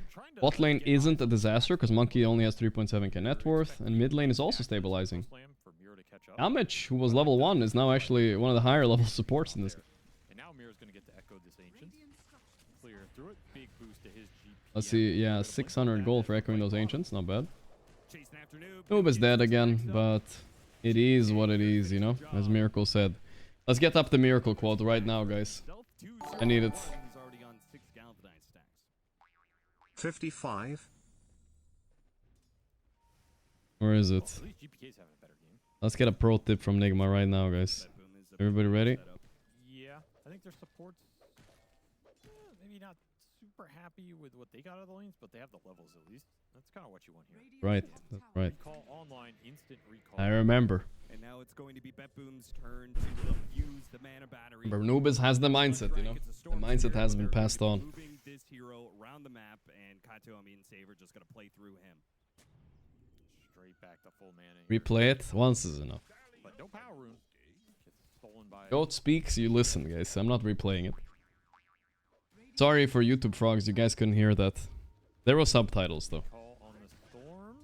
C: Bot lane isn't a disaster because Monkey only has 3.7k net worth, and mid lane is also stabilizing. Damage, who was level 1, is now actually one of the higher level supports in this.
V: And now Mirror's gonna get to echo this Ancient. Clear through it. Big boost to his GP.
C: Let's see, yeah, 600 gold for echoing those Ancients, not bad. Noob is dead again, but it is what it is, you know, as Miracle said. Let's get up the Miracle quote right now, guys. I need it.
D: 55.
C: Where is it? Let's get a pro tip from Nigma right now, guys. Everybody ready?
V: Yeah, I think their support's maybe not super happy with what they got out of the lanes, but they have the levels at least. That's kind of what you want here.
C: Right, that's right.
V: Recall online, instant recall.
C: I remember.
U: And now it's going to be Betboom's turn to use the mana battery.
C: Remember, Nubis has the mindset, you know. The mindset has been passed on.
U: Moving this hero around the map, and Kato, Saver just going to play through him.
V: Straight back to full mana.
C: Replay it. Once is enough.
V: But no power rune. Gets stolen by
C: Goat speaks, you listen, guys. I'm not replaying it. Sorry for YouTube frogs, you guys couldn't hear that. There were subtitles, though.
V: On the storm.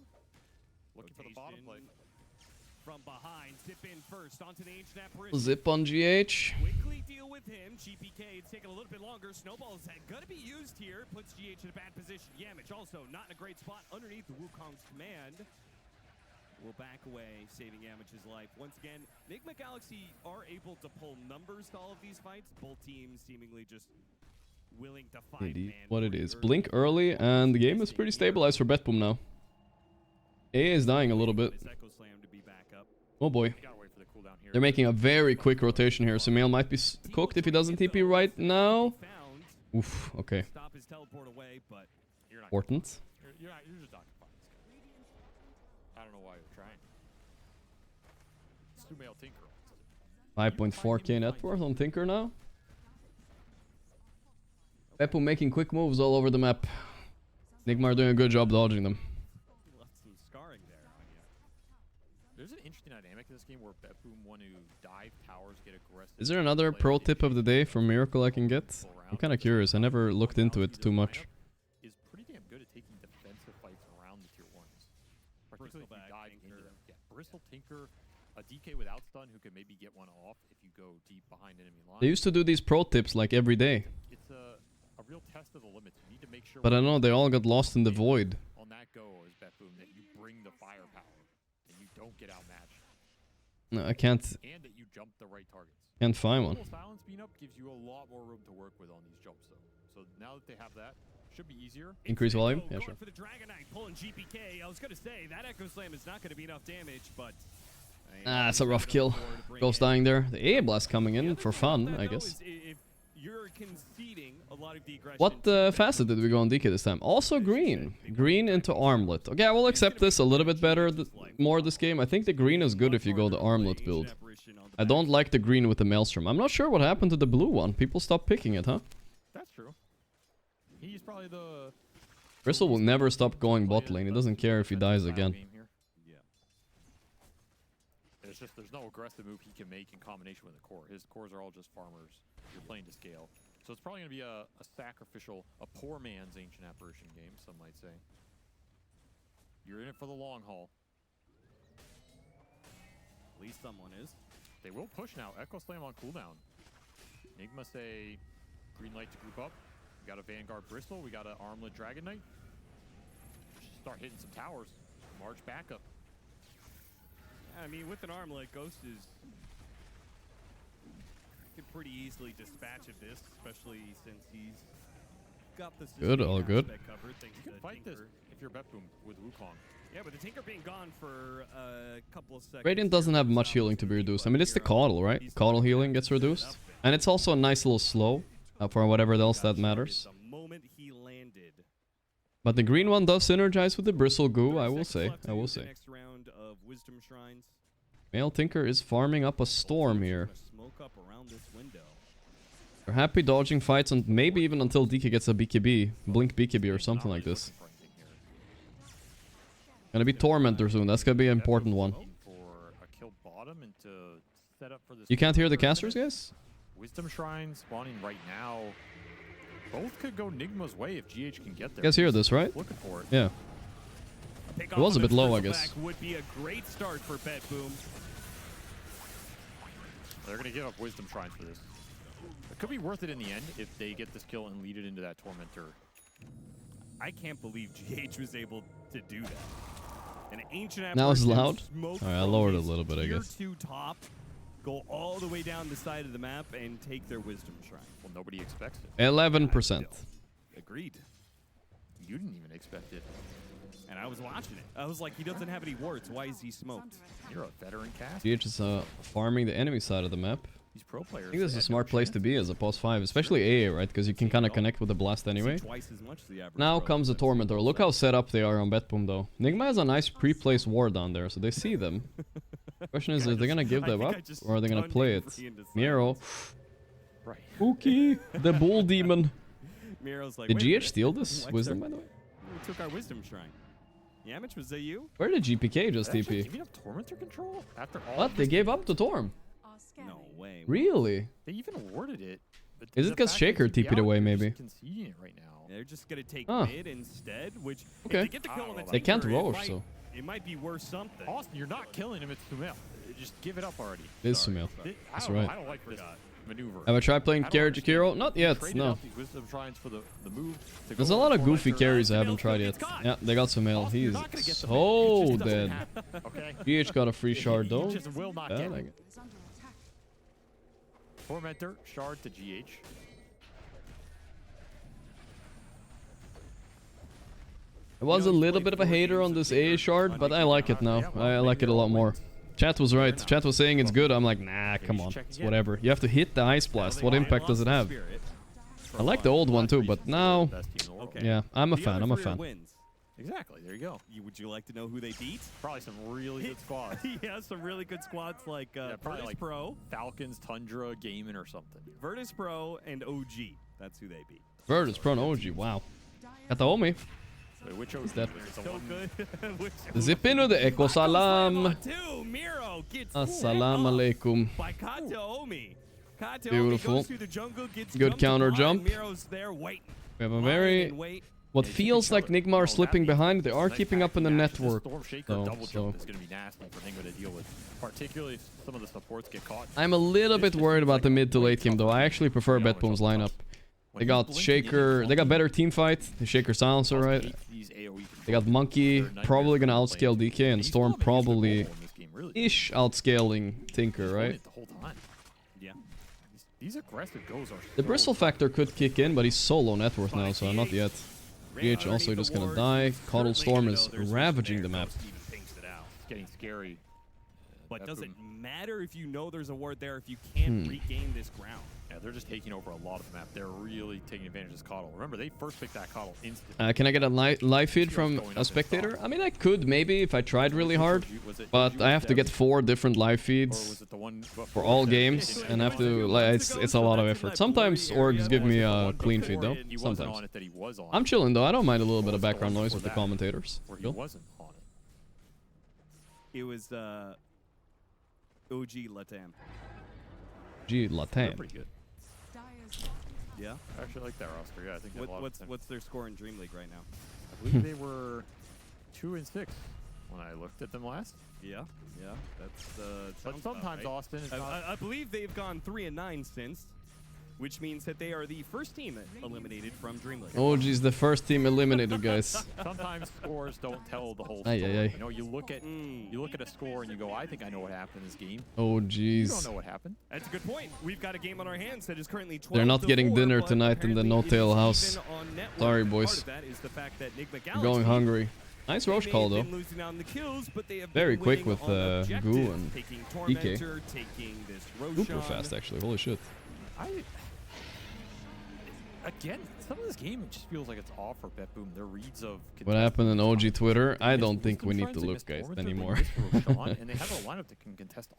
V: Looking for the bottom plate.
U: From behind, zip in first onto the ancient apparition.
C: Zip on GH.
U: Quickly deal with him. GPK, it's taking a little bit longer. Snowball's gonna be used here. Puts GH in a bad position. Yamich also not in a great spot underneath the Wukong's command. Will back away, saving Yamich's life. Once again, Nigma Galaxy are able to pull numbers to all of these fights. Both teams seemingly just willing to fight.
C: What it is. Blink early, and the game is pretty stabilized for Betboom now. A is dying a little bit. Oh boy. They're making a very quick rotation here. Sumail might be cooked if he doesn't TP right now. Oof, okay. Important.
V: You're just not gonna find this guy. I don't know why you're trying. Sumail Tinker.
C: 5.4k net worth on Tinker now. Betboom making quick moves all over the map. Nigma are doing a good job dodging them.
U: Left some scarring there on you.
V: There's an interesting dynamic in this game where Betboom want to dive towers, get aggressive.
C: Is there another pro tip of the day from Miracle I can get? I'm kind of curious. I never looked into it too much.
V: Is pretty damn good at taking defensive fights around the tier 1s. Particularly if you dive into them. Yeah, Bristle, Tinker, a DK without stun who can maybe get one off if you go deep behind enemy lines.
C: They used to do these pro tips like every day.
V: It's a real test of the limits. You need to make sure.
C: But I know they all got lost in the void.
V: On that go is Betboom that you bring the firepower and you don't get outmatched.
C: No, I can't.
V: And that you jump the right targets.
C: Can't find one.
V: Silence being up gives you a lot more room to work with on these jumps though. So now that they have that, should be easier.
C: Increase volume? Yeah, sure.
U: For the Dragon Knight pulling GPK. I was gonna say that Echo Slam is not gonna be enough damage, but
C: it's a rough kill. Ghost dying there. The A blast coming in for fun, I guess.
U: If you're conceding a lot of deaggression.
C: What facet did we go on DK this time? Also green. Green into armlet. Okay, I will accept this a little bit better more this game. I think the green is good if you go the armlet build. I don't like the green with the Maelstrom. I'm not sure what happened to the blue one. People stopped picking it, huh?
V: That's true. He's probably the...
C: Bristle will never stop going bot lane. He doesn't care if he dies again.
V: It's just there's no aggressive move he can make in combination with the core. His cores are all just farmers. You're playing to scale. So it's probably going to be a sacrificial, a poor man's Ancient Apparition game, some might say. You're in it for the long haul.
U: At least someone is.
V: They will push now. Echo Slam on cooldown. Nigma say green light to group up. We got a Vanguard Bristle. We got an Armlet Dragon Knight. Start hitting some towers. March backup.
U: I mean, with an armlet, Ghost could pretty easily dispatch of this, especially since he's got the
C: good, all good.
U: Covered.
V: You can fight this if you're Betboom with Wukong.
U: Yeah, but the Tinker being gone for a couple of seconds.
C: Radiant doesn't have much healing to be reduced. I mean, it's the Caudal, right? Caudal healing gets reduced. And it's also a nice little slow for whatever else that matters. But the green one does synergize with the Bristle Goo, I will say.
U: Wisdom Shrines.
C: Male Tinker is farming up a storm here.
U: Smoke up around this window.
C: They're happy dodging fights and maybe even until DK gets a BKB. Blink BKB or something like this. Gonna be Tormentor soon. That's gonna be an important one. You can't hear the casters, guys?
V: Wisdom Shrine spawning right now. Both could go Nigma's way if GH can get there.
C: You guys hear this, right?
V: Looking for it.
C: Yeah. It was a bit low, I guess.
U: Would be a great start for Betboom.
V: They're gonna give up Wisdom Shrines for this. It could be worth it in the end if they get this kill and lead it into that Tormentor.
U: I can't believe GH was able to do that. An ancient
C: Now it's loud?
U: Alright,
C: I lowered it a little bit, I guess.
U: Tier 2 top, go all the way down the side of the map and take their Wisdom Shrine.
V: Well, nobody expects it.
C: 11%.
U: Agreed.
V: You didn't even expect it.
U: And I was watching it. I was like, he doesn't have any wards. Why is he smoked?
V: You're a veteran cast.
C: GH is farming the enemy side of the map.
V: These pro players.
C: I think this is a smart place to be as a pos 5, especially AA, right? Because you can kind of connect with the blast anyway.
U: Twice as much as the average
C: Now
U: pro.
C: comes the Tormentor. Look how set up they are on Betboom, though. Nigma has a nice pre-placed ward down there, so they see them. Question is, are they gonna give them up, or are they gonna play it? Miro.
V: Right.
C: Spooky. The bull demon.
U: Miro's like,
C: Did
U: wait a
C: GH
U: minute.
C: steal this
U: What's
C: wisdom,
U: their-
C: by the way?
U: We took our Wisdom Shrine. Yamich, was that you?
C: Where did GPK just
V: Did they actually
C: TP?
V: give you Tormentor control after all.
C: What? They gave up to Torm?
U: No way.
C: Really?
V: They even awarded it. But
C: Is it
V: the
C: because
V: fact
C: Shaker
V: that
C: TP'd away, maybe?
V: Conceding it right now.
U: They're just gonna take
C: Huh.
U: mid instead, which
C: Okay.
U: if they get the kill on the
C: They can't
U: Tinker,
C: roach, so.
U: it might be worth something.
V: Austin, you're not killing him. It's Sumail. Just give it up already.
C: It is Sumail. That's right.
V: I don't like this maneuver.
C: Have I tried playing Carriage Hero? Not yet,
V: Traded
C: no.
V: out these Wisdom Shrines for the move to
C: There's
V: go
C: a lot of
V: for
C: goofy
V: Tormentor.
C: carries I haven't tried yet. Yeah, they got Sumail. He's so dead.
V: Okay.
C: GH got a free shard, though.
V: He just will not
C: Yeah,
V: get
C: like
V: it. Tormentor, shard to GH.
C: I was a little bit of a hater on this AA shard, but I like it now. I like it a lot more. Chat was right. Chat was saying it's good. I'm like, nah, come on. It's whatever. You have to hit the Ice Blast. What impact does it have? I like the old one too, but now... Yeah, I'm a fan. I'm a fan.
V: Exactly. There you go.
U: Would you like to know who they beat?
V: Probably some really good squads.
U: Yeah, some really good squads like
V: probably
U: Virtus
V: like
U: Pro,
V: Falcons, Tundra, Gaimin, or something.
U: Virtus Pro, and OG. That's who they beat.
C: Virtus Pro and OG. Wow. Got the homie.
V: Wait, which
C: Is that?
U: So good.
C: Zip in the Echo Salam.
U: Miro gets
C: Assalamu alaikum.
U: by Kato Omi. Kato
C: Beautiful.
U: Omi goes through the jungle, gets
C: Good
U: jumped to
C: counter
U: behind.
C: jump.
U: Miro's there waiting.
C: We have a
U: Lying
C: very...
U: in wait.
C: What feels like Nigma are slipping behind. They are keeping up in the network,
V: Storm Shaker
C: though,
V: double
C: so...
V: jump is going to be nasty for Nigma to deal with, particularly if some of the supports get caught.
C: I'm a little bit worried about the mid to late game, though. I actually prefer Betboom's lineup. They got Shaker, they got better team fight. The Shaker Silencer, right? They got Monkey, probably gonna outscale DK, and Storm probably ish outscaling Tinker, right?
V: The whole time. Yeah. These aggressive goes are
C: The Bristle factor could kick in, but he's so low net worth now, so not yet. GH also just gonna die. Coddle Storm is ravaging the map.
V: It's getting scary.
U: But does it matter if you know there's a ward there if you can't regain this ground?
V: Yeah, they're just taking over a lot of the map. They're really taking advantage of this Coddle. Remember, they first picked that Coddle instantly.
C: Can I get a live feed from a spectator? I mean, I could maybe if I tried really hard, but I have to get 4 different live feeds for all games, and I have to. Like, it's a lot of effort. Sometimes orgs give me a clean feed though. Sometimes. I'm chilling though. I don't mind a little bit of background noise with the commentators.
V: He wasn't on it.
U: It was OG Latam.
C: G Latam.
V: Pretty good.
U: Yeah.
V: I actually like that roster. Yeah, I think they have a lot of potential.
U: What's their score in Dream League right now?
V: I believe they were 2-6 when I looked at them last.
U: Yeah, yeah. That's
V: But sometimes
U: right.
V: Austin is not.
U: I believe they've gone 3-9 since, which means that they are the first team eliminated from Dream League.
C: Oh, geez, the first team eliminated, guys.
V: Sometimes scores don't tell the whole
C: Ay,
V: story.
C: ay, ay.
V: You know, you look at a score and you go, I think I know what happened in this game.
C: Oh,
V: You don't
C: jeez.
V: know what happened.
U: That's a good point. We've got a game on our hands that is currently 12
C: They're not
U: to
C: getting
U: 4,
C: dinner
U: but
C: tonight in the
U: apparently
C: no-tail
U: it is
C: house.
U: even on network.
C: Sorry,
U: And
C: boys.
U: part of that is the fact that Nigma
C: We're
U: Galaxy,
C: going hungry. Nice roach
U: they
C: call,
U: may
C: though.
U: have been losing out on the kills, but they have
C: Very
U: been
C: quick
U: winning
C: with
U: on
C: Goo
U: objectives,
C: and
U: taking
C: DK.
U: Tormentor, taking this
C: Super
U: Roshan.
C: fast, actually. Holy shit.
V: Again, some of this game, it just feels like it's off for Betboom. Their reads of
C: What happened in OG Twitter? I don't think we need to look, guys, anymore.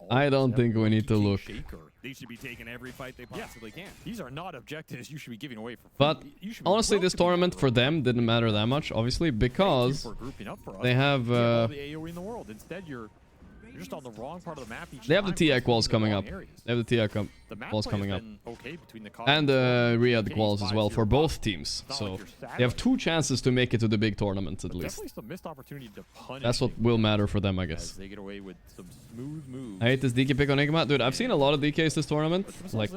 C: I don't think we need to look.
U: They should be taking every fight they possibly can.
V: These are not objectives you should be giving away for free.
C: But honestly, this tournament for them didn't matter that much, obviously, because they have
V: all the AoE in the world. Instead, you're just on the wrong part of the map each
C: they have the
V: time,
C: TI quals coming up. They have the TI quals coming up. And the Riyadh quals as well for both teams. So they have 2 chances to make it to the big tournaments at least.
V: Definitely some missed opportunity to punish.
C: That's what will matter for them, I guess.
V: They get away with some smooth moves.
C: I hate this DK pick on Nigma. Dude, I've seen a lot of DKs this tournament. Like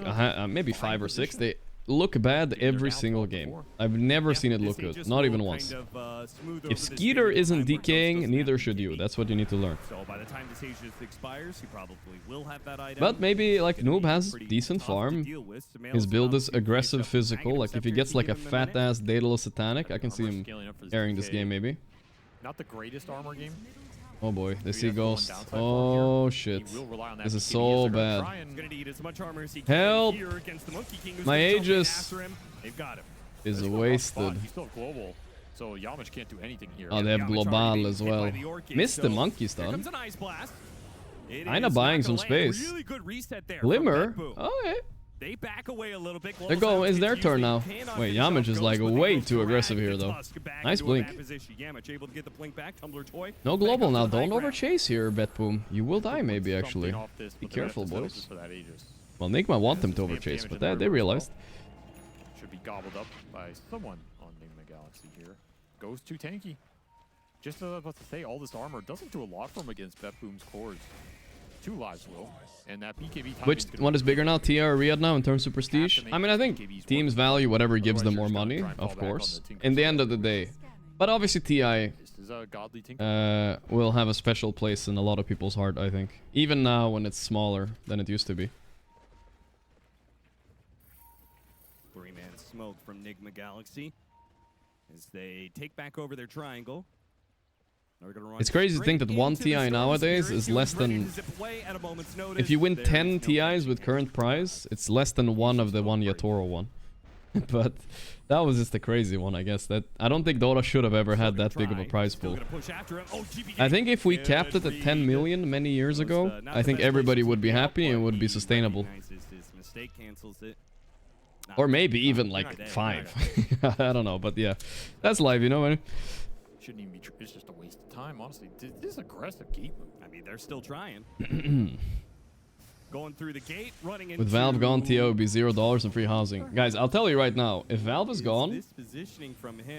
C: maybe 5 or 6. They look bad every single game. I've never seen it look good. Not even once. If Skeeter isn't DKing, neither should you. That's what you need to learn.
U: So by the time this Aegis expires, he probably will have that item.
C: But maybe like Noob has decent farm. His build is aggressive physical. Like if he gets like a fat ass Daedalus Satanic, I can see him carrying this game maybe.
V: Not the greatest armor game.
C: Oh boy, they see Ghost. Oh shit. This is so bad. Help! My Aegis is wasted.
V: So Yamich can't do anything here.
C: Oh, they have Global as well. Missed the monkey stun. Kinda buying some space. Glimmer? Okay.
U: They back away a little bit.
C: They're going. It's their turn now. Wait, Yamich is like way too aggressive here though. Nice blink. No global now. Don't overchase here, Betboom. You will die maybe actually. Be careful, boys. Well, Nigma want them to overchase, but they realized.
V: Should be gobbled up by someone on Nigma Galaxy here. Goes too tanky. Just about to say, all this armor doesn't do a lot for him against Betboom's cores. 2 lives will. And that BKB
C: Which one is bigger now, TR or Riyadh now in terms of prestige? I mean, I think teams value whatever gives them more money, of course, in the end of the day. But obviously TI will have a special place in a lot of people's heart, I think. Even now when it's smaller than it used to be.
U: 3-man smoke from Nigma Galaxy as they take back over their triangle.
C: It's crazy to think that 1 TI nowadays is less than... If you win 10 TIs with current price, it's less than 1 of the 1 Yatoro one. But that was just a crazy one, I guess. That I don't think Dota should have ever had that big of a prize pool. I think if we capped it at 10 million many years ago, I think everybody would be happy and it would be sustainable. Or maybe even like 5. I don't know, but yeah. That's live, you know, man.
V: Shouldn't even be. It's just a waste of time, honestly. This is aggressive gate move.
U: I mean, they're still trying. Going through the gate, running into...
C: With Valve gone, TO would be $0 and free housing. Guys, I'll tell you right now, if Valve is gone,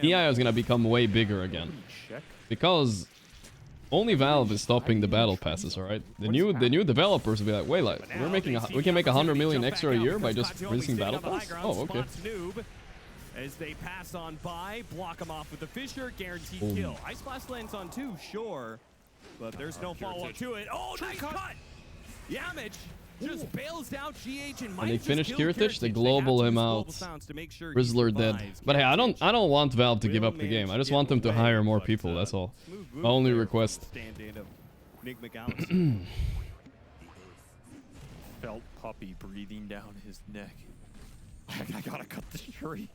C: TI is gonna become way bigger again. Because only Valve is stopping the battle passes, alright? The new developers will be like, wait, like, we can make 100 million extra a year by just releasing battle pass? Oh, okay.
U: As they pass on by, block him off with the Fissure, guaranteed kill. Ice Blast lands on 2, sure, but there's no follow-up to it. Oh, nice cut! Yamich just bails out GH and
C: when they finish Kiritich, they global him out. Rizzler dead. But hey, I don't want Valve to give up the game. I just want them to hire more people, that's all. My only request.
V: Felt puppy breathing down his neck. I gotta cut this tree.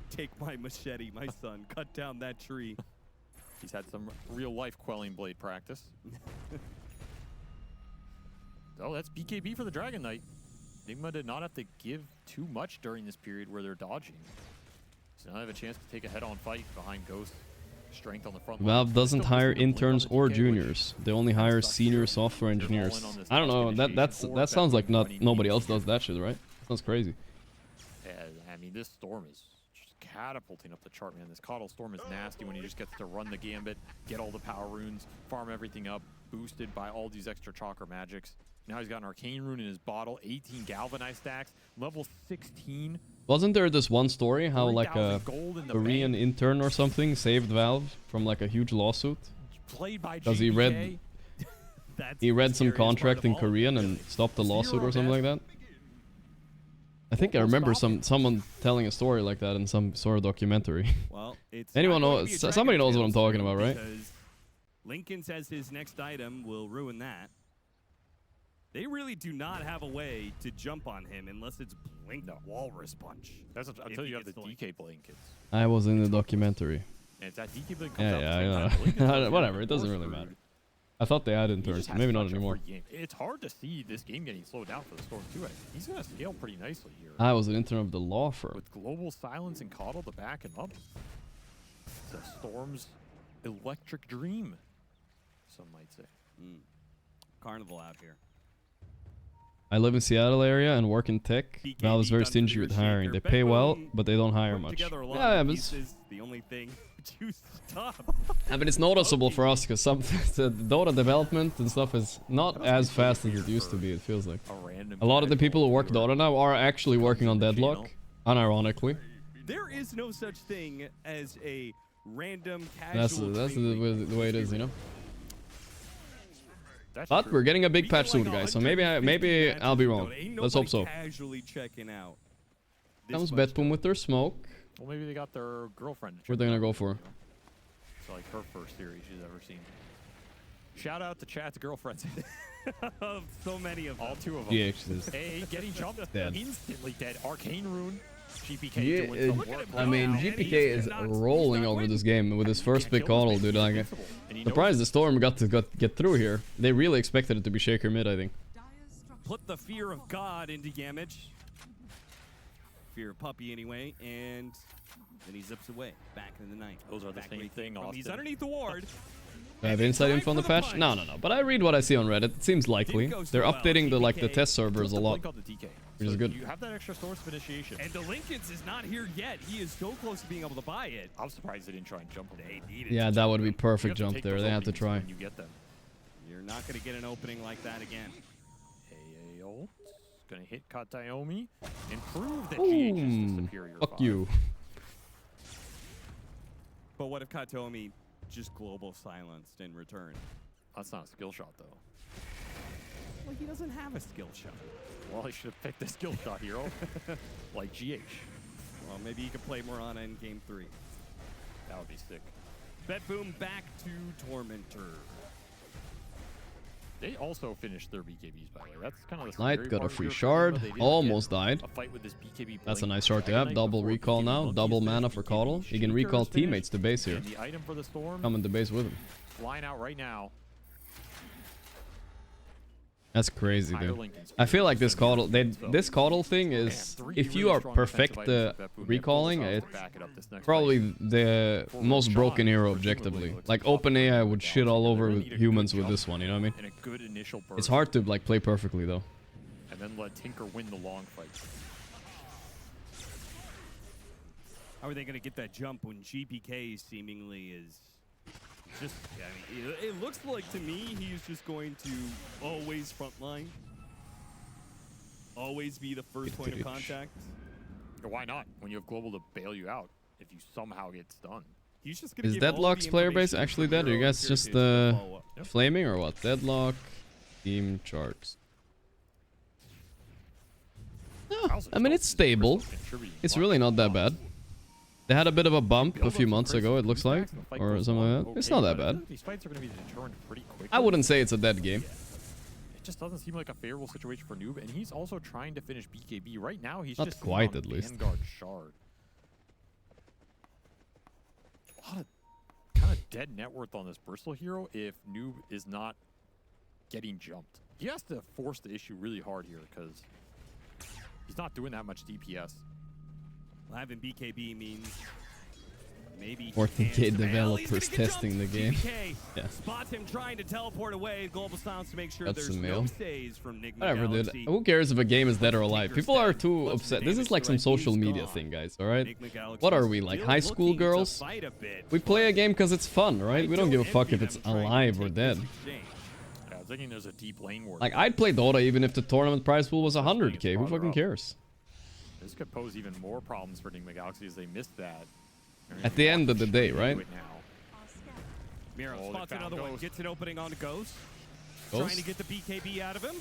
U: Take my machete, my son. Cut down that tree.
V: He's had some real-life quelling blade practice. Oh, that's BKB for the Dragon Knight. Nigma did not have to give too much during this period where they're dodging. So now they have a chance to take a head-on fight behind Ghost. Strength on the front line.
C: Valve doesn't hire interns or juniors. They only hire senior software engineers. I don't know. That sounds like nobody else does that shit, right? Sounds crazy.
V: Yeah, I mean, this Storm is just catapulting up the chart, man. This Coddle Storm is nasty when he just gets to run the gambit, get all the power runes, farm everything up, boosted by all these extra Chakra magics. Now he's got an Arcane Rune in his bottle, 18 Galvanized stacks, level 16.
C: Wasn't there this one story how like a Korean intern or something saved Valve from like a huge lawsuit? Because he read some contract in Korean and stopped the lawsuit or something like that? I think I remember someone telling a story like that in some sort of documentary.
U: Well,
C: anyone knows? Somebody knows what I'm talking about, right?
U: Lincoln says his next item will ruin that. They really do not have a way to jump on him unless it's Blink Walrus Punch.
V: That's until you have the DK blankets.
C: I was in the documentary.
V: And if that DK blink comes out
C: Yeah,
V: the same
C: I
V: time, Blink is
C: know.
V: already
C: Whatever, it doesn't
V: more
C: really
V: screwed.
C: matter. I thought they added
V: He
C: turns,
V: just has
C: maybe not
V: such a
C: anymore.
V: free game. It's hard to see this game getting slowed down for the Storm too. He's gonna scale pretty nicely here.
C: I was an intern of the law firm.
V: With Global Silence and Coddle to back him up. It's a Storm's electric dream, some might say.
U: Carnival out here.
C: I live in Seattle area and work in tech. Valve is very stingy with hiring. They pay well, but they don't hire much. Yeah, but
U: the only thing to stop.
C: I mean, it's noticeable for us because some the Dota development and stuff is not as fast as it used to be. It feels like a lot of the people who work Dota now are actually working on Deadlock, unironically.
U: There is no such thing as a random casual.
C: That's the way it is, you know. But we're getting a big patch soon, guys. So maybe I'll be wrong. Let's hope so.
U: Casually checking out.
C: Comes Betboom with their smoke.
V: Well, maybe they got their girlfriend.
C: What are they gonna go for?
V: It's like her first series she's ever seen. Shout out to chat's girlfriends.
U: So many of them.
V: All 2 of them.
C: GX is
V: Hey, getting jumped.
C: dead.
V: Instantly dead. Arcane Rune. GPK
C: Yeah,
V: doing some work.
C: I mean, GPK is rolling over this game with his first big Coddle, dude. Like, surprised the Storm got to get through here. They really expected it to be Shaker mid, I think.
U: Put the fear of God into Gamage. Fear of Puppy anyway, and then he zips away back in the night.
V: Those are the same thing, Austin.
U: He's underneath the ward.
C: Do I have inside info on the patch? No. But I read what I see on Reddit. It seems likely. They're updating the test servers a lot, which is good.
V: You have that extra source of initiation.
U: And the Lincolns is not here yet. He is so close to being able to buy it.
V: I'm surprised they didn't try and jump him.
U: They needed
C: Yeah, that would be perfect jump there. They have to try.
V: You get them.
U: You're not going to get an opening like that again.
V: AA ult. Gonna hit Katayomi and prove that GH is the superior.
C: Fuck you.
U: But what if Katayomi just global silenced in return?
V: That's not a skill shot though.
U: Well, he doesn't have a skill shot.
V: Well, he should have picked the skill shot hero, like GH.
U: Well, maybe he could play Morana in game 3.
V: That would be sick.
U: Betboom back to Tormentor.
V: They also finished their BKBs, by the way. That's kind of the
C: Knight
V: scary
C: got a
V: part
C: free
V: here for
C: shard.
V: Nigma. They
C: Almost
V: didn't
C: died.
V: get a fight with this BKB
C: That's a
V: blink.
C: nice shard to
V: Dragon
C: have.
V: Knight
C: Double
V: before
C: recall
V: BKB
C: now.
V: Monkey
C: Double
V: is
C: mana
V: finished.
C: for
V: BKB
C: Coddle. He can
V: Shaker
C: recall
V: is finished.
C: teammates to base here.
V: And the item for the Storm
C: Coming to base with him.
V: flying out right now.
C: That's crazy, dude. I feel like this Coddle, this Coddle thing is, if you are perfect recalling, it's probably the most broken hero objectively. Like OpenAI would shit all over humans with this one, you know what I mean?
V: And a good initial burst.
C: It's hard to like play perfectly though.
V: And then let Tinker win the long fight.
U: How are they going to get that jump when GPK seemingly is just, I mean, it looks like to me he's just going to always frontline. Always be the first point of contact.
V: Why not? When you have global to bail you out, if you somehow get stunned.
U: He's just gonna
C: Is
U: give all
C: Deadlock's
U: the
C: player base
U: information
C: actually
U: from
C: dead? Are you
U: Hero
C: guys just
U: to follow up.
C: flaming or what? Deadlock team charts. No, I mean it's stable. It's really not that bad. They had a bit of a bump a few months ago, it looks like, or something like that. It's not that bad.
V: These fights are going to be determined pretty quickly.
C: I wouldn't say it's a dead game.
V: It just doesn't seem like a favorable situation for Noob, and he's also trying to finish BKB. Right now, he's
C: Not
V: just
C: quite,
V: on
C: at least.
V: Vanguard Shard. A lot of kind of dead net worth on this Bristol hero if Noob is not getting jumped. He has to force the issue really hard here because he's not doing that much DPS.
U: Well, having BKB means maybe
C: 14K developers testing the game. Yeah.
U: Spots him trying to teleport away. Global Silence to make sure
C: That's
U: there's
C: a
U: no
C: mail.
U: stays from Nigma
C: Whatever, dude.
U: Galaxy.
C: Who cares if a game is dead or alive? People are too upset. This is like some social media thing, guys, alright? What are we, like high school girls? We play a game because it's fun, right? We don't give a fuck if it's alive or dead.
V: Yeah, I'm thinking there's a deep lane war.
C: Like, I'd play Dota even if the tournament prize pool was 100K. Who fucking cares?
V: This could pose even more problems for Nigma Galaxy as they missed that.
C: At the end of the day, right?
U: Miro
V: Oh,
U: spots
V: they found
U: another one.
V: Ghost.
U: Gets an opening on Ghost.
C: Ghost?
U: Trying to get the BKB out of him.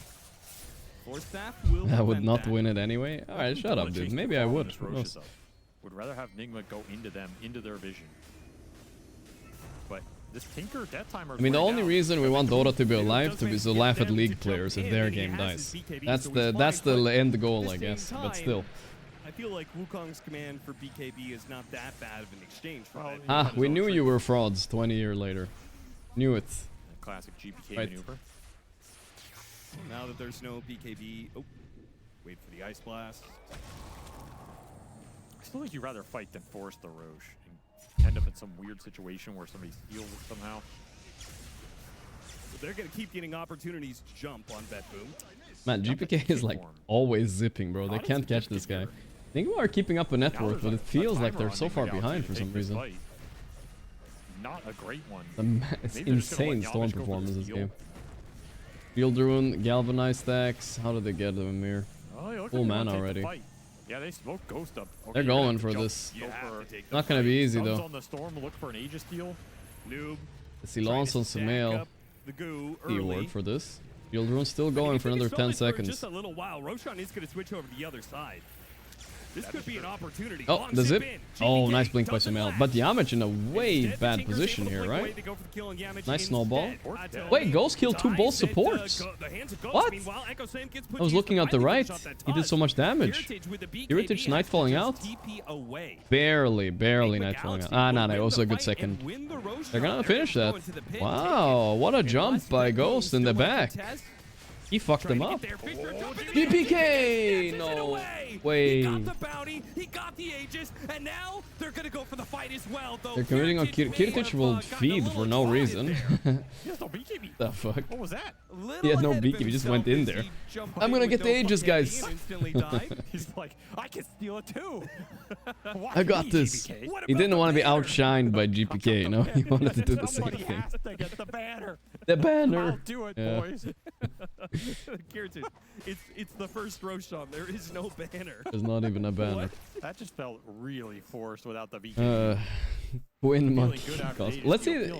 U: Force staff will
C: I would
U: prevent
C: not
U: that.
C: win it anyway. Alright, shut up, dude. Maybe I would. Who knows?
V: Would rather have Nigma go into them, into their vision. But This Tinker death timer.
C: I mean, the only reason we want Dota to be alive is to laugh at League players if their game dies. That's the end goal, I guess. But still.
U: I feel like Wukong's command for BKB is not that bad of an exchange for that.
C: Ah, we knew you were frauds 20 years later. Knew it.
V: Classic GPK
C: Right.
V: maneuver.
U: Now that there's no BKB, oh, wait for the Ice Blast.
V: I still think you'd rather fight than force the Roche and end up in some weird situation where somebody steals it somehow.
U: So they're going to keep getting opportunities to jump on Betboom.
C: Man, GPK is like always zipping, bro. They can't catch this guy. Nigma are keeping up a network, but it feels like they're so far behind for some reason.
V: Not a great one.
C: It's insane Storm performance this game. Field Rune, Galvanized stacks. How did they get them here? Full mana already.
V: Yeah, they smoked Ghost up. Okay,
C: They're going for this. Not gonna be easy though.
V: On the Storm, look for an Aegis steal.
U: Noob.
C: Silence on Sumail. Keyword for this. Field Rune still going for another 10 seconds.
U: Just a little while. Roshan is going to switch over to the other side. This could be an opportunity.
C: Oh, the zip. Oh, nice blink by Sumail. But Yamich in a way bad position here, right? Nice snowball. Wait, Ghost killed 2 both supports. What? I was looking at the right. He did so much damage. Heritage Night falling out? Barely Night falling out. Ah, no, also a good second. They're gonna finish that. Wow, what a jump by Ghost in the back. He fucked them up. DPK! No way.
U: He got the bounty, he got the Aegis, and now they're gonna go for the fight as well. Though
C: they're committing on Kiritich will feed for no reason. The fuck?
V: What was that?
C: He had no BKB, he just went in there. I'm gonna get the Aegis, guys.
V: He's like, I can steal it too.
C: I got this. He didn't want to be outshined by GPK, you know? He wanted to do the same thing.
V: Has to get the banner.
C: The banner.
V: I'll do it,
C: Yeah.
V: boys.
U: It's the first Roshan. There is no banner.
C: There's not even a banner.
V: That just felt really forced without the BKB.
C: Win monkey cost. Let's see.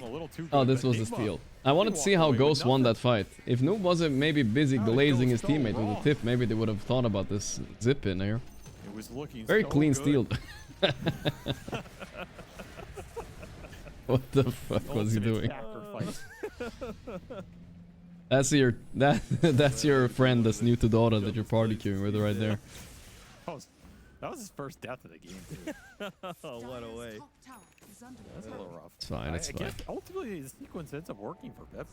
C: Oh, this was the steal. I wanted to see how Ghost won that fight. If Noob wasn't maybe busy glazing his teammate with a tip, maybe they would have thought about this zip in here.
V: It was looking
C: very
V: so
C: clean
V: good.
C: steal. What the fuck was he doing? That's your friend that's new to Dota that you're party queuing with right there.
V: That was his first death of the game, too.
U: Oh, what a way.
V: That's a little rough.
C: It's fine, it's
V: I
C: fine.
V: guess ultimately, the sequence ends up working for Bep.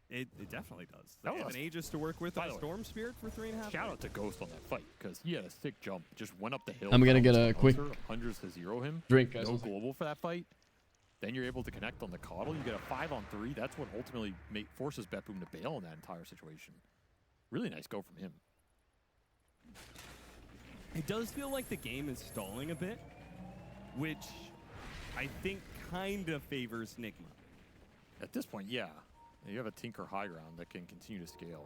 U: It definitely does.
V: That
U: They have
V: was-
U: an Aegis to work with
V: By
U: and a
V: the way,
U: Storm Spirit for 3.5.
V: Shout out to Ghost on that fight, because he had a sick jump. Just went up the hill.
C: I'm gonna
V: found
C: get
V: some
C: a quick
V: closer, hundreds to zero him.
C: drink, guys.
V: No global for that fight. Then you're able to connect on the Coddle. You get a 5-on-3. That's what ultimately forces Betboom to bail in that entire situation. Really nice go from him.
U: It does feel like the game is stalling a bit, which I think kind of favors Nigma.
V: At this point, yeah. You have a Tinker high ground that can continue to scale.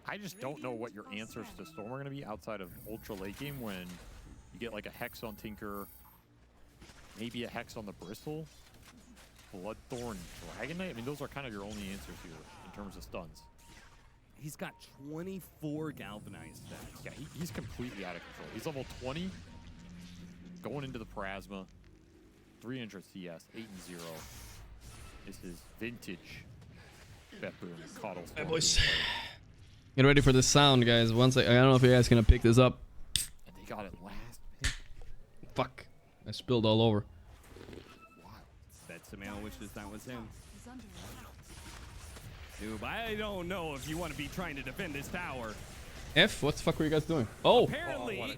V: I just don't know what your answers to Storm are going to be outside of Ultra late game when you get like a Hex on Tinker, maybe a Hex on the Bristle, Bloodthorn, Dragon Knight. I mean, those are kind of your only answers here in terms of stuns.
U: He's got 24 galvanized stacks.
V: Yeah, he's completely out of control. He's level 20, going into the Plasma, 300 CS, 8-0. This is vintage Betboom Coddle.
C: Hey, boys. Get ready for the sound, guys. Once I don't know if you guys gonna pick this up.
V: And they got it last pick.
C: Fuck. I spilled all over.
U: Bet Sumail wishes that was him. Dude, I don't know if you want to be trying to defend this tower.
C: F, what the fuck were you guys doing? Oh!
U: Apparently,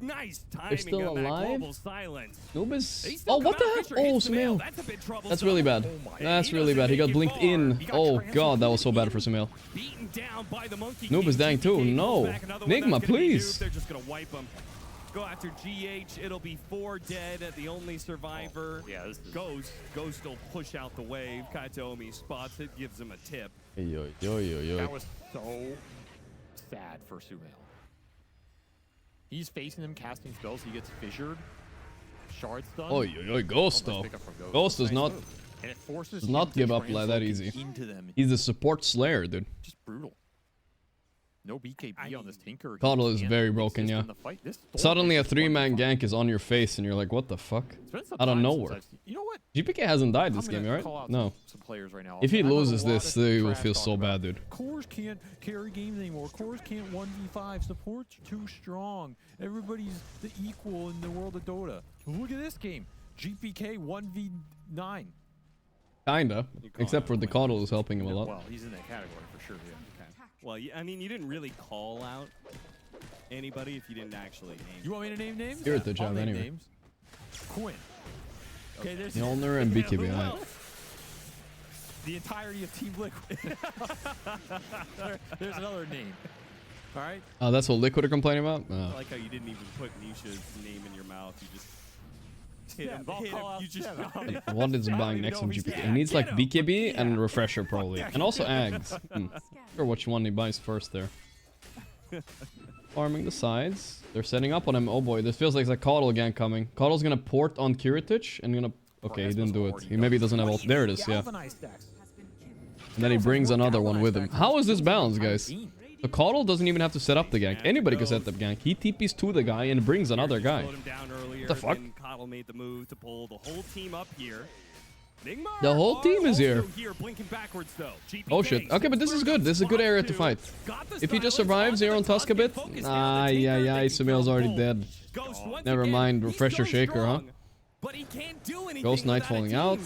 U: nice timing
C: They're still
U: on that
C: alive?
U: global silence.
C: Noob is...
U: They still
C: Oh, what the
U: come out,
C: heck?
U: Fisher
C: Oh,
U: hits Sumail.
C: Sumail.
U: That's a bit troublesome.
C: That's really bad. That's really bad. He got blinked in. Oh, God, that was so bad for Sumail.
U: Beaten down by the Monkey
C: Noob is dying too. No. Nigma, please.
U: They're just going to wipe him. Go after GH. It'll be 4 dead. The only survivor.
V: Yeah, this is...
U: Ghost will push out the wave. Kaitomi spots it, gives him a tip.
C: Yo.
V: That was so sad for Sumail. He's facing them, casting spells. He gets fissured. Shard stun.
C: Oh, Ghost though. Ghost does not...
V: And it forces
C: does not
V: him to
C: give up like that
V: translocate
C: easy.
V: into them.
C: He's a support slayer, dude.
V: Just brutal. No BKB on this Tinker.
C: Coddle is very broken, yeah. Suddenly a 3-man gank is on your face and you're like, what the fuck? Out of nowhere.
V: You know what?
C: GPK hasn't died this game, right? No.
V: Some players right now.
C: If he loses this, he will feel so bad, dude.
V: Cores can't carry games anymore. Cores can't 1v5. Support's too strong. Everybody's the equal in the world of Dota. Look at this game. GPK 1v9.
C: Kinda. Except for the Coddle is helping him a lot.
V: Well, he's in that category for sure, yeah.
U: Well, I mean, you didn't really call out anybody if you didn't actually name.
V: You want me to name names?
C: You're at the job anyway.
V: Names. Quinn. Okay, there's
C: Mjolnir and BKB. Right.
V: The entirety of Team Liquid. There's another name. All right.
C: Oh, that's what Liquid are complaining about?
U: I like how you didn't even put Nisha's name in your mouth. You just hit him. You just
C: What is buying next from GPK? He needs like BKB and Refresher probably. And also Ags. Sure which one he buys first there. Farming the sides. They're setting up on him. Oh boy, this feels like it's a Coddle again coming. Coddle's gonna port on Kiritich and gonna... Okay, he didn't do it. He maybe doesn't have ult. There it is, yeah. And then he brings another one with him. How is this balanced, guys? The Coddle doesn't even have to set up the gank. Anybody can set up gank. He TPs to the guy and brings another guy. What the fuck?
U: Coddle made the move to pull the whole team up here. Nigma
C: the whole team is here.
U: Blinking backwards, though.
C: Oh shit. Okay, but this is good. This is a good area to fight. If he just survives here on Tusk a bit. Sumail's already dead. Never mind. Refresher Shaker, huh?
U: But he can't do anything.
C: Ghost Knight falling out.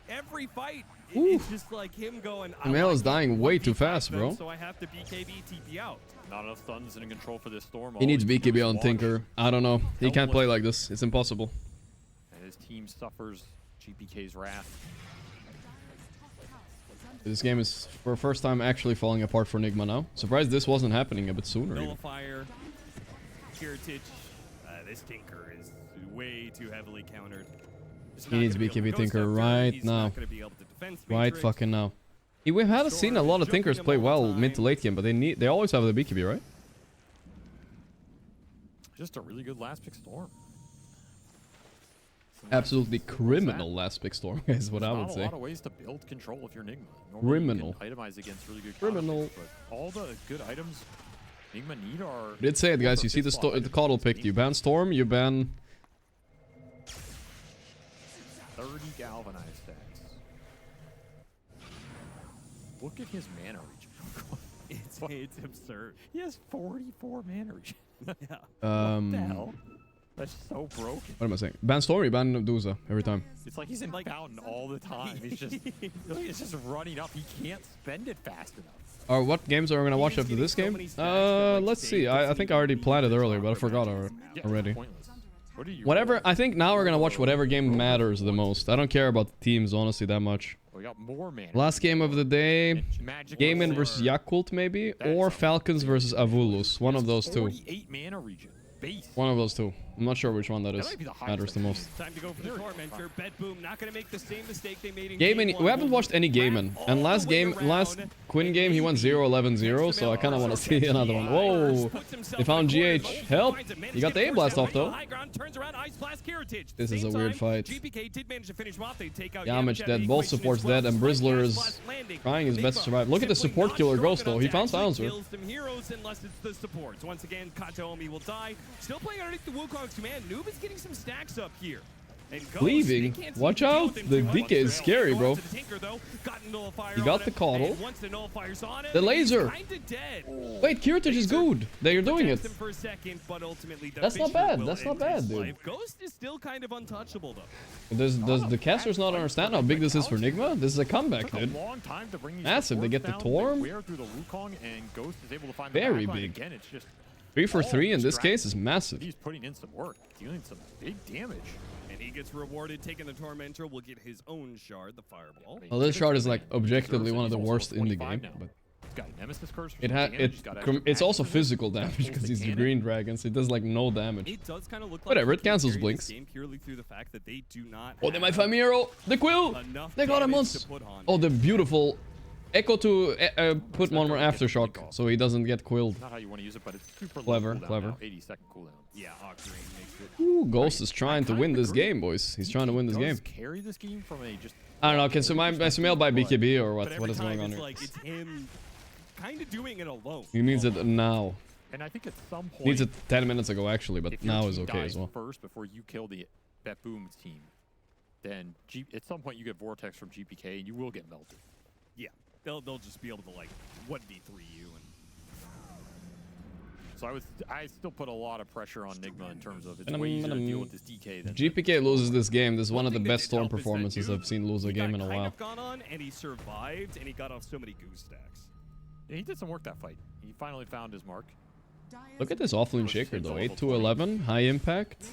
U: Every fight, it's just like him going.
C: Sumail is dying way too fast, bro.
U: So I have to BKB TP out.
V: Not enough stuns in control for this storm.
C: He needs BKB on Tinker. I don't know. He can't play like this. It's impossible.
V: And his team suffers GPK's wrath.
C: This game is for the first time actually falling apart for Nigma now. Surprised this wasn't happening a bit sooner.
U: Nullifier, Kiritich. This Tinker is way too heavily countered.
C: He needs BKB Tinker right now. Right fucking now. We haven't seen a lot of Tinkers play well mid to late game, but they always have the BKB, right?
V: Just a really good last pick storm.
C: Absolutely criminal last pick storm is what I would say.
V: Not a lot of ways to build control if you're Nigma.
C: Criminal.
V: You can itemize against really good
C: criminal.
V: But all the good items Nigma need are...
C: I did say it, guys. You see the Coddle picked. You ban Storm, you ban...
V: 30 galvanized stacks. Look at his mana regen.
U: It's absurd.
V: He has 44 mana regen.
U: Yeah.
V: What the hell? That's so broken.
C: What am I saying? Ban Storm, you ban Duza every time.
V: It's like he's in Fountain all the time. He's just, it's just running up. He can't spend it fast enough.
C: What games are we gonna watch after this game? Let's see. I think I already planned it earlier, but I forgot already. Whatever. I think now we're gonna watch whatever game matters the most. I don't care about the teams honestly that much.
V: We got more mana.
C: Last game of the day, Gaimin versus Yakult maybe, or Falcons versus Avulus. One of those two.
V: 48 mana regen.
C: One of those two. I'm not sure which one that is. Matters the most.
U: Time to go for the Tormentor. Betboom not going to make the same mistake they made in
C: Gaimin. We haven't watched any Gaimin. And last Quinn game, he went 0-11-0, so I kind of want to see another one. Whoa! They found GH. Help! You got the A-Blast off though. This is a weird fight. Yamich dead, both supports dead, and Brizzler is trying his best to survive. Look at the support killer Ghost though. He found Silencer.
U: Once again, Kataomi will die. Still playing underneath the Wukong's command. Noob is getting some stacks up here.
C: Leaving. Watch out. The DK is scary, bro. You got the Coddle. The laser. Wait, Kiritich is good. They're doing it. That's not bad. That's not bad, dude.
U: Ghost is still kind of untouchable, though.
C: Does the casters not understand how big this is for Nigma? This is a comeback, dude. Massive. They get the Torm. Very big. 3 for 3 in this case is massive.
V: He's putting in some work, dealing some big damage.
U: And he gets rewarded, taking the Tormentor, will get his own shard, the Fireball.
C: Well, this shard is like objectively one of the worst in the game, but it's also physical damage because he's the green dragon, so it does like no damage.
U: It does kind of look
C: whatever,
U: like
C: it cancels blinks.
U: purely through the fact that they do not
C: oh, they might find Miro. The Quill. They got him once. Oh, the beautiful Echo to put one more aftershock so he doesn't get quilled.
V: Not how you want to use it, but it's super
C: clever.
V: 80-second cooldown.
U: Yeah, Octarine makes it.
C: Ooh, Ghost is trying to win this game, boys. He's trying to win this game.
V: Carry this game from a just.
C: I don't know. Can Sumail buy BKB or what? What is going on here?
U: Like it's him kind of doing it alone.
C: He needs it now.
V: And I think at some point...
C: Needs it 10 minutes ago, actually, but
V: if your
C: now
V: team
C: is okay
V: dies
C: as well.
V: first before you kill the Betboom team, then at some point you get Vortex from GPK and you will get melted.
U: Yeah, they'll just be able to like 1v3 you and.
V: So I still put a lot of pressure on Nigma in terms of it's way easier to deal with this DK than
C: GPK loses this game. This is one of the best Storm performances I've seen lose a game in a while.
U: Gone on and he survived and he got off so many goose stacks.
V: Yeah, he did some work that fight. He finally found his mark.
C: Look at this offlane shaker though. 8-11, high impact,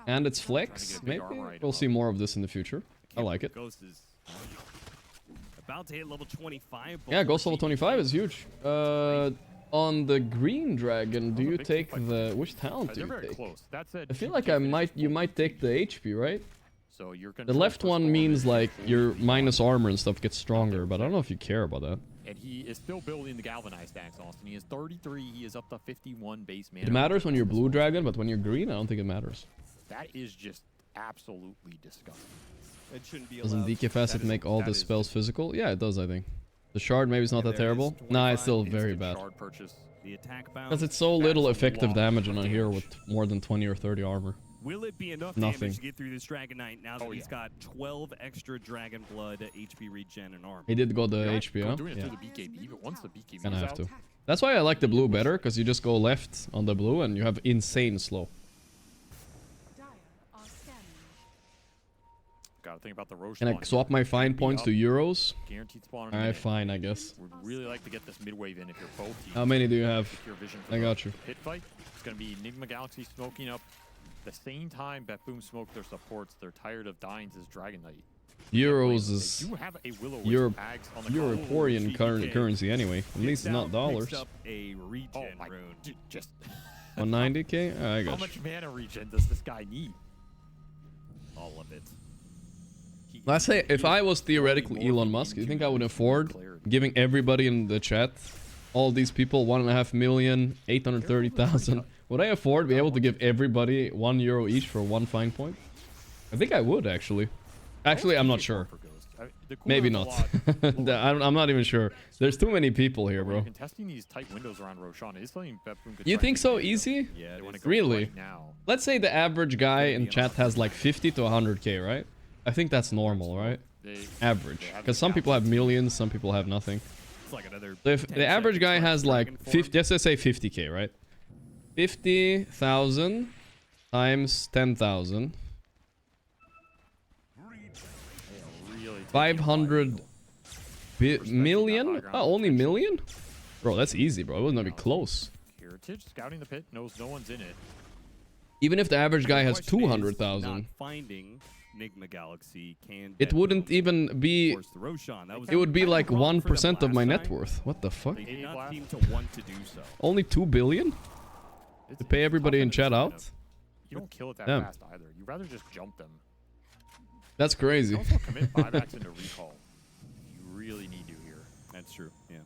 C: and it's flex. Maybe we'll see more of this in the future. I like it.
U: Ghost is about to hit level 25.
C: Yeah, Ghost level 25 is huge. On the green dragon, do you take the which talent do you take? I feel like you might take the HP, right?
V: So you're
C: the left one means like your minus armor and stuff gets stronger, but I don't know if you care about that.
V: And he is still building the galvanized stacks, Austin. He is 33. He is up to 51 base mana.
C: It matters when you're blue dragon, but when you're green, I don't think it matters.
V: That is just absolutely disgusting.
U: It shouldn't be
C: Doesn't DK Facet make all the spells physical? Yeah, it does, I think. The shard maybe is not that terrible. Nah, it's still very bad. Because it's so little effective damage on a hero with more than 20 or 30 armor.
U: Will it be enough
C: Nothing.
U: damage to get through this Dragon Knight now that he's got 12 extra Dragon Blood, HP regen, and armor?
C: He did go the HP, huh?
V: Doing it
C: Yeah.
V: through the BKB, but once the BKB
C: Gonna
V: is
C: have
V: out,
C: to. That's why I like the blue better, because you just go left on the blue and you have insane slow.
V: gotta think about the Roche.
C: Can I swap my fine points to euros?
V: Guaranteed spawn.
C: Alright, fine, I guess.
V: Would really like to get this mid wave in if you're both teams.
C: How many do you have?
V: Secure vision for
C: I
V: the
C: got you.
V: Pit fight. It's gonna be Nigma Galaxy smoking up the same time Betboom smoked their supports. They're tired of dying to this Dragon Knight.
C: Euros is
V: They do have a Will-O-Wisp Ags on the
C: European currency anyway. At least it's not dollars.
U: A regen rune.
V: Just
C: 190k? I
V: how
C: got you.
V: much mana regen does this guy need?
U: All of it.
C: Let's say if I was theoretically Elon Musk, you think I would afford giving everybody in the chat, all these people, 1.5 million, 830,000? Would I afford be able to give everybody €1 each for one fine point? I think I would actually. Actually, I'm not sure. Maybe not. I'm not even sure. There's too many people here, bro.
V: Contesting these tight windows around Roshan is something Betboom could
C: You
V: try
C: think
V: to
C: so
V: do.
C: easy?
V: Yeah, they wanna go
C: Really?
V: right now.
C: Let's say the average guy in chat has like 50 to 100k, right? I think that's normal, right? Average. Because some people have millions, some people have nothing.
U: It's like another
C: So if the average guy has like 50, let's just say 50k, right? 50,000 times 10,000. 500 million? Oh, only million? Bro, that's easy, bro. It wasn't even close.
V: Heritage scouting the pit knows no one's in it.
C: Even if the average guy has 200,000,
U: Finding Nigma Galaxy can.
C: it wouldn't even be.
U: Force the Roshan. That was
C: It would be like
U: kind of wrong for them
C: 1% of my
U: last
C: net
U: time.
C: worth. What the fuck?
U: They did not seem to want to do so.
C: Only 2 billion? To pay everybody in chat out?
V: You don't kill it that
C: Damn.
V: fast either. You'd rather just jump them.
C: That's crazy.
V: You also commit buybacks into recall. You really need to here.
U: That's true. Yeah.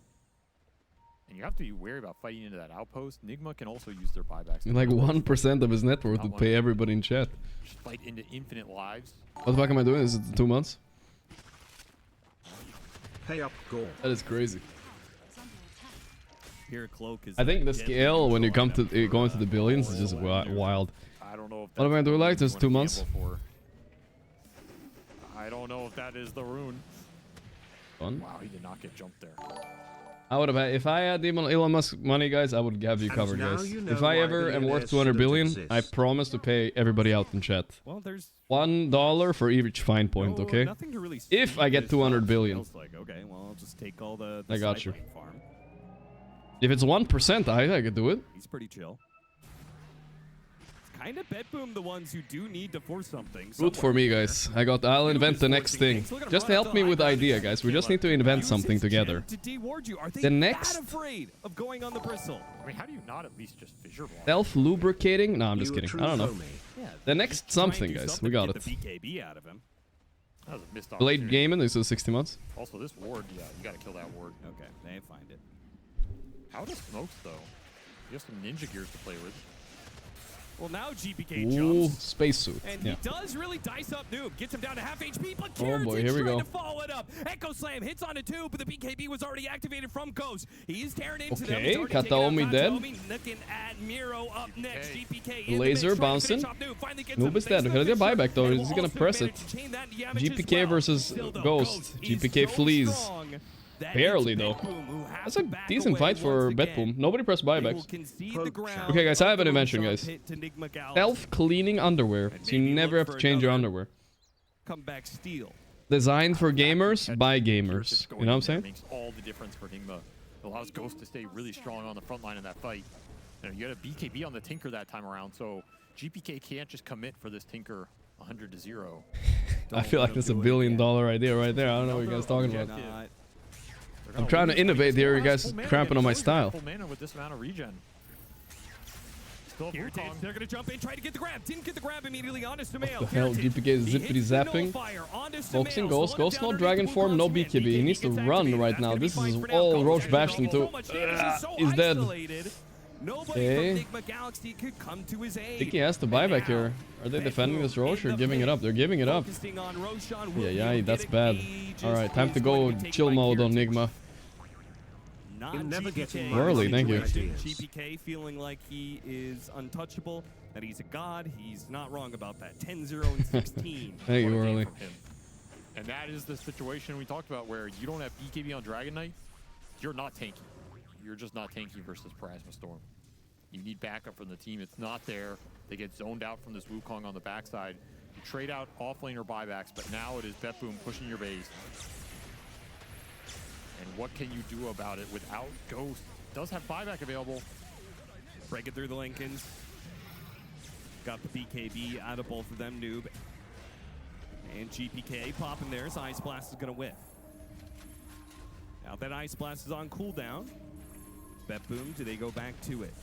V: And you have to be wary about fighting into that outpost. Nigma can also use their buybacks. to
C: Like
V: kill those
C: 1% of his net worth would pay everybody in chat.
V: Just fight into infinite lives.
C: What the fuck am I doing? Is it 2 months?
D: Pay up, goal.
C: That is crazy.
U: Here, Cloak is.
C: I think the scale when you come to go into the billions is just wild.
V: I don't know if
C: What am I doing like? Just 2 months?
V: I don't know if that is the rune.
C: Fun.
V: Wow, he did not get jumped there.
C: I would have. If I had Elon Musk money, guys, I would have you covered,
D: now
C: guys.
D: you know
C: If I
D: why
C: ever am worth
D: billionaires
C: 200
D: shouldn't
C: billion,
D: exist.
C: I promise to pay everybody out in chat.
U: Well, there's
C: $1 for each fine point, okay?
U: nothing to really
C: If I get 200 billion.
U: It's like, okay, well, I'll just take all the
C: I got you.
U: sideline farm.
C: If it's 1%, I could do it.
U: He's pretty chill. It's kind of Betboom the ones who do need to force something.
C: Root for me, guys. I'll invent the next thing. Just help me with the idea, guys. We just need to invent something together.
U: To de-ward you, are they
C: The next
U: that afraid of going on the bristle?
V: I mean, how do you not at least just fissure block?
C: Self-lubricating? No, I'm just kidding. I don't know.
U: Yeah,
C: The next something, guys. We got
U: get
C: it.
U: the BKB out of him.
V: That was a missed
C: Blade
V: opportunity.
C: Gaimin, this is 60 months.
V: Also, this ward, yeah, you gotta kill that ward.
U: Okay, they find it.
V: How does smokes though? You have some ninja gears to play with.
U: Well, now GPK
C: Ooh,
U: jumps.
C: spacesuit.
U: And
C: Yeah.
U: he does really dice up Noob. Gets him down to half HP, but
C: Oh boy, here we go.
U: trying to follow it up. Echo Slam hits onto 2, but the BKB was already activated from Ghost. He's tearing into them.
C: Okay,
U: He's already taken out
C: Kataomi dead.
U: Kataomi, looking at Miro up next. GPK in the
C: Laser
U: mix, trying to
C: bouncing.
U: finish off Noob. Finally gets
C: Noob
U: him.
C: is dead. Look at the buyback though. He's gonna press it. GPK versus Ghost. GPK flees. Barely though. That's a decent fight for Betboom. Nobody pressed buybacks. Okay guys, I have an invention guys. Self-cleaning underwear. So you never have to change your underwear.
U: Comeback steal.
C: Designed for gamers by gamers. You know what I'm saying?
V: Makes all the difference for Nigma. It allows Ghost to stay really strong on the front line in that fight. You got a BKB on the Tinker that time around, so GPK can't just commit for this Tinker 100-0.
C: I feel like that's $1 billion idea right there. I don't know what you guys talking about. I'm trying to innovate here. You guys cramping on my style.
V: Full mana with this amount of regen.
U: Here it is. They're going to jump in, try to get the grab. Didn't get the grab immediately on Sumail.
C: What the hell? GPK is zippity zapping. Focusing Ghost. Ghost no dragon form, no BKB. He needs to run right now. This is all Roche bashed into. He's dead. Okay. I think he has to buy back here. Are they defending this Roche or giving it up? They're giving it up. Yeah, that's bad. Alright, time to go chill mode on Nigma. Early, thank you.
U: GPK feeling like he is untouchable, that he's a god. He's not wrong about that. 10-0 and 16.
C: Thank you, Early.
V: And that is the situation we talked about where you don't have BKB on Dragon Knight, you're not tanky. You're just not tanky versus Plasma Storm. You need backup from the team. It's not there. They get zoned out from this Wukong on the backside. You trade out offlaner buybacks, but now it is Betboom pushing your base. And what can you do about it without Ghost? Does have buyback available.
U: Break it through the Lincolns. Got the BKB out of both of them, Noob. And GPK popping theirs. Ice Blast is going to whiff. Now that Ice Blast is on cooldown. Betboom, do they go back to it?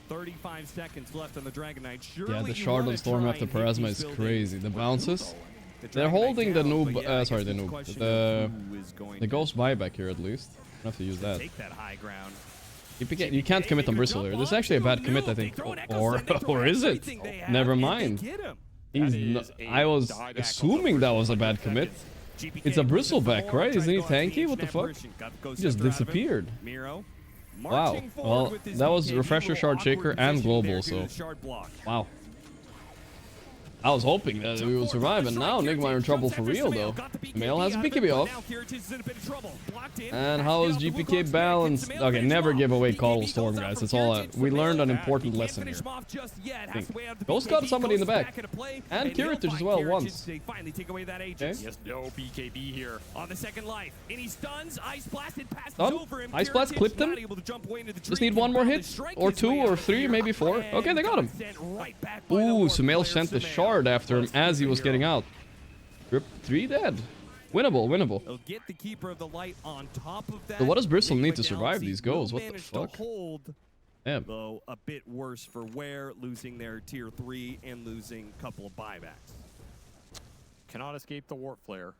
U: 35 seconds left on the Dragon Knight. Surely
C: yeah, the shard on Storm after Parasma is crazy. The bounces. They're holding the noob. Sorry, the noob. The Ghost buyback here at least. I have to use that.
U: Take that high ground.
C: You can't commit on Bristle here. This is actually a bad commit, I think. Or is it? Never mind. I was assuming that was a bad commit. It's a Bristleback, right? Isn't he tanky? What the fuck? He just disappeared. Wow. Well, that was Refresher, Shard Shaker, and Global, so... Wow. I was hoping that we would survive, and now Nigma are in trouble for real, though. Male has a BKB off. And how is GPK balanced? Okay, never give away Coddle Storm, guys. That's all. We learned an important lesson here. Ghost got somebody in the back. And Kiritage as well, once. Okay.
V: Yes, no BKB here.
U: On the second life. And he stuns. Ice Blasted passes
C: Done.
U: over him.
C: Ice Blast clipped him. Just need one more hit. Or 2 or 3, maybe 4. Okay, they got him. Ooh, Sumail sent the shard after him as he was getting out. Grip 3 dead. Winnable.
U: They'll get the Keeper of the Light on top of that.
C: So what does Bristle need to survive these goals? What the
U: Managed
C: fuck?
U: to hold,
C: Damn.
U: though a bit worse for Ware, losing their tier 3 and losing a couple of buybacks.
V: Cannot escape the Warp Flare.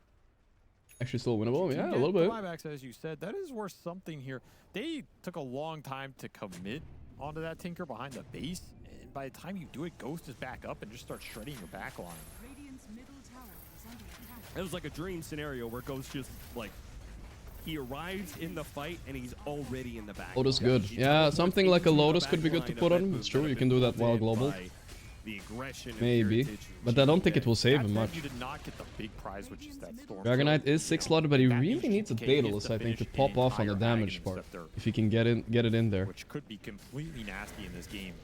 C: Actually still winnable? Yeah, a
V: To
C: little
V: get
C: bit.
V: buybacks, as you said, that is worth something here. They took a long time to commit onto that Tinker behind the base. And by the time you do it, Ghost is back up and just starts shredding your back line.
U: It was like a dream scenario where Ghost just, like, he arrives in the fight and he's already in the back.
C: Lotus good. Yeah, something like a Lotus could be good to put on him. It's true, you can do that while global. Maybe. But I don't think it will save him much.
V: You did not get the big prize, which is that Storm.
C: Dragon Knight is 6 slotted, but he really needs a Daedalus, I think, to pop off on the damage part. If he can get it in there.
V: Which could be completely nasty in this game.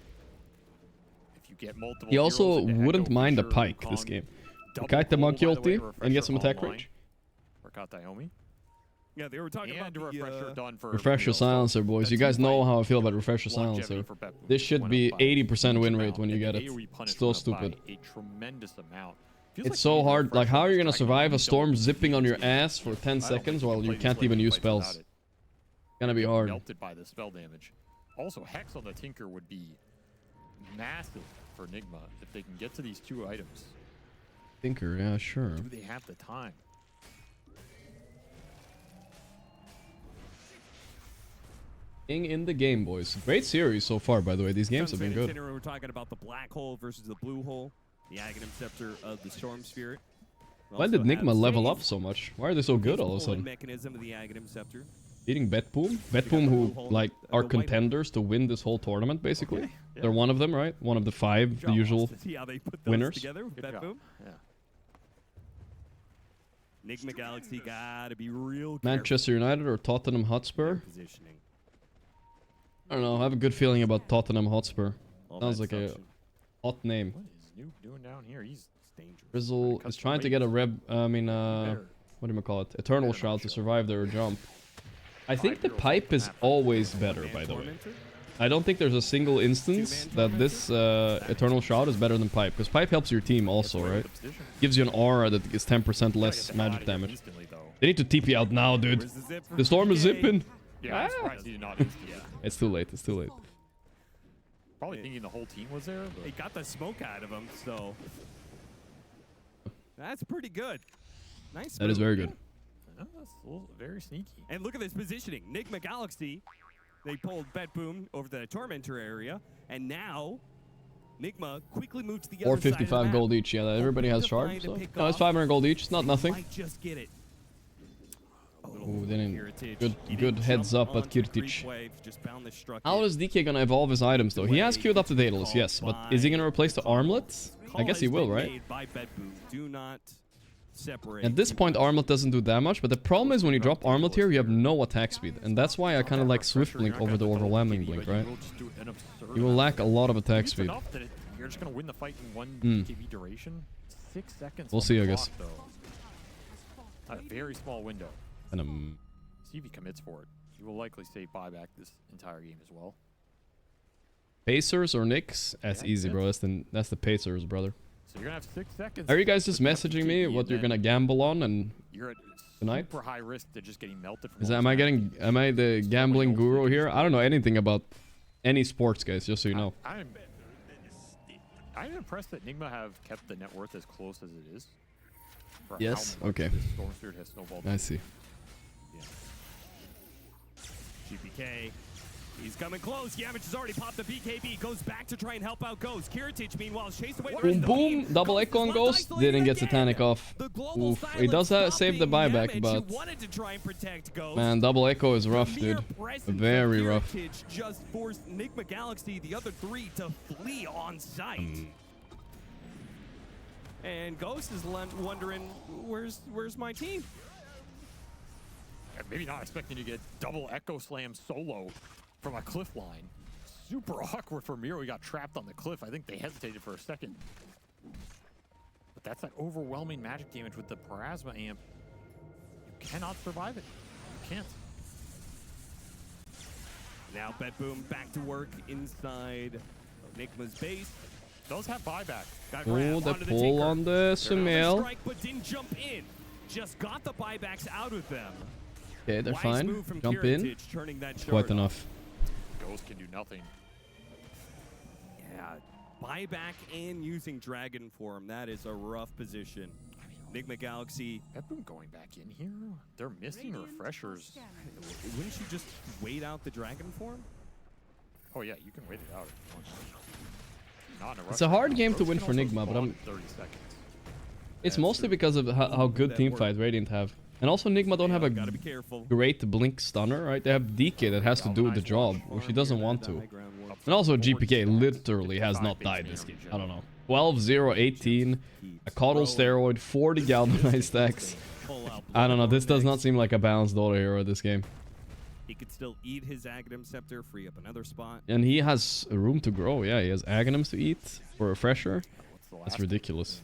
V: If you get multiple
C: He also
V: heroes into
C: wouldn't
V: Echo,
C: mind a
V: sure,
C: pike
V: Wukong,
C: this game.
V: double
C: Kite the
V: pull,
C: monkey
V: by the way,
C: ulti and get some
V: Refresher
C: attack
V: online.
C: range.
V: Forgot Daiomi.
U: Yeah, they were talking about the
V: Refresher done for
C: Refresher Silencer, boys. You guys know how I feel about Refresher Silencer. This should be 80% win rate when you get it. Still stupid.
V: A tremendous amount.
C: It's so hard. Like, how are you gonna survive a storm zipping on your ass for 10 seconds while you can't even use spells? Gonna be hard.
V: Melted by the spell damage. Also, Hex on the Tinker would be massive for Nigma if they can get to these 2 items.
C: Tinker, yeah, sure.
V: Do they have the time?
C: In the game, boys. Great series so far, by the way. These games have been good.
U: We're talking about the black hole versus the blue hole, the Aghanim Scepter of the Storm Spirit.
C: Why did Nigma level up so much? Why are they so good all of a sudden?
U: Mechanism of the Aghanim Scepter.
C: Beating Betboom? Betboom, who like are contenders to win this whole tournament, basically.
U: Okay, yeah.
C: They're one of them, right? One of the 5, the usual
U: See how they put those
C: winners.
U: together with Betboom? Yeah. Nigma Galaxy gotta be real careful.
C: Manchester United or Tottenham Hotspur?
U: Positioning.
C: I don't know. I have a good feeling about Tottenham Hotspur.
U: All
C: Sounds
U: that
C: like a
U: suction.
C: hot name.
V: What is Nuke doing down here? He's dangerous.
C: Frizzle is trying to get a what do you call it? Eternal Shroud to survive their jump. I think the pipe is always better, by the way. I don't think there's a single instance that this Eternal Shroud is better than pipe, because pipe helps your team also, right? Gives you an aura that gives 10% less magic damage. They need to TP out now, dude. The storm is zipping.
V: Yeah, I'm surprised he did not insta.
C: It's too late. It's too late.
V: Probably thinking the whole team was there.
U: He got the smoke out of him, so that's pretty good. Nice.
C: That is very good.
V: No, that's a little, very sneaky.
U: And look at this positioning. Nigma Galaxy, they pulled Betboom over the Tormentor area, and now Nigma quickly moved to the other side of the
C: 455
U: map.
C: gold each. Yeah, everybody has shard. So. No, it's 500 gold each. It's not nothing.
U: Might just get it.
C: Ooh, good heads up at Kirtic. How is DK gonna evolve his items though? He has queued up the Daedalus, yes, but is he gonna replace the armlets? I guess he will, right?
U: Do not separate.
C: At this point, armlet doesn't do that much, but the problem is when you drop armlet here, you have no attack speed, and that's why I kind of like Swift Blink over the overwhelming blink, right? You will lack a lot of attack speed.
V: You're just gonna win the fight in 1 KB duration. 6 seconds.
C: We'll see, I guess.
V: A very small window.
C: And
V: see if he commits for it. He will likely save buyback this entire game as well.
C: Pacers or Knicks? That's easy, bro. That's the Pacers, brother.
V: So you're gonna have 6 seconds.
C: Are you guys just messaging me what you're gonna gamble on and
V: you're at
C: tonight?
V: Super high risk to just getting melted. From
C: Is that, am I the gambling guru here? I don't know anything about any sports, guys. Just so you know.
V: I'm impressed that Nigma have kept the net worth as close as it is.
C: Yes. Okay.
V: Storm Spirit has snowballed.
C: I see.
U: GPK, he's coming close. Yamich has already popped the BKB. Goes back to try and help out Ghost. Kirtic, meanwhile, is chased away.
C: Boom, boom. Double echo on Ghost. Didn't get Satanic off. Oof. He does save the buyback, but man, double echo is rough, dude. Very rough.
U: Just forced Nigma Galaxy, the other 3, to flee on sight. And Ghost is wondering, where's my team?
V: Maybe not expecting to get double Echo Slam solo from a cliff line. Super awkward for Miro. He got trapped on the cliff. I think they hesitated for a second. But that's that overwhelming magic damage with the Parasma Amp. You cannot survive it. You can't.
U: Now Betboom back to work inside Nigma's base.
V: Does have buyback.
C: Oh, the pull on the Sumail.
U: But didn't jump in. Just got the buybacks out of them.
C: Okay, they're fine. Jump in. Quite enough.
V: Ghost can do nothing.
U: Yeah, buyback and using Dragon Form. That is a rough position. Nigma Galaxy.
V: Betboom going back in here? They're missing refreshers.
U: Wouldn't you just wait out the Dragon Form?
V: Oh yeah, you can wait it out if you want. Not in a rush.
C: It's a hard game to win for Nigma, but
V: 30 seconds.
C: it's mostly because of how good teamfight Radiant have. And also Nigma don't have a great blink stunner, right? They have DK that has to do the job, which he doesn't want to. And also GPK literally has not died this game. I don't know. 12, 0, 18, a Coddle Steroid, 40 Galvanized stacks. I don't know, this does not seem like a balanced Dota hero this game.
U: He could still eat his Aghanim Scepter, free up another spot.
C: And he has room to grow, yeah, he has Aghanims to eat for Refresher. That's ridiculous.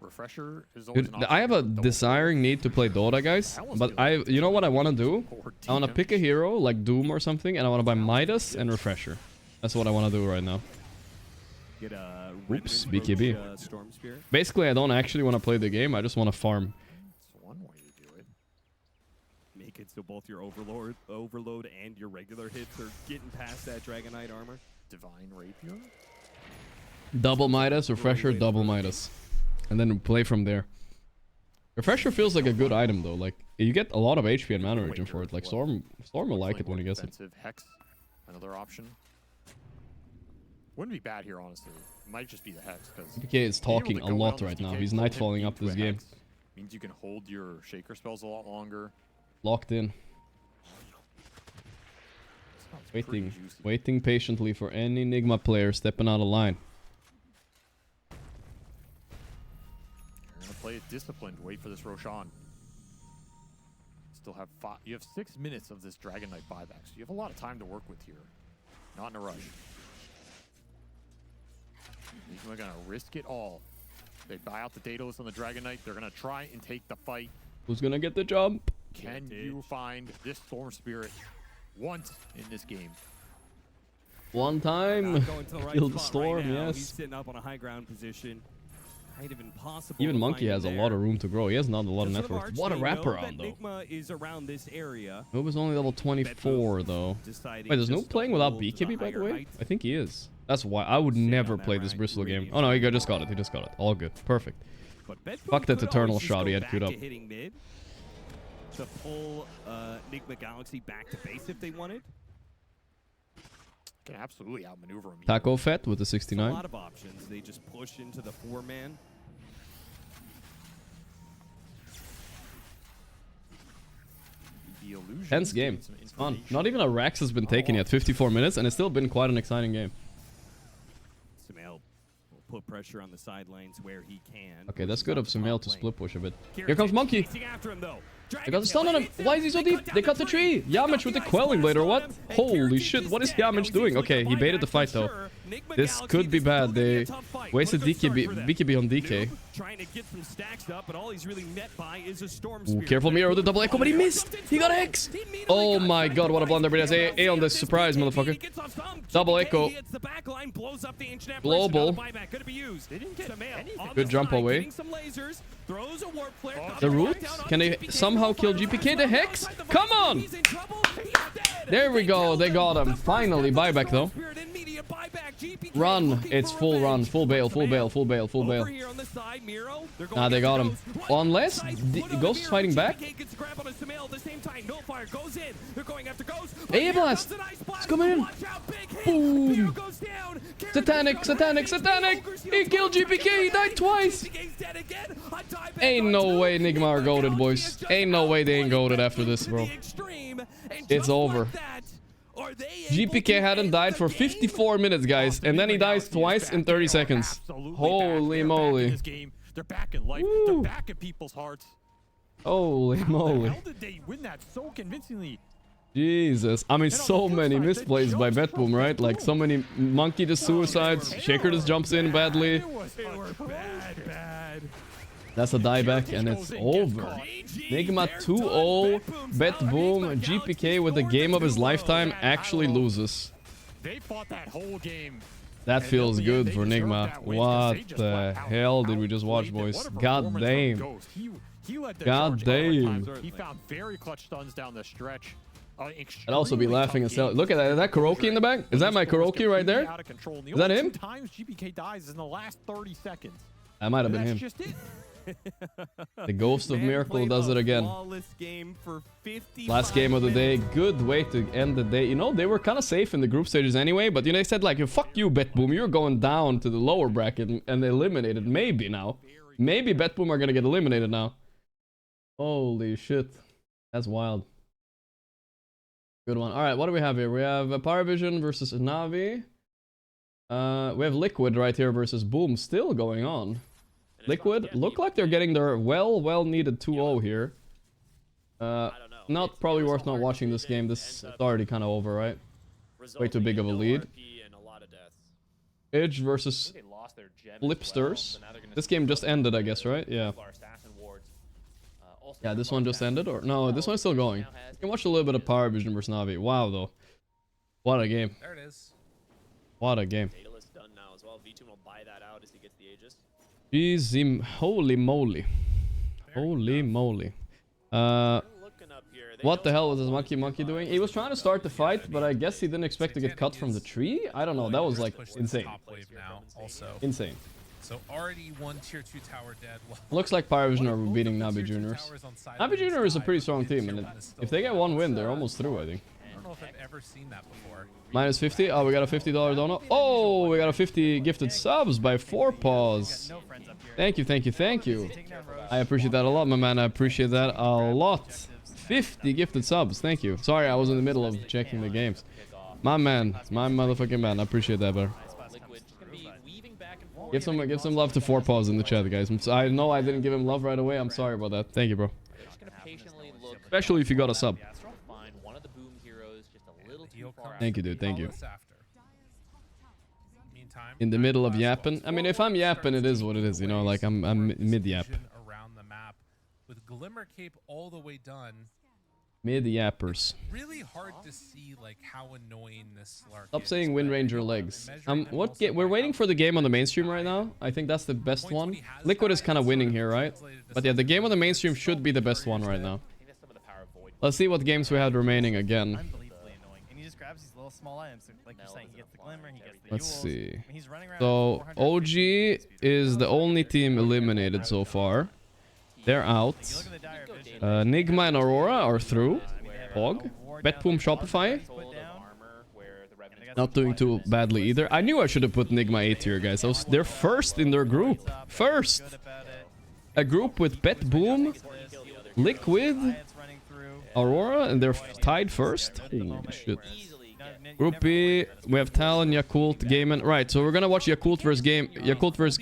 V: Refresher is always
C: Dude, I have a desiring need to play Dota, guys, but you know what I want to do? I want to pick a hero like Doom or something, and I want to buy Midas and Refresher. That's what I want to do right now. Oops, BKB. Basically, I don't actually want to play the game. I just want to farm.
V: That's one way to do it.
U: Make it so both your overload and your regular hits are getting past that Dragonite armor.
V: Divine Rapier.
C: Double Midas, Refresher, double Midas. And then play from there. Refresher feels like a good item though. Like you get a lot of HP and mana regen for it. Like Storm will like it when he gets it.
V: Hex, another option. Wouldn't be bad here, honestly. It might just be the Hex because
C: DK is talking a lot right now. He's nightfalling up this game.
V: Means you can hold your shaker spells a lot longer.
C: Locked in. Waiting patiently for any Nigma player stepping out of line.
V: You're gonna play it disciplined. Wait for this Roshan. Still have you have 6 minutes of this Dragon Knight buyback, so you have a lot of time to work with here. Not in a rush. Nigma gonna risk it all. They buy out the Daedalus on the Dragon Knight. They're gonna try and take the fight.
C: Who's gonna get the jump?
V: Can you find this Storm Spirit once in this game?
C: One time. Kill the Storm,
U: right now.
C: yes.
U: He's sitting up on a high ground position. Might have been possible.
C: Even Monkey has a lot of room to grow. He has not a lot of net worth. What a wraparound, though.
U: Nigma is around this area.
C: Noob is only level 24, though. Wait, is Noob playing without BKB, by the way? I think he is. That's why I would never play this Bristle game. Oh no, he just got it. He just got it. All good. Perfect. Fuck that Eternal shot he had queued up.
U: To pull Nigma Galaxy back to base if they wanted.
V: Can absolutely outmaneuver him.
C: Taco Fett with the 69.
U: A lot of options. They just push into the 4-man.
C: Tense game. It's fun. Not even a Rax has been taken yet. 54 minutes, and it's still been quite an exciting game.
U: Sumail will put pressure on the sidelines where he can.
C: Okay, that's good of Sumail to split push a bit. Here comes Monkey. They got the stun on him. Why is he so deep? They cut the tree. Yamich with the Quelling Blade or what? Holy shit, what is Yamich doing? Okay, he baited the fight though. This could be bad. They wasted BKB on DK.
U: Trying to get some stacks up, but all he's really met by is a Storm
C: Ooh, careful Miro with the double echo, but he missed. He got X. Oh my god, what a blunder. But he has A on this surprise, motherfucker. Double echo. Global. Good jump away. The root? Can they somehow kill GPK? The Hex? Come on! There we go. They got him. Finally, buyback though. Run. It's full run. Full bail, full bail, full bail, full bail. Nah, they got him. Unless Ghost is fighting back. Hey, Blast! It's coming in. Boom! Satanic, satanic, satanic! He killed GPK, he died twice! Ain't no way Nigma are goated, boys. Ain't no way they ain't goated after this, bro. It's over. GPK hadn't died for 54 minutes, guys, and then he dies twice in 30 seconds. Holy moly.
V: They're back in life. They're back in people's hearts.
C: Holy moly.
V: How did they win that so convincingly?
C: Jesus. I mean, so many misplays by Betboom, right? Like, so many Monkey just suicides. Shaker just jumps in badly. That's a dieback, and it's over. Nigma 2-0. Betboom. GPK with the game of his lifetime actually loses.
V: They fought that whole game.
C: That feels good for Nigma. What the hell did we just watch, boys? God damn. God damn.
V: He found very clutch stuns down the stretch.
C: I'd also be laughing and saying, look at that. Is that Kuroki in the back? Is that my Kuroki right there? Is that him?
V: 2 times GPK dies in the last 30 seconds.
C: That might have been him. The Ghost of Miracle does it again. Last game of the day. Good way to end the day. You know, they were kind of safe in the group stages anyway, but you know, they said like, fuck you, Betboom. You're going down to the lower bracket and they eliminated. Maybe now. Maybe Betboom are going to get eliminated now. Holy shit. That's wild. Good one. All right, what do we have here? We have Parivision versus NAVI. We have Liquid right here versus Boom still going on. Liquid look like they're getting their well needed 2-0 here. Not probably worth not watching this game. This is already kind of over, right? Way too big of a lead. Edge versus Flipsters. This game just ended, I guess, right? Yeah. Yeah, this one just ended, or no? This one's still going. You can watch a little bit of Parivision versus NAVI. Wow, though, what a game!
P: There it is.
C: What a game!
G: Done now as well. V2 will buy that out as he gets the Aegis.
C: Jeez, holy moly, holy moly! What the hell was this monkey doing? He was trying to start the fight, but I guess he didn't expect to get cut from the tree. I don't know. That was like insane. Insane.
P: So already one tier 2 tower dead. Well,
C: Looks like Parivision are beating NAVI Juniors. NAVI Jr is a pretty strong team, and if they get one win, they're almost through, I think.
P: I don't know if I've ever seen that before.
C: Minus 50. Oh, we got a $50 donut. Oh, we got a 50 gifted subs by 4paws. Thank you, thank you, thank you. I appreciate that a lot, my man. I appreciate that a lot. 50 gifted subs. Thank you. Sorry, I was in the middle of checking the games. My man. My motherfucking man. I appreciate that, brother. Give some love to 4paws in the chat, guys. I know I didn't give him love right away. I'm sorry about that. Thank you, bro. Especially if you got a sub. Thank you, dude. Thank you. In the middle of yapping. I mean, if I'm yapping, it is what it is. You know, like I'm mid-yap.
P: Around the map with Glimmer Cape all the way done.
C: Mid-yappers.
P: Really hard to see like how annoying this Slark
C: Stop
P: is,
C: saying Wind Ranger legs. We're waiting for the game on the mainstream right now. I think that's the best one. Liquid is kind of winning here, right? But yeah, the game on the mainstream should be the best one right now. Let's see what games we have remaining again.
O: Unbelievably annoying. And he just grabs these little small items. So, like you're saying, he gets the Glimmer, he gets the
C: Let's see.
O: and he's running around
C: So OG is the only team eliminated so far. They're out. Nigma and Aurora are through. Pog. Betboom Shopify. Not doing too badly either. I knew I should have put Nigma A tier, guys. They're first in their group. First. A group with Betboom, Liquid, Aurora, and they're tied first. Holy shit. Group B, we have Talon, Yakult, Gaimin. Right, so we're gonna watch Yakult versus Yakult versus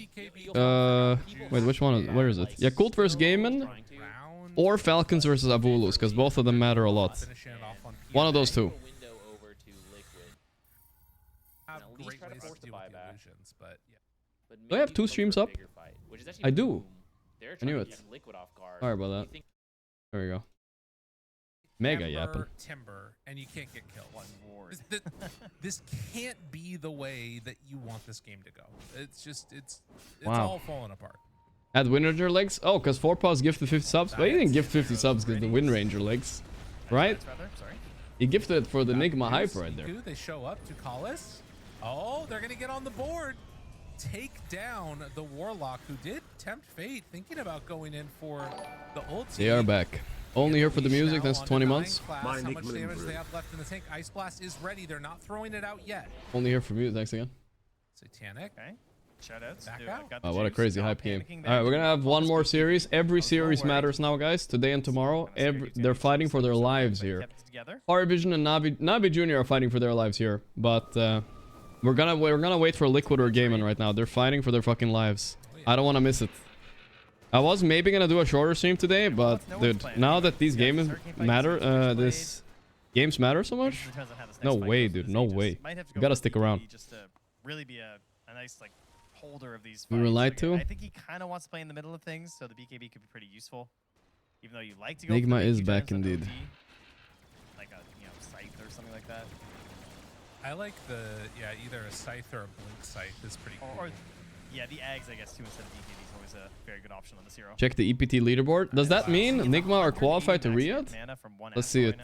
C: wait, which one? Where is it? Yakult versus Gaimin or Falcons versus Avulus, because both of them matter a lot. One of those two. Do I have 2 streams up? I do. I knew it. Sorry about that. There we go. Mega yapping.
P: Timber, and you can't get killed. This can't be the way that you want this game to go. It's just, it's
C: Wow.
P: all falling apart.
C: Add Wind Ranger legs? Oh, because 4paws gifted 50 subs? Well, he didn't gift 50 subs because the Wind Ranger legs. Right? He gifted it for the Nigma hype right there.
P: They show up to call us. Oh, they're going to get on the board. Take down the Warlock, who did tempt fate, thinking about going in for the ulti.
C: They are back. Only here for the music, that's 20 months.
P: How much damage they have left in the tank. Ice Blast is ready. They're not throwing it out yet.
C: Only here for music, thanks again.
P: Satanic.
O: Okay. Shoutouts.
P: Back
O: Dude,
P: out.
C: Oh, what a crazy hype game. Alright, we're gonna have one more series. Every series matters now, guys. Today and tomorrow. They're fighting for their lives here. Parivision and NAVI Jr are fighting for their lives here. But we're gonna wait for Liquid or Gaimin right now. They're fighting for their fucking lives. I don't wanna miss it. I was maybe gonna do a shorter stream today, but dude, now that these games matter, games matter so much, no way, dude, no way. You gotta stick around.
O: Just to really be a nice like holder of these.
C: We were lied to.
O: I think he kind of wants to play in the middle of things, so the BKB could be pretty useful. Even though you like to go.
C: Nigma is back indeed.
O: Like a scythe or something like that.
P: I like either a scythe or a blink scythe is pretty cool.
O: Or yeah, the Ags I guess too instead of BKB is always a very good option on the zero.
C: Check the EPT leaderboard. Does that mean Nigma are qualified to Riyadh? Let's see it.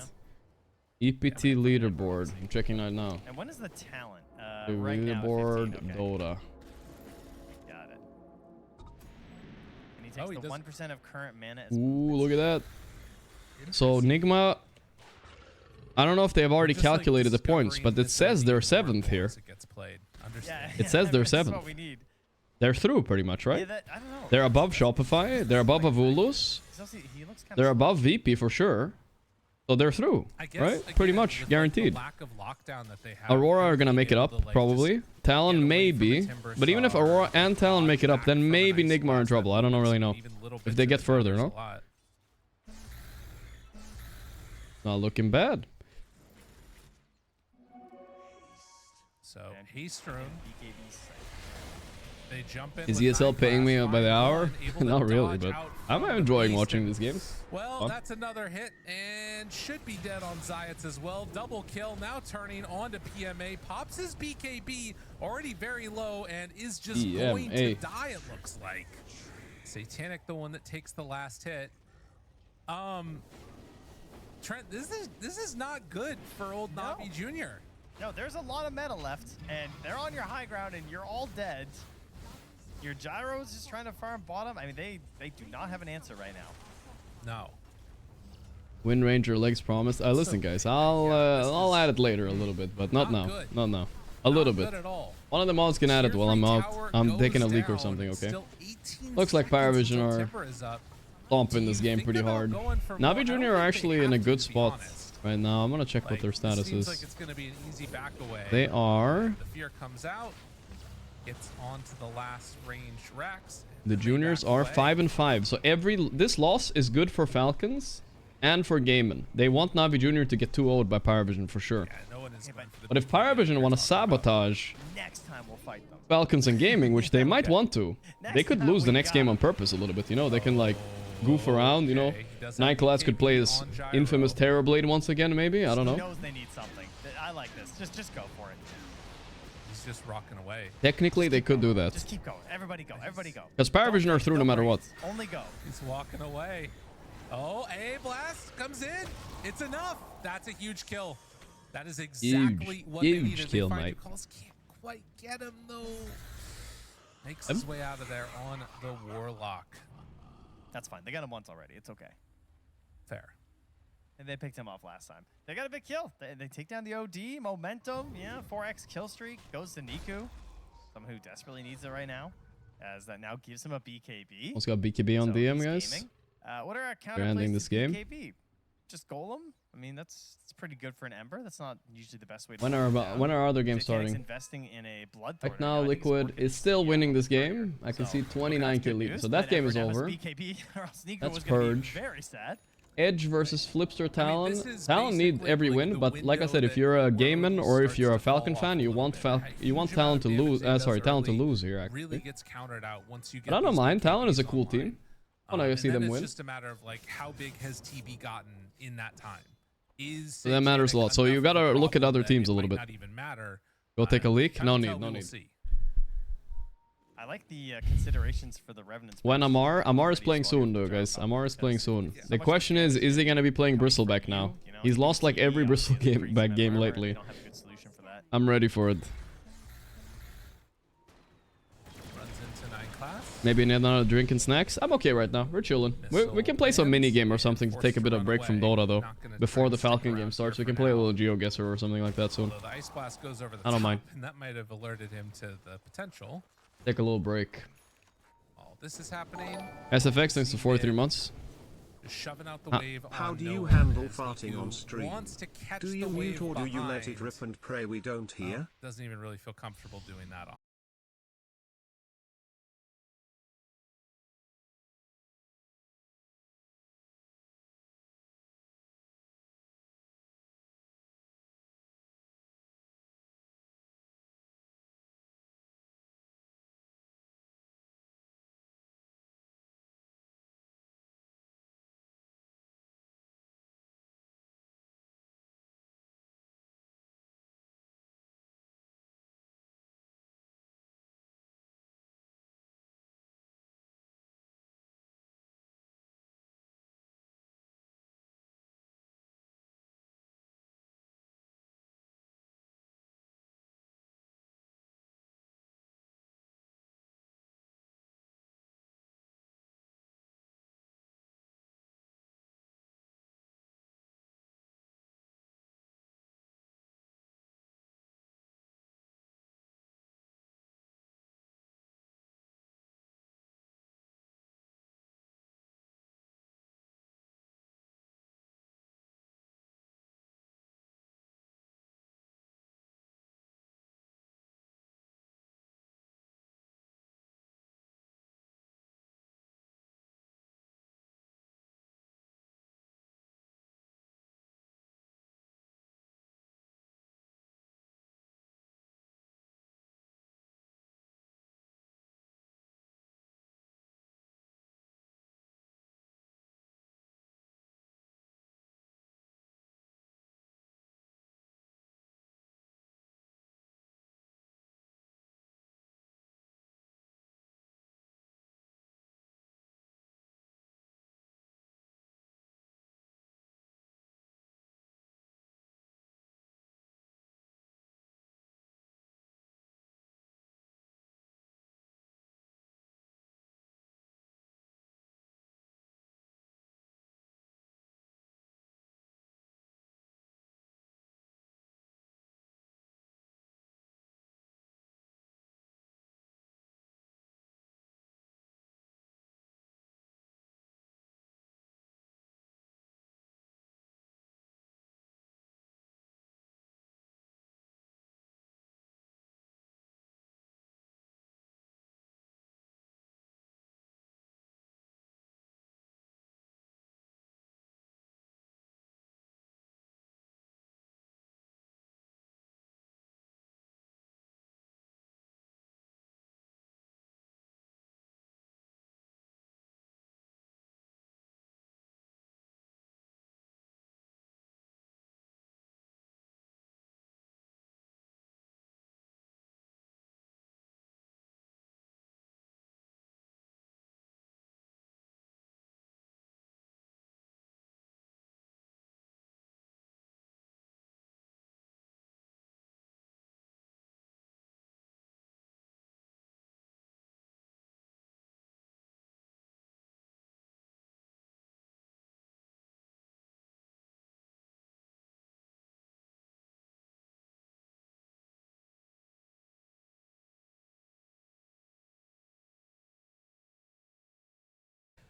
C: EPT leaderboard. I'm checking right now.
O: And when is the talent?
C: The
O: right
C: leaderboard,
O: now, 15, okay.
C: Dota.
O: Got it. And he takes the 1% of current mana. As
C: Ooh, look at that. So Nigma, I don't know if they have already calculated the points, but it says they're 7th here. It says they're 7th. They're through pretty much, right?
O: Yeah, I don't know.
C: They're above Shopify. They're above Avulus. They're above VP for sure. So they're through, right? Pretty much guaranteed. Aurora are gonna make it up, probably. Talon maybe, but even if Aurora and Talon make it up, then maybe Nigma are in trouble. I don't really know if they get further, no? Not looking bad.
P: So Haste-Room. They jump in.
C: Is ESL paying me by the hour? Not really, but I'm enjoying watching this game.
P: Well, that's another hit and should be dead on Zayats as well. Double kill, now turning on to PMA. Pops his BKB, already very low, and is just going to die, it looks like. Satanic, the one that takes the last hit. Trent, this is not good for old NAVI Jr.
O: No, there's a lot of meta left, and they're on your high ground, and you're all dead. Your Gyro's just trying to farm bottom. I mean, they do not have an answer right now.
P: No.
C: Wind Ranger legs promised. Listen, guys, I'll add it later a little bit, but not now.
P: good.
C: Not now. A little bit.
P: Good at all.
C: One of the mods can add it while I'm out. I'm taking a leak or something, okay? Looks like Parivision are stomping this game pretty hard. NAVI Jr are actually in a good spot right now. I'm gonna check what their status
P: Seems
C: is.
P: like it's gonna be an easy back away.
C: They are.
P: The fear comes out. Gets onto the last range racks.
C: The juniors are 5-5. So this loss is good for Falcons and for Gaimin. They want NAVI Jr to get 2-0'd by Parivision for sure. But if Parivision want to sabotage
O: Next time we'll fight them.
C: Falcons and Gaming, which they might want to, they could lose the next game on purpose a little bit, you know? They can like goof around, you know? Nine Class could play this infamous Terrorblade once again, maybe? I don't know.
O: He knows they need something. I like this. Just go for it.
P: He's just rocking away.
C: Technically, they could do that.
O: Just keep going. Everybody go. Everybody go.
C: Because Parivision are through no matter what.
O: Only go.
P: He's walking away. Oh, A blast comes in. It's enough. That's a huge kill. That is exactly what they needed.
C: Kill,
P: they find
C: mate.
P: Calls can't quite get him though. Makes his way out of there on the Warlock.
O: That's fine. They got him once already. It's okay.
P: Fair.
O: And they picked him off last time. They got a big kill. They take down the OD. Momentum. Yeah, 4x kill streak. Goes to Niku. Someone who desperately needs it right now. As that now gives him a BKB.
C: What's got BKB on DM, guys?
O: Gaming. What are our
C: They're
O: counter
C: ending
O: plays
C: this
O: to
C: game.
O: BKB? Just Golem? I mean, that's pretty good for an Ember. That's not usually the best way to
C: When are other games starting?
O: Investing in a blood
C: Right now, Liquid is still winning this game. I can see 29 kill lead. So that game is over. That's Purge.
O: Very sad.
C: Edge versus Flipster Talon. Talon need every win, but like I said, if you're a Gaimin or if you're a Falcon fan, you want Talon to lose. Talon to lose here. Actually,
P: Really gets countered out once you get.
C: but I don't mind. Talon is a cool team. I want to see them
P: It's
C: win.
P: just a matter of like how big has TB gotten in that time.
C: So that matters a lot. So you gotta look at other teams a little bit.
P: Not even matter.
C: Go take a leak. No need. No
P: We'll
C: need.
P: see.
O: I like the considerations for the Revenants.
C: When Amar is playing soon though, guys. Amar is playing soon. The question is he gonna be playing Bristleback now? He's lost like every Bristleback game lately. I'm ready for it.
P: Runs into 9 class.
C: Maybe another drink and snacks. I'm okay right now. We're chilling. We can play some mini game or something to take a bit of break from Dota though. Before the Falcon game starts, we can play a little GeoGuessr or something like that soon.
P: Although the Ice Blast goes over the
C: I don't
P: top,
C: mind.
P: and that might have alerted him to the potential.
C: Take a little break.
P: All this is happening.
C: SFX thanks to 43 months.
P: Just shoving out the wave.
D: How do you
P: no
D: handle
P: one as
D: farting
P: Niku
D: on stream?
P: wants to catch
D: Do you
P: the
D: mute
P: wave
D: or do you let it
P: behind.
D: rip and pray we don't hear?
P: Doesn't even really feel comfortable doing that.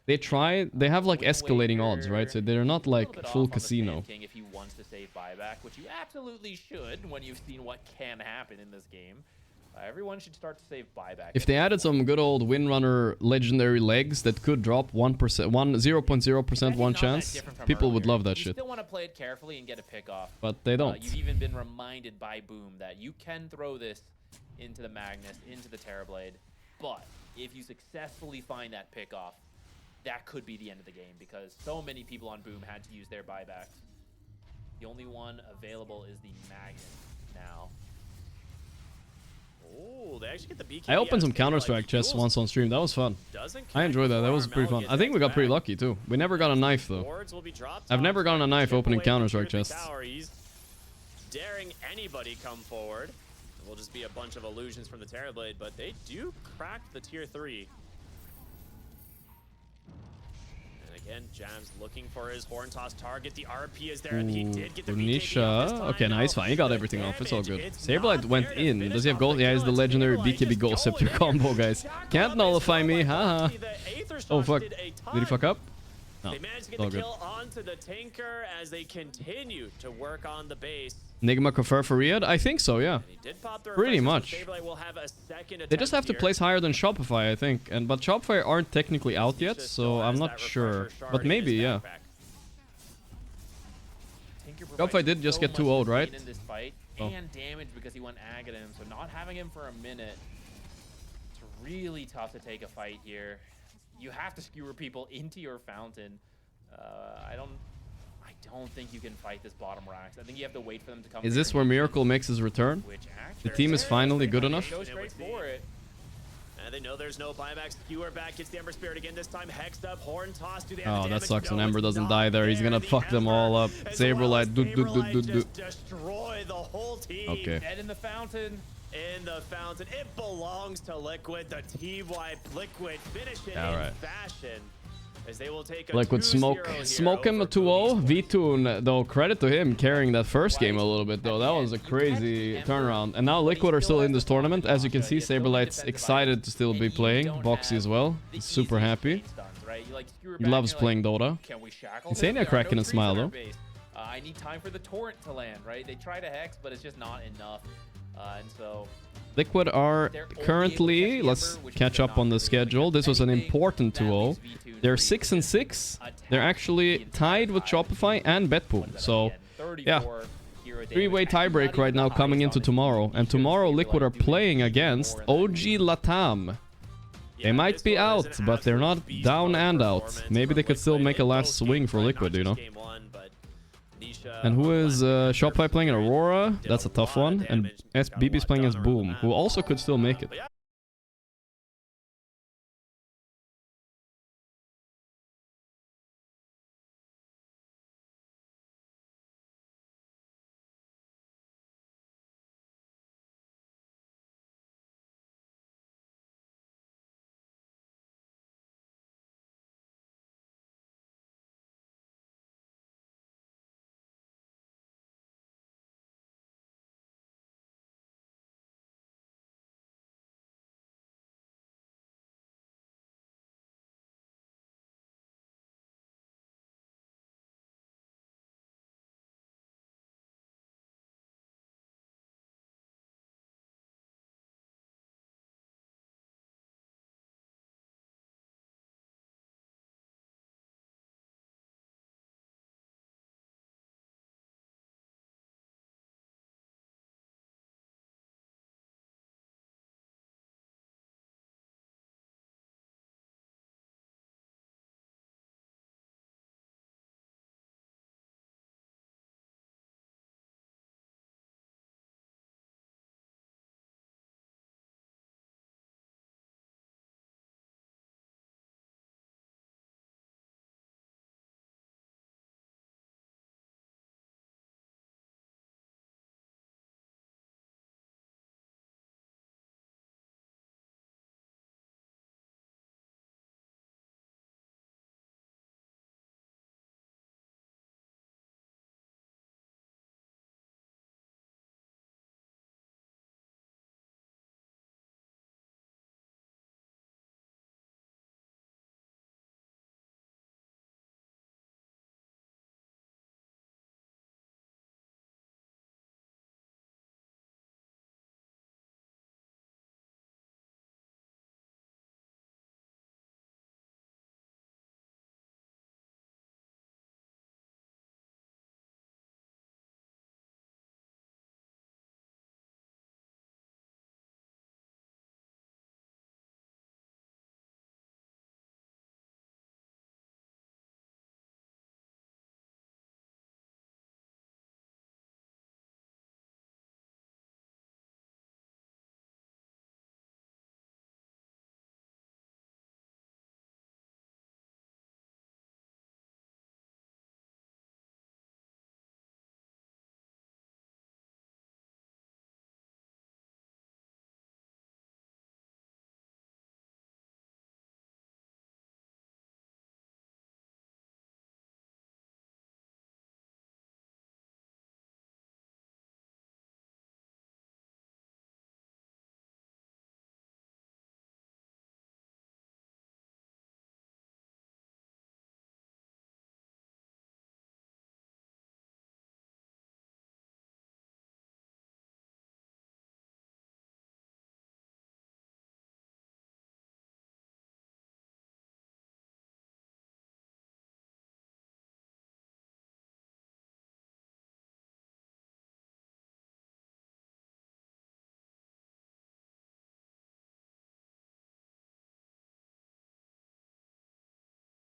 C: They have like escalating odds, right? So they're not like full casino.
J: King, if he wants to save buyback, which you absolutely should when you've seen what can happen in this game. Everyone should start to save buyback.
C: If they added some good old Windrunner legendary legs that could drop 1%, 0.0% one chance, people would love that
J: you
C: shit.
J: Still want to play it carefully and get a pick off.
C: But they don't.
J: You've even been reminded by Boom that you can throw this into the Magnus, into the Terrorblade. But if you successfully find that pick off, that could be the end of the game because so many people on Boom had to use their buybacks. The only one available is the Magnus now.
G: Oh, they actually get the BKB.
C: I opened some Counter-Strike chests once on stream. That was fun. I enjoyed that. That was pretty fun. I think we got pretty lucky too. We never got a knife though. I've never gotten a knife opening Counter-Strike chests.
G: He's daring anybody come forward. It will just be a bunch of illusions from the Terrorblade, but they do crack the tier 3. And again, Jams looking for his horn toss target. The RP is there, and he did get the
C: Nisha. Okay, nice, fine. He got everything off. It's all good. Saberlight went in. Does he have gold? Yeah, he's the legendary BKB Gold Scepter combo, guys. Can't nullify me, haha. Oh, fuck. Did he fuck up? No,
G: they managed to get
C: all
G: the
C: good.
G: kill onto the Tinker as they continue to work on the base.
C: Nigma confer for Riyadh? I think so, yeah. Pretty much. They just have to place higher than Shopify, I think. But Shopify aren't technically out yet, so I'm not sure. But maybe, yeah. Shopify did just get 2-0, right?
J: In this fight and damage because he went Aghanim, so not having him for a minute, it's really tough to take a fight here. You have to skewer people into your fountain. I don't think you can fight this bottom racks. I think you have to wait for them to come.
C: Is this where Miracle makes his return? The team is finally good enough?
J: Go straight for it.
G: And they know there's no buyback. Skewer back, gets the Ember Spirit again, this time hexed up, horn toss. Do they have
C: Oh,
G: the
C: that
G: damage?
C: sucks when
G: No,
C: Ember
G: it's
C: doesn't
G: not
C: die there. He's gonna fuck them all up. Saberlight,
G: just destroy the whole team.
C: Okay.
J: Dead in the fountain.
G: In the fountain. It belongs to Liquid. The T-Wipe Liquid finish it
C: All
G: in
C: right.
G: fashion. As they will take a
C: Liquid smoke him a 2-0. V-Tune, though, credit to him carrying that first game a little bit, though. That was a crazy turnaround. And now Liquid are still in this tournament. As you can see, Saberlight's excited to still be playing. Boxy as well. He's super happy. He loves playing Dota. Insania cracking a smile, though.
J: I need time for the torrent to land, right? They try to hex, but it's just not enough. And so
C: Liquid are currently, let's catch up on the schedule. This was an important 2-0. They're 6-6. They're actually tied with Shopify and Betboom. So, yeah, 3-way tiebreak right now coming into tomorrow. And tomorrow, Liquid are playing against OG Latam. They might be out, but they're not down and out. Maybe they could still make a last swing for Liquid, you know? And who is Shopify playing in Aurora? That's a tough one. And BB's playing as Boom, who also could still make it.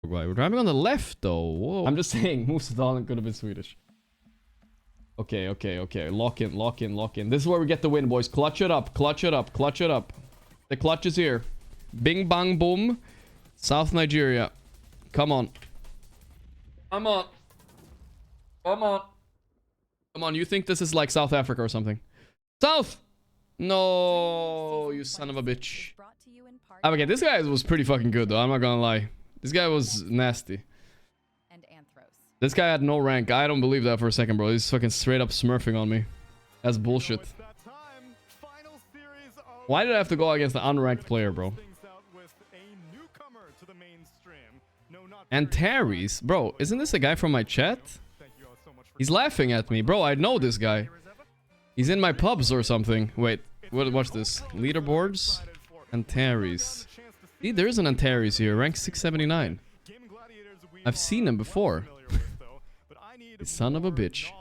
C: We're driving on the left, though. Whoa. I'm just saying, Musadalen could have been Swedish. Okay. Lock in. This is where we get the win, boys. Clutch it up. The clutch is here. Bing, bang, boom. South Nigeria. Come on. Come on, you think this is like South Africa or something? South! No, you son of a bitch. Okay, this guy was pretty fucking good, though. I'm not gonna lie. This guy was nasty. This guy had no rank. I don't believe that for a second, bro. He's fucking straight up smurfing on me. That's bullshit. Why did I have to go against the unranked player, bro? And Terry's, bro, isn't this a guy from my chat? He's laughing at me, bro. I know this guy. He's in my pubs or something. Wait, watch this. Leaderboards, Antares. See, there is an Antares here, rank 679. I've seen him before. You son of a bitch.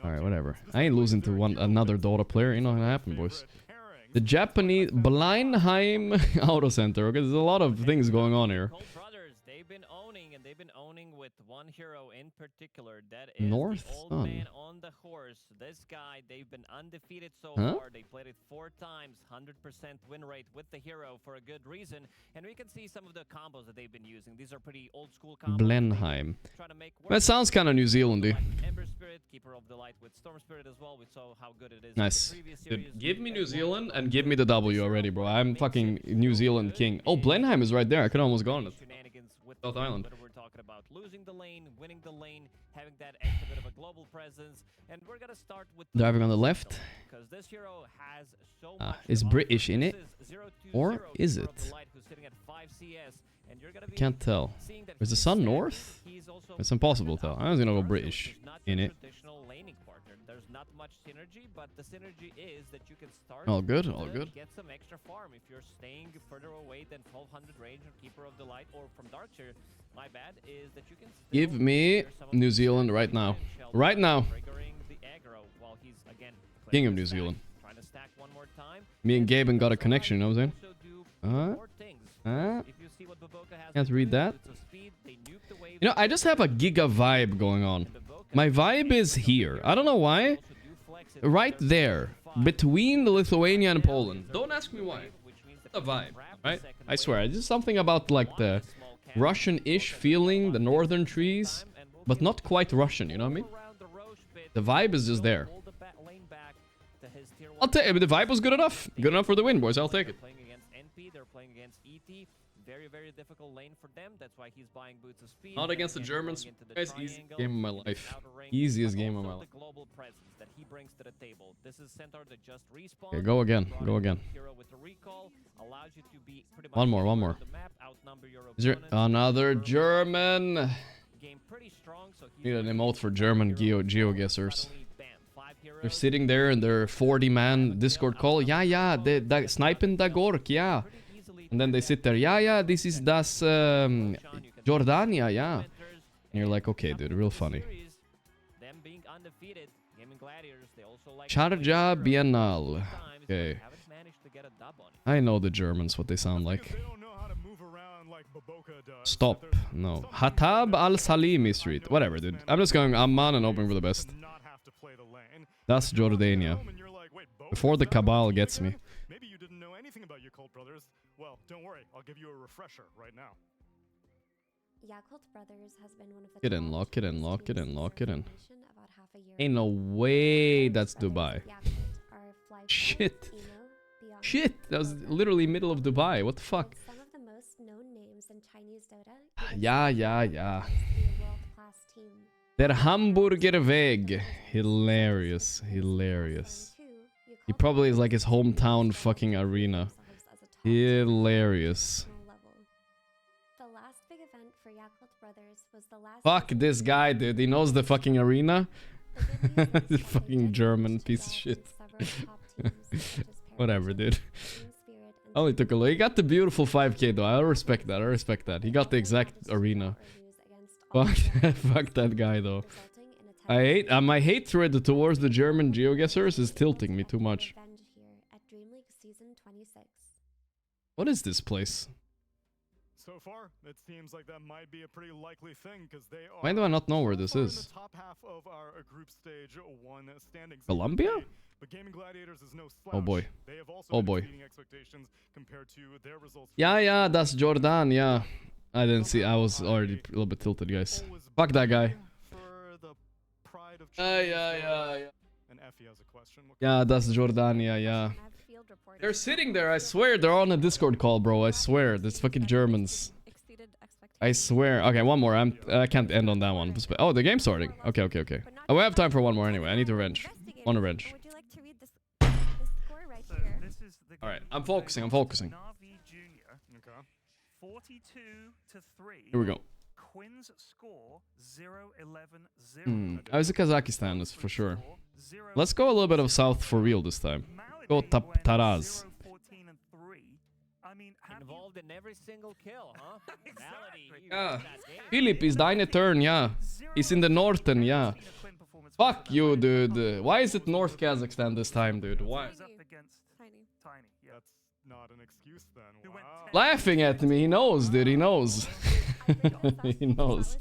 C: Alright, whatever. I ain't losing to another Dota player. Ain't not gonna happen, boys. The Japanese Blindheim Auto Center. Okay, there's a lot of things going on here.
S: They've been owning with one hero in particular. That is
C: North
S: the old
C: Sun.
S: man on the horse. This guy, they've been undefeated so far. They played it 4 times, 100% win rate with the hero for a good reason. And we can see some of the combos that they've been using. These are pretty old school combos.
C: Blenheim. That sounds kind of New Zealandy.
S: Ember Spirit, Keeper of the Light with Storm Spirit as well. We saw how good it is.
C: Nice. Dude, give me New Zealand and give me the W already, bro. I'm fucking New Zealand king. Oh, Blenheim is right there. I could almost go on it. South Island.
S: About losing the lane, winning the lane, having that extra bit of a global presence, and we're gonna start with
C: Driving on the left.
S: because this hero has so much.
C: Is British in it? Or is it? I can't tell. Is the sun north? It's impossible to tell. I'm just gonna go British in it.
S: There's not much synergy, but the synergy is that you can start.
C: All good, all good.
S: Get some extra farm if you're staying further away than 1200 range or Keeper of the Light or from Darkshire. My bad is that you can
C: Give me New Zealand right now. Right now. King of New Zealand. Me and Gaimin got a connection, you know what I'm saying? Can't read that. You know, I just have a giga vibe going on. My vibe is here. I don't know why. Right there. Between the Lithuania and Poland. Don't ask me why. It's a vibe, right? I swear. It's just something about like the Russian-ish feeling, the northern trees, but not quite Russian, you know what I mean? The vibe is just there. I'll take it. The vibe was good enough. Good enough for the win, boys. I'll take it.
S: They're playing against ET. Very difficult lane for them. That's why he's buying Boots of Speed.
C: Not against the Germans. Guys, easy game of my life. Easiest game of my life. Okay, go again. Go again. One more. Is there another German? Need an emote for German GeoGuessers. They're sitting there in their 40-man Discord call. Yeah, they sniping the Gorgc, yeah. And then they sit there, yeah, this is das Jordania, yeah. And you're like, okay, dude, real funny. Sharjah Biennale. Okay. I know the Germans, what they sound like. Stop. No. Hatab al-Salimi Street. Whatever, dude. I'm just going Amman and hoping for the best. That's Jordania. Before the Cabal gets me.
T: Maybe you didn't know anything about Yakult Brothers. Well, don't worry. I'll give you a refresher right now.
Q: Yakult Brothers has been one of the
C: Get in, lock it in. Ain't no way that's Dubai. Shit. Shit, that was literally middle of Dubai. What the fuck?
Q: Some of the most known names in Chinese Dota.
C: Yeah. Der Hamburger Weg. Hilarious. He probably is like his hometown fucking arena. Hilarious.
Q: The last big event for Yakult Brothers was the last.
C: Fuck this guy, dude. He knows the fucking arena. The fucking German piece of shit. Whatever, dude. Only took a look. He got the beautiful 5k though. I respect that. He got the exact arena. Fuck that guy though. I hate my hatred towards the German GeoGuessers is tilting me too much. What is this place?
T: So far, it seems like that might be a pretty likely thing because they are.
C: Why do I not know where this
T: in
C: is?
T: the top half of our group stage 1 standings.
C: Colombia?
T: But Gaming Gladiators is no slouch.
C: Oh boy.
T: They have also
C: Oh
T: been
C: boy.
T: exceeding expectations compared to their results.
C: Yeah, that's Jordan, yeah. I didn't see, I was already a little bit tilted, guys. Fuck that guy. Yeah.
T: And Effie has a question.
C: Yeah, that's Jordan, yeah. They're sitting there, I swear, they're on a Discord call, bro. I swear, there's fucking Germans. I swear. Okay, one more. I can't end on that one. Oh, the game's starting. Okay. Oh, we have time for one more anyway. I need to wrench. Want to wrench. Alright, I'm focusing.
E: NAVI Jr. 42-3.
C: Here we go.
E: Quinn's score 0-11-0.
C: I was in Kazakhstan, that's for sure. Let's go a little bit of south for real this time. Go Taraz.
S: Involved in every single kill, huh?
C: Yeah. Philip is deine turn, yeah. He's in the northern, yeah. Fuck you, dude. Why is it North Kazakhstan this time, dude? Why?
T: That's not an excuse then. Wow.
C: Laughing at me, he knows, dude, he knows. He knows.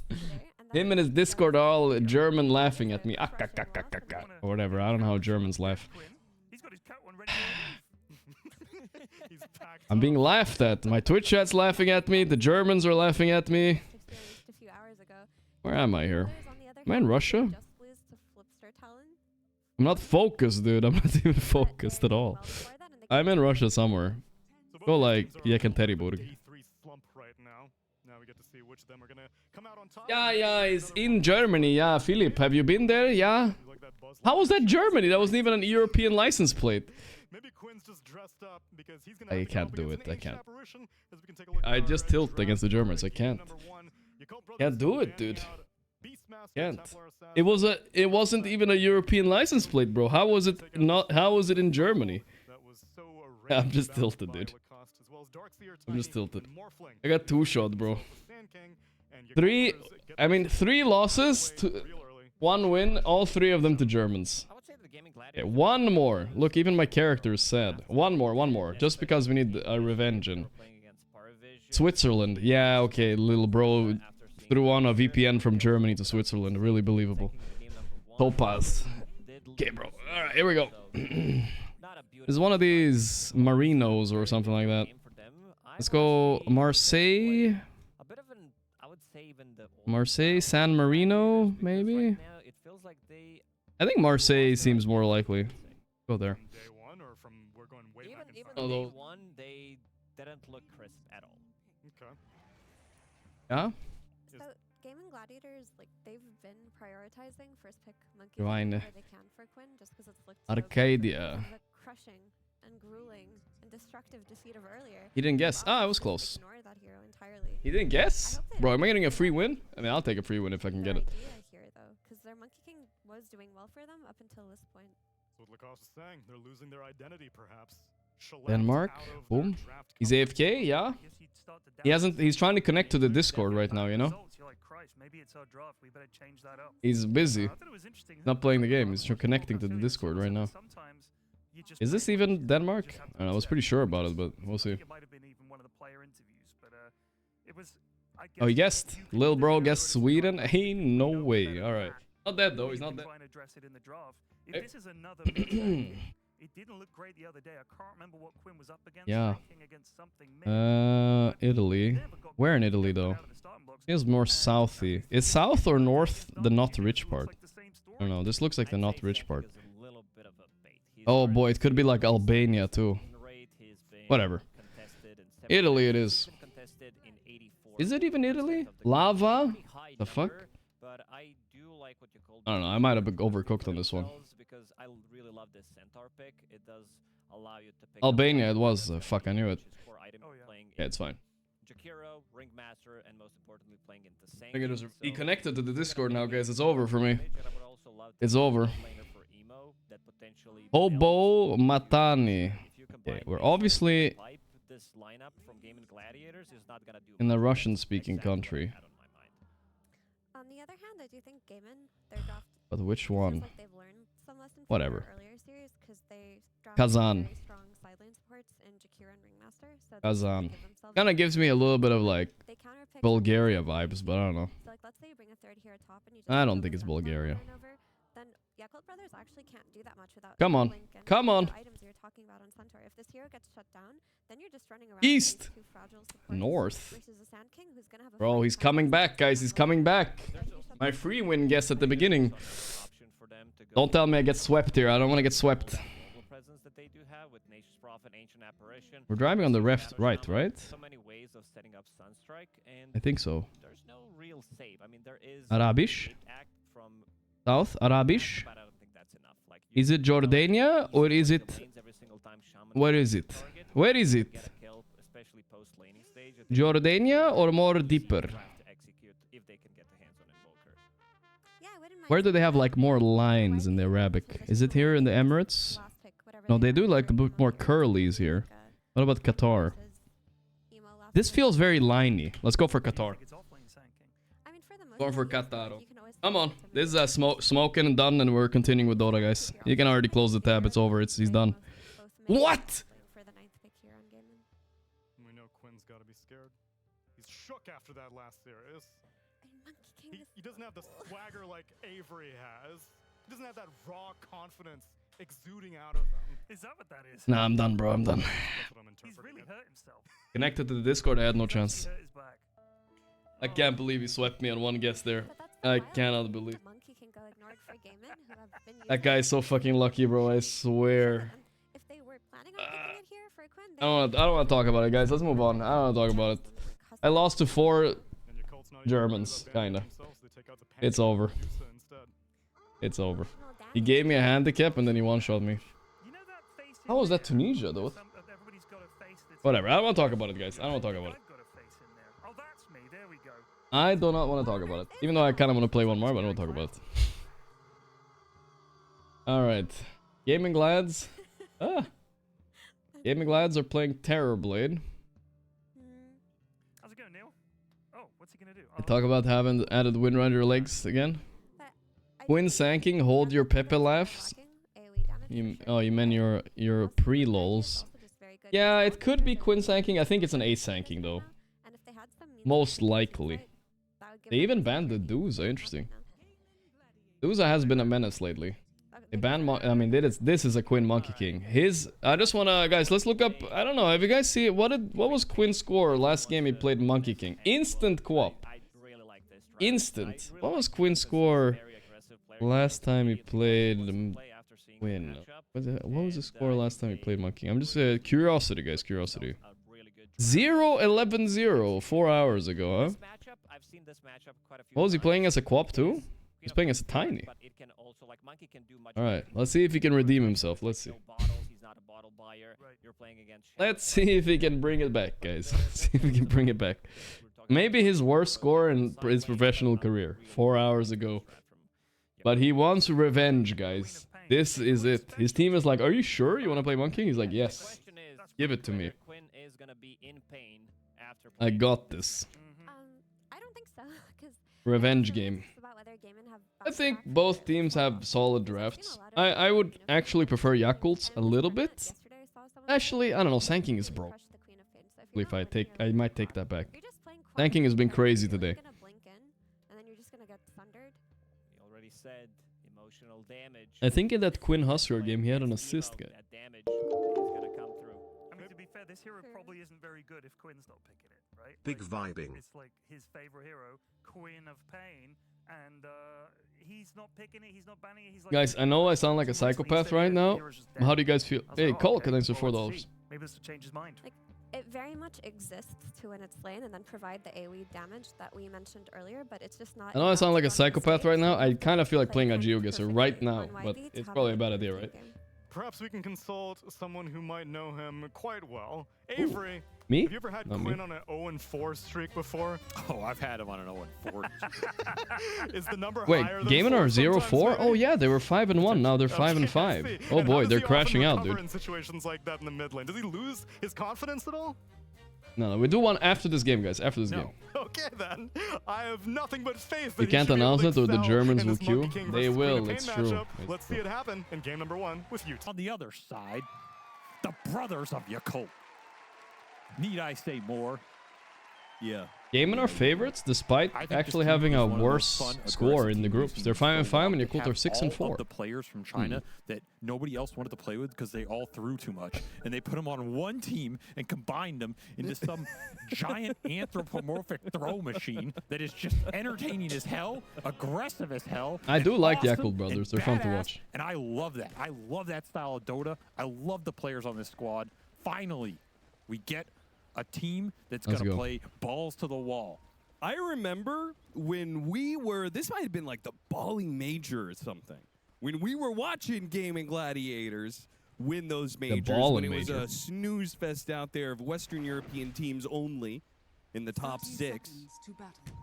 C: Him and his Discord are all German laughing at me. Or whatever, I don't know how Germans laugh. I'm being laughed at. My Twitch chat's laughing at me. The Germans are laughing at me. Where am I here? Am I in Russia? I'm not focused, dude. I'm not even focused at all. I'm in Russia somewhere. Go like Yekaterinburg. Yeah, it's in Germany. Yeah, Philip, have you been there? Yeah. How was that Germany? That wasn't even an European license plate. I can't do it. I can't. I just tilt against the Germans. I can't. Can't do it, dude. Can't. It wasn't even a European license plate, bro. How was it not? How was it in Germany? I'm just tilted, dude. I'm just tilted. I got 2-shot, bro. 3 losses, 1 win, all 3 of them to Germans. Okay, 1 more. Look, even my character is sad. 1 more. Just because we need a revenge. And Switzerland. Yeah, okay, little bro threw on a VPN from Germany to Switzerland. Really believable. Topaz. Okay, bro. Alright, here we go. There's one of these Marinos or something like that. Let's go Marseille. Marseille, San Marino, maybe? I think Marseille seems more likely. Go there.
S: Even day one, they didn't look crisp at all.
T: Okay.
C: Yeah?
Q: So, Gaming Gladiators, like, they've been prioritizing first pick Monkey
C: Gaimin.
Q: where they can for Quinn, just because it's looked
C: Arcadia.
Q: the crushing and grueling and destructive defeat of earlier.
C: He didn't guess. Ah, I was close.
Q: Ignore that hero entirely.
C: He didn't guess? Bro, am I getting a free win? I mean, I'll take a free win if I can get it.
Q: Here, though, because their Monkey King was doing well for them up until this point.
T: That's what Lacoste is saying. They're losing their identity, perhaps.
C: Denmark, boom. He's AFK, yeah. He's trying to connect to the Discord right now, you know? He's busy. Not playing the game, he's connecting to the Discord right now. Is this even Denmark? I don't know, I was pretty sure about it, but we'll see. Oh, he guessed. Lil bro guessed Sweden? Ain't no way. Alright. Not dead though, he's not dead.
E: If this is another it didn't look great the other day. I can't remember what Quinn was up against.
C: Yeah.
E: Against something
C: Italy. Where in Italy though? Feels more southy. Is south or north the not rich part? I don't know. This looks like the not rich part. Oh boy, it could be like Albania too. Whatever. Italy it is. Is it even Italy? Lava? The fuck? I don't know. I might have been overcooked on this one.
S: Because I really love this centaur pick. It does allow you to pick
C: Albania, it was. Fuck, I knew it. Yeah, it's fine.
S: Jakiro, Ringmaster, and most importantly, playing into
C: I think he connected to the Discord now, guys. It's over for me. It's over. Hobo Matani. Okay, we're obviously in a Russian-speaking country.
Q: On the other hand, I do think Gaimin, their draft
C: But which one?
Q: like they've learned some lesson from
C: Whatever.
Q: our earlier series because they dropped
C: Kazan.
Q: very strong sidelane supports in Jakira and Ringmaster. So they
C: Kazan.
Q: give themselves
C: Kind of gives me a little bit of like
Q: they counterpick
C: Bulgaria vibes, but I don't know.
Q: So like let's say you bring a third here top and you just
C: I don't think it's Bulgaria.
Q: then Yakult Brothers actually can't do that much without
C: Come on.
Q: Link and
C: Come on.
Q: the items you're talking about on Centaur. If this hero gets shut down, then you're just running around
C: East.
Q: with these two fragile supports
C: North.
Q: versus a Sand King who's gonna have a
C: Bro, he's coming back, guys. He's coming back. My free win guess at the beginning. Don't tell me I get swept here. I don't want to get swept. We're driving on the left, right? I think so. Arabish? South Arabish? Is it Jordania or is it... Where is it? Where is it? Jordania or more deeper? Where do they have like more lines in the Arabic? Is it here in the Emirates? No, they do like the more curlies here. What about Qatar? This feels very liney. Let's go for Qatar. Going for Qatar. Come on. This is smoking and done, and we're continuing with Dota, guys. You can already close the tab. It's over. He's done. What?
T: We know Quinn's got to be scared. He's shook after that last series. He doesn't have the swagger like Avery has. He doesn't have that raw confidence exuding out of him.
M: Is that what that is?
C: Nah, I'm done, bro. I'm done.
M: He's really hurt himself.
C: Connected to the Discord, I had no chance. I can't believe he swept me on one guess there. I cannot believe. That guy is so fucking lucky, bro. I swear. I don't want to talk about it, guys. Let's move on. I don't want to talk about it. I lost to 4 Germans, kinda. It's over. It's over. He gave me a handicap and then he one-shot me. How was that Tunisia, though? Whatever. I don't want to talk about it, guys. I don't want to talk about it. I do not want to talk about it. Even though I kind of want to play one more, but I don't want to talk about it. Alright. Gaming Glads. Gaming Glads are playing Terrorblade.
M: How's it going, Neil? Oh, what's he gonna do?
C: I talk about having added wind around your legs again. Quinn Sanking, hold your Pepe laughs. You meant your pre-lols. Yeah, it could be Quinn Sanking. I think it's an Ace Sanking though. Most likely. They even banned the Duza. Interesting. Duza has been a menace lately. They banned this is a Quinn Monkey King. I just wanna, guys, let's look up. I don't know. Have you guys seen what was Quinn's score last game he played Monkey King? Instant co-op. Instant. What was Quinn's score last time he played Quinn? What was the score last time he played Monkey King? I'm just curiosity, guys. Curiosity. 0-11-0 4 hours ago, huh? What was he playing as a co-op too? He's playing as a Tiny. Alright, let's see if he can redeem himself. Let's see. Let's see if he can bring it back, guys. Let's see if he can bring it back. Maybe his worst score in his professional career. 4 hours ago. But he wants revenge, guys. This is it. His team is like, are you sure you want to play Monkey? He's like, yes. Give it to me. I got this.
Q: I don't think so, because
C: Revenge game. I think both teams have solid drafts. I would actually prefer Yakults a little bit. Actually, I don't know. Sanking is broke. If I might take that back. Sanking has been crazy today. I think in that Quinn Husker game he had an assist, guy.
M: I mean, to be fair, this hero probably isn't very good if Quinn's not picking it, right?
D: Big vibing.
M: It's like his favorite hero, Quinn of Pain, and he's not picking it, he's not banning it. He's like,
C: guys, I know I sound like a psychopath right now. How do you guys feel? Hey, Cole, thanks for $4.
M: Maybe this will change his mind.
Q: Like, it very much exists to win its lane and then provide the AoE damage that we mentioned earlier, but it's just not.
C: I know I sound like a psychopath right now. I kind of feel like playing a GeoGuessr right now, but it's probably a bad idea, right?
T: Perhaps we can consult someone who might know him quite well. Avery.
C: Me?
T: Have you ever had
C: Not
T: Quinn
C: me.
T: on an 0-4 streak before?
V: Oh, I've had him on an 0-4.
T: Is the number
C: Wait,
T: higher than
C: Gaimin are
T: 4
C: 0-4? Oh yeah, they were 5-1. Now they're 5-5. Oh boy, they're crashing out, dude.
T: In situations like that in the mid lane, does he lose his confidence at all?
C: No, we do one after this game, guys. After this game.
T: Okay then. I have nothing but faith that
C: You
T: he
C: can't
T: should be able
C: announce
T: to
C: it or the
T: excel
C: Germans
T: in
C: will
T: this Monkey
C: queue.
T: King
C: They
T: versus
C: will,
T: Queen of
C: it's
T: Pain
C: true.
T: matchup.
C: It's
T: Let's see it happen in game number 1 with Utah.
V: On the other side, the brothers of Yakult. Need I say more?
U: Yeah.
C: Gaimin are favorites despite actually having a worse score in the groups. They're 5-5 and Yakult are 6-4.
V: The players from China that nobody else wanted to play with because they all threw too much, and they put them on one team and combined them into some giant anthropomorphic throw machine that is just entertaining as hell, aggressive as hell.
C: I do
V: and
C: like the
V: awesome
C: Yakult brothers.
V: and
C: They're fun to
V: badass,
C: watch.
V: and I love that. I love that style of Dota. I love the players on this squad. Finally, we get a team that's going to play balls to the wall.
U: I remember when we were, this might have been like the Bali Major or something, when we were watching Gaimin Gladiators win those majors, when it was a snooze fest out there of Western European teams only in the top 6.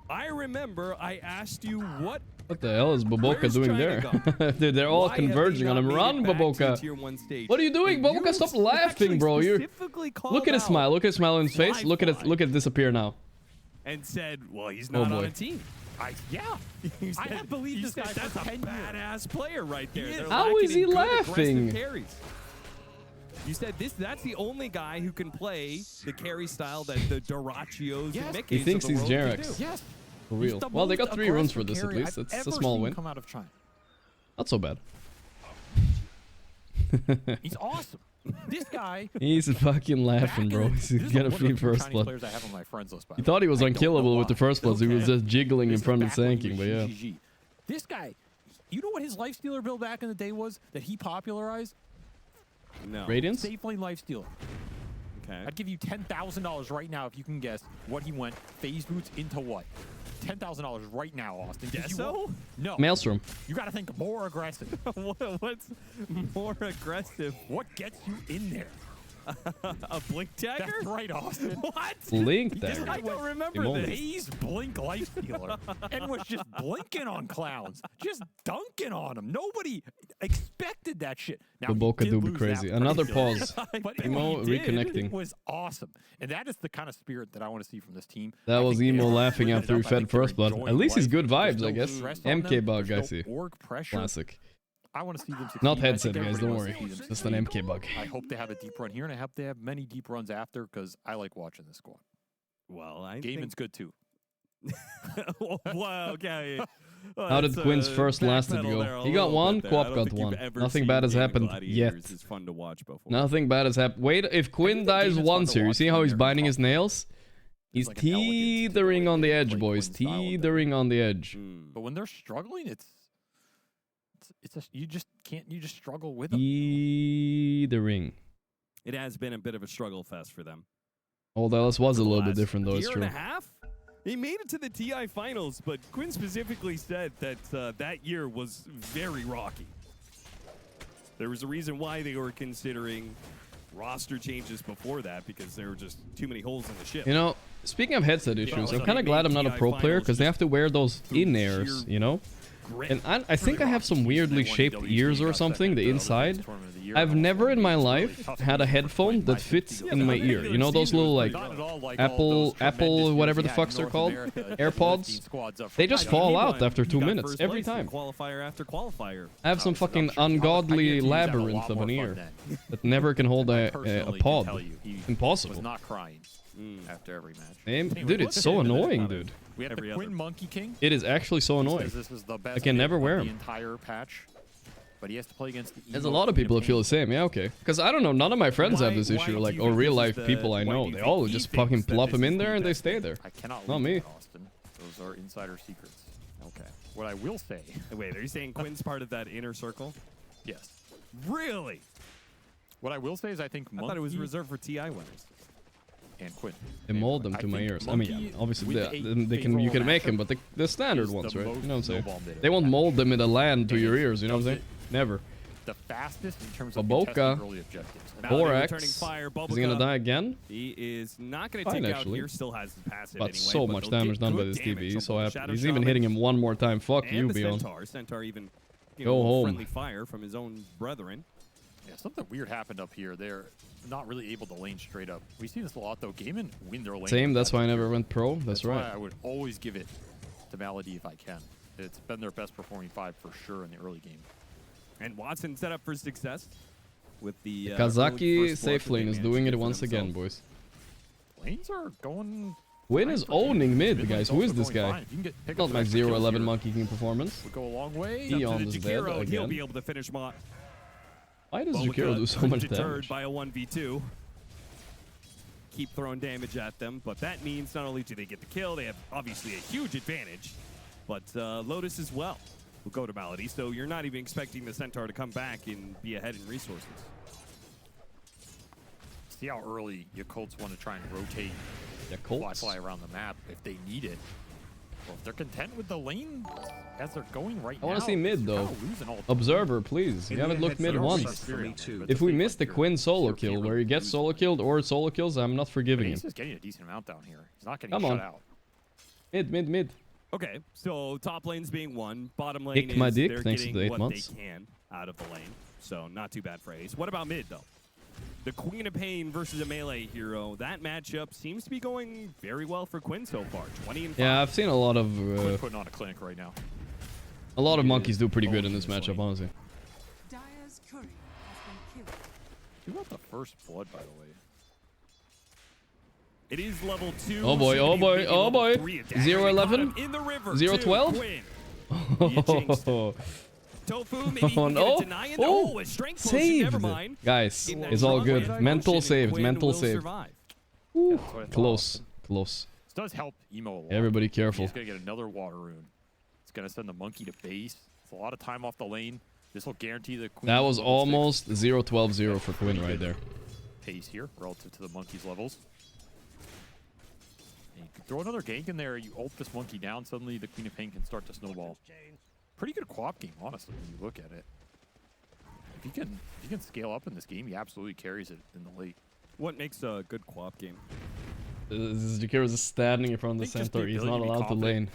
U: I remember I asked you what
C: the hell is Boboka doing there? Dude, they're all converging on him. Run, Boboka. What are you doing, Boboka? Stop laughing, bro. Look at his smile. Look at his smile on his face. Look at it disappear now.
U: And said, well, he's not on a team.
V: I have believed this guy
U: that's a badass player right there.
C: How is he laughing?
U: You said that's the only guy who can play the carry style that the Dorachios and Mickeys
C: He thinks
U: of the
C: he's
U: world can
C: Jerax.
U: do.
V: Yes.
C: For real. Well, they got 3 runs for this at least. It's a small win.
V: Come out of China.
C: Not so bad.
V: He's awesome. This guy.
C: He's fucking laughing, bro. He's gonna free first blood. He thought he was unkillable with the first blood. So he was just jiggling in front of the Sand King, but yeah.
V: This guy, you know what his Lifestealer build back in the day was that he popularized?
U: No.
C: Radiance?
V: Safe Lane Lifestealer.
U: Okay.
V: I'd give you $10,000 right now if you can guess what he went phase boots into what. $10,000 right now, Austin.
U: Guess so?
V: No.
C: Maelstrom.
V: You got to think more aggressive.
U: What's more aggressive?
V: What gets you in there?
U: A blink dagger?
V: That's right, Austin.
U: What?
C: Blink dagger.
U: I don't remember
C: Emote.
U: this.
V: He's Blink Lifestealer and was just blinking on clowns, just dunking on them. Nobody expected that shit. Now,
C: Boboka do be crazy. Another pause.
V: But
C: Emo reconnecting.
V: It was awesome. And that is the kind of spirit that I want to see from this team.
C: That was Emo laughing after he fed first blood. At least he's good vibes, I guess. MK bug, I see. Classic.
V: I want to see them succeed.
C: Not headset, guys. Don't worry. Just an MK bug.
V: I hope they have a deep run here, and I hope they have many deep runs after, because I like watching this squad.
U: Well, I
V: Gaimin's good too.
U: Wow. Okay.
C: How did Quinn's first lasted go? He got 1, Co-op got 1. Nothing bad has happened yet.
U: It's fun to watch before.
C: Nothing bad has happened. Wait, if Quinn dies once here, you see how he's binding his nails? He's teetering on the edge, boys. Teetering on the edge.
V: But when they're struggling, you just struggle with them.
C: Teetering.
U: It has been a bit of a struggle fest for them.
C: Old Ellis was a little bit different, though. It's
U: Year
C: true.
U: and a half? He made it to the TI finals, but Quinn specifically said that that year was very rocky. There was a reason why they were considering roster changes before that, because there were just too many holes in the ship.
C: You know, speaking of headset issues, I'm kind of glad I'm not a pro player, because they have to wear those in-airs, you know? And I think I have some weirdly shaped ears or something, the inside. I've never in my life had a headphone that fits in my ear. You know those little like Apple whatever the fucks they're called? AirPods? They just fall out after 2 minutes, every time.
U: Qualifier after qualifier.
C: I have some fucking ungodly labyrinth of an ear that never can hold a pod. Impossible.
V: Was not crying after every match.
C: Dude, it's so annoying, dude.
V: We had the Quinn Monkey King.
C: It is actually so annoying.
V: This is the best
C: I can never wear
V: the
C: them.
V: entire patch, but he has to play against the
C: There's a lot of people that feel the same. Yeah, okay. Because I don't know, none of my friends have this issue, like, or real life people I know. They all just fucking plop them in there and they stay there.
V: I cannot
C: Not me.
V: Austin. Those are insider secrets. Okay. What I will say.
U: Wait, are you saying Quinn's part of that inner circle?
V: Yes.
U: Really?
V: What I will say is I think
U: I thought it was reserved for TI winners.
V: And Quinn.
C: They mold them to my ears. I mean, yeah, obviously you can make them, but the standard ones, right? You know what I'm saying? They won't mold them in a land to your ears. You know what I'm saying? Never.
V: The fastest in terms of
C: Boboka,
V: early objectives.
C: 4x. Is he gonna die again?
U: He is not gonna take out here. Still has the passive
C: But
U: anyway.
C: so much damage done by this TV. He's so happy. He's even hitting him one more time. Fuck you, Beyond.
U: Centaur even
C: Go home.
U: friendly fire from his own brethren.
V: Yeah, something weird happened up here. They're not really able to lane straight up. We see this a lot though. Gaimin win their lane.
C: Same, that's why I never went pro. That's right.
V: Why I would always give it to Malady if I can. It's been their best performing 5 for sure in the early game.
U: And Watson set up for success with the
C: Kazaki safe lane is doing it once again, boys.
V: Lanes are going.
C: Quinn is owning mid, guys. Who is this guy?
V: Pick
C: Not my 0-11 monkey king performance.
V: Would go a long way.
C: Eon is dead
U: He'll
C: again.
U: be able to finish Mott.
C: Why does Jakiro do so much
U: Deterred
C: damage?
U: by a 1v2. Keep throwing damage at them, but that means not only do they get the kill, they have obviously a huge advantage, but Lotus as well will go to Malady, so you're not even expecting the Centaur to come back and be ahead in resources.
V: See how early Yakults want to try and rotate
C: Yakults?
V: fly around the map if they need it. Well, if they're content with the lane as they're going right now.
C: I want to see mid though.
V: All
C: Observer, please. You haven't looked mid once. If we miss the Quinn solo kill, where he gets solo killed or solo kills, I'm not forgiving him.
V: He's just getting a decent amount down here. He's not getting
C: Come
V: shut
C: on.
V: out.
C: Mid.
U: Okay, so top lane's being won. Bottom lane
C: Ick my
U: is
C: dick,
U: they're
C: thanks to
U: getting
C: the 8
U: what
C: months.
U: they can out of the lane. So not too bad for Ace. What about mid though? The Queen of Pain versus a melee hero. That matchup seems to be going very well for Quinn so far. 20 and 5.
C: Yeah, I've seen a lot of
V: Quinn putting on a clinic right now.
C: a lot of monkeys do pretty good in this matchup, honestly.
F: Dire's courier has been killed.
V: Who got the first blood, by the way?
U: It is level 2.
C: Oh boy, oh boy, oh boy. 0-11?
U: In the river.
C: 0-12? Oh,
U: Tofu, maybe he
C: oh
U: can
C: no!
U: get a deny it.
C: Oh,
U: a strength potion, never
C: saved!
U: mind.
C: Guys,
U: In that
C: it's all
U: runway
C: good.
U: motion,
C: Mental
U: and
C: saved,
U: Quinn
C: mental
U: will
C: saved.
U: survive.
C: Woo.
V: That's what I thought.
C: Close.
V: This does help Emo a lot.
C: Everybody careful.
V: He's going to get another water rune. It's going to send the monkey to base. It's a lot of time off the lane. This will guarantee the Queen.
C: That was almost 0-12-0 for Quinn right there.
V: Pace here relative to the monkey's levels. And you can throw another gank in there. You ult this monkey down. Suddenly the Queen of Pain can start to snowball. Pretty good co-op game, honestly, when you look at it. If he can scale up in this game, he absolutely carries it in the late.
U: What makes a good co-op game?
C: Jakiro's just standing in front of the centaur. He's not allowed to lane.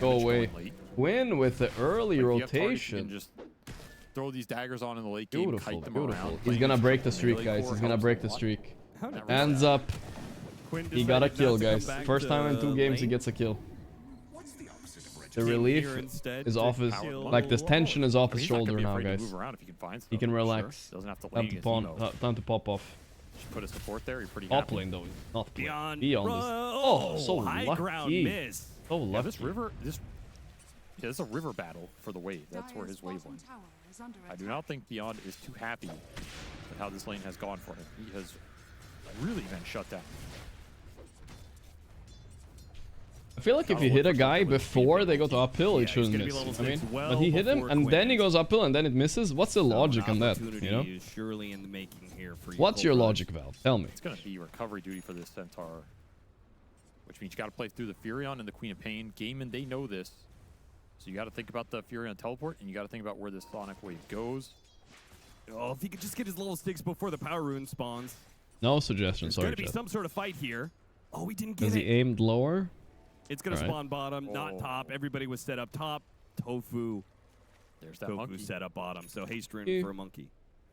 C: Go away. Win with the early rotation.
V: Just throw these daggers on in the late game, kite them around.
C: He's gonna break the streak, guys. He's gonna break the streak. Hands up. He got a kill, guys. First time in 2 games he gets a kill. The relief is off his, like this tension is off his shoulder now, guys. He can relax. Time to pop off.
V: Just put a support there. You're pretty
C: Top
V: happy.
C: lane though, not
U: Beyond.
C: beyond this. Oh, so
U: high
C: lucky.
U: ground miss.
C: So lucky.
V: Yeah, this river, this is a river battle for the wave. That's where his wave went. I do not think Beyond is too happy with how this lane has gone for him. He has really been shut down.
C: I feel like if you hit a guy before they go to uphill, it shouldn't miss. I mean, but he hit him and then he goes uphill and then it misses. What's the logic on that? You know?
U: Surely in the making here for
C: What's your logic, Val? Tell me.
V: It's going to be recovery duty for this Centaur, which means you got to play through the Furion and the Queen of Pain. Gaimin, they know this. So you got to think about the Furion teleport and you got to think about where this Sonic Wave goes.
U: Oh, if he could just get his level 6 before the Power Rune spawns.
C: No suggestion,
U: There's
C: sorry,
U: going to be
C: Chad.
U: some sort of fight here. Oh, we didn't get
C: Because
U: it.
C: he aimed lower?
U: It's going to
C: Alright.
U: spawn bottom, not top. Everybody was set up top. Tofu.
V: There's that
U: Tofu
V: monkey.
U: set up bottom. So haste rune for a monkey.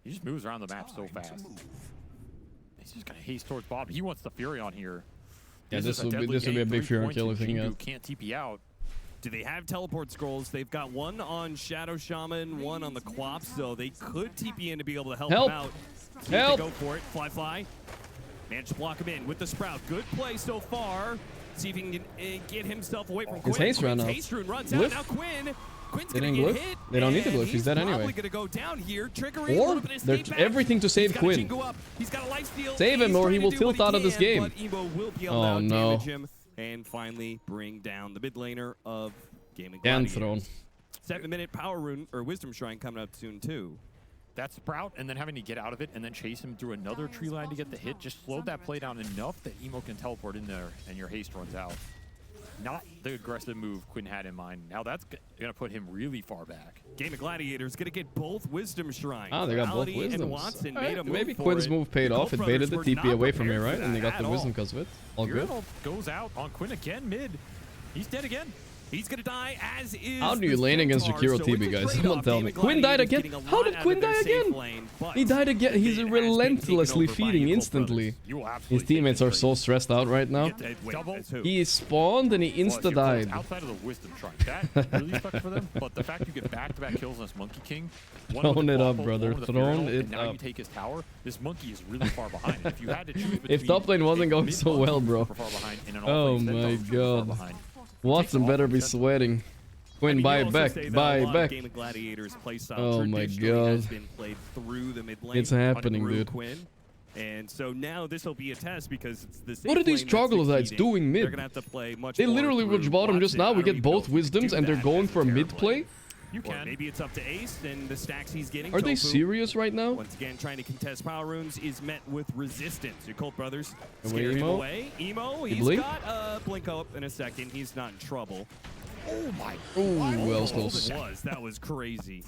V: He just moves around the map so fast. He's just going to haste towards bottom. He wants the Furion here.
C: Yeah,
V: is
C: this will
V: deadly
C: be a
V: game,
C: big
V: 3
C: Furion
V: points,
C: killer
V: and
C: thing, yeah.
V: Jingu can't TP out.
U: Do they have teleport scrolls? They've got one on Shadow Shaman, one on the Quap, so they could TP in to be able to help him out. See if
C: Help!
U: they go for it. Fly. Managed to block him in with the Sprout. Good play so far. See if he can get himself away from Quinn.
C: His haste ran out.
U: Haste rune runs
C: Glyph?
U: out. Now Quinn's
C: They
U: going
C: didn't
U: to get
C: glyph?
U: hit.
C: They don't need to
U: and
C: glyph. He's dead anyway.
U: probably going to go down here. Trickery, a
C: Or
U: little bit of
C: they're
U: escape back.
C: everything to save
U: He's got
C: Quinn.
U: Jingu up. He's got a life steal.
C: Save him
U: He's
C: or he
U: trying
C: will
U: to do what
C: tilt out of this
U: can,
C: game.
U: But Evo will be
C: Oh,
U: allowed to
C: no.
U: damage him and finally bring down the mid laner of Gaming
C: Gan
U: Gladiators.
C: thrown.
U: 7-minute Power Rune or Wisdom Shrine coming up soon too.
V: That Sprout and then having to get out of it and then chase him through another tree line to get the hit just slowed that play down enough that Emo can teleport in there and your haste runs out. Not the aggressive move Quinn had in mind. Now that's going to put him really far back.
U: Gaming Gladiators going to get both Wisdom Shrines.
C: Ah, they got both
U: Reality and
C: wisdoms.
U: Watson
C: Alright,
U: made a move
C: maybe
U: for
C: Quinn's
U: it.
C: move paid
U: The
C: off. It
U: Koch
C: baited
U: brothers
C: the
U: were
C: TP
U: not
C: away from me,
U: prepared
C: right?
U: for
C: And they
U: that
C: got the
U: at
C: wisdom
U: all.
C: because of it. All good.
V: Urinal goes out on Quinn again mid. He's dead again.
U: He's gonna die, as is.
C: How do you lane against Jakiro TB, guys? Someone tell me. Quinn died again? How did Quinn die again? He died again. He's relentlessly feeding instantly. His teammates are so stressed out right now. He spawned and he insta-died.
V: Outside of the Wisdom Shrine, that really sucks for them. But the fact you get back-to-back kills on this Monkey King,
C: Throne it up, brother. Throne it
V: now
C: up.
V: you take his tower. This monkey is really far behind. If you had to choose between
C: If top lane wasn't going so well, bro. Oh my god. Watson better be sweating. Quinn, buy it back. Buy it back. Oh my god. It's happening, dude.
U: And so now this will be a test because it's the same.
C: What are these troglodytes doing mid?
U: They're gonna have to play much
C: They
U: more
C: literally
U: through
C: reached bottom just now. We
U: Watson.
C: get both wisdoms and they're going for a mid play.
U: You can. Or maybe it's up to Ace and the stacks he's getting.
C: Are they
U: Tofu,
C: serious right now?
U: once again, trying to contest power runes is met with resistance. Yakult brothers
C: Away,
U: scare him
C: Emo.
U: away. Emo,
C: He
U: he's
C: blink?
U: got a blink up in a second. He's not in trouble.
V: Oh my!
C: Ooh, well
U: close.
C: close.
U: That was crazy.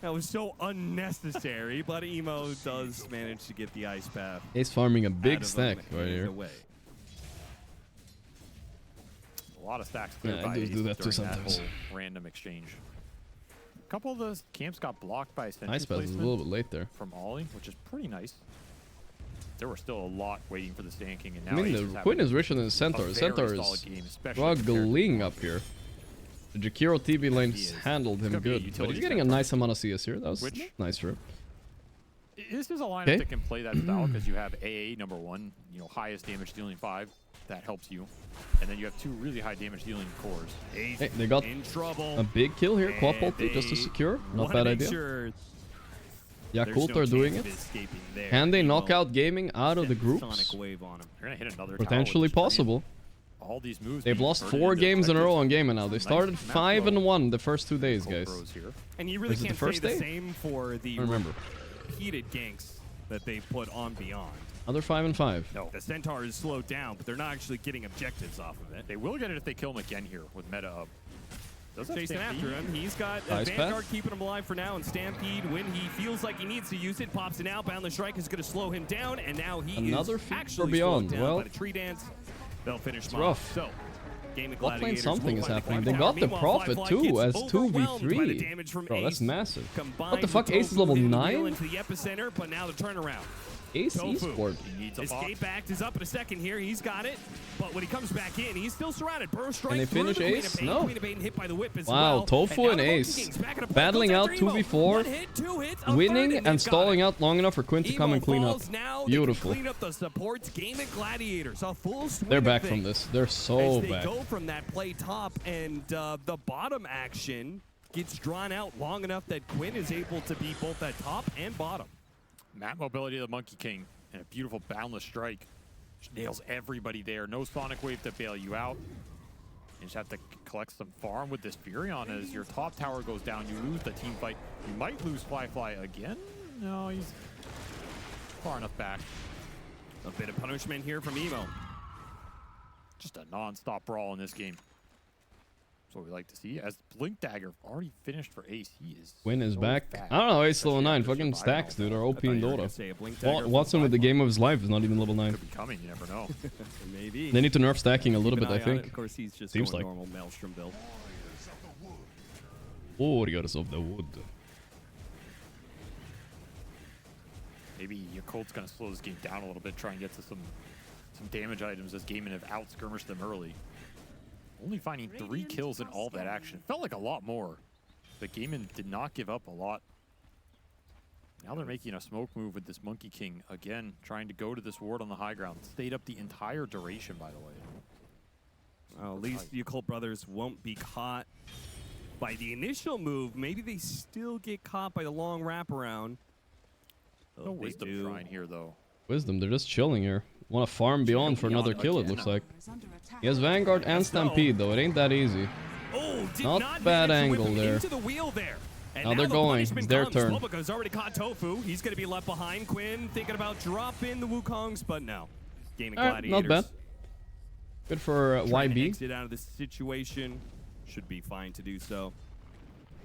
U: That was so unnecessary, but Emo does manage to get the ice path.
C: He's farming a
U: out
C: big
U: of
C: stack
U: him
C: right
U: and
C: here.
U: away.
V: A lot of stacks cleared
C: Yeah, I
V: by
C: do
V: Ace
C: do that too
V: during
C: sometimes.
V: whole random exchange. A couple of those camps got blocked by sentry
C: Ice path is a
V: placement
C: little bit late there.
V: from Ollie, which is pretty nice. There were still a lot waiting for the Sand King, and now
C: I mean,
V: Ace
C: the
V: having
C: Quinn is richer than the Centaur.
V: a
C: The
V: very
C: Centaur
V: solid
C: is
V: game, especially compared to
C: struggling up here. The Jakiro TB lane handled him
V: gonna be a
C: good, but
V: utility
C: he's getting a
V: step.
C: nice amount of CS here. That was
V: Which-
C: nice for him.
V: This is a lineup
C: Okay.
V: that can play that style because you have AA number 1, you know, highest damage dealing 5, that helps you, and then you have 2 really high damage dealing cores.
C: Hey, they got
U: in trouble.
C: a big kill here. Quap
U: And
C: ulti just to
U: they
C: secure. Not
U: wanna
C: bad
U: make
C: idea.
U: sure
C: Yakult
U: no
C: are doing
U: chance
C: it.
U: of escaping there.
C: Can they knock
U: Emo
C: out Gaming out of the
U: sent
C: groups?
U: Sonic wave on him.
V: You're gonna hit another
C: Potentially
V: tower with this
C: possible.
V: giant- All these moves
C: They've
V: being
C: lost
V: converted
C: 4
V: into
C: games in a
V: effective
C: row on Gaimin now. They
V: nice
C: started
V: map
C: 5-1 the first 2 days, guys.
V: Bros here.
U: And you really
C: Was it the
U: can't
C: first
U: say
C: day?
U: the same for the
C: I remember.
U: repeated ganks that they put on Beyond.
C: Another 5-5.
V: No.
U: The Centaur is slowed down, but they're not actually getting objectives off of it.
V: They will get it if they kill him again here with meta up. Does that
U: Chasing
V: Stampede?
U: after him. He's got a
C: Ice
U: Vanguard
C: path?
U: keeping him alive for now, and Stampede, when he feels like he needs to use it, pops it out. Boundless Strike is going to slow him down, and now he
C: Another
U: is
C: feat for
U: actually
C: Beyond.
U: slowed down
C: Well,
U: by the Tree Dance. They'll finish him
C: rough.
U: off. So, Game of
C: Bot lane
U: Gladiators
C: something
U: will
C: is
U: find
C: happening.
U: the
C: They
U: clock
C: got
U: tower.
C: the
U: Meanwhile,
C: Prophet
U: Firefly
C: too
U: gets
C: as
U: overwhelmed by the
C: 2v3.
U: damage from
C: Bro, that's
U: Ace.
C: massive.
U: Combined
C: What the fuck?
U: with
C: Ace is
U: Tofu
C: level
U: hitting the
C: 9?
U: wheel into the epicenter, but now the turnaround.
C: Ace
U: Tofu.
C: Esports.
U: Escape Act is up in a second here. He's got it. But when he comes back in, he's still surrounded. Burrow strike
C: Can they
U: through
C: finish
U: the Queen
C: Ace?
U: of Pain.
C: No.
U: Queen of Pain hit by the whip as
C: Wow,
U: well.
C: Tofu
U: now
C: and
U: the Monkey
C: Ace
U: King's back in a play.
C: battling
U: Goes
C: out
U: after Emo.
C: 2v4,
U: One hit, 2 hits, a third,
C: winning
U: and
C: and
U: they've
C: stalling
U: got it.
C: out long enough for Quinn to come
U: Emo
C: and clean up.
U: falls now.
C: Beautiful.
U: They can clean up the supports. Game of Gladiators. A full swing
C: They're
U: of
C: back from
U: things
C: this. They're
U: as
C: so
U: they
C: back.
U: go from that play top, and the bottom action gets drawn out long enough that Quinn is able to be both at top and bottom.
V: Map mobility of the Monkey King and a beautiful boundless strike. Just nails everybody there. No Sonic Wave to bail you out. You just have to collect some farm with this Furion. As your top tower goes down, you lose the team fight. You might lose Fly again. No, he's far enough back.
U: A bit of punishment here from Emo.
V: Just a non-stop brawl in this game. That's what we like to see. As Blink Dagger already finished for Ace, he is
C: Quinn is
V: so
C: back.
V: fast.
C: I don't know, Ace level
V: Especially
C: 9.
V: after
C: Fucking
V: surviving
C: stacks,
V: all
C: dude,
V: that.
C: are OP
U: I
C: in
U: thought you were gonna
C: Dota.
U: say a Blink Dagger from
C: Watson with the
U: 5-1.
C: game of his life is not even level 9.
V: Could be coming, you never know.
U: Maybe.
C: They need to nerf stacking a little
U: Keep
C: bit,
U: an
C: I
U: eye on it.
C: think.
U: Of course, he's just
C: Seems
U: going
C: like.
U: normal Maelstrom build.
C: Warriors of the Wood.
V: Maybe Yakult's going to slow this game down a little bit, try and get to some damage items as Gaimin have out-skirmished them early. Only finding 3 kills in all that action. Felt like a lot more, but Gaimin did not give up a lot. Now they're making a smoke move with this Monkey King. Again, trying to go to this ward on the high ground. Stayed up the entire duration, by the way.
U: Well, at least Yakult brothers won't be caught by the initial move. Maybe they still get caught by the long wraparound.
V: No wisdom shrine here, though.
C: Wisdom, they're just chilling here. Want to farm Beyond for another kill, it looks like. He has Vanguard and Stampede, though. It ain't that easy.
U: Oh, did
C: Not bad
U: manage to whip
C: angle
U: him
C: there.
U: Into the wheel there. And
C: Now they're
U: the
C: going.
U: punishment
C: It's their
U: comes.
C: turn.
U: Slowpoke's already caught Tofu. He's going to be left behind. Quinn thinking about dropping the Wukongs, but no. Game of
C: Alright,
U: Gladiators.
C: not bad. Good for
U: Trying to
C: YB.
U: exit out of this situation. Should be fine to do so.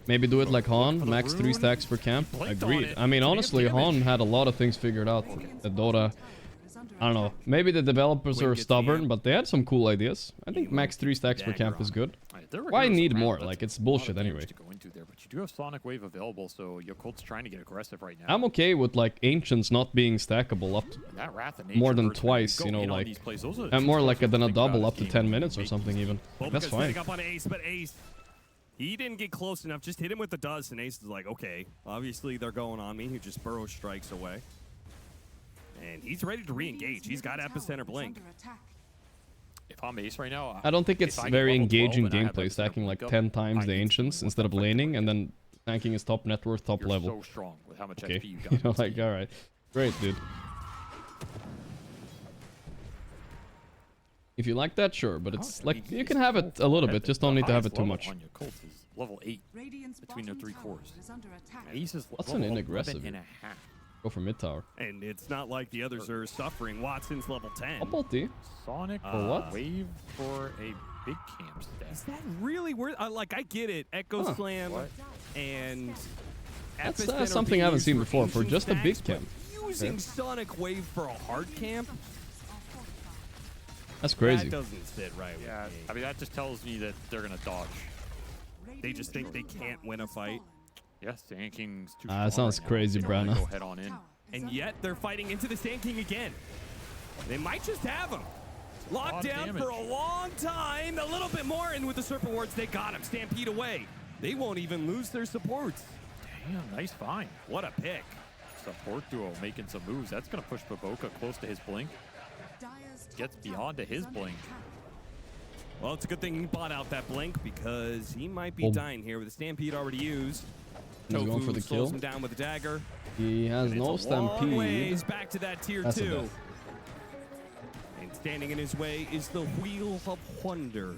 C: Maybe do it like Han, max 3 stacks per camp. Agreed. I mean, honestly, Han had a lot of things figured out at Dota. I don't know. Maybe the developers are stubborn, but they had some cool ideas. I think max 3 stacks per camp is good. Why need more? Like, it's bullshit anyway.
V: To go into there, but you do have Sonic Wave available, so Yakult's trying to get aggressive right now.
C: I'm okay with like Ancients not being stackable up
V: That Wrath of
C: more
V: Nature
C: than
V: hurts when
C: twice,
V: go
C: you know,
V: in on
C: like,
V: these plays. Those are the
C: and
V: two
C: more
V: stuff
C: like
V: you have to
C: than a
V: think about
C: double
V: as
C: up to
V: game
C: 10 minutes or something even. That's
E: Bulba's
C: fine.
E: setting up on Ace, but Ace, he didn't get close enough. Just hit him with the dust, and Ace is like, okay, obviously they're going on me. He just burrow strikes away. And he's ready to re-engage. He's got Epicenter Blink.
V: If I'm Ace right now,
C: I don't think it's very engaging gameplay, stacking like 10 times the Ancients instead of laning and then tanking his top net worth, top level.
V: so strong with how much
C: Okay,
V: XP you got.
C: you know, like, alright. Great, dude. If you like that, sure, but it's like, you can have it a little bit, just don't need to have it too much.
V: On Yakult is level 8 between their 3 cores. Ace is
C: What's an
V: level
C: inaggressive
V: 11 and
C: here?
V: a half.
C: Go for mid tower.
E: And it's not like the others are suffering. Watson's level 10.
C: Up ulti.
V: Sonic
C: For what?
V: Wave for a big camp stack.
E: Is that really worth? Like, I get it. Echo
C: Huh.
E: Slam and
C: That's
E: Epicenter
C: something
E: being
C: I haven't
E: used
C: seen
E: for
C: before, for
E: ancient
C: just a big
E: stacks, but
C: camp.
E: Using
C: Okay.
E: Sonic Wave for a hard camp?
C: That's crazy.
E: That doesn't sit right with
V: Yeah,
E: me.
V: I mean, that just tells me that they're going to dodge.
E: They just think they can't win a fight.
V: Yes, Sand King's too
C: That
V: strong
C: sounds
V: right now.
C: crazy,
V: They don't wanna
C: Brana.
V: Go head on in.
E: And yet they're fighting into the Sand King again. They might just have him.
V: A lot
E: Locked
V: of
E: down
V: damage.
E: for a long time. A little bit more, and with the Serpent Wards, they got him. Stampede away. They won't even lose their supports.
V: Damn, nice find.
E: What a pick.
V: Support duo making some moves. That's going to push Baboka close to his blink. Gets beyond to his blink.
E: Well, it's a good thing he bought out that blink because he might be dying here with the Stampede already used.
C: He's going
E: Tofu
C: for the
E: slows
C: kill.
E: him down with a dagger.
C: He has
E: And
C: no
E: it's a long
C: stampede.
E: ways back to that tier
C: That's a
E: 2.
C: death.
E: And standing in his way is the Wheel of Wonder.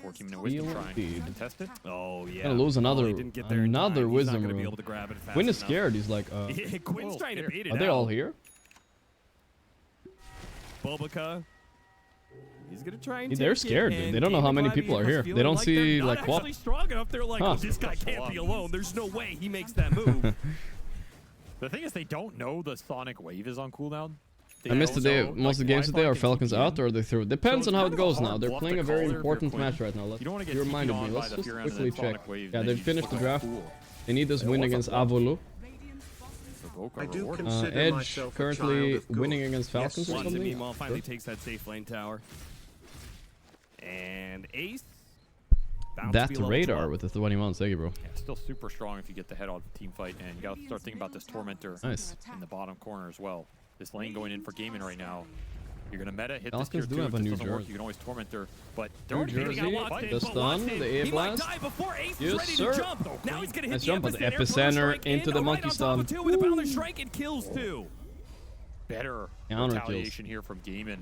V: 14-minute wisdom
C: Wheel
V: trying
C: feed.
V: to contest it.
E: Oh, yeah.
C: Gonna lose
E: Oh, he didn't get there in time. He's not
C: wisdom
E: gonna be
C: room.
E: able to grab it fast
C: Quinn is
E: enough.
C: scared. He's like,
E: Yeah, Quinn's trying to beat it
C: are they
E: out.
C: all here?
E: Bulbaca. He's gonna try and
C: They're
E: take
C: scared,
E: it,
C: dude.
E: and
C: They don't know how many
E: Gladiator
C: people are
E: was
C: here.
E: feeling
C: They don't
E: like
C: see,
E: they're
C: like,
E: not
C: what?
E: actually strong enough. They're like,
C: Huh.
E: oh, this guy can't be alone. There's no way he makes that move.
V: The thing is, they don't know the Sonic Wave is on cooldown.
C: I missed the day. Most of the games today are Falcons out or are they through. Depends
V: So
C: on how
V: it's
C: it
V: kind of a
C: goes now.
V: hard
C: They're
V: bluff
C: playing
V: to
C: a very
V: call there if you're
C: important
V: Quinn.
C: match right now.
V: You don't wanna get
C: You
V: TP'd
C: reminded
V: on
C: me.
V: by
C: Let's
V: the
C: just
V: Fear End of
C: quickly
V: that
C: check.
V: Sonic Wave,
C: Yeah,
V: then
C: they
V: you just
C: finished the
V: look like a
C: draft.
V: fool.
C: They need this
V: It
C: win
V: was a
C: against
V: bluff.
C: Avulus.
V: Baboka
D: I do
V: rewarded.
D: consider
C: Edge
D: myself a
C: currently
D: child of
C: winning
D: good.
C: against Falcons or
E: Watson,
C: something.
E: meanwhile, finally
C: Sure.
E: takes that safe lane tower. And Ace. bound to
C: That
E: be level
C: radar
E: 12.
C: with the 21. Thank you, bro.
V: Yeah, still super strong if you get the head on the team fight, and you got to start thinking about this Tormentor
C: Nice.
V: in the bottom corner as well. This lane going in for Gaimin right now. You're gonna meta hit
C: Falcons
V: this
C: do
V: tier 2.
C: have a
V: If
C: new
V: this doesn't work,
C: jersey.
V: you can always Tormentor, but they're
C: New
V: already getting
C: jersey,
V: out of fight.
C: the stun, the A
E: He might
C: blast.
E: die before Ace is
C: Yes,
E: ready
C: sir.
E: to jump. Now he's gonna hit
C: Nice
E: the
C: jump, but the
E: epicenter,
C: epicenter
E: strike
C: into
E: in,
C: the
E: right
C: monkey
E: on top
C: stun.
E: of two with a Boundless Strike, and kills 2.
V: Better
C: Counter
V: retaliation here from Gaimin.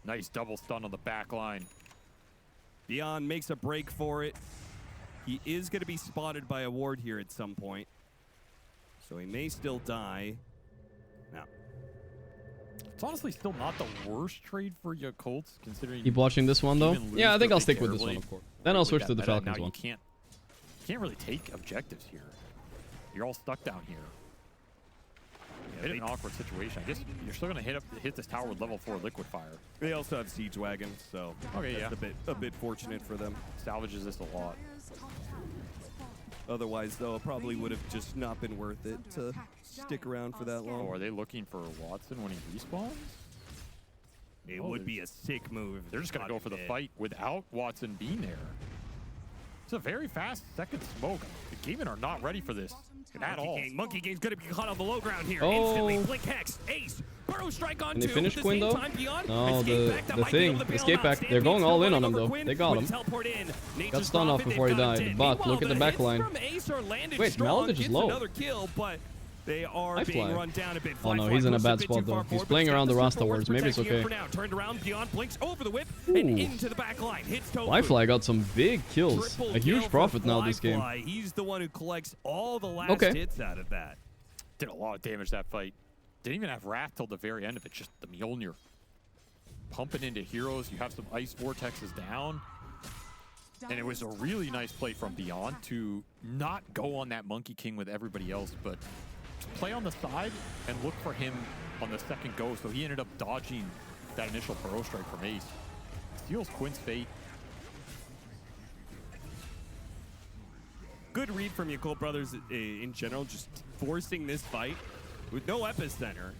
V: Nice double stun on the back line.
E: Dion makes a break for it. He is going to be spotted by a ward here at some point. So he may still die. Now,
V: It's honestly still not the worst trade for Yakult, considering.
C: Keep watching this one, though.
V: even lose
C: Yeah, I think
V: to
C: I'll
V: a
C: stick
V: big
C: with this
V: air
C: one,
V: blade.
C: of course. Then I'll
V: With
C: switch
V: that
C: to the
V: meta,
C: Falcons
V: now
C: one.
V: You can't really take objectives here. You're all stuck down here. Yeah, in an awkward situation. I guess you're still gonna hit this tower with level 4 liquid fire.
E: they also have Siege Wagon, so
V: Okay,
E: that's
V: yeah.
E: a bit fortunate for them.
V: Salvages this a lot.
E: Otherwise, though, it probably would have just not been worth it to stick around for that long.
V: Oh, are they looking for Watson when he respawns?
E: It would be a sick move.
V: They're just gonna go for the fight without Watson being there. It's a very fast second smoke. The Gaimin are not ready for this at all.
E: Monkey Game's gonna be caught on the low ground here.
C: Oh.
E: Instantly, Blink Hex, Ace, Burrow Strike on
C: Can they
E: 2.
C: finish
E: At the
C: Quinn,
E: same
C: though?
E: time, Beyond,
C: No,
E: escape back, that
C: the
E: might be able
C: thing.
E: to bail
C: Escape
E: him
C: back.
E: out.
C: They're
E: Stampede's
C: going
E: still
C: all in
E: running
C: on him,
E: over
C: though.
E: Quinn,
C: They got
E: would
C: him.
E: teleport in.
C: Got
E: Nature's
C: stunned off
E: Prophet,
C: before he
E: they've got
C: died.
E: it.
C: But
E: Meanwhile,
C: look at the back
E: hits
C: line.
E: from Ace are landed
C: Wait,
E: strong,
C: Maladich is
E: gets
C: low.
E: another kill, but they are
C: Nice
E: being
C: flag.
E: run down a bit.
C: Oh, no,
E: Fly
C: he's in a
E: pushed
C: bad
E: bit
C: spot,
E: too
C: though.
E: far
C: He's
E: forward,
C: playing
E: but
C: around the
E: Serpent
C: Rasta
E: Wards
C: wards. Maybe it's
E: protecting it
C: okay.
E: for now. Turned around, Beyond blinks over the whip and
C: Ooh.
E: into the back line. Hits Tofu.
C: Flyfly got some big kills.
E: Triple
C: A huge
E: kill
C: profit
E: for
C: now this game.
E: Flyfly. He's the one who collects all the last
C: Okay.
E: hits out of that.
V: Did a lot of damage that fight. Didn't even have Wrath till the very end of it. Just the Mjolnir pumping into heroes. You have some ice vortexes down. And it was a really nice play from Beyond to not go on that Monkey King with everybody else, but play on the side and look for him on the second go. So he ended up dodging that initial burrow strike from Ace. Steals Quinn's fate.
U: Good read from Yakult brothers in general, just forcing this fight with no epicenter.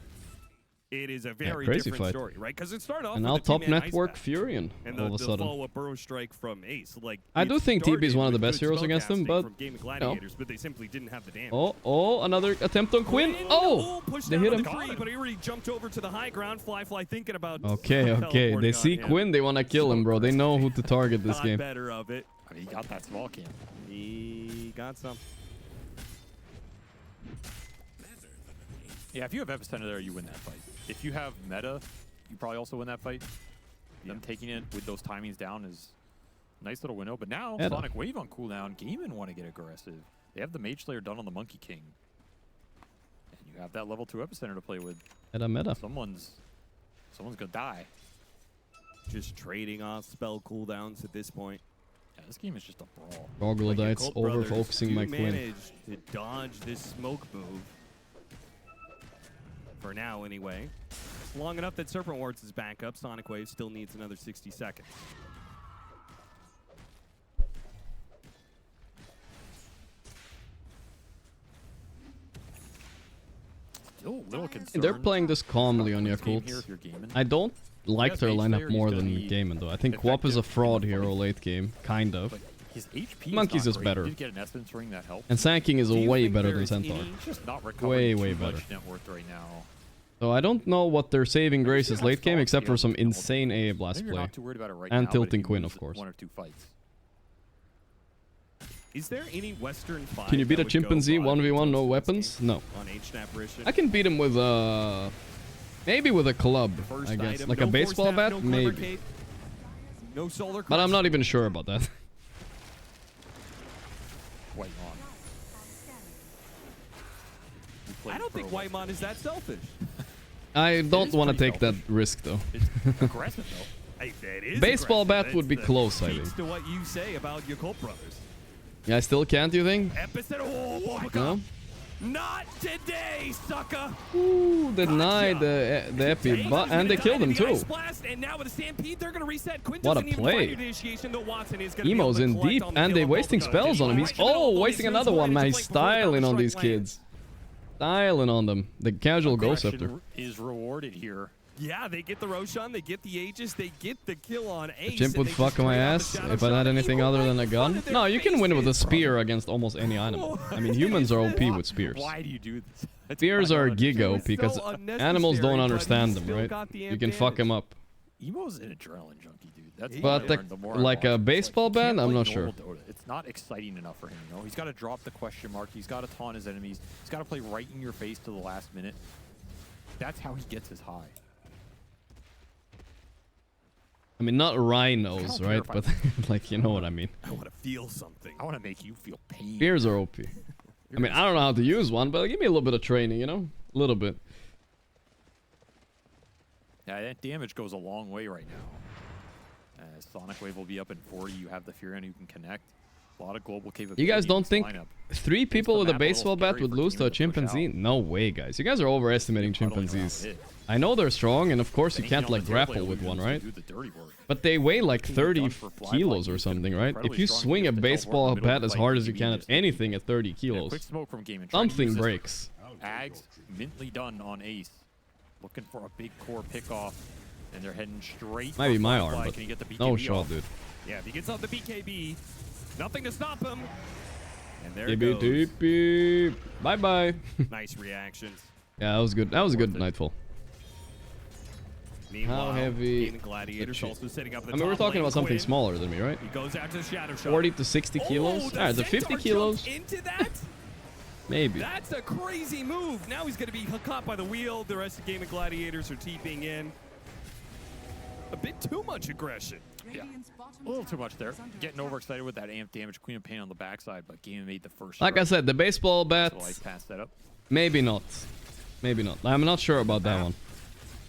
U: It is a very different
C: fight.
U: Story, right? Because it started off
C: And
U: with
C: now
U: a
C: top
U: two-man
C: network
U: ice
C: Furion
U: and
C: all of a
U: the
C: sudden.
U: follow-up burrow strike from Ace. Like,
C: I do think TB is one of the best heroes against him, but
U: from Gaimin
C: no.
U: Gladiators, but they simply didn't have the damage.
C: Oh, another attempt on Quinn. Oh, they hit him.
U: But he already jumped over to the high ground. Fly thinking about
C: Okay. They see Quinn, they want to kill him, bro. They know who to target this game.
U: Better of it.
V: I mean, he got that small camp.
U: He got some.
V: Yeah, if you have epicenter there, you win that fight. If you have meta, you probably also win that fight. Them taking it with those timings down is a nice little window. But now, Sonic Wave on cooldown. Gaimin want to get aggressive. They have the Mage Slayer done on the Monkey King. And you have that level 2 epicenter to play with.
C: Meta.
V: Someone's gonna die.
U: Just trading off spell cooldowns at this point.
V: Yeah, this game is just a brawl.
C: Troglodytes over-focusing my Quinn.
U: Managed to dodge this smoke move. For now, anyway. It's long enough that Serpent Wards is back up. Sonic Wave still needs another 60 seconds.
V: Still a little concerned.
C: They're playing this calmly on Yakult. I don't like their lineup more than Gaimin, though. I think Quap is a fraud hero late game, kind of.
V: His HP
C: Monkeys is
V: great.
C: better.
V: He did get an Essence Ring that helped.
C: And Sand King is way better than Centaur.
V: Just not recovering
C: Way
V: too
C: better.
V: much net worth right now.
C: So I don't know what their saving grace is late game, except for some insane AA blast
V: Maybe you're
C: play.
V: not too worried about it right
C: And
V: now, but
C: tilting
V: if you
C: Quinn,
V: lose
C: of course.
V: 1 or 2 fights.
U: Is there any Western fight
C: Can you beat
U: that
C: a
U: would go
C: chimpanzee
U: broad
C: 1v1 no
U: details
C: weapons? No.
U: on HNAP Rishin?
C: I can beat him with maybe with a club,
U: First
C: I guess.
U: item,
C: Like
U: no
C: a baseball
U: force tap,
C: bat,
U: no
C: maybe.
U: clever cape, no solar
C: But I'm not even sure about that.
V: White
U: I don't think Whitemon is that selfish.
C: I don't want to take that risk, though.
V: It's aggressive, though.
U: Hey, that is
C: Baseball
U: aggressive.
C: bat would be
U: That's
C: close, I
U: speaks
C: think.
U: to what you say about Yakult brothers.
C: Yeah, I still can't, you think?
U: Epicenter. Oh,
C: No?
U: not today, sucker.
C: Ooh, denied the epi, but and they killed him too.
U: Blast, and now with a stampede, they're gonna reset. Quinn
C: What a
U: doesn't even
C: play.
U: find initiation, though Watson is gonna
C: Emo's
U: be able
C: in
U: to collect
C: deep,
U: on the
C: and
U: kill
C: they're
U: of
C: wasting
U: both
C: spells on him. He's wasting another one, man. He's styling on these kids. Styling on them. The casual Ghost Scepter.
V: Is rewarded here.
U: Yeah, they get the Roshan, they get the Aegis, they get the kill on Ace.
C: Chimp would fuck my ass if I had anything other than a gun. No, you can win with a spear against almost any animal. I mean, humans are OP with spears.
V: Why do you do this?
C: Spears are giga OP because animals don't understand them, right? You can fuck them up.
V: Emo's an adrenaline junkie, dude. That's
C: But like a baseball bat, I'm not sure.
V: It's not exciting enough for him, you know? He's got to drop the question mark. He's got to taunt his enemies. He's got to play right in your face to the last minute. That's how he gets his high.
C: I mean, not rhinos, right? But like, you know what I mean.
U: I want to feel something.
V: I want to make you feel pain.
C: Spears are OP. I mean, I don't know how to use one, but give me a little bit of training, you know? A little bit.
V: Yeah, that damage goes a long way right now. Sonic Wave will be up in 40. You have the Furion who can connect. A lot of global capability.
C: You guys don't
V: in this
C: think
V: lineup.
C: 3 people with a
V: map a little
C: baseball bat
V: scary
C: would
V: for
C: lose to a
V: Gaimin to push
C: chimpanzee?
V: out.
C: No way, guys. You guys are overestimating chimpanzees. I know they're strong, and of course you can't like grapple with one, right? But they weigh like 30 kilos or something, right? If you swing a baseball bat as hard as you can at anything at 30 kilos,
V: Quick smoke from Gaimin.
C: something breaks.
V: Ags mintly done on Ace. Looking for a big core pickoff. And they're heading straight.
C: Might be my
V: Firefly.
C: arm, but
V: Can he get the
C: no
V: BKB
C: shot,
V: off?
C: dude.
U: Yeah, if he gets off the BKB, nothing to stop him. And there
C: Beep,
U: it goes.
C: beep, beep. Bye bye.
U: Nice reactions.
C: Yeah, that was good. That was a good Nightfall.
U: Meanwhile,
C: How heavy?
U: Gaimin Gladiators also setting up the
C: I mean, we're
U: top
C: talking
U: lane.
C: about something
U: Quinn.
C: smaller than me, right?
U: He goes out to the Shadow Shot.
C: 40 to 60 kilos?
U: Oh,
C: Alright, the 50
U: Centaur
C: kilos?
U: jumped into that?
C: Maybe.
U: That's a crazy move. Now he's going to be caught by the wheel. The rest of Gaimin Gladiators are TPing in. A bit too much aggression.
V: Yeah, a little too much there. Getting overexcited with that amp damage. Queen of Pain on the backside, but Gaimin made the first
C: Like I
V: strike.
C: said, the baseball bat,
V: So I passed that up.
C: maybe not. Maybe not. I'm not sure about that one.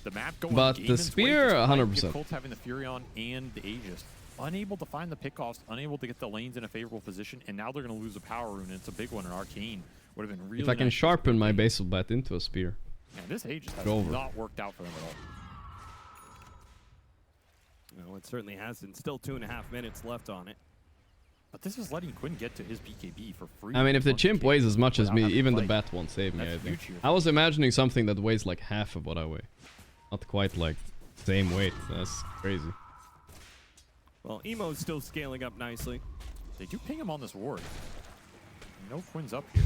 V: The map going
C: But the
V: Gaimin's
C: spear,
V: way, despite
C: 100%.
V: Yakult having the Furion and the Aegis. Unable to find the pickoffs, unable to get the lanes in a favorable position, and now they're going to lose a power rune, and it's a big one in Arcane. Would have been really
C: If I can
V: nice.
C: sharpen my basal bat into a spear.
V: Man, this age just has
C: Go over.
V: not worked out for them at all.
U: No, it certainly hasn't. Still 2.5 minutes left on it.
V: But this is letting Quinn get to his BKB for free.
C: I mean, if the chimp weighs as much as me, even the
V: fight.
C: bat won't save me,
V: That's
C: I think.
V: huge here.
C: I was imagining something that weighs like half of what I weigh. Not quite like same weight. That's crazy.
U: Well, Emo's still scaling up nicely.
V: They do ping him on this ward. No Quinn's up here.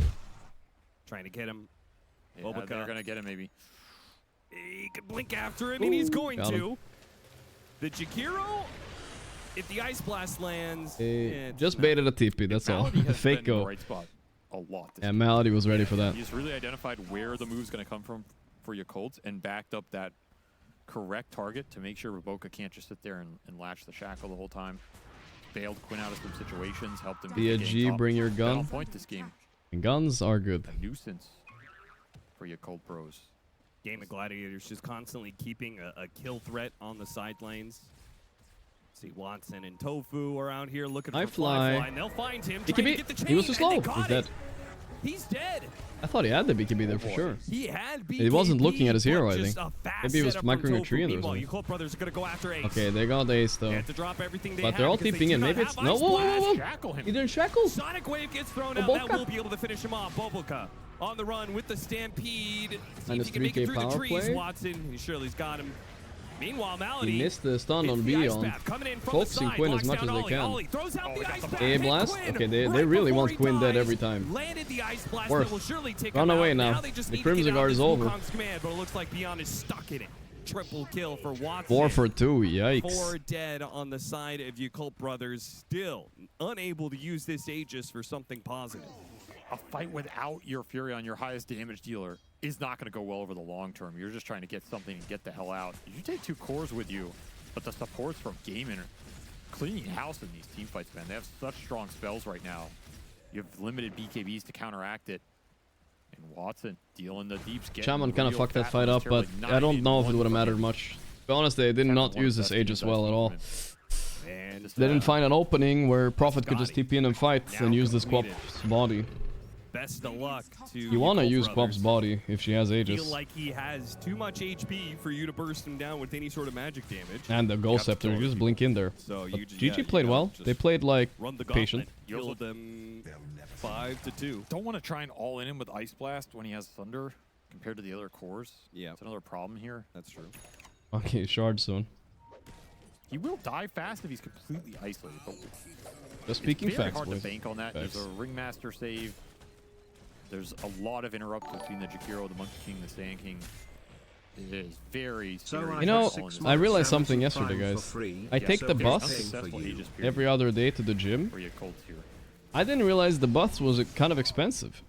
U: Trying to get him.
V: Yeah,
U: Bobica.
V: they're going to get him maybe.
U: He could blink after him, and he's going
C: got him.
U: to. The Jakiro, if the Ice Blast lands,
C: Just baited a TP, that's all.
V: Malady has
C: Fake
V: been in the
C: go.
V: right spot a lot. This
C: Yeah,
V: game.
C: Malady was ready for that.
V: He's really identified where the move's going to come from for Yakult and backed up that correct target to make sure Rebecca can't just sit there and latch the shackle the whole time. Bailed Quinn out of some situations, helped him
C: Be a
V: get the
C: G,
V: game top.
C: bring your
V: Been
C: gun.
V: on point this game.
C: And guns are good.
V: A nuisance for Yakult Pros.
U: Game of Gladiators just constantly keeping a kill threat on the side lanes. See Watson and Tofu around here looking
C: I
U: for
C: fly.
U: Fly, and they'll find him.
C: BKB.
U: Trying to get the chain,
C: He was too
U: and
C: slow.
U: they
C: He's
U: got
C: dead.
U: it. He's dead.
C: I thought he had the BKB there for sure.
U: He had BKB.
C: He wasn't looking at his hero, I
U: but
C: think.
U: just a fast
C: Maybe he was
U: setup from
C: microing a
U: Tofu.
C: tree in there or
U: Meanwhile,
C: something.
U: Yakult brothers are going to go after Ace.
C: Okay, they got Ace though.
U: They have to drop everything they
C: But
U: have
C: they're all
U: because
C: TPing
U: do
C: in.
U: not
C: Maybe it's
U: have
C: no.
U: Ice
C: Whoa, whoa,
U: Blast.
C: whoa,
V: Shackle him.
C: He didn't shackle.
U: Sonic Wave gets thrown out.
C: Boboka.
U: That will be able to finish him off. Boboka on the run with the Stampede. See if
C: Minus
U: he can make
C: 3K
U: it through the
C: power
U: trees.
C: play.
U: Watson, Shirley's got him. Meanwhile, Malady.
C: He missed the stun
U: hits
C: on
U: the
C: B
U: ice
C: on
U: path, coming in from
C: focusing
U: the side,
C: Quinn as
U: locks
C: much as
U: down
C: they
U: Ollie.
C: can.
U: Ollie throws out the ice path,
C: A
U: and
C: blast?
U: Quinn,
C: Okay, they
U: right
C: really
U: before
C: want
U: he
C: Quinn dead
U: dies,
C: every time.
U: Landed the ice blast
C: Worth.
U: that will surely take
C: Run
U: him
C: away
U: out.
C: now.
U: They just
C: The
U: need to
C: Crimson
U: get out
C: Guard
U: of
C: is
U: this
C: over.
U: Wukong's command, but it looks like Beyond is stuck in it. Triple kill for Watson.
C: 4 for 2. Yikes.
U: 4 dead on the side of Yakult brothers, still unable to use this Aegis for something positive.
V: A fight without your Fury on your highest damage dealer is not going to go well over the long term. You're just trying to get something and get the hell out. You take 2 cores with you, but the supports from Gaimin are cleaning house in these team fights, man. They have such strong spells right now. You have limited BKBs to counteract it. And Watson dealing the deeps.
C: Shaman kind of fucked that fight up, but I don't know if it would have mattered much. To be honest, they did not use this Aegis well at all.
U: And
C: They didn't find an opening where Prophet could just TP in and fight and use this Quap's body.
U: Best of luck to
C: You want to
U: Yakult
C: use
U: brothers.
C: Quap's body if she has
U: Feel
C: Aegis.
U: like he has too much HP for you to burst him down with any sort of magic damage.
C: And the Ghost Scepter, you just blink in there.
U: So
C: But
U: you just-
C: GG
U: yeah,
C: played
U: you know,
C: well.
U: just
C: They played like
U: run the
C: patient.
U: gauntlet, kill them 5-2.
V: Don't want to try and all in him with Ice Blast when he has Thunder compared to the other cores.
U: Yeah.
V: It's another problem here.
U: That's true.
C: Okay, shard soon.
V: He will die fast if he's completely isolated. But
C: Just speaking
V: it's very
C: facts,
V: hard
C: boys.
V: to bank on that.
C: Facts.
V: There's a Ringmaster save. There's a lot of interrupt between the Jakiro, the Monkey King, the Sand King. It is very serious.
C: You know,
V: all in this
C: I realized
V: game.
C: something yesterday, guys. I take the bus every other day to the gym.
V: For Yakult here.
C: I didn't realize the bus was kind of expensive.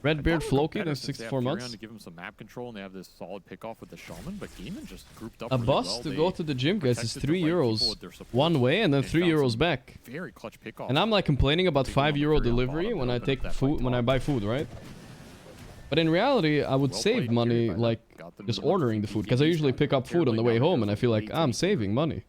C: Redbeard Floki,
V: Better
C: that's
V: since they have
C: 64
V: Furion
C: months.
V: to give him some map control, and they have this solid pickoff with the Shaman, but Gaimin just grouped up
C: A
V: really
C: bus
V: well.
C: to
V: They
C: go to the gym, guys, is
V: protected the
C: 3
V: right people
C: euros
V: with their support
C: one way and then
V: and
C: 3
V: found
C: euros
V: some
C: back.
V: Very clutch pickoff.
C: And I'm like complaining about
V: Big one on the
C: €5
V: Furion
C: delivery
V: bottom,
C: when I
V: open up
C: take
V: that
C: food,
V: fight
C: when I
V: top.
C: buy food, right? But in reality, I would
V: Well
C: save
V: played,
C: money
V: Fury,
C: like
V: got them
C: just
V: to the
C: ordering the food because I usually pick up food on the way home and I feel like I'm saving money.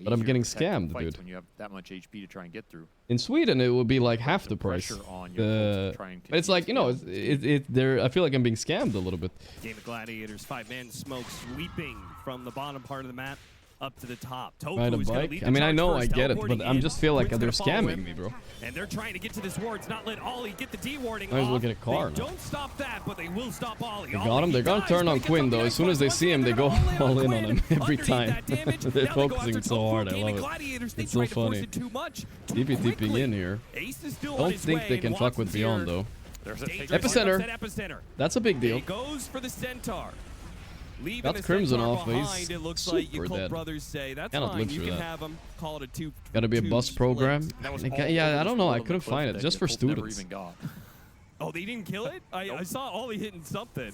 C: But I'm getting scammed, dude.
V: When you have that much HP to try and get through.
C: In Sweden, it would be like half the price.
V: pressure on your folks to try and
C: But it's like, you know, I feel like I'm being scammed a little bit.
U: Game of Gladiators, 5-man smoke sweeping from the bottom part of the map up to the top. Tofu
C: Ride a
U: is gonna
C: bike?
U: lead
C: I
U: the
C: mean, I
U: charge
C: know
U: first,
C: I get it,
U: teleporting
C: but I'm
U: in.
C: just feel like
U: Quinn's
C: they're
U: gonna follow
C: scamming
U: him.
C: me, bro.
U: And they're trying to get to this wards, not let Ollie get the D-warding
C: I was
U: off.
C: looking at car
U: They
C: now.
U: don't stop that, but they will stop Ollie.
C: They got him. They're gonna turn on Quinn though. As soon as they see him, they go all in on him every time. They're focusing so hard. I love it. It's so funny. TPing in here.
U: Ace is still on
C: Don't
U: his
C: think
U: way,
C: they
U: and
C: can fuck with
U: Watson's
C: Beyond
U: here.
C: though.
V: There's a
C: Epicenter.
U: Epicenter.
C: That's a big deal.
U: He goes for the Centaur. Leaving
C: Got
U: the
C: Crimson
U: Centaur
C: off, but he's
U: behind, it looks like
C: super
U: Yakult
C: dead.
U: brothers say that's
C: Cannot
U: fine.
C: live
U: You
C: through
U: can
C: that.
U: have him. Call it a 2.
C: Gotta be a bus program.
V: That was
C: They
V: all
C: got-
V: over
C: yeah, I
V: the
C: don't know. I
V: field on the
C: couldn't find
V: cliff
C: it.
V: that
C: Just for
V: Yakult never
C: students.
V: even got.
U: Oh, they didn't kill it? I saw Ollie hitting something.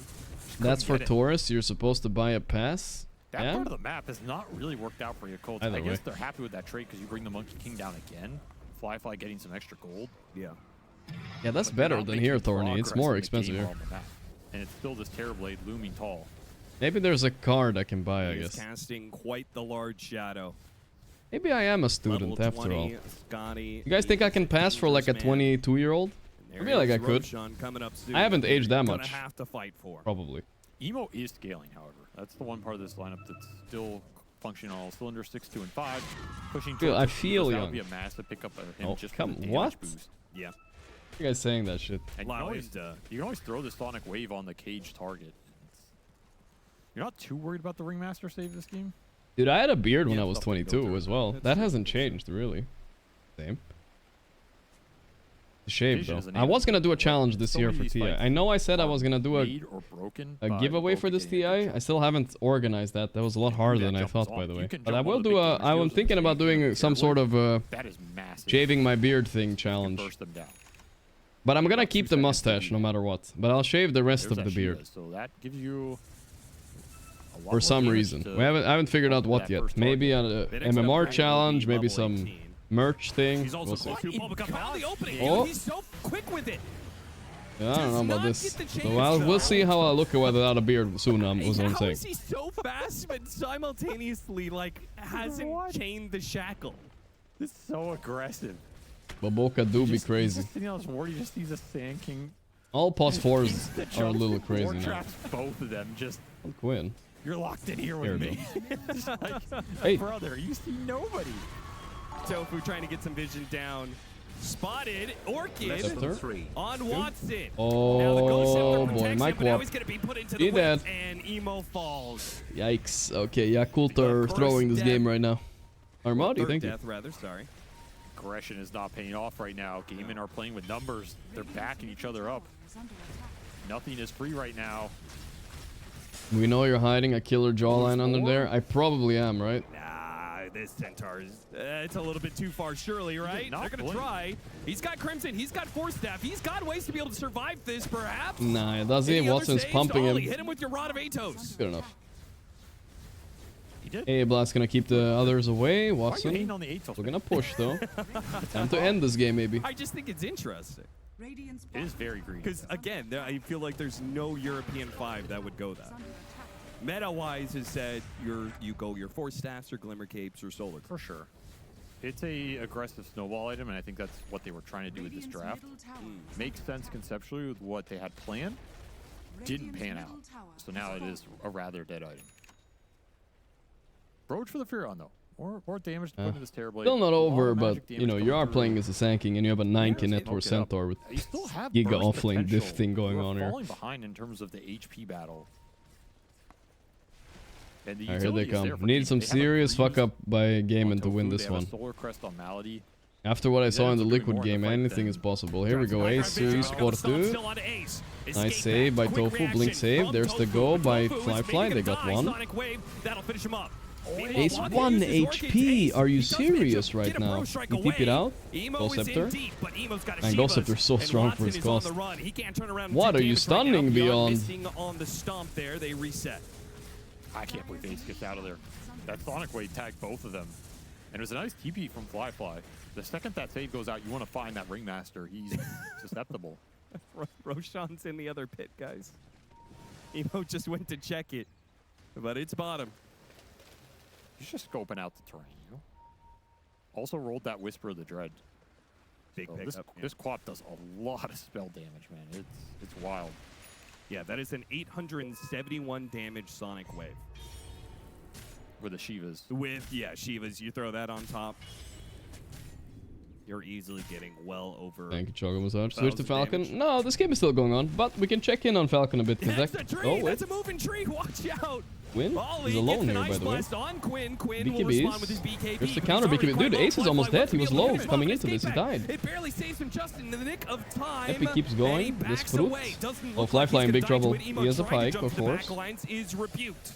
C: That's for
V: get it.
C: tourists. You're supposed to buy a pass.
V: That
C: Yeah?
V: part of the map has not really worked out for Yakult.
C: Either
V: I guess
C: way.
V: they're happy with that trade because you bring the Monkey King down again. Fly getting some extra gold.
U: Yeah.
C: Yeah, that's
V: But you're
C: better
V: not
C: than
V: making
C: here, Thorny. It's
V: progress
C: more
V: in the
C: expensive
V: game
C: here.
V: on the map. And it's still this Terrorblade looming tall.
C: Maybe there's a card I can buy, I
U: He is
C: guess.
U: casting quite the large shadow.
C: Maybe I am a student
U: Level
C: after
U: 20,
C: all.
U: Scotty.
C: You guys think I can pass for like a 22-year-old? I feel like I could.
U: Coming up soon.
C: I haven't aged that
U: Gonna
C: much.
U: have to fight for.
C: Probably.
V: Emo is scaling, however. That's the one part of this lineup that's still functioning on all cylinders. 6, 2, and 5. Pushing towards
C: I feel
V: that
C: young.
V: would be a massive pickup of him just
C: come
V: for the damage
C: what?
V: boost.
U: Yeah.
C: You guys saying that shit?
V: And you can always throw the Sonic Wave on the cage target. You're not too worried about the Ringmaster save this game?
C: Dude, I had a beard when I was 22 as well. That hasn't changed, really. Same. Shaved, though. I was gonna do a challenge this year for TI. I know I said I was gonna do a giveaway for this TI. I still haven't organized that. That was a lot harder than I thought, by the way. But I will do a... I'm thinking about doing some sort of shaving my beard thing challenge. But I'm gonna keep the mustache no matter what. But I'll shave the rest of the beard.
V: So that gives you...
C: For some reason. I haven't figured out what yet. Maybe an MMR challenge, maybe some merch thing.
U: He's also
C: We'll see.
U: the opening.
C: Oh.
U: He's so quick with it.
C: Yeah, I don't know about this. So we'll see how I look without a beard soon, was what I'm
U: How
C: saying.
U: is he so fast but simultaneously like hasn't chained the shackle?
V: This is so aggressive.
C: Baboka do be crazy.
V: Sitting on his ward, he just sees a Sand King.
C: All pos 4s are a little crazy now.
V: Traps both of them just...
C: Quinn.
V: You're locked in here with me. It's like,
C: hey,
V: brother, you see nobody.
U: Tofu trying to get some vision down. Spotted Orchid on Watson.
C: Oh boy, Mike
U: now
C: Wap.
U: he's gonna be put into
C: He
U: the whip,
C: dead.
U: and Emo falls.
C: Yikes. Okay, Yakult are throwing this game right now. Armadi, thank you.
U: Death, rather, sorry.
V: Aggression is not paying off right now. Gaimin are playing with numbers. They're backing each other up. Nothing is free right now.
C: We know you're hiding a killer jawline under there. I probably am, right?
U: Nah, this Centaur is... it's a little bit too far, surely, right? They're going to try. He's got Crimson. He's got Force Staff. He's got ways to be able to survive this, perhaps.
C: Nah, does he?
U: Any other
C: Watson's
U: saves?
C: pumping him.
U: Hit him with your Rod of Atos.
C: Good enough.
V: He did.
C: Hey, Blast gonna keep the others away. Watson.
V: hating on the Atos?
C: We're gonna push, though. Time to end this game, maybe.
U: I just think it's interesting.
V: It is very green.
U: Because, again, I feel like there's no European 5 that would go that. Meta-wise has said you go your Force Staffs or Glimmer Capes or Solar.
V: For sure. It's a aggressive snowball item, and I think that's what they were trying to do with this draft. Makes sense conceptually with what they had planned. Didn't pan out. So now it is a rather dead item. Broach for the Furion, though. More damage to put into this Terrorblade.
C: Still not over, but
V: magic
C: you know,
V: damage
C: you are
V: coming
C: playing as a Sand King, and you have a 9K Network
V: Smoke it up.
C: Centaur with
V: You still have
C: Giga
V: burst
C: offlane diff
V: potential.
C: thing going
V: We're
C: on here.
V: falling behind in terms of the HP battle. And the
C: Alright, here they
V: utility is there
C: come.
V: for
C: Need
V: keep.
C: some
V: They have a
C: serious
V: freeze
C: fuck up by Gaimin to win
V: Tofu,
C: this
V: they have a
C: one.
V: Solar Crest on Malady.
C: After what I saw in the
V: That's really
C: Liquid
V: more in the
C: game,
V: fight
C: anything
V: than
C: is possible. Here we go, Ace, Esports
U: Still on Ace.
C: Nice save by Tofu, Blink save. There's the go by Fly. They got one.
U: Sonic Wave, that'll finish him up.
C: Ace 1 HP. Are you serious right now? You keep it out? Ghost-Scepter? And Ghost-Scepter's so strong for his cost. What are you stunning beyond?
U: Missing on the stomp there, they reset.
V: I can't believe Ace gets out of there. That Sonic Wave tagged both of them. And it was a nice TP from Fly. The second that save goes out, you want to find that Ringmaster. He's susceptible.
U: Roshan's in the other pit, guys. Emo just went to check it, but it's bottom.
V: He's just scoping out the terrain, you know? Also rolled that Whisper of the Dread.
U: Big
V: So
U: pickup.
V: this quad does a lot of spell damage, man. It's wild.
U: Yeah, that is an 871 damage Sonic Wave.
V: With the Shivas.
U: With, yeah, Shivas, you throw that on top. You're easily getting well over...
C: Thank you, Chogo Massage. Switch to
U: 1,000
C: Falcon.
U: damage.
C: No, this game is still going on, but we can check in on Falcon a bit.
U: That's a tree!
C: Oh, wait.
U: That's a moving tree! Watch out!
C: Quinn?
U: Ollie
C: He's alone
U: gets
C: here,
U: an
C: by
U: ice
C: the way.
U: blast on Quinn. Quinn will respond with his BKB.
C: Here's the
U: but
C: counter
U: he's already
C: BKB.
U: quite
C: Dude,
U: low.
C: Ace is
U: Fly
C: almost
U: Fly
C: dead. He
U: wants
C: was
U: to be able
C: low
U: to finish
C: coming
U: off
C: into
U: his
C: this. He
U: escape
C: died.
U: back. It barely saves him just in the nick of time.
C: Epic keeps going.
U: And he
C: This
U: backs
C: fruit.
U: away. Doesn't
C: Oh,
U: look
C: Fly
U: like
C: Fly
U: he's
C: in big
U: gonna die to
C: trouble.
U: it. Emo
C: He has a
U: trying to
C: pike,
U: jump
C: of
U: to the
C: course.
U: backlines is rebuked.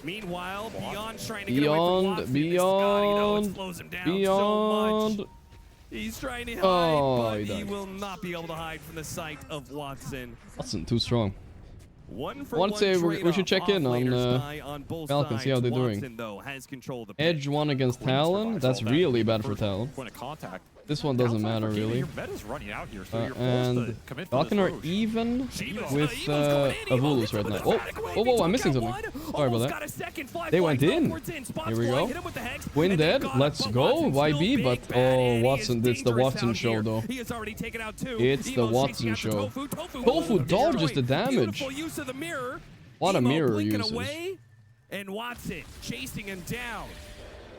U: Meanwhile, Beyond trying to get away from Watson. This Scotty, though, it slows him down so much. He's trying to hide, but he will not be able to hide from the sight of Watson.
C: Watson, too strong.
U: One for
C: One say we should check in on
U: both
C: Falcons, see how they're
U: Watson,
C: doing.
U: though, has control of the
C: Edge 1 against Talon. That's really bad for Talon.
V: Point of contact.
C: This one doesn't matter really.
V: Your meta's running out here, so you're forced to
C: And
V: commit to
C: Falcon
V: this
C: are
V: Roche.
C: even with Avulus right now. Whoa, I'm missing something. Sorry about that. They went in. Here we go. Quinn dead. Let's go. YB, but oh, Watson. It's the Watson show, though. It's the Watson show. Tofu dodges the damage. What a mirror usage.
U: And Watson chasing him down.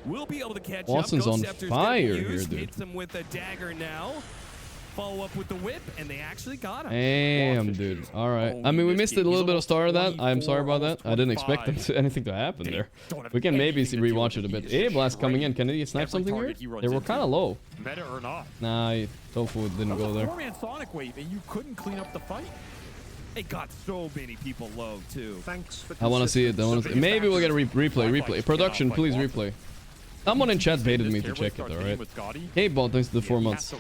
U: We'll be able to catch
C: Watson's
U: up.
C: on
U: Scepter's
C: fire
U: getting
C: here,
U: used.
C: dude.
U: Hits him with a dagger now. Follow up with the whip, and they actually got him.
C: Damn, dude. All right. I mean, we missed a little bit of start of that. I'm sorry about that. I didn't expect anything to happen there. We can maybe rewatch it a bit. A-Blast coming in. Can he snipe something here? They were kind of low.
V: Meta or not.
C: Nah, Tofu didn't go there.
V: 4-man Sonic wave, and you couldn't clean up the fight.
U: It got so many people low, too.
D: Thanks for
C: I want to see it. Maybe we'll get a replay. Production, please replay. Someone in chat baited me to check it, alright? Hey, ball, thanks to the 4 months.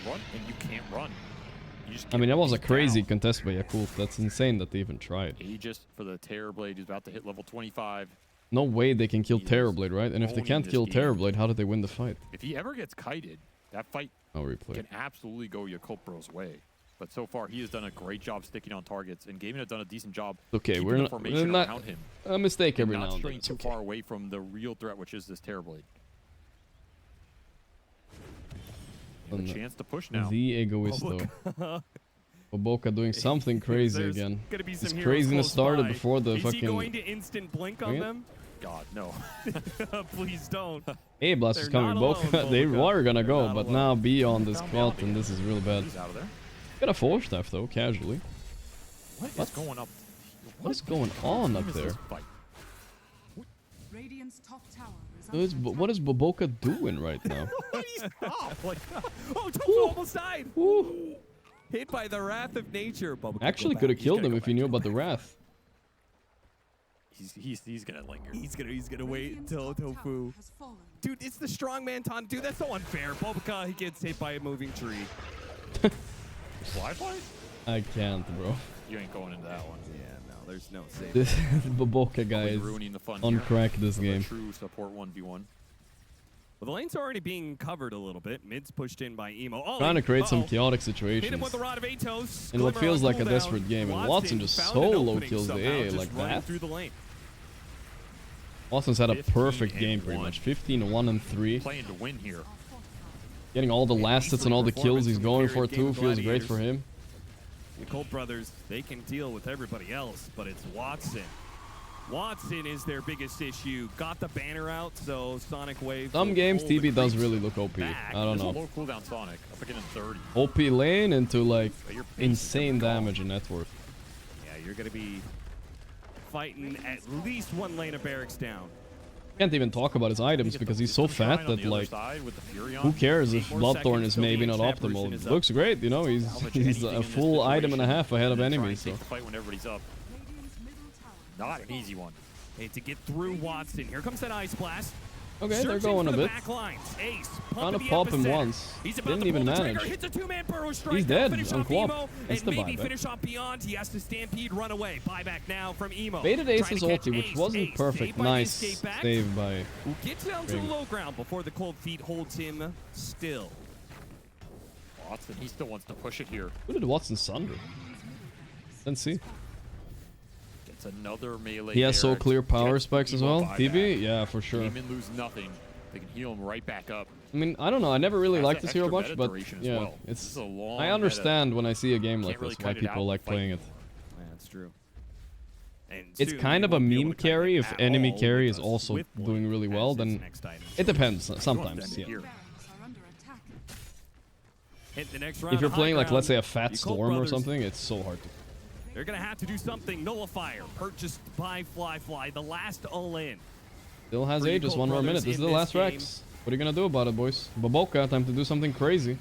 C: I mean, that was a crazy contest by Yakult. That's insane that they even tried.
V: Aegis for the Terrorblade is about to hit level 25.
C: No way they can kill Terrorblade, right? And if they can't kill Terrorblade, how did they win the fight?
V: If he ever gets kited, that fight can absolutely go Yakult Bro's way. But so far, he has done a great job sticking on targets, and Gaimin has done a decent job.
C: Okay, we're not
V: around him.
C: A mistake every now
V: not
C: and
V: straying
C: then.
V: too far away from the real threat, which is this Terrorblade. A chance to push now.
C: The Egoisto. Boboka doing something crazy again. This craziness started before the fucking...
U: Is he going to instant blink on them?
V: God, no.
U: Please don't.
C: A-Blast is coming. Boca, they were gonna go, but now B on this quad, and this is really bad. Got a 4-staff though, casually.
V: What is going up?
C: What's going on up there?
F: Radiant's top tower is
C: What is Boboka doing right now?
U: Oh, Tofu almost died. Hit by the wrath of nature.
C: Actually could have killed him if he knew about the wrath.
V: He's gonna linger.
U: He's gonna wait until Tofu. Dude, it's the strongman taunt. Dude, that's so unfair. Boboka, he gets hit by a moving tree.
V: Fly?
C: I can't, bro.
V: You ain't going into that one.
U: Yeah, no, there's no save.
C: This Boboka guy is on crack this game.
V: True support 1v1.
U: Well, the lane's already being covered a little bit. Mid's pushed in by Emo. Oh,
C: Trying to create some chaotic
U: hit him
C: situations.
U: with the Rod of Atos.
C: In what feels
U: Glimmer
C: like a
U: on
C: desperate
U: cooldown.
C: game, and
U: Watson
C: Watson just
U: found an
C: solo
U: opening
C: kills the
U: somehow,
C: A
U: just
C: like
U: running
C: that.
U: through the lane.
C: Watson's had a perfect game pretty much. 15-1-3.
V: Playing to win here.
C: Getting all the last hits and all the kills he's going for too feels great for him.
U: The Colt brothers, they can deal with everybody else, but it's Watson. Watson is their biggest issue. Got the banner out, so Sonic Wave.
C: Some games TB does really look OP. I don't know.
V: Low cooldown Sonic. Up again in 30.
C: OP lane into like insane damage and net worth.
U: Yeah, you're gonna be fighting at least one lane of barracks down.
C: Can't even talk about his items because he's so fat that like, who cares if Bloodthorn is maybe not optimal? It looks great, you know. He's a full item and a half ahead of enemies. So.
V: Fight when everybody's up. Not an easy one.
U: Hey, to get through Watson. Here comes that Ice Blast.
C: Okay, they're going a bit. Trying to pop him once. Didn't even manage. He's dead on Quap. It's the buyback.
U: Finish off beyond. He has to stampede, run away. Buyback now from Emo.
C: Baited Ace's ulti, which wasn't perfect. Nice save by...
U: Who gets down to the low ground before the cold feet holds him still.
V: Watson, he still wants to push it here.
C: Who did Watson sunder? Didn't see.
V: Gets another melee.
C: He has so
V: Barracks.
C: clear power
V: Gets
C: spikes as
V: Emo
C: well.
V: buyback.
C: TB? Yeah, for sure.
V: Gaimin lose nothing. They can heal him right back up.
C: I mean, I don't know. I never really
V: Has
C: liked
V: the
C: this hero
V: extra
C: much,
V: meta
C: but
V: duration as
C: yeah,
V: well. This
C: it's.
V: is a long
C: I understand
V: meta.
C: when I see a game like
V: Can't
C: this
V: really
C: why
V: cut it
C: people
V: out
C: like
V: fighting.
C: playing it.
U: Yeah, that's true. And
C: It's
U: soon
C: kind
U: you
C: of a
U: won't be able
C: meme
U: to cut
C: carry
U: it
C: if
U: at
C: enemy
U: all
C: carry
U: with
C: is
U: a
C: also
U: Swift one
C: doing really well.
U: as his
C: Then
U: next item.
C: it depends. Sometimes, yeah.
U: Hit the next round
C: If you're
U: of
C: playing
U: high
C: like, let's say, a
U: ground.
C: fat
U: The Colt
C: storm or
U: brothers,
C: something, it's so hard to.
U: They're gonna have to do something. Nullifier purchased by Fly, the last all-in.
C: Still has
U: For you
C: ages.
U: Colt
C: One more minute.
U: brothers
C: This is
U: in
C: the
U: this
C: last
U: game.
C: Rex. What are you gonna do about it, boys? Boboka, time to do something crazy.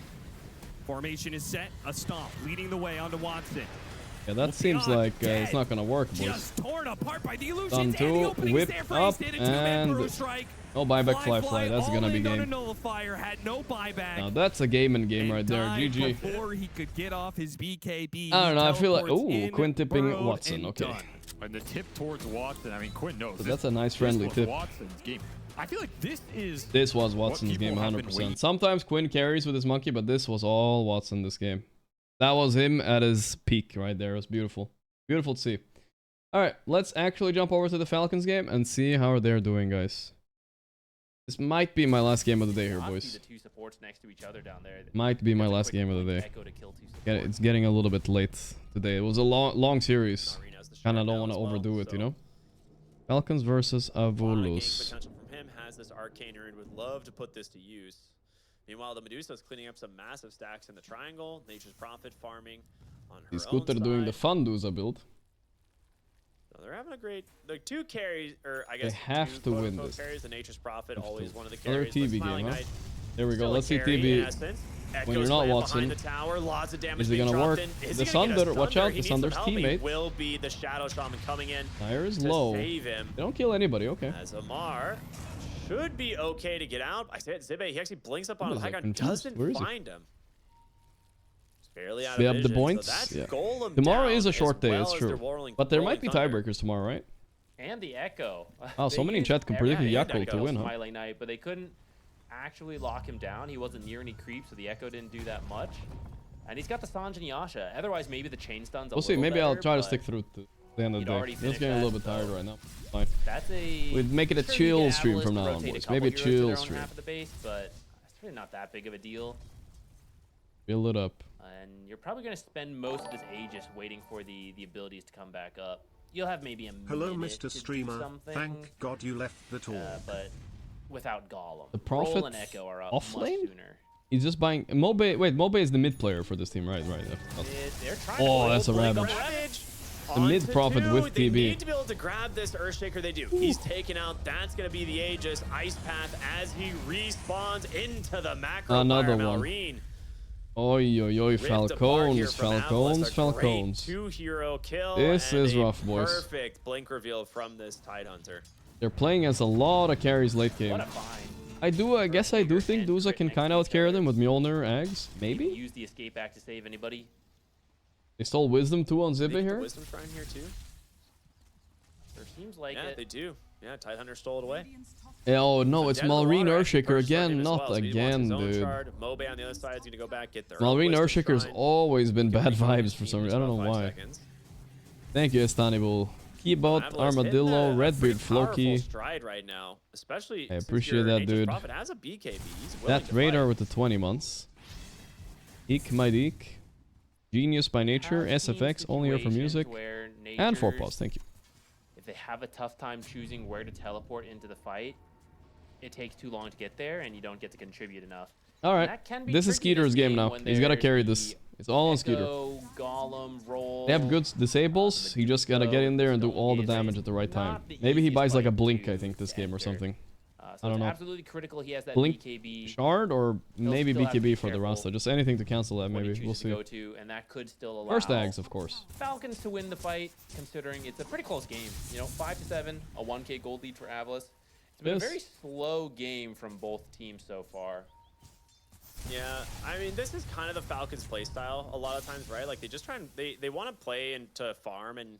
U: Formation is set. A stomp leading the way onto Watson.
C: Yeah, that seems like it's not gonna work, boys.
U: Just torn apart by the illusions.
C: Done
U: and the
C: two,
U: opening
C: whip
U: snare phrase
C: up,
U: did a two-man burrow
C: and
U: strike.
C: no buyback fly. That's gonna be
U: all in on a
C: game.
U: nullifier, had no buyback.
C: Now that's a Gaimin game right there.
U: Died
C: GG.
U: before he could get off his BKB.
C: I don't know. I feel like
U: Teleports in,
C: Quinn tipping
U: burrowed,
C: Watson.
U: and
C: Okay.
U: done.
V: And the tip towards Watson, I mean, Quinn knows.
C: So that's a nice friendly
V: was
C: tip.
V: Watson's game. I feel like this is...
C: This was Watson's game 100%. Sometimes Quinn carries with his monkey, but this was all Watson this game. That was him at his peak right there. It was beautiful. Beautiful to see. Alright, let's actually jump over to the Falcons game and see how they're doing, guys. This might be my last game of the day here, boys.
J: The two supports next to each other down there.
C: Might be my last game of the day. It's getting a little bit late today. It was a long series. Kinda don't want to overdo it, you know? Falcons versus Avulus.
G: Potential from him, has this arcane rune, would love to put this to use. Meanwhile, the Medusa is cleaning up some massive stacks in the triangle. Nature's Prophet farming on her
C: Scooter
G: own
C: doing the
G: side.
C: Fundusa build.
G: So they're having a great, the two carries, or I guess
C: They have to win this.
G: Carries. The Nature's Prophet, always one of the
C: Another
G: carries.
C: TB
G: Smiling
C: game, huh?
G: Knight,
C: There we go.
G: still a
C: Let's see
G: carry in
C: TB.
G: essence.
C: When
G: Echo
C: you're not
G: slam
C: Watson,
G: behind the tower, lots of damage
C: is it
G: being
C: gonna
G: dropped
C: work?
G: in. Is
C: The
G: he gonna get
C: Sunder,
G: a
C: watch
G: Sunder?
C: out,
G: He
C: the
G: needs some
C: Sunder's
G: help. It
C: teammate.
G: will be the Shadow Shaman coming in
C: Fire is
G: to
C: low.
G: save him.
C: They don't kill anybody, okay.
G: As Amar should be okay to get out. I said Zibe, he actually blinks up on
C: What
G: the
C: is
G: high
C: that,
G: ground,
C: confused?
G: doesn't
C: Where is he?
G: find him. He's barely out
C: They
G: of
C: have the
G: vision,
C: points.
G: so that's
C: Yeah.
G: Golem
C: Tomorrow
G: down,
C: is a
G: as
C: short day,
G: well
C: it's
G: as their
C: true.
G: rolling-
C: But there might be
G: rolling thunder.
C: tiebreakers tomorrow, right?
J: And the Echo.
C: Oh, so
J: They
C: many in
J: used
C: chat can predict
J: everything
C: Yakult to win, huh?
J: Smiling Knight, but they couldn't actually lock him down. He wasn't near any creep, so the Echo didn't do that much. And he's got the Sanj and Yasha. Otherwise, maybe the chain stun's a
C: We'll see.
J: little
C: Maybe I'll
J: better,
C: try to
J: but
C: stick through to the end of
J: he'd
C: the day.
J: already
C: Just
J: finished
C: getting a little
J: that,
C: bit tired
J: so
C: right now. Fine.
J: That's a...
C: We'd make it a
J: sure you
C: chill
J: get
C: stream
J: Avulus
C: from
J: to
C: now on,
J: rotate a
C: boys.
J: couple
C: Maybe a
J: heroes to
C: chill
J: their own
C: stream.
J: half of the base, but it's really not that big of a deal.
C: Build it up.
J: And you're probably going to spend most of this Aegis waiting for the abilities to come back up. You'll have maybe a
D: Hello,
J: minute
D: Mr.
J: to do
D: Streamer.
J: something,
D: Thank God you left the tour.
J: but without Golem.
C: The
J: Roll
C: Prophet
J: and Echo are up
C: off
J: much
C: lane?
J: sooner.
C: He's just buying Mobe. Wait, Mobe is the mid player for this team, right? Right.
J: They're trying
C: Oh,
J: to
C: that's a
J: blink
C: ravage.
J: Ravage.
C: The mid prophet with
G: They
C: TB.
G: need to be able to grab this Earthshaker. They do. He's taken out. That's going to be the Aegis Ice Path as he respawns into the macro.
C: Another
G: fire.
C: one.
G: Malrine
C: Oi, oi, oi,
G: ripped apart here
C: Falcons,
G: from
C: Falcons,
G: Avulus. A great
C: Falcons.
G: two-hero kill.
C: This
G: and
C: is
G: a
C: rough, boys.
G: Perfect blink reveal from this Tidehunter.
C: They're playing as a lot of carries late game.
J: What a find.
C: I guess I do think Duza can kind of outcarry them with Mjolnir, Ags. Maybe?
J: Use the escape back to save anybody.
C: They stole Wisdom 2 on
G: They
C: Zibe
G: get the
C: here.
G: Wisdom Shrine here too.
J: There seems like
G: Yeah,
J: it.
G: they do. Yeah, Tidehunter stole it away.
C: Oh no, it's
G: Dead in the
C: Malrine
G: water actually
C: Earthshaker
G: burst right in
C: again,
G: as
C: not
G: well, so he wants
C: again,
G: his own
C: dude.
G: shard. Mobe on the other side is going to go back, get their own
C: Malrine
G: Wisdom
C: Earthshaker's
G: Shrine.
C: always been bad vibes for some
G: Team
C: reason. I
G: is
C: don't know
G: about 5
C: why.
G: seconds.
C: Thank you, Estanibul. Keyboat,
G: Avulus
C: Armadillo,
G: hitting a
C: Redbeard,
G: pretty powerful
C: Floki.
G: stride right now, especially
C: I
G: since
C: appreciate
G: your
C: that,
G: Nature's
C: dude.
G: Prophet has a BKB. He's willing
C: That
G: to
C: radar
G: fight.
C: with the 20 months. Eek my deek. Genius by nature.
J: Have seen
C: SFX, only here for
J: situations
C: music.
J: where
C: And 4
J: natures,
C: pause, thank you.
J: If they have a tough time choosing where to teleport into the fight, it takes too long to get there, and you don't get to contribute enough. And
C: Alright,
J: that can be
C: this is
J: tricky
C: Skeeter's game now.
J: when
C: He's gotta
J: there's
C: carry
J: the
C: this. It's all on Skeeter.
J: Echo, Golem, roll.
C: They have good disables. He just gotta get in there and do all the damage at the right time. Maybe he buys like a blink, I think, this game or something.
J: So
C: I don't
J: it's
C: know.
J: absolutely critical he has that
C: Blink
J: BKB.
C: shard or maybe
J: still have to be
C: BKB for the
J: careful
C: Rasta. Just anything to cancel that,
J: when he
C: maybe. We'll
J: chooses to
C: see.
J: go to, and that could still allow
C: First Ags, of course.
J: Falcons to win the fight, considering it's a pretty close game. You know, 5-7, a 1K gold lead for Avulus. It's been
C: Yes.
J: a very slow game from both teams so far.
G: Yeah, I mean, this is kind of the Falcons' playstyle a lot of times, right? Like, they just try and they want to play into farm and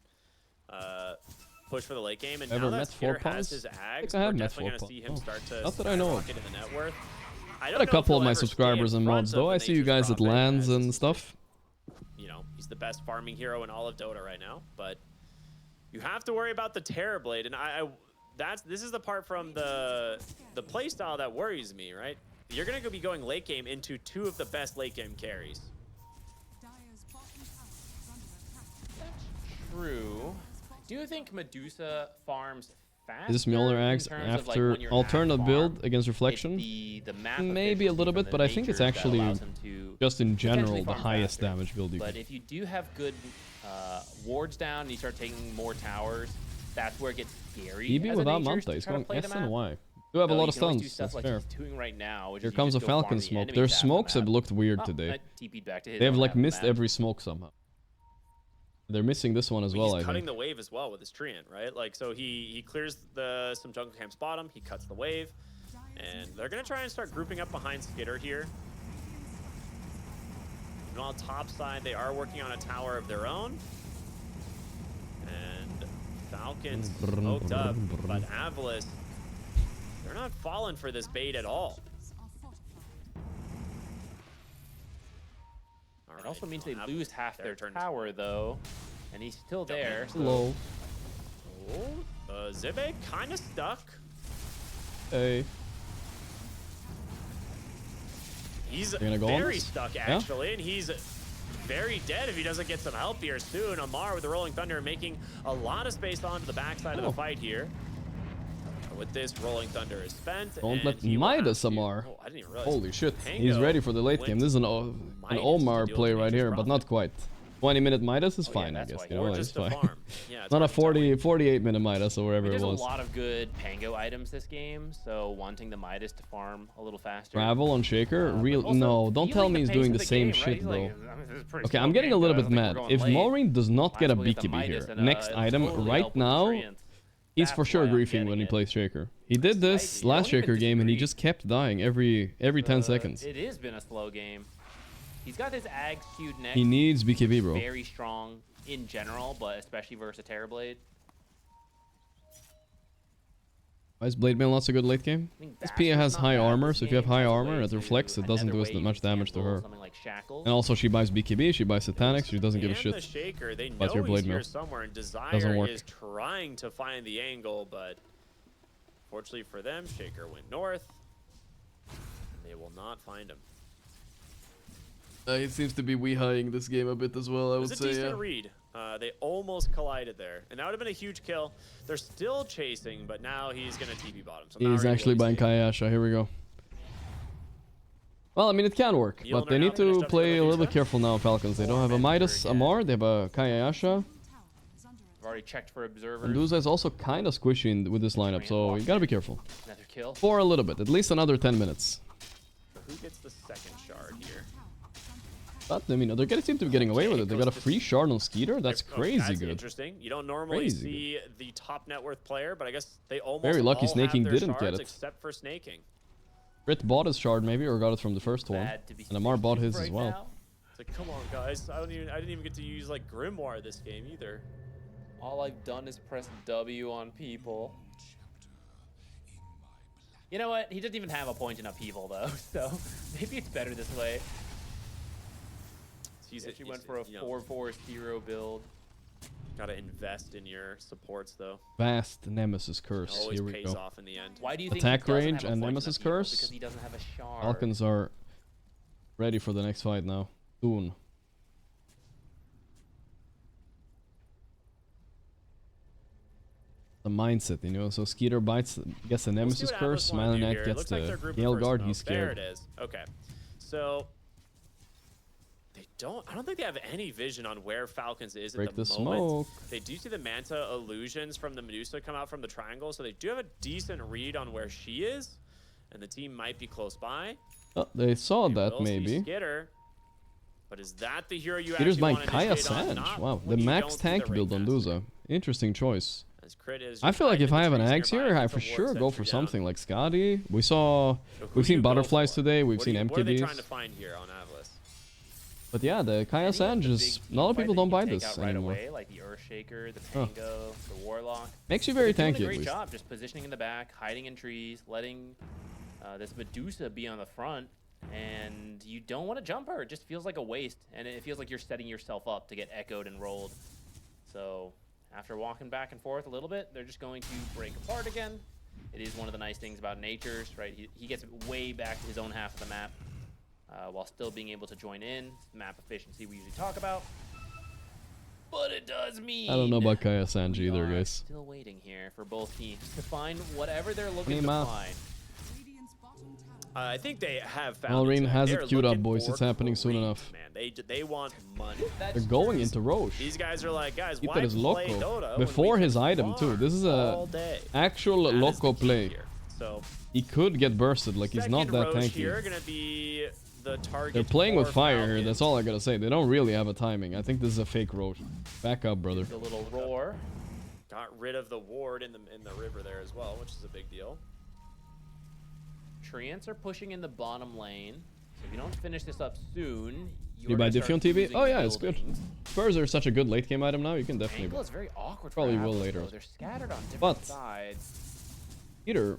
G: push for the late game. And
C: Ever
G: now
C: met
G: that Skeeter
C: Four
G: has
C: Paws?
G: his
C: I think
G: Ags,
C: I have
G: we're
C: met
G: definitely
C: Four
G: going to
C: Paws.
G: see him
C: Oh.
G: start to
C: Not that I know of.
G: skyrocket in the net worth. I
C: Got
G: don't
C: a
G: know if
C: couple of
G: he'll
C: my
G: ever stay
C: subscribers and
G: front
C: mods
G: of
C: though.
G: the
C: I see you
G: Nature's
C: guys at
G: Prophet
C: lands
G: as,
C: and stuff.
G: you know, he's the best farming hero in all of Dota right now. But you have to worry about the Terrorblade, and this is the part from the playstyle that worries me, right? You're going to be going late game into 2 of the best late game carries.
J: True. Do you think Medusa farms fast?
C: Is this Mjolnir Axe after alternative build against Reflection? Maybe a little bit, but I think it's actually just in general the highest damage build you can.
J: But if you do have good wards down and you start taking more towers, that's where it gets scary.
C: EB
J: as a
C: without
J: nature
C: Manta,
J: to
C: he's
J: try to
C: going
J: play
C: S
J: the
C: and
J: map.
C: Y. Do have a
J: So
C: lot
J: you
C: of
J: can always do
C: stuns,
J: stuff
C: that's
J: like
C: fair.
J: he's doing right now, which
C: Here
J: is you
C: comes a
J: just go farm
C: Falcon
J: the
C: smoke.
J: enemy
C: Their
J: half the
C: smokes have
J: map.
C: looked weird
J: Oh,
C: today.
J: I TP'd back to his
C: They have
J: own
C: like
J: half the
C: missed
J: map.
C: every smoke somehow. They're missing this one as well, I
G: He's cutting
C: think.
G: the wave as well with his Treant, right? Like, so he clears some jungle camps bottom, he cuts the wave, and they're gonna try and start grouping up behind Skitter here. And on top side, they are working on a tower of their own. And Falcons smoked up, but Avulus, They're not falling for this bait at all.
J: It also means they lose half their tower, though. And he's still there. So.
C: Hello.
G: Oh, Zibe kind of stuck.
C: Hey.
G: He's
C: Go
G: very stuck, actually, and he's very dead if he doesn't get some help here soon. Amar with the Rolling Thunder making a lot of space onto the backside of the fight here. With this, Rolling Thunder is spent.
C: Don't let Midas Amar.
G: Oh, I didn't even realize.
C: Holy shit.
G: Tango
C: He's ready for the late game. This is an Omar play right here, but not quite. 20-minute Midas is fine, I guess. You know, it's fine. Not a 48-minute Midas or whatever it was.
J: There's a lot of good Pango items this game, so wanting the Midas to farm a little faster.
C: Travel on Shaker? No, don't tell me he's doing the same shit, bro. Okay, I'm getting a little bit mad. If Maureen does not get a BKB here, next item right now, he's for sure griefing when he plays Shaker. He did this last Shaker game and he just kept dying every 10 seconds.
J: It has been a slow game. He's got his Ag skewed next.
C: He needs BKB, bro.
J: Very strong in general, but especially versus a Terrorblade.
C: Why is Blade Mail not so good late game? This Pia has high armor, so if you have high armor, it reflects, it doesn't do as much damage to her. And also she buys BKB, she buys Satanic, she doesn't give a shit.
G: The Shaker, they know
C: about your Blade
G: he's here
C: Mail.
G: somewhere, and Desire
C: Doesn't work.
G: is trying to find the angle, but fortunately for them, Shaker went north, and they will not find him.
C: He seems to be wee-highing this game a bit as well, I would say.
G: It was a decent read. They almost collided there, and that would have been a huge kill. They're still chasing, but now he's going to TP bottom. So
C: He's actually buying Kayasha, here we go. Well, I mean, it can work, but they need to play a little bit careful now, Falcons. They don't have a Midas Amar, they have a Kayasha.
J: I've already checked for observers.
C: And Duza is also kind of squishy with this lineup, so you gotta be careful.
J: Another kill.
C: For a little bit, at least another 10 minutes.
G: Who gets the second shard here?
C: But, I mean, they seem to be getting away with it. They got a free shard on Skeeter. That's crazy
G: That's
C: good.
G: Interesting. You don't normally see the top net worth player, but I guess they almost
C: Very lucky
G: all
C: Snaking
G: have their
C: didn't get
G: shards
C: it.
G: except for Snaking.
C: Brit bought his shard maybe, or got it from the first one. And Amar bought his as well.
G: It's like, come on, guys. I didn't even get to use like Grimoire this game either.
J: All I've done is press W on people. You know what? He doesn't even have a point in upheaval though, so maybe it's better this way. She went for a 4-4 hero build.
G: Gotta invest in your supports though.
C: Vast Nemesis Curse.
G: Always
C: Here we
G: pays
C: go.
G: off in the end.
J: Why do you think
C: Attack
J: he doesn't
C: range
J: have a
C: and
J: point in
C: Nemesis
J: upheaval?
C: Curse.
J: Because he doesn't have a shard.
C: Falcons are ready for the next fight now. Soon. The mindset, you know. So Skeeter gets the Nemesis Curse, Smiling Knight gets the Gale Guard, he's scared.
G: There it is. Okay. So I don't think they have any vision on where Falcons is
C: Break
G: at the
C: the
G: moment.
C: smoke.
G: They do see the Manta illusions from the Medusa come out from the triangle, so they do have a decent read on where she is, and the team might be close by.
C: Oh, they saw that
G: Will see
C: maybe.
G: Skidder, but is that the hero you
C: Skeeter's
G: actually
C: buying
G: want to
C: Kaya
G: initiate on?
C: Sanj.
G: Not
C: Wow,
G: when
C: the
G: you
C: max
G: don't see
C: tank
G: the
C: build on Duza. Interesting choice.
G: Crit is
C: I feel like if I have an
G: hiding in the
C: Axe
G: trees
C: here,
G: nearby,
C: I
G: it's a
C: for sure
G: ward
C: go
G: sentry
C: for
G: down.
C: something like Skadi. We've seen butterflies today. We've seen
G: What are they trying
C: MKBs.
G: to find here on Avulus?
C: But yeah, the Kaya Sanj is a lot of people don't buy this
J: Right
C: anymore.
J: away, like the Earthshaker, the Pango, the Warlock.
C: Makes you very
J: They're doing
C: tanky
J: a
C: at
J: great
C: least.
J: job just positioning in the back, hiding in trees, letting this Medusa be on the front, and you don't want to jump her. It just feels like a waste, and it feels like you're setting yourself up to get echoed and rolled. So after walking back and forth a little bit, they're just going to break apart again. It is one of the nice things about Nature's, right? He gets way back to his own half of the map while still being able to join in. Map efficiency we usually talk about. But it does mean
C: I don't know about Kaya Sanj either, guys.
J: still waiting here for both teams to find whatever they're looking to
C: Nigma.
J: find.
G: I think they have found
C: Valrine
G: it.
C: has
G: They're
C: it queued up,
G: looking
C: boys.
G: for
C: It's happening soon
G: creep,
C: enough.
G: Man, they want money.
C: They're going into Roche.
G: These guys are like, guys,
C: Keep
G: why
C: that as
G: play
C: Loco.
G: Dota when
C: Before
G: we
C: his
G: can
C: item too.
G: farm
C: This is
G: all
C: a
G: day?
C: actual
G: That is
C: Loco
G: the key
C: play.
G: here. So
C: He could get bursted, like he's not
G: second
C: that
G: Roche
C: tanky.
G: here gonna be the target.
C: They're playing with
G: for
C: fire here,
G: Falcons.
C: that's all I gotta say. They don't really have a timing. I think this is a fake Roche. Back up, brother.
J: The little roar.
G: Got rid of the ward in the river there as well, which is a big deal.
J: Treants are pushing in the bottom lane. So if you don't finish this up soon,
C: You buy Diffie on TV? Oh yeah, it's good. Spurs are such a good late game item now, you can definitely
J: Angle
C: buy.
J: is very awkward.
C: Probably
J: for
C: will
J: Avulus,
C: later.
J: though. They're scattered on different
C: But
J: sides.
C: Peter,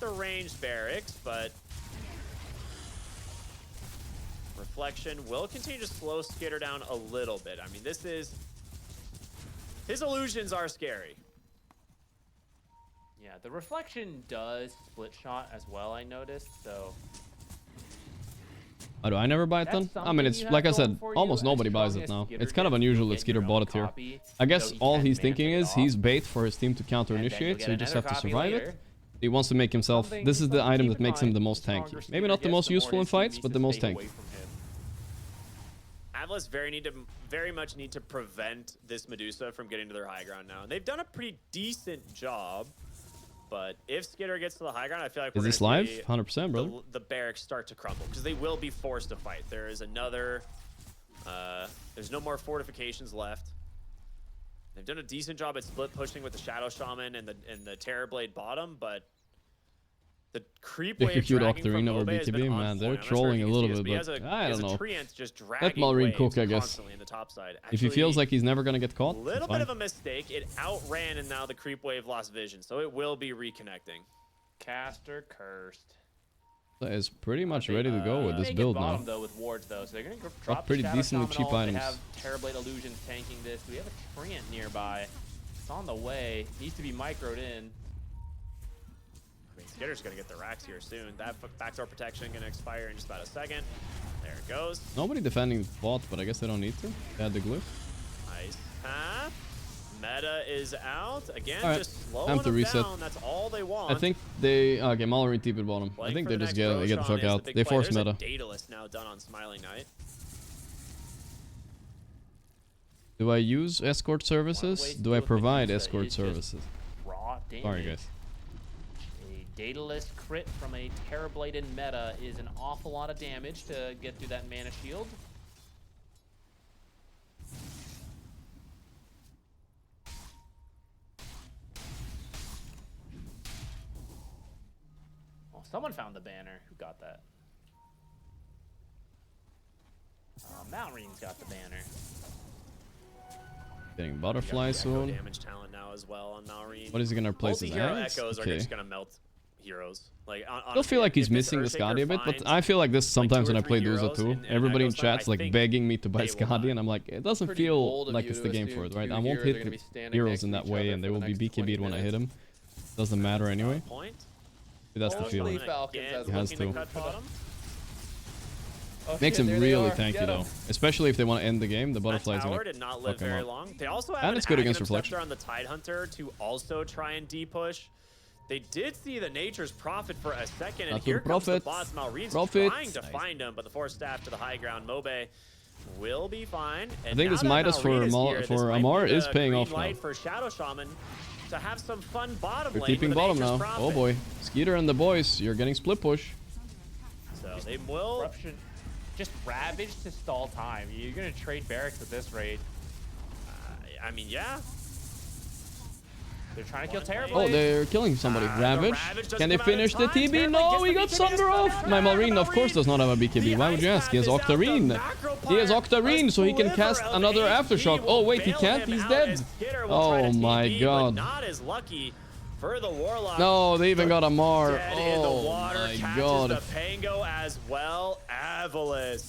G: the ranged barracks, but Reflection will continue to slow Skitter down a little bit. I mean, this is... His illusions are scary.
J: Yeah, the Reflection does split shot as well, I noticed, so...
C: Oh, do I never buy it then? I mean, it's like I said, almost nobody buys it now. It's kind of unusual that Skitter bought it here. I guess all he's thinking is he's bait for his team to counter-initiate, so he just have to survive it. He wants to make himself... This is the item that makes him the most tanky. Maybe not the most useful in fights, but the most tanky.
G: Avulus very much need to prevent this Medusa from getting to their high ground now. And they've done a pretty decent job. But if Skitter gets to the high ground, I feel like
C: Is this live? 100%, brother.
G: The barracks start to crumble because they will be forced to fight. There is another... there's no more fortifications left. They've done a decent job at split pushing with the Shadow Shaman and the Terrorblade bottom, but the creep wave dragging from
C: over
G: Mobe has been
C: BKB,
G: on
C: man. They're
G: point.
C: trolling a little bit,
G: He has
C: but
G: a,
C: I don't know.
G: Treant just
C: Let
G: dragging
C: Malrine
G: waves
C: cook, I guess.
G: constantly in the top side.
C: If he feels like he's never gonna get caught,
G: A little
C: fine.
G: bit of a mistake. It outran, and now the creep wave lost vision, so it will be reconnecting.
J: Caster cursed.
C: Is pretty much ready to go with this build now.
J: Though, with wards, though, so they're going to drop
C: Got pretty
J: Shadow
C: decently
J: Shaman
C: cheap
J: ult.
C: items.
J: They have Terrorblade Illusions tanking this. We have a Treant nearby. It's on the way. Needs to be microed in.
G: I mean, Skitter's going to get the racks here soon. That backdoor protection going to expire in just about a second. There it goes.
C: Nobody defending bot, but I guess they don't need to. They had the glyph.
G: Nice path. Meta is out. Again,
C: All right,
G: just slowing
C: time to
G: them
C: reset.
G: down. That's all they want.
C: I think they... Okay, Mallory TP'd bottom. I think they just get the fuck out. They force
G: There's
C: meta.
G: a Daedalus now done on Smiling Knight.
C: Do I use escort services? Do I provide escort services?
J: Raw damage.
C: Sorry, guys.
J: A Daedalus crit from a Terrorblade in meta is an awful lot of damage to get through that mana shield. Someone found the banner. Who got that? Malrine's got the banner.
C: Getting butterfly soon.
G: Damage talent now as well on Malrine.
C: What is he gonna replace his
G: Multi-hero
C: axe?
G: echoes are
C: Okay.
G: just gonna melt heroes. Like
C: I still feel like he's missing the Skadi a bit, but I feel like this sometimes when I play Duza too. Everybody in chat's like begging me to buy Skadi, and I'm like, it doesn't feel like it's the game for it, right? I won't hit the heroes in that way, and they will be BKB'd when I hit them. Doesn't matter anyway. That's the feeling. He has to. Makes him really tanky though, especially if they want to end the game. The butterfly's gonna
G: did not live
C: fuck him
G: very
C: up.
G: long. They also have
C: And
G: an
C: it's good against
G: Aghanim
C: reflection.
G: Scepter on the Tidehunter to also try and de-push. They did see the Nature's Prophet for a second, and here comes the boss. Malrine's trying to find him, but the Force Staff to the high ground. Mobe will be fine. And
C: I think
G: now
C: this
G: that
C: Midas
G: Malrine is here, this might
C: Amar
G: be
C: is
G: the
C: paying
G: green
C: off now.
G: light for Shadow Shaman to have some fun bottom
C: They're
G: lane
C: keeping
G: with the
C: bottom
G: Nature's
C: now.
G: Prophet.
C: Oh boy, Skeeter and the boys, you're getting split push.
G: So they will
J: Corruption. Just Ravage to stall time. You're gonna trade barracks at this rate.
G: I mean, yeah.
J: They're trying to kill Terrorblade.
C: Oh, they're killing somebody. Ravage. Can they finish the TB? No, he got Sunder off. My Malrine, of course, does not have a BKB. Why would you ask? He has Octarine. He has Octarine, so he can cast another Aftershock. Oh, wait, he can't. He's dead. Oh, my God.
G: Not as lucky for the Warlock.
C: No, they even got Amar.
G: Dead in the
C: Oh,
G: water,
C: my
G: catches
C: God.
G: the Pango as well. Avulus,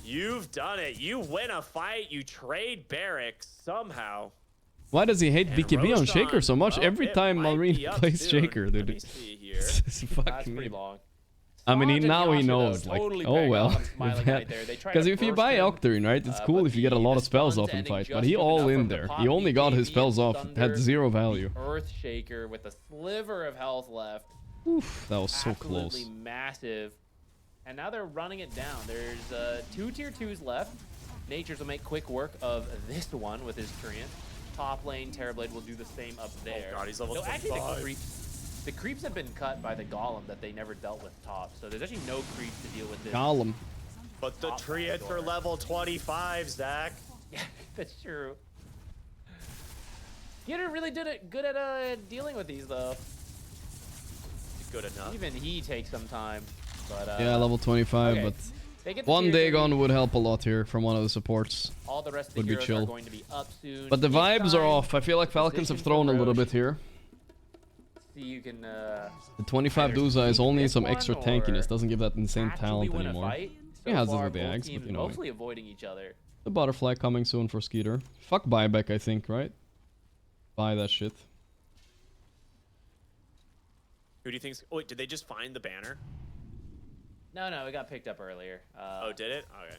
G: you've done it. You win a fight. You trade barracks somehow.
C: Why does he hate BKB on Shaker
G: Roshan,
C: so much?
G: well,
C: Every
G: it
C: time
G: might
C: Malrine
G: be up
C: plays
G: soon.
C: Shaker, dude.
G: Let me see here.
C: It's
J: That's
C: fucking
J: pretty
C: me.
J: long.
C: I mean, now he
J: Yasha, though,
C: knows, like,
J: totally
C: oh
J: bang
C: well.
J: on Smiling Knight there. They try
C: Because
J: to
C: if you
J: burst
C: buy
J: him,
C: Octarine, right, it's cool if you get a lot of spells off in fight. But he all in there. He only got his spells off. It had zero value.
J: Earth Shaker with a sliver of health left.
C: Oof, that was so
J: Absolutely
C: close.
J: massive. And now they're running it down. There's 2 tier 2s left. Natures will make quick work of this one with his Treant. Top lane, Terrorblade will do the same up there.
G: Oh God, he's level
J: No, actually,
G: 25.
J: the creeps have been cut by the Golem that they never dealt with top. So there's actually no creeps to deal with this.
C: Golem.
G: But the Treant for level 25, Zach.
J: Yeah, that's true. Skitter really did it good at dealing with these, though.
G: Good enough.
J: Even he takes some time. But
C: Yeah, level 25,
J: okay.
C: but
J: They get the
C: one
J: tiers
C: Dagon
J: in.
C: would help a lot here from one of the supports.
J: All the rest of the
C: Would be
J: heroes
C: chill.
J: are going to be up soon.
C: But the
J: It's
C: vibes are
J: time.
C: off. I feel like Falcons have thrown a little bit here.
J: See, you can.
C: The 25 Duza is only some extra tankiness. Doesn't give that insane talent
J: win a
C: anymore.
J: fight.
C: He has this
J: far,
C: with the
J: both
C: Ags, but
J: teams
C: you know.
J: mostly avoiding each other.
C: The butterfly coming soon for Skeeter. Fuck buyback, I think, right? Buy that shit.
G: Who do you think's... Oh, wait, did they just find the banner?
J: No, it got picked up earlier.
G: Oh, did it? Okay.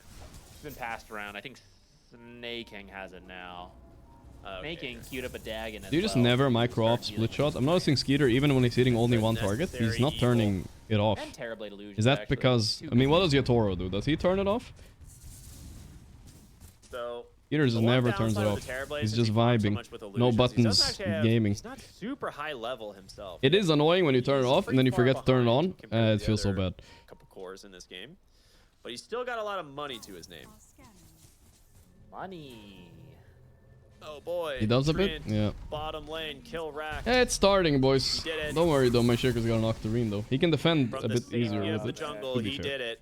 J: It's been passed around. I think Snake King has it now.
G: Okay.
J: Snake King queued up a Dagon.
C: Do you just never micro off split shot? I'm noticing Skeeter, even when he's hitting only one target, he's not turning it off.
J: And Terrorblade Illusion.
C: Is that because... I mean, what does Yatoro do? Does he turn it off?
G: So...
C: Skeeter just never turns it off. He's just vibing. No buttons, gaming.
G: He's not super high level himself.
C: It is annoying when you turn it off and then you forget to turn it on. It feels so bad.
G: Couple cores in this game. But he's still got a lot of money to his name.
J: Money.
G: Oh boy.
C: He does a bit? Yeah.
G: Bottom lane, kill rack.
C: Yeah, it's starting, boys.
G: He did it.
C: Don't worry though, my Shaker's got an Octarine though. He can defend
G: From
C: a
G: the
C: bit
G: safety
C: easier
G: of
C: with
G: the
C: it.
G: jungle,
C: to be
G: he
C: fair.
G: did it.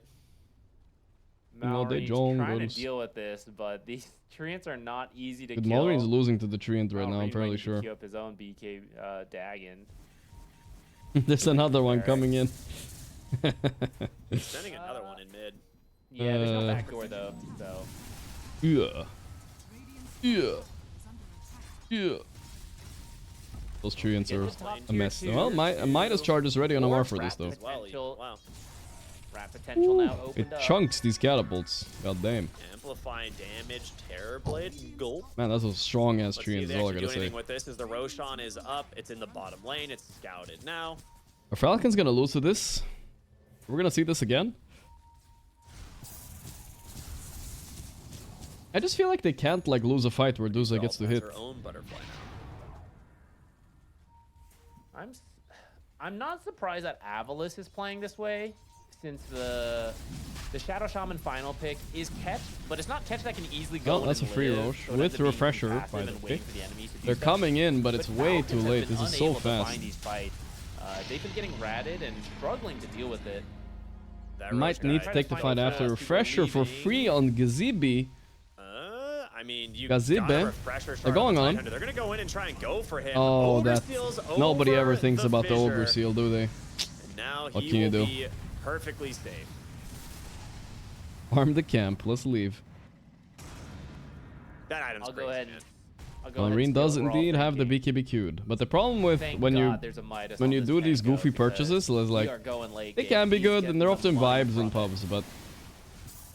C: Mallory's
J: trying to deal with this, but these treants are not easy to
C: But
J: kill.
C: Mallory's losing to the Treant right now, I'm
J: Mallory
C: fairly
J: might need to
C: sure.
J: queue up his own BK Dagon.
C: There's another one coming in.
G: Sending another one in mid.
J: Yeah, there's no backdoor though, so.
C: Yeah. Yeah. Yeah. Those Treants are a mess. Well, Midas charge is ready on MR for this though.
G: Wow.
J: Rat potential now
C: It
J: opened up.
C: chunks these catapults. God damn.
G: Amplifying damage, Terrorblade, gulp.
C: Man, that's a strong ass
G: Let's see
C: Treant,
G: if
C: is
G: they
C: all I
G: actually
C: gotta
G: do anything
C: say.
G: with this as the Roshan is up. It's in the bottom lane. It's scouted now.
C: Are Falcons gonna lose to this? We're gonna see this again? I just feel like they can't like lose a fight where Duza gets to hit.
G: Her own butterfly now.
J: I'm not surprised that Avulus is playing this way, since the Shadow Shaman final pick is catch, but it's not catch that can easily go.
C: Oh, that's a free
J: live,
C: Roche
J: so it ends
C: with
J: up being
C: refresher,
J: passive
C: by the
J: and
C: way.
J: waiting for the enemies to do
C: They're
J: stuff.
C: coming in, but it's
J: But
C: way too
J: Falcons have
C: late.
J: been
C: This is so
J: unable to
C: fast.
J: find these fights. They've been getting ratted and struggling to deal with it.
C: Might need to take the fight after refresher for free on Gazibi.
G: I mean, you
C: Gazibe.
G: got a refresher
C: They're going on.
G: They're going to go in and try and go for him.
C: Oh,
G: Ogre
C: that
G: Seal's
C: nobody
G: over
C: ever thinks about the
G: fissure.
C: Ogre Seal, do they?
G: And now
C: What
G: he
C: can you
G: will
C: do?
G: be perfectly safe.
C: Arm the camp. Let's leave.
G: That item's
J: I'll
G: crazy,
J: go ahead.
G: man.
C: Marine does indeed have the BKB queued, but the problem with
J: Thank
C: when
J: God there's a Midas on
C: you
J: this
C: do these
J: Tango
C: goofy
J: because
C: purchases is
J: we
C: like
J: are going late
C: they
J: game.
C: can be
J: He's
C: good
J: getting
C: and they're often
J: some money
C: vibes in
J: from
C: pubs, but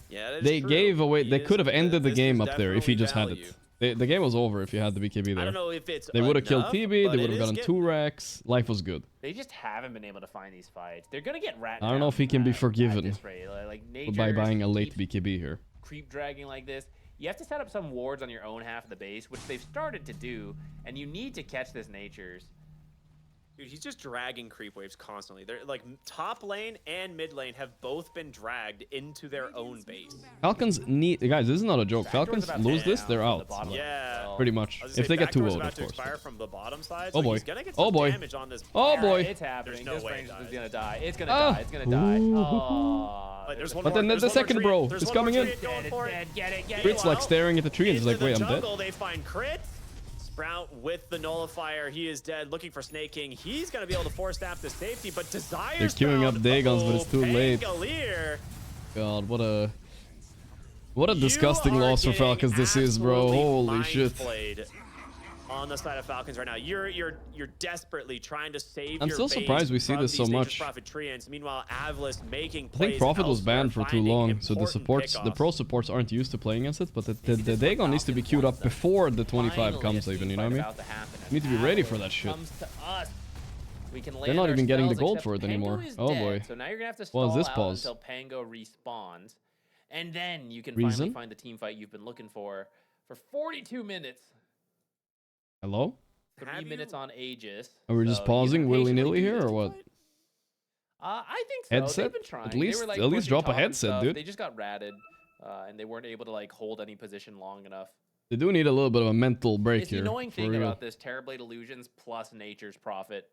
G: Yeah, that is
C: they
G: true.
C: gave away.
G: He
C: They
G: is-
C: could have ended the
G: this
C: game
G: is
C: up there if he just had
G: definitely
C: it. The game was over if you had the BKB there.
G: I don't know if it's
C: They would have killed
G: enough,
C: TB.
G: but
C: They
G: it
C: would have
G: is
C: gotten
G: getting
C: 2 racks. Life was good.
J: They just haven't been able to find these fights. They're gonna get rat.
C: I don't know if he can be forgiven
J: Like
C: by
J: nature
C: buying a late BKB here.
J: creep dragging like this. You have to set up some wards on your own half of the base, which they've started to do, and you need to catch this Nature's.
G: Dude, he's just dragging creep waves constantly. They're like top lane and mid lane have both been dragged into their own base.
C: Falcons need guys. This is not a joke. Falcons
G: about to
C: lose
G: hit
C: this,
G: down
C: they're
G: from
C: out.
G: the bottom. Yeah.
C: Pretty much.
G: I was gonna
C: If they
G: say,
C: get too
G: Backdoor's
C: old,
G: about
C: of
G: to
C: course.
G: expire from the bottom side,
C: Oh
G: so
C: boy.
G: he's gonna get
C: Oh
G: some
C: boy.
G: damage on this.
C: Oh
G: Yeah,
C: boy.
J: It's happening.
G: There's no
J: This
G: way
J: range
G: it
J: is
G: dies.
J: gonna die. It's gonna
C: Ah.
J: die. It's gonna die. Oh.
G: Wait, there's one
C: But
G: more,
C: then there's the
G: one more
C: second
G: tree.
C: bro.
G: There's
C: It's
G: one more
C: coming in.
G: tree going for it.
J: Get it.
C: Crit's like staring at the tree and he's like,
G: Into
C: wait,
G: the
C: I'm dead.
G: jungle, they find Crit. Sprout with the nullifier. He is dead. Looking for Snake King. He's going to be able to force snap to safety, but Desire
C: They're queuing up Dagons, but it's too late.
G: Pangolier.
C: God, what a disgusting loss for Falcons this is, bro. Holy shit.
G: Played on the side of Falcons right now. You're desperately trying to save
C: I'm
G: your
C: still
G: base
C: surprised we see
G: from
C: this so
G: these Nature's
C: much.
G: Prophet Treants. Meanwhile, Avulus making
C: I think
G: plays
C: Prophet was
G: elsewhere,
C: banned for too
G: finding
C: long, so the
G: important
C: supports, the
G: pickoffs.
C: pro supports aren't used to playing against it, but the Dagon needs to be queued up before the 25 comes even, you know what I mean? You need to be ready for that shit.
J: Comes to us. We can
C: They're not
J: land our
C: even getting the
J: spells,
C: gold
J: except
C: for it
J: Pango
C: anymore.
J: is
C: Oh
J: dead,
C: boy.
J: So now you're gonna have to
C: What
J: stall
C: is this
J: out
C: pause?
J: until Pango respawns, and then you can
C: Reason?
J: finally find the team fight you've been looking for 42 minutes.
C: Hello?
J: 3 minutes on Aegis.
C: Are we
J: So
C: just
J: you
C: pausing
J: can
C: willy-nilly
J: patiently do
C: here,
J: this
C: or what?
J: fight. I think so.
C: Headset?
J: They've been trying.
C: At
J: They
C: least-
J: were, like,
C: at least
J: pushing
C: drop a
J: top and
C: headset,
J: stuff.
C: dude.
J: They just got ratted, and they weren't able to like hold any position long enough.
C: They do need a little bit of a mental break
J: It's the
C: here.
J: annoying
C: for
J: thing
C: real.
J: about this Terrorblade Illusions plus Nature's Prophet,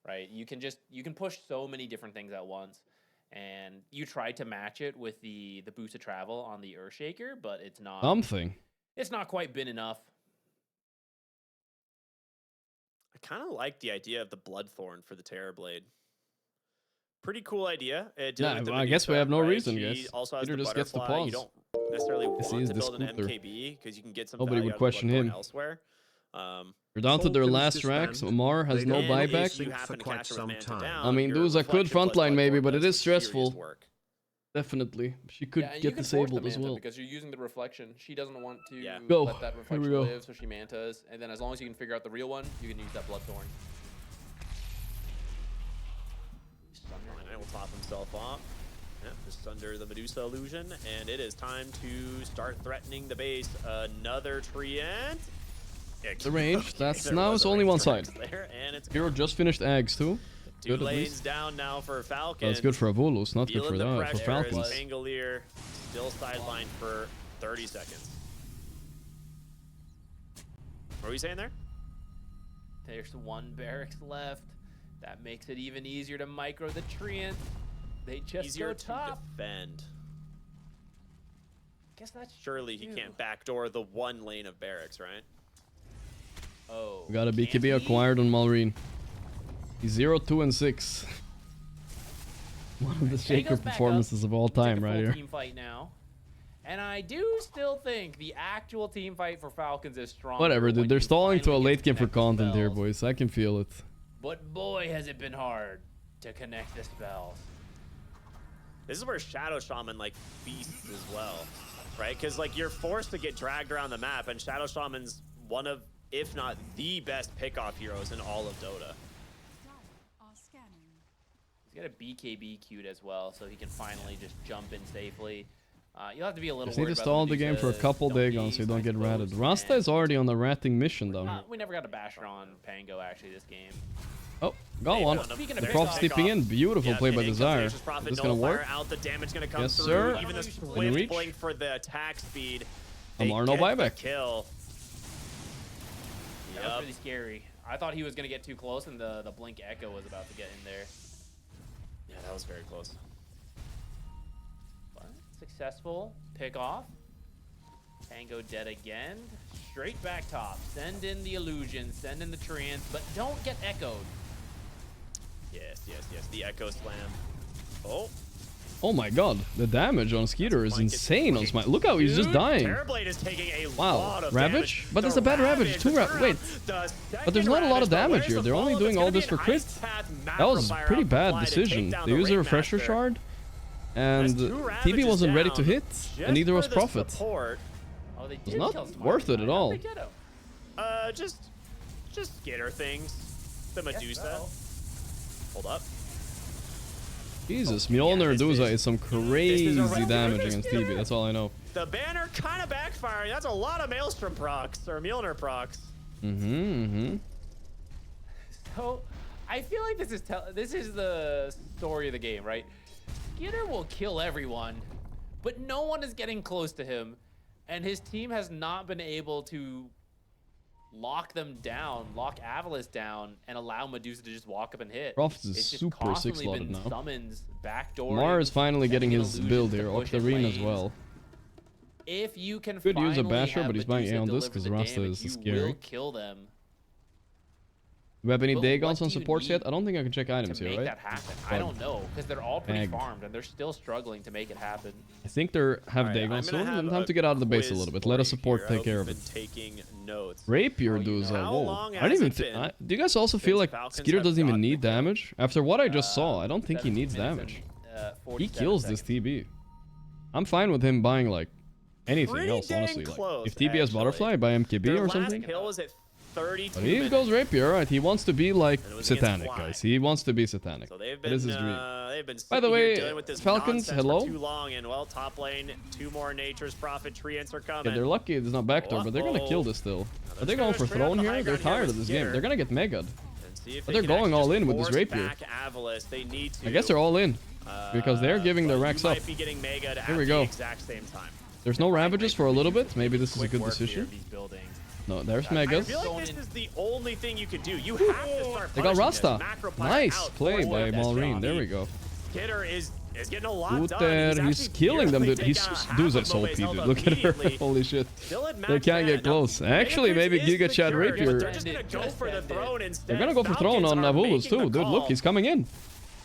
J: right? You can push so many different things at once, and you try to match it with the boost of travel on the Earthshaker, but it's not
C: Something.
J: It's not quite been enough.
G: I kind of like the idea of the Bloodthorn for the Terrorblade. Pretty cool idea.
C: Nah, I guess we have no reason,
G: She
C: guys.
G: also has
C: Peter
G: the
C: just gets the
G: butterfly.
C: pause.
G: You don't necessarily
C: Yes, he
G: want
C: is
G: to
C: the
G: build an
C: scooter.
G: MKB because you can get some
C: Nobody
G: value
C: would
G: out of
C: question
G: Bloodborne
C: him.
G: elsewhere.
C: We're down to their
D: Falcons
C: last
D: disband.
C: racks. Omar has
D: They
C: no
D: don't
C: buyback.
D: think you for quite some time.
C: I mean, Duza could frontline maybe, but it is stressful.
G: Work.
C: Definitely. She could
J: Yeah, and you
C: get
J: can force the
C: disabled as
J: Manta
C: well.
J: Because you're using the reflection. She doesn't want to
C: Go.
J: let that
C: Here we
J: reflection
C: go.
J: live, so she mantas. And then as long as you can figure out the real one, you can use that Bloodthorn.
G: And will top himself off. Yep, just under the Medusa illusion, and it is time to start threatening the base. Another Treant.
C: The range. That's
G: There
C: now
G: was
C: it's
G: a
C: only
G: range
C: one
G: Treant
C: side.
G: there, and it's
C: Hero just finished Ags too.
G: two
C: Good at
G: lanes
C: least.
G: down now for Falcons.
C: That's good for Avulus, not good
G: Feeling
C: for
G: the
C: that. For
G: pressure
C: Falcons.
G: as Pangolier still sidelined for 30 seconds. What were you saying there?
J: There's one barracks left. That makes it even easier to micro the Treant. They just
G: Easier
J: go
G: to
J: top.
G: defend.
J: Guess that's
G: Surely he
J: true.
G: can't backdoor the one lane of barracks, right?
J: Oh.
C: We got a BKB acquired on Malrine. He's 0, 2, and 6. One of the shaker performances of all time right here.
J: Team fight now. And I do still think the actual team fight for Falcons is strong.
C: Whatever, dude. They're stalling to a late game for content here, boys. I can feel it.
J: But boy, has it been hard to connect the spells.
G: This is where Shadow Shaman like feasts as well, right? Because like you're forced to get dragged around the map, and Shadow Shaman's one of, if not the best pickoff heroes in all of Dota.
J: He's got a BKB queued as well, so he can finally just jump in safely. You'll have to be a little
C: Just need
J: worried
C: to
J: about
C: stall the game for a couple Dagons so you don't get ratted. Rasta is already on the ratting mission down here.
J: We never got a basher on Pango actually this game.
C: Oh, got one.
J: Speaking
C: The
J: of
C: Prop's
J: pickoff,
C: stepping in. Beautiful play by
G: in comes
C: Desire.
G: Nature's
C: Is
G: Prophet,
C: this gonna work?
G: Out, the damage gonna come
C: Yes,
G: through.
C: sir.
G: Even the
C: Can
G: swift
C: reach?
G: blink for the attack speed.
C: Amar no
G: They get the
C: buyback.
G: Kill.
J: That was pretty scary. I thought he was gonna get too close, and the blink echo was about to get in there.
G: Yeah, that was very close.
J: But successful pick off. Tango dead again. Straight back top. Send in the illusion. Send in the Treant, but don't get echoed.
G: Yes, yes, yes. The Echo Slam. Oh.
C: Oh my god, the damage on Skeeter is insane on Smite. Look how he's just dying.
G: Terrorblade is taking a
C: Wow,
G: lot of
C: Ravage?
G: damage.
C: But there's a bad Ravage. Wait, but there's not a lot of damage here. They're only doing all this for crit. That was a pretty bad decision. They used a refresher shard, and TB wasn't ready to hit, and neither was Prophet.
J: Oh, they
C: It's
J: did
C: not
J: kill Smart.
C: worth it at all.
G: Just skitter things. The Medusa. Hold up.
C: Jesus, Mjolnir Duza is some crazy damage against TB. That's all I know.
G: The banner kind of backfiring. That's a lot of Maelstrom procs, or Mjolnir procs.
J: So, I feel like this is the story of the game, right? Skitter will kill everyone, but no one is getting close to him, and his team has not been able to lock them down, lock Avulus down, and allow Medusa to just walk up and hit.
C: Prophet is
J: It's just
C: super
J: constantly
C: 6-slotted
J: been
C: now.
J: Summons, backdooring,
C: Mar is finally getting
J: sending
C: his
J: illusions
C: build
J: to
C: here,
J: push in
C: Octarine as
J: lanes.
C: well.
J: If you can
C: Could use a
J: finally
C: basher,
J: have
C: but he's buying
J: Medusa
C: A on this
J: deliver
C: because
J: the
C: Rasta
J: damage,
C: is
J: you
C: scary.
J: will kill them.
C: Do we have any
J: But
C: Dagons
J: what
C: on
J: do you
C: supports
J: need
C: yet? I don't think I can check items
J: to
C: here,
J: make
C: right?
J: that happen? I don't know, because they're all pretty
C: Ag.
J: farmed, and they're still struggling to make it happen.
C: I think they have
G: Alright,
C: Dagon
G: I'm
C: soon,
G: gonna
C: and
G: have
C: time
G: a
C: to get out of the base a
G: quiz
C: little bit.
G: for
C: Let
G: you
C: us support
G: here. I
C: take
G: hope
C: care
G: you've
C: of it.
G: been taking notes.
C: Rapier Duza,
G: How
C: whoa.
G: long
C: I don't
G: has
C: even
G: it been
C: do you guys also feel like
G: Falcons
C: Skeeter
G: have
C: doesn't even
G: gotten
C: need damage? After what I just saw, I don't think he
J: 17
C: needs
J: minutes
C: damage.
J: and,
C: He
J: 47
C: kills this TB. I'm fine with him buying like anything
G: Pretty
C: else,
G: dang
C: honestly. Like,
G: close,
C: if TB has
G: actually.
C: Butterfly, buy MKB
G: Their
C: or
G: last
C: something.
G: kill was at 32
C: But he
G: minutes.
C: goes Rapier, right? He wants to be like
G: And it was against
C: satanic,
G: Fly.
C: guys. He wants to be satanic.
G: So they've
C: That is
G: been,
C: his dream.
G: they've been
C: By the
G: sitting here
C: way,
G: dealing with this
C: Falcons,
G: nonsense
C: hello?
G: for too long, and well, top lane, 2 more Nature's Prophet Treants are coming.
C: Yeah, they're lucky it's not backdoor, but they're gonna kill this still. Are they going for throne here? They're tired of this game. They're gonna get mega'd.
G: See if
C: But
G: they
C: they're
G: can
C: going
G: actually
C: all
G: just
C: in with this
G: force
C: Rapier.
G: back Avulus. They need to.
C: I guess they're all in. Because they're giving their
G: but
C: racks
G: you
C: up.
G: might be getting mega'd
C: Here
G: at
C: we
G: the
C: go.
G: exact same time.
C: There's no Ravages for a little bit. Maybe this is a
G: Quick
C: good
G: work here
C: decision.
G: of these buildings.
C: No, there's
G: I
C: Megas.
G: feel like this is the only thing you could do. You have to start
C: They got
G: punishing this.
C: Rasta.
G: Macropyre
C: Nice
G: out,
C: play
G: force
C: by
G: that
C: Malrine.
G: job.
C: There we go.
G: Skitter is getting a lot done.
C: Uter, he's
G: actually
C: killing them,
G: nearly
C: dude. He's
G: taken out half
C: Dude's
G: of
C: so OP,
G: Mobe's
C: dude.
G: health
C: Look at her.
G: immediately.
C: Holy shit.
G: Still at
C: They
G: max
C: can't get
G: mana.
C: close.
G: Now,
C: Actually, maybe
G: Matrix is
C: Giga Chad
G: secured, but
C: Rapier.
G: they're just gonna go for the throne instead.
C: They're gonna go for throne
G: Falcons
C: on
G: are
C: Avulus
G: making
C: too.
G: the
C: Dude,
G: call.
C: look, he's coming in.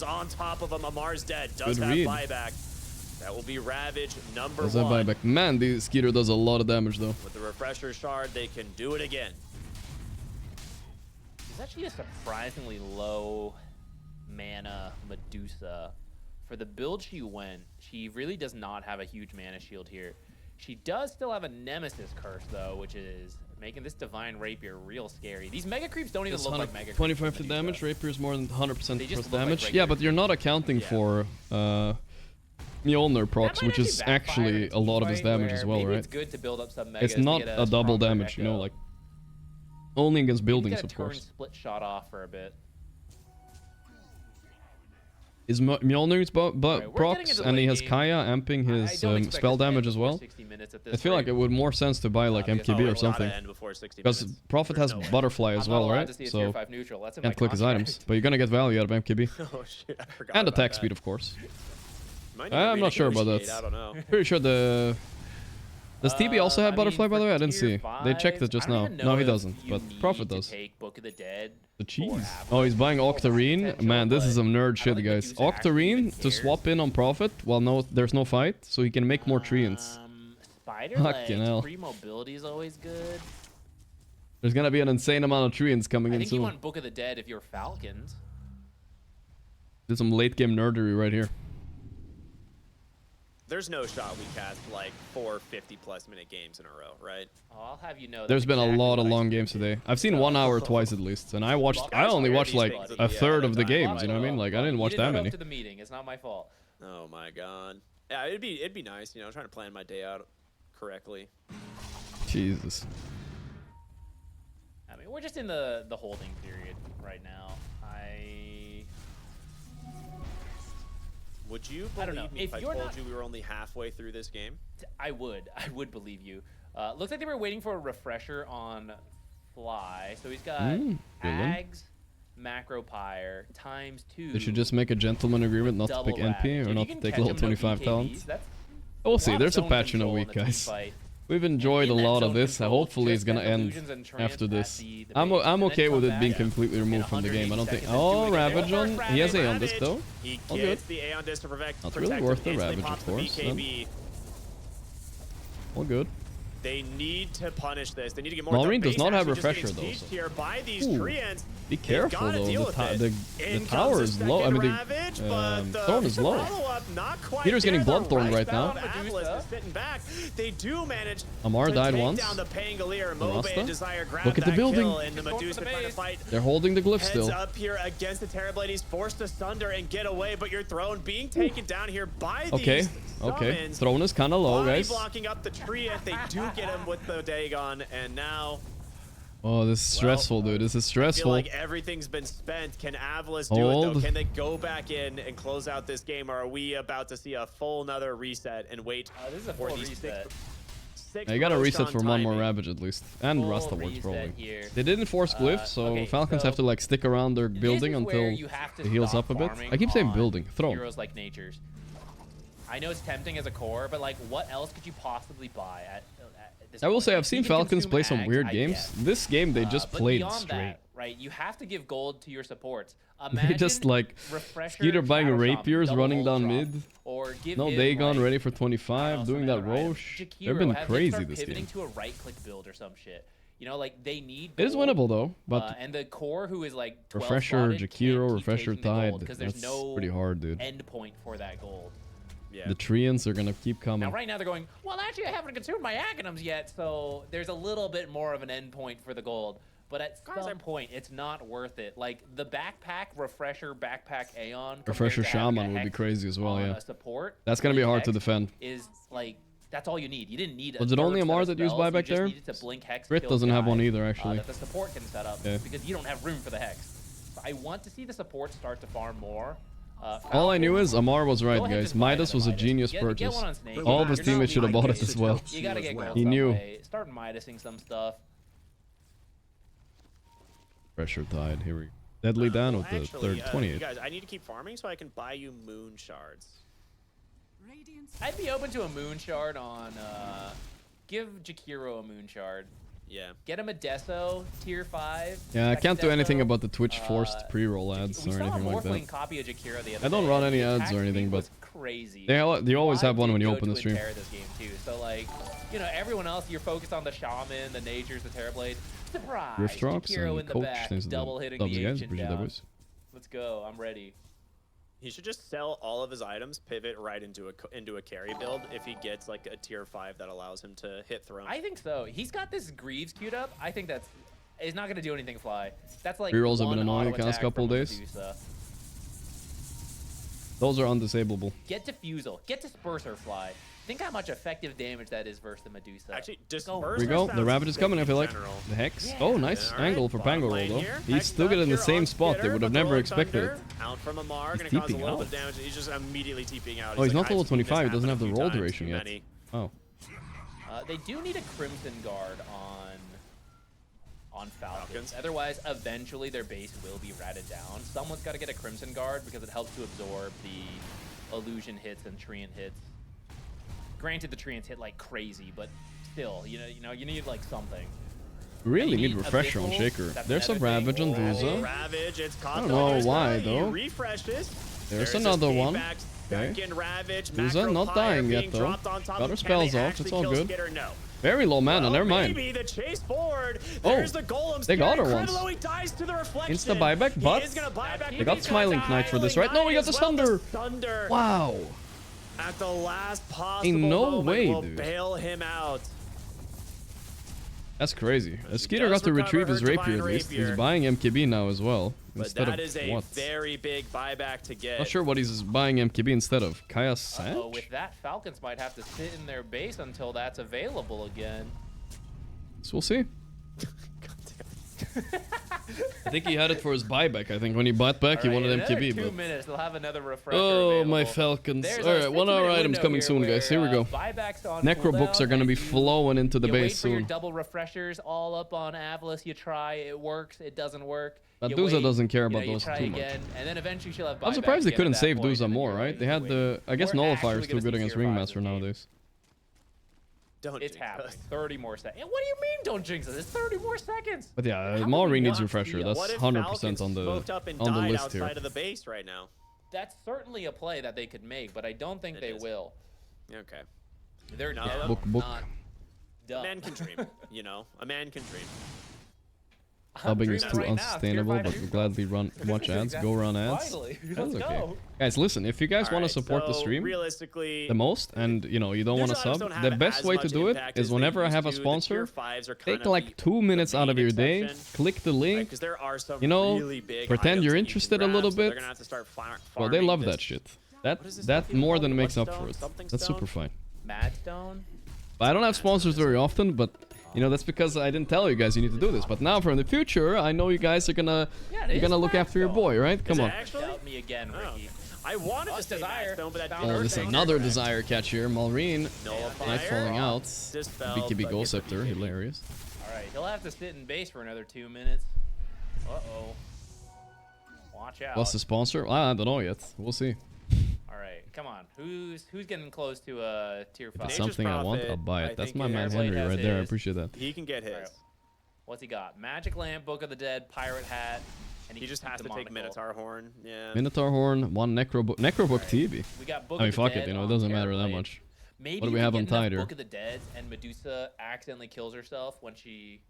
G: is on top of him. Amar's dead. Does
C: Good
G: have
C: read.
G: buyback. That will be Ravage number
C: Does that
G: 1.
C: buyback? Man, the Skeeter does a lot of damage though.
G: With the Refresher Shard, they can do it again.
J: It's actually a surprisingly low mana Medusa. For the build she went, she really does not have a huge mana shield here. She does still have a Nemesis curse, though, which is making this Divine Rapier real scary. These Mega Creeps don't even look like Mega Creeps.
C: 25 to damage, Rapier is more than 100% plus damage.
J: like
C: Yeah, but you're not accounting for Mjolnir procs, which is actually a lot of his damage as well,
J: maybe
C: right?
J: It's good to build up some Megas
C: It's not
J: to get
C: a double
J: stronger
C: damage, you know,
J: echo.
C: like only against buildings,
J: Get a
C: of
J: turn
C: course.
J: split shot off for a bit.
C: Is Mjolnir's
J: we're getting
C: procs,
J: into the
C: and he
J: late
C: has
J: game.
C: Kaya amping his
J: don't expect
C: spell
J: this to end
C: damage as well.
J: 60 minutes at
C: I
J: this
C: feel like
J: rate.
C: it would more sense to buy like
J: because-
C: MKB
J: Oh,
C: or
J: it's
C: something.
J: gotta end before 60
C: Because
J: minutes.
C: Prophet has Butterfly as
J: I'm not
C: well,
J: allowed
C: right?
J: to see a
C: So
J: tier 5 neutral. That's in
C: can't
J: my
C: click his
J: contract.
C: items, but you're gonna get value out of MKB.
J: Oh, shit, I forgot
C: And
J: about
C: attack
J: that.
C: speed, of course.
I: Might need to
C: I'm not sure about that.
I: renegotiate, I don't know.
C: Pretty sure the... Does TB also have Butterfly, by the way? I didn't see. They checked it just now. No, he doesn't, but Prophet does.
J: Take Book of the Dead.
C: The cheese. Oh, he's buying Octarine? Man, this is some nerd shit, guys. Octarine to swap in on Prophet while there's no fight, so he can make more treants.
J: Spider
C: Fucking
J: legs.
C: hell.
J: Free mobility is always good.
C: There's gonna be an insane amount of treants coming
J: I
C: in
J: think you
C: soon.
J: want Book of the Dead if you're Falcons.
C: There's some late game nerdery right here.
I: There's no shot we cast like 4 50+ minute games in a row, right?
J: Oh, I'll have you know.
C: There's been a lot of long games today. I've seen 1 hour twice at least, and I only watched like a third of the games, you know what I mean? Like I didn't watch that many.
J: To the meeting. It's not my fault.
I: Oh my god. Yeah, it'd be nice, you know, trying to plan my day out correctly.
C: Jesus.
J: I mean, we're just in the holding period right now.
I: Would you
J: I don't know.
I: believe me
J: If
I: if I
J: you're
I: told
J: not-
I: you we were only halfway through this game?
J: I would believe you. Looks like they were waiting for a refresher on Fly. So he's got
C: Villain.
J: Ags, Macropyre, ×2.
C: They should just make a gentleman agreement not to
J: Double
C: pick NP
J: Ravage.
C: or
J: If
C: not
J: you
C: to
J: can
C: take
J: catch
C: level
J: him, no
C: 25
J: BKBs,
C: talents.
J: that's
C: We'll see.
J: lot of
C: There's a
J: zone
C: patch in a
J: control
C: week,
J: the team
C: guys.
J: fight.
C: We've enjoyed a
J: in that
C: lot
J: zone
C: of this.
J: control,
C: Hopefully it's
J: just
C: gonna
J: spend
C: end
J: illusions and trance
C: after
J: at
C: this.
J: the
C: I'm
J: base, and
C: okay
J: then
C: with
J: come
C: it being
J: back.
C: completely removed from the game. I don't think. Oh, Ravage on. He has Aeon Disc though.
I: He
C: All good.
I: gets the Aeon Disc to protect.
C: That's really worth the
I: instantly
C: Ravage,
I: pops
C: of
I: the
C: course, then.
I: BKB.
C: All good.
I: They need to punish this. They need to get more.
C: Maureen
I: Their
C: does
I: base
C: not have
I: actually just
C: refresher,
I: getting
C: though,
I: sieged
C: so-
I: here by these
C: Ooh.
I: treants.
C: Be
I: They've
C: careful
I: gotta
C: though.
I: deal
C: The
I: with it. In
C: tower
I: comes
C: is
I: the
C: low. I mean,
I: second Ravage, but the
C: Thorn is low.
I: follow-up not quite
C: Peter's getting
I: there. The
C: Bloodthorn right now.
I: Avulus is sitting back. They do manage
C: Amar
I: to
C: died
I: take
C: once.
I: down the Pangolier.
C: The
I: Mobe
C: Rasta.
I: and Desire grab
C: Look at the
I: that
C: building.
I: kill, and the Medusa trying to fight.
C: They're holding the glyph
I: Heads
C: still.
I: up here against the Terrorblade. He's forced asunder and get away, but your throne being taken down here by
C: Okay.
I: these
C: Okay.
I: summons.
C: Throne is kind of low,
I: Body
C: guys.
I: blocking up the tree, and they do get him with the Dagon, and now
C: Oh, this is stressful, dude. This is
I: I feel
C: stressful.
I: like everything's been spent. Can Avulus do it
C: Hold.
I: though? Can they go back in and close out this game, or are we about to see a full another reset and wait
J: This is a
I: for
J: full
I: these
J: reset.
I: six
C: Yeah, you gotta reset
I: roast
C: for
I: on
C: one more
I: timing?
C: Ravage at least. And
J: Full
C: Rasta works
J: reset
C: probably.
J: here.
C: They didn't force glyphs, so
J: okay,
C: Falcons
J: so
C: have to like stick around their building
J: This is
C: until
J: where you have to
C: it heals
J: stop
C: up a bit.
J: farming
C: I keep saying
J: on
C: building. Throne.
J: Heroes like Nature's. I know it's tempting as a core, but like, what else could you possibly buy at this
C: I will
J: point?
C: say I've seen
J: You can
C: Falcons
J: consume
C: play some
J: Ags,
C: weird
J: I
C: games.
J: guess.
C: This game they just
J: But
C: played
J: beyond
C: straight.
J: that, right? You have to give gold to your supports.
C: They just like
J: Refresher,
C: either buying
J: Shadow Shaman,
C: rapiers
J: double
C: running
J: ult
C: down
J: drop,
C: mid.
J: or give
C: No
J: him,
C: Dagon
J: like,
C: ready for 25, doing that
J: some other item.
C: Roche. They've
J: Jakiro,
C: been
J: have them
C: crazy
J: start
C: this
J: pivoting
C: game.
J: to a right-click build or some shit. You know, like they need.
C: It is
J: gold,
C: winnable though, but
J: and the core who is like 12
C: Refresher,
J: slotted can't
C: Jakiro,
J: keep
C: Refresher
J: taking the gold,
C: Tide.
J: 'cause there's
C: That's
J: no
C: pretty hard, dude.
J: end point for that gold.
I: Yeah.
C: The Treants are gonna keep coming.
J: Now, right now they're going, well, actually, I haven't consumed my Aghanims yet, so there's a little bit more of an end point for the gold. But at some point, it's not worth it. Like, the backpack, Refresher, backpack, Aeon,
C: Refresher
J: compared to having
C: Shaman
J: a
C: would be
J: Hex
C: crazy as well,
J: on
C: yeah.
J: a support,
C: That's gonna be
J: Blink
C: hard to
J: Hex
C: defend.
J: Is, like, that's all you need. You didn't need a
C: Was it only
J: third set
C: Amar
J: of
C: that used
J: spells,
C: buyback
J: you just
C: there?
J: needed to blink Hex,
C: Brit
J: kill
C: doesn't have one
J: guys,
C: either, actually.
J: that the support can set up,
C: Yeah.
J: because you don't have room for the Hex. So I want to see the support start to farm more.
C: All I knew is Amar was right,
J: Go ahead
C: guys.
J: and buy
C: Midas
J: the
C: was a
J: Midas.
C: genius
J: Get
C: purchase.
J: one on Snake.
C: All of his
J: You're
C: teammates should have
J: not
C: bought it
J: Midas.
C: as well.
J: You gotta get gold
C: He knew.
J: Start Midasing some stuff.
C: Pressure Tide. Here we go. Deadly down with the
I: Actually,
C: third 28.
I: you guys, I need to keep farming so I can buy you moon shards.
J: I'd be open to a moon shard on. Give Jakiro a moon shard.
I: Yeah.
J: Get him a Deso tier 5.
C: Yeah, I
J: second
C: can't do anything
J: Deso.
C: about the Twitch forced pre-roll ads
J: We
C: or
J: saw a
C: anything like
J: Morphling
C: that.
J: copy of Jakiro the other
C: I don't
J: day,
C: run
J: and
C: any
J: the
C: ads
J: attack
C: or anything,
J: speed
C: but
J: was crazy.
C: you always
J: Why
C: have one when
J: did
C: you
J: go
C: open
J: to
C: the stream.
J: Interra this game too? So like, you know, everyone else you're focused on the Shaman, the Natures, the Terrorblade. Surprise!
C: Rift drops
J: Jakiro
C: and
J: in the
C: coach.
J: back,
C: Thanks to
J: double hitting
C: the
J: the
C: guys.
J: ancient
C: Appreciate that,
J: down.
C: boys.
J: Let's go. I'm ready.
G: He should just sell all of his items, pivot right into a carry build if he gets like a tier 5 that allows him to hit throne.
J: I think so. He's got this Greaves queued up. I think that's it's not gonna do anything fly. That's like
C: Rerolls have been
J: one
C: annoying
J: auto
C: the past
J: attack
C: couple
J: from
C: of days.
J: Medusa.
C: Those are undisableable.
J: Get Diffusal. Get Disperser fly. Think how much effective damage that is versus the Medusa.
G: Actually,
C: Here we go. The Rabbit is coming, I feel like. The Hex. Oh, nice angle for Pango roll, though. He's still getting in the same spot. They would have never expected it.
G: Out from a Mark,
C: He's
G: and it causes a
C: TPing
G: little
C: out.
G: bit of damage. He's just immediately TPing out.
C: Oh, he's
G: like,
C: not level
G: I've seen this
C: 25. He doesn't
G: happen
C: have the
G: a few
C: roll
G: times,
C: duration
G: too
C: yet.
G: many.
C: Oh.
J: They do need a Crimson Guard on Falcons. Otherwise, eventually their base will be ratted down. Someone's got to get a Crimson Guard because it helps to absorb the illusion hits and treant hits. Granted, the treants hit like crazy, but still, you know, you need like something.
C: Really need refresher on Shaker. There's a Ravage on Duza.
G: Ravage, it's caught.
C: I don't know why though.
G: Refreshes.
C: There's another one. Okay. Duza not dying yet though. Got her spells off. It's all good. Very low mana. Never mind.
G: Maybe the chase forward.
C: Oh,
G: There's the golems.
C: they got her once.
G: He dies to the reflection.
C: Insta buyback, but they got Smiling Knight for this, right? No, we got the Thunder. Wow.
G: At the last possible
C: Ain't no
G: moment,
C: way,
G: we'll
C: dude.
G: bail him out.
C: That's crazy. Skeeter got to retrieve his rapier at least. He's buying MKB now as well.
G: But
C: Instead
G: that
C: of
G: is a
C: what?
G: very big buyback to get.
C: Not sure what he's buying MKB instead of. Kaya Sand?
J: With that, Falcons might have to sit in their base until that's available again.
C: So we'll see. I think he had it for his buyback. I think when he bought back, he wanted MKB.
J: 2
C: But
J: minutes, they'll have another refresher
C: oh,
J: available.
C: my Falcons.
J: There's
C: All
J: a
C: right, 1 hour
J: 6-minute
C: items
J: window
C: coming
J: here
C: soon, guys. Here we
J: where,
C: go.
J: buybacks on
C: Necro books
J: cooldown,
C: are going to be
J: and
C: flowing into the
J: you
C: base
J: wait for your
C: soon.
J: double refreshers all up on Avulus. You try, it works, it doesn't work.
C: But
J: You
C: Duza
J: wait,
C: doesn't care
J: you know,
C: about
J: you
C: those
J: try
C: too much.
J: again, and then eventually she'll have
C: I'm
J: buybacks
C: surprised they
J: again
C: couldn't
J: at that
C: save
J: point,
C: Duza
J: and then
C: more,
J: you're
C: right? They had the, I guess
J: We're
C: Nullifier's
J: actually
C: too
J: gonna
C: good
J: see
C: against
J: tier 5s
C: Ringmaster
J: in the game.
C: nowadays.
J: It's happening. 30 more seconds. What do you mean don't jinx it? It's 30 more seconds.
C: But yeah,
J: How
C: Maulry
J: many
C: needs
J: watts?
C: refresher. That's
G: What if
C: 100%
G: Falcons
C: on the
G: smoked up and
C: on the
G: died
C: list here.
G: outside of the base right now?
J: That's certainly a play that they could make, but I don't think they will.
G: Okay.
J: They're
G: No,
J: dead,
C: Book.
J: not
G: A
J: dumb.
G: man can dream. You know, a man can dream.
C: Dubbing is
J: dreaming
C: too
J: right now.
C: unsustainable,
J: Tier
C: but
J: 5
C: we'll gladly watch ads. Go run ads.
J: Finally.
C: That's
J: Let's
C: okay.
J: go.
C: Guys, listen, if you guys want to support the
G: so
C: stream
G: realistically,
C: the most, and you know you don't want to
G: neutral items
C: sub,
G: don't
C: the
G: have
C: best
G: as
C: way to
G: much
C: do it
G: impact
C: is
G: as they
C: whenever I
G: used
C: have a
G: to. The
C: sponsor,
G: tier 5s are kind
C: take
G: of
C: like 2 minutes out of your day,
G: exception.
C: click the link,
G: Because there are some
C: you know,
G: really big
C: pretend you're
G: items that you can
C: interested a
G: grab,
C: little
G: so they're
C: bit.
G: gonna have to start
C: Well, they
G: farming
C: love
G: this.
C: that shit.
G: What is this
C: That
G: stuff even
C: more
G: called?
C: than makes up
G: Bloodstone?
C: for it.
G: Something
C: That's
G: stone?
C: super fine.
J: Madstone?
C: But I don't have sponsors very often, but you know that's because I didn't tell you guys you need to do this. But now for in the future, I know you guys are gonna look after your boy, right? Come on.
J: Help me again, Ricky.
G: I wanted to say
J: Desire.
G: Madstone, but that
C: Oh, this is another desire catch here. Maulrine.
G: Nullifier.
C: Nice falling out.
G: Dispelled,
C: BKB
G: but
C: Goal
G: gets the
C: Scepter, hilarious.
J: All right, he'll have to sit in base for another 2 minutes. Uh-oh. Watch out.
C: What's the sponsor? I don't know yet. We'll see.
J: All right, come on. Who's getting close to a tier 5?
C: If it's something I want, I'll buy it. That's my man
J: Blade
C: Henry
J: has
C: right there. I
J: his.
C: appreciate that.
G: He can get his.
J: Right. What's he got? Magic Lamp, Book of the Dead, Pirate Hat, and
G: He just has to take Minotaur Horn. Yeah.
C: Minotaur Horn, 1 Necrobook TB.
J: We got Book
C: I mean,
J: of the
C: fuck
J: Dead
C: it, you know, it
J: on
C: doesn't matter that
J: Terrorblade.
C: much.
J: Maybe
C: What do we have on
J: get enough
C: Tider?
J: Book of the Dead and Medusa accidentally kills herself when she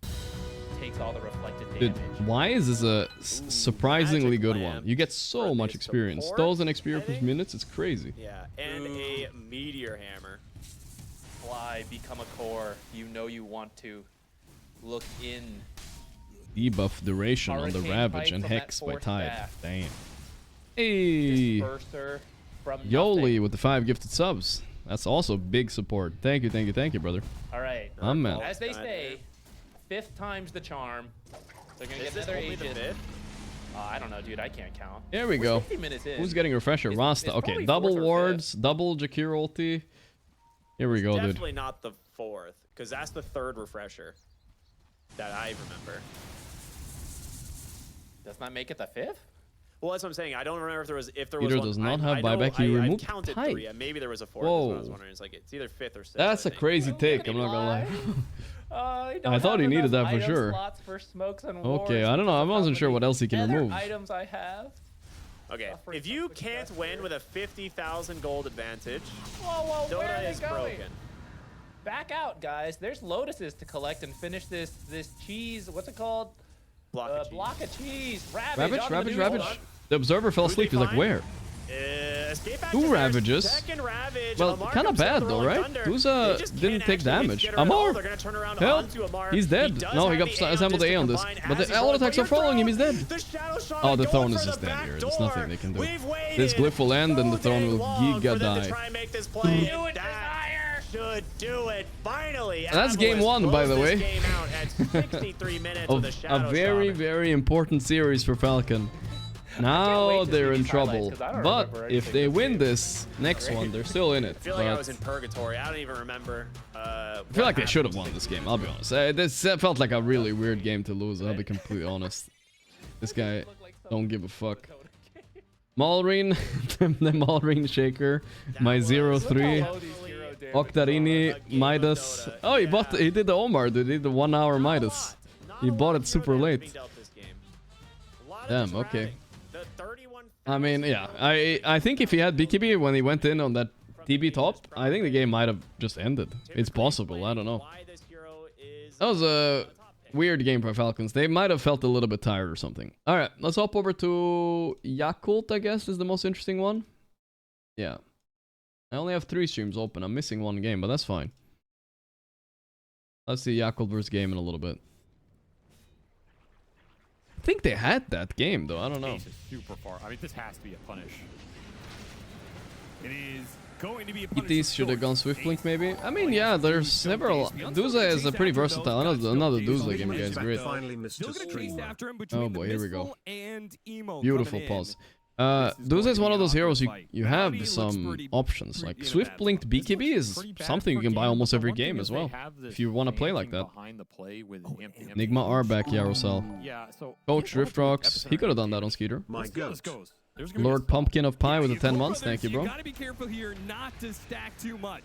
J: takes all the reflected
C: Dude,
J: damage.
C: why is this a surprisingly good one? You get so much experience.
G: support,
C: Those and experience per minutes, it's crazy.
G: Yeah, and a meteor hammer.
J: Fly, become a core. You know you want to. Look in.
C: Debuff duration on the
J: Hurricane
C: Ravage
J: Pipe
C: and
J: from that
C: Hex by
J: fourth
C: Tide.
J: staff.
C: Damn. Hey!
J: Disperser from
C: Yoli with the 5 gifted subs. That's also big support. Thank you, brother.
J: All right.
C: Man.
J: As they say, 5th time's the charm. They're gonna
G: Is
J: get
G: this
J: another
G: only the
J: agent.
G: 5th?
J: I don't know, dude. I can't count.
C: There we
J: We're
C: go.
J: 50 minutes in.
C: Who's getting refresher? Rasta.
J: it's
C: Okay,
J: probably
C: double
J: 4th or
C: wards, double Jakir ulti. Here we go, dude.
G: Definitely not the 4th, because that's the 3rd refresher that I remember.
J: Does not make it the 5th?
G: Well, that's what I'm saying. I don't remember if there was
C: Peter
G: one.
C: does not
G: I
C: have
G: know
C: buyback. He
G: I
C: removed
G: counted
C: Pipe.
G: 3. Maybe there was a 4th. That's
C: Whoa.
G: what I was wondering. It's like it's either 5th or 6th.
C: That's a crazy take. I'm not gonna lie. I thought he needed that for sure.
J: For smokes and
C: Okay, I don't know. I wasn't sure what else he can remove.
J: Items I have.
G: Okay, if you can't win with a 50,000 gold advantage,
J: Whoa, where are
G: Dota
J: they
G: is
J: going?
G: broken.
J: Back out, guys. There's lotuses to collect and finish this cheese. What's it called?
G: Block of cheese.
J: Block of cheese. Ravage.
C: Ravage. The observer fell asleep. He's like, where?
G: Escape back
C: Two
G: to theirs.
C: Ravages.
G: Second Ravage.
C: Well,
G: Amar
C: kind of
G: comes in
C: bad
G: with the
C: though,
G: Rolling
C: right?
G: Thunder.
C: Duza
G: They just
C: didn't
G: can't
C: take
G: actually
C: damage.
G: get her at all.
C: Amar!
G: They're gonna turn around
C: Help!
G: onto Amar.
C: He's dead.
G: He does
C: No, he
G: have
C: got
G: the Aeon
C: assembled
G: just
C: A
G: to
C: on this.
G: combine
C: But
G: as
C: the
G: he's rolling,
C: attacks
G: but
C: are following him. He's dead.
G: The Shadow Shaman
C: Oh, the
G: going
C: throne
G: for
C: is just
G: the
C: dead
G: back
C: here.
G: door.
C: There's nothing they can do.
G: We've waited
C: This glyph will end and the throne will
G: long
C: giga
G: for them to
C: die.
G: try and make this play. That should do it. Finally,
C: That's game
G: Avulus
C: 1, by the
G: closed
C: way.
G: this game out at 63 minutes with a
C: Of
G: Shadow
C: a very,
G: Shaman.
C: very important series for Falcon. Now they're in trouble. But if they win this next one, they're still in it.
G: I feel like I
C: But
G: was in purgatory. I don't even remember.
C: I feel like they should have won this game, I'll be honest. This felt like a really weird game to lose, I'll be completely honest. This guy don't give a fuck. Malrine, the Malrine Shaker, my 0-3. Octarini, Midas. Oh, he did the Omar, dude. He did the 1 hour Midas. He bought it super late. Damn, okay. I mean, yeah. I think if he had BKB when he went in on that TB top, I think the game might have just ended. It's possible, I don't know. That was a weird game for Falcons. They might have felt a little bit tired or something. Alright, let's hop over to Yakult, I guess, is the most interesting one. Yeah. I only have 3 streams open. I'm missing 1 game, but that's fine. Let's see Yakult versus Gaimin a little bit. I think they had that game, though. I don't know.
V: Ace is super far. I mean, this has to be a punish.
U: It is going to be a punish.
C: ETs should have gone Swift Blink, maybe. I mean, yeah, there's several. Duza is a pretty versatile. Another Duza game, guys. Great. Oh boy, here we go. Beautiful pause. Duza is one of those heroes you have some options. Like Swift Blinked BKB is something you can buy almost every game as well, if you want to play like that. Nigma are back, Yarosel. Coach Drift Rocks, he could have done that on Skeeter. Lord Pumpkin of Pie with the 10 months, thank you, bro.
U: You gotta be careful here not to stack too much.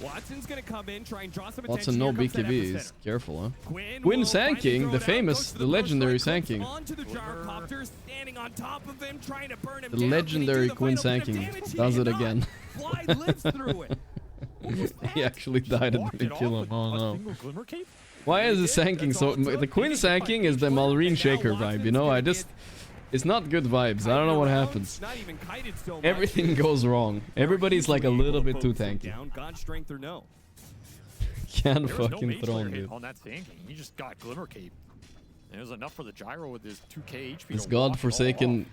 U: Watson's gonna come in, try and draw some attention.
C: Watson, no BKBs. Careful, huh? Quinn Sanking, the famous, the legendary Sanking. The legendary Quinn Sanking does it again. He actually died and didn't kill him. Oh no. Why is the Sanking so... The Quinn Sanking is the Malrine Shaker vibe, you know? It's not good vibes. I don't know what happens. Everything goes wrong. Everybody's like a little bit too tanky. Can't fucking throw him, dude.
V: On that Sanking, he just got Glimmer Cape. It was enough for the gyro with his 2k HP.
C: This godforsaken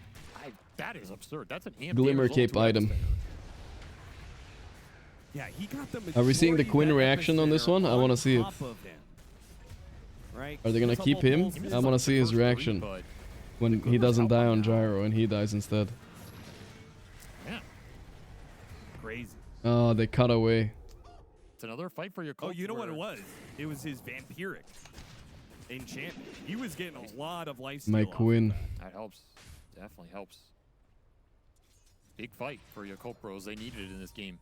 V: that is absurd. That's an
C: Glimmer Cape item.
U: Yeah, he got the
C: Are we seeing the Quinn reaction on this one? I want to see it. Are they gonna keep him? I want to see his reaction when he doesn't die on gyro and he dies instead.
V: Yeah. Crazy.
C: Oh, they cut away.
V: It's another fight for your
U: Oh, you know what it was? It was his vampiric enchantment. He was getting a lot of life steal.
C: My Quinn.
V: That helps. Definitely helps. Big fight for your Yakult bros. They needed it in this game.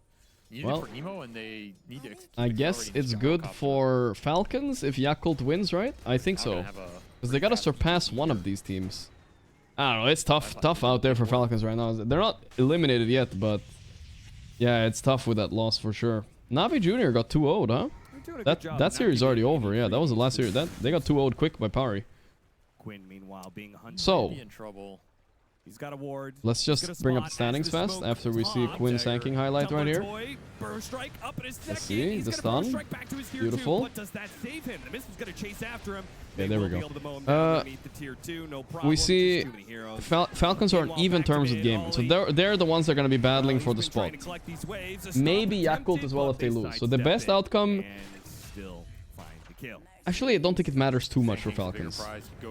V: Needed it for Emo, and they need to.
C: I guess it's good for Falcons if Yakult wins, right? I think so. Because they gotta surpass one of these teams. I don't know, it's tough out there for Falcons right now. They're not eliminated yet, but yeah, it's tough with that loss for sure. NAVI Jr got 2-0'd, huh? That series is already over, yeah. That was the last series. They got 2-0'd quick by Pari.
U: Quinn, meanwhile, being hunted.
C: So,
U: in trouble. He's got a ward.
C: Let's just bring up the standings fast after we see a Quinn Sanking highlight right here. Let's see, the stun. Beautiful.
U: What does that save him? The missile is going to chase after him.
C: Okay, there we go. We see Falcons are on even terms with Gaimin, so they're the ones that are going to be battling for the spot. Maybe Yakult as well if they lose. So the best outcome... Actually, I don't think it matters too much for Falcons.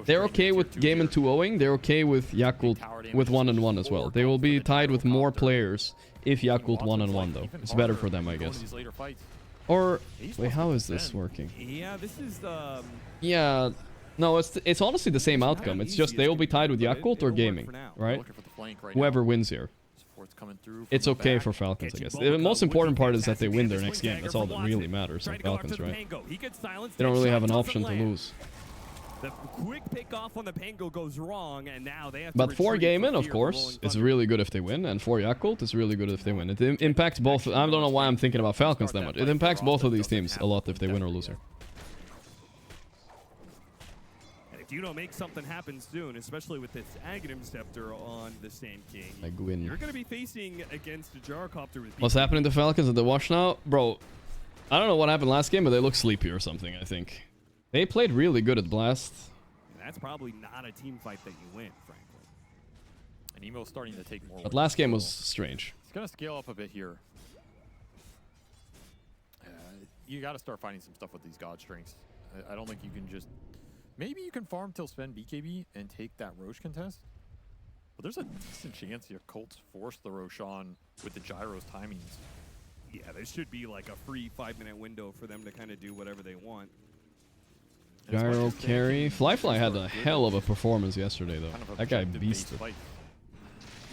C: They're okay with Gaimin 2-0ing. They're okay with Yakult with 1-1 as well. They will be tied with more players if Yakult 1-1 though. It's better for them, I guess. Or wait, how is this working?
U: Yeah, this is
C: yeah, no, it's honestly the same outcome. It's just they will be tied with Yakult or Gaming, right? Whoever wins here. It's okay for Falcons, I guess. The most important part is that they win their next game. That's all that really matters for Falcons, right? They don't really have an option to lose.
U: The quick pick off on the Pango goes wrong, and now they have to
C: but for Gaimin, of course, it's really good if they win, and for Yakult, it's really good if they win. It impacts both. I don't know why I'm thinking about Falcons that much. It impacts both of these teams a lot if they win or lose here.
U: Juno, make something happen soon, especially with this Aghanim Scepter on the Sand King.
C: I win.
U: You're going to be facing against a Gyrocopter with
C: What's happening to Falcons at the Wash now? Bro, I don't know what happened last game, but they look sleepy or something, I think. They played really good at Blast.
U: That's probably not a team fight that you win, frankly.
V: And Emo's starting to take more.
C: But last game was strange.
V: It's going to scale up a bit here. You got to start finding some stuff with these God Strengths. I don't think you can just... Maybe you can farm till Sven BKB and take that Roche contest. But there's a decent chance the Occults force the Roshan with the Gyro's timings.
U: Yeah, there should be like a free 5-minute window for them to kind of do whatever they want.
C: Gyro carry. Flyfly had a hell of a performance yesterday, though. That guy beasted.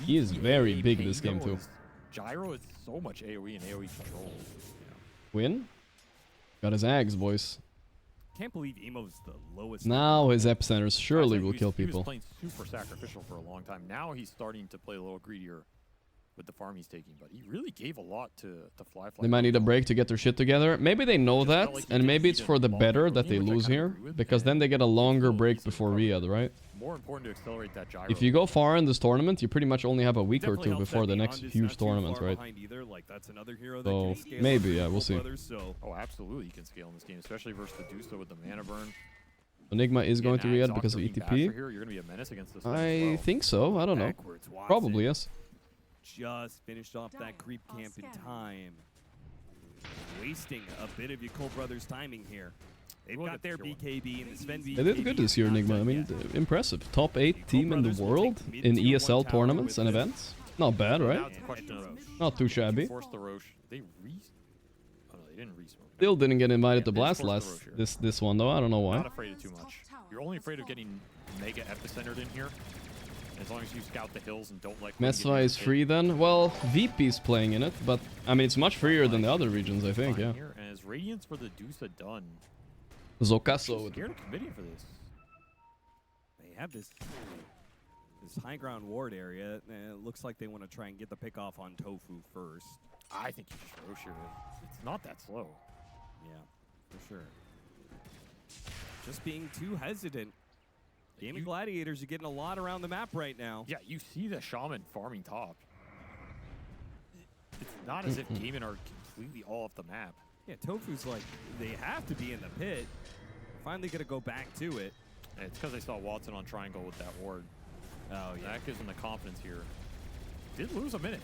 C: He is very big this game, too.
V: Gyro is so much AoE and AoE control.
C: Win? Got his Ags, boys.
U: Can't believe Emo's the lowest.
C: Now his epicenters surely will kill
V: He
C: people.
V: was playing super sacrificial for a long time. Now he's starting to play a little greedier with the farm he's taking, but he really gave a lot to Flyfly.
C: They might need a break to get their shit together. Maybe they know that, and maybe it's for the better that they lose here, because then they get a longer break before Riyadh, right?
V: More important to accelerate that gyro.
C: If you go far in this tournament, you pretty much only have a week or two before the next huge tournament, right? So maybe, yeah, we'll see.
V: Oh, absolutely, you can scale in this game, especially versus the Dusa with the mana burn.
C: Enigma is going to Riyadh because of ETP.
V: You're going to be a menace against this
C: I think so. I don't know. Probably, yes.
U: Just finished off that creep camp in time. Wasting a bit of Yakult Brothers' timing here. They've got their BKB and the Sven BKB.
C: They did good this year, Nigma. I mean, impressive. Top 8 team in the world in ESL tournaments and events. Not bad, right? Not too shabby.
V: They didn't resmoke.
C: Still didn't get invited to Blast this one though. I don't know why.
V: Not afraid of too much. You're only afraid of getting mega epicentered in here. As long as you scout the hills and don't like.
C: Mesva is free then. Well, VP's playing in it, but I mean it's much freer than the other regions, I think. Yeah.
V: And is Radiance for the Dusa done?
C: Zokaso.
V: Scared of committing for this.
U: They have this high ground ward area. It looks like they want to try and get the pick off on Tofu first.
V: I think you just Roche here. It's not that slow.
U: Yeah, for sure. Just being too hesitant. Gaimin Gladiators are getting a lot around the map right now.
V: Yeah, you see the Shaman farming top. It's not as if Gaimin are completely all off the map.
U: Yeah, Tofu's like, they have to be in the pit. Finally going to go back to it.
V: And it's because they saw Watson on triangle with that ward.
U: Oh, yeah.
V: That gives them the confidence here. Did lose a minute.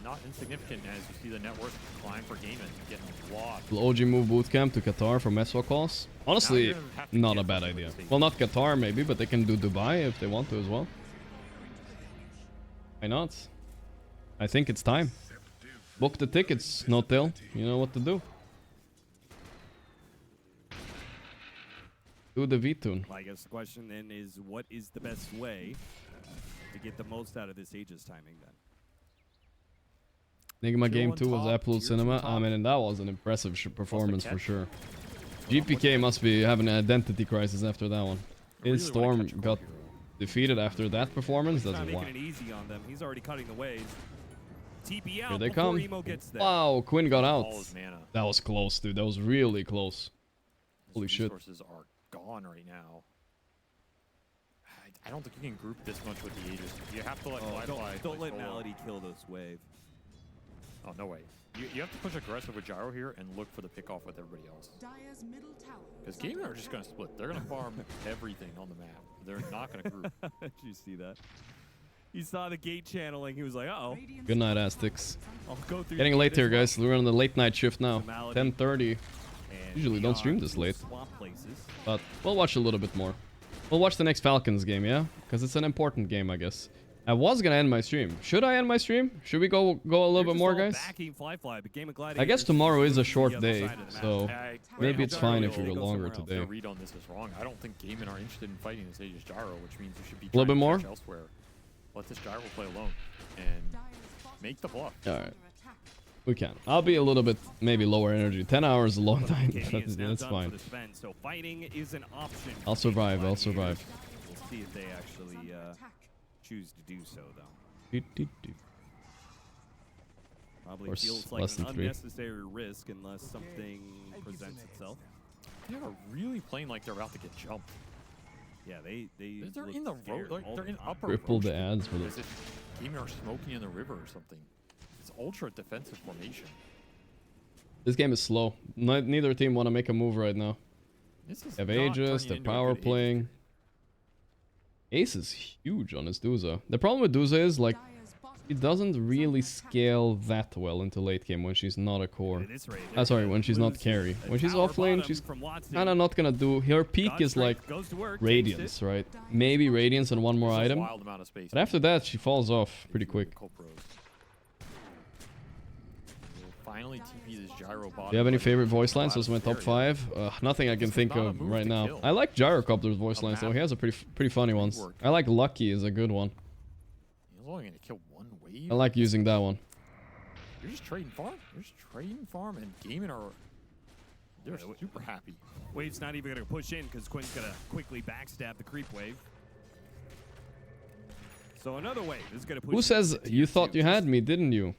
V: Not insignificant as you see the net worth climb for Gaimin. Getting a lot.
C: Will OG move bootcamp to Qatar for Meswa calls? Honestly, not a bad idea. Well, not Qatar maybe, but they can do Dubai if they want to as well. Why not? I think it's time. Book the tickets, no tail. You know what to do. Do the V-tune.
U: I guess the question then is, what is the best way to get the most out of this Aegis timing then?
C: Nigma game 2 was absolute cinema. I mean, and that was an impressive performance for sure. GPK must be having an identity crisis after that one. His Storm got defeated after that performance. That's
U: not
C: wild.
U: making it easy on them. He's already cutting the waves. TP out
C: Here they
U: before
C: come.
U: Emo gets there.
C: Wow, Quinn got out.
V: All his mana.
C: That was close, dude. That was really close. Holy shit.
V: Resources are gone right now. I don't think you can group this much with the Aegis. You have to let
U: Don't let Malady kill this wave.
V: Oh, no way. You have to push aggressive with Gyro here and look for the pickoff with everybody else. Because Gaimin are just going to split. They're going to farm everything on the map. They're not going to group.
U: Did you see that? He saw the gate channeling. He was like, uh-oh.
C: Good night, Aztecs.
U: I'll go through
C: Getting
U: the
C: late
U: gate
C: here,
U: as well.
C: guys. We're on the late night shift now.
U: Malady.
C: 10:30. Usually don't stream this late. But we'll watch a little bit more. We'll watch the next Falcons game, yeah? Because it's an important game, I guess. I was gonna end my stream. Should I end my stream? Should we go a little bit more, guys? I guess tomorrow is a short day, so maybe it's fine if we go longer today.
V: The read on this is wrong. I don't think Gaimin are interested in fighting this Aegis Gyro, which means you should be
C: A little bit
V: trying to
C: more?
V: catch elsewhere. Let this Gyro play alone and make the bluff.
C: All right. We can. I'll be a little bit maybe lower energy. 10 hours is a long time. That's fine.
U: So fighting is an option.
C: I'll survive. I'll survive.
U: We'll see if they actually choose to do so, though. Probably feels like an unnecessary risk unless something presents itself.
V: They are really playing like they're about to get jumped.
U: Yeah, they
V: They're
U: look
V: in the
U: scared
V: road. Like,
U: all
V: they're
U: the
V: in
U: time.
V: upper
C: Triple the
V: road.
C: ads for this.
V: As if Gaimin are smoking in the river or something. It's ultra defensive formation.
C: This game is slow. Neither team want to make a move right now.
V: This is
C: They have
V: not
C: Aegis,
V: turning
C: they're
V: into a
C: power
V: good Aegis
C: playing. Ace is huge on his Duza. The problem with Duza is, like, he doesn't really scale that well into late game when she's not a core. Sorry, when she's not carry. When she's off lane, she's kind of not gonna do... Her peak is like Radiance, right? Maybe Radiance and one more item.
V: wild amount of space.
C: But after that, she falls off pretty quick.
V: Finally TP this gyro bot.
C: Do you have any favorite voice lines? Those are my top 5. Nothing I can think of right now. I like Gyrocopter's voice lines, though. He has a pretty funny ones. I like Lucky is a good one.
V: He's only gonna kill one wave.
C: I like using that one.
V: You're just trading farm. You're just trading farm, and Gaimin are... They're super happy.
U: Wave's not even going to push in because Quinn's going to quickly backstab the creep wave. So another wave is going to push.
C: Who says you thought you had me, didn't you?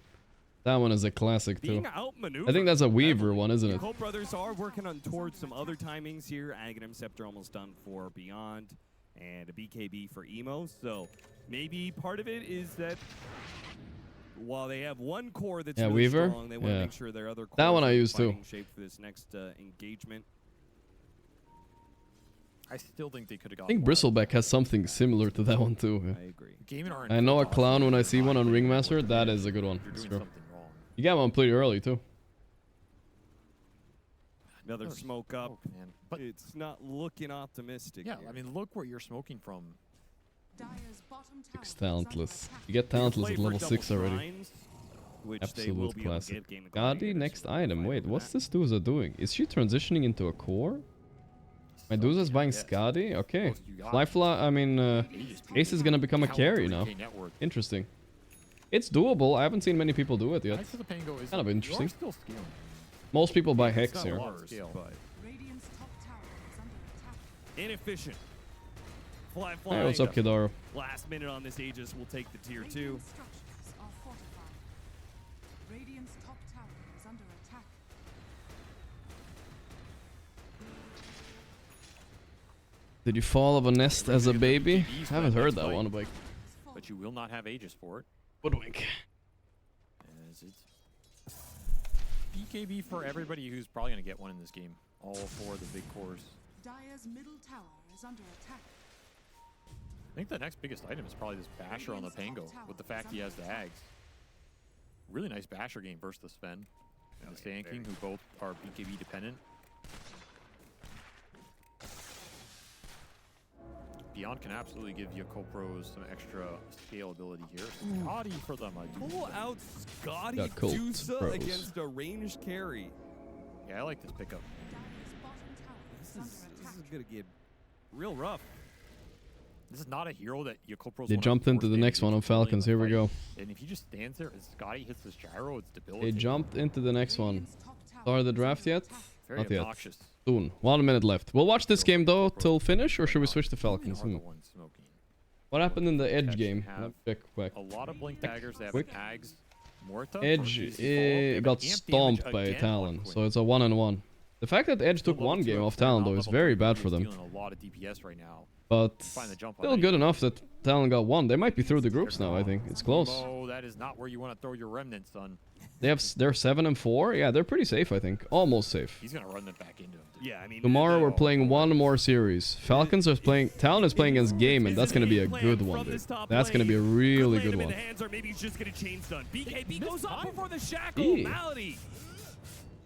C: That one is a classic, too.
U: Being outmaneuvered
C: I think that's a Weaver one, isn't it?
U: Yakult brothers are working on towards some other timings here. Aghanim Scepter almost done for Beyond, and a BKB for Emo. So maybe part of it is that while they have one core that's really
C: Weaver.
U: strong, they want to make sure their other cores
C: that one I
U: are
C: use too.
U: fighting shape for this next engagement.
V: I still think they could have got.
C: I think Bristleback has something similar to that one too. Yeah.
U: I agree.
V: Gaimin are
C: I know a clown when I see one on Ringmaster. That is a good one.
V: You're
C: It's
V: doing
C: true.
V: something wrong.
C: You got one pretty early too.
U: Another smoke up.
V: Man. But
U: it's not looking optimistic.
V: yeah,
U: here.
V: I mean, look where you're smoking from.
C: It's talentless. You get talentless at level 6 already. Absolute classic. Gadi, next item. Wait, what's this Duza doing? Is she transitioning into a core? My Duza's buying Skadi? Okay. Ace is gonna become a carry now. Interesting. It's doable. I haven't seen many people do it yet. Kind of interesting. Most people buy Hex here.
U: Inefficient. Fly.
C: Hey, what's up, Kidaro?
U: Last minute on this Aegis will take the tier 2.
F: Radiant's top tower is under attack.
C: Did you fall of a nest as a baby? I haven't heard that one, but
V: you will not have Aegis for it.
C: Woodwink.
V: As it's BKB for everybody who's probably going to get one in this game. All 4 of the big cores.
F: Dire's middle tower is under attack.
V: I think the next biggest item is probably this Basher on the Pango, with the fact he has the Ags. Really nice Basher game versus the Sven and the Sand King, who both are BKB dependent. Beyond can absolutely give Yakult Pros some extra scalability here. Scotty for them, I do.
U: Pull out Scotty
C: Yakult
U: Dusa
C: Pros.
U: against a ranged carry.
V: Yeah, I like this pickup.
U: This is going to get real rough.
V: This is not a hero that Yakult Pros
C: They
V: wanna
C: jumped into
V: force
C: the next one on Falcons. Here we go.
V: And if he just stands there and Scotty hits this gyro, it's
C: They
V: debilitating.
C: jumped into the next one. Started the draft yet?
V: Very
C: Not yet.
V: obnoxious.
C: Soon. 1 minute left. We'll watch this game though till finish, or should we switch to Falcons? What happened in the Edge game? Let me check quick.
V: A lot of blink daggers. They have
C: Quick.
V: Ags. Morta.
C: Edge got stomped by Talon, so it's a 1-on-1. The fact that Edge took one game off Talon though is very bad for them.
V: A lot of DPS right now.
C: But
V: Find the jump on
C: still
V: that.
C: good enough that Talon got one. They might be through the groups now, I think. It's close.
V: Oh, that is not where you want to throw your remnant, son.
C: They're 7-4. Yeah, they're pretty safe, I think. Almost safe.
V: He's gonna run them back into him.
U: Yeah, I mean,
C: Tomorrow we're playing one more series. Falcons are playing. Talon is playing against Gaimin. That's gonna be a good one, dude. That's gonna be a really good one.
U: Or maybe he's just going to chain stun. BKB goes up before the shackle.
C: Eee.
U: Malady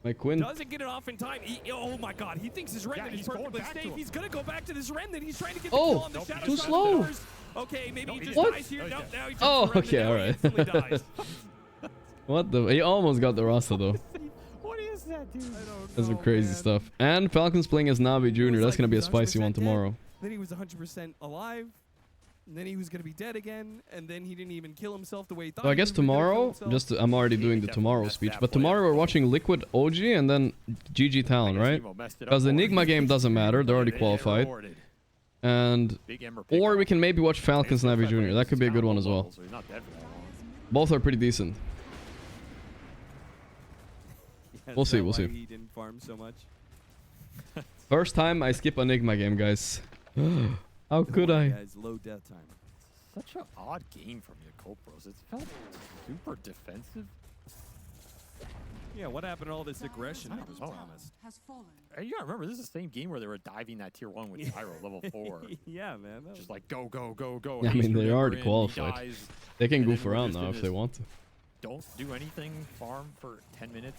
C: My Quinn.
U: doesn't get it off in time. Oh my god, he thinks his remnant is perfectly safe. He's going to go back to this remnant. He's trying to get the kill on the shadow.
C: too
U: side
C: slow.
U: of the doors. Okay, maybe he just
C: What?
U: dies here. Nope, now he just
C: Oh,
U: surrenders.
C: okay,
U: Now he
C: alright.
U: instantly dies.
C: What the? He almost got the Rasta though.
V: What is that, dude?
C: That's some crazy stuff. And Falcons playing as NAVI Jr. That's gonna be a spicy one tomorrow.
U: Then he was 100% alive. And then he was going to be dead again. And then he didn't even kill himself the way he thought.
C: So I
U: he
C: guess
U: was gonna kill
C: tomorrow,
U: himself.
C: I'm already doing the tomorrow speech, but tomorrow we're watching Liquid OG and then GG Talon, right? Because the Nigma game doesn't matter, they're already qualified. And or we can maybe watch Falcons NAVI Jr. That could be a good one as well. Both are pretty decent.
U: Yeah,
C: We'll
U: is
C: see,
U: that
C: we'll
U: why
C: see.
U: He didn't farm so much.
C: First time I skip a Nigma game, guys. How could I?
U: Guys, low death time.
V: Such an odd game from Yakult Bros. It felt super defensive.
U: Yeah, what happened to all this aggression?
V: I was
U: promised.
V: You gotta remember, this is the same game where they were diving that tier 1 with Gyro, level 4.
U: Yeah, man.
V: Just like, go, go, go, go.
C: I mean, they
V: Haste
C: already
V: in, he
C: qualified.
V: dies,
C: They can
V: and
C: goof
V: then we're
C: around
V: just
C: now
V: in
C: if they
V: this
C: want to.
V: Don't do anything, farm for 10 minutes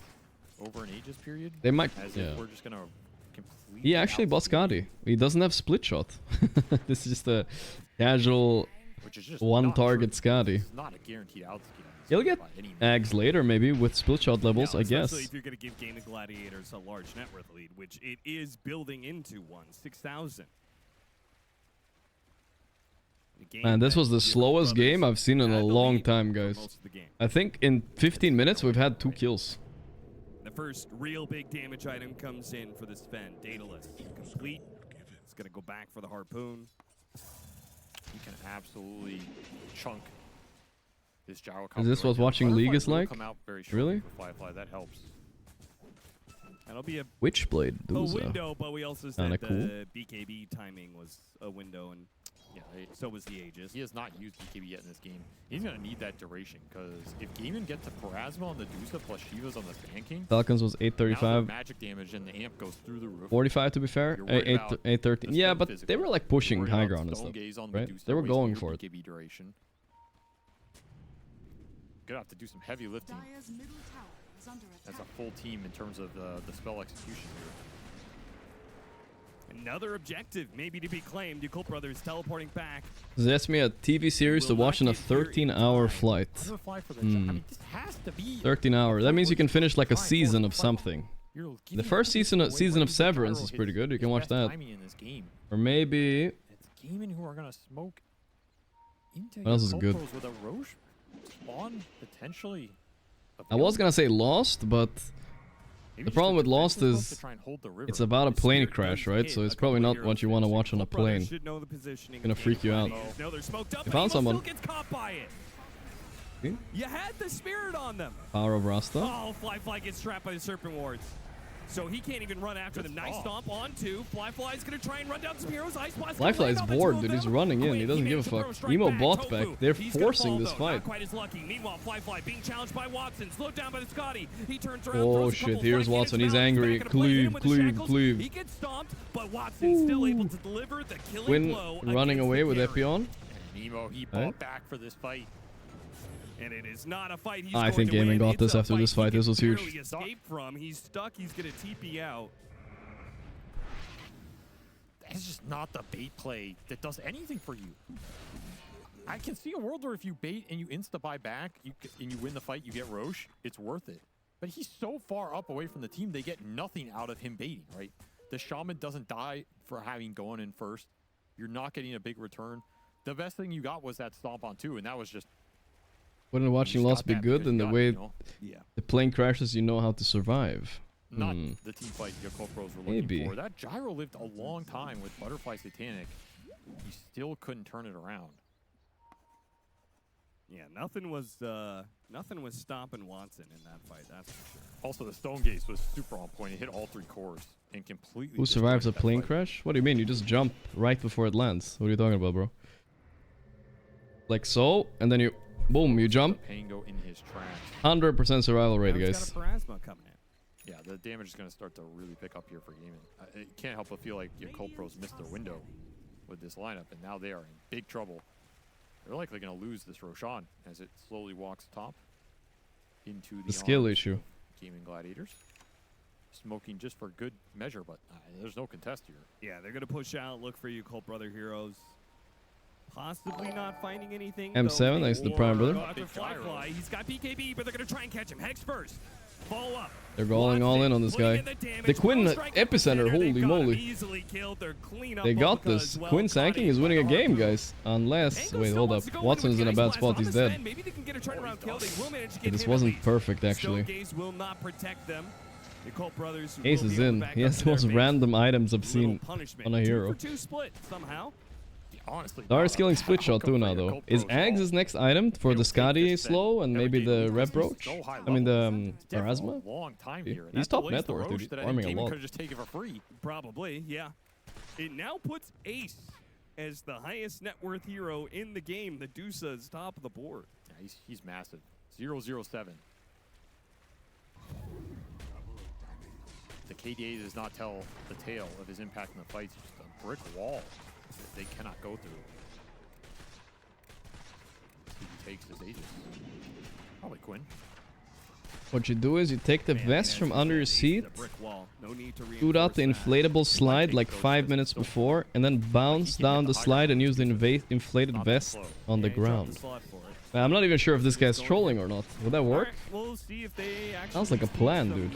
V: over an Aegis period.
C: They might,
V: As
C: yeah.
V: if we're just gonna completely
C: He actually bought Scotty. He doesn't have split shot. This is just a casual
V: Which is just
C: one
V: not
C: target
V: true.
C: Scotty.
V: It's not a guaranteed outskin.
C: He'll get Ags later, maybe, with split shot levels,
U: Yeah,
C: I guess.
U: especially if you're going to give Gaimin Gladiators a large net worth lead, which it is building into one, 6,000.
C: Man, this was the slowest game I've seen in a long time, guys. I think in 15 minutes we've had 2 kills.
U: The first real big damage item comes in for this Sven. Daedalus complete. It's going to go back for the harpoon.
V: You can absolutely chunk this gyro.
C: Is this what watching League is like? Really?
V: Fly, that helps.
U: That'll be a
C: Witchblade,
U: window, but we also said
C: kinda cool.
U: the BKB timing was a window, and
V: yeah,
U: so was the Aegis.
V: He has not used BKB yet in this game. He's gonna need that duration because if Gaimin gets to Parasma on the Dusa plus Shiva's on the Sand King,
C: Falcons was
V: now
C: 835.
V: the magic damage and the amp goes through the roof.
C: 45 to be fair.
V: You're worried about
C: 813.
V: the
C: Yeah,
V: stun
C: but
V: physical.
C: they were like pushing
V: You're worried
C: high
V: about
C: ground and
V: stone
C: stuff.
V: gaze on
C: Right?
V: Medusa,
C: They were
V: wasting
C: going
V: your
C: for it.
V: BKB duration. Gonna have to do some heavy lifting
F: Dire's middle tower is under
V: as
F: attack.
V: a full team in terms of the spell execution here.
U: Another objective, maybe to be claimed. Yakult Brothers teleporting back.
C: That's me a TV series to watch in a 13-hour flight.
V: This has to be
C: 13 hours. That means you can finish like a season of something. The first season of Severance is pretty good. You can watch that. Or maybe
V: It's Gaimin who are gonna smoke into
C: What else is
V: Yakult
C: good?
V: Bros with a Roche spawn potentially.
C: I was gonna say Lost, but the problem with Lost is it's about a plane crash, right? So it's probably not what you want to watch on a plane.
U: Should know the positioning.
C: Gonna freak you out.
U: No, they're smoked up.
C: You found someone.
U: Still gets caught by it.
C: See?
U: You had the spirit on them.
C: Power of Rasta.
U: Oh, Fly gets trapped by the Serpent Wards. So he can't even run after them. Nice stomp on 2. Fly's gonna try and run down some heroes. Ice Blast.
C: Flyfly is bored, dude. He's running in. He doesn't give a fuck. Emo bot back. They're forcing this fight.
U: Not quite as lucky. Meanwhile, Fly being challenged by Watson. Slowed down by the Scotty. He turns around.
C: Oh
U: throws a
C: shit,
U: couple
C: here's
U: flank
C: Watson.
U: units
C: He's
U: down.
C: angry.
U: Back into play, hit him with the shackles. He
C: Cleave.
U: gets stomped, but Watson's still able to deliver the killing
C: Quinn
U: blow.
C: running
U: against
C: away
U: the
C: with
U: carry.
C: Epion.
V: Nemo, he
C: Right.
V: bought back for this fight.
U: And it is not a fight he's
C: I
U: going
C: think
U: to
C: Gaimin
U: win.
C: got
U: It's
C: this
U: a
C: after this fight.
U: he
C: This
U: can
C: was huge.
U: barely escape from. He's stuck. He's going to TP out.
V: That's just not the bait play that does anything for you. I can see a world where if you bait and you insta-buy back and you win the fight, you get Roche, it's worth it. But he's so far up away from the team, they get nothing out of him baiting, right? The Shaman doesn't die for having gone in first. You're not getting a big return. The best thing you got was that stomp on 2, and that was just...
C: Wouldn't watching
V: just
C: Lost
V: got
C: be
V: that
C: good
V: because
C: in
V: you
C: the
V: got
C: way
V: it, you know?
U: Yeah.
C: the plane crashes, you know how to survive?
V: Not the team fight Yakult Bros were looking
C: Maybe.
V: for. That Gyro lived a long time with Butterfly Satanic. He still couldn't turn it around.
U: Yeah, nothing was stopping Watson in that fight. That's for sure.
V: Also, the Stone Gaze was super on point. It hit all 3 cores and completely...
C: Who survives a
V: destroyed that
C: plane
V: fight.
C: crash? What do you mean? You just jump right before it lands. What are you talking about, bro? Like so, and then you... Boom, you jump.
V: Pango in his tracks.
C: 100% survival rate,
U: Now he's
C: guys.
U: got a Parasma coming in.
V: Yeah, the damage is going to start to really pick up here for Gaimin. It can't help but feel like Yakult Pros missed their window with this lineup, and now they are in big trouble. They're likely going to lose this Roshan as it slowly walks top into the
C: skill
V: arms
C: issue.
V: of Gaimin Gladiators. Smoking just for good measure, but there's no contest here.
U: Yeah, they're going to push out, look for you, Cult Brother heroes. Possibly not finding anything.
C: M7,
U: though.
C: nice to the Prime Brother.
U: Go after Fly. He's got BKB, but they're going to try and catch him. Hex first. Follow up.
C: They're going all in on this guy. The Quinn epicenter, holy moly.
U: Easily killed. They're clean up
C: They
U: all
C: got
U: because,
C: this.
U: well,
C: Quinn sanking is winning a game, guys. Unless... Wait, hold up. Watson's in a bad spot. He's dead.
U: Maybe they can get a turnaround kill. They will manage to
C: Okay,
U: get
C: this
U: him
C: wasn't
U: at least.
C: perfect, actually.
U: Stone Gaze will not protect them. The Cult Brothers
C: Ace
U: will
C: is
U: be able to
C: in.
U: back
C: He
U: up
C: has
U: to
C: the
U: their
C: most
U: base.
C: random items I've seen
U: Little punishment.
C: on a hero.
U: 2 for 2 split somehow.
V: Honestly,
C: They are skilling split shot too now, though. Is Ags his next item for the Scotty slow and maybe the Red Brooch? I mean the Parasma?
V: Long time here.
C: He's top net worth, dude. He's farming a lot.
V: Could just take it for free.
U: Probably, yeah. It now puts Ace as the highest net worth hero in the game. The Dusa is top of the board.
V: Yeah, he's massive. 007. The KDA does not tell the tale of his impact in the fights. It's just a brick wall that they cannot go through. He takes his Aegis. Probably Quinn.
C: What you do is you take the vest from under your seat, shoot out the inflatable slide like 5 minutes before, and then bounce down the slide and use the inflated vest on the ground. I'm not even sure if this guy's trolling or not. Would that work?
U: We'll see if they actually
C: Sounds like a plan, dude.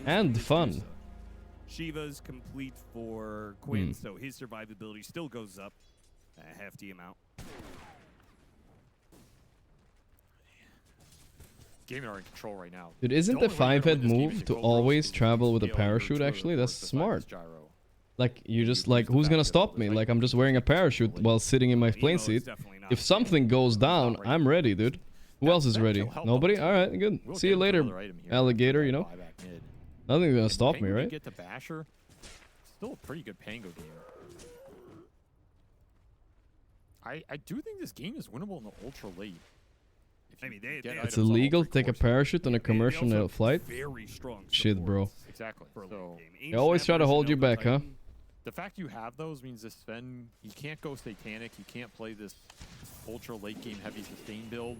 C: And fun.
U: Shiva's complete for Quinn, so his survivability still goes up a hefty amount.
V: Gaimin are in control right now.
C: Dude, isn't the 5-head move to always travel with a parachute actually? That's smart. Like, you just like, who's gonna stop me? Like, I'm just wearing a parachute while sitting in my plane seat. If something goes down, I'm ready, dude. Who else is ready? Nobody? Alright, good. See you later, alligator, you know? Nothing's gonna stop me, right?
V: Get to Basher. Still a pretty good Pango game. I do think this game is winnable in the ultra late.
U: I mean,
C: It's illegal to take a parachute on a commercial flight? Shit, bro.
V: Exactly. So
C: They always try to hold you back, huh?
V: the fact you have those means this Sven, he can't go Satanic, he can't play this ultra late game heavy sustain build.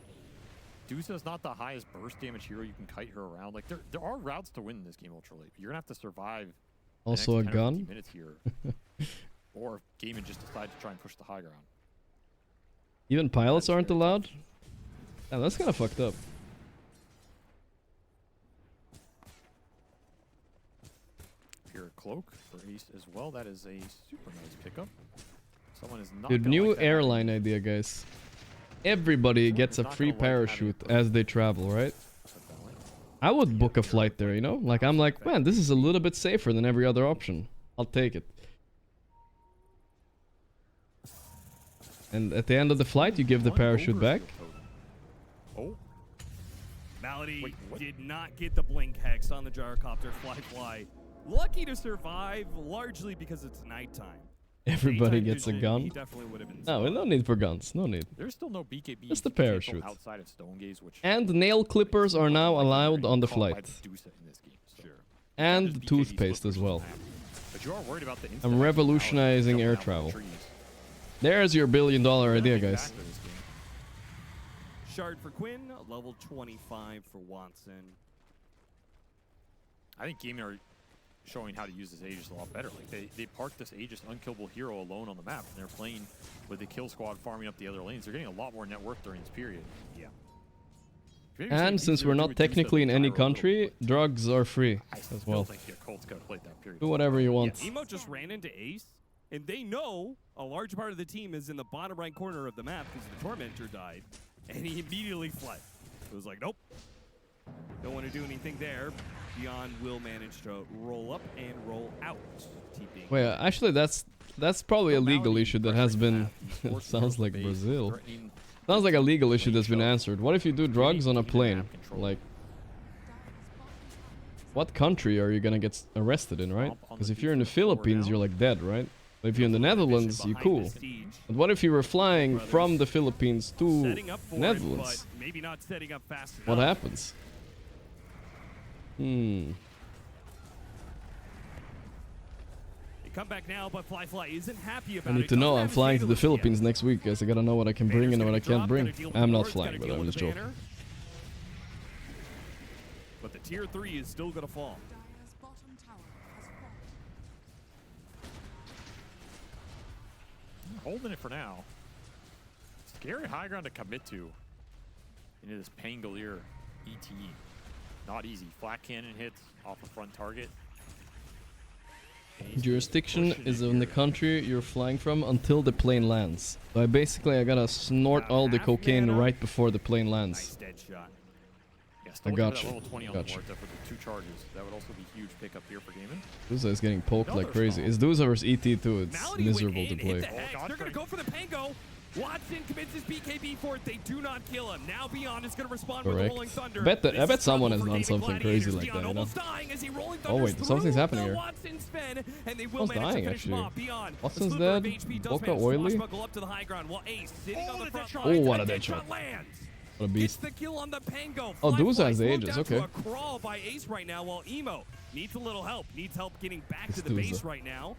V: Dusa's not the highest burst damage hero you can kite her around. Like there are routes to win this game ultra late. You're gonna have to survive
C: also a gun
V: minutes here. Or Gaimin just decide to try and push the high ground.
C: Even pilots aren't allowed? Yeah, that's kind of fucked up.
V: Pure Cloak for Ace as well. That is a super nice pickup. Someone is not
C: Dude,
V: gonna
C: new
V: like that
C: airline idea, guys. Everybody gets a free parachute as they travel, right? I would book a flight there, you know? Like, I'm like, man, this is a little bit safer than every other option. I'll take it. And at the end of the flight, you give the parachute back.
V: Oh.
U: Malady did not get the blink hex on the gyrocopter fly. Lucky to survive, largely because it's nighttime.
C: Everybody gets a gun.
U: He definitely would have been
C: No, no need for guns. No need.
V: There's still no BKB.
C: Just the parachute.
V: Outside of Stonegaze, which
C: And nail clippers are now allowed on the flight. And toothpaste as well.
V: But you are worried about the
C: I'm revolutionizing air travel. There's your $1 billion idea, guys.
U: Shard for Quinn, level 25 for Watson.
V: I think Gaimin are showing how to use this Aegis a lot better. Like they parked this Aegis unkillable hero alone on the map, and they're playing with the kill squad farming up the other lanes. They're getting a lot more net worth during this period.
U: Yeah.
C: And since we're not technically in any country, drugs are free as well. Do whatever you want.
U: Yeah, Emo just ran into Ace, and they know a large part of the team is in the bottom right corner of the map because the Tormentor died, and he immediately fled. It was like, nope, don't want to do anything there. Beyond will manage to roll up and roll out.
C: Wait, actually, that's probably a legal issue that has been. Sounds like Brazil. Sounds like a legal issue that's been answered. What if you do drugs on a plane? Like, what country are you gonna get arrested in, right? Because if you're in the Philippines, you're like dead, right? But if you're in the Netherlands, you're cool. But what if you were flying from the Philippines to Netherlands?
U: Maybe not setting up fast enough.
C: What happens?
U: They come back now, but Fly isn't happy about
C: I need to know. I'm flying to the Philippines next week, guys. I gotta know what I can bring and what I can't bring. I'm not flying, but I'm just joking.
U: But the tier 3 is still gonna fall.
V: Holding it for now. Scary high ground to commit to into this Pangolier ET. Not easy. Flat cannon hits off a front target.
C: Jurisdiction is in the country you're flying from until the plane lands. So I gotta snort all the cocaine right before the plane lands. I got you. Got you.
V: For the 2 charges. That would also be huge pickup here for Gaimin.
C: Dusa is getting poked like crazy. It's Dusa versus ET too. It's miserable to play.
U: They're gonna go for the Pango. Watson commits his BKB for it. They do not kill him. Now Beyond is going to respond with a
C: Correct.
U: Rolling Thunder.
C: I bet someone has done something crazy like that, you know?
U: Almost dying as he Rolling
C: Oh wait,
U: Thunders
C: something's
U: through
C: happening
U: the
C: here.
U: Watson spin, and they will
C: Someone's
U: manage
C: dying
U: to finish him
C: actually.
U: off. Beyond.
C: Watson's
U: A sliver of
C: dead.
U: HP does
C: Boca
U: manage to
C: oily.
U: swashbuckle up to the high ground while Ace sitting on the front
C: Oh,
U: lines,
C: what a
U: and
C: dead shot.
U: headshot lands.
C: What a
U: Gets
C: beast.
U: the kill on the Pango.
C: Oh,
U: Fly
C: Duza
U: Fly
C: has
U: slowed
C: ages,
U: down to
C: okay.
U: a crawl by Ace right now, while Emo needs a little help. Needs help getting back
C: It's
U: to the base
C: Duza.
U: right now.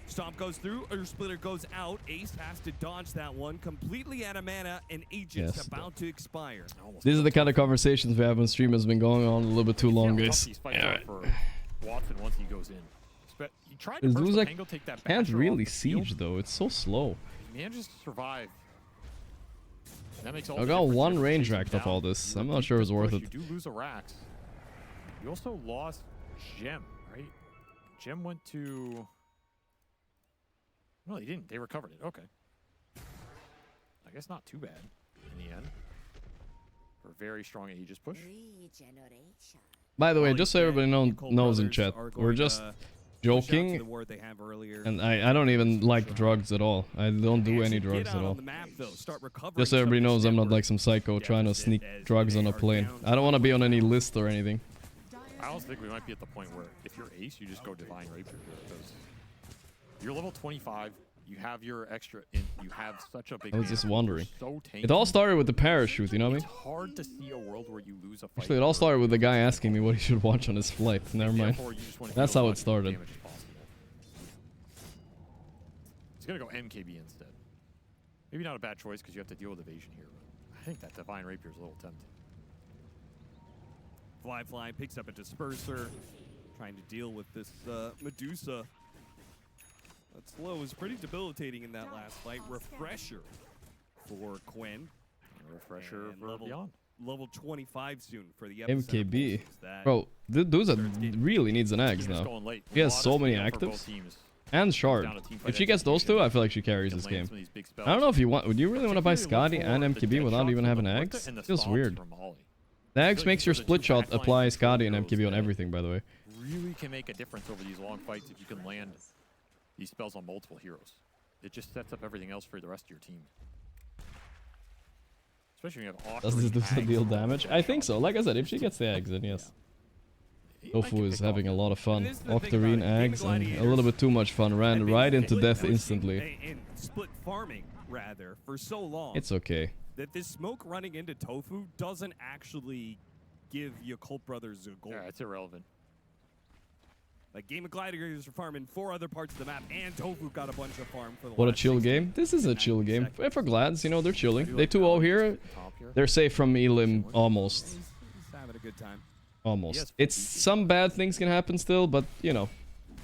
U: Stomp goes through, or Splitter goes out. Ace has to dodge that one. Completely out of mana, and Agent's
C: Yes.
U: about to expire.
C: This is the kind of conversations we have when stream has been going on a little bit too long, guys.
V: These fights are for Watson once he goes in. He tried to
C: This
V: burst
C: dude's
V: the
C: like
V: Pango, take that
C: can't
V: basher
C: really
V: off the field.
C: siege though. It's so slow.
V: He manages to survive. That makes all
C: I
V: the
C: got
V: difference
C: one
V: here.
C: range
V: Chase him
C: racked off
V: down.
C: all this.
V: You
C: I'm not
V: repeat
C: sure it was
V: this
C: worth
V: push,
C: it.
V: You do lose a Rax. You also lost Gem, right? Gem went to... No, they didn't. They recovered it. Okay. I guess not too bad in the end. For a very strong Aegis push.
C: By the way, just so everybody knows in chat, we're just joking, and I don't even like drugs at all. I don't do any drugs at all. Just so everybody knows, I'm not like some psycho trying to sneak drugs on a plane. I don't want to be on any list or anything.
V: I also think we might be at the point where if you're Ace, you just go Divine Rapier because you're level 25. You have your extra. You have such a big.
C: I was just wondering.
V: So tanky.
C: It all started with the parachute, you know what I mean?
V: It's hard to see a world where you lose a fight.
C: Actually, it all started with the guy asking me what he should watch on his flight. Never mind. That's how it started.
V: He's gonna go MKB instead. Maybe not a bad choice because you have to deal with evasion here. But I think that Divine Rapier is a little tempting.
U: Fly picks up a Disperser, trying to deal with this Medusa. That slow was pretty debilitating in that last fight. Refresher for Quinn.
V: Refresher
U: And
V: for Beyond.
U: Level 25 soon for the
C: MKB. Bro, Duza really needs an Axe now. He has so many actives. And Shard. If she gets those two, I feel like she carries this game. I don't know if you want... Would you really want to buy Scotty and MKB without even having Axe? It feels weird. The Axe makes your split shot apply Scotty and MKB on everything, by the way.
V: Really can make a difference over these long fights if you can land these spells on multiple heroes. It just sets up everything else for the rest of your team. Especially when you have
C: Does this Duza deal damage? I think so. Like I said, if she gets the Axe, then yes. Tofu is having a lot of fun. Octarine, Axe, and a little bit too much fun. Ran right into death instantly.
U: In split farming, rather, for so long.
C: It's okay.
U: That this smoke running into Tofu doesn't actually give Yakult Brothers a goal.
V: Yeah, it's irrelevant.
U: Like, Game of Gladiators are farming 4 other parts of the map, and Tofu got a bunch of farm for the
C: What a
U: last
C: chill
U: 60.
C: game. This is a chill game. For Glads, you know, they're chilling. They 2-0 here. They're safe from Elim almost.
U: He's having a good time.
C: Almost. It's some bad things can happen still, but, you know,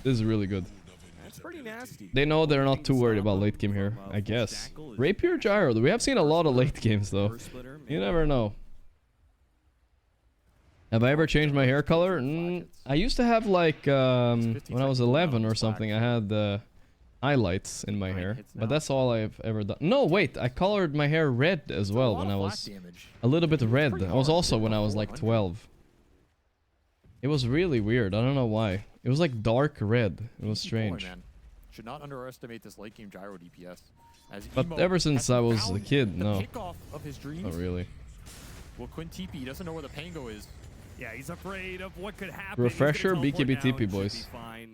C: this is really good.
U: That's pretty nasty.
C: They know they're not too worried about late game here, I guess. Rapier Gyro. We have seen a lot of late games, though. You never know. Have I ever changed my hair color? I used to have, like, when I was 11 or something, I had highlights in my hair. But that's all I've ever done. No, wait. I colored my hair red as well when I was a little bit red. I was also when I was, like, 12. It was really weird. I don't know why. It was like dark red. It was strange.
V: Boy, man. Should not underestimate this late game gyro DPS. As
C: But
V: Emo
C: ever since I was a kid,
V: the
C: no.
V: kickoff of his dreams.
C: Not really.
V: Well, Quinn TP, he doesn't know where the Pango is.
U: Yeah, he's afraid of what could happen.
C: Refresher, BKB TP, boys.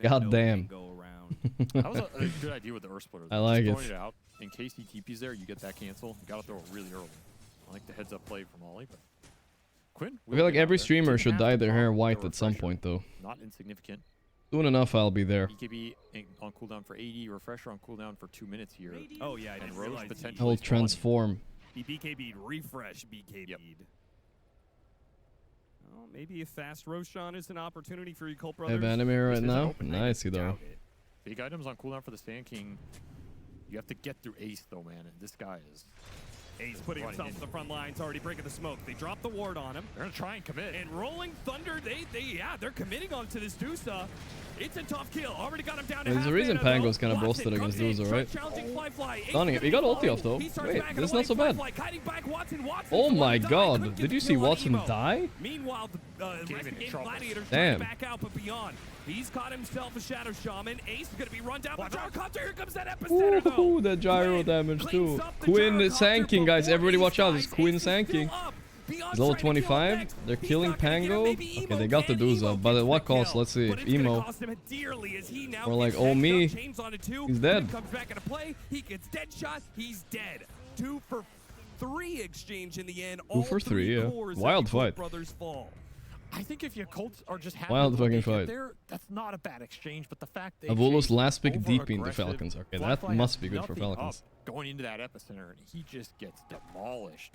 C: God damn.
V: That was a good idea with the Earth Splitter.
C: I like
V: Just
C: it.
V: throwing out. In case he TP's there, you get that cancel. You gotta throw it really early. I like the heads up play from Ollie, but Quinn.
C: I feel like every streamer should dye their hair white at some point, though.
V: Not insignificant.
C: Soon enough, I'll be there.
V: BKB on cooldown for 80, refresher on cooldown for 2 minutes here.
U: Oh yeah, I
V: and
U: didn't
V: Rose
U: realize
V: potentially.
C: I will transform.
U: He BKB'd, refresh BKB'd. Well, maybe a fast Roshan is an opportunity for Yakult
C: I have
U: Brothers.
C: anime right now. Nice, though.
V: Big items on cooldown for the Sand King. You have to get through Ace though, man. And this guy is.
U: Ace putting himself to the front lines, already breaking the smoke. They drop the ward on him.
V: They're gonna try and commit.
U: And Rolling Thunder, they're committing onto this Dusa. It's a tough kill. Already got him down.
C: There's a reason Pango's kind of boasted against Duza, right? Stunning it. He got ulti off though. Wait, this is not so bad. Oh my god. Did you see Watson die?
U: Meanwhile, Gladiator
C: Damn.
U: back out but beyond. He's caught himself a Shadow Shaman. Ace is going to be run down by Gyrocopter. Here comes that epicenter though.
C: Ooh, that gyro damage too. Quinn is sanking, guys. Everybody watch out. This Quinn sanking. He's level 25. They're killing Pango. Okay, they got the Duza, but at what cost? Let's see. Emo. Or like, oh me. He's dead.
U: Comes back into play. He gets dead shot. He's dead. 2 for 3 exchange in the end.
C: 2 for 3, yeah. Wild fight.
U: Brothers fall.
V: I think if Yakult are just happy
C: Wild fucking fight.
V: there, that's not a bad exchange, but the fact they
C: Avulus last pick DP into
V: over-aggressive,
C: Falcons. Okay,
V: Fly
C: that
V: Fly
C: must
V: has
C: be good for
V: nothing
C: Falcons.
V: up going into that epicenter, and he just gets demolished.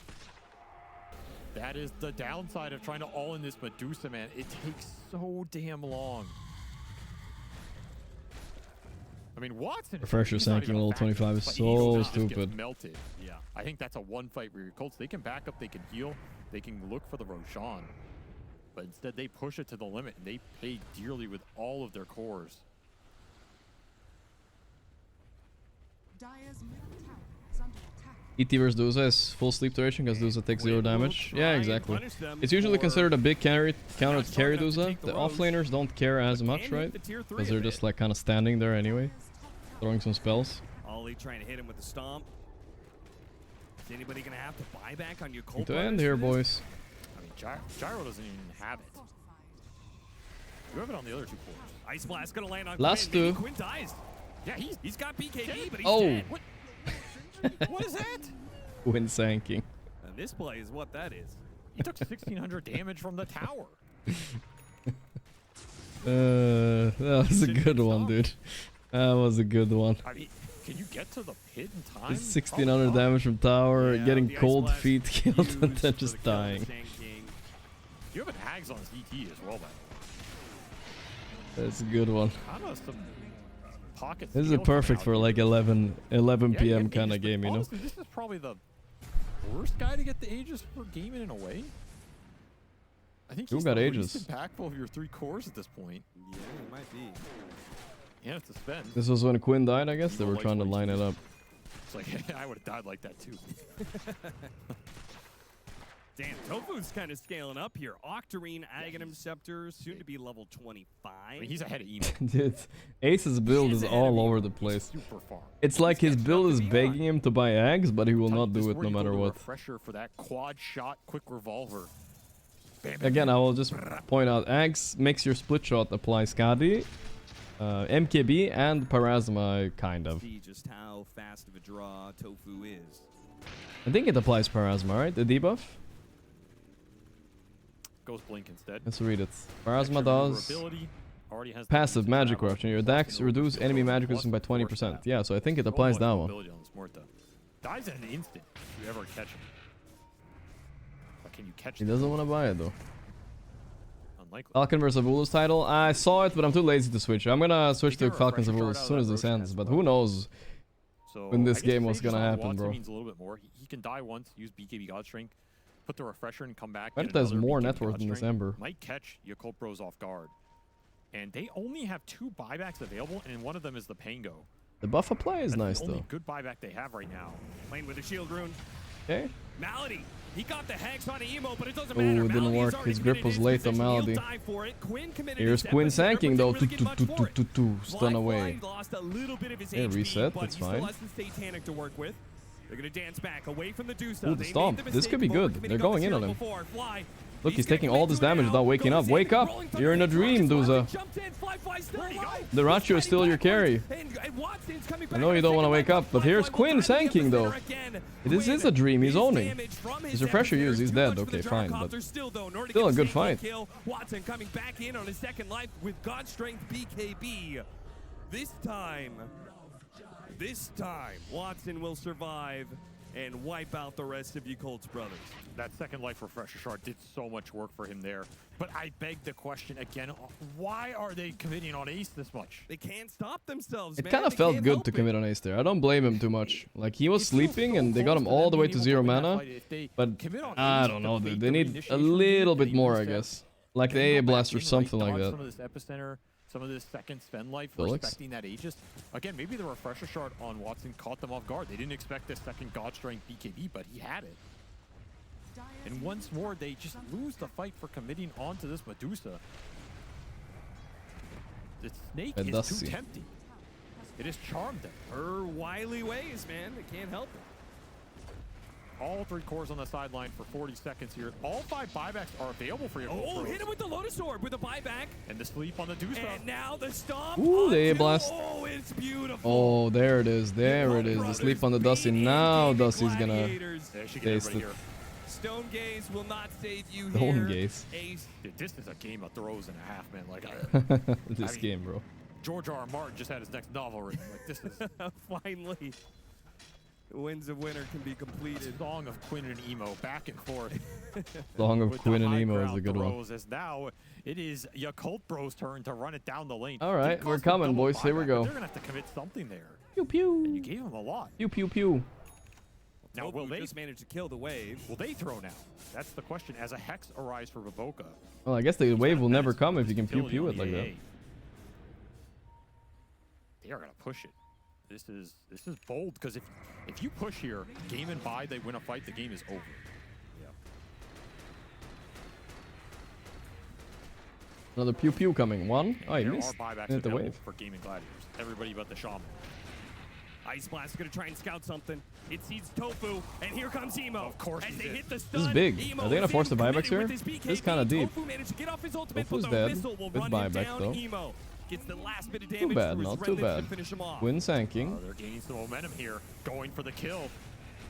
V: That is the downside of trying to all in this Medusa, man. It takes so damn long. I mean, Watson.
C: Refresher sanking level 25 is so stupid.
V: Melted. Yeah, I think that's a one fight where your Colts, they can back up, they can heal, they can look for the Roshan. But instead, they push it to the limit, and they pay dearly with all of their cores.
F: Dire's middle tower is under attack.
C: ET versus Duza is full sleep duration because Duza takes 0 damage. Yeah, exactly. It's usually considered a big counter to carry Duza. The offlaners don't care as much, right? Because they're just like kind of standing there anyway, throwing some spells.
U: Ollie trying to hit him with the stomp. Is anybody going to have to buy back on your Colt?
C: To end here, boys.
V: I mean, Gyro doesn't even have it. You have it on the other 2 cores.
U: Ice Blast going to land on
C: Last
U: Quinn.
C: 2.
U: Quinn dies. Yeah, he's got BKB, but he's
C: Oh.
U: dead. What is that?
C: Quinn sanking.
U: And this play is what that is.
V: He took 1,600 damage from the tower.
C: That was a good one, dude. That was a good one.
V: I mean, can you get to the pit in time?
C: 1,600 damage from tower, getting cold feet killed, and then just dying.
V: You have an Hags on CT as well, man.
C: That's a good one.
V: I don't know, some pockets.
C: This is perfect for like 11 p.m. kind of game, you know?
V: Honestly, this is probably the worst guy to get the Aegis for Gaimin in a way. I think he's
C: got
V: the
C: Aegis.
V: least impactful of your 3 cores at this point.
U: Yeah, it might be.
V: You have to spend.
C: This was when Quinn died, I guess. They were trying to line it up.
V: It's like, I would have died like that too.
U: Damn, Tofu's kind of scaling up here. Octarine, Aghanim Scepter, soon to be level 25.
V: I mean, he's ahead of Emo.
C: Dude, Ace's build is all over the place. It's like his build is begging him to buy Ags, but he will not do it no matter what.
V: Refresher for that quad shot quick revolver.
C: Again, I will just point out, Ags makes your split shot apply Skadi, MKB, and Parasma, kind of.
U: See just how fast of a draw Tofu is.
C: I think it applies Parasma, right? The debuff?
V: Goes Blink instead.
C: Let's read it. Parasma does passive magic corruption. Your attacks reduce enemy magic resistance by 20%. Yeah, so I think it applies that one.
V: Dies in an instant if you ever catch him. But can you catch
C: He
V: him?
C: doesn't want to buy it though.
V: Unlikely.
C: Falcon vs. Avulus title. I saw it, but I'm too lazy to switch. I'm gonna switch to Falcons Avulus as soon as this ends. But who knows when this game was gonna happen, bro.
V: Means a little bit more. He can die once, use BKB God Strength, put the refresher and come back.
C: What if there's more net worth in this Ember?
V: Might catch Yakult Bros off guard. And they only have 2 buybacks available, and one of them is the Pango.
C: The buff apply is nice
V: the only
C: though.
V: good buyback they have right now.
U: Playing with a shield rune.
C: Okay.
U: Malady. He got the Hex on Emo, but it doesn't
C: Oh,
U: matter.
C: it didn't work. His grip was late on Malady. Here's Quinn sanking though. Stun away.
U: Lost a little bit of his
C: Yeah,
U: HP,
C: reset.
U: but
C: That's
U: he still
C: fine.
U: has the Satanic to work with. They're gonna dance back away from the Dusa.
C: Ooh, the stomp. This could be good. They're going in on him. Look, he's taking all this damage without waking up. Wake up! You're in a dream, Duza. The Ratio is still your carry. I know you don't want to wake up, but here's Quinn sanking though. This is a dream. He's owning. His refresher use. He's dead. Okay, fine, but still a good fight.
U: Watson coming back in on his second life with God Strength BKB. This time, Watson will survive and wipe out the rest of you Colts brothers.
V: That second life refresher shard did so much work for him there. But I beg the question again, why are they committing on Ace this much?
U: They can't stop themselves,
C: It
U: man.
C: kind of
U: They
C: felt
U: can't
C: good
U: help
C: to
U: it.
C: commit on Ace there. I don't blame him too much. Like, he was sleeping and they got him all the way to 0 mana. But I don't know, dude. They need a little bit more, I guess. Like the AA Blast or something like that.
V: some of this second Sven life,
C: Felix?
V: respecting that Aegis. Again, maybe the refresher shard on Watson caught them off guard. They didn't expect this second God Strength BKB, but he had it. And once more, they just lose the fight for committing onto this Medusa. The snake is too tempting. It has charmed them.
U: Her wily ways, man. It can't help it.
V: All 3 cores on the sideline for 40 seconds here. All 5 buybacks are available for you.
U: Oh, hit him with the Lotus Orb with a buyback.
V: And the sleep on the Deuce.
U: And now the stomp.
C: Ooh, the A-blast.
U: Oh, it's beautiful.
C: Oh, there it is. There it is. The sleep on the Dusty. Now Dusty's gonna taste it.
U: Stone Gaze will not save you
C: Stone
U: here.
C: Gaze.
U: Ace.
V: Dude, this is a game of throws and a half, man. Like
C: This game, bro.
V: George R. R. Martin just had his next novel written. Like, this is
U: finally. The Winds of Winter can be completed.
V: Song of Quinn and Emo, back and forth.
C: Song of
V: With
C: Quinn
V: the
C: and
V: high
C: Emo is
V: ground
C: a good one.
V: throws, as now it is Yakult Bro's turn to run it down the lane.
C: All right,
V: Didn't
C: we're
V: cost them
C: coming,
V: double
C: boys. Here we
V: buyback,
C: go.
V: but They're gonna have to commit something there.
C: Pew pew.
V: And you gave them a lot.
C: Pew pew pew.
V: Now will they
U: just manage to kill the wave?
V: Will they throw now? That's the question. As a hex arrives for Vivoka.
C: Well, I guess the wave will never come if you can pew pew it like that.
V: They are gonna push it. This is bold, because if you push here, game and buy, they win a fight, the game is over.
C: Another pew pew coming. One. Oh, he
V: There
C: missed.
V: are buybacks
C: Hit the
V: available
C: wave.
V: for Gaimin Gladiators. Everybody but the Shaman.
U: Ice Blast is going to try and scout something. It sees Tofu, and here comes Emo. Of
V: course
U: As they hit the
C: This
U: stun,
C: is big.
U: Emo
C: Are they gonna
U: is
C: force the
U: in,
C: buybacks
U: committed
C: here?
U: with his
C: This
U: BKB.
C: is kind of deep.
U: Tofu managed to get off his ultimate,
C: Tofu's
U: but the
C: dead.
U: missile will
C: With
U: run
C: buyback,
U: him down.
C: though.
U: Emo gets the last bit of damage
C: Too bad,
U: through his
C: not too
U: remnants
C: bad.
U: to finish him off.
C: Wind sanking.
V: They're gaining some momentum here, going for the kill.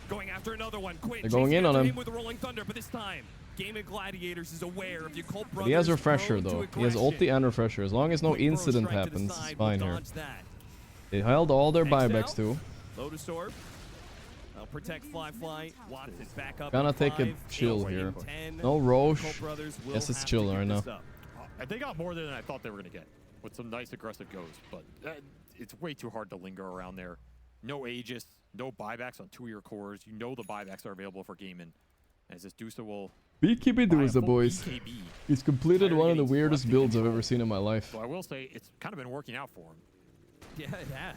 U: Going after another one. Quinn
C: They're going
U: chasing
C: in on
U: after
C: him.
U: with the Rolling Thunder, but this time, Gaimin Gladiators is aware of Yakult
C: But he has
U: Brothers'
C: refresher
U: prone to
C: though. He has
U: aggression.
C: ulti and refresher. As long as no incident happens, it's fine here. They held all their buybacks too.
U: Lotus Orb. They'll protect Fly. Watson's back up.
C: Gonna
U: at
C: take a
U: 5,
C: chill
U: 8,
C: here.
U: 10.
C: No Roche.
U: Yakult Brothers will
C: Guess it's
U: have to
C: chill
U: keep
C: right now.
U: this up.
V: They got more than I thought they were going to get, with some nice aggressive goes, but it's way too hard to linger around there. No Aegis, no buybacks on 2 of your cores. You know the buybacks are available for Gaimin, as this Dusa will...
C: BKB Dusa, boys.
V: BKB.
C: He's completed one of the
V: getting
C: weirdest
V: swept
C: builds
V: in
C: I've ever seen in my life.
V: So I will say, it's kind of been working out for him.
U: Yeah, it has.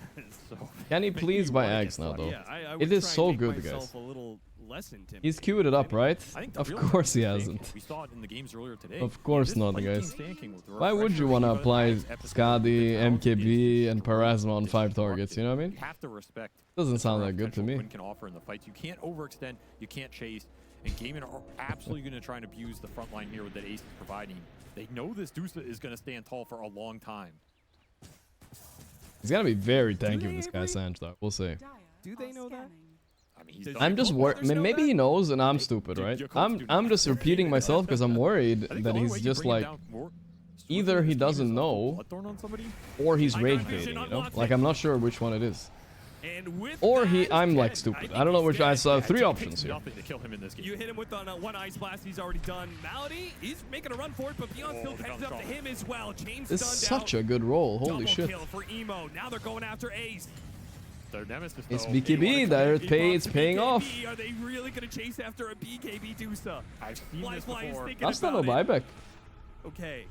V: So
C: Can he please buy Axe now, though?
U: Yeah, I would
C: It is
U: try and
C: so
U: make
C: good,
U: myself
C: guys.
U: a little less intimidating.
C: He's queued it up, right?
V: I think the
C: Of
V: real
C: course he
V: mistake,
C: hasn't.
V: We saw it in the games earlier today.
C: Of course
V: this
C: not,
V: late
C: guys.
V: game stanking with the
C: Why would you
V: refresher,
C: want to
V: even
C: apply
V: as episode
C: Skadi, MKB, and Parasma on 5 targets? You know what I mean?
V: You have to respect.
C: Doesn't
V: the
C: sound
V: power
C: that good to
V: potential
C: me.
V: Quinn can offer in the fights. You can't overextend. You can't chase. And Gaimin are absolutely going to try and abuse the front line here with that Ace is providing. They know this Dusa is going to stand tall for a long time.
C: He's gonna be very tanky with this guy Sanj, though. We'll see.
U: Do they know that?
V: I mean, he's
C: I'm just worried. Maybe he knows, and I'm stupid, right? I'm just repeating myself because I'm worried that he's just like either he doesn't know, or he's rage baiting. You know, like I'm not sure which one it is. Or I'm like stupid. I don't know which. I saw 3 options here.
V: Nothing to kill him in this game.
U: You hit him with one Ice Blast. He's already done. Malady, he's making a run for it, but Beyond still catches up to him as well. Chain
C: This is
U: stunned
C: such a good roll. Holy
U: Double
C: shit!
U: kill for Emo. Now they're going after Ace.
V: Their nemesis,
C: It's
V: though,
C: BKB. It's paying off.
U: Are they really going to chase after a BKB Dusa?
V: I've seen this
U: Fly is
V: before.
U: thinking
C: That's not a
U: about it.
C: buyback.
U: Okay.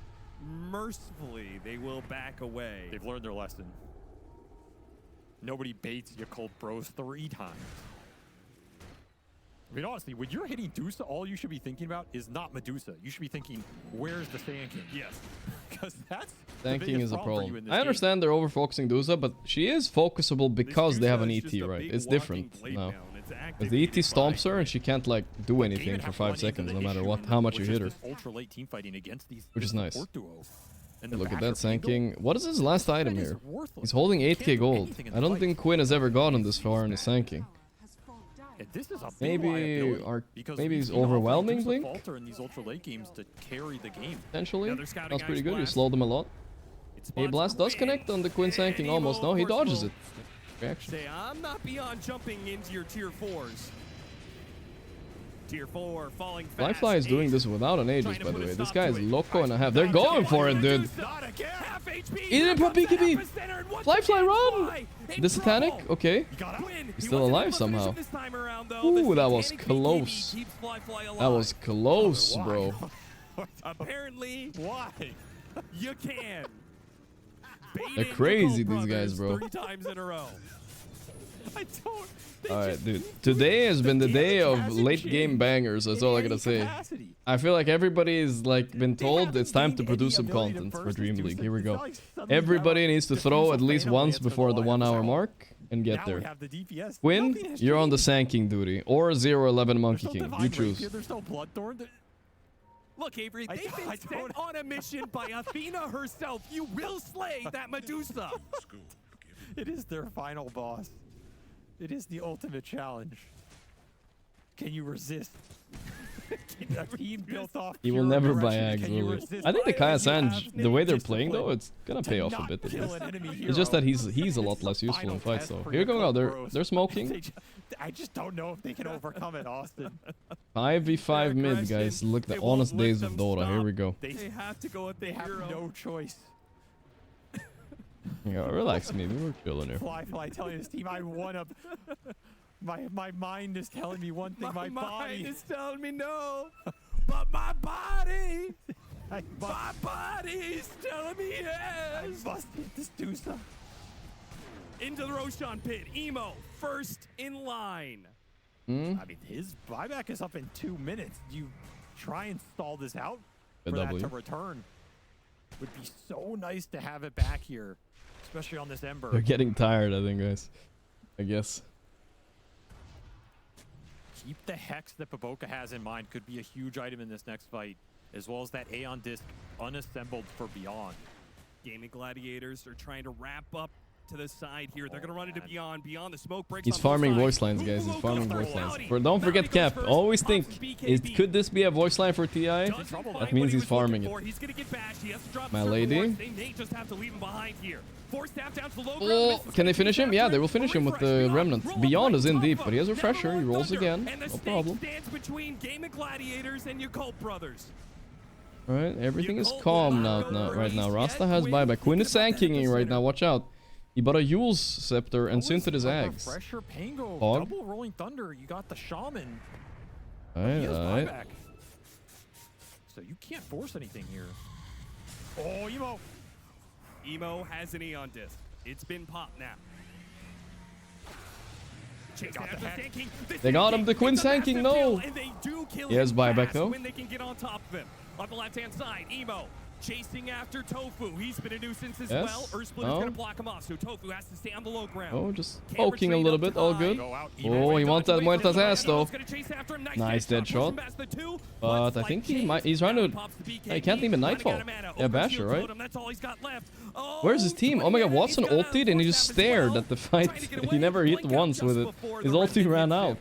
U: Mercifully, they will back away.
V: They've learned their lesson. Nobody baits Yakult Bros 3 times. I mean, honestly, when you're hitting Dusa, all you should be thinking about is not Medusa. You should be thinking, where's the Sand King?
U: Yes.
V: Because that's the
C: Tanking
V: biggest
C: is a
V: problem for you
C: problem.
V: in this
C: I
V: game.
C: understand they're overfocusing Dusa, but she is focusable because they have an
U: Dusa is
C: ET,
U: just a
C: right?
U: big
C: It's
U: walking
C: different
U: blade
C: now.
U: now, and it's
C: Because the ET stomps her and she can't like do anything for 5 seconds, no matter what, how much you hit her.
V: Ultra late team fighting against these,
C: Which is nice.
V: support duo. And
C: Hey,
V: the
C: look at
V: Basher
C: that sanking. What is his last item
V: is
C: here?
V: worthless.
C: He's holding
V: You can't
C: 8k
V: do
C: gold.
V: anything in the
C: I don't
V: fight.
C: think Quinn has ever gotten this far in the sanking.
V: And this is a big
C: Maybe
V: liability, because
C: maybe
V: we've
C: he's
V: seen often
C: overwhelming
V: Dusa
C: Blink.
V: falter in these ultra late games to carry the game.
C: Potentially.
U: Another scouting
C: Sounds pretty
U: Ice
C: good. You
U: Blast.
C: slowed him a lot. A
U: Spots
C: blast does connect on the Quinn sanking
U: Emo
C: almost. No, he dodges it.
U: forceful.
C: Reaction.
U: Say, I'm not beyond jumping into your tier 4s. Tier 4, falling fast.
C: Fly is doing this without an Aegis, by the way. This guy is loco and a half. They're going for it, dude. He didn't put BKB. Fly, run! The Satanic? Okay. He's still alive somehow. Ooh, that was close. That was close, bro.
U: Apparently,
V: Why?
U: you can.
C: They're crazy, these guys, bro.
U: 3 times in a row. I don't.
C: Alright, dude. Today has been the day of late game bangers. That's all I gotta say. I feel like everybody's like been told it's time to produce some content for Dream League. Here we go. Everybody needs to throw at least once before the 1 hour mark and get there. Quinn, you're on the Sanking duty or 011 Monkey King. You choose.
U: There's no Bloodthorn. Look, Avery, they've been sent on a mission by Athena herself. You will slay that Medusa.
V: It is their final boss. It is the ultimate challenge. Can you resist? A team built off
C: He will never buy Ags, will he? I think the Kaya Sanj, the way they're playing though, it's gonna pay off a bit. It's just that he's a lot less useful in fights though. Here we go, they're smoking.
V: I just don't know if they can overcome it, Austin.
C: 5v5 mid, guys. Look, the honest days of Dota. Here we go.
U: They have to go at the hero.
V: Have no choice.
C: Yeah, relax, maybe we're chilling here.
V: Fly, telling this team I won up. My mind is telling me one thing. My body
U: is telling me no, but my body is telling me yes.
V: I must hit this Dusa.
U: Into the Roshan pit. Emo first in line.
V: I mean, his buyback is up in 2 minutes. You try and stall this out for that to return. Would be so nice to have it back here, especially on this Ember.
C: They're getting tired, I think, guys. I guess.
V: Keep the Hex that Baboka has in mind. Could be a huge item in this next fight, as well as that Aeon Disc unassembled for Beyond.
U: Gaimin Gladiators are trying to wrap up to the side here. They're going to run into Beyond. Beyond the smoke breaks.
C: He's farming voice lines, guys. He's farming voice lines. Don't forget Cap. Always think, could this be a voice line for TI? That means he's farming it. My lady.
U: They may just have to leave him behind here.
C: Oh, can they finish him? Yeah, they will finish him with the Remnant. Beyond is in deep, but he has a refresher. He rolls again. No problem.
U: Between Gaimin Gladiators and Yakult brothers.
C: Alright, everything is calm now right now. Rasta has buyback. Quinn is sankinging right now. Watch out. He bought a Yule's Scepter and synted his Ags.
V: Pressure, Pango, double Rolling Thunder. You got the Shaman.
C: Alright.
V: So you can't force anything here. Oh, Emo.
U: Emo has an Aeon Disc. It's been popped now.
C: They got him. The Quinn Sanking. No. He has buyback though.
U: When they can get on top of him. On the left-hand side, Emo chasing after Tofu. He's been a nuisance as well. Earthsplit is going to block him off, so Tofu has to stay on the low ground.
C: Oh, just poking a little bit. All good. Oh, he wants that Muerta's ass though. Nice dead shot. But I think he's trying to... He can't even Nightfall. Yeah, Basher, right? Where's his team? Oh my god, Watson ulted and he just stared at the fight. He never hit once with it. His ulti ran out.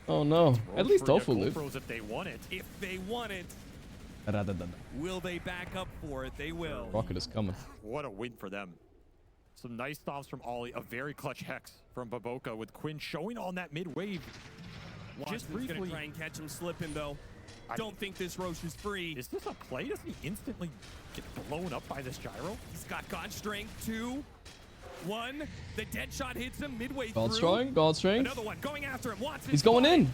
C: Oh no. At least Tofu lived.
U: If they want it. Will they back up for it? They will.
C: Rocket is coming.
V: What a win for them. Some nice stops from Ollie. A very clutch Hex from Baboka with Quinn showing on that mid wave.
U: Just briefly. Gonna try and catch him slipping though. Don't think this Roche is free.
V: Is this a play? Doesn't he instantly get blown up by this gyro?
U: He's got God Strength 2. 1. The dead shot hits him midway
C: God
U: through.
C: Strength, God Strength.
U: Another one going after him. Watson.
C: He's going in.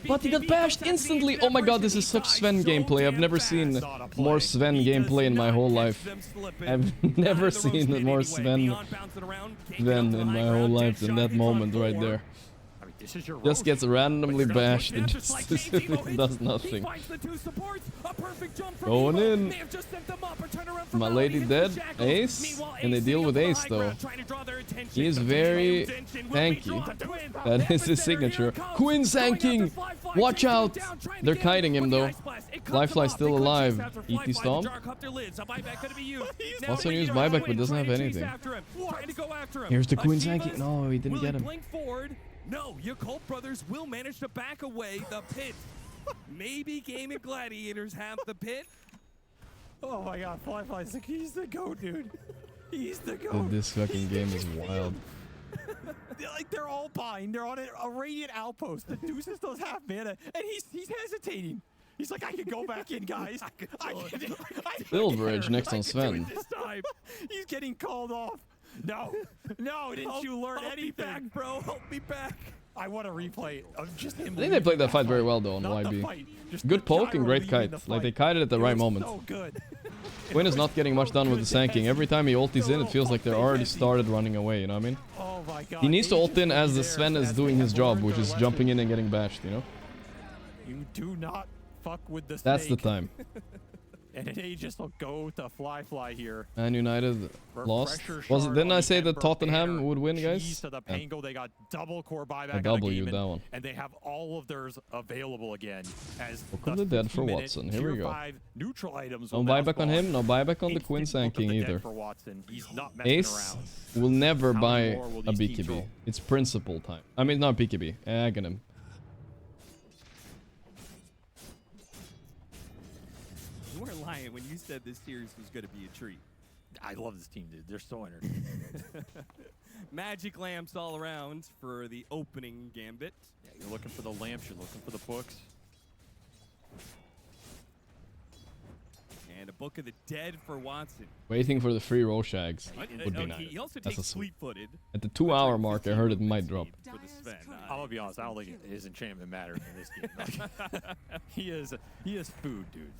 C: But he got bashed instantly. Oh my god, this is such Sven gameplay. I've never seen more Sven gameplay in my whole life. I've never seen more Sven in my whole life than that moment right there. Just gets randomly bashed and just does nothing. Going in. My lady dead. Ace. And they deal with Ace though. He is very tanky. That is his signature. Quinn Sanking! Watch out! They're kiting him though. Lifefly's still alive. ET Stomp. Also use buyback but doesn't have anything. Here's the Quinn Sanking. No, he didn't get him.
U: No, Yakult brothers will manage to back away the pit. Maybe Gaimin Gladiators have the pit.
V: Oh my god, Fly's like, he's the GOAT, dude. He's the GOAT.
C: This fucking game is wild.
V: Like, they're all buying. They're on a Radiant Outpost. The Deuces does half mana, and he's hesitating. He's like, I can go back in, guys.
C: Silveridge next on Sven.
V: He's getting called off. No, didn't you learn anything?
U: Help me back, bro. Help me back.
V: I want a replay of just him.
C: I think they played that fight very well though on YB. Good poke and great kite. Like they kited at the right moment.
V: So good.
C: Quinn is not getting much done with the Sand King. Every time he ultis in, it feels like they're already started running away, you know what I mean?
V: Oh my god.
C: He needs to ult in as the Sven is doing his job, which is jumping in and getting bashed, you know?
V: You do not fuck with the
C: That's the
V: snake.
C: time.
V: And an Aegis will go to fly here.
C: Man United lost.
V: Refresher
C: Was it?
V: shard
C: Didn't
V: on
C: I
V: the
C: say that
V: Ember
C: Tottenham
V: banner.
C: would win, guys?
V: Jeez to the
C: Yeah.
V: Pango, they got double core buyback
C: I
V: on
C: W'd
V: the
C: that
V: Gaimin,
C: one.
V: and they have all of theirs available again. As
C: Welcome to Dead for
V: 50-minute
C: Watson. Here we
V: tier
C: go.
V: 5 neutral items
C: No
V: will now
C: buyback on
V: spawn.
C: him, no buyback on the Quinn Sand King either.
V: For Watson. He's not messing
C: Ace
V: around.
C: will never
V: How
C: buy
V: many more will
C: a
V: these teams
C: BKB.
V: roll?
C: It's principal time. I mean, not BKB, Aghanim.
U: You weren't lying when you said this series was going to be a treat.
V: I love this team, dude. They're so entertaining.
U: Magic lamps all around for the opening gambit.
V: Yeah, you're looking for the lamps, you're looking for the books.
U: And a Book of the Dead for Watson.
C: Waiting for the free Roshags would be
U: Okay,
C: nice.
U: he also
C: That's
U: takes
C: a sweet.
U: Fleet-footed.
C: At the 2-hour mark, I heard it might drop.
U: For the Sven.
V: I'm gonna be honest, I don't think his enchantment matters in this game. Like, he is food, dude.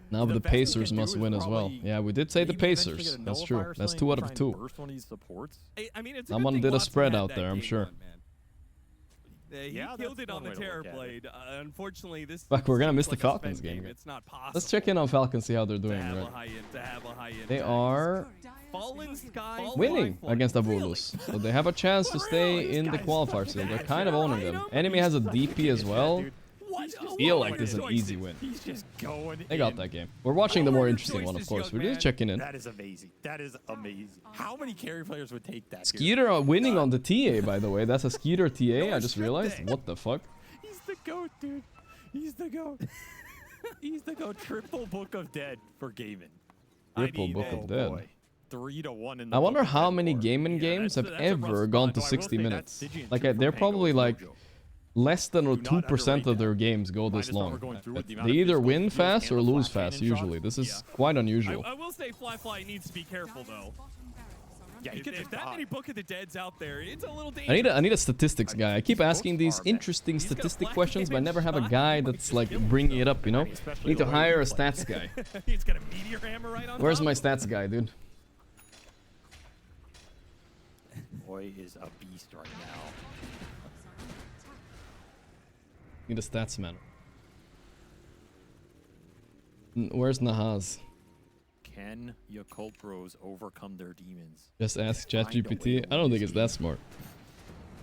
C: Now the
V: best we
C: Pacers
V: can do
C: must
V: is
C: win as well.
V: probably
C: Yeah, we did say the
V: maybe eventually
C: Pacers.
V: get a
C: That's
V: nullifier
C: true.
V: or
C: That's
V: something
C: 2 out
V: to
C: of
V: try
C: 2.
V: and burst one of these supports.
U: I mean, it's a
C: Someone
U: good
C: did
U: thing
C: a
U: Watson
C: spread
U: had
C: out
U: that
C: there, I'm
U: game
C: sure.
U: on, man. He
V: Yeah,
U: killed
V: that's
U: it on
V: one
U: the
V: way to
U: Terror
V: look at it.
U: Blade. Unfortunately, this
C: Fuck, we're gonna
U: seems
C: miss the
U: like a
C: Falcons
U: Sven
C: game.
U: It's not possible.
C: Let's check in on Falcons, see how they're doing.
U: To have a
C: Right?
U: high-end.
C: They are
U: Fallen Sky.
C: winning against Avulus, so they have a chance to stay in the qualifier series. They're kind of owning them. Enemy has a DP as well. Feel like this is an easy win.
V: He's just going
C: They got that game. We're watching the more interesting one, of course. We're just checking in.
V: That is amazing. That is amazing. How many carry players would take that?
C: Skeeter winning on the TA, by the way. That's a Skeeter TA. I just realized. What the fuck?
V: He's the GOAT, dude. He's the GOAT. He's the GOAT. Triple Book of Dead for Gaimin.
C: Triple Book of Dead.
V: 3-1 in the
C: I wonder
V: Book of
C: how
V: Dead
C: many
V: war.
C: Gaimin games have
V: that's a rough
C: ever
V: spot,
C: gone to
V: though. I will
C: 60
V: say
C: minutes.
V: that's Stygian
C: Like,
V: 2
C: they're
V: for
C: probably
V: Pango is
C: like
V: no joke.
C: less than or
V: Do not
C: 2%
V: underrate
C: of their games go this
V: Minus what we're
C: long.
V: going through with the
C: They
V: amount of
C: either
V: physical
C: win
V: use
C: fast
V: and
C: or
V: the
C: lose
V: flat
C: fast,
V: cannon shots.
C: usually. This is quite unusual.
U: I will say Fly needs to be careful, though.
V: Yeah, he could
U: if
V: just
U: that
V: die.
U: many Book of the Dead's out there, it's a little dangerous.
C: I need a statistics guy. I keep asking these interesting statistic questions, but I never have a guy that's like bringing it up, you know? Need to hire a stats guy.
U: He's got a meteor hammer right on
C: Where's
U: top.
C: my stats guy, dude?
V: Boy is a beast right now.
C: Need a stats man. Where's Nahaz?
V: Can Yakult bros overcome their demons?
C: Just ask
V: Find a way
C: ChatGPT.
V: to
C: I don't
V: win
C: think
V: this
C: it's that smart.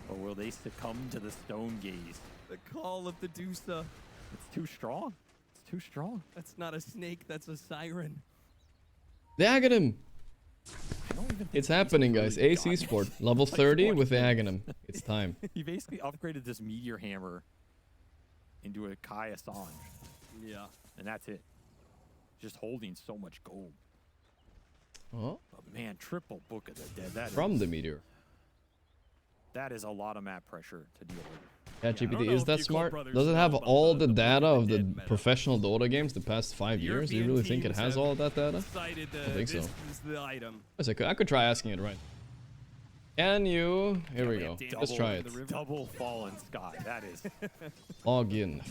V: Or will they succumb to the stone gaze?
U: The call of the Dusa.
V: It's too strong. It's too strong.
U: That's not a snake, that's a siren.
C: The Aghanim! It's happening, guys. Ace Esports. Level 30 with the Aghanim. It's time.
V: He basically upgraded this meteor hammer into a Kai Assange.
U: Yeah.
V: And that's it. Just holding so much gold.
C: Oh.
V: But man, triple Book of the Dead. That
C: From
V: is,
C: the meteor.
V: That is a lot of map pressure to deal with.
C: ChatGPT, is that smart? Does it have all the data of the professional Dota games the past 5 years? Do you really think it has all of that data? I think so.
U: This is the item.
C: Yes, I could try asking it right. Can you? Here we go. Let's try it.
V: Double Fallen Sky. That is.
C: Log in.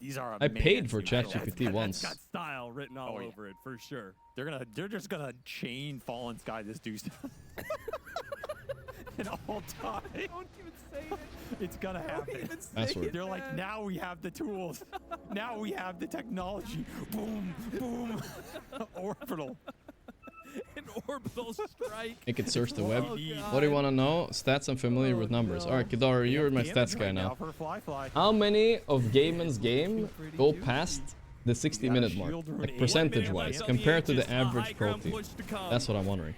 V: These are.
C: I paid for
V: man's
C: ChatGPT once.
U: It's got style written all
V: Oh, yeah.
U: over it for sure.
V: They're just gonna chain Fallen Sky this dude. And all time.
U: Don't even say it.
V: It's gonna happen.
C: Password.
V: They're like, now we have the tools. Now we have the technology. Boom, boom. Orbital.
U: An orbital strike.
C: Make it search the web.
U: Oh,
C: What do you want to know? Stats, I'm familiar with numbers. Alright, Kidara, you're my stats guy now. How many of Gaimin's game go past the 60-minute mark? Like percentage-wise, compared to the average pro team? That's what I'm wondering.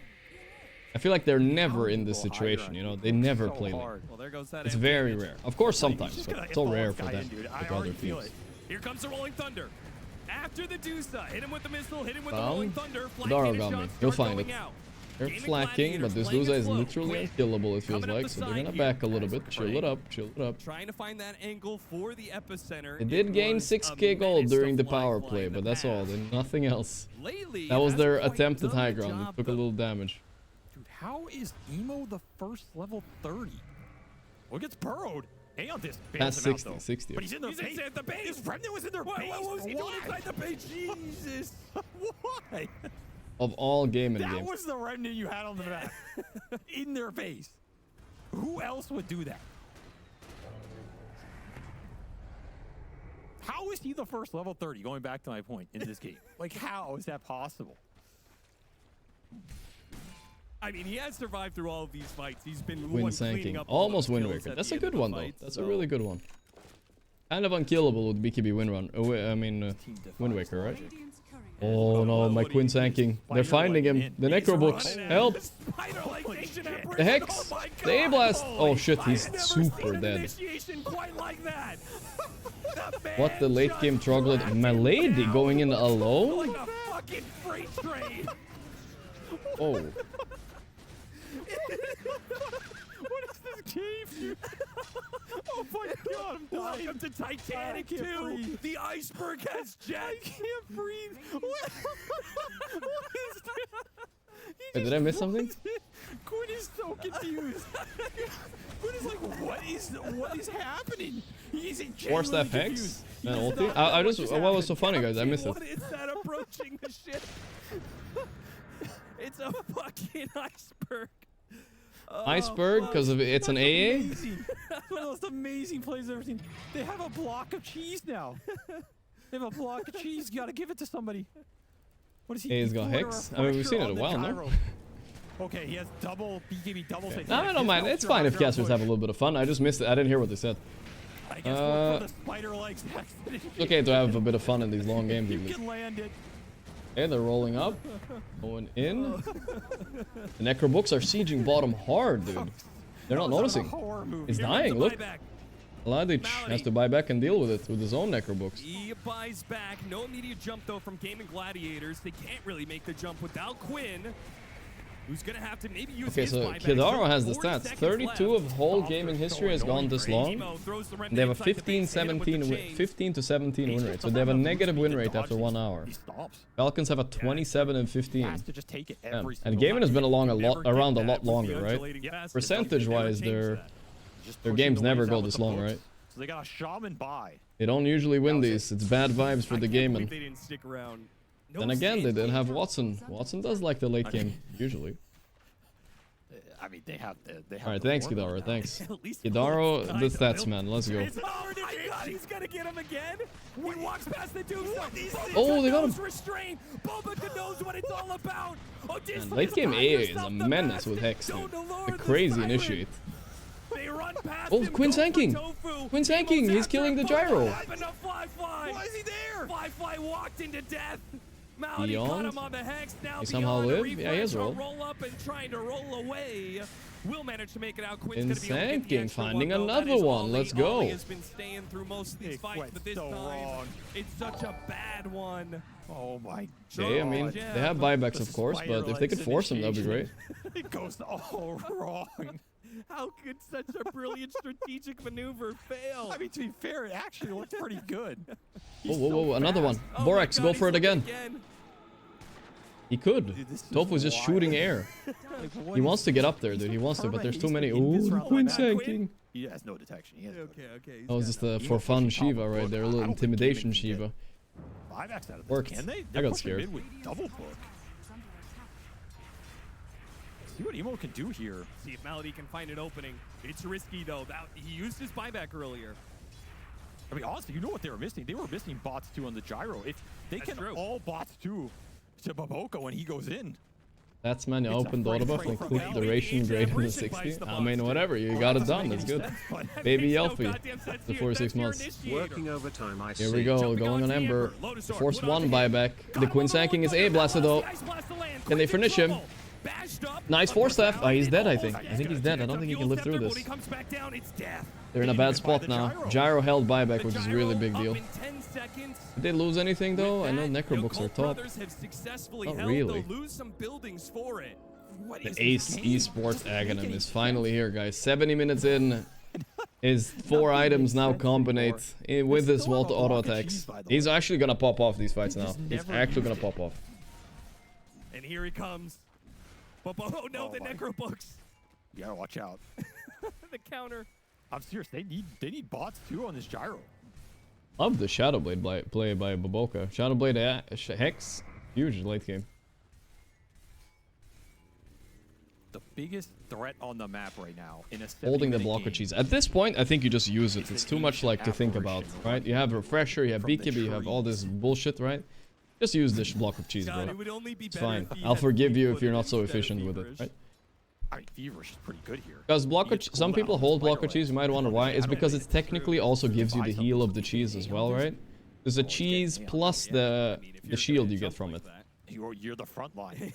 C: I feel like they're never in this situation, you know? They never play late.
U: Well, there goes that
C: It's
U: MP.
C: very rare. Of course, sometimes, but it's so rare for them with other teams.
U: Here comes the Rolling Thunder. After the Dusa, hit him with the missile, hit him with the
C: Down.
U: Rolling Thunder.
C: Kidara got me. He'll find it. They're
U: Gaimin
C: flacking, but this
U: Gladiators
C: Dusa is
U: playing it
C: literally
U: slow,
C: unkillable, it feels
U: Coming up
C: like.
U: the
C: So they're
U: side
C: gonna
U: here.
C: back a little bit. Chill it up, chill it up.
U: Trying to find that angle for the epicenter.
C: They did gain
U: was
C: 6k
U: a
C: gold
U: menace
C: during
U: to
C: the power
U: Fly
C: play,
U: in the
C: but that's all.
U: past.
C: Then nothing else.
U: Lately,
C: That was
U: it
C: their
U: hasn't quite
C: attempt at
U: done
C: high
U: the
C: ground. It
U: job,
C: took a little damage.
V: Dude, how is Emo the first level 30? Well, it gets burrowed. Aeon just
C: That's
V: bails him
C: 60,
V: out, though.
C: 60.
V: But he's in the base. His remnant was in their base.
J: What was he doing
V: Why?
J: inside the base? Jesus.
V: Why?
C: Of all Gaimin
V: That
C: games.
V: was the remnant you had on the map. In their base. Who else would do that? How is he the first level 30, going back to my point, in this game? Like, how is that possible?
U: I mean, he has survived through all of these fights. He's been
C: Wind
U: cleaning
C: Sanking.
U: up
C: Almost
U: a lot
C: Wind
U: of kills
C: Waker.
U: at
C: That's
U: the
C: a
U: end
C: good
U: of the
C: one, though.
U: fight,
C: That's
U: so-
C: a really good one. Kind of unkillable with BKB Wind Run. Wind Waker, right? Oh no, my Quinn Sanking. They're finding him. The Necro books. Help! The Hex! The A-Blast! Oh shit, he's super dead. What the late game troglodyte? My lady going in alone? Oh.
V: What is this game? Oh my god, I'm dying.
U: Welcome to Titanic 2. The iceberg has jet.
V: I can't breathe. What is that?
C: Wait, did I miss something?
V: Quinn is so confused. Quinn is like, what is happening? He's
C: Force that Hex? Man, ulti? I just, what was so funny, guys? I missed it.
U: What is that approaching the ship? It's a fucking iceberg.
C: Iceberg, because of it's an AA?
V: Amazing. That's one of the most amazing plays I've ever seen. They have a block of cheese now. They have a block of cheese. You gotta give it to somebody. What is he?
C: A's got Hex? I mean, we've seen it a while, no?
V: Okay, he has double BKB, double safety.
C: No, I don't mind. It's fine if casters have a little bit of fun. I just missed it. I didn't hear what they said.
V: I guess for the spider legs.
C: It's okay to have a bit of fun in these long games.
V: You can land it.
C: Okay, they're rolling up. Going in. The Necro books are sieging bottom hard, dude. They're not noticing. He's dying, look. Gladiator has to buy back and deal with it with his own Necro books.
U: He buys back. No immediate jump, though, from Gaimin Gladiators. They can't really make the jump without Quinn, who's going to have to maybe use
C: Okay,
U: his
C: so
U: buyback.
C: Kidaro has the
U: 40
C: stats.
U: seconds
C: 32
U: left.
C: of whole gaming history has gone this long. They have a 15 to 17 win rate. So they have a negative win rate after 1 hour. Falcons have a 27 and 15. Yeah. And Gaimin has been around a lot longer, right? Percentage-wise, their games never go this long, right?
V: So they got a shaman buy.
C: They don't usually win these. It's bad vibes for the Gaimin.
U: They didn't stick around.
C: Then again, they didn't have Watson. Watson does like the late game, usually.
V: I mean, they have
C: Alright, thanks, Kidaro. Thanks. Kidaro, the stats, man. Let's go.
U: I thought he's gonna get him again. He walks past the tombstone.
C: Oh, they got him.
U: Restrained. Boba knows what it's all about.
C: Man, late game AA is a menace with Hex, dude. A crazy initiate. Oh, Quinn Sanking! Quinn Sanking! He's killing the gyro!
U: Why is he there? Fly walked into death. Malady caught him on the Hex. Now
C: he somehow lived? Yeah, he has rolled.
U: Roll up and trying to roll away. Will manage to make it out.
C: Quinn Sanking finding another one. Let's go.
U: Has been staying through most of these fights, but this time it's such a bad one.
V: Oh my
C: god. Okay, I mean, they have buybacks, of course, but if they could force them, that'd be great.
V: It goes all wrong.
U: How could such a brilliant strategic maneuver fail?
V: I mean, to be fair, it actually looked pretty good.
C: Whoa, whoa, whoa, another one. Borax, go for it again. He could. Tofu's just shooting air. He wants to get up there, dude. He wants to, but there's too many. Ooh, Quinn Sanking.
V: He has no detection. He has
U: okay.
C: That was just a for fun Shiva right there. A little intimidation Shiva. Worked. I got scared.
V: Double book. See what Emo can do here.
U: See if Malady can find an opening. It's risky though. He used his buyback earlier.
V: I mean, honestly, you know what they were missing? They were missing bots 2 on the gyro. If they can all bots 2 to Baboko when he goes in.
C: That's man, you open the auto buff and click duration greater than 60. I mean, whatever, you got it done. That's good. Baby Yelphy, the 46 months.
D: Working overtime, I
C: Here we go, going on Ember. Force 1 buyback. The Quinn Sanking is A-blasted though. Can they finish him? Nice force staff. Oh, he's dead, I think. I think he's dead. I don't think he can live through this. They're in a bad spot now. Gyro held buyback, which is a really big deal. Did they lose anything though? I know Necro books are top. Not really. The Ace Esports Aghanim is finally here, guys. 70 minutes in. His 4 items now combinate with his Vault auto attacks. He's actually gonna pop off these fights now. He's actually gonna pop off.
U: And here he comes. Oh no, the Necro books.
V: You gotta watch out.
U: The counter.
V: I'm serious. They need bots too on this gyro.
C: Love the Shadowblade play by Baboka. Shadowblade Hex, huge late game.
V: The biggest threat on the map right now in a
C: Holding the
V: 70-minute
C: block with
V: game.
C: cheese. At this point, I think you just use it. It's too much like to think about, right? You have Refresher, you have BKB, you have all this bullshit, right? Just use this block of cheese, bro. It's fine. I'll forgive you if you're not so efficient with it, right?
V: I mean, Feverish is pretty good here.
C: Because some people hold block of cheese, you might wonder why. It's because it technically also gives you the heal of the cheese as well, right? There's a cheese plus the shield you get from it.
V: You're the front line.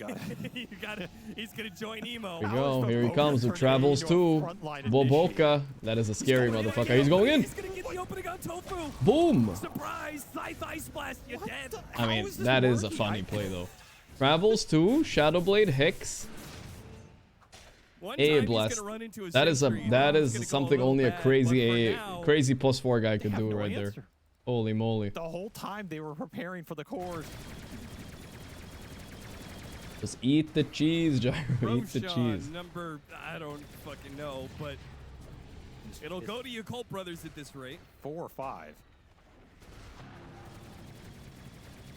V: You gotta.
E: He's gonna join Emo.
C: Here we go. Here he comes with travels too. Boboka. That is a scary motherfucker. He's going in.
E: He's gonna get the opening on Tofu.
C: Boom.
E: Surprise! Scythe Ice Blast. You're dead.
C: I mean, that is a funny play though. Travels too. Shadowblade Hex. A blast. That is something only a crazy plus 4 guy could do right there. Holy moly.
V: The whole time they were preparing for the cores.
C: Just eat the cheese, Gyro. Eat the cheese.
E: Number, I don't fucking know, but it'll go to Yakult Brothers at this rate.
V: 4 or 5.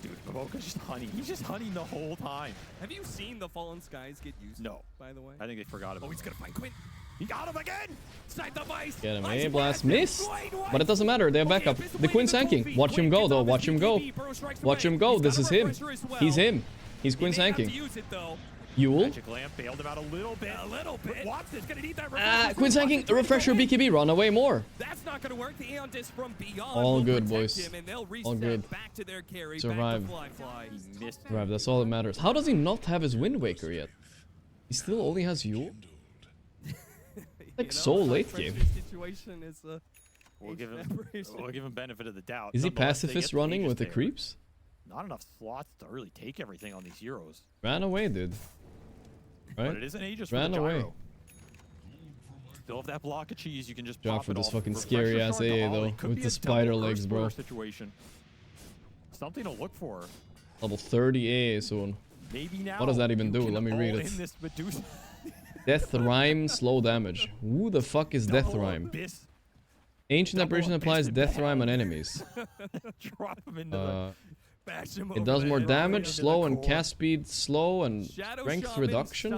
V: Dude, Baboka's just honey. He's just hunting the whole time.
E: Have you seen the Fallen Skies get used?
V: No.
E: By the way.
V: I think they forgot about it.
E: Oh, he's gonna find Quinn. He got him again! Side the ice!
C: Get him. A blast missed. But it doesn't matter. They have backup. The Queen's hanking. Watch him go, though. Watch him go. Watch him go. This is him. He's him. He's Queen's hanking. Yule.
V: Magic Lamp bailed him out a little bit.
E: Watson's gonna need that
C: Queen's hanking. Refresher BKB. Run away more.
E: That's not gonna work. The Aeon Disc from beyond.
C: All good, boys. All good.
E: Back to their carry.
C: Survive.
V: He missed.
C: Survive. That's all that matters. How does he not have his Wind Waker yet? He still only has Yule? Like so late game.
E: Situation is
V: We'll give him benefit of the doubt.
C: Is he pacifist running with the creeps?
V: Not enough slots to really take everything on these heroes.
C: Ran away, dude. Right?
V: But it is an Aegis
C: Ran
V: for the
C: away.
V: gyro. Still have that block of cheese. You can just
C: Jock
V: pop
C: for
V: it
C: this
V: off.
C: fucking
V: Refresher
C: scary ass
V: starting to
C: AA
V: volley.
C: though,
V: Could
C: with
V: be
C: the
V: a
C: spider
V: double
C: legs,
V: burst
C: bro.
V: blower situation. Something to look for.
C: Level 30 AA soon.
V: Maybe now.
C: What does that even do? Let me read it. Death Rhyme, slow damage. Who the fuck is Death Rhyme? Ancient Apparition applies Death Rhyme on enemies.
V: Drop him into the...
C: It does more damage, slow, and cast speed slow, and strength reduction?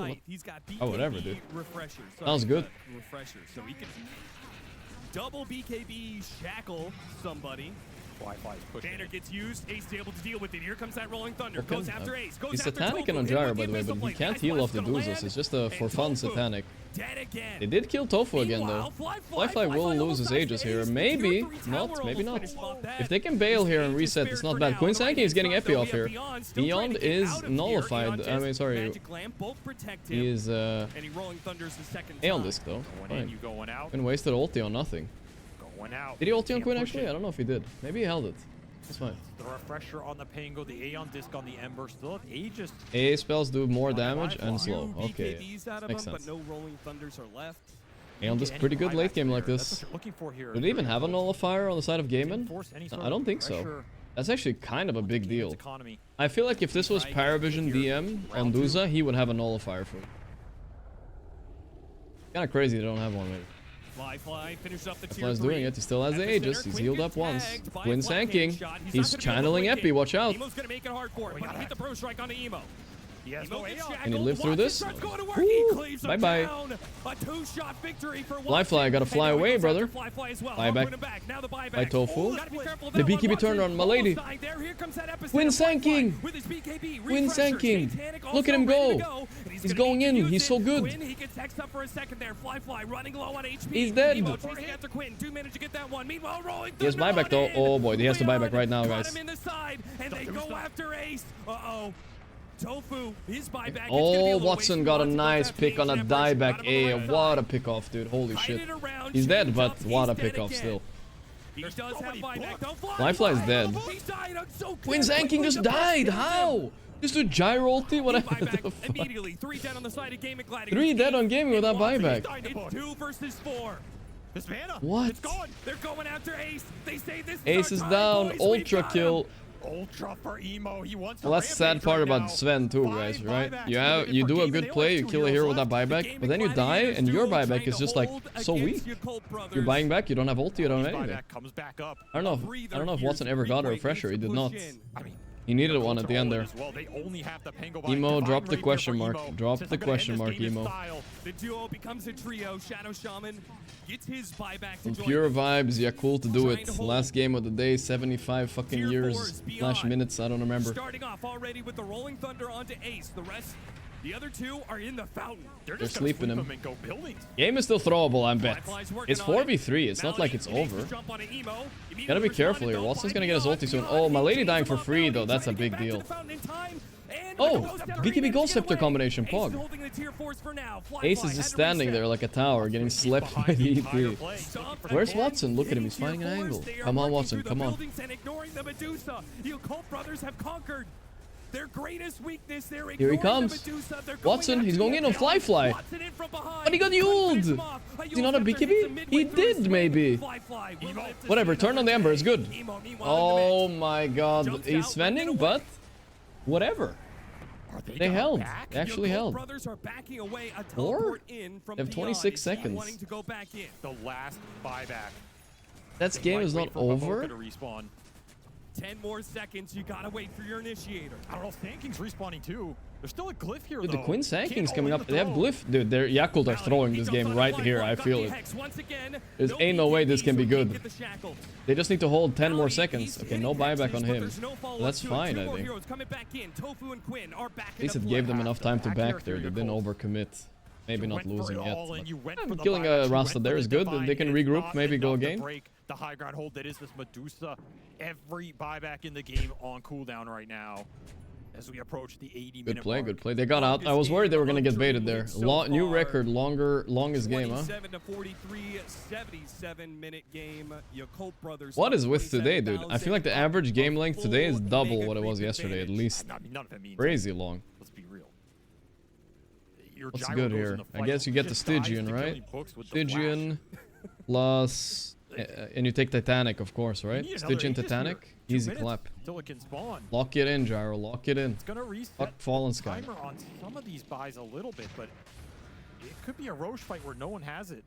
C: Oh, whatever, dude. Sounds good.
E: Refresher, so he can double BKB shackle somebody. Banner gets used. Ace is able to deal with it. Here comes that Rolling Thunder. Goes after Ace. Goes
C: He's
E: after
C: satanic and on
E: Tofu.
C: gyro, by the way, but he can't heal off the Duzos. It's just a for fun satanic. They did kill Tofu again, though. Flyfly will lose his Aegis here. Maybe not. Maybe not. If they can bail here and reset, it's not bad. Queen Sankey is getting epi off here. Beyond is nullified. I mean, sorry. He is Aeon Disc, though. Fine. Been wasted ulti on nothing. Did he ulti on Queen, actually? I don't know if he did. Maybe he held it. That's fine.
V: The Refresher on the Pango, the Aeon Disc on the Ember. Still have Aegis.
C: AA spells do more damage and slow. Okay, makes sense.
E: No Rolling Thunders are left.
C: Aeon Disc pretty good late game like this. Do they even have a nullifier on the side of Gaimin? I don't think so. That's actually kind of a big deal. I feel like if this was Parivision DM on Duza, he would have a nullifier for it. Kinda crazy they don't have one, maybe.
E: Fly finishes up the tier
C: Fly's doing it. He still has the Aegis. He's healed up once. Quinn's hanking. He's channeling Epi. Watch out.
E: Emo's gonna make it hard for it, but hit the Pro Strike onto Emo.
C: Can he live through this? Bye-bye.
E: A two-shot victory for
C: Fly, gotta fly away, brother. Fly back. By Tofu. The BKB turned on my lady. Quinn Sanking. Quinn Sanking. Look at him go. He's going in. He's so good.
E: He gets hexed up for a second there. Fly running low on HP.
C: He's dead.
E: Emo chasing after Quinn. Do manage to get that one. Meanwhile, Rolling
C: He has buyback though. Oh boy, he has to buyback right now, guys.
E: in the side, and they go after Ace. Uh-oh. Tofu, his buyback.
C: Oh, Watson got a nice pick on a dieback A. What a pick off, dude. Holy shit. He's dead, but what a pick off still.
E: He does have buyback. Don't fly.
C: Flyfly's dead. Quinn Zanking just died. How? Just a gyro ulti? What the fuck?
E: Immediately, 3 dead on the side of Gaimin Gladiator.
C: 3 dead on Gaimin without buyback.
E: It's 2 versus 4.
C: What?
E: They're going after Ace. They say this
C: Ace is down. Ultra kill.
V: Ultra for Emo. He wants
C: Well, that's the sad part about Sven too, guys, right? You do a good play, you kill a hero with that buyback, but then you die, and your buyback is just like so weak. You're buying back, you don't have ulti, you don't have anything. I don't know if Watson ever got a refresher. He did not. He needed one at the end there. Emo, drop the question mark. Drop the question mark, Emo.
U: The duo becomes a trio. Shadow Shaman gets his buyback to
C: Some
U: join
C: pure vibes, Yakult to do it. Last game of the day, 75 fucking years / minutes, I don't remember.
U: Starting off already with the Rolling Thunder onto Ace. The rest, the other two are in the fountain.
C: They're sleeping him. Game is still throwable, I bet. It's 4v3. It's not like it's over. Gotta be careful here. Watson's gonna get his ulti soon. Oh, my lady dying for free, though. That's a big deal. Oh, BKB Gold Scepter combination, Pog. Ace is just standing there like a tower, getting slept by the EP. Where's Watson? Look at him. He's finding an angle. Come on, Watson. Come on.
U: Their greatest weakness,
C: here he comes. Watson, he's going in on Fly. But he got Yuled. Is he not a BKB? He did, maybe. Whatever, turn on the Ember is good. Oh my god. He's Svenning, but whatever. They held. They actually held. Or? They have 26 seconds.
V: The last buyback.
C: That game is not over.
U: 10 more seconds, you gotta wait for your initiator.
V: I don't know, Sanking's respawning too. There's still a glyph here,
C: Dude,
V: though.
C: the Quinn Sanking's coming up. They have glyph. Dude, their Yakult are throwing this game right here. I feel it. There's ain't no way this can be good. They just need to hold 10 more seconds. Okay, no buyback on him. That's fine, I think. At least it gave them enough time to back there. They didn't overcommit. Maybe not losing yet. But killing a Rasta there is good. They can regroup, maybe go again.
V: The high ground hold that is this Medusa. Every buyback in the game on cooldown right now as we approach the 80-minute
C: Good play, good play. They got out. I was worried they were going to get baited there. New record, longest game, huh?
U: 27-43, 77-minute game. Yakult brothers.
C: What is with today, dude? I feel like the average game length today is double what it was yesterday, at least. Crazy long.
V: Let's be real.
C: What's good here? I guess you get the Stygian, right? Stygian plus... and you take Titanic, of course, right? Stygian Titanic, easy clap. Lock it in, Gyro. Lock it in.
V: It's gonna reset.
C: Fuck Fallen Sky.
V: Timer on some of these buys a little bit, but it could be a Roche fight where no one has it,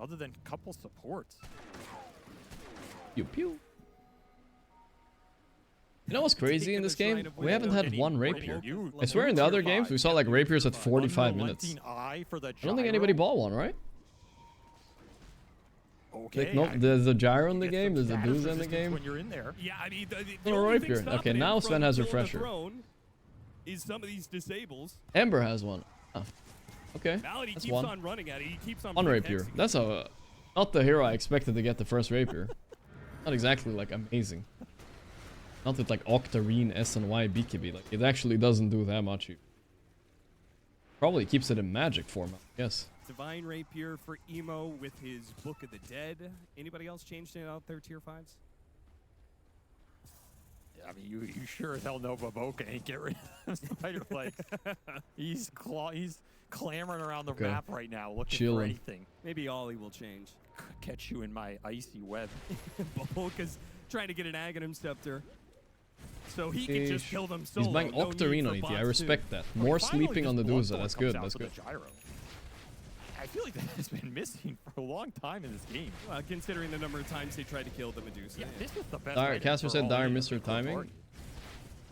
V: other than a couple supports.
C: Pew pew. You know what's crazy in this game? We haven't had one rapier. I swear in the other games we saw like rapiers at 45 minutes. I don't think anybody bought one, right?
V: Okay,
C: like, no, there's a gyro in the game, there's a Dooza in the game.
U: When you're in there. Yeah, I mean,
C: No rapier. Okay, now Sven has refresher.
U: Is some of these disables.
C: Ember has one. Oh. Okay,
U: Malady
C: that's
U: keeps
C: one.
U: on running at it. He keeps on
C: One rapier. That's a not the hero I expected to get the first rapier. Not exactly like amazing. Not with like Octarine, SNY, BKB. Like it actually doesn't do that much. Probably keeps it in magic format. Yes.
U: Divine Rapier for Emo with his Book of the Dead. Anybody else changed it out there, tier 5s?
V: I mean, you sure as hell know Baboka ain't get rid of Spider Plague. he's clamoring around the map right now, looking for anything.
U: Maybe Ollie will change.
V: Catch you in my icy web.
U: Baboka's trying to get an Aghanim Scepter. So he can just kill them solo.
C: He's buying Octarine on ET. I respect that. More sleeping on the Dooza. That's good. That's good.
V: I feel like that has been missing for a long time in this game.
U: Considering the number of times they tried to kill the Medusa.
V: Yeah, this is the best.
C: Caster said Dire missed her timing.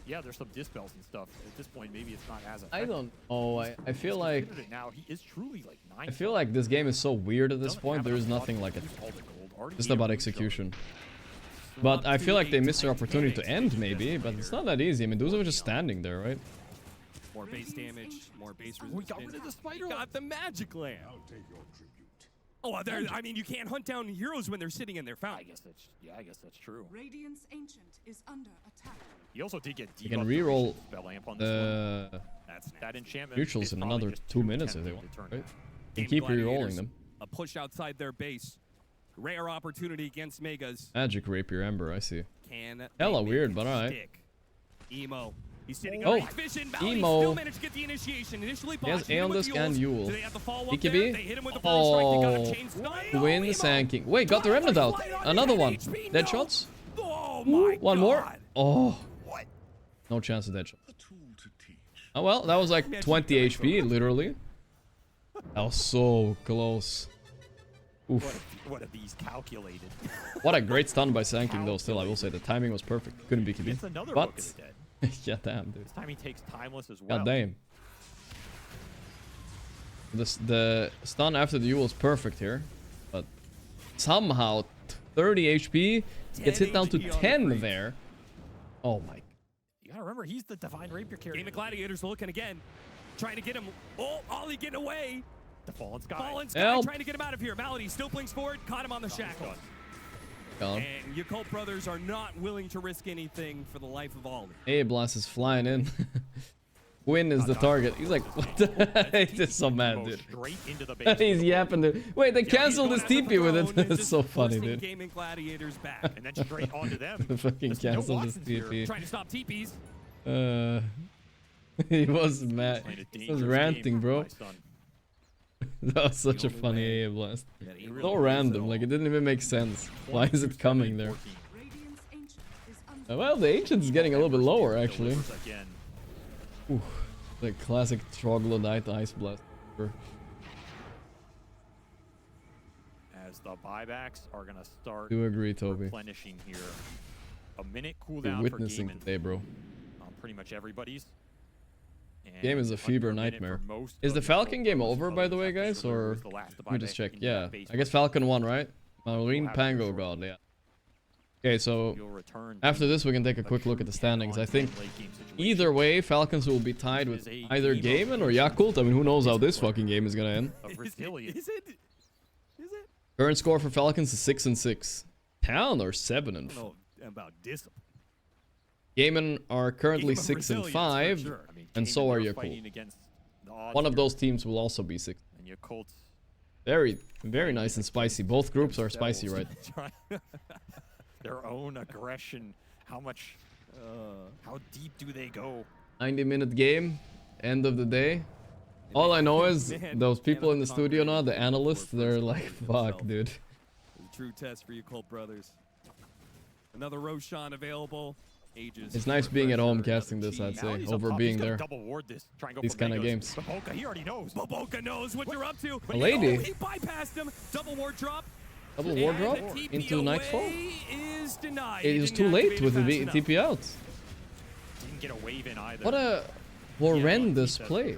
V: Yeah, there's some dispels and stuff. At this point, maybe it's not as effective.
C: I don't know. I feel like
V: now he is truly like 9.
C: I feel like this game is so weird at this point. There is nothing like it. Just about execution. But I feel like they missed their opportunity to end, maybe. But it's not that easy. I mean, Medusa was just standing there, right?
U: More base damage, more base resistance. We got rid of the spider. Got the magic lamp. Oh, I mean, you can't hunt down heroes when they're sitting in their fountain.
V: I guess that's true.
F: Radiant's Ancient is under attack.
V: He also did get
C: you can reroll
V: that enchantment
C: neutrals in another 2 minutes if they want, right? You keep rerolling them.
U: A push outside their base. Rare opportunity against Megas.
C: Magic Rapier Ember, I see.
U: Can
C: hella weird, but alright.
U: Emo. He's sitting
C: oh,
U: vision.
C: Emo.
U: Still managed to get the initiation. Initially,
C: he has A on this and Yule.
U: BKB.
C: Oh, Quinn Sanking. Wait, got the remnant out. Another one. Dead shots.
U: Oh,
P: Oh my
C: One more. Oh.
O: What?
C: No chance of that shot. Oh well, that was like 20 HP, literally. That was so close. Oof.
V: What are these calculated?
C: What a great stun by Sanking though, still I will say the timing was perfect. Couldn't be QB.
V: It's another
C: But
V: Book of the Dead.
C: yeah, damn dude.
V: This time he takes Timeless as well.
C: God damn. The stun after the U was perfect here. But somehow 30 HP gets hit down to 10 there. Oh my.
V: You gotta remember, he's the Divine Rapier carrier.
M: Gaimin Gladiators looking again. Trying to get him. Oh, Ollie getting away.
V: The Fallen Sky.
M: Fallen Sky
C: Help.
M: trying to get him out of here. Malady still blinks forward. Caught him on the shackle.
C: God.
M: And Yakult brothers are not willing to risk anything for the life of Ollie.
C: A blast is flying in. Win is the target. He's like, what the heck? He's just so mad, dude. He's yapping. Wait, they canceled his TP with it. That's so funny, dude.
M: Gaimin Gladiators back.
V: And then straight onto them.
C: They fucking canceled his TP.
M: Trying to stop TPs.
C: He was mad. He was ranting, bro. That was such a funny AA blast. So random, like it didn't even make sense. Why is it coming there? Well, the Ancient's getting a little bit lower, actually. Ooh, the classic Troglodyte Ice Blast.
V: As the buybacks are gonna start
C: Do agree, Toby.
V: replenishing here. A minute
C: You're
V: cooldown for
C: witnessing
V: Gaimin
C: today, bro.
V: on pretty much everybody's.
C: Game is a fever nightmare. Is the Falcon game over, by the way, guys? Or let me just check. Yeah, I guess Falcon won, right? Marine Pango God, yeah. Okay, so after this, we can take a quick look at the standings. I think either way, Falcons will be tied with either Gaimin or Yakult. I mean, who knows how this fucking game is gonna end?
V: Is it?
C: Current score for Falcons is 6-6. Town are 7-4.
V: About discipline.
C: Gaimin are currently 6-5, and so are Yakult. One of those teams will also be 6.
V: And Yakult.
C: Very, very nice and spicy. Both groups are spicy, right?
V: Their own aggression. How much? How deep do they go?
C: 90-minute game, end of the day. All I know is those people in the studio now, the analysts, they're like, fuck, dude.
M: The true test for Yakult brothers. Another Roshan available. Ages.
C: It's nice being at home casting this, I'd say, over being there. These kind of games.
V: Baboka, he already knows.
M: Baboka knows what you're up to.
C: A lady.
M: He bypassed him. Double ward drop.
C: Double ward drop into Nightfall?
M: Is denied.
C: It was too late with the TP out.
V: Didn't get a wave in either.
C: What a horrendous play.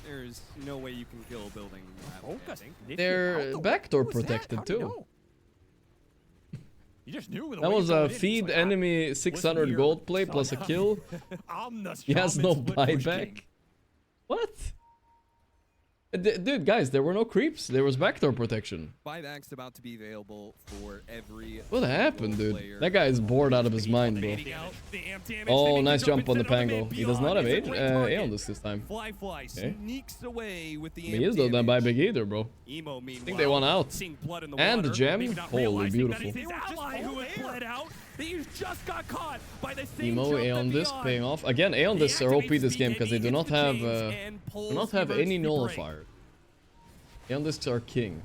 M: There's no way you can kill a building.
C: They're backdoor protected too.
V: You just knew
C: that was a feed enemy 600 gold play plus a kill. He has no buyback. What? Dude, guys, there were no creeps. There was backdoor protection.
M: Buybacks about to be available for every.
C: What happened, dude? That guy is bored out of his mind, bro. Oh, nice jump on the Pango. He does not have Aeon this time. Okay.
M: Sneaks away with the
C: He is not that buyback either, bro. I think they won out. And the gem. Holy beautiful. Emo, Aeon Disc paying off. Again, Aeon Discs are OP this game because they do not have any nullifier. Aeon Discs are king.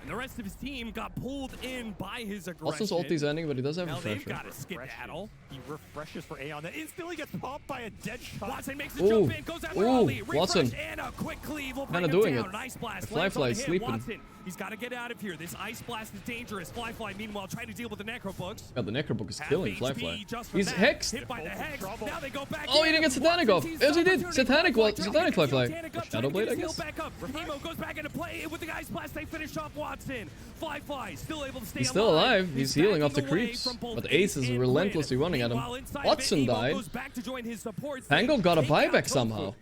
M: And the rest of his team got pulled in by his aggression.
C: Watson's ulti's ending, but he does have a refresher.
M: Got a skedaddle.
V: He refreshes for Aeon. That instantly gets popped by a dead shot.
M: Watson makes the jump in, goes after Ollie.
C: Watson.
M: And a quick cleave will
C: Kinda
M: bring
C: doing
M: him down.
C: it.
M: An ice blast.
C: Flyfly is sleeping.
M: Watson. He's got to get out of here. This ice blast is dangerous. Flyfly, meanwhile, trying to deal with the necrobooks.
C: God, the necrobook is killing Flyfly. He's
M: that.
C: hexed.
M: Hit by the hex. Now they go back
C: Oh, he didn't get Satanic off. Yes, he did. Satanic Flyfly. Shadowblade, I guess.
M: Emo goes back into play with the ice blast. They finish off Watson. Flyfly still able to stay alive.
C: He's still alive. He's healing off the creeps. But Ace is relentlessly running at him. Watson died. Pango got a buyback somehow.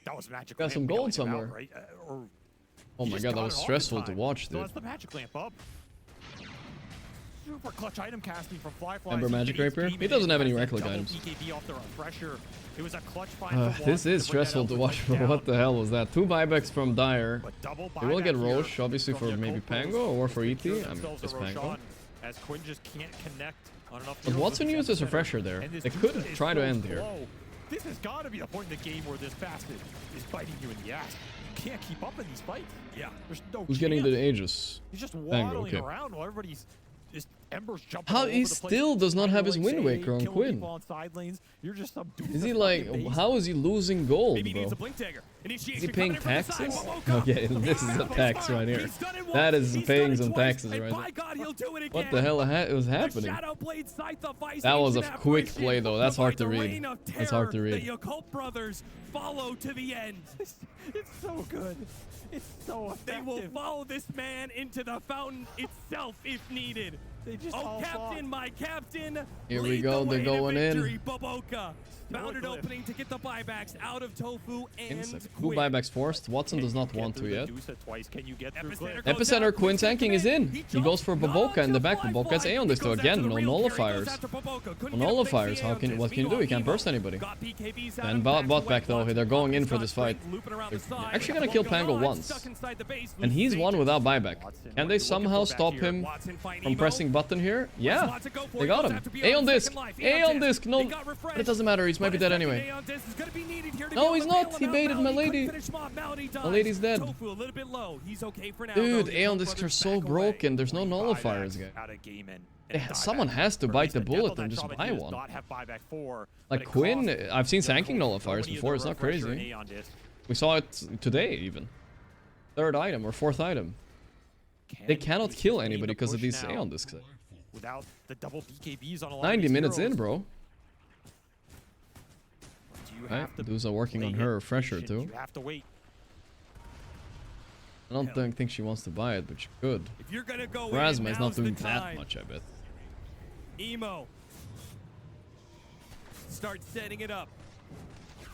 V: That was magic.
C: Got some gold somewhere. Oh my god, that was stressful to watch, dude.
V: That's the magic lamp up. Super clutch item casting from Flyfly.
C: Ember Magic Rapier? He doesn't have any Reckless items.
V: It was a clutch find
C: This is stressful to watch, bro. What the hell was that? 2 buybacks from Dire. They will get Roche, obviously, for maybe Pango or for ET. I mean, just Pango.
V: As Quinn just can't connect on enough.
C: But Watson used his refresher there. They could try to end here.
V: This has got to be the point in the game where this bastard is biting you in the ass. You can't keep up in these fights. Yeah, there's no
C: Who's getting the Aegis?
V: He's just
C: Pango,
V: waddling
C: okay.
V: around while everybody's just Ember's jumping
C: How
V: all
C: he
V: over the place.
C: still does not
V: Trying to,
C: have his
V: like,
C: Wind
V: say,
C: Waker on
V: killing
C: Quinn.
V: people on side lanes. You're just some dude
C: Is he
V: that's
C: like,
V: fucking base.
C: how is he losing gold,
M: Maybe he
C: bro?
M: needs a blink dagger.
C: Is he paying taxes? Okay, this is a tax right here. That is paying some taxes right there. What the hell was happening? That was a quick play though. That's hard to read. That's hard to read.
U: The Yakult brothers follow to the end.
V: It's so good. It's so
U: They
V: effective.
U: will follow this man into the fountain itself if needed.
V: They just
U: oh,
V: all
U: captain,
V: fought.
U: my captain.
C: Here we
U: lead
C: go,
U: the
C: they're
U: way to
C: going in.
U: victory, Baboka found an opening to get the buybacks out of Tofu and
C: Who buybacks forced? Watson does not want to yet.
V: Twice. Can you get through
C: Epicenter Quinn tanking is in. He goes for Baboka in the back. Baboka has A on this though. Again, no nullifiers. No nullifiers. What can you do? He can't burst anybody. And bot back though. They're going in for this fight. They're actually gonna kill Pango once. And he's one without buyback. Can they somehow stop him from pressing button here? Yeah. They got him. A on disc. A on disc. No. But it doesn't matter. He's might be dead anyway. No, he's not. He baited my lady. My lady's dead. Dude, Aeon discs are so broken. There's no nullifiers, guy. Someone has to bite the bullet and just buy one. Like Quinn, I've seen sanking nullifiers before. It's not crazy. We saw it today even. Third item or fourth item. They cannot kill anybody because of these Aeon discs.
V: Without the double BKBs on a lot
C: 90
V: of
C: minutes
V: heroes.
C: in, bro. Right, Dudes are working on her refresher too.
V: You have to wait.
C: I don't think she wants to buy it, but she could.
U: If you're gonna go
C: Rasma is not doing that much, I bet.
U: Emo. Start setting it up.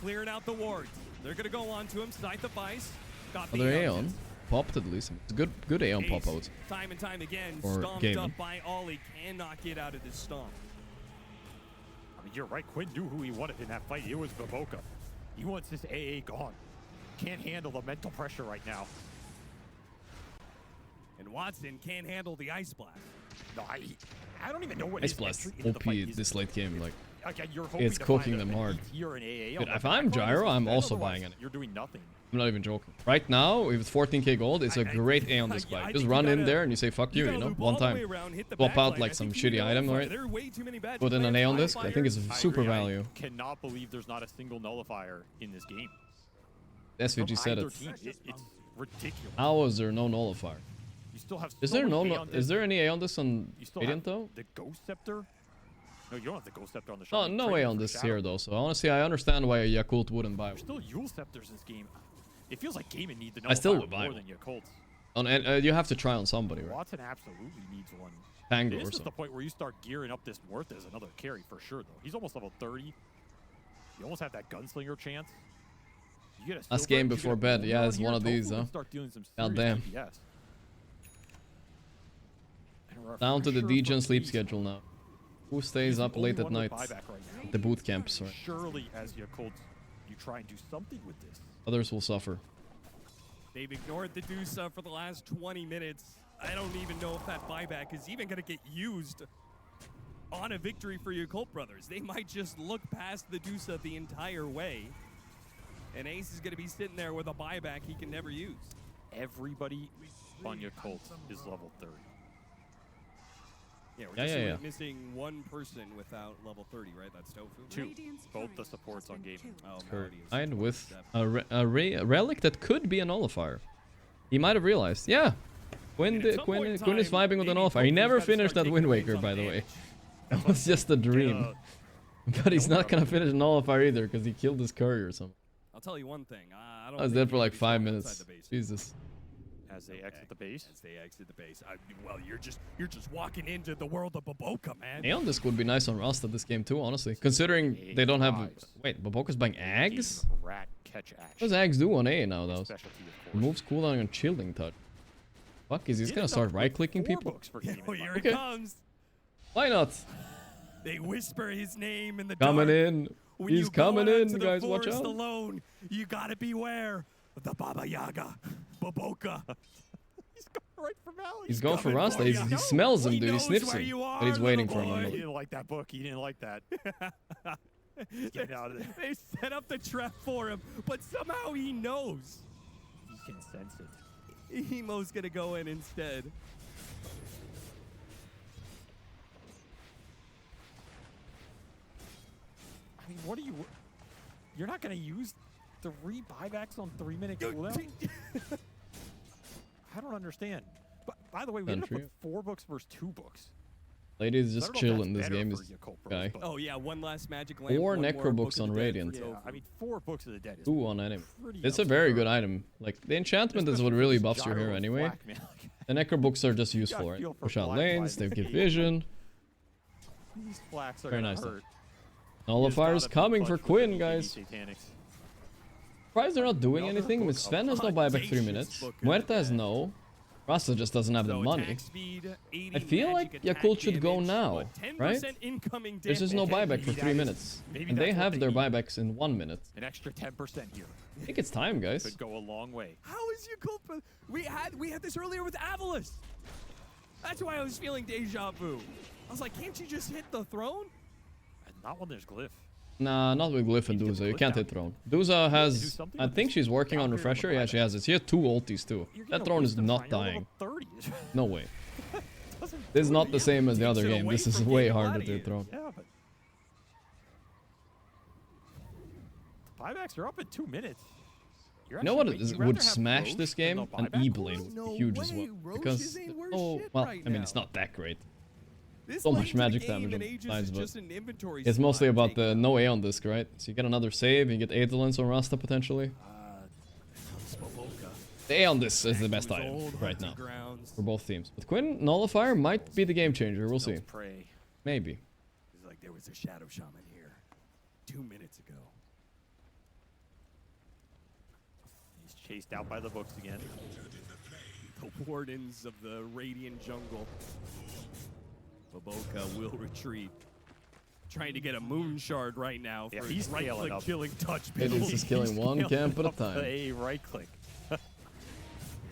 U: Clearing out the wards. They're gonna go on to him. Scythe of Ice. Got the
C: Other Aeon. Popped at least. It's good Aeon pop out.
U: Time and time again.
C: Or
U: Stomped
C: Gaimin.
U: up by Ollie. Cannot get out of this stomp.
V: I mean, you're right. Quinn knew who he wanted in that fight. It was Baboka. He wants this AA gone. Can't handle the mental pressure right now.
U: And Watson can't handle the Ice Blast.
V: No, I don't even know what
C: Ice
V: his
C: Blast
V: entry into the
C: OP
V: fight is.
C: this late game. Like,
V: Again, you're hoping
C: it's
V: to
C: cooking
V: find
C: them
V: an
C: hard.
V: ET or an AA
C: Dude,
V: on
C: if
V: the
C: I'm
V: back line,
C: Gyro, I'm
V: but
C: also
V: otherwise,
C: buying it.
V: You're doing nothing.
C: I'm not even joking. Right now, with 14k gold, it's a great Aeon disc buy. Just run in there and you say fuck you, you know, one time. Swap out like some shitty item, right? Put in an Aeon disc. I think it's super value.
V: I cannot believe there's not a single nullifier in this game.
C: SVG said
V: Either
C: it.
V: team. It's ridiculous.
C: How is there no nullifier?
V: You still have
C: Is
V: so
C: there
V: much
C: no?
V: Aeon
C: Is
V: discs.
C: there any Aeon disc on
V: You still
C: Radiant
V: have
C: though?
V: the Ghost Scepter? No, you don't have the Ghost Scepter on the
C: No,
V: shop.
C: no Aeon discs here though. So honestly, I understand why Yakult wouldn't buy
V: There's
C: one.
V: still Yule Scepters in this game. It feels like Gaimin need the
C: I still
V: nullifier
C: would buy
V: more
C: one.
V: than Yakult.
C: And you have to try on somebody, right?
V: Watson absolutely needs one.
C: Tango or
V: This is the
C: something.
V: point where you start gearing up this Worth as another carry for sure, though. He's almost level 30. You almost have that gunslinger chance. You get a
C: Last
V: silver,
C: game
V: you
C: before
V: get a
C: bed.
V: gold
C: Yeah,
V: on
C: it's
V: here,
C: one of
V: Tofu
C: these,
V: can
C: huh?
V: start doing some
C: God
V: serious
C: damn.
V: DPS. And
C: Down to the
V: refresher
C: Degen
V: from
C: sleep
V: Beast.
C: schedule now. Who stays up
V: only
C: late at
V: one with
C: night?
V: buyback right now.
C: The boot camps, right?
V: Surely, as Yakult, you try and do something with this.
C: Others will suffer.
U: They've ignored the Dusa for the last 20 minutes. I don't even know if that buyback is even going to get used on a victory for Yakult brothers. They might just look past the Dusa the entire way. And Ace is going to be sitting there with a buyback he can never use.
V: Everybody on Yakult is level 30.
U: Yeah, we're
C: Yeah,
U: just
C: yeah,
U: really
C: yeah.
U: missing one person without level 30, right? That's Tofu.
V: Two. Both the supports on Gaimin.
U: Oh,
C: Combined with a relic that could be a nullifier. He might have realized. Yeah. Quinn is vibing with a nullifier. He never finished that Wind Waker, by the way. That was just a dream. But he's not gonna finish a nullifier either because he killed his courier or something.
U: I'll tell you one thing. I don't
C: I was
U: think
C: dead for
U: he
C: like
U: can be
C: 5
U: strong
C: minutes.
U: outside the base.
C: Jesus.
V: As they exit the base.
U: As they exit the base. Well, you're just walking into the world of Baboka, man.
C: Aeon disc would be nice on Rust at this game too, honestly. Considering they don't have. Wait, Baboka's buying Ags?
V: Rat catch action.
C: What does Ags do on A now, though?
V: Specialty, of course.
C: Removes cooldown and shielding touch. Fuck, is he gonna start right-clicking people?
U: Oh, here
C: Okay.
U: it comes.
C: Why not?
U: They whisper his name in the
C: Coming
U: dark.
C: in.
U: When
C: He's
U: you go
C: coming
U: out
C: in,
U: to the
C: guys. Watch
U: forest
C: out.
U: alone, you gotta beware of the Baba Yaga, Baboka.
V: Right for Valley.
C: He's going for Rust. He smells him, dude. He sniffs him. But he's waiting for him.
V: He didn't like that book. He didn't like that. Get out of there.
U: They set up the trap for him, but somehow he knows.
V: He can sense it.
U: Emo's gonna go in instead.
V: I mean, what are you? You're not going to use 3 buybacks on 3-minute cooldown? I don't understand. But by the way, we ended up with 4 books versus 2 books.
C: Ladies just chill in this game. This guy.
U: Oh yeah, 1 last magic lamp.
C: 4 necro books on Radiant.
V: Yeah, I mean 4 books of the dead.
C: 2 on enemy. It's a very good item. Like the enchantment is what really buffs your hero anyway. The necro books are just useful, right? Push out lanes, they give vision.
V: These flaks are
C: very nice.
V: hurt.
C: Nullifier's coming for Quinn, guys. Surprised they're not doing anything. I mean, Sven has no buyback 3 minutes. Muerta has no. Rasta just doesn't have the money. I feel like Yakult should go now, right? There's just no buyback for 3 minutes. And they have their buybacks in 1 minute.
V: An extra 10% here.
C: I think it's time, guys.
V: Could go a long way.
U: How is Yakult? We had this earlier with Avulus. That's why I was feeling deja vu. I was like, can't you just hit the throne?
V: Not when there's Glyph.
C: Nah, not with Glyph and Duza. You can't hit throne. Duza has... I think she's working on Refresher. Yeah, she has it. She has 2 ultis too. That throne is not dying. No way. This is not the same as the other game. This is way harder to hit throne.
V: Yeah, but buybacks are up in 2 minutes.
C: You know what would smash this game? An E-Blade would be huge as well. Because... Oh, well, I mean, it's not that great. So much magic damage on sides, but it's mostly about the no Aeon disc, right? So you get another save, you get Aetherlance on Rasta potentially. The Aeon disc is the best item right now for both teams. With Quinn, Nullifier might be the game changer. We'll see. Maybe.
U: It's like there was a Shadow Shaman here 2 minutes ago.
V: He's chased out by the books again.
U: The Wardens of the Radiant Jungle. Baboka will retreat. Trying to get a Moon Shard right now for his right-click killing touch.
C: It is just killing one camp at a time.
V: A right-click.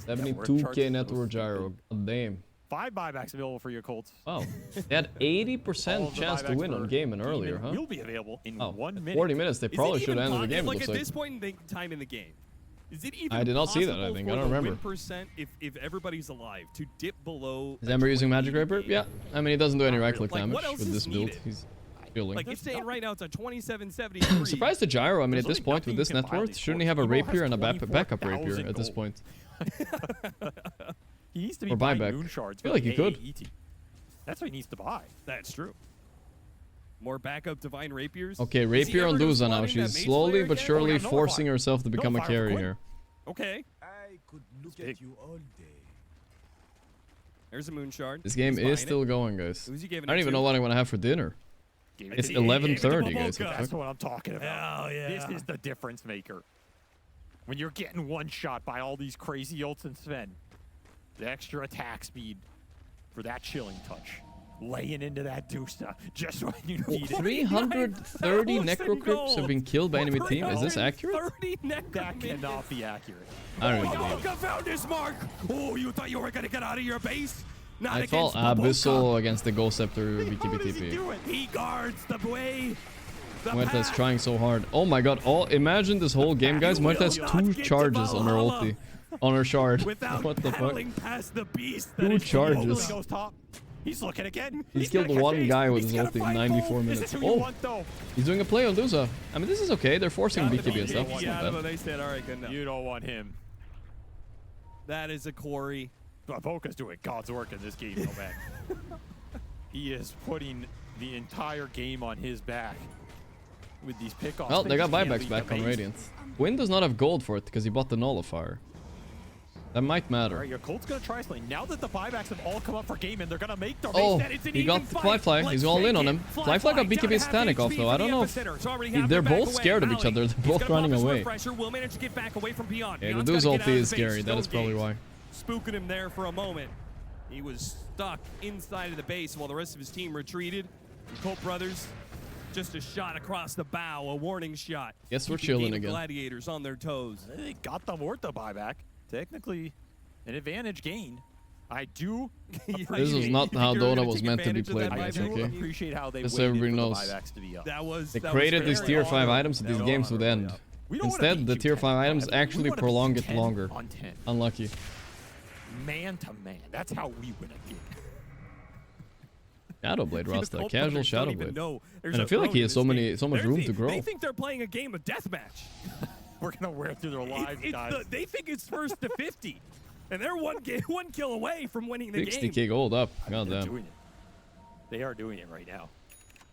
C: 72k network gyro. God damn.
V: 5 buybacks available for your Colts.
C: Wow. They had 80% chance to win on Gaimin earlier, huh?
V: Will be available in 1 minute.
C: 40 minutes. They probably should have ended the game.
U: Like at this point in time in the game, is it even
C: I did not see that, I think. I don't remember.
U: Percent if everybody's alive to dip below.
C: Is Ember using Magic Rapier? Yeah. I mean, he doesn't do any right-click damage with this build. He's healing.
U: Like it's saying right now it's a 2773.
C: I'm surprised the gyro. I mean, at this point with this net worth, shouldn't he have a rapier and a backup rapier at this point?
V: He needs to be
C: or buyback.
V: Moon Shards.
C: I feel like he could.
V: That's what he needs to buy.
U: That's true. More backup Divine Rapiers.
C: Okay, Rapier on Duza now. She's slowly but surely forcing herself to become a carry here.
U: Okay.
K: I could look at you all day.
U: There's a Moon Shard.
C: This game is still going, guys. I don't even know what I want to have for dinner. It's 11:30, guys.
V: That's what I'm talking about.
U: Hell yeah.
V: This is the difference maker. When you're getting one shot by all these crazy ults and Sven, the extra attack speed for that chilling touch. Laying into that Dusta just when you need it.
C: 330 Necro Crypts have been killed by enemy team. Is this accurate?
U: 30
V: That cannot be accurate.
C: I don't know.
U: Baboka found his mark. Oh, you thought you were gonna get out of your base? Not
C: I fall Abyssal against the Ghost Scepter BKB-TP.
U: He guards the way.
C: Muerta's trying so hard. Oh my god. Imagine this whole game, guys. Muerta has 2 charges on her ulti. On her shard. What the fuck? 2 charges.
V: He's looking again.
C: He's killed one guy with his ulti in 94 minutes. Oh, he's doing a play on Duza. I mean, this is okay. They're forcing BKB and stuff. It's not bad.
U: They said, all right, good enough.
V: You don't want him.
U: That is a Corey.
V: Baboka's doing God's work in this game, no man. He is putting the entire game on his back with these pickoffs.
C: Well, they got buybacks back on Radiant. Win does not have gold for it because he bought the Nullifier. That might matter.
V: All right, your Colt's gonna try something. Now that the buybacks have all come up for Gaimin, they're gonna make their
C: Oh,
V: base.
C: he got Fly. He's all in on him. Fly got BKB Static off though. I don't know if they're both scared of each other. They're both running away. Yeah, the dude's ulti is scary. That is probably why.
U: Spooking him there for a moment. He was stuck inside of the base while the rest of his team retreated. The Colt brothers, just a shot across the bow, a warning shot.
C: Guess we're chilling again.
U: Gladiators on their toes.
V: They got the Morta buyback. Technically, an advantage gained. I do.
C: This is not how Dota was meant to be played, guys. Okay.
V: Appreciate how they
C: just so everybody knows. They created these tier 5 items so these games would end. Instead, the tier 5 items actually prolong it longer. Unlucky.
V: Man to man. That's how we win a game.
C: Shadowblade Rasta,
U: Gold
C: casual
U: players don't even
C: Shadowblade.
U: know there's
C: And I
U: a
C: feel like
U: throne
C: he
U: in
C: has
U: this
C: so much
U: game.
C: room to grow.
U: They think they're playing a game of deathmatch.
V: We're gonna wear through their lives, guys.
U: They think it's first to 50, and they're one kill away from winning the
C: 60k
U: game.
C: gold up.
V: They're
C: Goddamn.
V: doing it. They are doing it right now.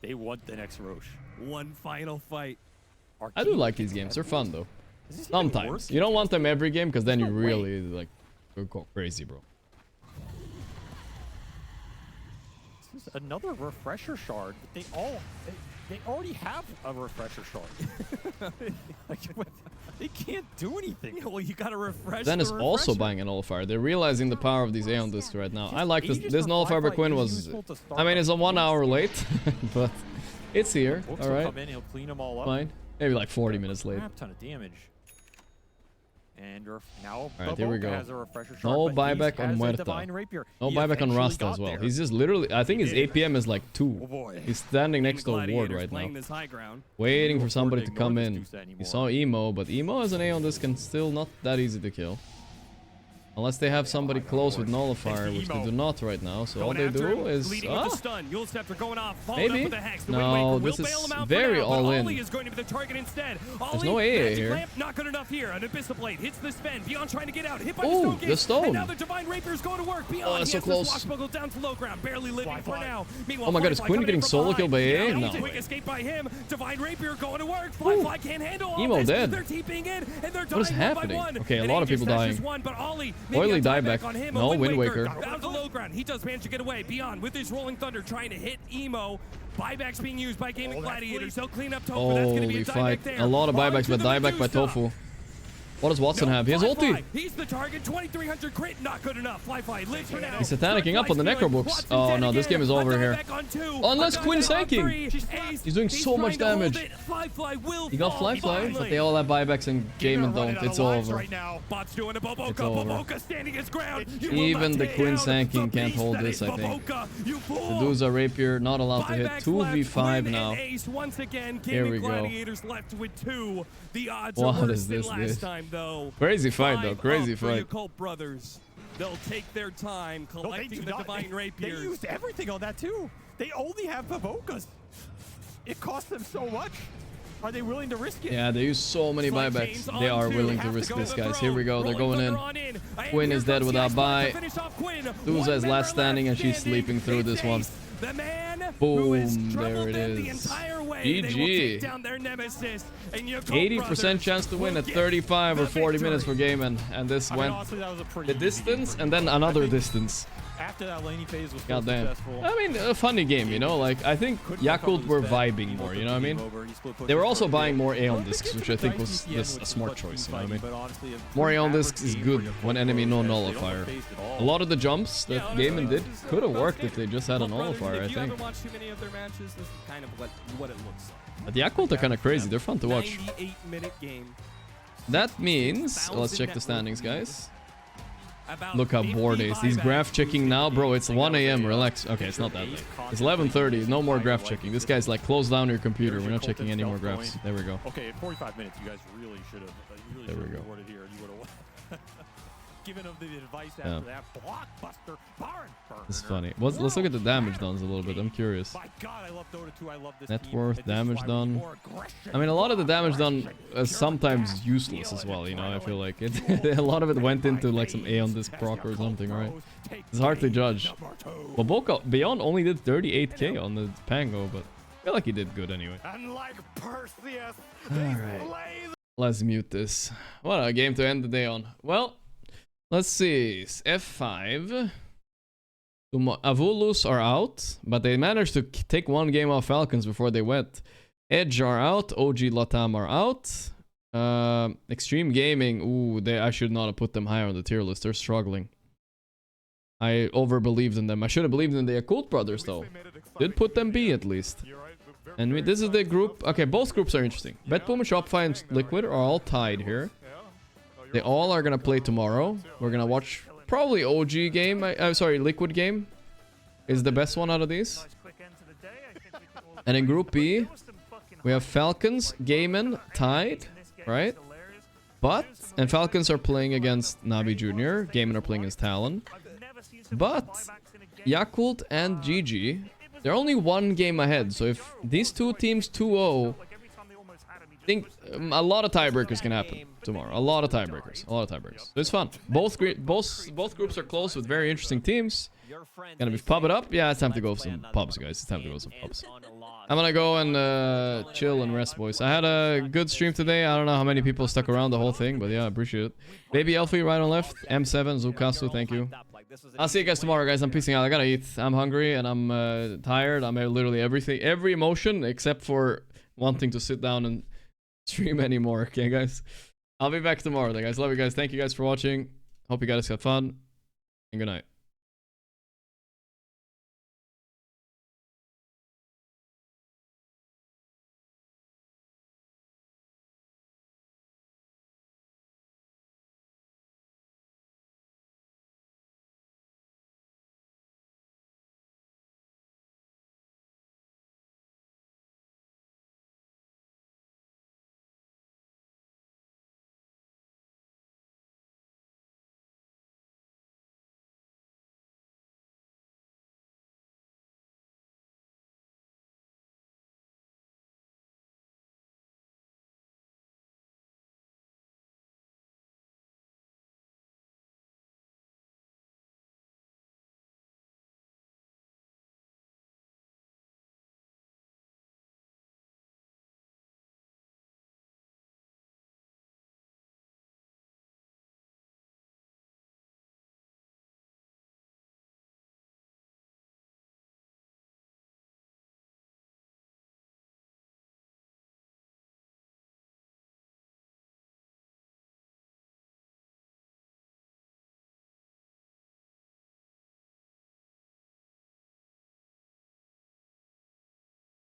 V: They want the next Roche.
U: One final fight.
C: I do like these games. They're fun though. Sometimes you don't want them every game because then you really like go crazy, bro.
V: This is another refresher shard. But they already have a refresher shard. They can't do anything.
U: Yeah, well, you gotta refresh.
C: Zen is also buying a nullifier. They're realizing the power of these Aeon discs right now. I like this. This nullifier by Quinn was, I mean, it's a 1 hour late, but it's here.
V: Wolves
C: All
V: will
C: right.
V: come in, he'll clean them all up.
C: Fine. Maybe like 40 minutes late.
V: Crap ton of damage. And now
C: All right, here we go.
V: has a refresher shard,
C: No
V: but he
C: buyback on
V: has a
C: Muerta.
V: divine rapier.
C: No
V: He
C: buyback on
V: eventually
C: Rasta
V: got
C: as well.
V: there.
C: He's just literally, I think his APM is like 2.
V: Oh boy.
C: He's standing next to a ward
U: Gladiators
C: right
U: playing
C: now.
U: this high ground.
C: Waiting for
V: Can't
C: somebody
V: afford
C: to come
V: ignore
C: in.
V: this Deuce
C: He
V: anymore.
C: saw Emo, but Emo as an Aeon disc can still not that easy to kill. Unless they have somebody close with nullifier, which they do not right now. So all they do is
U: leading with the stun. Yule Scepter going off, followed
C: maybe.
U: up with the hex. The
C: No,
U: Wind Waker
C: this
U: will bail
C: is
U: him out
C: very
U: for now,
C: all
U: but
C: in.
U: Ollie is going to be the target instead.
C: There's no AA
U: Magic
C: here.
U: Lamp, not good enough here. An Abyssal Blade hits the Sven. Beyond trying to get out. Hit by
C: Ooh,
U: the
C: the
U: Stone
C: stone.
U: Gate. And now the Divine Rapier is going to work. Beyond,
C: that's
U: he
C: so
U: has
C: close.
U: the swashbuckle down to low ground. Barely living for now. Meanwhile,
C: Oh my god, is
U: Firefly
C: Quinn
U: coming
C: getting
U: in from
C: solo killed by AA?
U: behind.
C: No.
U: Quick escape by him. Divine Rapier going to work. Firefly can't handle all
C: Emo
U: this.
C: dead.
U: They're TPing in, and they're
C: What is
U: dying one by
C: happening?
U: one.
C: Okay, a
U: And
C: lot of
U: Aegis
C: people
U: smashes
C: dying.
U: one, but Ollie, maybe
C: Oily
U: a
C: dieback.
U: tieback on him.
C: No,
U: A
C: Wind Waker.
U: Down to low ground. He does manage to get away. Beyond with his Rolling Thunder trying to hit Emo. Buybacks being used by Gaimin Gladiators. They'll clean up Tofu. That's going to be
C: Holy
U: a dieback
C: fight.
U: there.
C: A lot of
U: On
C: buybacks,
U: to
C: but
U: the
C: dieback by
U: Medusa.
C: Tofu. What does Watson have? He has
U: Fly-Fly,
C: ulti.
U: He's the target. 2300 crit. Not good enough. Fly-Fly lives for now.
C: He's satanicking up on the Necro books. Oh no, this game is over here. Unless Quinn's tanking. He's doing so much damage. He got Fly-Fly, but they all have buybacks and Gaimin don't. It's over.
U: Bot's doing a Boboka.
C: It's over.
U: Boboka standing his ground. You will
C: Even
U: not
C: the
U: take
C: Quinn's
U: down
C: tanking
U: the
C: can't
U: beast
C: hold
U: that
C: this,
U: is
C: I think.
U: Boboka. You fool.
C: Medusa Rapier not allowed to hit.
U: Buybacks
C: 2v5
U: left. Quinn
C: now.
U: and Ace once again.
C: Here we
U: Gaimin
C: go.
U: Gladiators left with 2. The odds
C: What
U: are worse
C: is
U: than
C: this,
U: last
C: dude?
U: time, though.
C: Crazy fight, though.
U: 5
C: Crazy
U: up for
C: fight.
U: Yakult brothers. They'll take their time collecting the Divine
V: They
U: Rapiers.
V: used everything on that too. They only have Pavokas. It costs them so much. Are they willing to risk it?
C: Yeah, they use so many buybacks. They are willing to risk this, guys. Here we go. They're going in. Quinn is dead without buy. Medusa is last standing, and she's sleeping through this one. Boom. There it is. GG. 80% chance to win at 35 or 40 minutes for Gaimin. And this went
V: honestly, that was a pretty
C: the
V: easy
C: distance and then another distance.
V: After that laning phase was so
C: Goddamn.
V: successful.
C: I mean, a funny game, you know? Like, I think Yakult were vibing more, you know what I mean? They were also buying more Aeon discs, which I think was just a smart choice, you know what I mean? More Aeon discs is good when enemy no nullifier. A lot of the jumps that Gaimin did could have worked if they just had a nullifier, I
U: If you ever
C: think.
U: watch too many of their matches, this is kind of what it looks like.
C: But the Yakult are kind of crazy. They're fun to watch.
U: 98-minute game.
C: That means, let's check the standings, guys. Look how bored he is. He's graph checking now, bro. It's 1 a.m. Relax. Okay, it's not that late. It's 11:30. No more graph checking. This guy's like, close down your computer. We're not checking any more graphs. There we go.
V: Okay, at 45 minutes, you guys really should have.
C: There we go.
V: Recorded here. You would have given them the advice
C: Yeah.
V: after that. Blockbuster barn burner.
C: It's funny. Let's look at the damage done a little bit. I'm curious.
V: My God, I love Dota 2. I love this
C: Net
V: team.
C: worth,
V: And this is
C: damage
V: why we
C: done.
V: need more aggression.
C: I mean, a lot of the damage done is sometimes useless as well, you know, I feel like. A lot of it went into like some Aeon disc proc or something, right? It's hard to judge. Boboka Beyond only did 38k on the Pango, but I feel like he did good anyway.
V: Unlike Perseus,
C: Alright. Let's mute this. What a game to end the day on. Well, let's see. F5. Avulus are out, but they managed to take one game off Falcons before they went. Edge are out. OG Latam are out. Extreme Gaming. Ooh, I should not have put them higher on the tier list. They're struggling. I overbelieved in them. I should have believed in the Yakult brothers, though. Did put them B at least. And this is the group. Okay, both groups are interesting. Betboom and Shopify and Liquid are all tied here. They all are gonna play tomorrow. We're gonna watch probably OG game. Sorry, Liquid game is the best one out of these. And in Group B, we have Falcons, Gaimin tied, right? And Falcons are playing against NAVI Jr. Gaimin are playing against Talon. But Yakult and GG They're only one game ahead, so if these two teams 2-0, I think a lot of tiebreakers can happen tomorrow. A lot of tiebreakers. So it's fun. Both groups are close with very interesting teams. Gonna be pub it up. Yeah, it's time to go some pubs, guys. It's time to go some pubs. I'm gonna go and chill and rest, boys. I had a good stream today. I don't know how many people stuck around the whole thing, but yeah, I appreciate it. Baby Elfie right on left. M7 Zukasu, thank you. I'll see you guys tomorrow, guys. I'm peacing out. I gotta eat. I'm hungry and I'm tired. I'm literally every emotion except for wanting to sit down and stream anymore. Okay, guys. I'll be back tomorrow, guys. Love you guys. Thank you guys for watching. Hope you guys had fun. And good night.